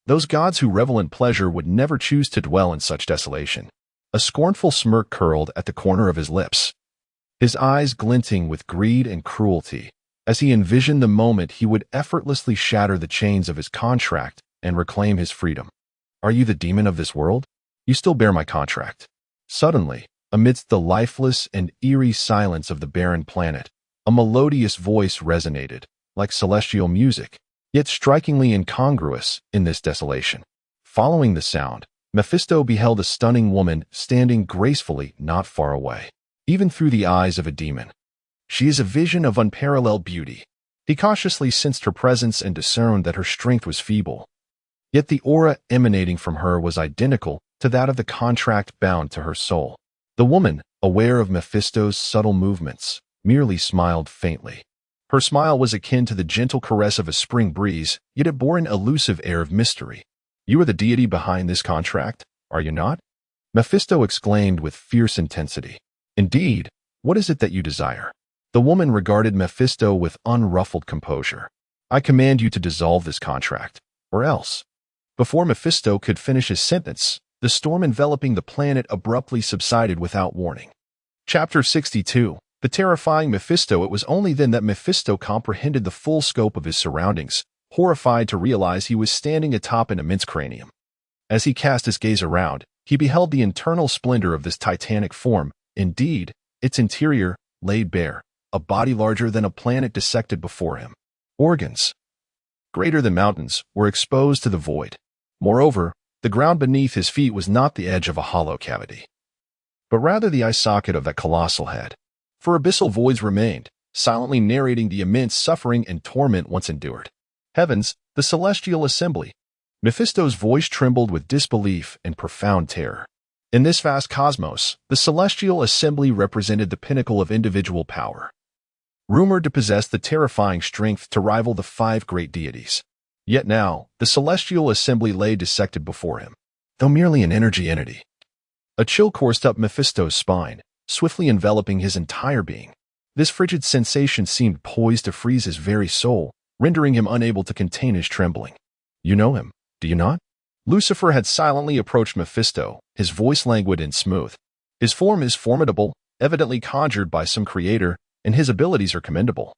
those gods who revel in pleasure would never choose to dwell in such desolation. A scornful smirk curled at the corner of his lips, his eyes glinting with greed and cruelty, as he envisioned the moment he would effortlessly shatter the chains of his contract and reclaim his freedom. Are you the demon of this world? You still bear my contract. Suddenly, amidst the lifeless and eerie silence of the barren planet, a melodious voice resonated, like celestial music, yet strikingly incongruous in this desolation. Following the sound, Mephisto beheld a stunning woman standing gracefully not far away, even through the eyes of a demon. She is a vision of unparalleled beauty. He cautiously sensed her presence and discerned that her strength was feeble. Yet the aura emanating from her was identical to that of the contract bound to her soul. The woman, aware of Mephisto's subtle movements, merely smiled faintly. Her smile was akin to the gentle caress of a spring breeze, yet it bore an elusive air of mystery. You are the deity behind this contract, are you not? Mephisto exclaimed with fierce intensity. Indeed, what is it that you desire? The woman regarded Mephisto with unruffled composure. I command you to dissolve this contract, or else. Before Mephisto could finish his sentence, the storm enveloping the planet abruptly subsided without warning. Chapter 62. The terrifying Mephisto. It was only then that Mephisto comprehended the full scope of his surroundings, horrified to realize he was standing atop an immense cranium. As he cast his gaze around, he beheld the internal splendor of this titanic form. Indeed, its interior, laid bare, a body larger than a planet dissected before him. Organs, greater than mountains, were exposed to the void. Moreover, the ground beneath his feet was not the edge of a hollow cavity, but rather the eye socket of that colossal head. For abyssal voids remained, silently narrating the immense suffering and torment once endured. Heavens, the celestial assembly. Mephisto's voice trembled with disbelief and profound terror. In this vast cosmos, the celestial assembly represented the pinnacle of individual power, rumored to possess the terrifying strength to rival the 5 great deities. Yet now, the celestial assembly lay dissected before him, though merely an energy entity. A chill coursed up Mephisto's spine, swiftly enveloping his entire being. This frigid sensation seemed poised to freeze his very soul, rendering him unable to contain his trembling. You know him, do you not? Lucifer had silently approached Mephisto, his voice languid and smooth. His form is formidable, evidently conjured by some creator, and his abilities are commendable.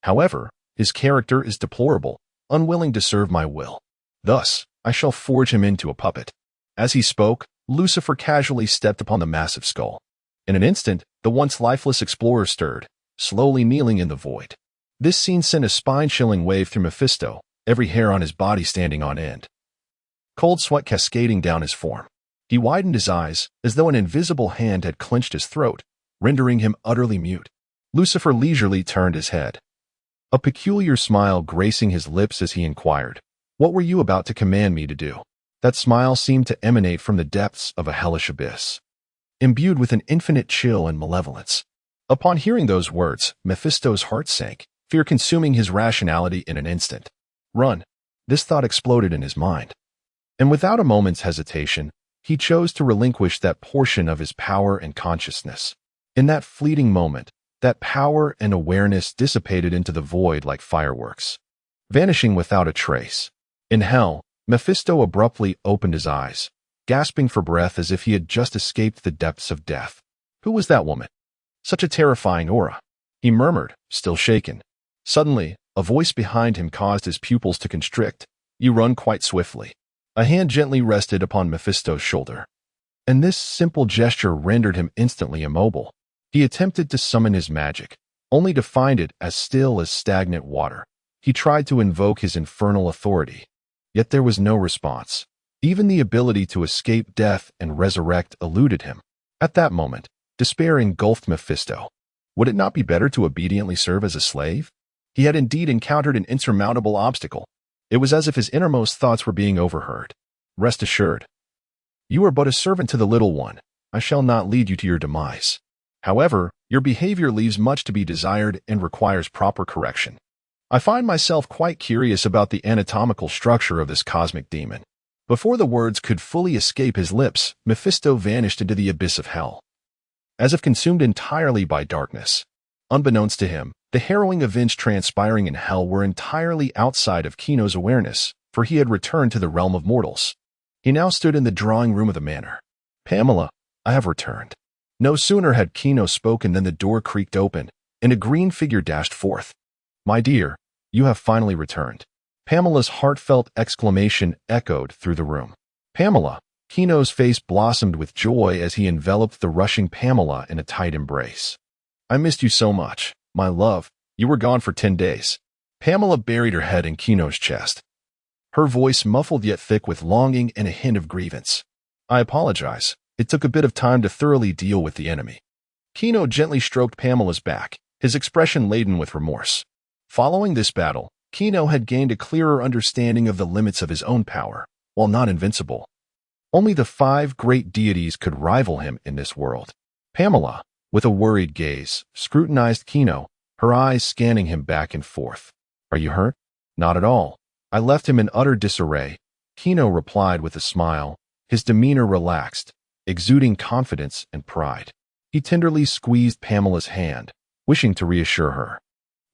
However, his character is deplorable, unwilling to serve my will. Thus, I shall forge him into a puppet. As he spoke, Lucifer casually stepped upon the massive skull. In an instant, the once lifeless explorer stirred, slowly kneeling in the void. This scene sent a spine-chilling wave through Mephisto, every hair on his body standing on end, cold sweat cascading down his form. He widened his eyes, as though an invisible hand had clenched his throat, rendering him utterly mute. Lucifer leisurely turned his head, a peculiar smile gracing his lips as he inquired, "What were you about to command me to do?" That smile seemed to emanate from the depths of a hellish abyss, imbued with an infinite chill and malevolence. Upon hearing those words, Mephisto's heart sank, fear consuming his rationality in an instant. Run! This thought exploded in his mind. And without a moment's hesitation, he chose to relinquish that portion of his power and consciousness. In that fleeting moment, that power and awareness dissipated into the void like fireworks, vanishing without a trace. In hell, Mephisto abruptly opened his eyes, gasping for breath as if he had just escaped the depths of death. Who was that woman? Such a terrifying aura, he murmured, still shaken. Suddenly, a voice behind him caused his pupils to constrict. You run quite swiftly. A hand gently rested upon Mephisto's shoulder, and this simple gesture rendered him instantly immobile. He attempted to summon his magic, only to find it as still as stagnant water. He tried to invoke his infernal authority, yet there was no response. Even the ability to escape death and resurrect eluded him. At that moment, despair engulfed Mephisto. Would it not be better to obediently serve as a slave? He had indeed encountered an insurmountable obstacle. It was as if his innermost thoughts were being overheard. Rest assured, you are but a servant to the little one. I shall not lead you to your demise. However, Your behavior leaves much to be desired and requires proper correction. I find myself quite curious about the anatomical structure of this cosmic demon. Before the words could fully escape his lips, Mephisto vanished into the abyss of hell, as if consumed entirely by darkness. Unbeknownst to him, the harrowing events transpiring in hell were entirely outside of Kino's awareness, for he had returned to the realm of mortals. He now stood in the drawing room of the manor. "Pamela, I have returned." No sooner had Kino spoken than the door creaked open, and a green figure dashed forth. "My dear, you have finally returned." Pamela's heartfelt exclamation echoed through the room. "Pamela!" Kino's face blossomed with joy as he enveloped the rushing Pamela in a tight embrace. "I missed you so much, my love. You were gone for 10 days. Pamela buried her head in Kino's chest, her voice muffled yet thick with longing and a hint of grievance. "I apologize. It took a bit of time to thoroughly deal with the enemy." Kino gently stroked Pamela's back, his expression laden with remorse. Following this battle, Kino had gained a clearer understanding of the limits of his own power. While not invincible, only the 5 great deities could rival him in this world. Pamela, with a worried gaze, scrutinized Kino, her eyes scanning him back and forth. "Are you hurt?" "Not at all. I left him in utter disarray," Kino replied with a smile, his demeanor relaxed, exuding confidence and pride. He tenderly squeezed Pamela's hand, wishing to reassure her.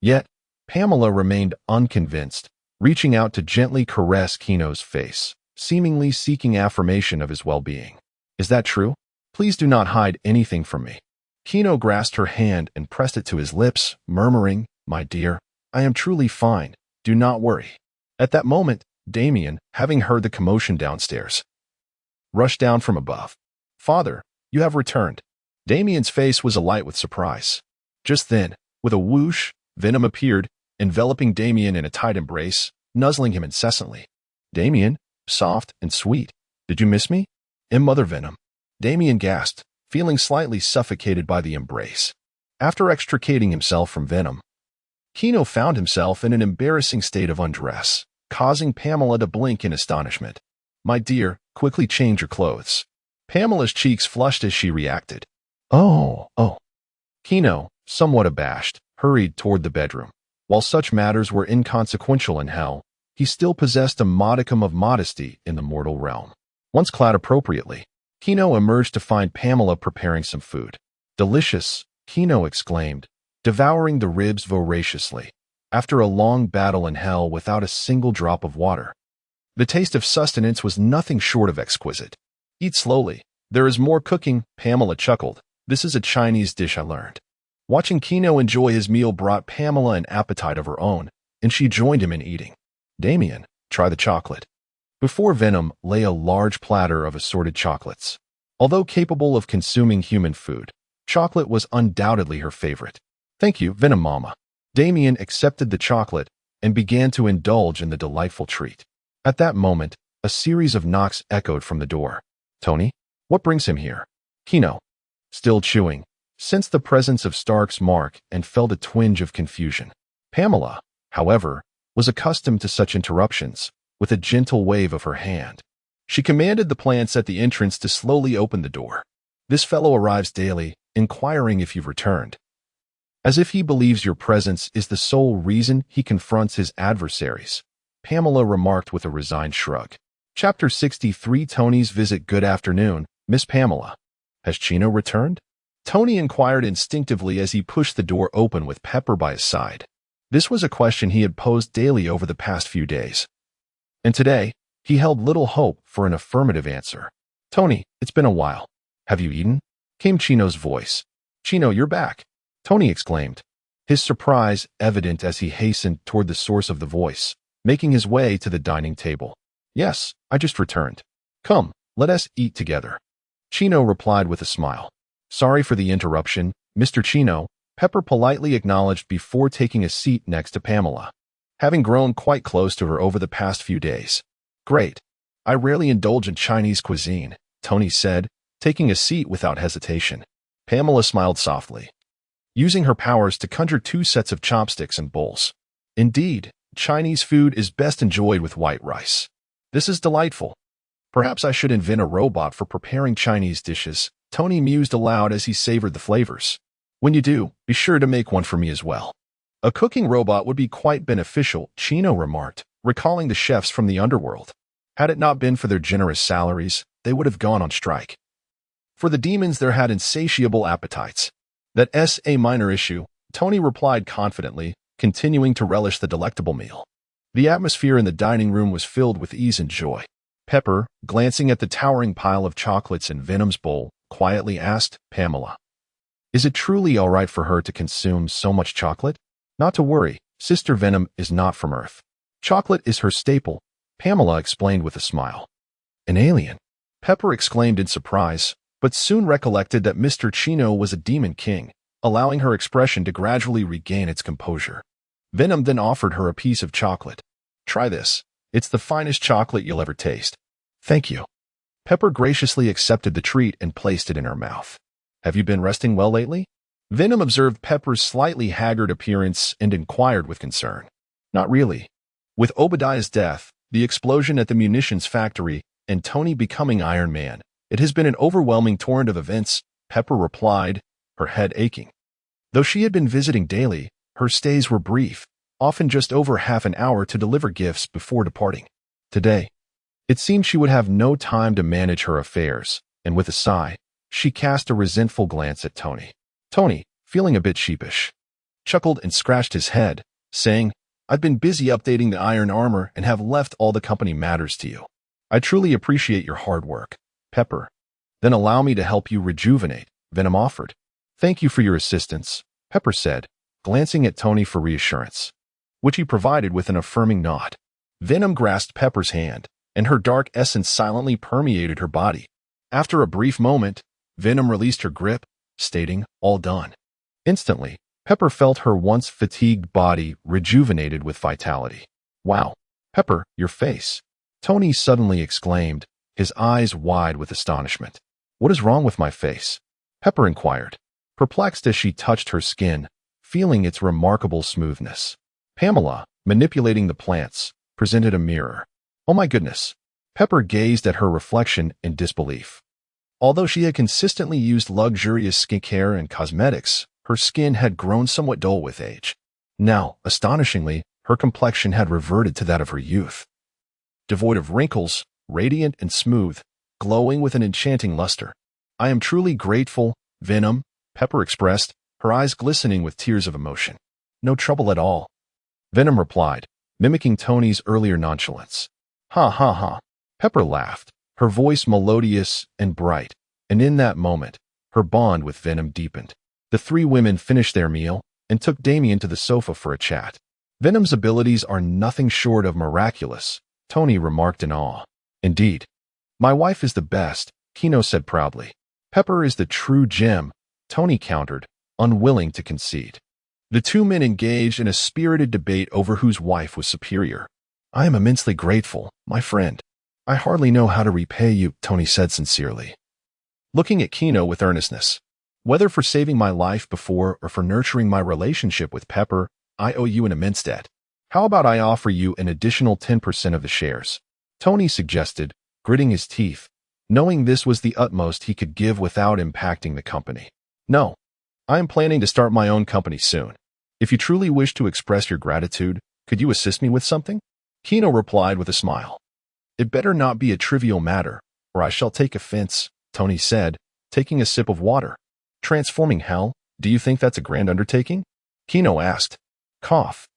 Yet, Pamela remained unconvinced, reaching out to gently caress Kino's face, seemingly seeking affirmation of his well-being. "Is that true? Please do not hide anything from me." Kino grasped her hand and pressed it to his lips, murmuring, "My dear, I am truly fine. Do not worry." At that moment, Damien, having heard the commotion downstairs, rushed down from above. "Father, you have returned." Damien's face was alight with surprise. Just then, with a whoosh, Venom appeared, enveloping Damien in a tight embrace, nuzzling him incessantly. "Damien, soft and sweet, did you miss me?" "And Mother Venom?" Damien gasped, feeling slightly suffocated by the embrace. After extricating himself from Venom, Kino found himself in an embarrassing state of undress, causing Pamela to blink in astonishment. "My dear, quickly change your clothes." Pamela's cheeks flushed as she reacted. Oh. Kino, somewhat abashed, hurried toward the bedroom. While such matters were inconsequential in hell, he still possessed a modicum of modesty in the mortal realm. Once clad appropriately, Kino emerged to find Pamela preparing some food. "Delicious," Kino exclaimed, devouring the ribs voraciously. After a long battle in hell without a single drop of water, the taste of sustenance was nothing short of exquisite. "Eat slowly. There is more cooking," Pamela chuckled. "This is a Chinese dish I learned." Watching Kino enjoy his meal brought Pamela an appetite of her own, and she joined him in eating. "Damien, try the chocolate." Before Venom lay a large platter of assorted chocolates. Although capable of consuming human food, chocolate was undoubtedly her favorite. "Thank you, Venom Mama." Damien accepted the chocolate and began to indulge in the delightful treat. At that moment, a series of knocks echoed from the door. "Tony? What brings him here?" Kino, still chewing, sensed the presence of Stark's mark and felt a twinge of confusion. Pamela, however, was accustomed to such interruptions. With a gentle wave of her hand, she commanded the plants at the entrance to slowly open the door. "This fellow arrives daily, inquiring if you've returned. As if he believes your presence is the sole reason he confronts his adversaries," Pamela remarked with a resigned shrug. Chapter 63 Tony's Visit. "Good afternoon, Miss Pamela. Has Chino returned?" Tony inquired instinctively as he pushed the door open with Pepper by his side. This was a question he had posed daily over the past few days, and today, he held little hope for an affirmative answer. "Tony, it's been a while. Have you eaten?" came Chino's voice. "Chino, you're back," Tony exclaimed, his surprise evident as he hastened toward the source of the voice, making his way to the dining table. "Yes, I just returned. Come, let us eat together," Chino replied with a smile. "Sorry for the interruption, Mr. Chino," Pepper politely acknowledged before taking a seat next to Pamela, having grown quite close to her over the past few days. "Great. I rarely indulge in Chinese cuisine," Tony said, taking a seat without hesitation. Pamela smiled softly, using her powers to conjure 2 sets of chopsticks and bowls. "Indeed, Chinese food is best enjoyed with white rice. This is delightful. Perhaps I should invent a robot for preparing Chinese dishes," Tony mused aloud as he savored the flavors. When you do, be sure to make one for me as well. A cooking robot would be quite beneficial, Chino remarked, recalling the chefs from the underworld. Had it not been for their generous salaries, they would have gone on strike. For the demons, there had insatiable appetites. That's a minor issue, Tony replied confidently, continuing to relish the delectable meal. The atmosphere in the dining room was filled with ease and joy. Pepper, glancing at the towering pile of chocolates in Venom's bowl, quietly asked Pamela, "Is it truly all right for her to consume so much chocolate?" "Not to worry, Sister Venom is not from Earth. Chocolate is her staple," Pamela explained with a smile. "An alien?" Pepper exclaimed in surprise, but soon recollected that Mr. Chino was a demon king, allowing her expression to gradually regain its composure. Venom then offered her a piece of chocolate. "Try this. It's the finest chocolate you'll ever taste." "Thank you." Pepper graciously accepted the treat and placed it in her mouth. "Have you been resting well lately?" Venom observed Pepper's slightly haggard appearance and inquired with concern. "Not really. With Obadiah's death, the explosion at the munitions factory, and Tony becoming Iron Man, it has been an overwhelming torrent of events," Pepper replied, her head aching. Though she had been visiting daily, her stays were brief, often just over half an hour to deliver gifts before departing. Today, it seemed she would have no time to manage her affairs, and with a sigh, she cast a resentful glance at Tony. Tony, feeling a bit sheepish, chuckled and scratched his head, saying, "I've been busy updating the iron armor and have left all the company matters to you. I truly appreciate your hard work, Pepper." "Then allow me to help you rejuvenate," Venom offered. "Thank you for your assistance," Pepper said, glancing at Tony for reassurance, which he provided with an affirming nod. Venom grasped Pepper's hand, and her dark essence silently permeated her body. After a brief moment, Venom released her grip, stating, "All done." Instantly, Pepper felt her once fatigued body rejuvenated with vitality. "Wow, Pepper, your face," Tony suddenly exclaimed, his eyes wide with astonishment. "What is wrong with my face?" Pepper inquired, perplexed as she touched her skin, feeling its remarkable smoothness. Pamela, manipulating the plants, presented a mirror. "Oh my goodness." Pepper gazed at her reflection in disbelief. Although she had consistently used luxurious skincare and cosmetics, her skin had grown somewhat dull with age. Now, astonishingly, her complexion had reverted to that of her youth. Devoid of wrinkles, radiant and smooth, glowing with an enchanting luster. "I am truly grateful, Venom," Pepper expressed, her eyes glistening with tears of emotion. "No trouble at all," Venom replied, mimicking Tony's earlier nonchalance. "Ha ha ha." Pepper laughed, her voice melodious and bright, and in that moment, her bond with Venom deepened. The three women finished their meal and took Damien to the sofa for a chat. "Venom's abilities are nothing short of miraculous," Tony remarked in awe. "Indeed. My wife is the best," Kino said proudly. "Pepper is the true gem," Tony countered, unwilling to concede. The two men engaged in a spirited debate over whose wife was superior. "I am immensely grateful, my friend. I hardly know how to repay you," Tony said sincerely, looking at Kino with earnestness. "Whether for saving my life before or for nurturing my relationship with Pepper, I owe you an immense debt. How about I offer you an additional 10% of the shares?" Tony suggested, gritting his teeth, knowing this was the utmost he could give without impacting the company. "No, I am planning to start my own company soon. If you truly wish to express your gratitude, could you assist me with something?" Kino replied with a smile. "It better not be a trivial matter, or I shall take offense," Tony said, taking a sip of water. "Transforming hell, do you think that's a grand undertaking?" Kino asked. Cough.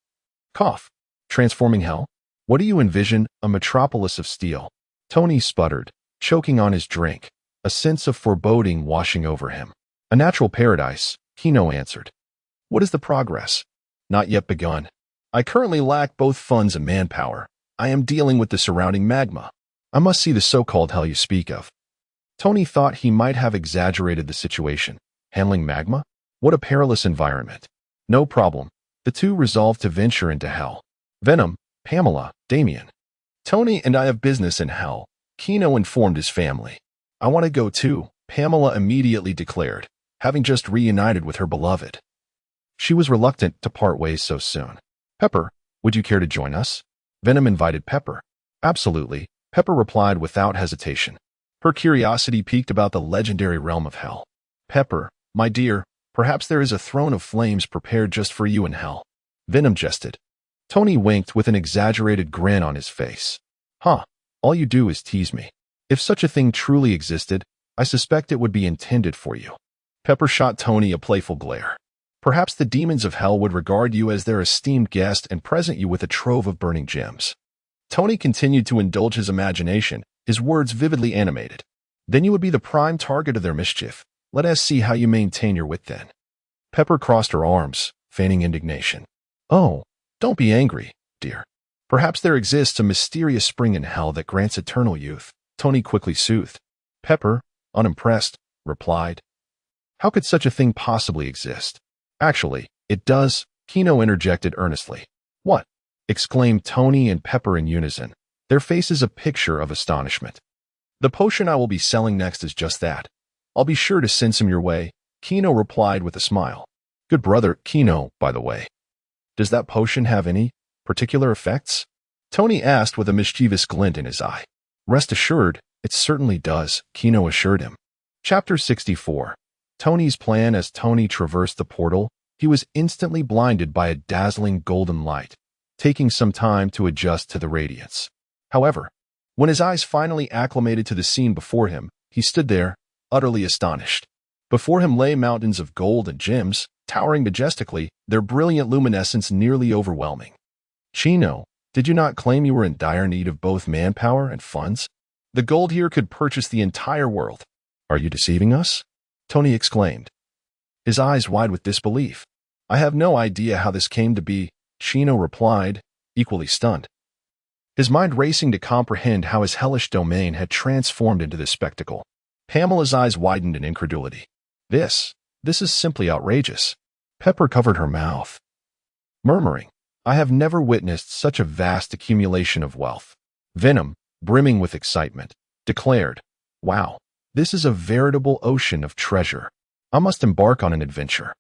Cough. "Transforming hell? What do you envision, a metropolis of steel?" Tony sputtered, choking on his drink, a sense of foreboding washing over him. "A natural paradise," Kino answered. "What is the progress?" "Not yet begun. I currently lack both funds and manpower. I am dealing with the surrounding magma. I must see the so-called hell you speak of." Tony thought he might have exaggerated the situation. Handling magma? What a perilous environment. No problem. The two resolved to venture into hell. Venom, Pamela, Damien. "Tony and I have business in hell," Kino informed his family. "I want to go too," Pamela immediately declared, having just reunited with her beloved. She was reluctant to part ways so soon. "Pepper, would you care to join us?" Venom invited Pepper. "Absolutely," Pepper replied without hesitation. Her curiosity piqued about the legendary realm of hell. "Pepper, my dear," Perhaps there is a throne of flames prepared just for you in hell. Venom jested. Tony winked with an exaggerated grin on his face. Huh, all you do is tease me. If such a thing truly existed, I suspect it would be intended for you. Pepper shot Tony a playful glare. Perhaps the demons of hell would regard you as their esteemed guest and present you with a trove of burning gems. Tony continued to indulge his imagination, his words vividly animated. Then you would be the prime target of their mischief. Let us see how you maintain your wit then. Pepper crossed her arms, feigning indignation. Oh, don't be angry, dear. Perhaps there exists a mysterious spring in hell that grants eternal youth, Tony quickly soothed. Pepper, unimpressed, replied. How could such a thing possibly exist? Actually, it does, Kino interjected earnestly. What? Exclaimed Tony and Pepper in unison, their faces a picture of astonishment. The potion I will be selling next is just that. I'll be sure to send some your way, Kino replied with a smile. Good brother, Kino, by the way. Does that potion have any particular effects? Tony asked with a mischievous glint in his eye. Rest assured, it certainly does, Kino assured him. Chapter 64. Tony's plan. As Tony traversed the portal, he was instantly blinded by a dazzling golden light, taking some time to adjust to the radiance. However, when his eyes finally acclimated to the scene before him, he stood there, utterly astonished. Before him lay mountains of gold and gems, towering majestically, their brilliant luminescence nearly overwhelming. Chino, did you not claim you were in dire need of both manpower and funds? The gold here could purchase the entire world. Are you deceiving us? Tony exclaimed, his eyes wide with disbelief. I have no idea how this came to be, Chino replied, equally stunned. His mind racing to comprehend how his hellish domain had transformed into this spectacle. Pamela's eyes widened in incredulity. This is simply outrageous. Pepper covered her mouth, murmuring, I have never witnessed such a vast accumulation of wealth. Venom, brimming with excitement, declared, Wow, this is a veritable ocean of treasure. I must embark on an adventure.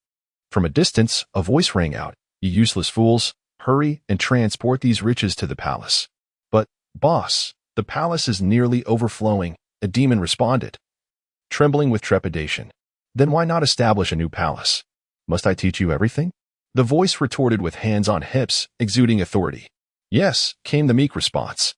From a distance, a voice rang out, You useless fools, hurry and transport these riches to the palace. But, boss, the palace is nearly overflowing, a demon responded, trembling with trepidation. Then why not establish a new palace? Must I teach you everything? The voice retorted with hands on hips, exuding authority. Yes, came the meek response.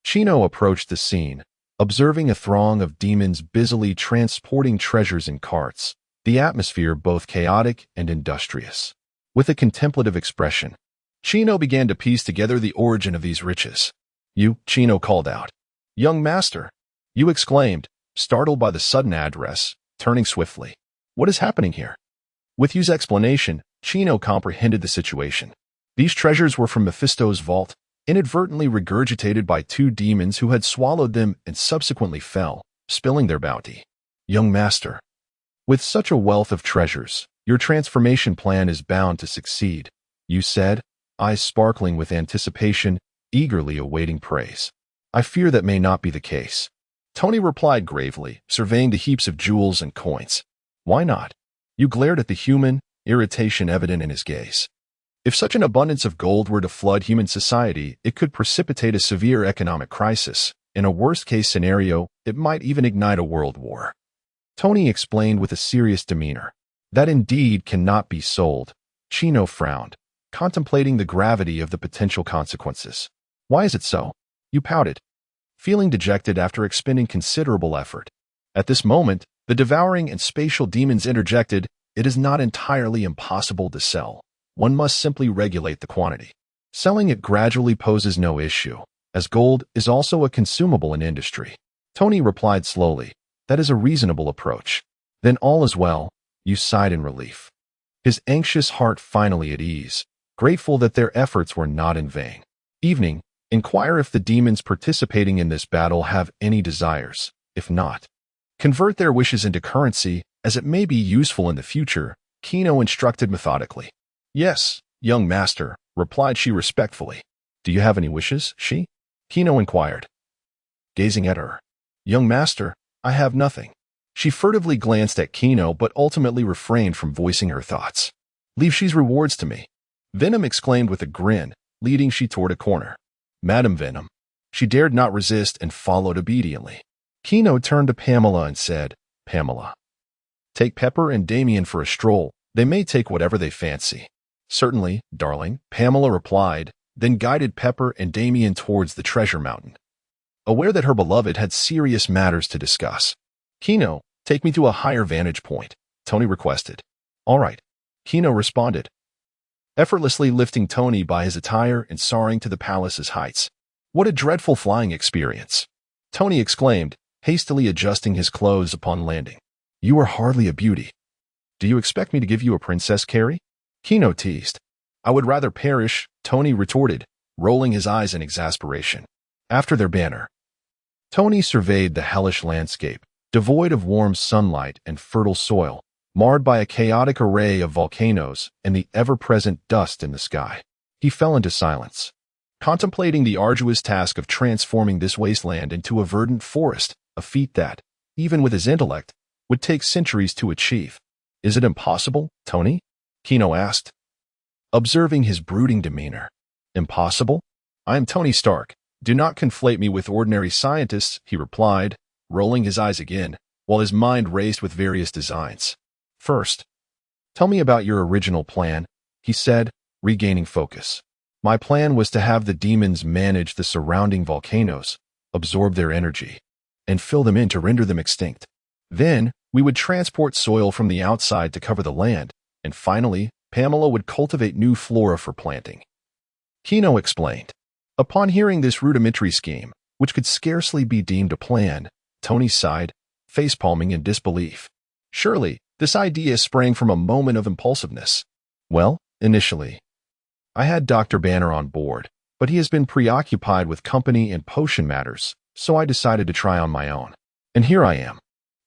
Chino approached the scene, observing a throng of demons busily transporting treasures in carts, the atmosphere both chaotic and industrious. With a contemplative expression, Chino began to piece together the origin of these riches. You, Chino called out. Young master, you exclaimed, startled by the sudden address, turning swiftly. What is happening here? With Yu's explanation, Chino comprehended the situation. These treasures were from Mephisto's vault, inadvertently regurgitated by two demons who had swallowed them and subsequently fell, spilling their bounty. Young master, with such a wealth of treasures, your transformation plan is bound to succeed, Yu said, eyes sparkling with anticipation, eagerly awaiting praise. I fear that may not be the case. Tony replied gravely, surveying the heaps of jewels and coins. Why not? Yu glared at the human, irritation evident in his gaze. If such an abundance of gold were to flood human society, it could precipitate a severe economic crisis. In a worst-case scenario, it might even ignite a world war. Tony explained with a serious demeanor. That indeed cannot be sold. Chino frowned, contemplating the gravity of the potential consequences. Why is it so? Yu pouted, feeling dejected after expending considerable effort. At this moment, the devouring and spatial demons interjected, It is not entirely impossible to sell. One must simply regulate the quantity. Selling it gradually poses no issue, as gold is also a consumable in industry. Tony replied slowly, That is a reasonable approach. Then all is well, Yu sighed in relief. His anxious heart finally at ease, grateful that their efforts were not in vain. Evening, inquire if the demons participating in this battle have any desires. If not, convert their wishes into currency, as it may be useful in the future, Kino instructed methodically. Yes, young master, replied she respectfully. Do you have any wishes, she? Kino inquired, gazing at her. Young master, I have nothing. She furtively glanced at Kino but ultimately refrained from voicing her thoughts. Leave she's rewards to me. Venom exclaimed with a grin, leading she toward a corner. Madam Venom. She dared not resist and followed obediently. Kino turned to Pamela and said, Pamela, take Pepper and Damien for a stroll. They may take whatever they fancy. Certainly, darling, Pamela replied, then guided Pepper and Damien towards the treasure mountain. Aware that her beloved had serious matters to discuss. Kino, take me to a higher vantage point, Tony requested. All right, Kino responded, effortlessly lifting Tony by his attire and soaring to the palace's heights. What a dreadful flying experience, Tony exclaimed, hastily adjusting his clothes upon landing. You are hardly a beauty. Do you expect me to give you a princess, Carrie? Kino teased. I would rather perish, Tony retorted, rolling his eyes in exasperation. After their banner, Tony surveyed the hellish landscape, devoid of warm sunlight and fertile soil, marred by a chaotic array of volcanoes and the ever-present dust in the sky. He fell into silence, contemplating the arduous task of transforming this wasteland into a verdant forest, a feat that, even with his intellect, would take centuries to achieve. Is it impossible, Tony? Kino asked, observing his brooding demeanor. Impossible? I am Tony Stark. Do not conflate me with ordinary scientists, he replied, rolling his eyes again, while his mind raced with various designs. First, tell me about your original plan, he said, regaining focus. My plan was to have the demons manage the surrounding volcanoes, absorb their energy, and fill them in to render them extinct. Then, we would transport soil from the outside to cover the land, and finally, Pamela would cultivate new flora for planting. Kino explained. Upon hearing this rudimentary scheme, which could scarcely be deemed a plan, Tony sighed, facepalming in disbelief. Surely, this idea sprang from a moment of impulsiveness. Well, initially, I had Dr. Banner on board, but he has been preoccupied with company and potion matters, so I decided to try on my own. And here I am,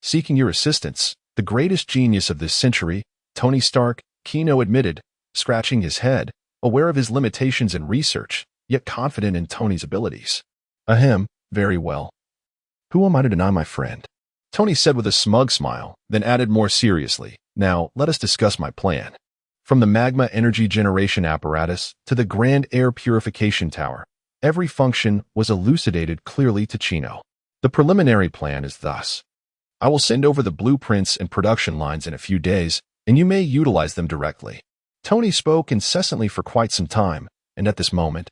seeking your assistance, the greatest genius of this century, Tony Stark, Kino admitted, scratching his head, aware of his limitations in research, yet confident in Tony's abilities. Ahem, very well. Who am I to deny my friend? Tony said with a smug smile, then added more seriously, now let us discuss my plan. From the magma energy generation apparatus to the grand air purification tower, every function was elucidated clearly to Chino. The preliminary plan is thus. I will send over the blueprints and production lines in a few days, and you may utilize them directly. Tony spoke incessantly for quite some time, and at this moment,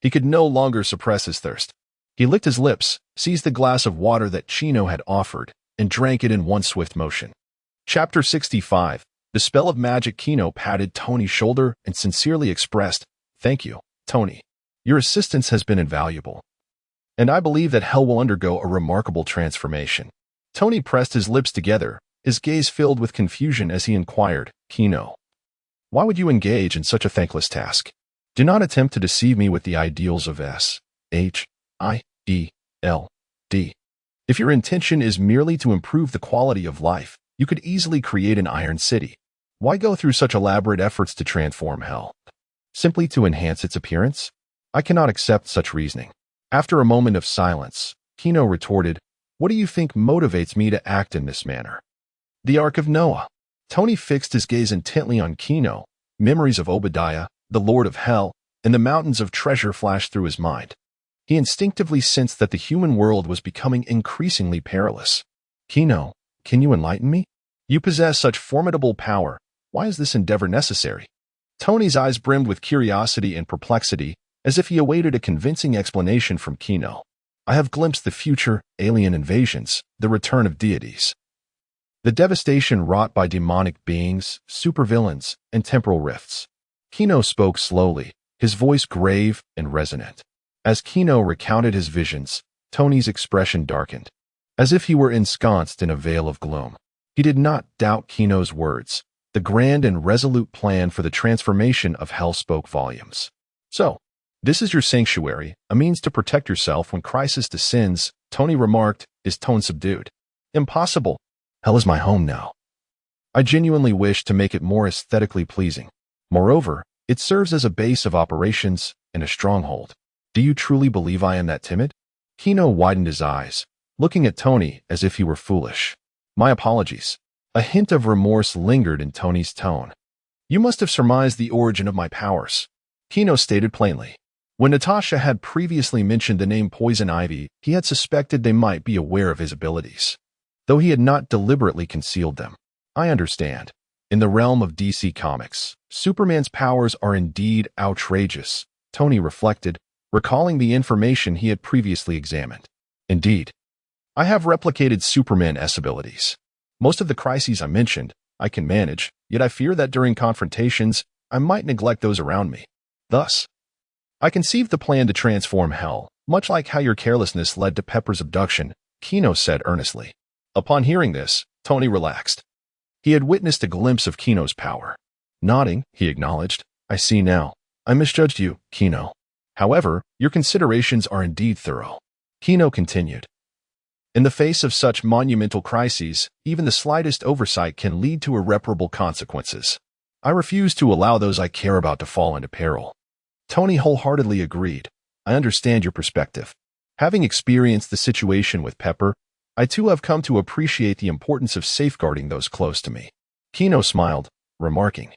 he could no longer suppress his thirst. He licked his lips, seized the glass of water that Chino had offered, and drank it in one swift motion. Chapter 65. The spell of magic. Kino patted Tony's shoulder and sincerely expressed, Thank you, Tony. Your assistance has been invaluable. And I believe that hell will undergo a remarkable transformation. Tony pressed his lips together, his gaze filled with confusion as he inquired, Kino, why would you engage in such a thankless task? Do not attempt to deceive me with the ideals of S-H-I-E-L-D. If your intention is merely to improve the quality of life, you could easily create an iron city. Why go through such elaborate efforts to transform hell? Simply to enhance its appearance? I cannot accept such reasoning. After a moment of silence, Kino retorted, What do you think motivates me to act in this manner? The Ark of Noah. Tony fixed his gaze intently on Kino. Memories of Obadiah, the Lord of Hell, and the mountains of treasure flashed through his mind. He instinctively sensed that the human world was becoming increasingly perilous. Kino, can you enlighten me? You possess such formidable power. Why is this endeavor necessary? Tony's eyes brimmed with curiosity and perplexity, as if he awaited a convincing explanation from Kino. I have glimpsed the future, alien invasions, the return of deities. The devastation wrought by demonic beings, supervillains, and temporal rifts. Kino spoke slowly, his voice grave and resonant. As Kino recounted his visions, Tony's expression darkened, as if he were ensconced in a veil of gloom. He did not doubt Kino's words. The grand and resolute plan for the transformation of hell spoke volumes. So, this is your sanctuary, a means to protect yourself when crisis descends, Tony remarked, his tone subdued. Impossible. Hell is my home now. I genuinely wish to make it more aesthetically pleasing. Moreover, it serves as a base of operations and a stronghold. Do you truly believe I am that timid? Kino widened his eyes, looking at Tony as if he were foolish. My apologies. A hint of remorse lingered in Tony's tone. You must have surmised the origin of my powers, Kino stated plainly. When Natasha had previously mentioned the name Poison Ivy, he had suspected they might be aware of his abilities, though he had not deliberately concealed them. I understand. In the realm of DC Comics, Superman's powers are indeed outrageous, Tony reflected, recalling the information he had previously examined. Indeed, I have replicated Superman's abilities. Most of the crises I mentioned, I can manage, yet I fear that during confrontations, I might neglect those around me. Thus, I conceived the plan to transform Hell, much like how your carelessness led to Pepper's abduction, Kino said earnestly. Upon hearing this, Tony relaxed. He had witnessed a glimpse of Kino's power. Nodding, he acknowledged, I see now. I misjudged you, Kino. However, your considerations are indeed thorough. Kino continued. In the face of such monumental crises, even the slightest oversight can lead to irreparable consequences. I refuse to allow those I care about to fall into peril. Tony wholeheartedly agreed. I understand your perspective. Having experienced the situation with Pepper, I too have come to appreciate the importance of safeguarding those close to me. Kino smiled, remarking.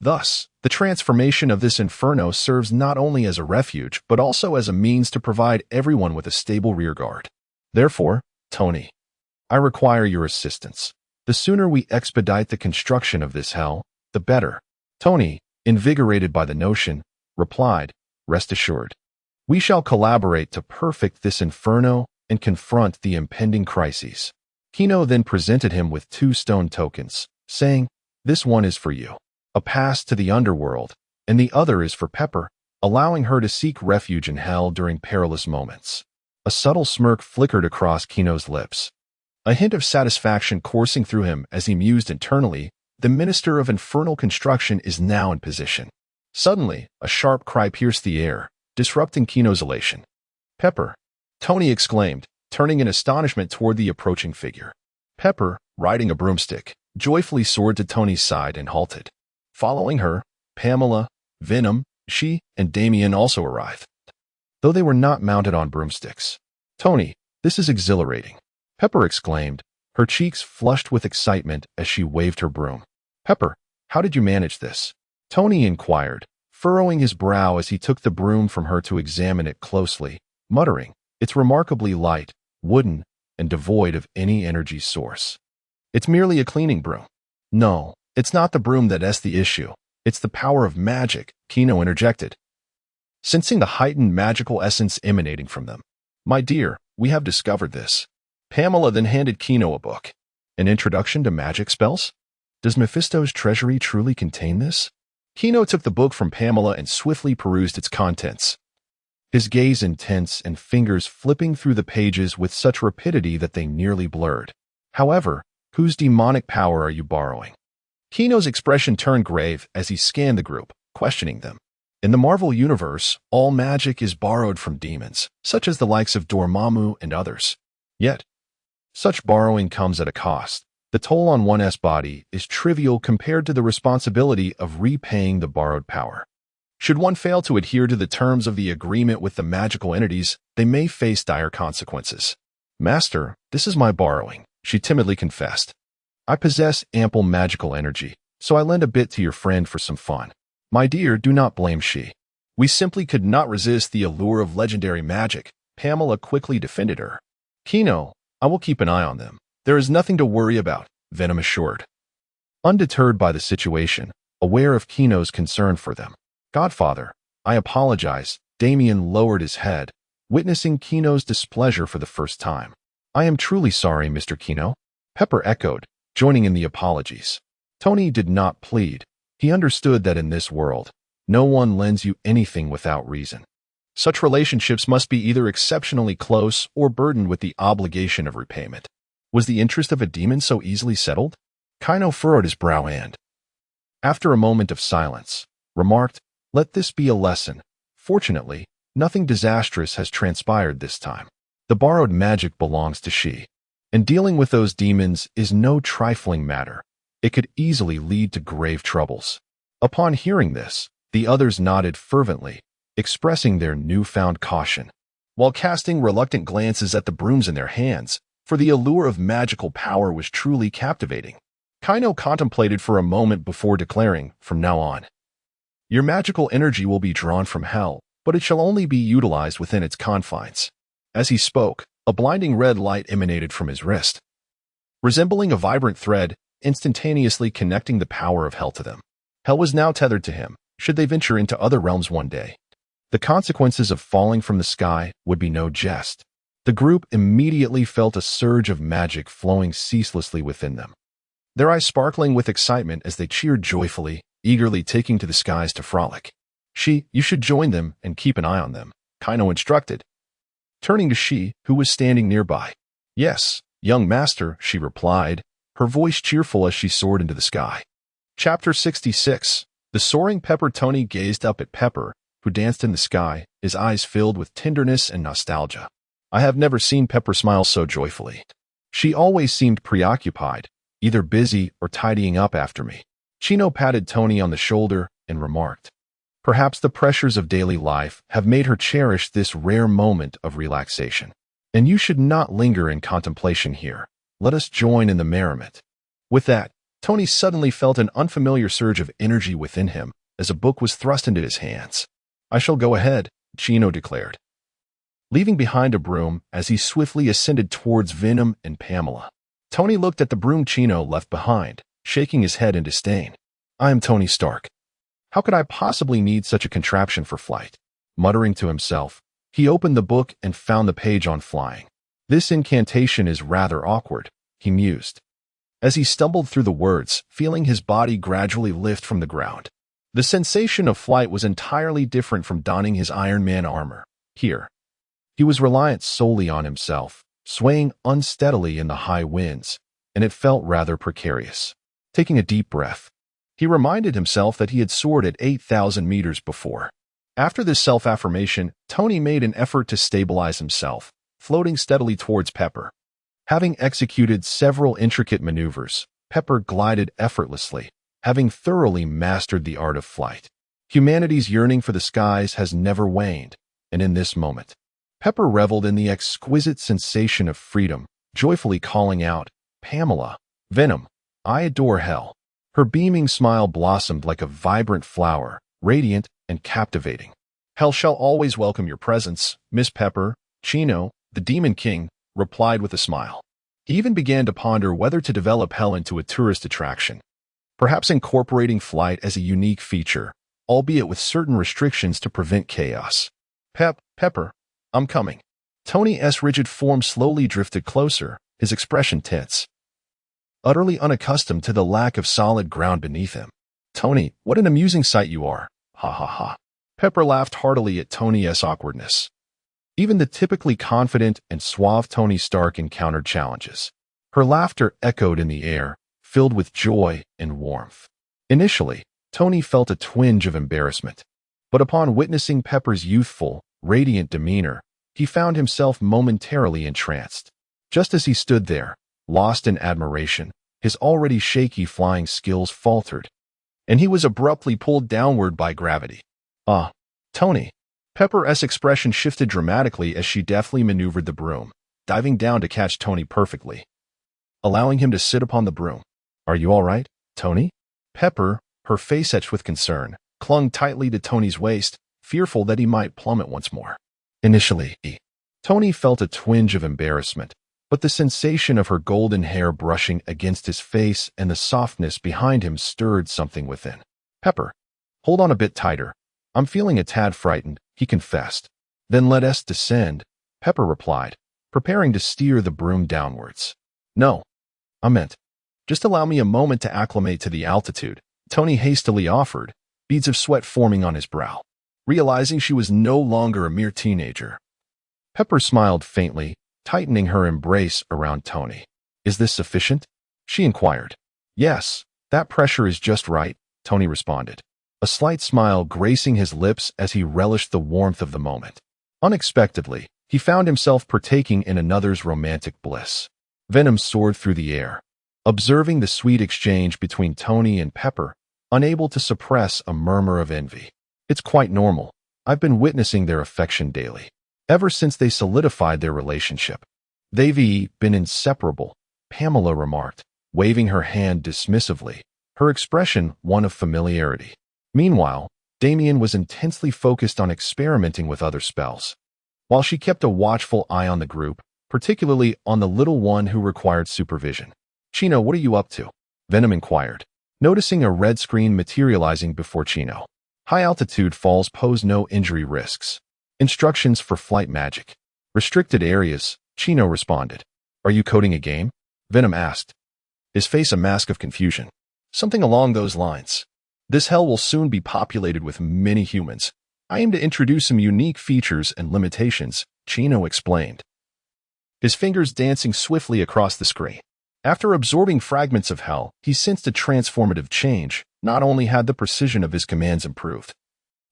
Thus, the transformation of this inferno serves not only as a refuge, but also as a means to provide everyone with a stable rearguard. Therefore, Tony, I require your assistance. The sooner we expedite the construction of this hell, the better. Tony, invigorated by the notion, replied, rest assured. We shall collaborate to perfect this inferno and confront the impending crises. Kino then presented him with 2 stone tokens, saying, this one is for you, a pass to the underworld, and the other is for Pepper, allowing her to seek refuge in hell during perilous moments. A subtle smirk flickered across Kino's lips. A hint of satisfaction coursing through him as he mused internally, the Minister of Infernal Construction is now in position. Suddenly, a sharp cry pierced the air, disrupting Kino's elation. Pepper, Tony exclaimed, turning in astonishment toward the approaching figure. Pepper, riding a broomstick, joyfully soared to Tony's side and halted. Following her, Pamela, Venom, she, and Damien also arrived, though they were not mounted on broomsticks. Tony, this is exhilarating, Pepper exclaimed, her cheeks flushed with excitement as she waved her broom. Pepper, how did you manage this? Tony inquired, furrowing his brow as he took the broom from her to examine it closely, muttering, it's remarkably light, wooden, and devoid of any energy source. It's merely a cleaning broom. No, it's not the broom that's the issue. It's the power of magic, Kino interjected, sensing the heightened magical essence emanating from them. My dear, we have discovered this. Pamela then handed Kino a book. An introduction to magic spells? Does Mephisto's treasury truly contain this? Kino took the book from Pamela and swiftly perused its contents, his gaze intense and fingers flipping through the pages with such rapidity that they nearly blurred. However, whose demonic power are you borrowing? Kino's expression turned grave as he scanned the group, questioning them. In the Marvel Universe, all magic is borrowed from demons, such as the likes of Dormammu and others. Yet, such borrowing comes at a cost. The toll on one's body is trivial compared to the responsibility of repaying the borrowed power. Should one fail to adhere to the terms of the agreement with the magical entities, they may face dire consequences. Master, this is my borrowing, she timidly confessed. I possess ample magical energy, so I lend a bit to your friend for some fun. My dear, do not blame she. We simply could not resist the allure of legendary magic, Pamela quickly defended her. Kino, I will keep an eye on them. There is nothing to worry about, Venom assured. Undeterred by the situation, aware of Kino's concern for them. Godfather, I apologize, Damien lowered his head, witnessing Kino's displeasure for the first time. I am truly sorry, Mr. Kino, Pepper echoed, joining in the apologies. Tony did not plead. He understood that in this world, no one lends you anything without reason. Such relationships must be either exceptionally close or burdened with the obligation of repayment. Was the interest of a demon so easily settled? Kino furrowed his brow and, after a moment of silence, remarked, let this be a lesson. Fortunately, nothing disastrous has transpired this time. The borrowed magic belongs to she. And dealing with those demons is no trifling matter. It could easily lead to grave troubles. Upon hearing this, the others nodded fervently, expressing their newfound caution, while casting reluctant glances at the brooms in their hands, for the allure of magical power was truly captivating. Kino contemplated for a moment before declaring, from now on, your magical energy will be drawn from hell, but it shall only be utilized within its confines. As he spoke, a blinding red light emanated from his wrist. Resembling a vibrant thread, instantaneously connecting the power of hell to them. Hell was now tethered to him, should they venture into other realms one day. The consequences of falling from the sky would be no jest. The group immediately felt a surge of magic flowing ceaselessly within them, their eyes sparkling with excitement as they cheered joyfully, eagerly taking to the skies to frolic. You should join them and keep an eye on them, Kaino instructed, turning to Shi, who was standing nearby. Yes, young master, she replied, her voice cheerful as she soared into the sky. Chapter 66. The soaring Pepper. Tony gazed up at Pepper, who danced in the sky, his eyes filled with tenderness and nostalgia. I have never seen Pepper smile so joyfully. She always seemed preoccupied, either busy or tidying up after me. Chino patted Tony on the shoulder and remarked, perhaps the pressures of daily life have made her cherish this rare moment of relaxation. And you should not linger in contemplation here. Let us join in the merriment. With that, Tony suddenly felt an unfamiliar surge of energy within him as a book was thrust into his hands. I shall go ahead, Chino declared, leaving behind a broom as he swiftly ascended towards Venom and Pamela. Tony looked at the broom Chino left behind, shaking his head in disdain. I am Tony Stark. How could I possibly need such a contraption for flight? Muttering to himself, he opened the book and found the page on flying. This incantation is rather awkward, he mused, as he stumbled through the words, feeling his body gradually lift from the ground. The sensation of flight was entirely different from donning his Iron Man armor. Here, he was reliant solely on himself, swaying unsteadily in the high winds, and it felt rather precarious. Taking a deep breath, he reminded himself that he had soared at 8,000 meters before. After this self-affirmation, Tony made an effort to stabilize himself, floating steadily towards Pepper. Having executed several intricate maneuvers, Pepper glided effortlessly, having thoroughly mastered the art of flight. Humanity's yearning for the skies has never waned, and in this moment, Pepper reveled in the exquisite sensation of freedom, joyfully calling out, Pamela, Venom, I adore hell. Her beaming smile blossomed like a vibrant flower, radiant and captivating. Hell shall always welcome your presence, Miss Pepper. Chino, the Demon King, replied with a smile. He even began to ponder whether to develop hell into a tourist attraction, perhaps incorporating flight as a unique feature, albeit with certain restrictions to prevent chaos. Pepper, I'm coming. Tony's rigid form slowly drifted closer, his expression tense, utterly unaccustomed to the lack of solid ground beneath him. Tony, what an amusing sight you are. Ha ha ha. Pepper laughed heartily at Tony's awkwardness. Even the typically confident and suave Tony Stark encountered challenges. Her laughter echoed in the air, filled with joy and warmth. Initially, Tony felt a twinge of embarrassment, but upon witnessing Pepper's youthful, radiant demeanor, he found himself momentarily entranced. Just as he stood there, lost in admiration, his already shaky flying skills faltered, and he was abruptly pulled downward by gravity. Tony. Pepper's expression shifted dramatically as she deftly maneuvered the broom, diving down to catch Tony perfectly, allowing him to sit upon the broom. Are you all right, Tony? Pepper, her face etched with concern, clung tightly to Tony's waist, fearful that he might plummet once more. Initially, Tony felt a twinge of embarrassment, but the sensation of her golden hair brushing against his face and the softness behind him stirred something within. Pepper, hold on a bit tighter. I'm feeling a tad frightened, he confessed. Then let us descend, Pepper replied, preparing to steer the broom downwards. No, I meant, just allow me a moment to acclimate to the altitude, Tony hastily offered, beads of sweat forming on his brow, realizing she was no longer a mere teenager. Pepper smiled faintly, tightening her embrace around Tony. Is this sufficient? She inquired. Yes, that pressure is just right, Tony responded, a slight smile gracing his lips as he relished the warmth of the moment. Unexpectedly, he found himself partaking in another's romantic bliss. Venom soared through the air, observing the sweet exchange between Tony and Pepper, unable to suppress a murmur of envy. It's quite normal. I've been witnessing their affection daily, ever since they solidified their relationship. They've been inseparable, Pamela remarked, waving her hand dismissively, her expression one of familiarity. Meanwhile, Damien was intensely focused on experimenting with other spells, while she kept a watchful eye on the group, particularly on the little one who required supervision. Chino, what are you up to? Venom inquired, noticing a red screen materializing before Chino. High-altitude falls pose no injury risks. Instructions for flight magic. Restricted areas, Chino responded. Are you coding a game? Venom asked, his face a mask of confusion. Something along those lines. This hell will soon be populated with many humans. I aim to introduce some unique features and limitations, Chino explained, his fingers dancing swiftly across the screen. After absorbing fragments of hell, he sensed a transformative change. Not only had the precision of his commands improved,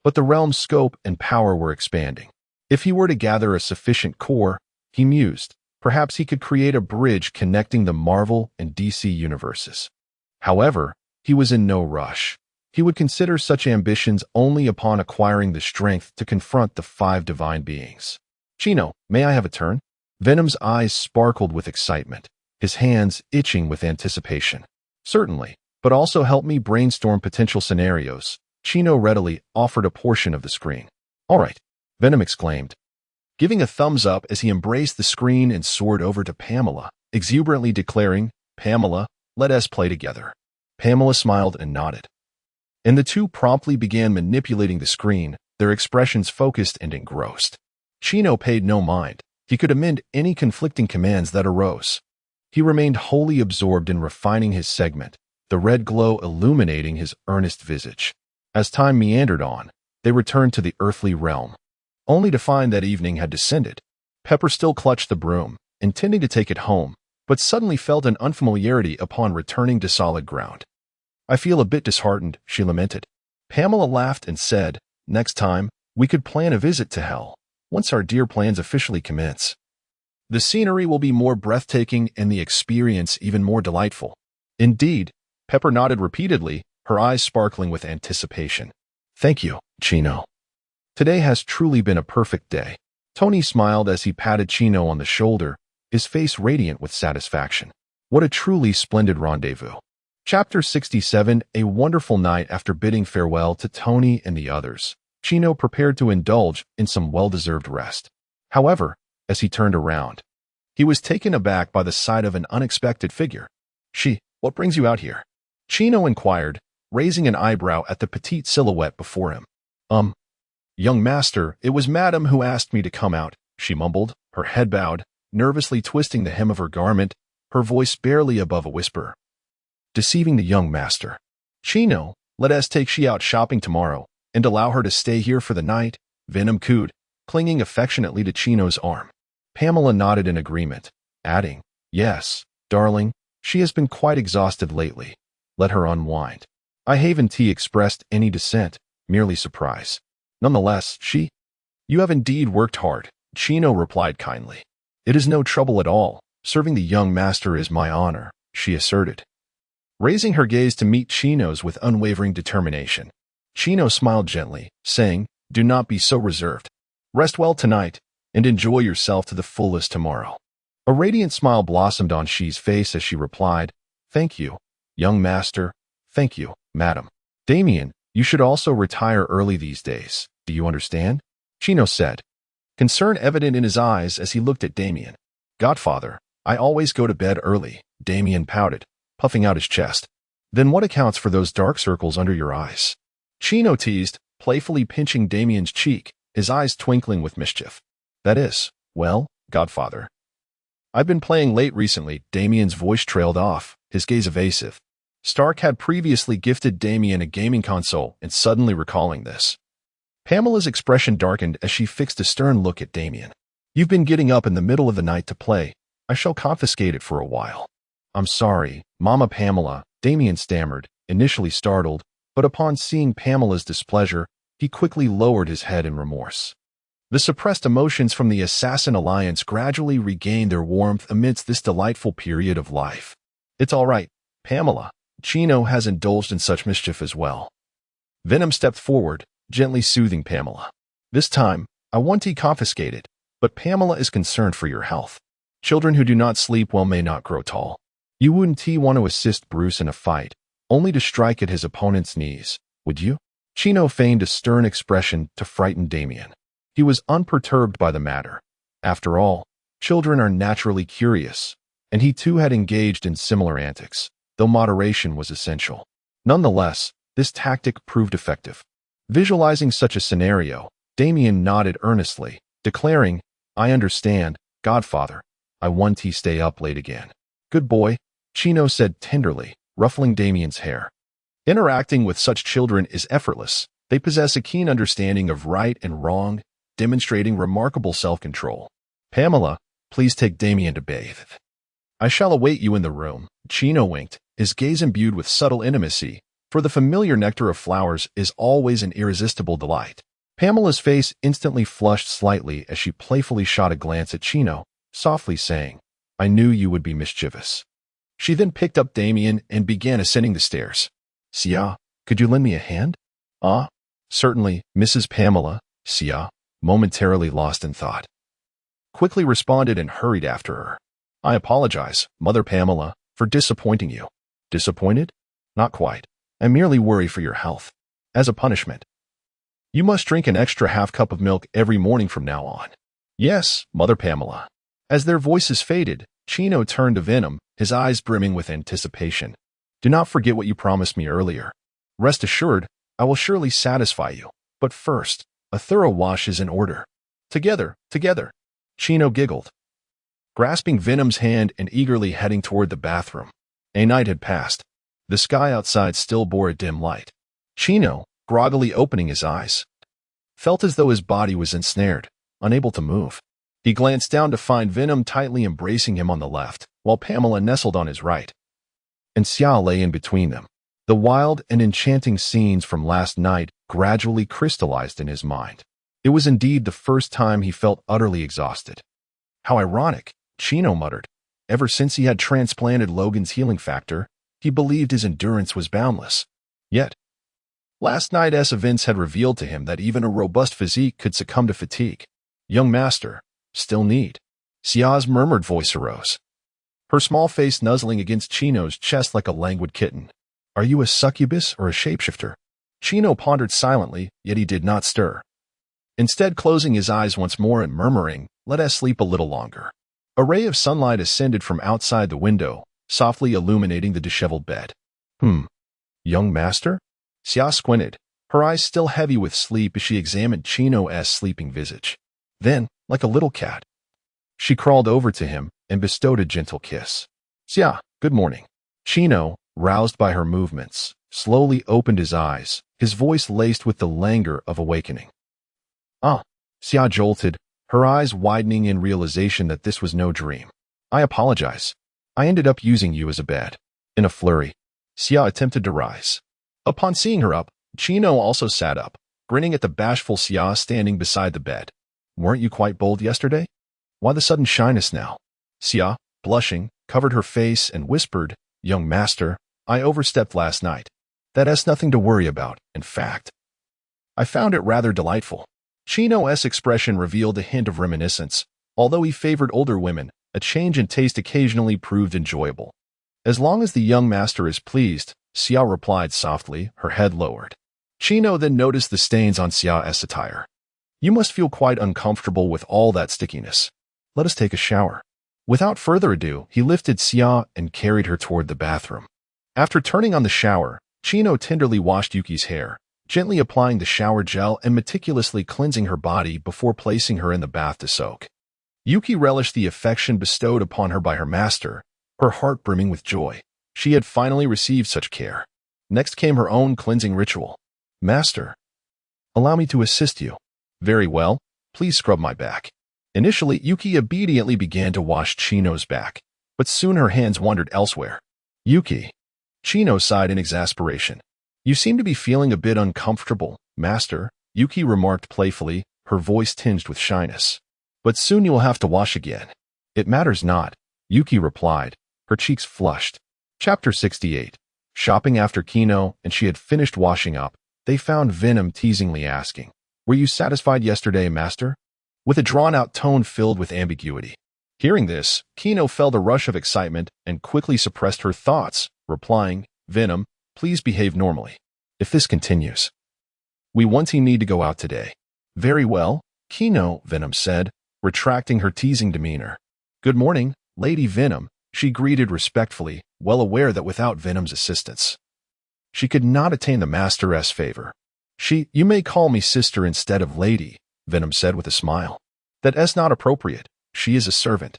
but the realm's scope and power were expanding. If he were to gather a sufficient core, he mused, perhaps he could create a bridge connecting the Marvel and DC universes. However, he was in no rush. He would consider such ambitions only upon acquiring the strength to confront the 5 divine beings. Chino, may I have a turn? Venom's eyes sparkled with excitement, his hands itching with anticipation. Certainly, but also help me brainstorm potential scenarios. Chino readily offered a portion of the screen. All right, Venom exclaimed, giving a thumbs up as he embraced the screen and soared over to Pamela, exuberantly declaring, Pamela, let us play together. Pamela smiled and nodded, and the two promptly began manipulating the screen, their expressions focused and engrossed. Chino paid no mind. He could amend any conflicting commands that arose. He remained wholly absorbed in refining his segment, the red glow illuminating his earnest visage. As time meandered on, they returned to the earthly realm, only to find that evening had descended. Pepper still clutched the broom, intending to take it home, but suddenly felt an unfamiliarity upon returning to solid ground. I feel a bit disheartened, she lamented. Pamela laughed and said, next time, we could plan a visit to hell, once our dear plans officially commence. The scenery will be more breathtaking and the experience even more delightful. Indeed, Pepper nodded repeatedly, her eyes sparkling with anticipation. Thank you, Chino. Today has truly been a perfect day. Tony smiled as he patted Chino on the shoulder, his face radiant with satisfaction. What a truly splendid rendezvous. Chapter 67, a wonderful night. After bidding farewell to Tony and the others, Chino prepared to indulge in some well-deserved rest. However, as he turned around, he was taken aback by the sight of an unexpected figure. What brings you out here? Chino inquired, raising an eyebrow at the petite silhouette before him. Young master, it was madam who asked me to come out, she mumbled, her head bowed, nervously twisting the hem of her garment, her voice barely above a whisper. Deceiving the young master. Chino, let us take she out shopping tomorrow, and allow her to stay here for the night, Venom cooed, clinging affectionately to Chino's arm. Pamela nodded in agreement, adding, yes, darling, she has been quite exhausted lately. Let her unwind. I haven't expressed any dissent, merely surprise. Nonetheless, you have indeed worked hard, Chino replied kindly. It is no trouble at all. Serving the young master is my honor, she asserted, raising her gaze to meet Chino's with unwavering determination. Chino smiled gently, saying, do not be so reserved. Rest well tonight, and enjoy yourself to the fullest tomorrow. A radiant smile blossomed on Shi's face as she replied, thank you, young master. Thank you, madam. Damien, you should also retire early these days. Do you understand? Chino said, concern evident in his eyes as he looked at Damien. Godfather, I always go to bed early, Damien pouted, puffing out his chest. Then what accounts for those dark circles under your eyes? Chino teased, playfully pinching Damien's cheek, his eyes twinkling with mischief. That is, well, Godfather, I've been playing late recently. Damien's voice trailed off, his gaze evasive. Stark had previously gifted Damien a gaming console, and suddenly recalling this, Pamela's expression darkened as she fixed a stern look at Damien. You've been getting up in the middle of the night to play. I shall confiscate it for a while. I'm sorry, Mama Pamela, Damien stammered, initially startled, but upon seeing Pamela's displeasure, he quickly lowered his head in remorse. The suppressed emotions from the assassin alliance gradually regained their warmth amidst this delightful period of life. It's all right, Pamela. Chino has indulged in such mischief as well. Venom stepped forward, gently soothing Pamela. This time, I want tea confiscated, but Pamela is concerned for your health. Children who do not sleep well may not grow tall. You wouldn't want to assist Bruce in a fight, only to strike at his opponent's knees, would you? Chino feigned a stern expression to frighten Damien. He was unperturbed by the matter. After all, children are naturally curious, and he too had engaged in similar antics. though moderation was essential. Nonetheless, this tactic proved effective. Visualizing such a scenario, Damien nodded earnestly, declaring, "I understand, Godfather. I want to stay up late again." "Good boy," Chino said tenderly, ruffling Damien's hair. Interacting with such children is effortless. They possess a keen understanding of right and wrong, demonstrating remarkable self-control. "Pamela, please take Damien to bathe." "I shall await you in the room," Chino winked, his gaze imbued with subtle intimacy, for the familiar nectar of flowers is always an irresistible delight. Pamela's face instantly flushed slightly as she playfully shot a glance at Chino, softly saying, "I knew you would be mischievous." She then picked up Damien and began ascending the stairs. "Sia, could you lend me a hand?" "Ah, certainly, Mrs. Pamela," Sia, momentarily lost in thought, quickly responded and hurried after her. "I apologize, Mother Pamela, for disappointing you." "Disappointed? Not quite. I merely worry for your health. As a punishment, you must drink an extra half-cup of milk every morning from now on." "Yes, Mother Pamela." As their voices faded, Chino turned to Venom, his eyes brimming with anticipation. "Do not forget what you promised me earlier. Rest assured, I will surely satisfy you. But first, a thorough wash is in order." Together, Chino giggled, grasping Venom's hand and eagerly heading toward the bathroom. A night had passed. The sky outside still bore a dim light. Chino, groggily opening his eyes, felt as though his body was ensnared, unable to move. He glanced down to find Venom tightly embracing him on the left, while Pamela nestled on his right, and Xia lay in between them. The wild and enchanting scenes from last night gradually crystallized in his mind. It was indeed the first time he felt utterly exhausted. "How ironic," Chino muttered. Ever since he had transplanted Logan's healing factor, he believed his endurance was boundless. Yet, last night's events had revealed to him that even a robust physique could succumb to fatigue. "Young master, still need?" Xia's murmured voice arose, her small face nuzzling against Chino's chest like a languid kitten. "Are you a succubus or a shapeshifter?" Chino pondered silently, yet he did not stir, instead closing his eyes once more and murmuring, "Let us sleep a little longer." A ray of sunlight ascended from outside the window, softly illuminating the disheveled bed. Young master?" Xia squinted, her eyes still heavy with sleep as she examined Chino's sleeping visage. Then, like a little cat, she crawled over to him and bestowed a gentle kiss. "Xia, good morning." Chino, roused by her movements, slowly opened his eyes, his voice laced with the languor of awakening. "Ah," Xia jolted, her eyes widening in realization that this was no dream. "I apologize. I ended up using you as a bed." In a flurry, Xia attempted to rise. Upon seeing her up, Chino also sat up, grinning at the bashful Xia standing beside the bed. "Weren't you quite bold yesterday? Why the sudden shyness now?" Xia, blushing, covered her face and whispered, "Young master, I overstepped last night. That has nothing to worry about, in fact. I found it rather delightful." Chino's expression revealed a hint of reminiscence. Although he favored older women, a change in taste occasionally proved enjoyable. "As long as the young master is pleased," Xia replied softly, her head lowered. Chino then noticed the stains on Xia's attire. "You must feel quite uncomfortable with all that stickiness. Let us take a shower." Without further ado, he lifted Xia and carried her toward the bathroom. After turning on the shower, Chino tenderly washed Yuki's hair, gently applying the shower gel and meticulously cleansing her body before placing her in the bath to soak. Yuki relished the affection bestowed upon her by her master, her heart brimming with joy. She had finally received such care. Next came her own cleansing ritual. "Master, allow me to assist you." "Very well, please scrub my back." Initially, Yuki obediently began to wash Chino's back, but soon her hands wandered elsewhere. "Yuki," Chino sighed in exasperation. "You seem to be feeling a bit uncomfortable, master," Yuki remarked playfully, her voice tinged with shyness. "But soon you will have to wash again." "It matters not," Yuki replied, her cheeks flushed. Chapter 68. Shopping after Kino and she had finished washing up, they found Venom teasingly asking, "Were you satisfied yesterday, master?" with a drawn-out tone filled with ambiguity. Hearing this, Kino felt a rush of excitement and quickly suppressed her thoughts, replying, "Venom, please behave normally. If this continues, we won't need to go out today." "Very well, Kino," Venom said, retracting her teasing demeanor. "Good morning, Lady Venom," She greeted respectfully, well aware that without Venom's assistance, she could not attain the Master's favor. You may call me sister instead of lady, Venom said with a smile. That's not appropriate. She is a servant.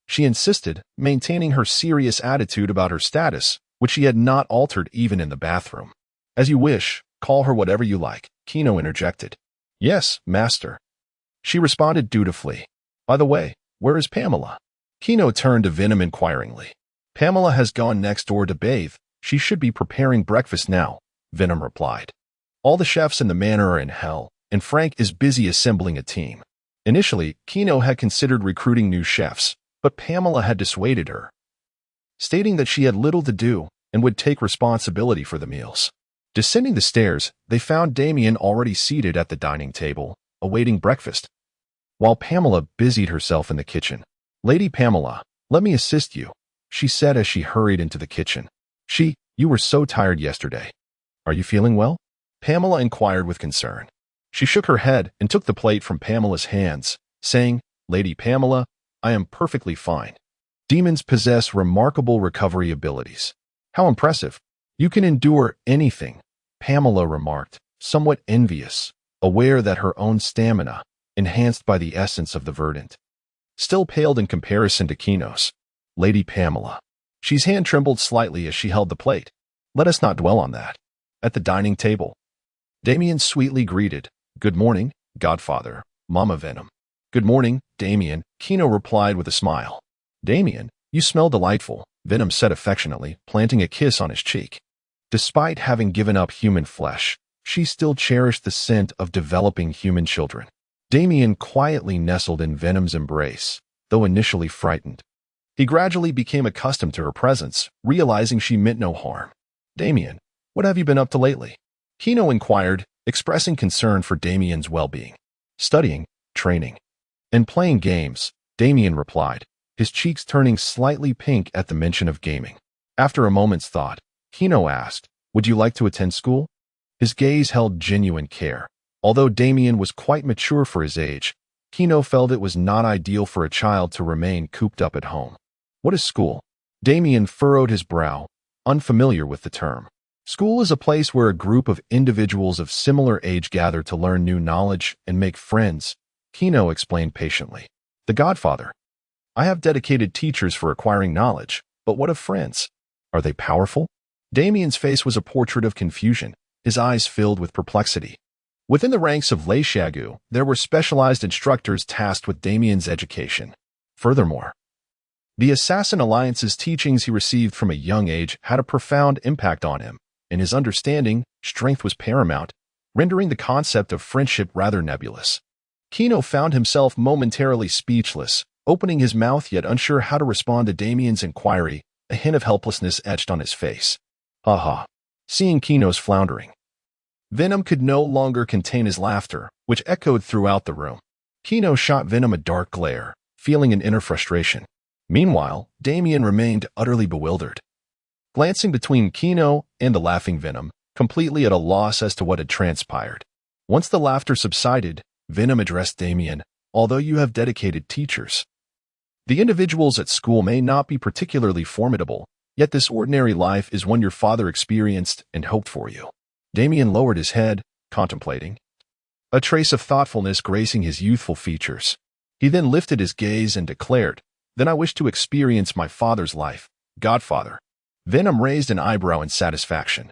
She insisted, maintaining her serious attitude about her status, which she had not altered even in the bathroom. As you wish, call her whatever you like, Kino interjected. Yes, master. She responded dutifully. By the way, where is Pamela? Kino turned to Venom inquiringly. Pamela has gone next door to bathe. She should be preparing breakfast now, Venom replied. All the chefs in the manor are in hell, and Frank is busy assembling a team. Initially, Kino had considered recruiting new chefs, but Pamela had dissuaded her, stating that she had little to do and would take responsibility for the meals. Descending the stairs, they found Damien already seated at the dining table, awaiting breakfast, while Pamela busied herself in the kitchen. Lady Pamela, let me assist you, she said as she hurried into the kitchen. You were so tired yesterday. Are you feeling well? Pamela inquired with concern. She shook her head and took the plate from Pamela's hands, saying, Lady Pamela, I am perfectly fine. Demons possess remarkable recovery abilities. How impressive. You can endure anything, Pamela remarked, somewhat envious, aware that her own stamina, enhanced by the essence of the verdant, still paled in comparison to Kino's. Lady Pamela. She's hand trembled slightly as she held the plate. Let us not dwell on that. At the dining table, Damien sweetly greeted, Good morning, Godfather, Mama Venom. Good morning, Damien, Kino replied with a smile. Damien, you smell delightful, Venom said affectionately, planting a kiss on his cheek. Despite having given up human flesh, she still cherished the scent of developing human children. Damien quietly nestled in Venom's embrace, though initially frightened. He gradually became accustomed to her presence, realizing she meant no harm. Damien, what have you been up to lately? Kino inquired, expressing concern for Damien's well-being. Studying, training, and playing games, Damien replied, his cheeks turning slightly pink at the mention of gaming. After a moment's thought, Kino asked, Would you like to attend school? His gaze held genuine care. Although Damien was quite mature for his age, Kino felt it was not ideal for a child to remain cooped up at home. What is school? Damien furrowed his brow, unfamiliar with the term. School is a place where a group of individuals of similar age gather to learn new knowledge and make friends, Kino explained patiently. The Godfather. I have dedicated teachers for acquiring knowledge, but what of friends? Are they powerful? Damien's face was a portrait of confusion, his eyes filled with perplexity. Within the ranks of Lei Shagu, there were specialized instructors tasked with Damien's education. Furthermore, the Assassin Alliance's teachings he received from a young age had a profound impact on him. In his understanding, strength was paramount, rendering the concept of friendship rather nebulous. Kino found himself momentarily speechless, opening his mouth yet unsure how to respond to Damien's inquiry, a hint of helplessness etched on his face. Ha. Seeing Kino's floundering, Venom could no longer contain his laughter, which echoed throughout the room. Kino shot Venom a dark glare, feeling an inner frustration. Meanwhile, Damien remained utterly bewildered, glancing between Kino and the laughing Venom, completely at a loss as to what had transpired. Once the laughter subsided, Venom addressed Damien, Although you have dedicated teachers, the individuals at school may not be particularly formidable, yet this ordinary life is one your father experienced and hoped for you. Damien lowered his head, contemplating, a trace of thoughtfulness gracing his youthful features. He then lifted his gaze and declared, Then I wish to experience my father's life, Godfather. Venom raised an eyebrow in satisfaction.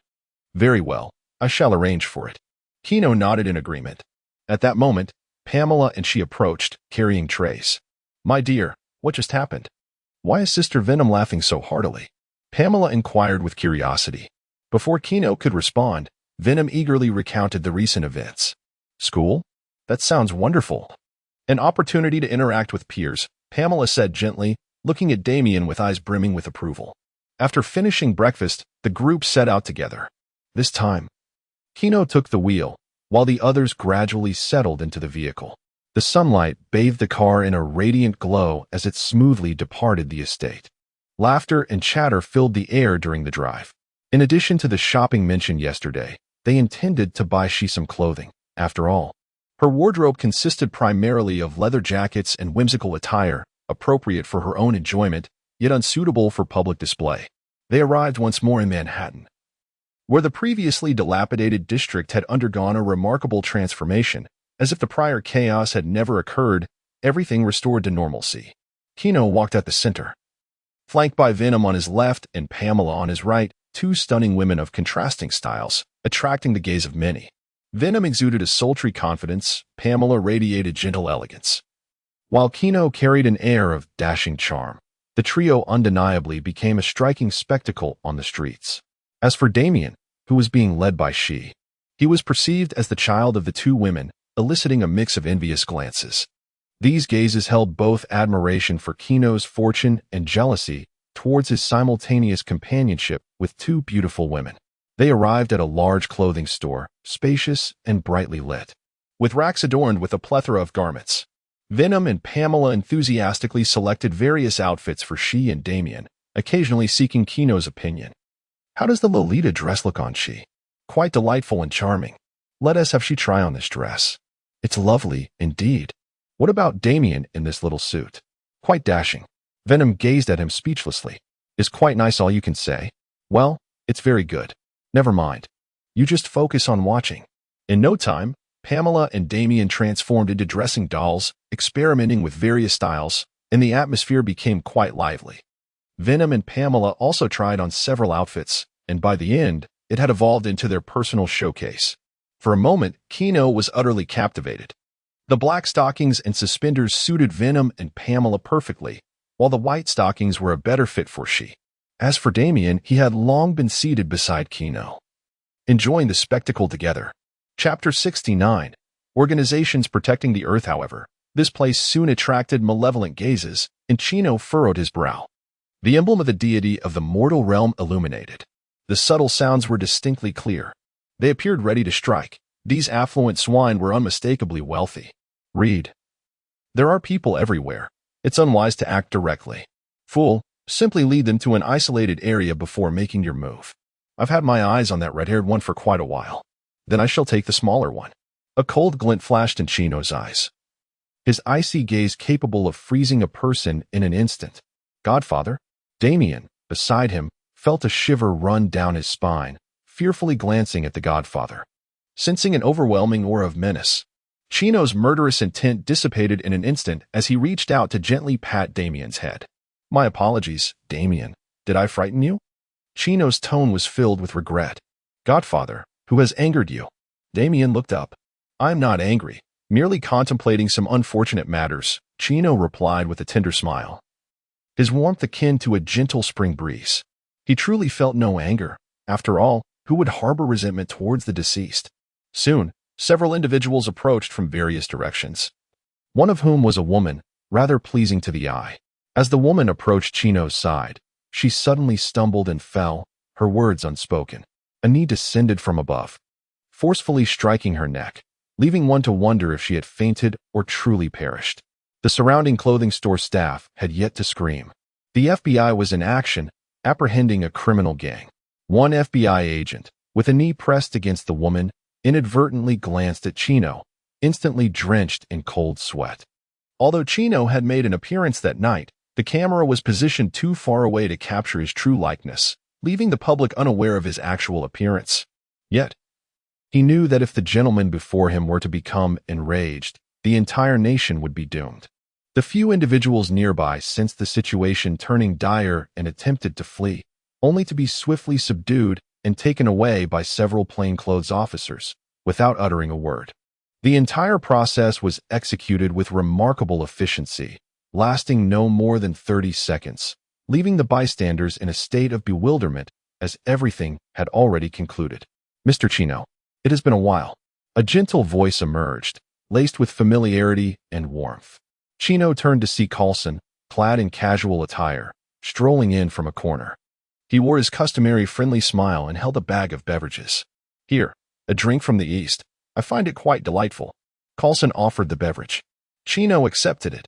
Very well, I shall arrange for it. Kino nodded in agreement. At that moment, Pamela and she approached, carrying trays. My dear, what just happened? Why is Sister Venom laughing so heartily? Pamela inquired with curiosity. Before Kino could respond, Venom eagerly recounted the recent events. School? That sounds wonderful. An opportunity to interact with peers, Pamela said gently, looking at Damien with eyes brimming with approval. After finishing breakfast, the group set out together. This time, Kino took the wheel, while the others gradually settled into the vehicle. The sunlight bathed the car in a radiant glow as it smoothly departed the estate. Laughter and chatter filled the air during the drive. In addition to the shopping mentioned yesterday, they intended to buy she some clothing. After all, her wardrobe consisted primarily of leather jackets and whimsical attire, appropriate for her own enjoyment, yet unsuitable for public display. They arrived once more in Manhattan, where the previously dilapidated district had undergone a remarkable transformation. As if the prior chaos had never occurred, everything restored to normalcy. Kino walked at the center, flanked by Venom on his left and Pamela on his right, two stunning women of contrasting styles, attracting the gaze of many. Venom exuded a sultry confidence, Pamela radiated gentle elegance, while Kino carried an air of dashing charm. The trio undeniably became a striking spectacle on the streets. As for Damien, who was being led by She, he was perceived as the child of the two women, eliciting a mix of envious glances. These gazes held both admiration for Kino's fortune and jealousy towards his simultaneous companionship with two beautiful women. They arrived at a large clothing store, spacious and brightly lit, with racks adorned with a plethora of garments. Venom and Pamela enthusiastically selected various outfits for She and Damien, occasionally seeking Kino's opinion. "How does the Lolita dress look on She?" "Quite delightful and charming. Let us have She try on this dress." "It's lovely, indeed." "What about Damien in this little suit?" "Quite dashing." Venom gazed at him speechlessly. "Is quite nice all you can say?" "Well, it's very good." "Never mind. You just focus on watching." In no time, Pamela and Damien transformed into dressing dolls, experimenting with various styles, and the atmosphere became quite lively. Venom and Pamela also tried on several outfits, and by the end, it had evolved into their personal showcase. For a moment, Kino was utterly captivated. The black stockings and suspenders suited Venom and Pamela perfectly, while the white stockings were a better fit for She. As for Damien, he had long been seated beside Kino, enjoying the spectacle together. Chapter 69. Organizations Protecting the Earth. However, this place soon attracted malevolent gazes, and Chino furrowed his brow. The emblem of the deity of the mortal realm illuminated. The subtle sounds were distinctly clear. They appeared ready to strike. These affluent swine were unmistakably wealthy. Read. There are people everywhere. It's unwise to act directly. Fool, simply lead them to an isolated area before making your move. I've had my eyes on that red-haired one for quite a while. Then I shall take the smaller one. A cold glint flashed in Chino's eyes, his icy gaze capable of freezing a person in an instant. Godfather? Damien, beside him, felt a shiver run down his spine, fearfully glancing at the Godfather. Sensing an overwhelming aura of menace, Chino's murderous intent dissipated in an instant as he reached out to gently pat Damien's head. "My apologies, Damien. Did I frighten you?" Chino's tone was filled with regret. "Godfather, who has angered you?" Damien looked up. "I'm not angry, merely contemplating some unfortunate matters," Chino replied with a tender smile, his warmth akin to a gentle spring breeze. He truly felt no anger. After all, who would harbor resentment towards the deceased? Soon, several individuals approached from various directions, one of whom was a woman, rather pleasing to the eye. As the woman approached Chino's side, she suddenly stumbled and fell, her words unspoken. A knee descended from above, forcefully striking her neck, leaving one to wonder if she had fainted or truly perished. The surrounding clothing store staff had yet to scream. The FBI was in action, apprehending a criminal gang. One FBI agent, with a knee pressed against the woman, inadvertently glanced at Chino, instantly drenched in cold sweat. Although Chino had made an appearance that night, the camera was positioned too far away to capture his true likeness, leaving the public unaware of his actual appearance. Yet, he knew that if the gentleman before him were to become enraged, the entire nation would be doomed. The few individuals nearby sensed the situation turning dire and attempted to flee, only to be swiftly subdued and taken away by several plainclothes officers, without uttering a word. The entire process was executed with remarkable efficiency, lasting no more than 30 seconds, leaving the bystanders in a state of bewilderment as everything had already concluded. "Mr. Chino, it has been a while." A gentle voice emerged, laced with familiarity and warmth. Chino turned to see Coulson, clad in casual attire, strolling in from a corner. He wore his customary friendly smile and held a bag of beverages. "Here, a drink from the East. I find it quite delightful." Coulson offered the beverage. Chino accepted it,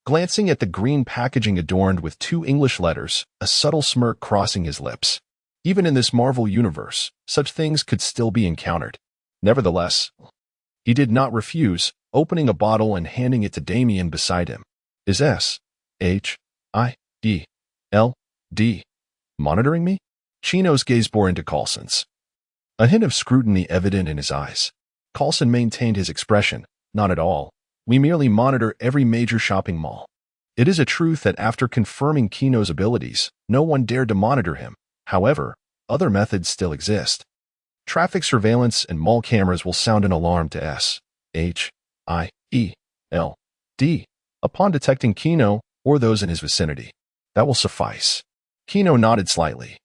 glancing at the green packaging adorned with 2 English letters, a subtle smirk crossing his lips. Even in this Marvel universe, such things could still be encountered. Nevertheless, he did not refuse, opening a bottle and handing it to Damien beside him. "Is S.H.I.D. L.D. Monitoring me? Chino's gaze bore into Coulson's. A hint of scrutiny evident in his eyes. Coulson maintained his expression. Not at all. We merely monitor every major shopping mall. It is a truth that after confirming Kino's abilities, no one dared to monitor him. However, other methods still exist. Traffic surveillance and mall cameras will sound an alarm to S.H.I.E.L.D. upon detecting Kino or those in his vicinity. That will suffice. Kino nodded slightly,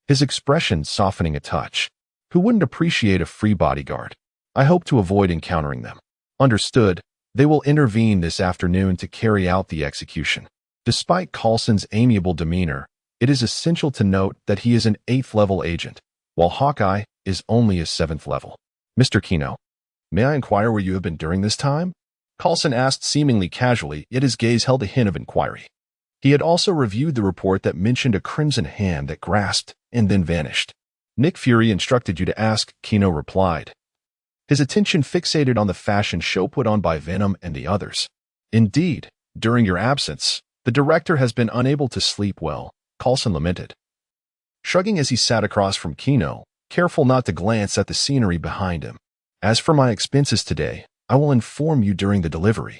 his expression softening a touch. Who wouldn't appreciate a free bodyguard? I hope to avoid encountering them. Understood. They will intervene this afternoon to carry out the execution. Despite Coulson's amiable demeanor, it is essential to note that he is an 8th-level agent, while Hawkeye is only a 7th level. Mr. Kino, may I inquire where you have been during this time? Coulson asked seemingly casually, yet his gaze held a hint of inquiry. He had also reviewed the report that mentioned a crimson hand that grasped and then vanished. Nick Fury instructed you to ask, Kino replied, his attention fixated on the fashion show put on by Venom and the others. Indeed, during your absence, the director has been unable to sleep well, Coulson lamented, shrugging as he sat across from Kino, careful not to glance at the scenery behind him. As for my expenses today, I will inform you during the delivery.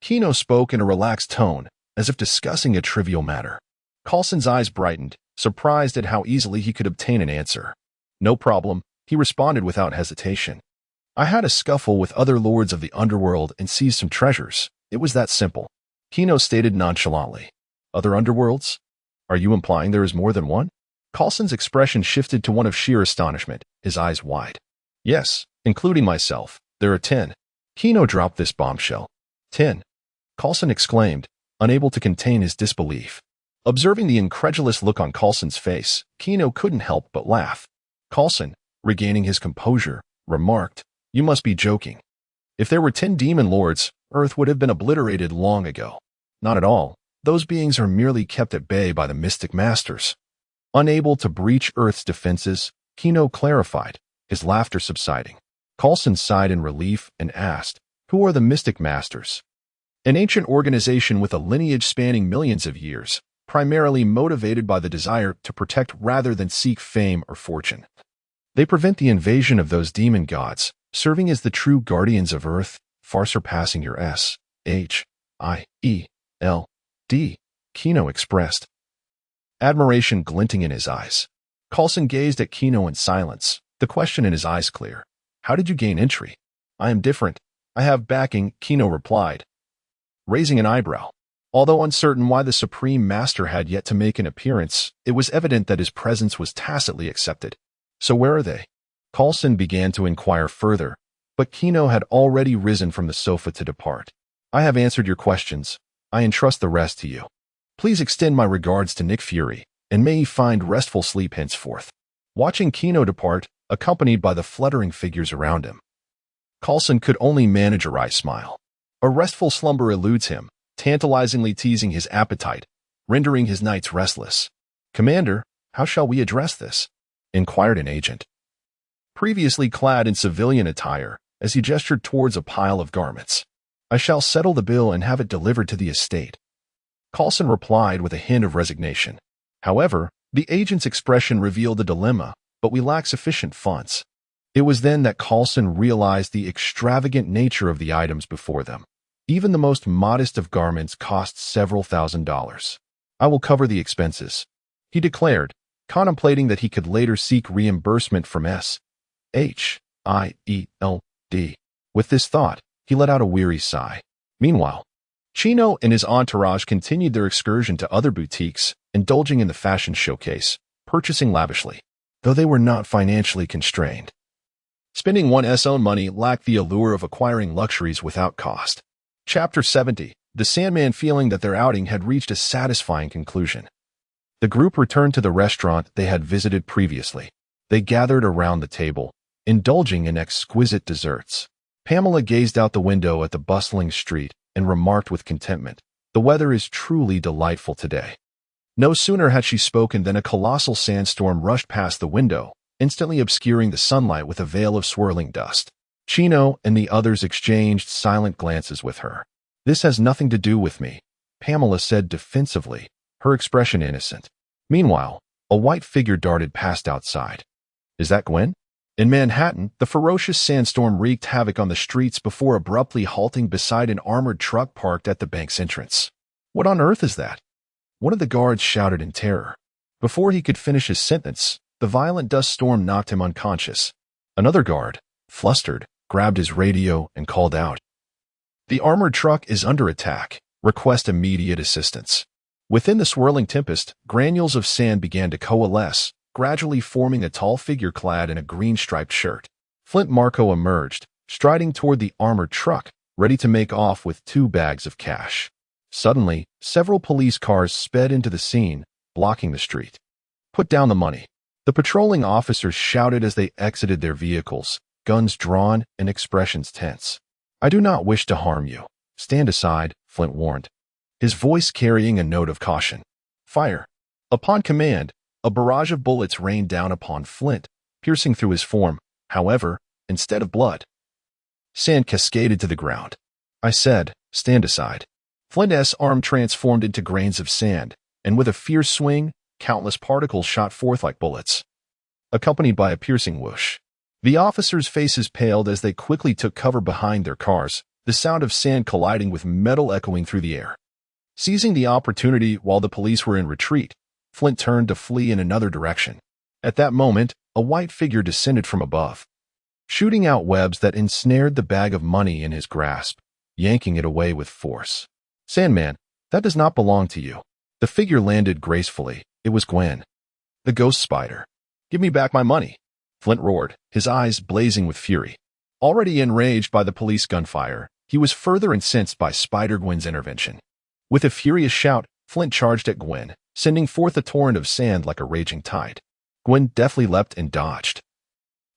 Kino spoke in a relaxed tone, as if discussing a trivial matter. Coulson's eyes brightened, surprised at how easily he could obtain an answer. No problem, he responded without hesitation. I had a scuffle with other lords of the underworld and seized some treasures. It was that simple. Kino stated nonchalantly. Other underworlds? Are you implying there is more than one? Coulson's expression shifted to one of sheer astonishment, his eyes wide. Yes, including myself, there are 10. Kino dropped this bombshell. 10. Coulson exclaimed, unable to contain his disbelief. Observing the incredulous look on Coulson's face, Kino couldn't help but laugh. Coulson, regaining his composure, remarked, you must be joking. If there were 10 demon lords, Earth would have been obliterated long ago. Not at all. Those beings are merely kept at bay by the mystic masters. Unable to breach Earth's defenses, Kino clarified, his laughter subsiding. Coulson sighed in relief and asked, who are the mystic masters? An ancient organization with a lineage spanning millions of years, primarily motivated by the desire to protect rather than seek fame or fortune. They prevent the invasion of those demon gods, serving as the true guardians of Earth, far surpassing your S.H.I.E.L.D., Kino expressed, admiration glinting in his eyes. Coulson gazed at Kino in silence, the question in his eyes clear. How did you gain entry? I am different. I have backing, Kino replied, raising an eyebrow. Although uncertain why the Supreme Master had yet to make an appearance, it was evident that his presence was tacitly accepted. So where are they? Coulson began to inquire further, but Kino had already risen from the sofa to depart. I have answered your questions. I entrust the rest to you. Please extend my regards to Nick Fury, and may he find restful sleep henceforth. Watching Kino depart, accompanied by the fluttering figures around him, Coulson could only manage a wry smile. A restful slumber eludes him, tantalizingly teasing his appetite, rendering his nights restless. Commander, how shall we address this? Inquired an agent, previously clad in civilian attire, as he gestured towards a pile of garments. I shall settle the bill and have it delivered to the estate. Coulson replied with a hint of resignation. However, the agent's expression revealed a dilemma, but we lack sufficient funds. It was then that Coulson realized the extravagant nature of the items before them. Even the most modest of garments cost several $1,000s. I will cover the expenses, he declared, contemplating that he could later seek reimbursement from S.H.I.E.L.D. With this thought, he let out a weary sigh. Meanwhile, Chino and his entourage continued their excursion to other boutiques, indulging in the fashion showcase, purchasing lavishly, though they were not financially constrained. Spending one's own money lacked the allure of acquiring luxuries without cost. Chapter 70. The Sandman feeling that their outing had reached a satisfying conclusion. The group returned to the restaurant they had visited previously. They gathered around the table, indulging in exquisite desserts. Pamela gazed out the window at the bustling street and remarked with contentment, "The weather is truly delightful today." No sooner had she spoken than a colossal sandstorm rushed past the window, instantly obscuring the sunlight with a veil of swirling dust. Chino and the others exchanged silent glances with her. "This has nothing to do with me," Pamela said defensively, her expression innocent. Meanwhile, a white figure darted past outside. Is that Gwen? In Manhattan, the ferocious sandstorm wreaked havoc on the streets before abruptly halting beside an armored truck parked at the bank's entrance. What on earth is that? One of the guards shouted in terror. Before he could finish his sentence, the violent dust storm knocked him unconscious. Another guard, flustered, grabbed his radio and called out. The armored truck is under attack. Request immediate assistance. Within the swirling tempest, granules of sand began to coalesce, gradually forming a tall figure clad in a green-striped shirt. Flint Marco emerged, striding toward the armored truck, ready to make off with 2 bags of cash. Suddenly, several police cars sped into the scene, blocking the street. Put down the money. The patrolling officers shouted as they exited their vehicles, guns drawn and expressions tense. I do not wish to harm you. Stand aside, Flint warned, his voice carrying a note of caution. Fire. Upon command, a barrage of bullets rained down upon Flint, piercing through his form. However, instead of blood, sand cascaded to the ground. I said, stand aside. Flint's arm transformed into grains of sand, and with a fierce swing, countless particles shot forth like bullets, accompanied by a piercing whoosh. The officers' faces paled as they quickly took cover behind their cars, the sound of sand colliding with metal echoing through the air. Seizing the opportunity while the police were in retreat, Flint turned to flee in another direction. At that moment, a white figure descended from above, shooting out webs that ensnared the bag of money in his grasp, yanking it away with force. Sandman, that does not belong to you. The figure landed gracefully. It was Gwen, the ghost spider. Give me back my money, Flint roared, his eyes blazing with fury. Already enraged by the police gunfire, he was further incensed by Spider-Gwen's intervention. With a furious shout, Flint charged at Gwen, sending forth a torrent of sand like a raging tide. Gwen deftly leapt and dodged,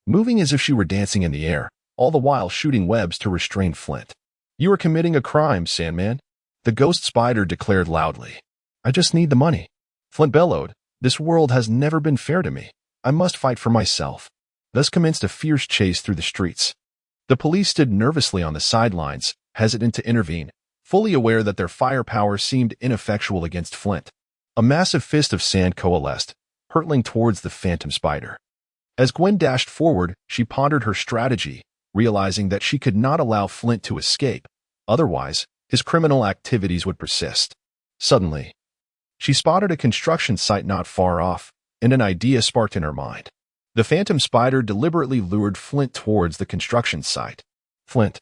moving as if she were dancing in the air, all the while shooting webs to restrain Flint. You are committing a crime, Sandman, the ghost spider declared loudly. I just need the money. Flint bellowed, this world has never been fair to me. I must fight for myself. Thus commenced a fierce chase through the streets. The police stood nervously on the sidelines, hesitant to intervene, fully aware that their firepower seemed ineffectual against Flint. A massive fist of sand coalesced, hurtling towards the phantom spider. As Gwen dashed forward, she pondered her strategy, realizing that she could not allow Flint to escape. Otherwise, his criminal activities would persist. Suddenly, she spotted a construction site not far off, and an idea sparked in her mind. The phantom spider deliberately lured Flint towards the construction site. Flint,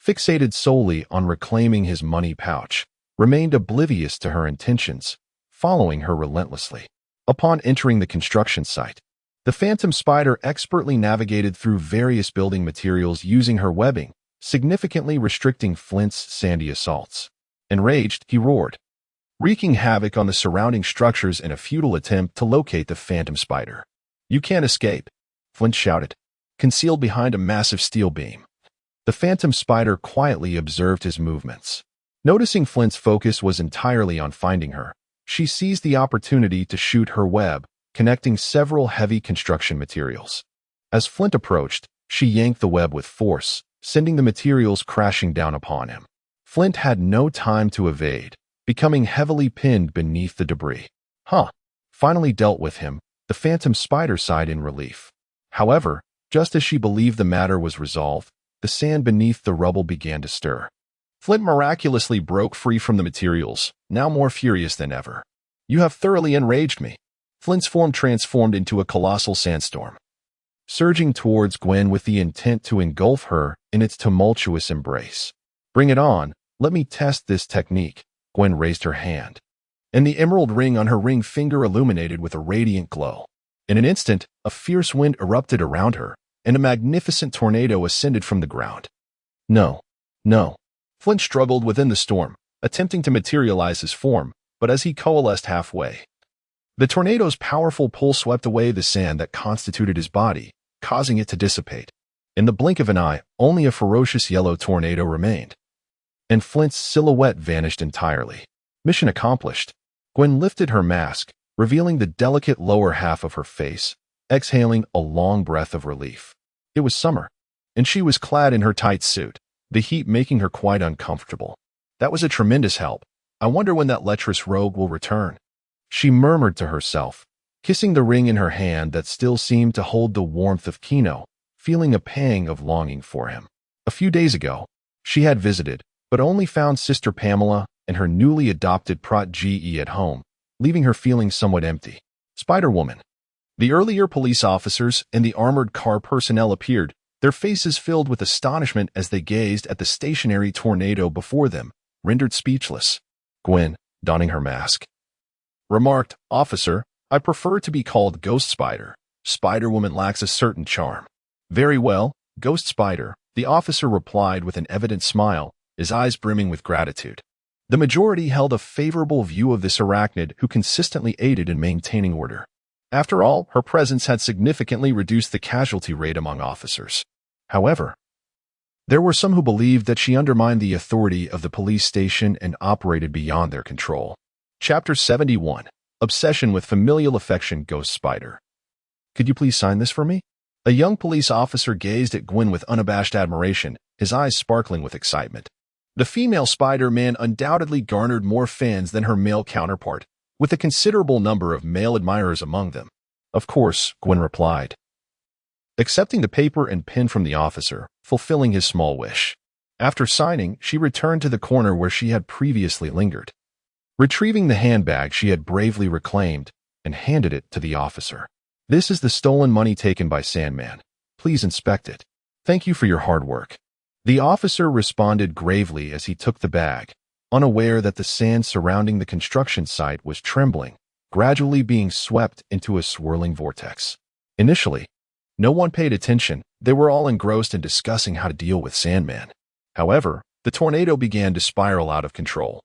fixated solely on reclaiming his money pouch, remained oblivious to her intentions, following her relentlessly. Upon entering the construction site, the phantom spider expertly navigated through various building materials using her webbing, significantly restricting Flint's sandy assaults. Enraged, he roared, wreaking havoc on the surrounding structures in a futile attempt to locate the phantom spider. You can't escape, Flint shouted, concealed behind a massive steel beam. The phantom spider quietly observed his movements. Noticing Flint's focus was entirely on finding her, she seized the opportunity to shoot her web, connecting several heavy construction materials. As Flint approached, she yanked the web with force, sending the materials crashing down upon him. Flint had no time to evade, becoming heavily pinned beneath the debris. Finally dealt with him, the phantom spider sighed in relief. However, just as she believed the matter was resolved, the sand beneath the rubble began to stir. Flint miraculously broke free from the materials, now more furious than ever. You have thoroughly enraged me. Flint's form transformed into a colossal sandstorm, surging towards Gwen with the intent to engulf her in its tumultuous embrace. Bring it on, let me test this technique. Gwen raised her hand, and the emerald ring on her ring finger illuminated with a radiant glow. In an instant, a fierce wind erupted around her, and a magnificent tornado ascended from the ground. No. Flint struggled within the storm, attempting to materialize his form, but as he coalesced halfway, the tornado's powerful pull swept away the sand that constituted his body, causing it to dissipate. In the blink of an eye, only a ferocious yellow tornado remained, and Flint's silhouette vanished entirely. Mission accomplished. Gwen lifted her mask, revealing the delicate lower half of her face, exhaling a long breath of relief. It was summer, and she was clad in her tight suit, the heat making her quite uncomfortable. That was a tremendous help. I wonder when that lecherous rogue will return. She murmured to herself, kissing the ring in her hand that still seemed to hold the warmth of Kino, feeling a pang of longing for him. A few days ago, she had visited, but only found Sister Pamela and her newly adopted protege at home, leaving her feeling somewhat empty. Spider-Woman. The earlier police officers and the armored car personnel appeared, their faces filled with astonishment as they gazed at the stationary tornado before them, rendered speechless. Gwen, donning her mask, remarked, "Officer, I prefer to be called Ghost Spider. Spider-Woman lacks a certain charm." "Very well, Ghost Spider," the officer replied with an evident smile, his eyes brimming with gratitude. The majority held a favorable view of this arachnid who consistently aided in maintaining order. After all, her presence had significantly reduced the casualty rate among officers. However, there were some who believed that she undermined the authority of the police station and operated beyond their control. Chapter 71. Obsession with Familial Affection. Ghost Spider. "Could you please sign this for me?" A young police officer gazed at Gwen with unabashed admiration, his eyes sparkling with excitement. The female Spider-Man undoubtedly garnered more fans than her male counterpart, with a considerable number of male admirers among them. "Of course," Gwen replied, accepting the paper and pen from the officer, fulfilling his small wish. After signing, she returned to the corner where she had previously lingered. Retrieving the handbag she had bravely reclaimed, and handed it to the officer. "This is the stolen money taken by Sandman. Please inspect it. Thank you for your hard work." The officer responded gravely as he took the bag, unaware that the sand surrounding the construction site was trembling, gradually being swept into a swirling vortex. Initially, no one paid attention. They were all engrossed in discussing how to deal with Sandman. However, the tornado began to spiral out of control.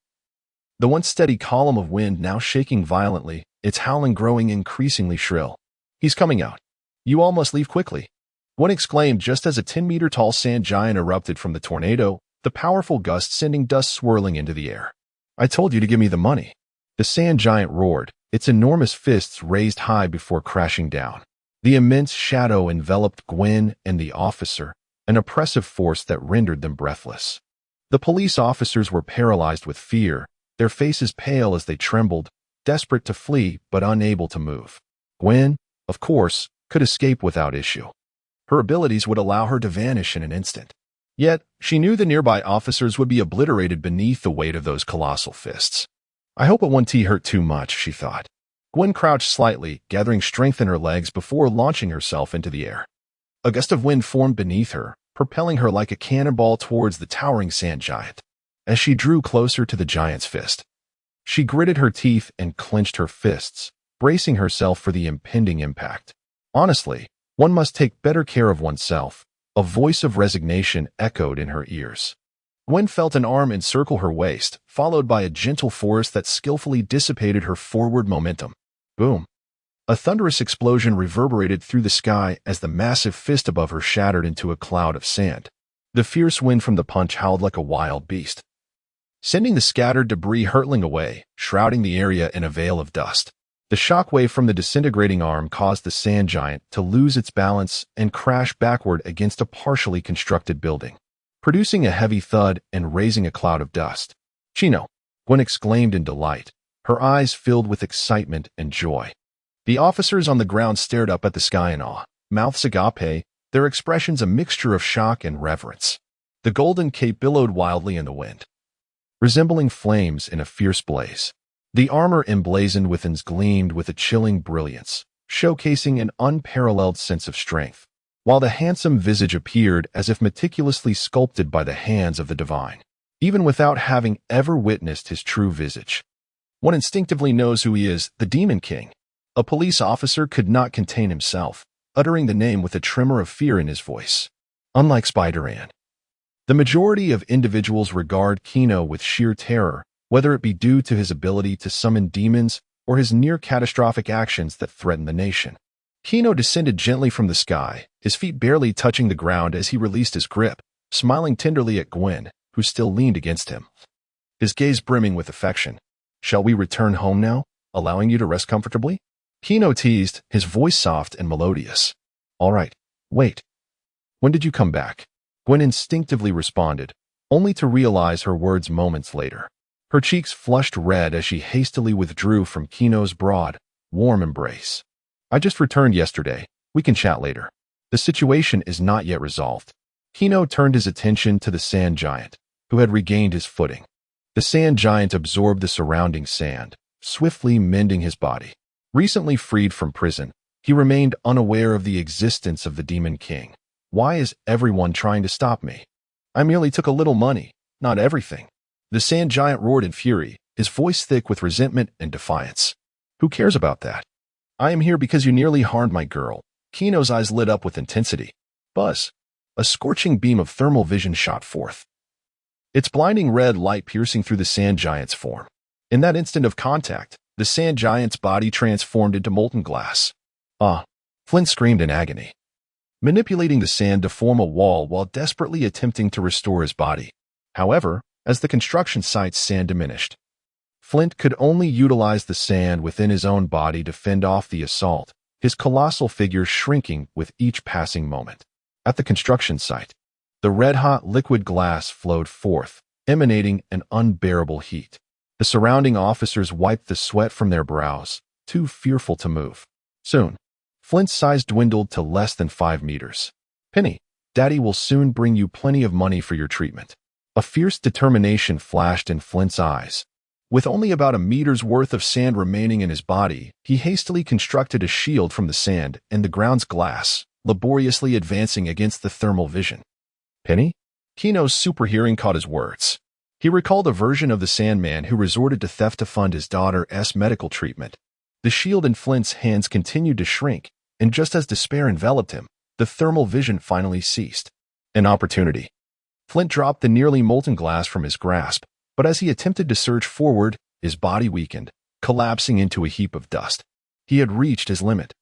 The once steady column of wind now shaking violently, its howling growing increasingly shrill. "He's coming out. You all must leave quickly," one exclaimed just as a 10-meter-tall sand giant erupted from the tornado, the powerful gust sending dust swirling into the air. "I told you to give me the money." The sand giant roared, its enormous fists raised high before crashing down. The immense shadow enveloped Gwen and the officer, an oppressive force that rendered them breathless. The police officers were paralyzed with fear, their faces pale as they trembled, desperate to flee but unable to move. Gwen, of course, could escape without issue. Her abilities would allow her to vanish in an instant. Yet, she knew the nearby officers would be obliterated beneath the weight of those colossal fists. "I hope it won't hurt too much," she thought. Gwen crouched slightly, gathering strength in her legs before launching herself into the air. A gust of wind formed beneath her, propelling her like a cannonball towards the towering sand giant. As she drew closer to the giant's fist, she gritted her teeth and clenched her fists, bracing herself for the impending impact. "Honestly, one must take better care of oneself," a voice of resignation echoed in her ears. Gwen felt an arm encircle her waist, followed by a gentle force that skillfully dissipated her forward momentum. Boom! A thunderous explosion reverberated through the sky as the massive fist above her shattered into a cloud of sand. The fierce wind from the punch howled like a wild beast, sending the scattered debris hurtling away, shrouding the area in a veil of dust. The shockwave from the disintegrating arm caused the sand giant to lose its balance and crash backward against a partially constructed building, producing a heavy thud and raising a cloud of dust. "Chino!" Gwen exclaimed in delight, her eyes filled with excitement and joy. The officers on the ground stared up at the sky in awe, mouths agape, their expressions a mixture of shock and reverence. The golden cape billowed wildly in the wind, resembling flames in a fierce blaze. The armor emblazoned within gleamed with a chilling brilliance, showcasing an unparalleled sense of strength, while the handsome visage appeared as if meticulously sculpted by the hands of the divine. Even without having ever witnessed his true visage, one instinctively knows who he is, the Demon King. A police officer could not contain himself, uttering the name with a tremor of fear in his voice. Unlike Spider-Man, the majority of individuals regard Kino with sheer terror, whether it be due to his ability to summon demons or his near-catastrophic actions that threaten the nation. Kino descended gently from the sky, his feet barely touching the ground as he released his grip, smiling tenderly at Gwen, who still leaned against him, his gaze brimming with affection. "Shall we return home now, allowing you to rest comfortably?" Kino teased, his voice soft and melodious. "All right, wait. When did you come back?" Gwen instinctively responded, only to realize her words moments later. Her cheeks flushed red as she hastily withdrew from Kino's broad, warm embrace. I just returned yesterday. We can chat later. The situation is not yet resolved. Kino turned his attention to the sand giant, who had regained his footing. The sand giant absorbed the surrounding sand, swiftly mending his body. Recently freed from prison, he remained unaware of the existence of the Demon King. Why is everyone trying to stop me? I merely took a little money, not everything. The sand giant roared in fury, his voice thick with resentment and defiance. Who cares about that? I am here because you nearly harmed my girl. Kino's eyes lit up with intensity. Buzz. A scorching beam of thermal vision shot forth, its blinding red light piercing through the sand giant's form. In that instant of contact, the sand giant's body transformed into molten glass. Ah! Flint screamed in agony, manipulating the sand to form a wall while desperately attempting to restore his body. However, as the construction site's sand diminished, Flint could only utilize the sand within his own body to fend off the assault, his colossal figure shrinking with each passing moment. At the construction site, the red-hot liquid glass flowed forth, emanating an unbearable heat. The surrounding officers wiped the sweat from their brows, too fearful to move. Soon, Flint's size dwindled to less than 5 meters. Penny, Daddy will soon bring you plenty of money for your treatment. A fierce determination flashed in Flint's eyes. With only about a meter's worth of sand remaining in his body, he hastily constructed a shield from the sand and the ground's glass, laboriously advancing against the thermal vision. Penny? Kino's super hearing caught his words. He recalled a version of the Sandman who resorted to theft to fund his daughter's medical treatment. The shield in Flint's hands continued to shrink, and just as despair enveloped him, the thermal vision finally ceased. An opportunity. Flint dropped the nearly molten glass from his grasp, but as he attempted to surge forward, his body weakened, collapsing into a heap of dust. He had reached his limit.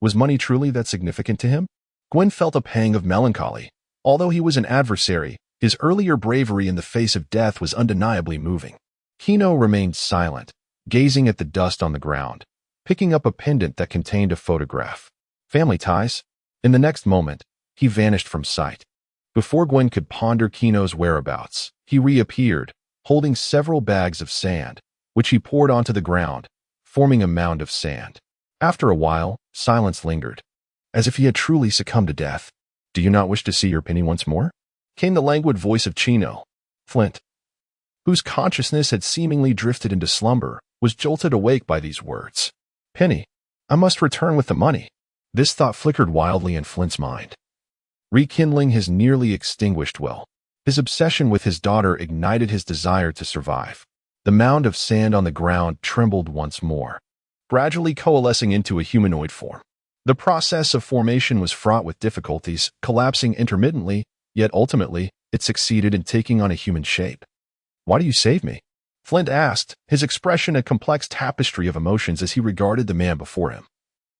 Was money truly that significant to him? Gwen felt a pang of melancholy. Although he was an adversary, his earlier bravery in the face of death was undeniably moving. Kino remained silent, gazing at the dust on the ground, picking up a pendant that contained a photograph. Family ties? In the next moment, he vanished from sight. Before Gwen could ponder Kino's whereabouts, he reappeared, holding several bags of sand, which he poured onto the ground, forming a mound of sand. After a while, silence lingered, as if he had truly succumbed to death. Do you not wish to see your Penny once more? Came the languid voice of Chino. Flint, whose consciousness had seemingly drifted into slumber, was jolted awake by these words. Penny, I must return with the money. This thought flickered wildly in Flint's mind, rekindling his nearly extinguished will. His obsession with his daughter ignited his desire to survive. The mound of sand on the ground trembled once more, gradually coalescing into a humanoid form. The process of formation was fraught with difficulties, collapsing intermittently, yet ultimately, it succeeded in taking on a human shape. Why do you save me? Flint asked, his expression a complex tapestry of emotions as he regarded the man before him.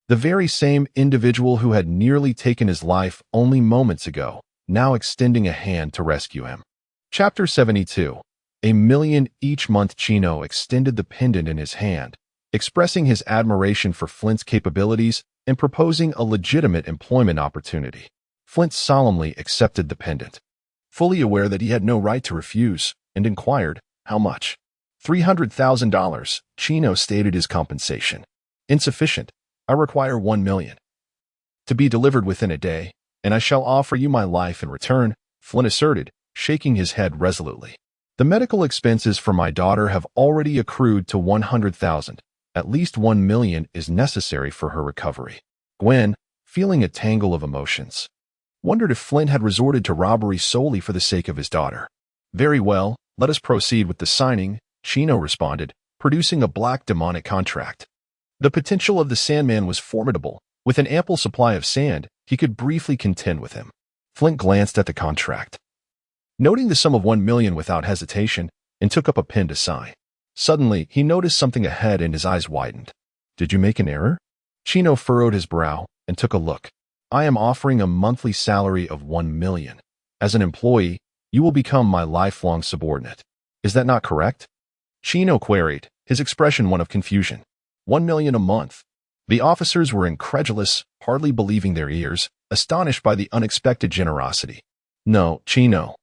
The very same individual who had nearly taken his life only moments ago, now extending a hand to rescue him. Chapter 72. $1 million each month. Chino extended the pendant in his hand, expressing his admiration for Flint's capabilities and proposing a legitimate employment opportunity. Flint solemnly accepted the pendant, fully aware that he had no right to refuse, and inquired, how much? $300,000, Chino stated his compensation. Insufficient. I require $1 million. To be delivered within a day, and I shall offer you my life in return, Flint asserted, shaking his head resolutely. The medical expenses for my daughter have already accrued to $100,000. At least $1 million is necessary for her recovery. Gwen, feeling a tangle of emotions, wondered if Flint had resorted to robbery solely for the sake of his daughter. Very well, let us proceed with the signing, Chino responded, producing a black demonic contract. The potential of the Sandman was formidable. With an ample supply of sand, he could briefly contend with him. Flint glanced at the contract, noting the sum of $1 million without hesitation, and took up a pen to sign. Suddenly, he noticed something ahead and his eyes widened. Did you make an error? Chino furrowed his brow and took a look. I am offering a monthly salary of $1 million. As an employee, you will become my lifelong subordinate. Is that not correct? Chino queried, his expression one of confusion. $1 million a month. The officers were incredulous, hardly believing their ears, astonished by the unexpected generosity. No, Chino.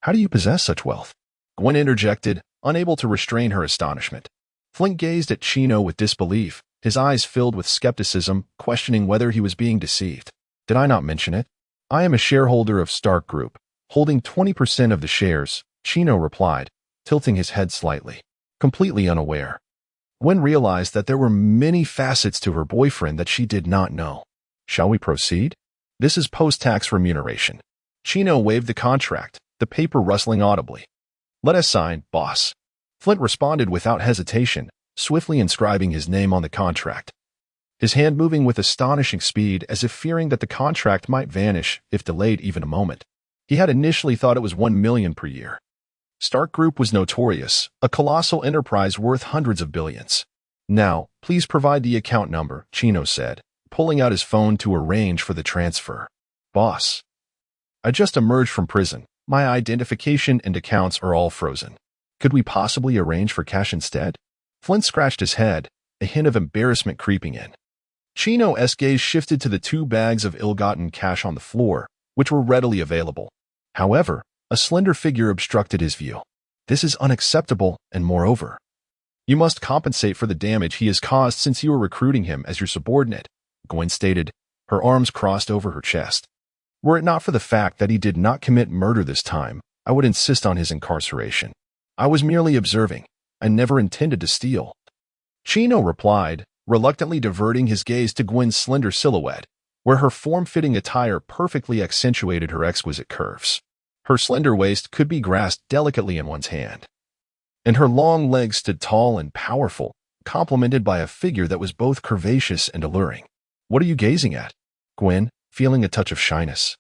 How do you possess such wealth? Gwen interjected, unable to restrain her astonishment. Flint gazed at Chino with disbelief, his eyes filled with skepticism, questioning whether he was being deceived. Did I not mention it? I am a shareholder of Stark Group, holding 20% of the shares, Chino replied, tilting his head slightly, completely unaware. Gwen realized that there were many facets to her boyfriend that she did not know. Shall we proceed? This is post-tax remuneration. Chino waved the contract, the paper rustling audibly. Let us sign, boss. Flint responded without hesitation, swiftly inscribing his name on the contract, his hand moving with astonishing speed as if fearing that the contract might vanish if delayed even a moment. He had initially thought it was $1 million per year. Stark Group was notorious, a colossal enterprise worth hundreds of billions. Now, please provide the account number, Chino said, pulling out his phone to arrange for the transfer. Boss. I just emerged from prison. My identification and accounts are all frozen. Could we possibly arrange for cash instead? Flint scratched his head, a hint of embarrassment creeping in. Chino's gaze shifted to the 2 bags of ill-gotten cash on the floor, which were readily available. However, a slender figure obstructed his view. This is unacceptable, and moreover, you must compensate for the damage he has caused since you were recruiting him as your subordinate, Gwen stated, her arms crossed over her chest. Were it not for the fact that he did not commit murder this time, I would insist on his incarceration. I was merely observing. I never intended to steal. Chino replied, reluctantly diverting his gaze to Gwen's slender silhouette, where her form-fitting attire perfectly accentuated her exquisite curves. Her slender waist could be grasped delicately in one's hand, and her long legs stood tall and powerful, complemented by a figure that was both curvaceous and alluring. What are you gazing at? Gwen, feeling a touch of shyness,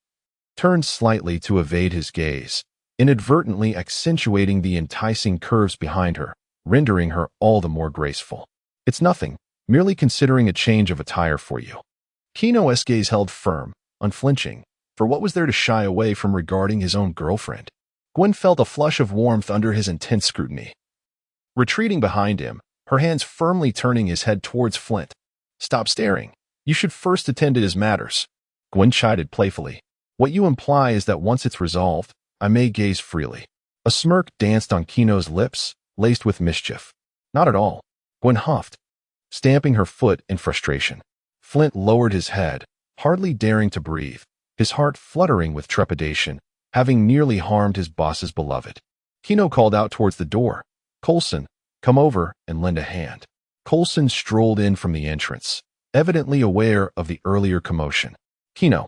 turned slightly to evade his gaze, inadvertently accentuating the enticing curves behind her, rendering her all the more graceful. It's nothing, merely considering a change of attire for you. Chino's gaze held firm, unflinching, for what was there to shy away from regarding his own girlfriend? Gwen felt a flush of warmth under his intense scrutiny. Retreating behind him, her hands firmly turning his head towards Flint. Stop staring. You should first attend to his matters. Gwen chided playfully. What you imply is that once it's resolved, I may gaze freely. A smirk danced on Chino's lips, laced with mischief. Not at all. Gwen huffed, stamping her foot in frustration. Flint lowered his head, hardly daring to breathe, his heart fluttering with trepidation, having nearly harmed his boss's beloved. Chino called out towards the door. Coulson, come over and lend a hand. Coulson strolled in from the entrance, evidently aware of the earlier commotion. Chino,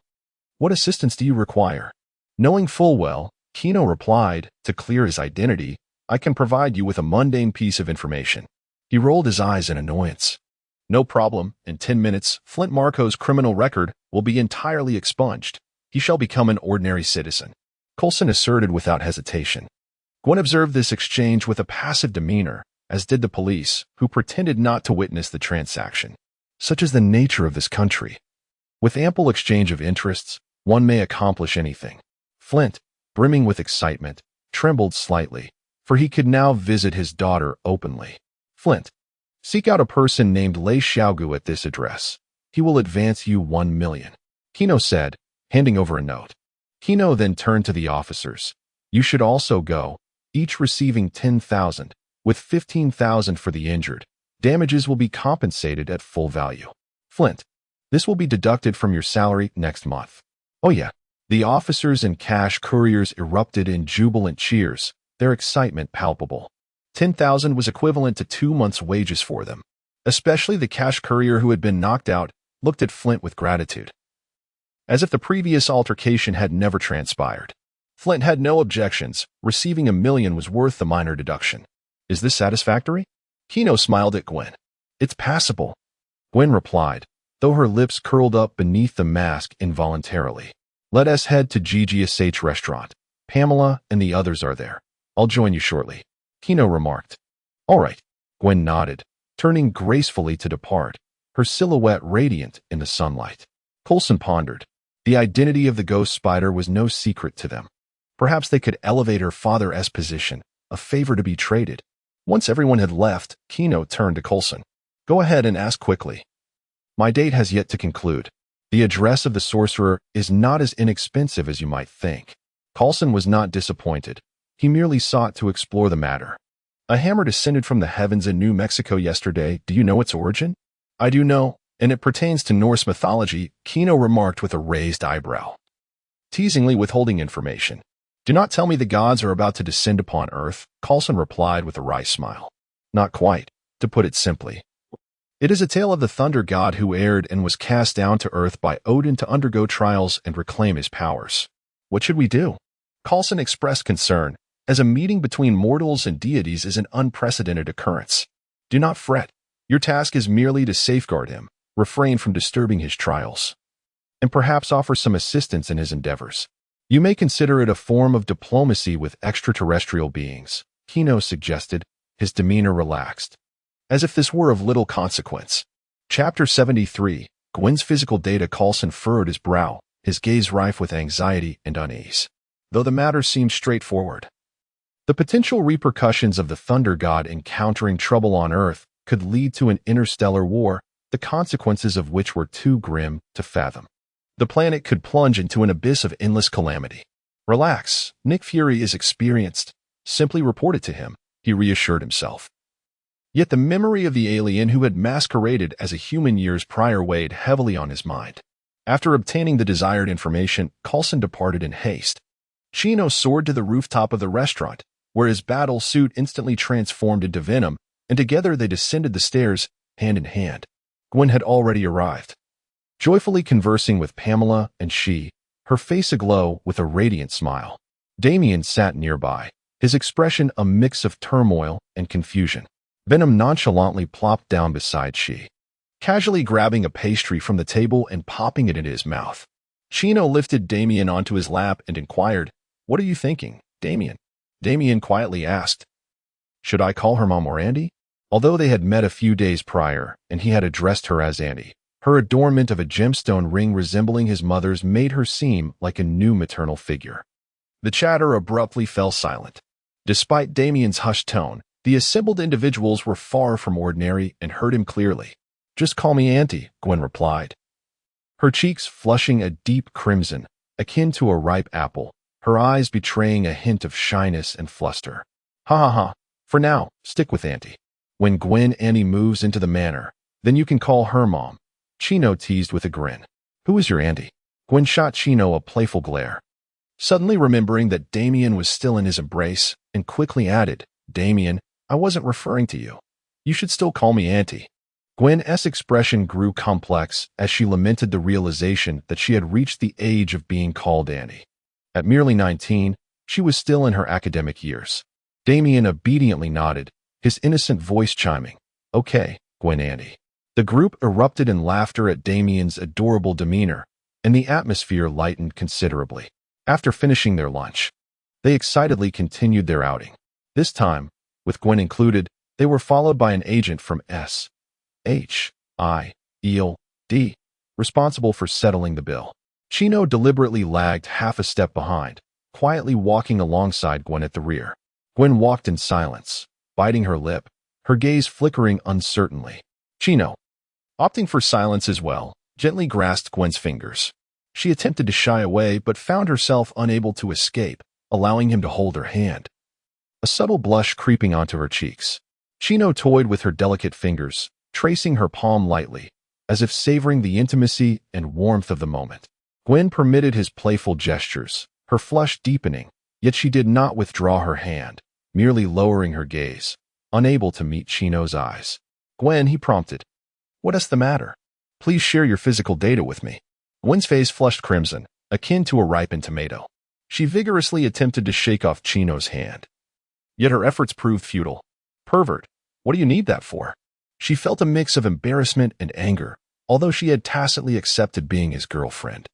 what assistance do you require? Knowing full well, Chino replied, to clear his identity, I can provide you with a mundane piece of information. He rolled his eyes in annoyance. No problem. In 10 minutes, Flint Marco's criminal record will be entirely expunged. He shall become an ordinary citizen. Coulson asserted without hesitation. Gwen observed this exchange with a passive demeanor, as did the police, who pretended not to witness the transaction. Such is the nature of this country. With ample exchange of interests, one may accomplish anything. Flint, brimming with excitement, trembled slightly, for he could now visit his daughter openly. Flint, seek out a person named Lei Xiaogu at this address. He will advance you 1 million. Chino said, handing over a note. Chino then turned to the officers. You should also go, each receiving 10,000, with 15,000 for the injured. Damages will be compensated at full value. Flint, this will be deducted from your salary next month. Oh yeah. The officers and cash couriers erupted in jubilant cheers, their excitement palpable. 10,000 was equivalent to 2 months' wages for them. Especially the cash courier who had been knocked out looked at Flint with gratitude, as if the previous altercation had never transpired. Flint had no objections. Receiving 1 million was worth the minor deduction. Is this satisfactory? Chino smiled at Gwen. It's passable. Gwen replied, though her lips curled up beneath the mask involuntarily. Let us head to GGSH restaurant. Pamela and the others are there. I'll join you shortly. Chino remarked. All right. Gwen nodded, turning gracefully to depart, her silhouette radiant in the sunlight. Coulson pondered. The identity of the ghost spider was no secret to them. Perhaps they could elevate her father's position, a favor to be traded. Once everyone had left, Chino turned to Coulson. Go ahead and ask quickly. My date has yet to conclude. The address of the sorcerer is not as inexpensive as you might think. Coulson was not disappointed. He merely sought to explore the matter. A hammer descended from the heavens in New Mexico yesterday. Do you know its origin? I do know, and it pertains to Norse mythology, Kino remarked with a raised eyebrow, teasingly withholding information. Do not tell me the gods are about to descend upon Earth, Coulson replied with a wry smile. Not quite, to put it simply. It is a tale of the thunder god who erred and was cast down to Earth by Odin to undergo trials and reclaim his powers. What should we do? Coulson expressed concern, as a meeting between mortals and deities is an unprecedented occurrence. Do not fret. Your task is merely to safeguard him, refrain from disturbing his trials, and perhaps offer some assistance in his endeavors. You may consider it a form of diplomacy with extraterrestrial beings, Kino suggested, his demeanor relaxed, as if this were of little consequence. Chapter 73, Gwen's physical data. Coulson furrowed his brow, his gaze rife with anxiety and unease, though the matter seemed straightforward. The potential repercussions of the thunder god encountering trouble on Earth could lead to an interstellar war, the consequences of which were too grim to fathom. The planet could plunge into an abyss of endless calamity. Relax, Nick Fury is experienced. Simply report it to him, he reassured himself. Yet the memory of the alien who had masqueraded as a human years prior weighed heavily on his mind. After obtaining the desired information, Coulson departed in haste. Chino soared to the rooftop of the restaurant, where his battle suit instantly transformed into Venom, and together they descended the stairs, hand in hand. Gwen had already arrived, joyfully conversing with Pamela, and she, her face aglow with a radiant smile. Damien sat nearby, his expression a mix of turmoil and confusion. Venom nonchalantly plopped down beside she, casually grabbing a pastry from the table and popping it into his mouth. Chino lifted Damien onto his lap and inquired, "What are you thinking, Damien?" Damien quietly asked, "Should I call her Mom or Andy?" Although they had met a few days prior, and he had addressed her as Andy, her adornment of a gemstone ring resembling his mother's made her seem like a new maternal figure. The chatter abruptly fell silent. Despite Damien's hushed tone, the assembled individuals were far from ordinary and heard him clearly. "Just call me Auntie," Gwen replied, her cheeks flushing a deep crimson, akin to a ripe apple, her eyes betraying a hint of shyness and fluster. "Ha ha ha, for now, stick with Auntie. When Gwen Annie moves into the manor, then you can call her Mom," Chino teased with a grin. "Who is your Auntie?" Gwen shot Chino a playful glare, suddenly remembering that Damien was still in his embrace, and quickly added, "Damien, I wasn't referring to you. You should still call me Auntie." Gwen's expression grew complex as she lamented the realization that she had reached the age of being called Annie. At merely 19, she was still in her academic years. Damien obediently nodded, his innocent voice chiming, "Okay, Gwen Annie." The group erupted in laughter at Damien's adorable demeanor, and the atmosphere lightened considerably. After finishing their lunch, they excitedly continued their outing. This time, with Gwen included, they were followed by an agent from S.H.I.E.L.D., responsible for settling the bill. Chino deliberately lagged half a step behind, quietly walking alongside Gwen at the rear. Gwen walked in silence, biting her lip, her gaze flickering uncertainly. Chino, opting for silence as well, gently grasped Gwen's fingers. She attempted to shy away but found herself unable to escape, allowing him to hold her hand, a subtle blush creeping onto her cheeks. Chino toyed with her delicate fingers, tracing her palm lightly, as if savoring the intimacy and warmth of the moment. Gwen permitted his playful gestures, her flush deepening, yet she did not withdraw her hand, merely lowering her gaze, unable to meet Chino's eyes. "Gwen," he prompted, "what is the matter? Please share your physical data with me." Gwen's face flushed crimson, akin to a ripened tomato. She vigorously attempted to shake off Chino's hand, yet her efforts proved futile. "Pervert, what do you need that for?" She felt a mix of embarrassment and anger, although she had tacitly accepted being his girlfriend.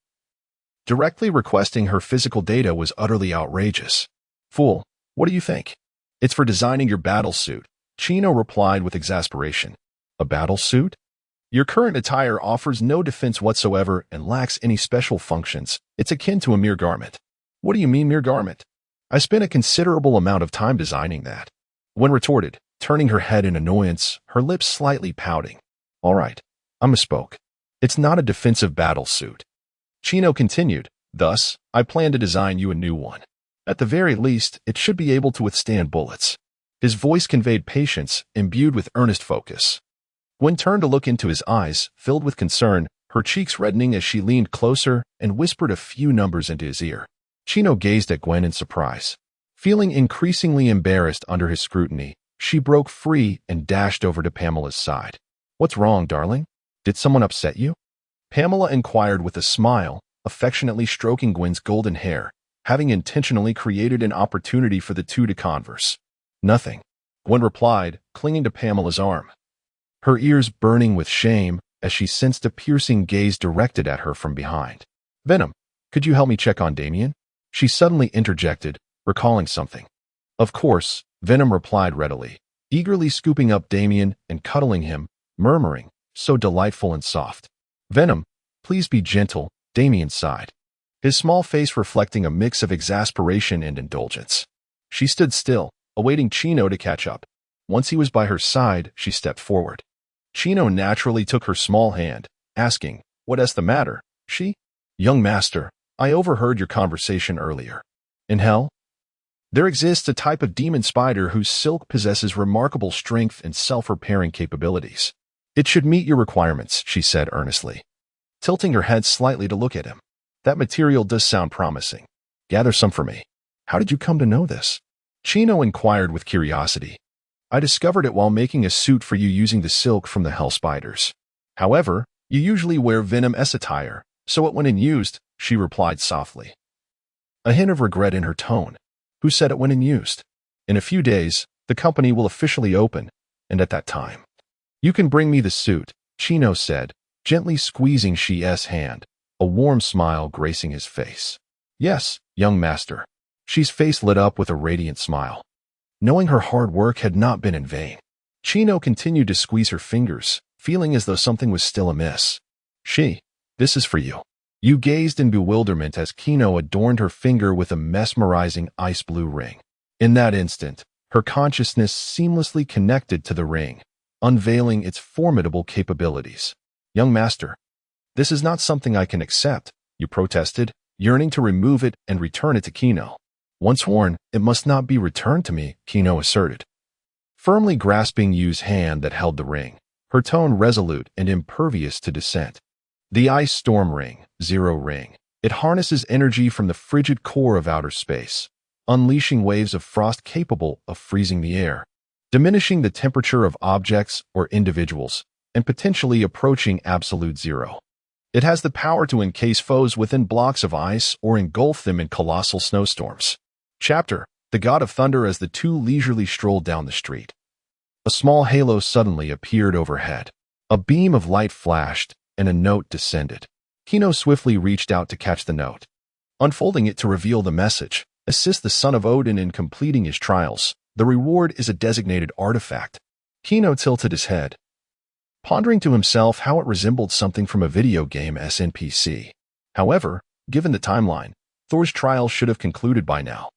Directly requesting her physical data was utterly outrageous. "Fool, what do you think?" "It's for designing your battle suit," Chino replied with exasperation. "A battle suit? Your current attire offers no defense whatsoever and lacks any special functions. It's akin to a mere garment." "What do you mean, mere garment? I spent a considerable amount of time designing that," Gwen retorted, turning her head in annoyance, her lips slightly pouting. "All right, I misspoke. It's not a defensive battle suit." Chino continued, "Thus, I plan to design you a new one. At the very least, it should be able to withstand bullets." His voice conveyed patience, imbued with earnest focus. Gwen turned to look into his eyes, filled with concern, her cheeks reddening as she leaned closer and whispered a few numbers into his ear. Chino gazed at Gwen in surprise. Feeling increasingly embarrassed under his scrutiny, she broke free and dashed over to Pamela's side. "What's wrong, darling? Did someone upset you?" Pamela inquired with a smile, affectionately stroking Gwen's golden hair, having intentionally created an opportunity for the two to converse. "Nothing," Gwen replied, clinging to Pamela's arm. Her ears burning with shame as she sensed a piercing gaze directed at her from behind. "Venom, could you help me check on Damien?" She suddenly interjected, recalling something. "Of course," Venom replied readily, eagerly scooping up Damien and cuddling him, murmuring, "So delightful and soft." "Venom, please be gentle," Damien sighed, his small face reflecting a mix of exasperation and indulgence. She stood still, awaiting Chino to catch up. Once he was by her side, she stepped forward. Chino naturally took her small hand, asking, "What's the matter?" She, "Young master, I overheard your conversation earlier. In hell, there exists a type of demon spider whose silk possesses remarkable strength and self-repairing capabilities. It should meet your requirements," she said earnestly, tilting her head slightly to look at him. "That material does sound promising. Gather some for me." "How did you come to know this?" Chino inquired with curiosity. "I discovered it while making a suit for you using the silk from the hell spiders. However, you usually wear Venom-S attire, so it went unused," she replied softly, a hint of regret in her tone. "Who said it went unused? In a few days, the company will officially open, and at that time, you can bring me the suit," Chino said, gently squeezing She's hand, a warm smile gracing his face. "Yes, young master." She's face lit up with a radiant smile, knowing her hard work had not been in vain. Chino continued to squeeze her fingers, feeling as though something was still amiss. "This is for you." You gazed in bewilderment as Kino adorned her finger with a mesmerizing ice blue ring. In that instant, her consciousness seamlessly connected to the ring, unveiling its formidable capabilities. "Young master, this is not something I can accept," you protested, yearning to remove it and return it to Kino. "Once worn, it must not be returned to me," Kino asserted, firmly grasping Yu's hand that held the ring, her tone resolute and impervious to dissent. The Ice Storm Ring, Zero Ring. It harnesses energy from the frigid core of outer space, unleashing waves of frost capable of freezing the air, diminishing the temperature of objects or individuals, and potentially approaching absolute zero. It has the power to encase foes within blocks of ice or engulf them in colossal snowstorms. Chapter: The God of Thunder. As the two leisurely strolled down the street, a small halo suddenly appeared overhead. A beam of light flashed, and a note descended. Kino swiftly reached out to catch the note, unfolding it to reveal the message: "Assist the son of Odin in completing his trials. The reward is a designated artifact." Kino tilted his head, pondering to himself how it resembled something from a video game NPC. However, given the timeline, Thor's trial should have concluded by now.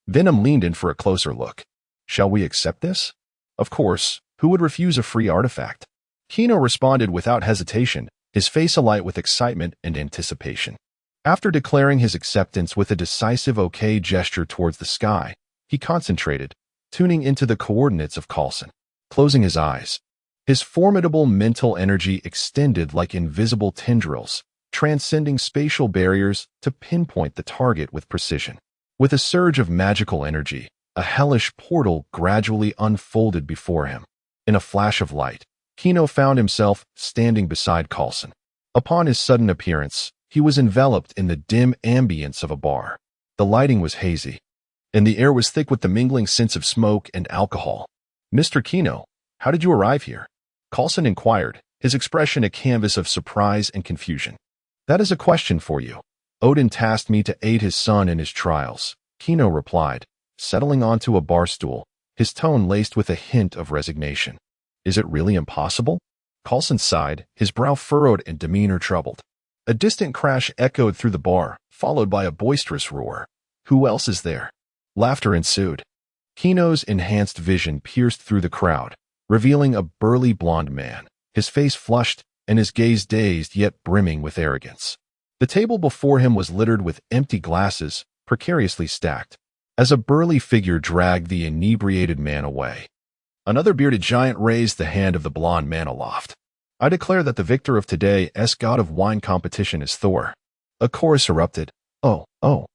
Venom leaned in for a closer look. "Shall we accept this?" "Of course, who would refuse a free artifact?" Kino responded without hesitation, his face alight with excitement and anticipation. After declaring his acceptance with a decisive OK gesture towards the sky, he concentrated, tuning into the coordinates of Coulson. Closing his eyes, his formidable mental energy extended like invisible tendrils, transcending spatial barriers to pinpoint the target with precision. With a surge of magical energy, a hellish portal gradually unfolded before him. In a flash of light, Kino found himself standing beside Coulson. Upon his sudden appearance, he was enveloped in the dim ambience of a bar. The lighting was hazy, and the air was thick with the mingling scents of smoke and alcohol. "Mr. Kino, how did you arrive here?" Coulson inquired, his expression a canvas of surprise and confusion. "That is a question for you. Odin tasked me to aid his son in his trials," Kino replied, settling onto a bar stool, his tone laced with a hint of resignation. "Is it really impossible?" Coulson sighed, his brow furrowed and demeanor troubled. A distant crash echoed through the bar, followed by a boisterous roar. "Who else is there?" Laughter ensued. Kino's enhanced vision pierced through the crowd, revealing a burly blond man, his face flushed and his gaze dazed yet brimming with arrogance. The table before him was littered with empty glasses, precariously stacked. as a burly figure dragged the inebriated man away. Another bearded giant raised the hand of the blond man aloft. I declare that the victor of today's God of Wine competition is Thor. A chorus erupted. Oh, oh,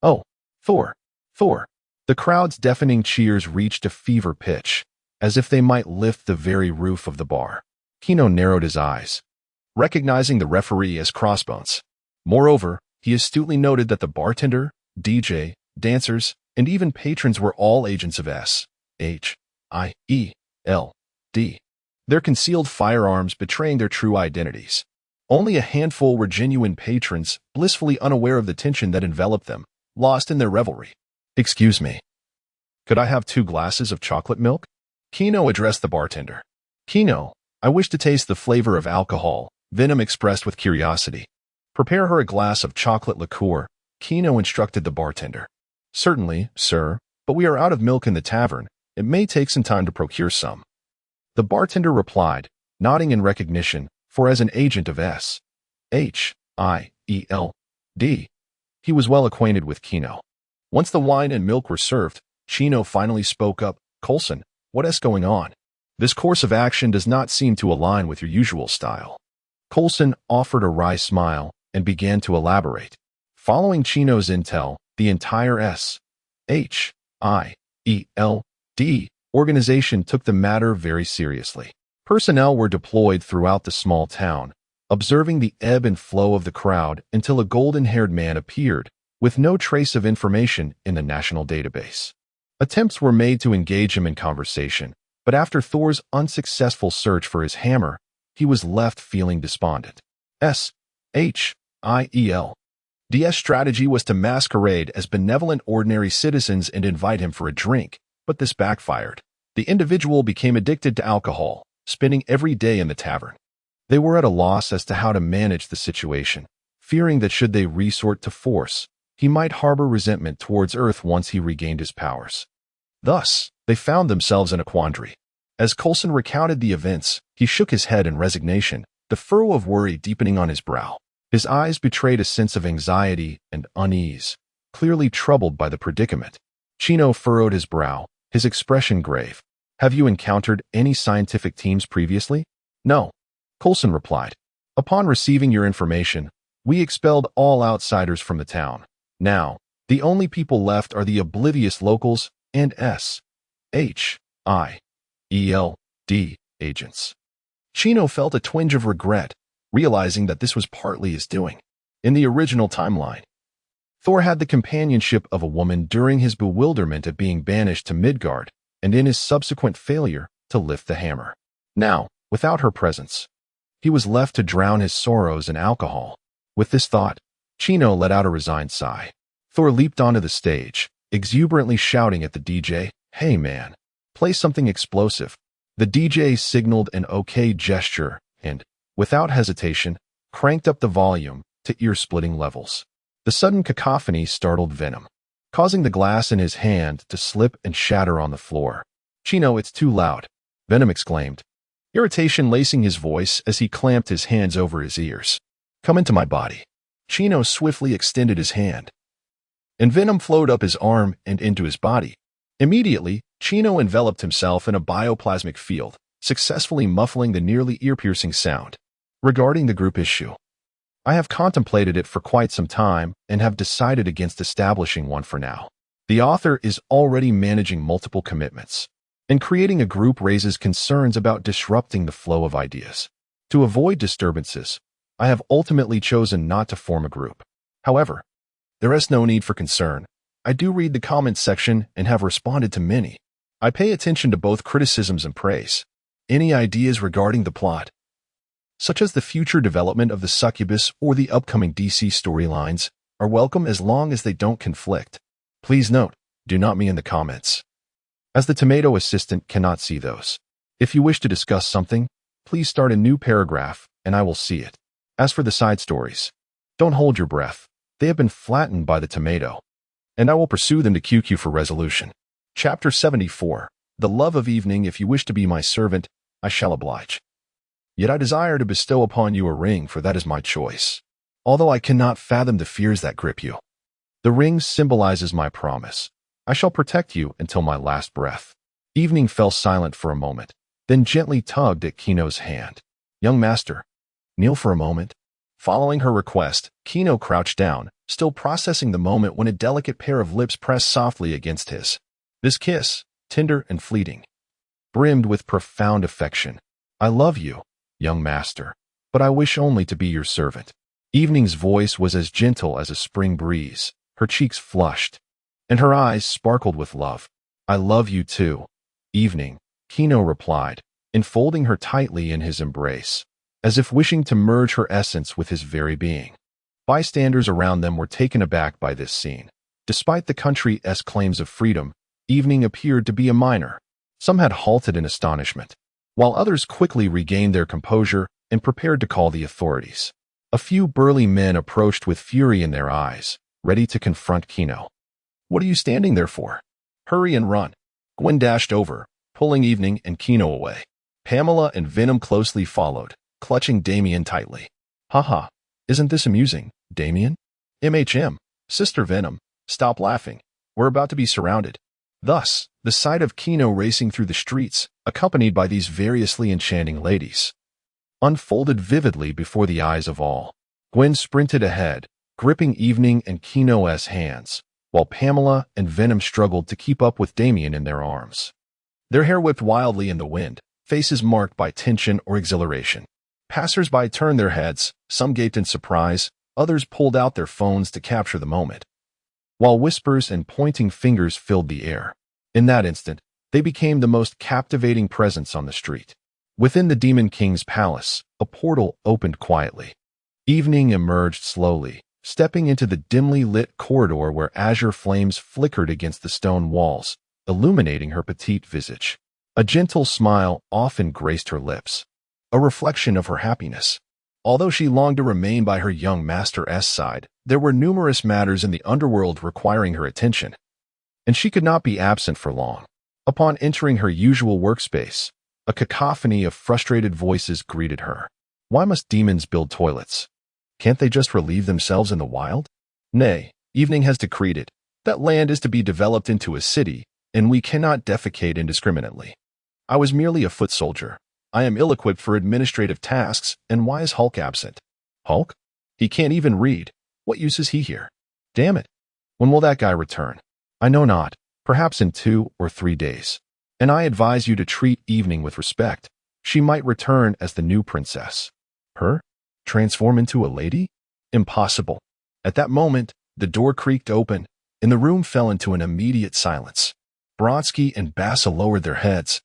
oh, Thor, Thor. The crowd's deafening cheers reached a fever pitch, as if they might lift the very roof of the bar. Kino narrowed his eyes, recognizing the referee as Crossbones. Moreover, he astutely noted that the bartender, DJ, dancers, and even patrons were all agents of S.H.I.E.L.D., their concealed firearms betraying their true identities. Only a handful were genuine patrons, blissfully unaware of the tension that enveloped them, lost in their revelry. "Excuse me. Could I have 2 glasses of chocolate milk?" Kino addressed the bartender. "Kino, I wish to taste the flavor of alcohol," Venom expressed with curiosity. "Prepare her a glass of chocolate liqueur," Kino instructed the bartender. "Certainly, sir, but we are out of milk in the tavern. It may take some time to procure some." The bartender replied, nodding in recognition, for as an agent of S.H.I.E.L.D., he was well acquainted with Kino. Once the wine and milk were served, Chino finally spoke up. "Coulson, what's going on? This course of action does not seem to align with your usual style." Coulson offered a wry smile and began to elaborate. Following Chino's intel, the entire S.H.I.E.L.D. organization took the matter very seriously. Personnel were deployed throughout the small town, observing the ebb and flow of the crowd until a golden-haired man appeared, with no trace of information in the national database. Attempts were made to engage him in conversation, but after Thor's unsuccessful search for his hammer, he was left feeling despondent. S.H.I.E.L.D.'s strategy was to masquerade as benevolent ordinary citizens and invite him for a drink, but this backfired. The individual became addicted to alcohol, spending every day in the tavern. They were at a loss as to how to manage the situation, fearing that should they resort to force, he might harbor resentment towards Earth once he regained his powers. Thus, they found themselves in a quandary. As Coulson recounted the events, he shook his head in resignation, the furrow of worry deepening on his brow. His eyes betrayed a sense of anxiety and unease, clearly troubled by the predicament. Chino furrowed his brow, his expression grave. "Have you encountered any scientific teams previously?" "No," Coulson replied. "Upon receiving your information, we expelled all outsiders from the town. Now, the only people left are the oblivious locals and S.H.I.E.L.D. agents." Chino felt a twinge of regret, realizing that this was partly his doing. In the original timeline, Thor had the companionship of a woman during his bewilderment at being banished to Midgard, and in his subsequent failure to lift the hammer. Now, without her presence, he was left to drown his sorrows in alcohol. With this thought, Chino let out a resigned sigh. Thor leaped onto the stage, exuberantly shouting at the DJ, "Hey man, play something explosive." The DJ signaled an okay gesture and, without hesitation, cranked up the volume to ear-splitting levels. The sudden cacophony startled Venom, causing the glass in his hand to slip and shatter on the floor. "Chino, it's too loud," Venom exclaimed, irritation lacing his voice as he clamped his hands over his ears. "Come into my body." Chino swiftly extended his hand, and Venom flowed up his arm and into his body. Immediately, Chino enveloped himself in a bioplasmic field, successfully muffling the nearly ear-piercing sound. Regarding the group issue, I have contemplated it for quite some time and have decided against establishing one for now. The author is already managing multiple commitments, and creating a group raises concerns about disrupting the flow of ideas. To avoid disturbances, I have ultimately chosen not to form a group. However, there is no need for concern. I do read the comments section and have responded to many. I pay attention to both criticisms and praise. Any ideas regarding the plot, such as the future development of the succubus or the upcoming DC storylines, are welcome as long as they don't conflict. Please note, do not me in the comments, as the tomato assistant cannot see those. If you wish to discuss something, please start a new paragraph and I will see it. As for the side stories, don't hold your breath. They have been flattened by the tomato, and I will pursue them to QQ for resolution. Chapter 74. The love of evening. If you wish to be my servant, I shall oblige. Yet I desire to bestow upon you a ring, for that is my choice, although I cannot fathom the fears that grip you. The ring symbolizes my promise. I shall protect you until my last breath. Evening fell silent for a moment, then gently tugged at Kino's hand. Young master, kneel for a moment. Following her request, Kino crouched down, still processing the moment when a delicate pair of lips pressed softly against his. This kiss, tender and fleeting, brimmed with profound affection. I love you, young master, but I wish only to be your servant. Evening's voice was as gentle as a spring breeze. Her cheeks flushed, and her eyes sparkled with love. I love you too, Evening, Kino replied, enfolding her tightly in his embrace, as if wishing to merge her essence with his very being. Bystanders around them were taken aback by this scene. Despite the country's claims of freedom, Evening appeared to be a minor. Some had halted in astonishment, while others quickly regained their composure and prepared to call the authorities. A few burly men approached with fury in their eyes, ready to confront Kino. What are you standing there for? Hurry and run. Gwen dashed over, pulling Evening and Kino away. Pamela and Venom closely followed, clutching Damien tightly. Haha, isn't this amusing, Damien? Sister Venom, stop laughing. We're about to be surrounded. Thus, the sight of Kino racing through the streets, accompanied by these variously enchanting ladies, unfolded vividly before the eyes of all. Gwen sprinted ahead, gripping Evening and Kino's hands, while Pamela and Venom struggled to keep up with Damien in their arms. Their hair whipped wildly in the wind, faces marked by tension or exhilaration. Passers-by turned their heads, some gaped in surprise, others pulled out their phones to capture the moment, while whispers and pointing fingers filled the air. In that instant, they became the most captivating presence on the street. Within the Demon King's palace, a portal opened quietly. Evening emerged slowly, stepping into the dimly lit corridor where azure flames flickered against the stone walls, illuminating her petite visage. A gentle smile often graced her lips, a reflection of her happiness. Although she longed to remain by her young master's side, there were numerous matters in the underworld requiring her attention, and she could not be absent for long. Upon entering her usual workspace, a cacophony of frustrated voices greeted her. Why must demons build toilets? Can't they just relieve themselves in the wild? Nay, Evening has decreed it. That land is to be developed into a city, and we cannot defecate indiscriminately. I was merely a foot soldier. I am ill-equipped for administrative tasks, and why is Hulk absent? Hulk? He can't even read. What use is he here? Damn it. When will that guy return? I know not. Perhaps in 2 or 3 days. And I advise you to treat Evening with respect. She might return as the new princess. Her? Transform into a lady? Impossible. At that moment, the door creaked open, and the room fell into an immediate silence. Brodsky and Bassa lowered their heads,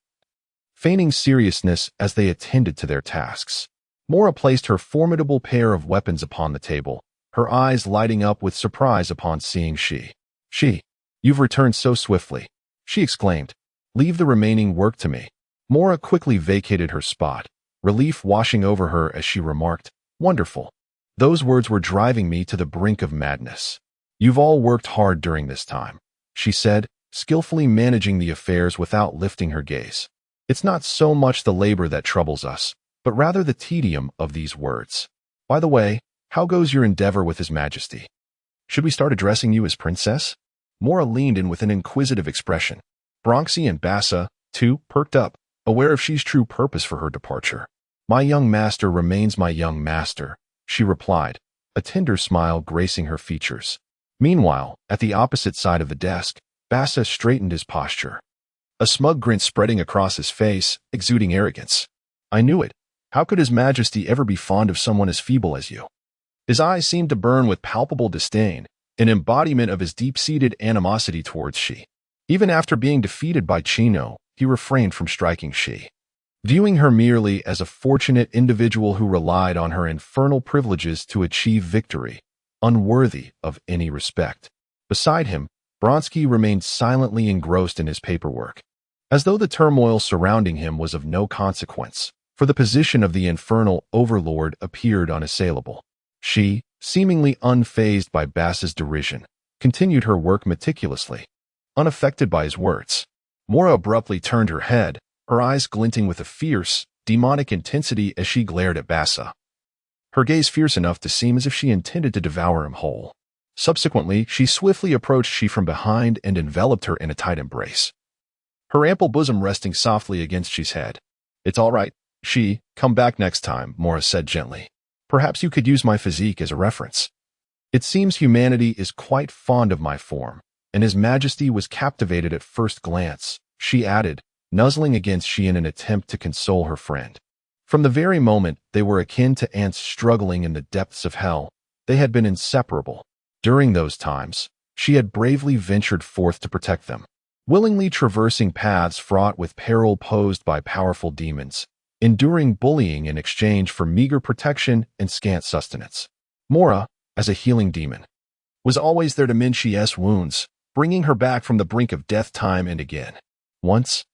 feigning seriousness as they attended to their tasks. Mora placed her formidable pair of weapons upon the table, her eyes lighting up with surprise upon seeing You've returned so swiftly, she exclaimed. Leave the remaining work to me. Mora quickly vacated her spot, relief washing over her as she remarked, Wonderful. Those words were driving me to the brink of madness. You've all worked hard during this time, she said, skillfully managing the affairs without lifting her gaze. It's not so much the labor that troubles us, but rather the tedium of these words. By the way, how goes your endeavor with His Majesty? Should we start addressing you as Princess? Mora leaned in with an inquisitive expression. Bronxy and Bassa, too, perked up, aware of she's true purpose for her departure. My young master remains my young master, she replied, a tender smile gracing her features. Meanwhile, at the opposite side of the desk, Bassa straightened his posture, a smug grin spreading across his face, exuding arrogance. I knew it. How could His Majesty ever be fond of someone as feeble as you? His eyes seemed to burn with palpable disdain, an embodiment of his deep-seated animosity towards she. Even after being defeated by Chino, he refrained from striking she, viewing her merely as a fortunate individual who relied on her infernal privileges to achieve victory, unworthy of any respect. Beside him, Bronsky remained silently engrossed in his paperwork, as though the turmoil surrounding him was of no consequence, for the position of the infernal overlord appeared unassailable. She, seemingly unfazed by Bass's derision, continued her work meticulously, unaffected by his words. Mora abruptly turned her head, her eyes glinting with a fierce, demonic intensity as she glared at Bassa, her gaze fierce enough to seem as if she intended to devour him whole. Subsequently, she swiftly approached She from behind and enveloped her in a tight embrace, her ample bosom resting softly against She's head. "It's all right, She. Come back next time," Mora said gently. "Perhaps you could use my physique as a reference. It seems humanity is quite fond of my form," and His Majesty was captivated at first glance, she added, nuzzling against She in an attempt to console her friend. From the very moment they were akin to ants struggling in the depths of hell, they had been inseparable. During those times, she had bravely ventured forth to protect them, willingly traversing paths fraught with peril posed by powerful demons, enduring bullying in exchange for meager protection and scant sustenance. Mora, as a healing demon, was always there to mend She's wounds, bringing her back from the brink of death time and again. Once,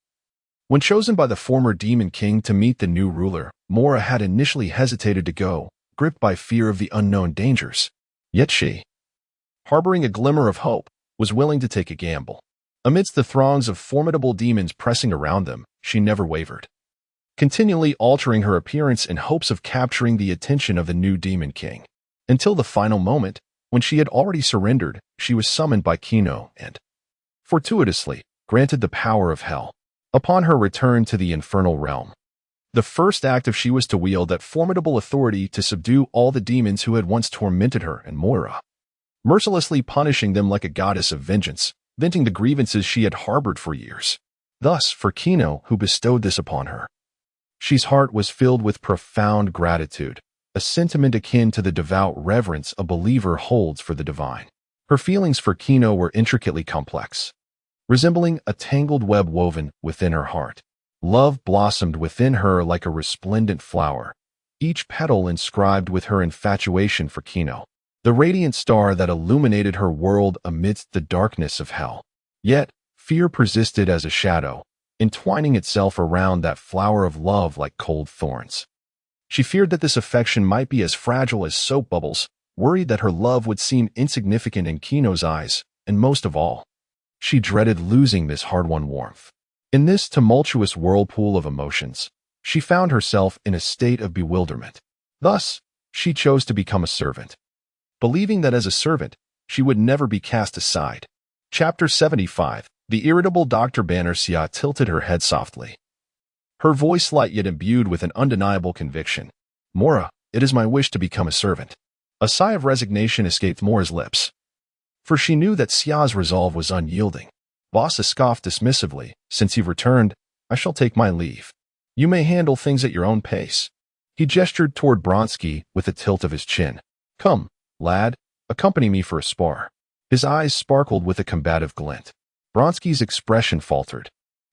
when chosen by the former Demon King to meet the new ruler, Mora had initially hesitated to go, gripped by fear of the unknown dangers. Yet she, harboring a glimmer of hope, was willing to take a gamble. Amidst the throngs of formidable demons pressing around them, she never wavered, continually altering her appearance in hopes of capturing the attention of the new Demon King. Until the final moment, when she had already surrendered, she was summoned by Kino and, fortuitously, granted the power of hell. Upon her return to the infernal realm, the first act of She was to wield that formidable authority to subdue all the demons who had once tormented her and Moira, mercilessly punishing them like a goddess of vengeance, venting the grievances she had harbored for years. Thus, for Kino, who bestowed this upon her, She's heart was filled with profound gratitude, a sentiment akin to the devout reverence a believer holds for the divine. Her feelings for Kino were intricately complex, resembling a tangled web woven within her heart. Love blossomed within her like a resplendent flower, each petal inscribed with her infatuation for Kino, the radiant star that illuminated her world amidst the darkness of hell. Yet, fear persisted as a shadow, entwining itself around that flower of love like cold thorns. She feared that this affection might be as fragile as soap bubbles, worried that her love would seem insignificant in Kino's eyes, and most of all, she dreaded losing this hard-won warmth. In this tumultuous whirlpool of emotions, she found herself in a state of bewilderment. Thus, she chose to become a servant, believing that as a servant, she would never be cast aside. Chapter 75. The irritable Dr. Banner Xia tilted her head softly, her voice light yet imbued with an undeniable conviction. "Mora, it is my wish to become a servant." A sigh of resignation escaped Mora's lips, for she knew that Xia's resolve was unyielding. Bossa scoffed dismissively. "Since you've returned, I shall take my leave. You may handle things at your own pace." He gestured toward Bronsky with a tilt of his chin. "Come, lad, accompany me for a spar." His eyes sparkled with a combative glint. Bronsky's expression faltered.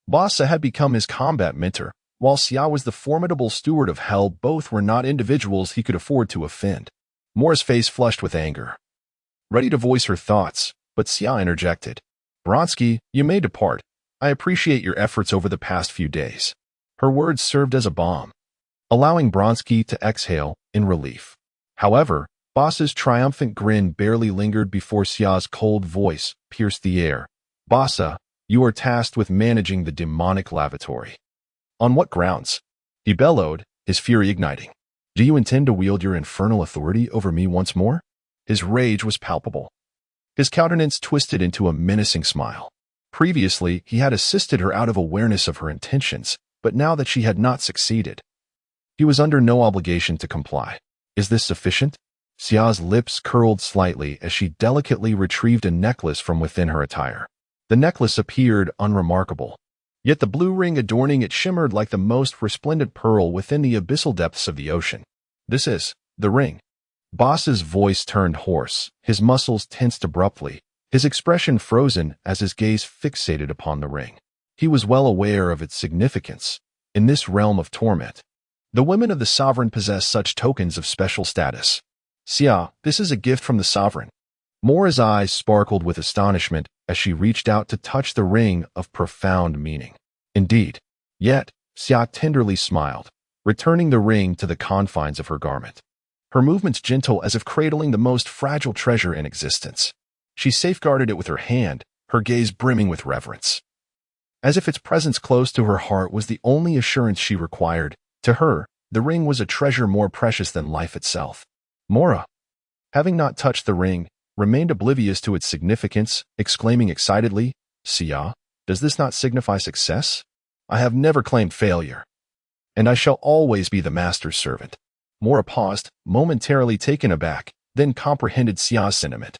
Bossa had become his combat mentor, while Xia was the formidable steward of hell. Both were not individuals he could afford to offend. Mora's face flushed with anger, ready to voice her thoughts, but Xia interjected. "Bronsky, you may depart. I appreciate your efforts over the past few days." Her words served as a balm, allowing Bronsky to exhale in relief. However, Bossa's triumphant grin barely lingered before Xia's cold voice pierced the air. "Bossa, you are tasked with managing the demonic lavatory." "On what grounds?" he bellowed, his fury igniting. "Do you intend to wield your infernal authority over me once more?" His rage was palpable. His countenance twisted into a menacing smile. Previously, he had assisted her out of awareness of her intentions, but now that she had not succeeded, he was under no obligation to comply. "Is this sufficient?" Xia's lips curled slightly as she delicately retrieved a necklace from within her attire. The necklace appeared unremarkable, yet the blue ring adorning it shimmered like the most resplendent pearl within the abyssal depths of the ocean. "This is the ring." Boss's voice turned hoarse, his muscles tensed abruptly, his expression frozen as his gaze fixated upon the ring. He was well aware of its significance. In this realm of torment, the women of the sovereign possess such tokens of special status. "Xia, this is a gift from the sovereign." Mora's eyes sparkled with astonishment as she reached out to touch the ring of profound meaning. "Indeed." Yet, Xia tenderly smiled, returning the ring to the confines of her garment, her movements gentle as if cradling the most fragile treasure in existence. She safeguarded it with her hand, her gaze brimming with reverence, as if its presence close to her heart was the only assurance she required. To her, the ring was a treasure more precious than life itself. Mora, having not touched the ring, remained oblivious to its significance, exclaiming excitedly, "Xia, does this not signify success? I have never claimed failure, and I shall always be the master's servant." Mora paused, momentarily taken aback, then comprehended Xia's sentiment.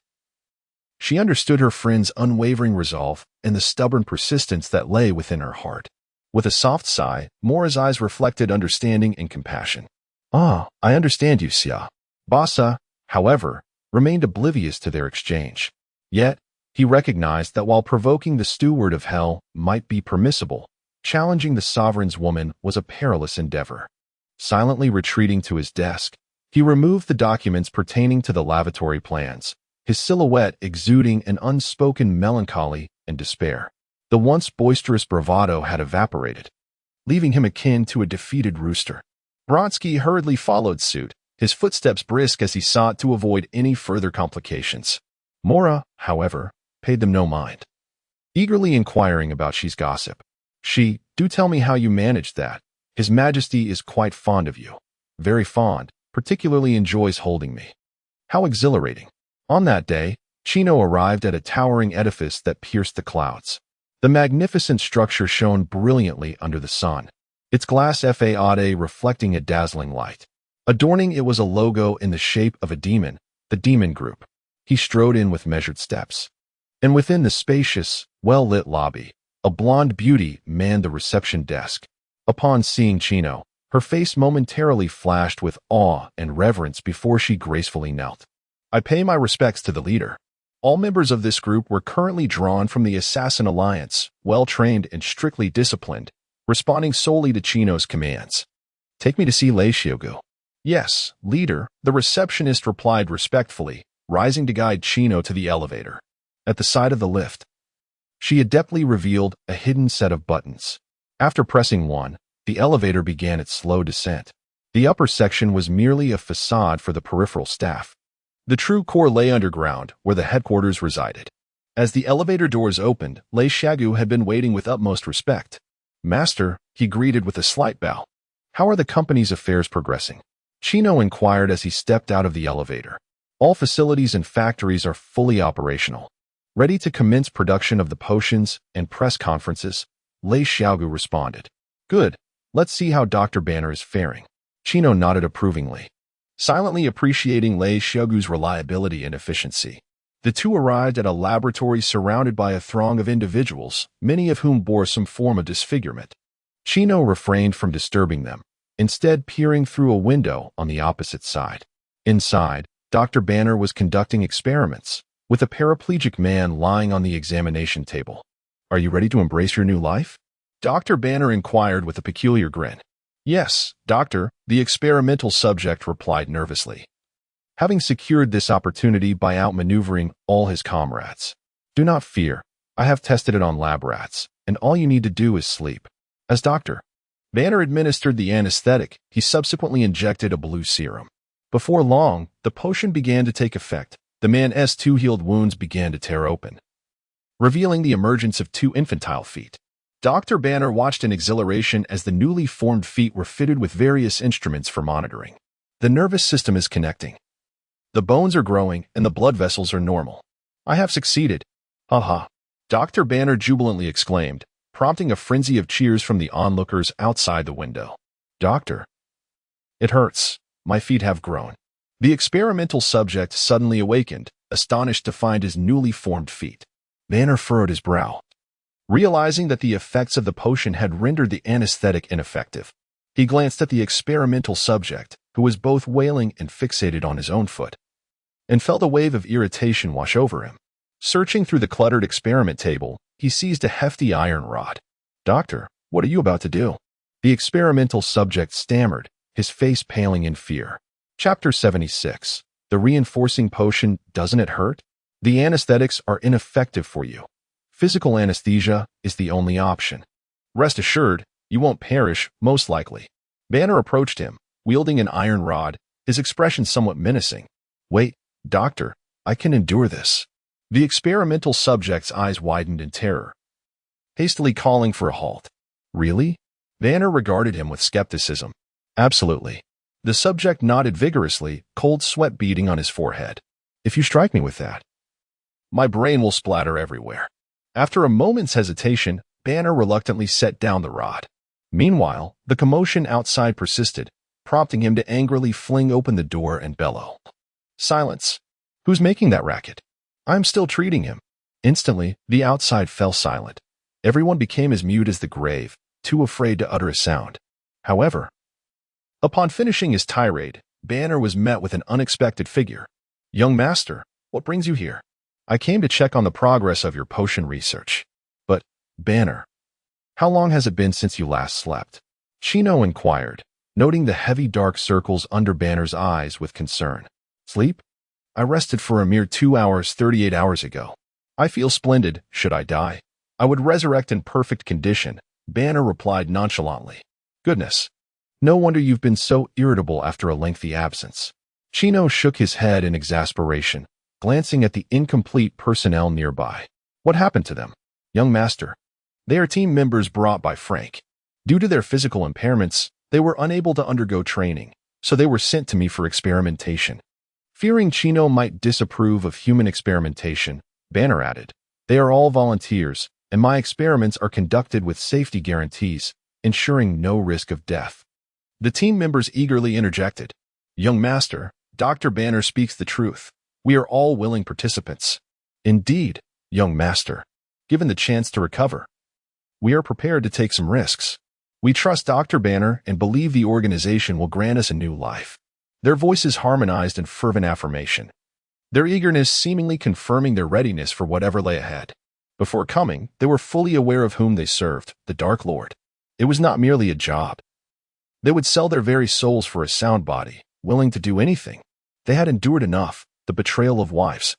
She understood her friend's unwavering resolve and the stubborn persistence that lay within her heart. With a soft sigh, Mora's eyes reflected understanding and compassion. "Ah, I understand you, Xia." Basa, however, remained oblivious to their exchange. Yet, he recognized that while provoking the steward of hell might be permissible, challenging the sovereign's woman was a perilous endeavor. Silently retreating to his desk, he removed the documents pertaining to the lavatory plans, his silhouette exuding an unspoken melancholy and despair. The once boisterous bravado had evaporated, leaving him akin to a defeated rooster. Brodsky hurriedly followed suit, his footsteps brisk as he sought to avoid any further complications. Mora, however, paid them no mind, eagerly inquiring about Xi's gossip. "Do tell me how you managed that. His Majesty is quite fond of you. Very fond, particularly enjoys holding me." "How exhilarating." On that day, Chino arrived at a towering edifice that pierced the clouds. The magnificent structure shone brilliantly under the sun, its glass faade reflecting a dazzling light. Adorning it was a logo in the shape of a demon, the Demon Group. He strode in with measured steps. And within the spacious, well-lit lobby, a blonde beauty manned the reception desk. Upon seeing Chino, her face momentarily flashed with awe and reverence before she gracefully knelt. "I pay my respects to the leader." All members of this group were currently drawn from the Assassin Alliance, well-trained and strictly disciplined, responding solely to Chino's commands. "Take me to see Lei Xiaogu." "Yes, leader," the receptionist replied respectfully, rising to guide Chino to the elevator. At the side of the lift, she adeptly revealed a hidden set of buttons. After pressing one, the elevator began its slow descent. The upper section was merely a facade for the peripheral staff. The true core lay underground, where the headquarters resided. As the elevator doors opened, Lei Xiaogu had been waiting with utmost respect. "Master," he greeted with a slight bow. "How are the company's affairs progressing?" Chino inquired as he stepped out of the elevator. "All facilities and factories are fully operational, ready to commence production of the potions and press conferences," Lei Xiaogu responded. "Good. Let's see how Dr. Banner is faring." Chino nodded approvingly, silently appreciating Lei Xiaogu's reliability and efficiency. The two arrived at a laboratory surrounded by a throng of individuals, many of whom bore some form of disfigurement. Chino refrained from disturbing them, instead peering through a window on the opposite side. Inside, Dr. Banner was conducting experiments, with a paraplegic man lying on the examination table. "Are you ready to embrace your new life?" Dr. Banner inquired with a peculiar grin. "Yes, doctor," the experimental subject replied nervously, having secured this opportunity by outmaneuvering all his comrades. "Do not fear. I have tested it on lab rats, and all you need to do is sleep." As Dr. Banner administered the anesthetic, he subsequently injected a blue serum. Before long, the potion began to take effect. The man's two healed wounds began to tear open, revealing the emergence of two infantile feet. Dr. Banner watched in exhilaration as the newly formed feet were fitted with various instruments for monitoring. "The nervous system is connecting. The bones are growing and the blood vessels are normal. I have succeeded. Ha!" Dr. Banner jubilantly exclaimed, prompting a frenzy of cheers from the onlookers outside the window. "Doctor, it hurts. My feet have grown." The experimental subject suddenly awakened, astonished to find his newly formed feet. Banner furrowed his brow, realizing that the effects of the potion had rendered the anesthetic ineffective. He glanced at the experimental subject, who was both wailing and fixated on his own foot, and felt a wave of irritation wash over him. Searching through the cluttered experiment table, he seized a hefty iron rod. "Doctor, what are you about to do?" The experimental subject stammered, his face paling in fear. Chapter 76. The reinforcing potion, doesn't it hurt? The anesthetics are ineffective for you. Physical anesthesia is the only option. Rest assured, you won't perish, most likely. Banner approached him, wielding an iron rod, his expression somewhat menacing. "Wait, doctor, I can endure this." The experimental subject's eyes widened in terror, hastily calling for a halt. "Really?" Banner regarded him with skepticism. "Absolutely." The subject nodded vigorously, cold sweat beading on his forehead. "If you strike me with that, My brain will splatter everywhere. After a moment's hesitation, Banner reluctantly set down the rod. Meanwhile, the commotion outside persisted, prompting him to angrily fling open the door and bellow. Silence! Who's making that racket? I'm still treating him. Instantly, the outside fell silent. Everyone became as mute as the grave, too afraid to utter a sound. However, upon finishing his tirade, Banner was met with an unexpected figure. Young master, what brings you here? I came to check on the progress of your potion research. But, Banner, how long has it been since you last slept? Chino inquired, noting the heavy dark circles under Banner's eyes with concern. Sleep? I rested for a mere 2 hours 38 hours ago. I feel splendid, should I die. I would resurrect in perfect condition, Banner replied nonchalantly. Goodness. No wonder you've been so irritable after a lengthy absence. Chino shook his head in exasperation, glancing at the incomplete personnel nearby. What happened to them? Young master. They are team members brought by Frank. Due to their physical impairments, they were unable to undergo training, so they were sent to me for experimentation. Fearing Chino might disapprove of human experimentation, Banner added, they are all volunteers, and my experiments are conducted with safety guarantees, ensuring no risk of death. The team members eagerly interjected. Young master, Dr. Banner speaks the truth. We are all willing participants. Indeed, young master. Given the chance to recover, we are prepared to take some risks. We trust Dr. Banner and believe the organization will grant us a new life. Their voices harmonized in fervent affirmation, their eagerness seemingly confirming their readiness for whatever lay ahead. Before coming, they were fully aware of whom they served, the Dark Lord. It was not merely a job. They would sell their very souls for a sound body, willing to do anything. They had endured enough, the betrayal of wives,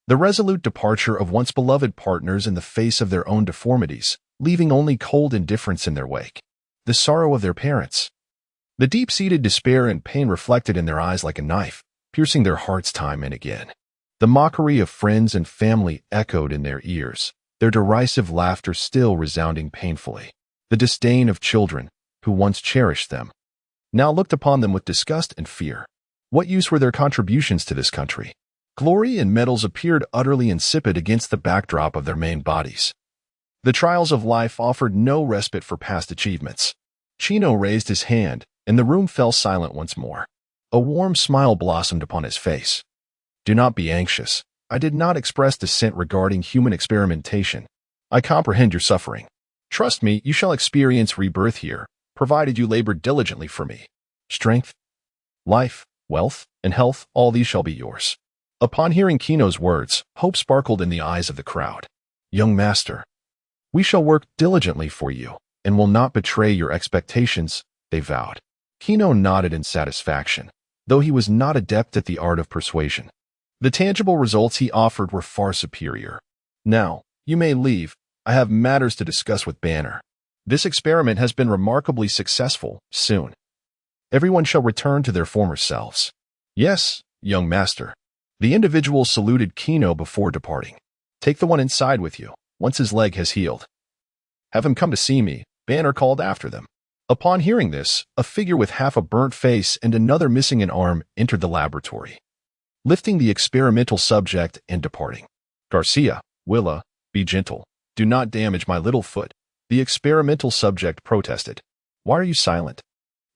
the resolute departure of once beloved partners in the face of their own deformities, leaving only cold indifference in their wake, the sorrow of their parents, the deep-seated despair and pain reflected in their eyes like a knife, piercing their hearts time and again. The mockery of friends and family echoed in their ears, their derisive laughter still resounding painfully. The disdain of children, who once cherished them, now looked upon them with disgust and fear. What use were their contributions to this country? Glory and medals appeared utterly insipid against the backdrop of their main bodies. The trials of life offered no respite for past achievements. Chino raised his hand, and the room fell silent once more. A warm smile blossomed upon his face. Do not be anxious. I did not express dissent regarding human experimentation. I comprehend your suffering. Trust me, you shall experience rebirth here, provided you labor diligently for me. Strength, life, wealth, and health, all these shall be yours. Upon hearing Kino's words, hope sparkled in the eyes of the crowd. Young master, we shall work diligently for you, and will not betray your expectations, they vowed. Kino nodded in satisfaction, though he was not adept at the art of persuasion. The tangible results he offered were far superior. Now, you may leave. I have matters to discuss with Banner. This experiment has been remarkably successful. Soon, everyone shall return to their former selves. Yes, young master. The individual saluted Kino before departing. Take the one inside with you, once his leg has healed. Have him come to see me, Banner called after them. Upon hearing this, a figure with half a burnt face and another missing an arm entered the laboratory, lifting the experimental subject and departing. Garcia, Willa, be gentle. Do not damage my little foot, the experimental subject protested. Why are you silent?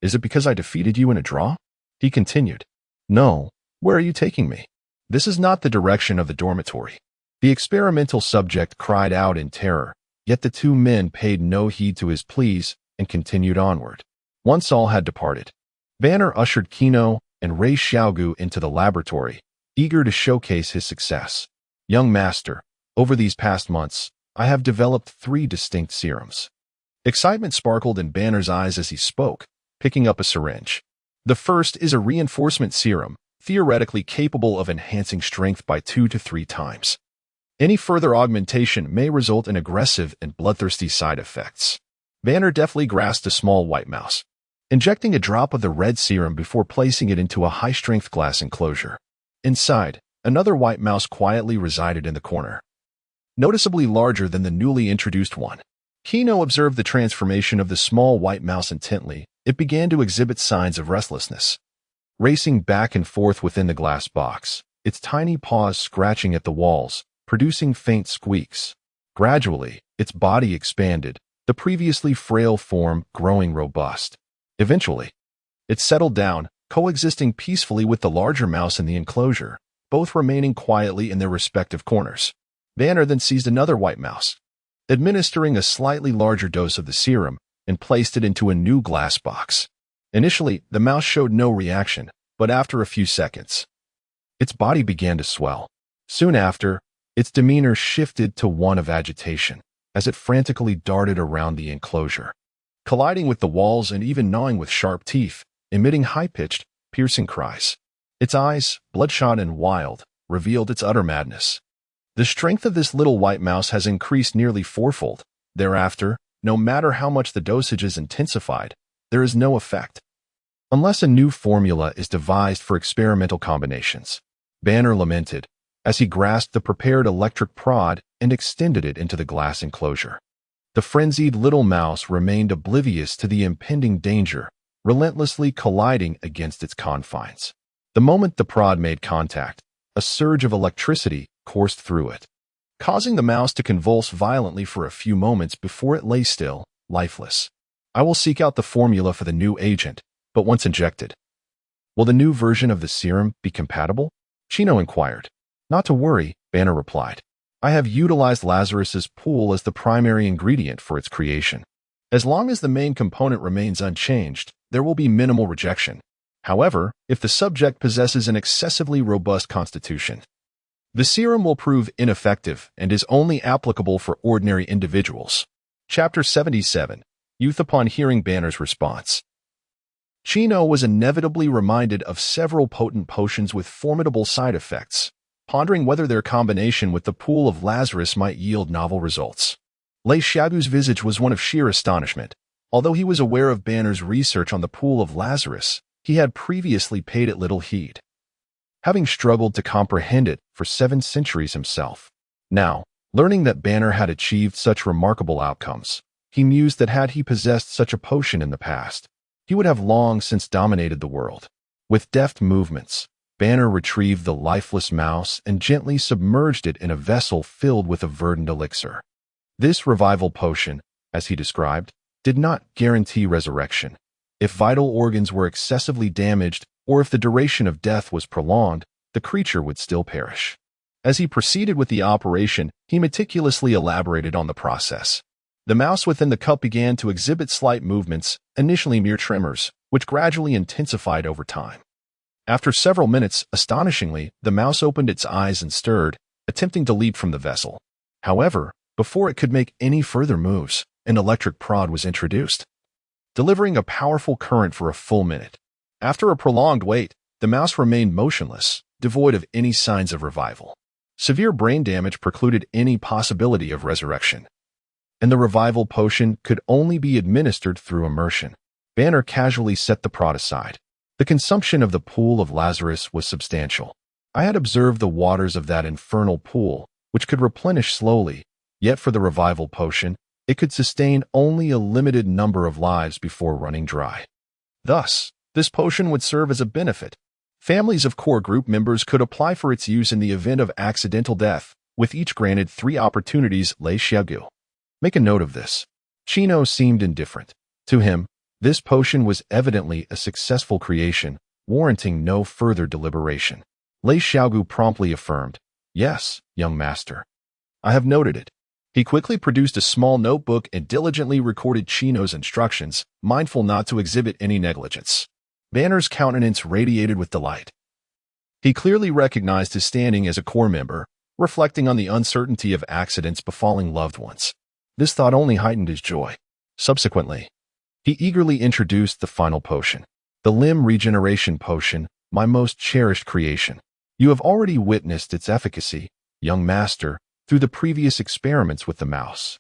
Is it because I defeated you in a draw? He continued. No, where are you taking me? This is not the direction of the dormitory. The experimental subject cried out in terror, yet the two men paid no heed to his pleas and continued onward. Once all had departed, Banner ushered Kino and Ray Xiaogu into the laboratory, eager to showcase his success. Young master, over these past months, I have developed 3 distinct serums. Excitement sparkled in Banner's eyes as he spoke, picking up a syringe. The first is a reinforcement serum, theoretically capable of enhancing strength by 2 to 3 times. Any further augmentation may result in aggressive and bloodthirsty side effects. Banner deftly grasped a small white mouse, injecting a drop of the red serum before placing it into a high-strength glass enclosure. Inside, another white mouse quietly resided in the corner, noticeably larger than the newly introduced one. Kino observed the transformation of the small white mouse intently. It began to exhibit signs of restlessness, racing back and forth within the glass box, its tiny paws scratching at the walls, producing faint squeaks. Gradually, its body expanded, the previously frail form growing robust. Eventually, it settled down, coexisting peacefully with the larger mouse in the enclosure, both remaining quietly in their respective corners. Banner then seized another white mouse, administering a slightly larger dose of the serum, and placed it into a new glass box. Initially, the mouse showed no reaction, but after a few seconds, its body began to swell. Soon after, its demeanor shifted to one of agitation, as it frantically darted around the enclosure, colliding with the walls and even gnawing with sharp teeth, emitting high-pitched, piercing cries. Its eyes, bloodshot and wild, revealed its utter madness. The strength of this little white mouse has increased nearly fourfold. Thereafter, no matter how much the dosage is intensified, there is no effect, unless a new formula is devised for experimental combinations. Banner lamented, as he grasped the prepared electric prod and extended it into the glass enclosure. The frenzied little mouse remained oblivious to the impending danger, relentlessly colliding against its confines. The moment the prod made contact, a surge of electricity coursed through it, causing the mouse to convulse violently for a few moments before it lay still, lifeless. I will seek out the formula for the new agent, but once injected, will the new version of the serum be compatible? Chino inquired. Not to worry, Banner replied. I have utilized Lazarus's pool as the primary ingredient for its creation. As long as the main component remains unchanged, there will be minimal rejection. However, if the subject possesses an excessively robust constitution, the serum will prove ineffective and is only applicable for ordinary individuals. Chapter 77. Youth upon hearing Banner's response. Chino was inevitably reminded of several potent potions with formidable side effects, pondering whether their combination with the pool of Lazarus might yield novel results. Lei Xiaogu's visage was one of sheer astonishment. Although he was aware of Banner's research on the pool of Lazarus, he had previously paid it little heed, having struggled to comprehend it for 7 centuries himself. Now, learning that Banner had achieved such remarkable outcomes, he mused that had he possessed such a potion in the past, he would have long since dominated the world. With deft movements, Banner retrieved the lifeless mouse and gently submerged it in a vessel filled with a verdant elixir. This revival potion, as he described, did not guarantee resurrection. If vital organs were excessively damaged or if the duration of death was prolonged, the creature would still perish. As he proceeded with the operation, he meticulously elaborated on the process. The mouse within the cup began to exhibit slight movements, initially mere tremors, which gradually intensified over time. After several minutes, astonishingly, the mouse opened its eyes and stirred, attempting to leap from the vessel. However, before it could make any further moves, an electric prod was introduced, delivering a powerful current for a full minute. After a prolonged wait, the mouse remained motionless, devoid of any signs of revival. Severe brain damage precluded any possibility of resurrection, and the revival potion could only be administered through immersion. Banner casually set the prod aside. The consumption of the pool of Lazarus was substantial. I had observed the waters of that infernal pool, which could replenish slowly, yet for the revival potion, it could sustain only a limited number of lives before running dry. Thus, this potion would serve as a benefit. Families of core group members could apply for its use in the event of accidental death, with each granted 3 opportunities. Lei Xiaogu. Make a note of this. Chino seemed indifferent. To him, this potion was evidently a successful creation, warranting no further deliberation. Lei Xiaogu promptly affirmed, Yes, young master. I have noted it. He quickly produced a small notebook and diligently recorded Chino's instructions, mindful not to exhibit any negligence. Banner's countenance radiated with delight. He clearly recognized his standing as a core member, reflecting on the uncertainty of accidents befalling loved ones. This thought only heightened his joy. Subsequently, he eagerly introduced the final potion, the limb regeneration potion, my most cherished creation. You have already witnessed its efficacy, young master, through the previous experiments with the mouse.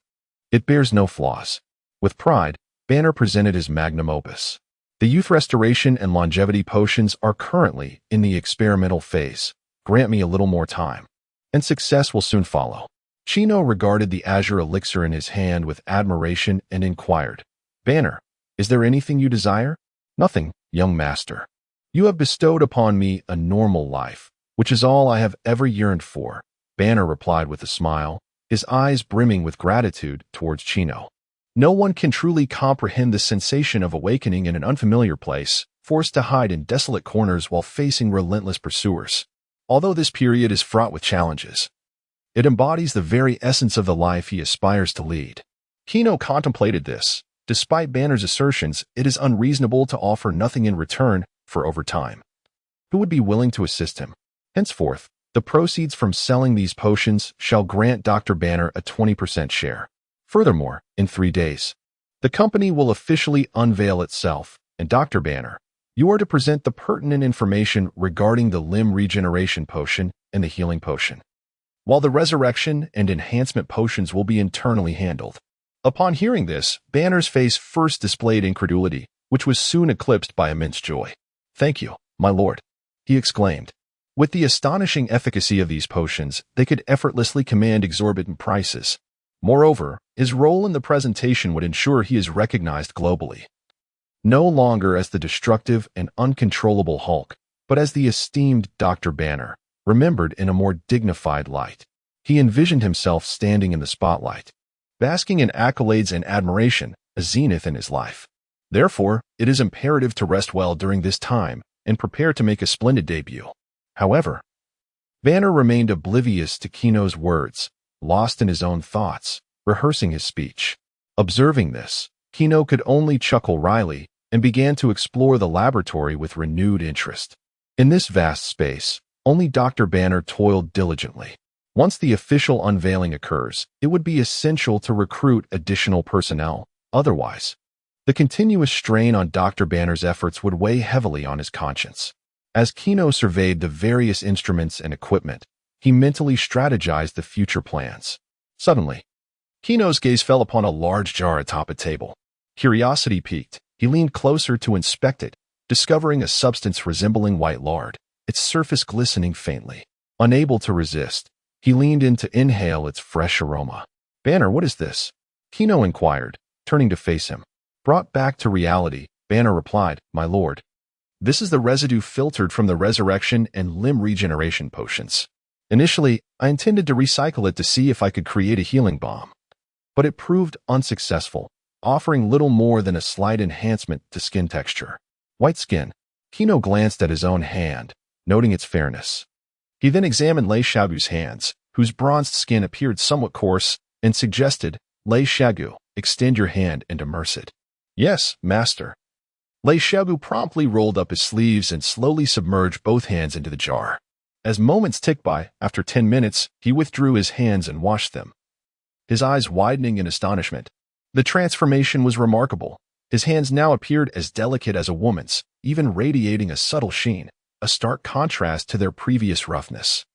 It bears no flaws. With pride, Banner presented his magnum opus. The youth restoration and longevity potions are currently in the experimental phase. Grant me a little more time, and success will soon follow. Chino regarded the azure elixir in his hand with admiration and inquired, Banner, is there anything you desire? Nothing, young master. You have bestowed upon me a normal life, which is all I have ever yearned for. Banner replied with a smile, his eyes brimming with gratitude towards Chino. No one can truly comprehend the sensation of awakening in an unfamiliar place, forced to hide in desolate corners while facing relentless pursuers. Although this period is fraught with challenges, it embodies the very essence of the life he aspires to lead. Kino contemplated this. Despite Banner's assertions, it is unreasonable to offer nothing in return for overtime. Who would be willing to assist him? Henceforth, the proceeds from selling these potions shall grant Dr. Banner a 20% share. Furthermore, in 3 days, the company will officially unveil itself, and Dr. Banner, you are to present the pertinent information regarding the limb regeneration potion and the healing potion, while the resurrection and enhancement potions will be internally handled. Upon hearing this, Banner's face first displayed incredulity, which was soon eclipsed by immense joy. "Thank you, my lord," he exclaimed. With the astonishing efficacy of these potions, they could effortlessly command exorbitant prices. Moreover, his role in the presentation would ensure he is recognized globally, no longer as the destructive and uncontrollable Hulk, but as the esteemed Dr. Banner, remembered in a more dignified light. He envisioned himself standing in the spotlight, basking in accolades and admiration, a zenith in his life. Therefore, it is imperative to rest well during this time and prepare to make a splendid debut. However, Banner remained oblivious to Kino's words, lost in his own thoughts, rehearsing his speech. Observing this, Kino could only chuckle wryly and began to explore the laboratory with renewed interest. In this vast space, only Dr. Banner toiled diligently. Once the official unveiling occurs, it would be essential to recruit additional personnel. Otherwise, the continuous strain on Dr. Banner's efforts would weigh heavily on his conscience. As Kino surveyed the various instruments and equipment, he mentally strategized the future plans. Suddenly, Kino's gaze fell upon a large jar atop a table. Curiosity piqued, he leaned closer to inspect it, discovering a substance resembling white lard, its surface glistening faintly. Unable to resist, he leaned in to inhale its fresh aroma. "Banner, what is this?" Kino inquired, turning to face him. Brought back to reality, Banner replied, "My lord, this is the residue filtered from the resurrection and limb regeneration potions. Initially, I intended to recycle it to see if I could create a healing balm, but it proved unsuccessful, offering little more than a slight enhancement to skin texture." White skin. Kino glanced at his own hand, noting its fairness. He then examined Lei Shagu's hands, whose bronzed skin appeared somewhat coarse, and suggested, "Lei Shagu, extend your hand and immerse it." "Yes, master." Lei Shagu promptly rolled up his sleeves and slowly submerged both hands into the jar. As moments ticked by, after 10 minutes, he withdrew his hands and washed them, his eyes widening in astonishment. The transformation was remarkable. His hands now appeared as delicate as a woman's, even radiating a subtle sheen, a stark contrast to their previous roughness.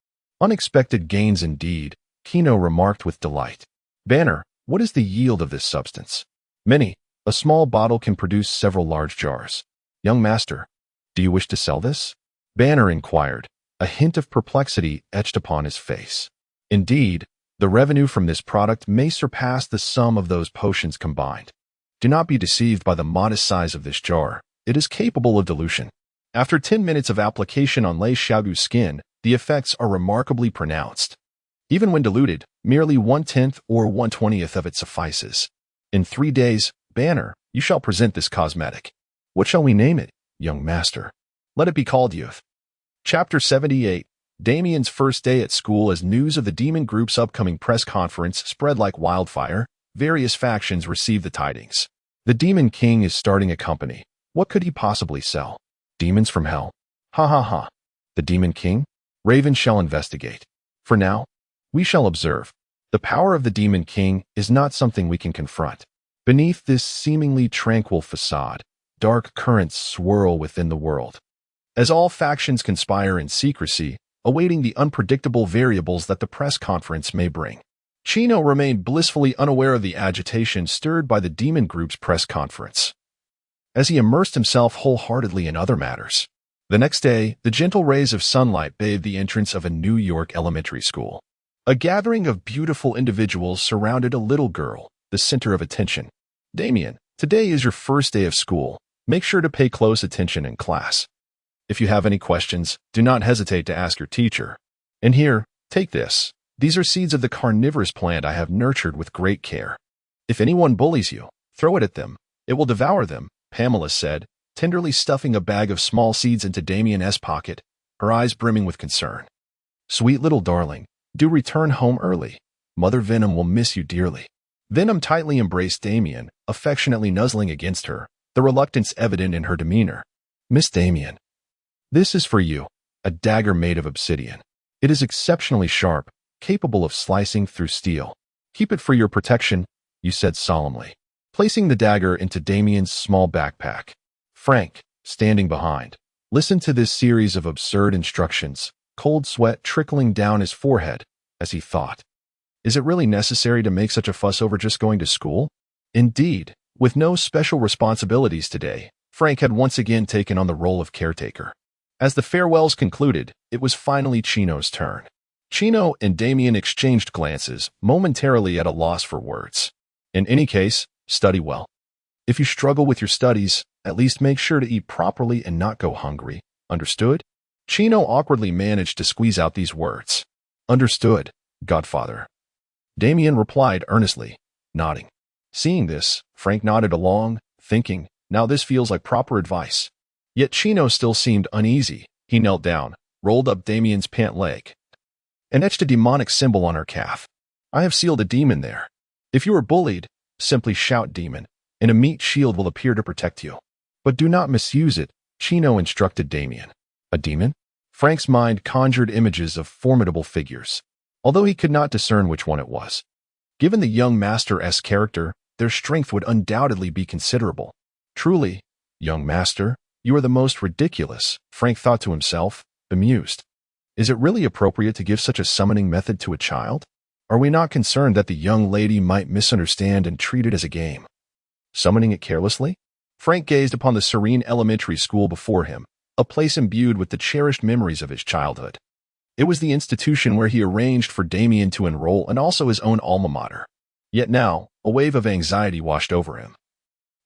"Unexpected gains indeed," Kino remarked with delight. "Banner, what is the yield of this substance?" "Many. A small bottle can produce several large jars." "Young master, do you wish to sell this?" Banner inquired, a hint of perplexity etched upon his face. Indeed, the revenue from this product may surpass the sum of those potions combined. Do not be deceived by the modest size of this jar. It is capable of dilution. After 10 minutes of application on Lei Shagu's skin, the effects are remarkably pronounced. Even when diluted, merely 1/10 or 1/20 of it suffices. In 3 days, Banner, you shall present this cosmetic. What shall we name it, young master? Let it be called Youth. Chapter 78. Damien's first day at school. As news of the Demon Group's upcoming press conference spread like wildfire, various factions received the tidings. The Demon King is starting a company. What could he possibly sell? Demons from hell. Ha ha ha. The Demon King? Raven shall investigate. For now, we shall observe. The power of the Demon King is not something we can confront. Beneath this seemingly tranquil facade, dark currents swirl within the world, as all factions conspire in secrecy, awaiting the unpredictable variables that the press conference may bring. Chino remained blissfully unaware of the agitation stirred by the Demon Group's press conference, as he immersed himself wholeheartedly in other matters. The next day, the gentle rays of sunlight bathed the entrance of a New York elementary school. A gathering of beautiful individuals surrounded a little girl, the center of attention. "Damien, today is your first day of school. Make sure to pay close attention in class. If you have any questions, do not hesitate to ask your teacher. And here, take this." These are seeds of the carnivorous plant I have nurtured with great care. If anyone bullies you, throw it at them. It will devour them, Pamela said, tenderly stuffing a bag of small seeds into Damien's pocket, her eyes brimming with concern. Sweet little darling, do return home early. Mother Venom will miss you dearly. Venom tightly embraced Damien, affectionately nuzzling against her, the reluctance evident in her demeanor. Miss Damien, this is for you, a dagger made of obsidian. It is exceptionally sharp, capable of slicing through steel. Keep it for your protection, you said solemnly, placing the dagger into Damien's small backpack. Frank, standing behind, listened to this series of absurd instructions, cold sweat trickling down his forehead, as he thought. Is it really necessary to make such a fuss over just going to school? Indeed, with no special responsibilities today, Frank had once again taken on the role of caretaker. As the farewells concluded, it was finally Chino's turn. Chino and Damien exchanged glances, momentarily at a loss for words. In any case, study well. If you struggle with your studies, at least make sure to eat properly and not go hungry. Understood? Chino awkwardly managed to squeeze out these words. Understood, Godfather. Damien replied earnestly, nodding. Seeing this, Frank nodded along, thinking, now this feels like proper advice. Yet Chino still seemed uneasy. He knelt down, rolled up Damien's pant leg, and etched a demonic symbol on her calf. I have sealed a demon there. If you are bullied, simply shout demon, and a meat shield will appear to protect you. But do not misuse it, Chino instructed Damien. A demon? Frank's mind conjured images of formidable figures, although he could not discern which one it was. Given the young master's character, their strength would undoubtedly be considerable. Truly, young master, you are the most ridiculous, Frank thought to himself, bemused. Is it really appropriate to give such a summoning method to a child? Are we not concerned that the young lady might misunderstand and treat it as a game? Summoning it carelessly? Frank gazed upon the serene elementary school before him, a place imbued with the cherished memories of his childhood. It was the institution where he arranged for Damien to enroll and also his own alma mater. Yet now, a wave of anxiety washed over him.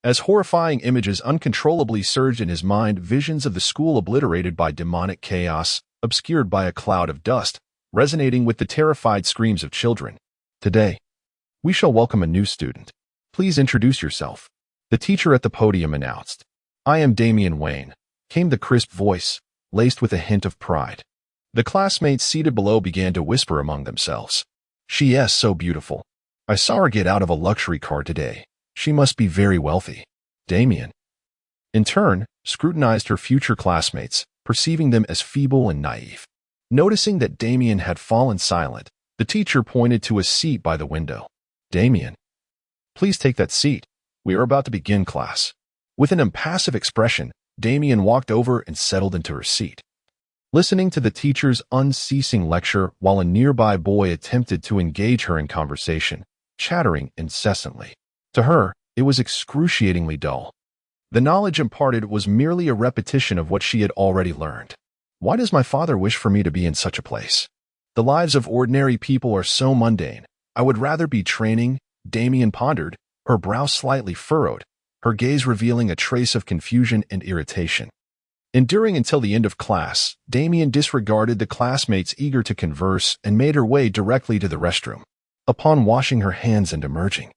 As horrifying images uncontrollably surged in his mind, visions of the school obliterated by demonic chaos, obscured by a cloud of dust, resonating with the terrified screams of children. Today, we shall welcome a new student. Please introduce yourself. The teacher at the podium announced. I am Damien Wayne, came the crisp voice, laced with a hint of pride. The classmates seated below began to whisper among themselves. She is so beautiful. I saw her get out of a luxury car today. She must be very wealthy. Damien, in turn, scrutinized her future classmates, perceiving them as feeble and naive. Noticing that Damien had fallen silent, the teacher pointed to a seat by the window. Damien, please take that seat. We are about to begin class. With an impassive expression, Damien walked over and settled into her seat, listening to the teacher's unceasing lecture while a nearby boy attempted to engage her in conversation, chattering incessantly. To her, it was excruciatingly dull. The knowledge imparted was merely a repetition of what she had already learned. Why does my father wish for me to be in such a place? The lives of ordinary people are so mundane. I would rather be training, Damien pondered, her brow slightly furrowed, her gaze revealing a trace of confusion and irritation. Enduring until the end of class, Damien disregarded the classmates eager to converse and made her way directly to the restroom. Upon washing her hands and emerging,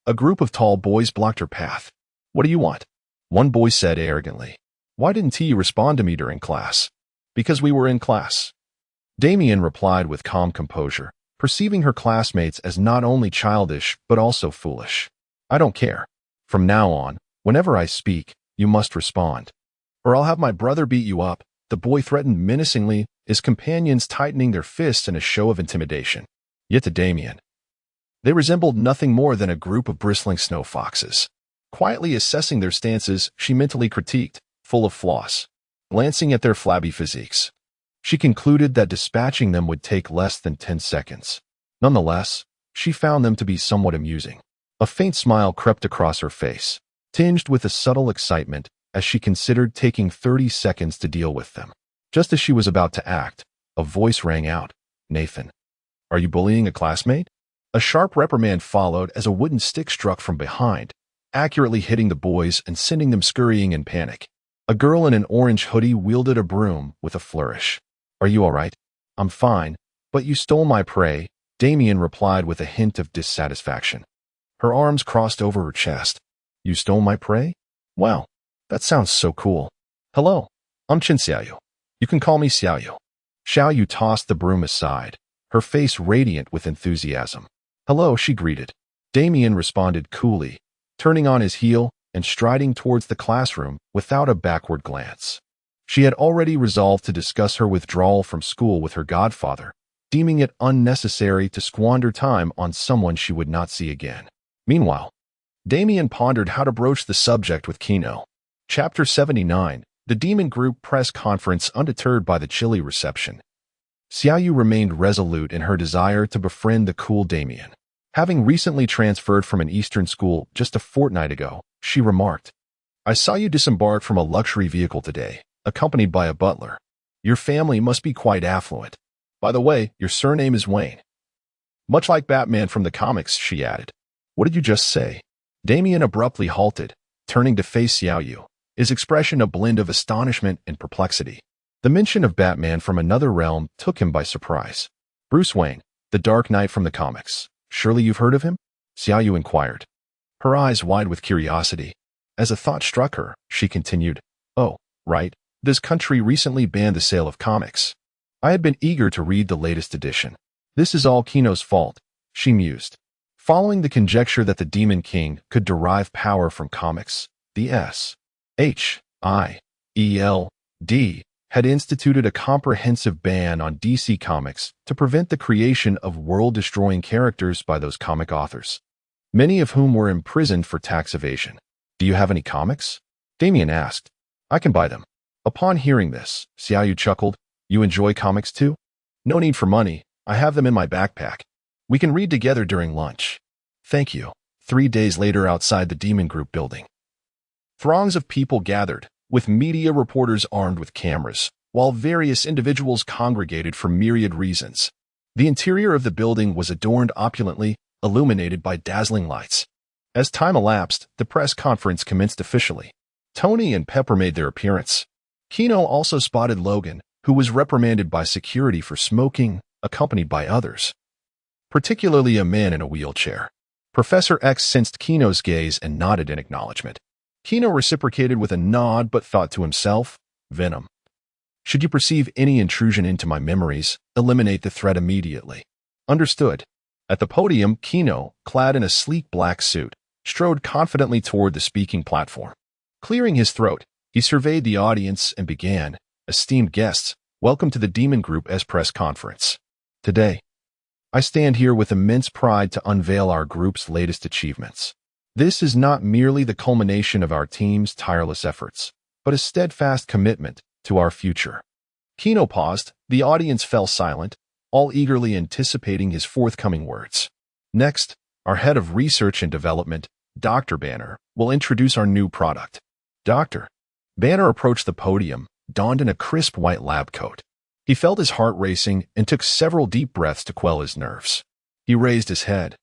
a group of tall boys blocked her path. What do you want? One boy said arrogantly. Why didn't you respond to me during class? Because we were in class. Damien replied with calm composure, perceiving her classmates as not only childish but also foolish. I don't care. From now on, whenever I speak, you must respond. Or I'll have my brother beat you up, the boy threatened menacingly, his companions tightening their fists in a show of intimidation. Yet to Damien, they resembled nothing more than a group of bristling snow foxes. Quietly assessing their stances, she mentally critiqued, full of flaws. Glancing at their flabby physiques, she concluded that dispatching them would take less than 10 seconds. Nonetheless, she found them to be somewhat amusing. A faint smile crept across her face, tinged with a subtle excitement as she considered taking 30 seconds to deal with them. Just as she was about to act, a voice rang out. Nathan, are you bullying a classmate? A sharp reprimand followed as a wooden stick struck from behind, accurately hitting the boys and sending them scurrying in panic. A girl in an orange hoodie wielded a broom with a flourish. Are you all right? I'm fine, But you stole my prey, Damien replied with a hint of dissatisfaction. Her arms crossed over her chest. You stole my prey? Wow, that sounds so cool. Hello, I'm Qin Xiaoyu. You can call me Xiaoyu. Xiaoyu tossed the broom aside, her face radiant with enthusiasm. Hello, she greeted. Damien responded coolly, turning on his heel and striding towards the classroom without a backward glance. She had already resolved to discuss her withdrawal from school with her godfather, deeming it unnecessary to squander time on someone she would not see again. Meanwhile, Damien pondered how to broach the subject with Kino. Chapter 79, The Demon Group Press Conference. Undeterred by the chilly reception, Xiaoyu remained resolute in her desire to befriend the cool Damien. Having recently transferred from an Eastern school just a fortnight ago, she remarked, I saw you disembark from a luxury vehicle today, accompanied by a butler. Your family must be quite affluent. By the way, your surname is Wayne. Much like Batman from the comics, she added. What did you just say? Damien abruptly halted, turning to face Xiaoyu, his expression a blend of astonishment and perplexity. The mention of Batman from another realm took him by surprise. Bruce Wayne, the Dark Knight from the comics. Surely you've heard of him? Xiaoyu inquired, her eyes wide with curiosity. As a thought struck her, she continued, Oh, right, this country recently banned the sale of comics. I had been eager to read the latest edition. This is all Kino's fault, she mused. Following the conjecture that the Demon King could derive power from comics, the S.H.I.E.L.D. had instituted a comprehensive ban on DC Comics to prevent the creation of world-destroying characters by those comic authors, many of whom were imprisoned for tax evasion. Do you have any comics? Damien asked. I can buy them. Upon hearing this, Xiaoyu chuckled. You enjoy comics too? No need for money. I have them in my backpack. We can read together during lunch. Thank you. 3 days later outside the Demon Group building, throngs of people gathered, with media reporters armed with cameras, while various individuals congregated for myriad reasons. The interior of the building was adorned opulently, illuminated by dazzling lights. As time elapsed, the press conference commenced officially. Tony and Pepper made their appearance. Kino also spotted Logan, who was reprimanded by security for smoking, accompanied by others, particularly a man in a wheelchair. Professor X sensed Kino's gaze and nodded in acknowledgement. Kino reciprocated with a nod but thought to himself, Venom. Should you perceive any intrusion into my memories, eliminate the threat immediately. Understood. At the podium, Kino, clad in a sleek black suit, strode confidently toward the speaking platform. Clearing his throat, he surveyed the audience and began, Esteemed guests, welcome to the Demon Group's press conference. Today, I stand here with immense pride to unveil our group's latest achievements. This is not merely the culmination of our team's tireless efforts, but a steadfast commitment to our future. Kino paused, the audience fell silent, all eagerly anticipating his forthcoming words. Next, our head of research and development, Dr. Banner, will introduce our new product. Dr. Banner approached the podium, donned in a crisp white lab coat. He felt his heart racing and took several deep breaths to quell his nerves. He raised his head,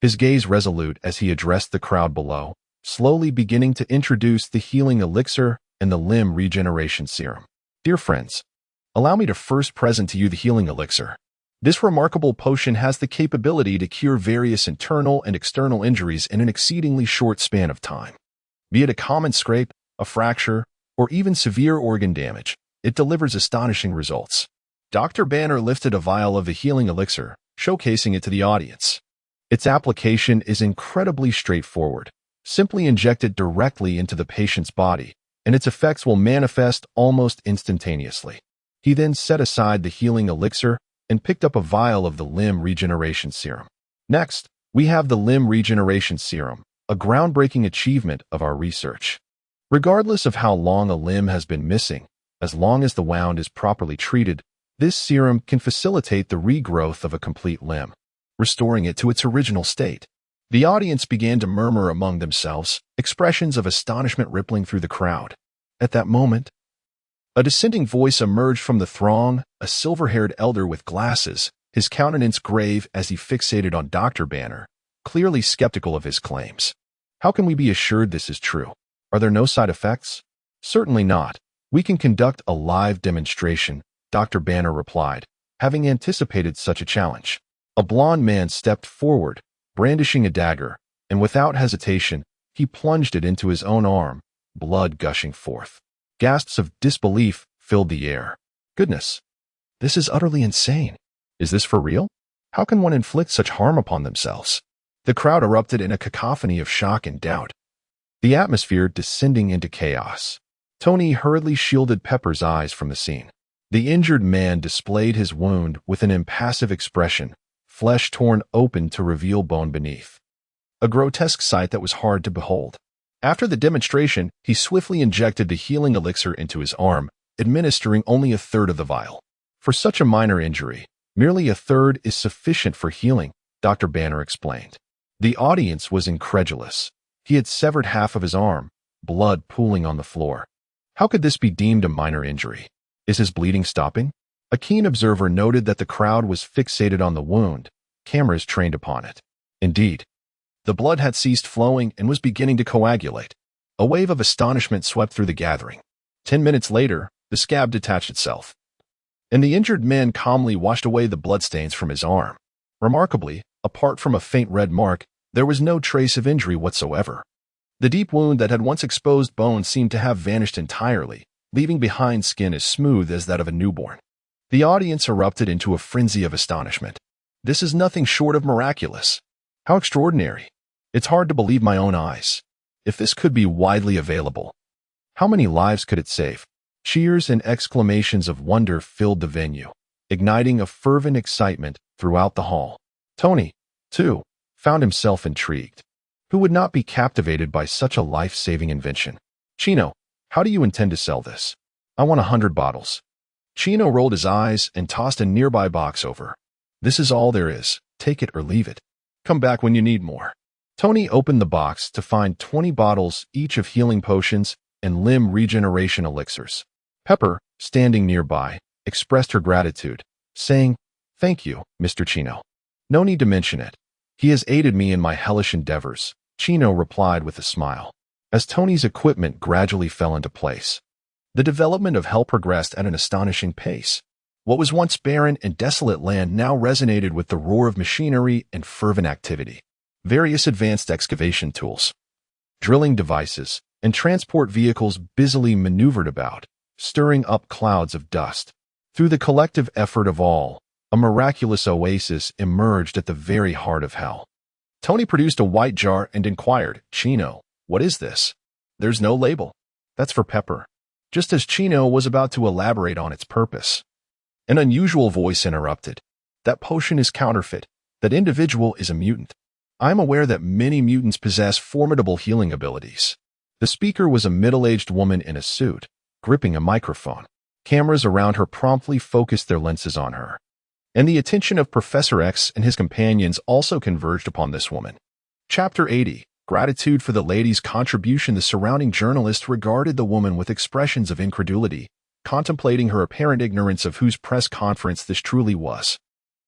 his gaze resolute as he addressed the crowd below, slowly beginning to introduce the healing elixir and the limb regeneration serum. Dear friends, allow me to first present to you the healing elixir. This remarkable potion has the capability to cure various internal and external injuries in an exceedingly short span of time. Be it a common scrape, a fracture, or even severe organ damage, it delivers astonishing results. Dr. Banner lifted a vial of the healing elixir, showcasing it to the audience. Its application is incredibly straightforward. Simply inject it directly into the patient's body, and its effects will manifest almost instantaneously. He then set aside the healing elixir and picked up a vial of the limb regeneration serum. Next, we have the limb regeneration serum, a groundbreaking achievement of our research. Regardless of how long a limb has been missing, as long as the wound is properly treated, this serum can facilitate the regrowth of a complete limb, restoring it to its original state. The audience began to murmur among themselves, expressions of astonishment rippling through the crowd. At that moment, a dissenting voice emerged from the throng, a silver-haired elder with glasses, his countenance grave as he fixated on Dr. Banner, clearly skeptical of his claims. How can we be assured this is true? Are there no side effects? Certainly not. We can conduct a live demonstration, Dr. Banner replied, having anticipated such a challenge. A blond man stepped forward, brandishing a dagger, and without hesitation, he plunged it into his own arm, blood gushing forth. Gasps of disbelief filled the air. Goodness, this is utterly insane. Is this for real? How can one inflict such harm upon themselves? The crowd erupted in a cacophony of shock and doubt, the atmosphere descending into chaos. Tony hurriedly shielded Pepper's eyes from the scene. The injured man displayed his wound with an impassive expression, flesh torn open to reveal bone beneath. A grotesque sight that was hard to behold. After the demonstration, he swiftly injected the healing elixir into his arm, administering only a third of the vial. For such a minor injury, merely a third is sufficient for healing, Dr. Banner explained. The audience was incredulous. He had severed half of his arm, blood pooling on the floor. How could this be deemed a minor injury? Is his bleeding stopping? A keen observer noted that the crowd was fixated on the wound, cameras trained upon it. Indeed, the blood had ceased flowing and was beginning to coagulate. A wave of astonishment swept through the gathering. 10 minutes later, the scab detached itself, and the injured man calmly washed away the bloodstains from his arm. Remarkably, apart from a faint red mark, there was no trace of injury whatsoever. The deep wound that had once exposed bone seemed to have vanished entirely, leaving behind skin as smooth as that of a newborn. The audience erupted into a frenzy of astonishment. This is nothing short of miraculous. How extraordinary. It's hard to believe my own eyes. If this could be widely available, how many lives could it save? Cheers and exclamations of wonder filled the venue, igniting a fervent excitement throughout the hall. Tony, too, found himself intrigued. Who would not be captivated by such a life-saving invention? Chino, how do you intend to sell this? I want 100 bottles. Chino rolled his eyes and tossed a nearby box over. This is all there is. Take it or leave it. Come back when you need more. Tony opened the box to find 20 bottles each of healing potions and limb regeneration elixirs. Pepper, standing nearby, expressed her gratitude, saying, "Thank you, Mr. Chino. No need to mention it. He has aided me in my hellish endeavors," Chino replied with a smile. As Tony's equipment gradually fell into place, the development of Hell progressed at an astonishing pace. What was once barren and desolate land now resonated with the roar of machinery and fervent activity. Various advanced excavation tools, drilling devices, and transport vehicles busily maneuvered about, stirring up clouds of dust. Through the collective effort of all, a miraculous oasis emerged at the very heart of Hell. Tony produced a white jar and inquired, "Chino, what is this?" "There's no label. That's for Pepper." Just as Chino was about to elaborate on its purpose, an unusual voice interrupted. "That potion is counterfeit. That individual is a mutant. I am aware that many mutants possess formidable healing abilities." The speaker was a middle-aged woman in a suit, gripping a microphone. Cameras around her promptly focused their lenses on her, and the attention of Professor X and his companions also converged upon this woman. Chapter 80. Gratitude for the lady's contribution. The surrounding journalists regarded the woman with expressions of incredulity, contemplating her apparent ignorance of whose press conference this truly was.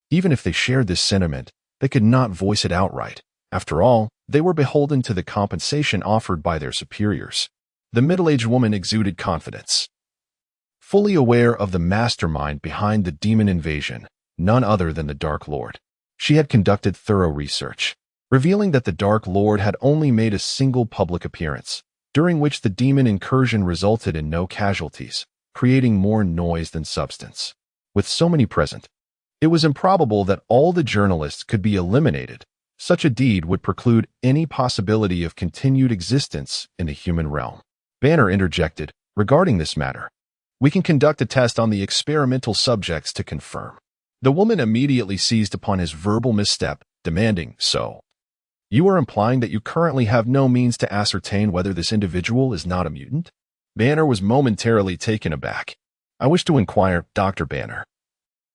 Even if they shared this sentiment, they could not voice it outright. After all, they were beholden to the compensation offered by their superiors. The middle-aged woman exuded confidence. Fully aware of the mastermind behind the demon invasion, none other than the Dark Lord, she had conducted thorough research, revealing that the Dark Lord had only made a single public appearance, during which the demon incursion resulted in no casualties, creating more noise than substance. With so many present, it was improbable that all the journalists could be eliminated. Such a deed would preclude any possibility of continued existence in the human realm. Banner interjected, regarding this matter, "We can conduct a test on the experimental subjects to confirm." The woman immediately seized upon his verbal misstep, demanding, "So, you are implying that you currently have no means to ascertain whether this individual is not a mutant?" Banner was momentarily taken aback. "I wish to inquire, Dr. Banner,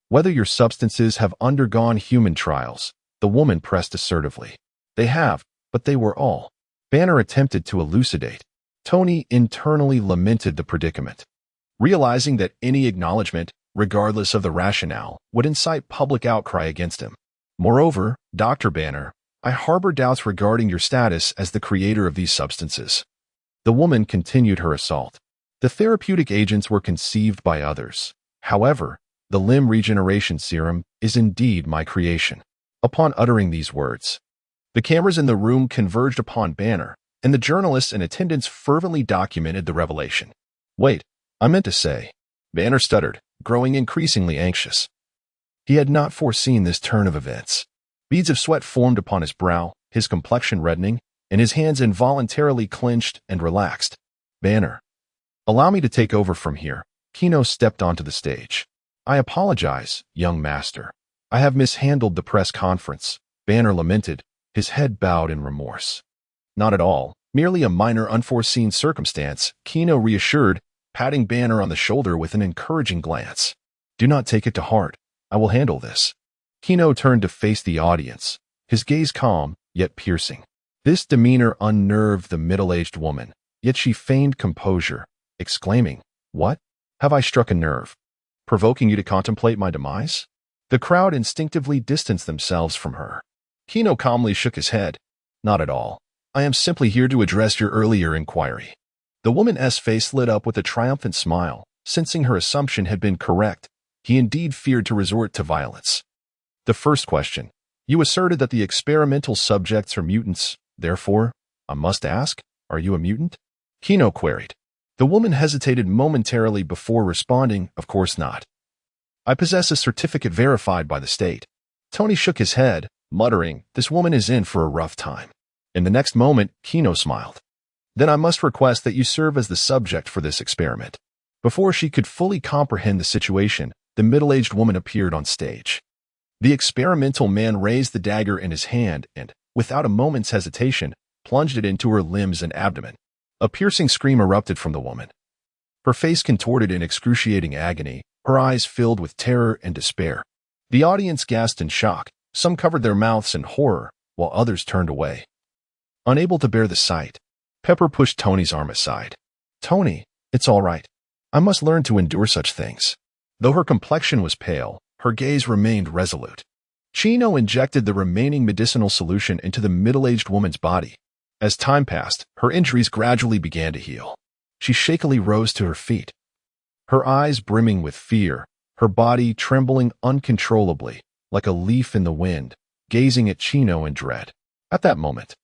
whether your substances have undergone human trials," the woman pressed assertively. "They have, but they were all." Banner attempted to elucidate. Tony internally lamented the predicament, realizing that any acknowledgement, regardless of the rationale, would incite public outcry against him. "Moreover, Dr. Banner, I harbor doubts regarding your status as the creator of these substances." The woman continued her assault. "The therapeutic agents were conceived by others. However, The limb regeneration serum is indeed my creation. Upon uttering these words, the cameras in the room converged upon Banner, and the journalists in attendance fervently documented the revelation. Wait, I meant to say, Banner stuttered, growing increasingly anxious. He had not foreseen this turn of events. Beads of sweat formed upon his brow, his complexion reddening, and his hands involuntarily clenched and relaxed. Banner, allow me to take over from here. Kino stepped onto the stage. I apologize, young master. I have mishandled the press conference, Banner lamented, his head bowed in remorse. Not at all, merely a minor unforeseen circumstance, Kino reassured, patting Banner on the shoulder with an encouraging glance. Do not take it to heart. I will handle this. Kino turned to face the audience, his gaze calm, yet piercing. This demeanor unnerved the middle-aged woman, yet she feigned composure, exclaiming, What? Have I struck a nerve? Provoking you to contemplate my demise? The crowd instinctively distanced themselves from her. Kino calmly shook his head. Not at all. I am simply here to address your earlier inquiry. The woman's face lit up with a triumphant smile. Sensing her assumption had been correct, he indeed feared to resort to violence. The first question. You asserted that the experimental subjects are mutants. Therefore, I must ask, are you a mutant? Kino queried. The woman hesitated momentarily before responding, Of course not. I possess a certificate verified by the state. Tony shook his head, muttering, This woman is in for a rough time. In the next moment, Kino smiled. Then I must request that you serve as the subject for this experiment. Before she could fully comprehend the situation, the middle-aged woman appeared on stage. The experimental man raised the dagger in his hand and, without a moment's hesitation, plunged it into her limbs and abdomen. A piercing scream erupted from the woman. Her face contorted in excruciating agony, her eyes filled with terror and despair. The audience gasped in shock. Some covered their mouths in horror, while others turned away. Unable to bear the sight, Pepper pushed Tony's arm aside. Tony, it's all right. I must learn to endure such things. Though her complexion was pale, her gaze remained resolute. Chino injected the remaining medicinal solution into the middle-aged woman's body. As time passed, her injuries gradually began to heal. She shakily rose to her feet. Her eyes brimming with fear, her body trembling uncontrollably, like a leaf in the wind, gazing at Chino in dread. At that moment,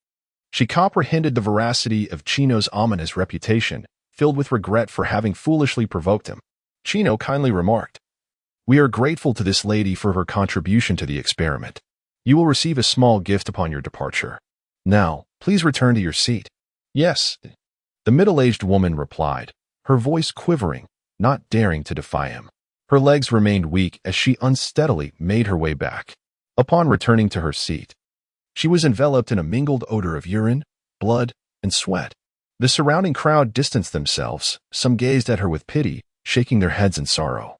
she comprehended the veracity of Chino's ominous reputation, filled with regret for having foolishly provoked him. Chino kindly remarked, We are grateful to this lady for her contribution to the experiment. You will receive a small gift upon your departure. Now, please return to your seat. Yes, the middle-aged woman replied, her voice quivering, not daring to defy him. Her legs remained weak as she unsteadily made her way back. Upon returning to her seat, she was enveloped in a mingled odor of urine, blood, and sweat. The surrounding crowd distanced themselves, some gazed at her with pity, shaking their heads in sorrow,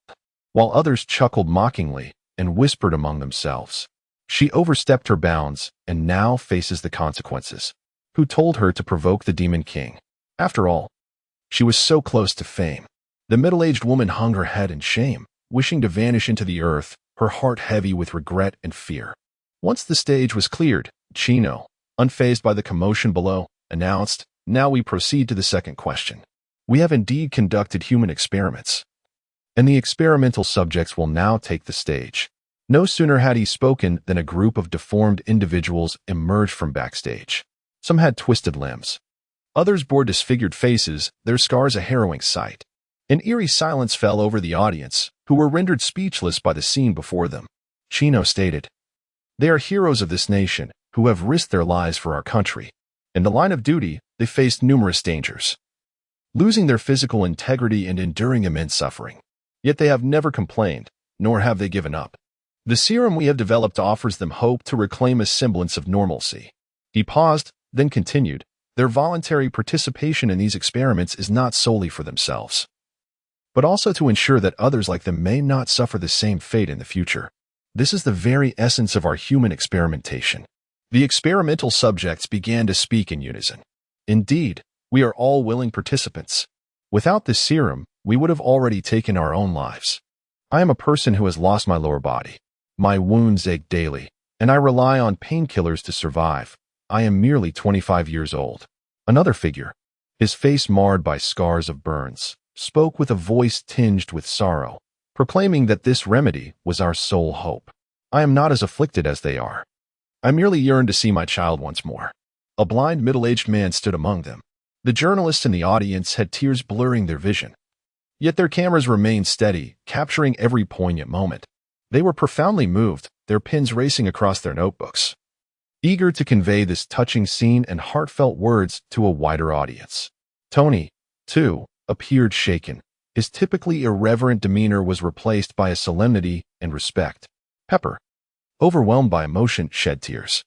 while others chuckled mockingly and whispered among themselves. She overstepped her bounds and now faces the consequences. Who told her to provoke the Demon King? After all, she was so close to fame. The middle-aged woman hung her head in shame, wishing to vanish into the earth, her heart heavy with regret and fear. Once the stage was cleared, Chino, unfazed by the commotion below, announced, Now we proceed to the second question. We have indeed conducted human experiments, and the experimental subjects will now take the stage. No sooner had he spoken than a group of deformed individuals emerged from backstage. Some had twisted limbs. Others bore disfigured faces, their scars a harrowing sight. An eerie silence fell over the audience, who were rendered speechless by the scene before them. Chino stated, They are heroes of this nation, who have risked their lives for our country. In the line of duty, they faced numerous dangers, losing their physical integrity and enduring immense suffering. Yet they have never complained, nor have they given up. The serum we have developed offers them hope to reclaim a semblance of normalcy. He paused, then continued, Their voluntary participation in these experiments is not solely for themselves, but also to ensure that others like them may not suffer the same fate in the future. This is the very essence of our human experimentation. The experimental subjects began to speak in unison. Indeed, we are all willing participants. Without this serum, we would have already taken our own lives. I am a person who has lost my lower body. My wounds ache daily, and I rely on painkillers to survive. I am merely 25 years old. Another figure, his face marred by scars of burns, spoke with a voice tinged with sorrow. proclaiming that this remedy was our sole hope. I am not as afflicted as they are. I merely yearn to see my child once more. A blind middle-aged man stood among them. The journalists in the audience had tears blurring their vision. Yet their cameras remained steady, capturing every poignant moment. They were profoundly moved, their pens racing across their notebooks, eager to convey this touching scene and heartfelt words to a wider audience. Tony, too, appeared shaken. His typically irreverent demeanor was replaced by a solemnity and respect. Pepper, overwhelmed by emotion, shed tears.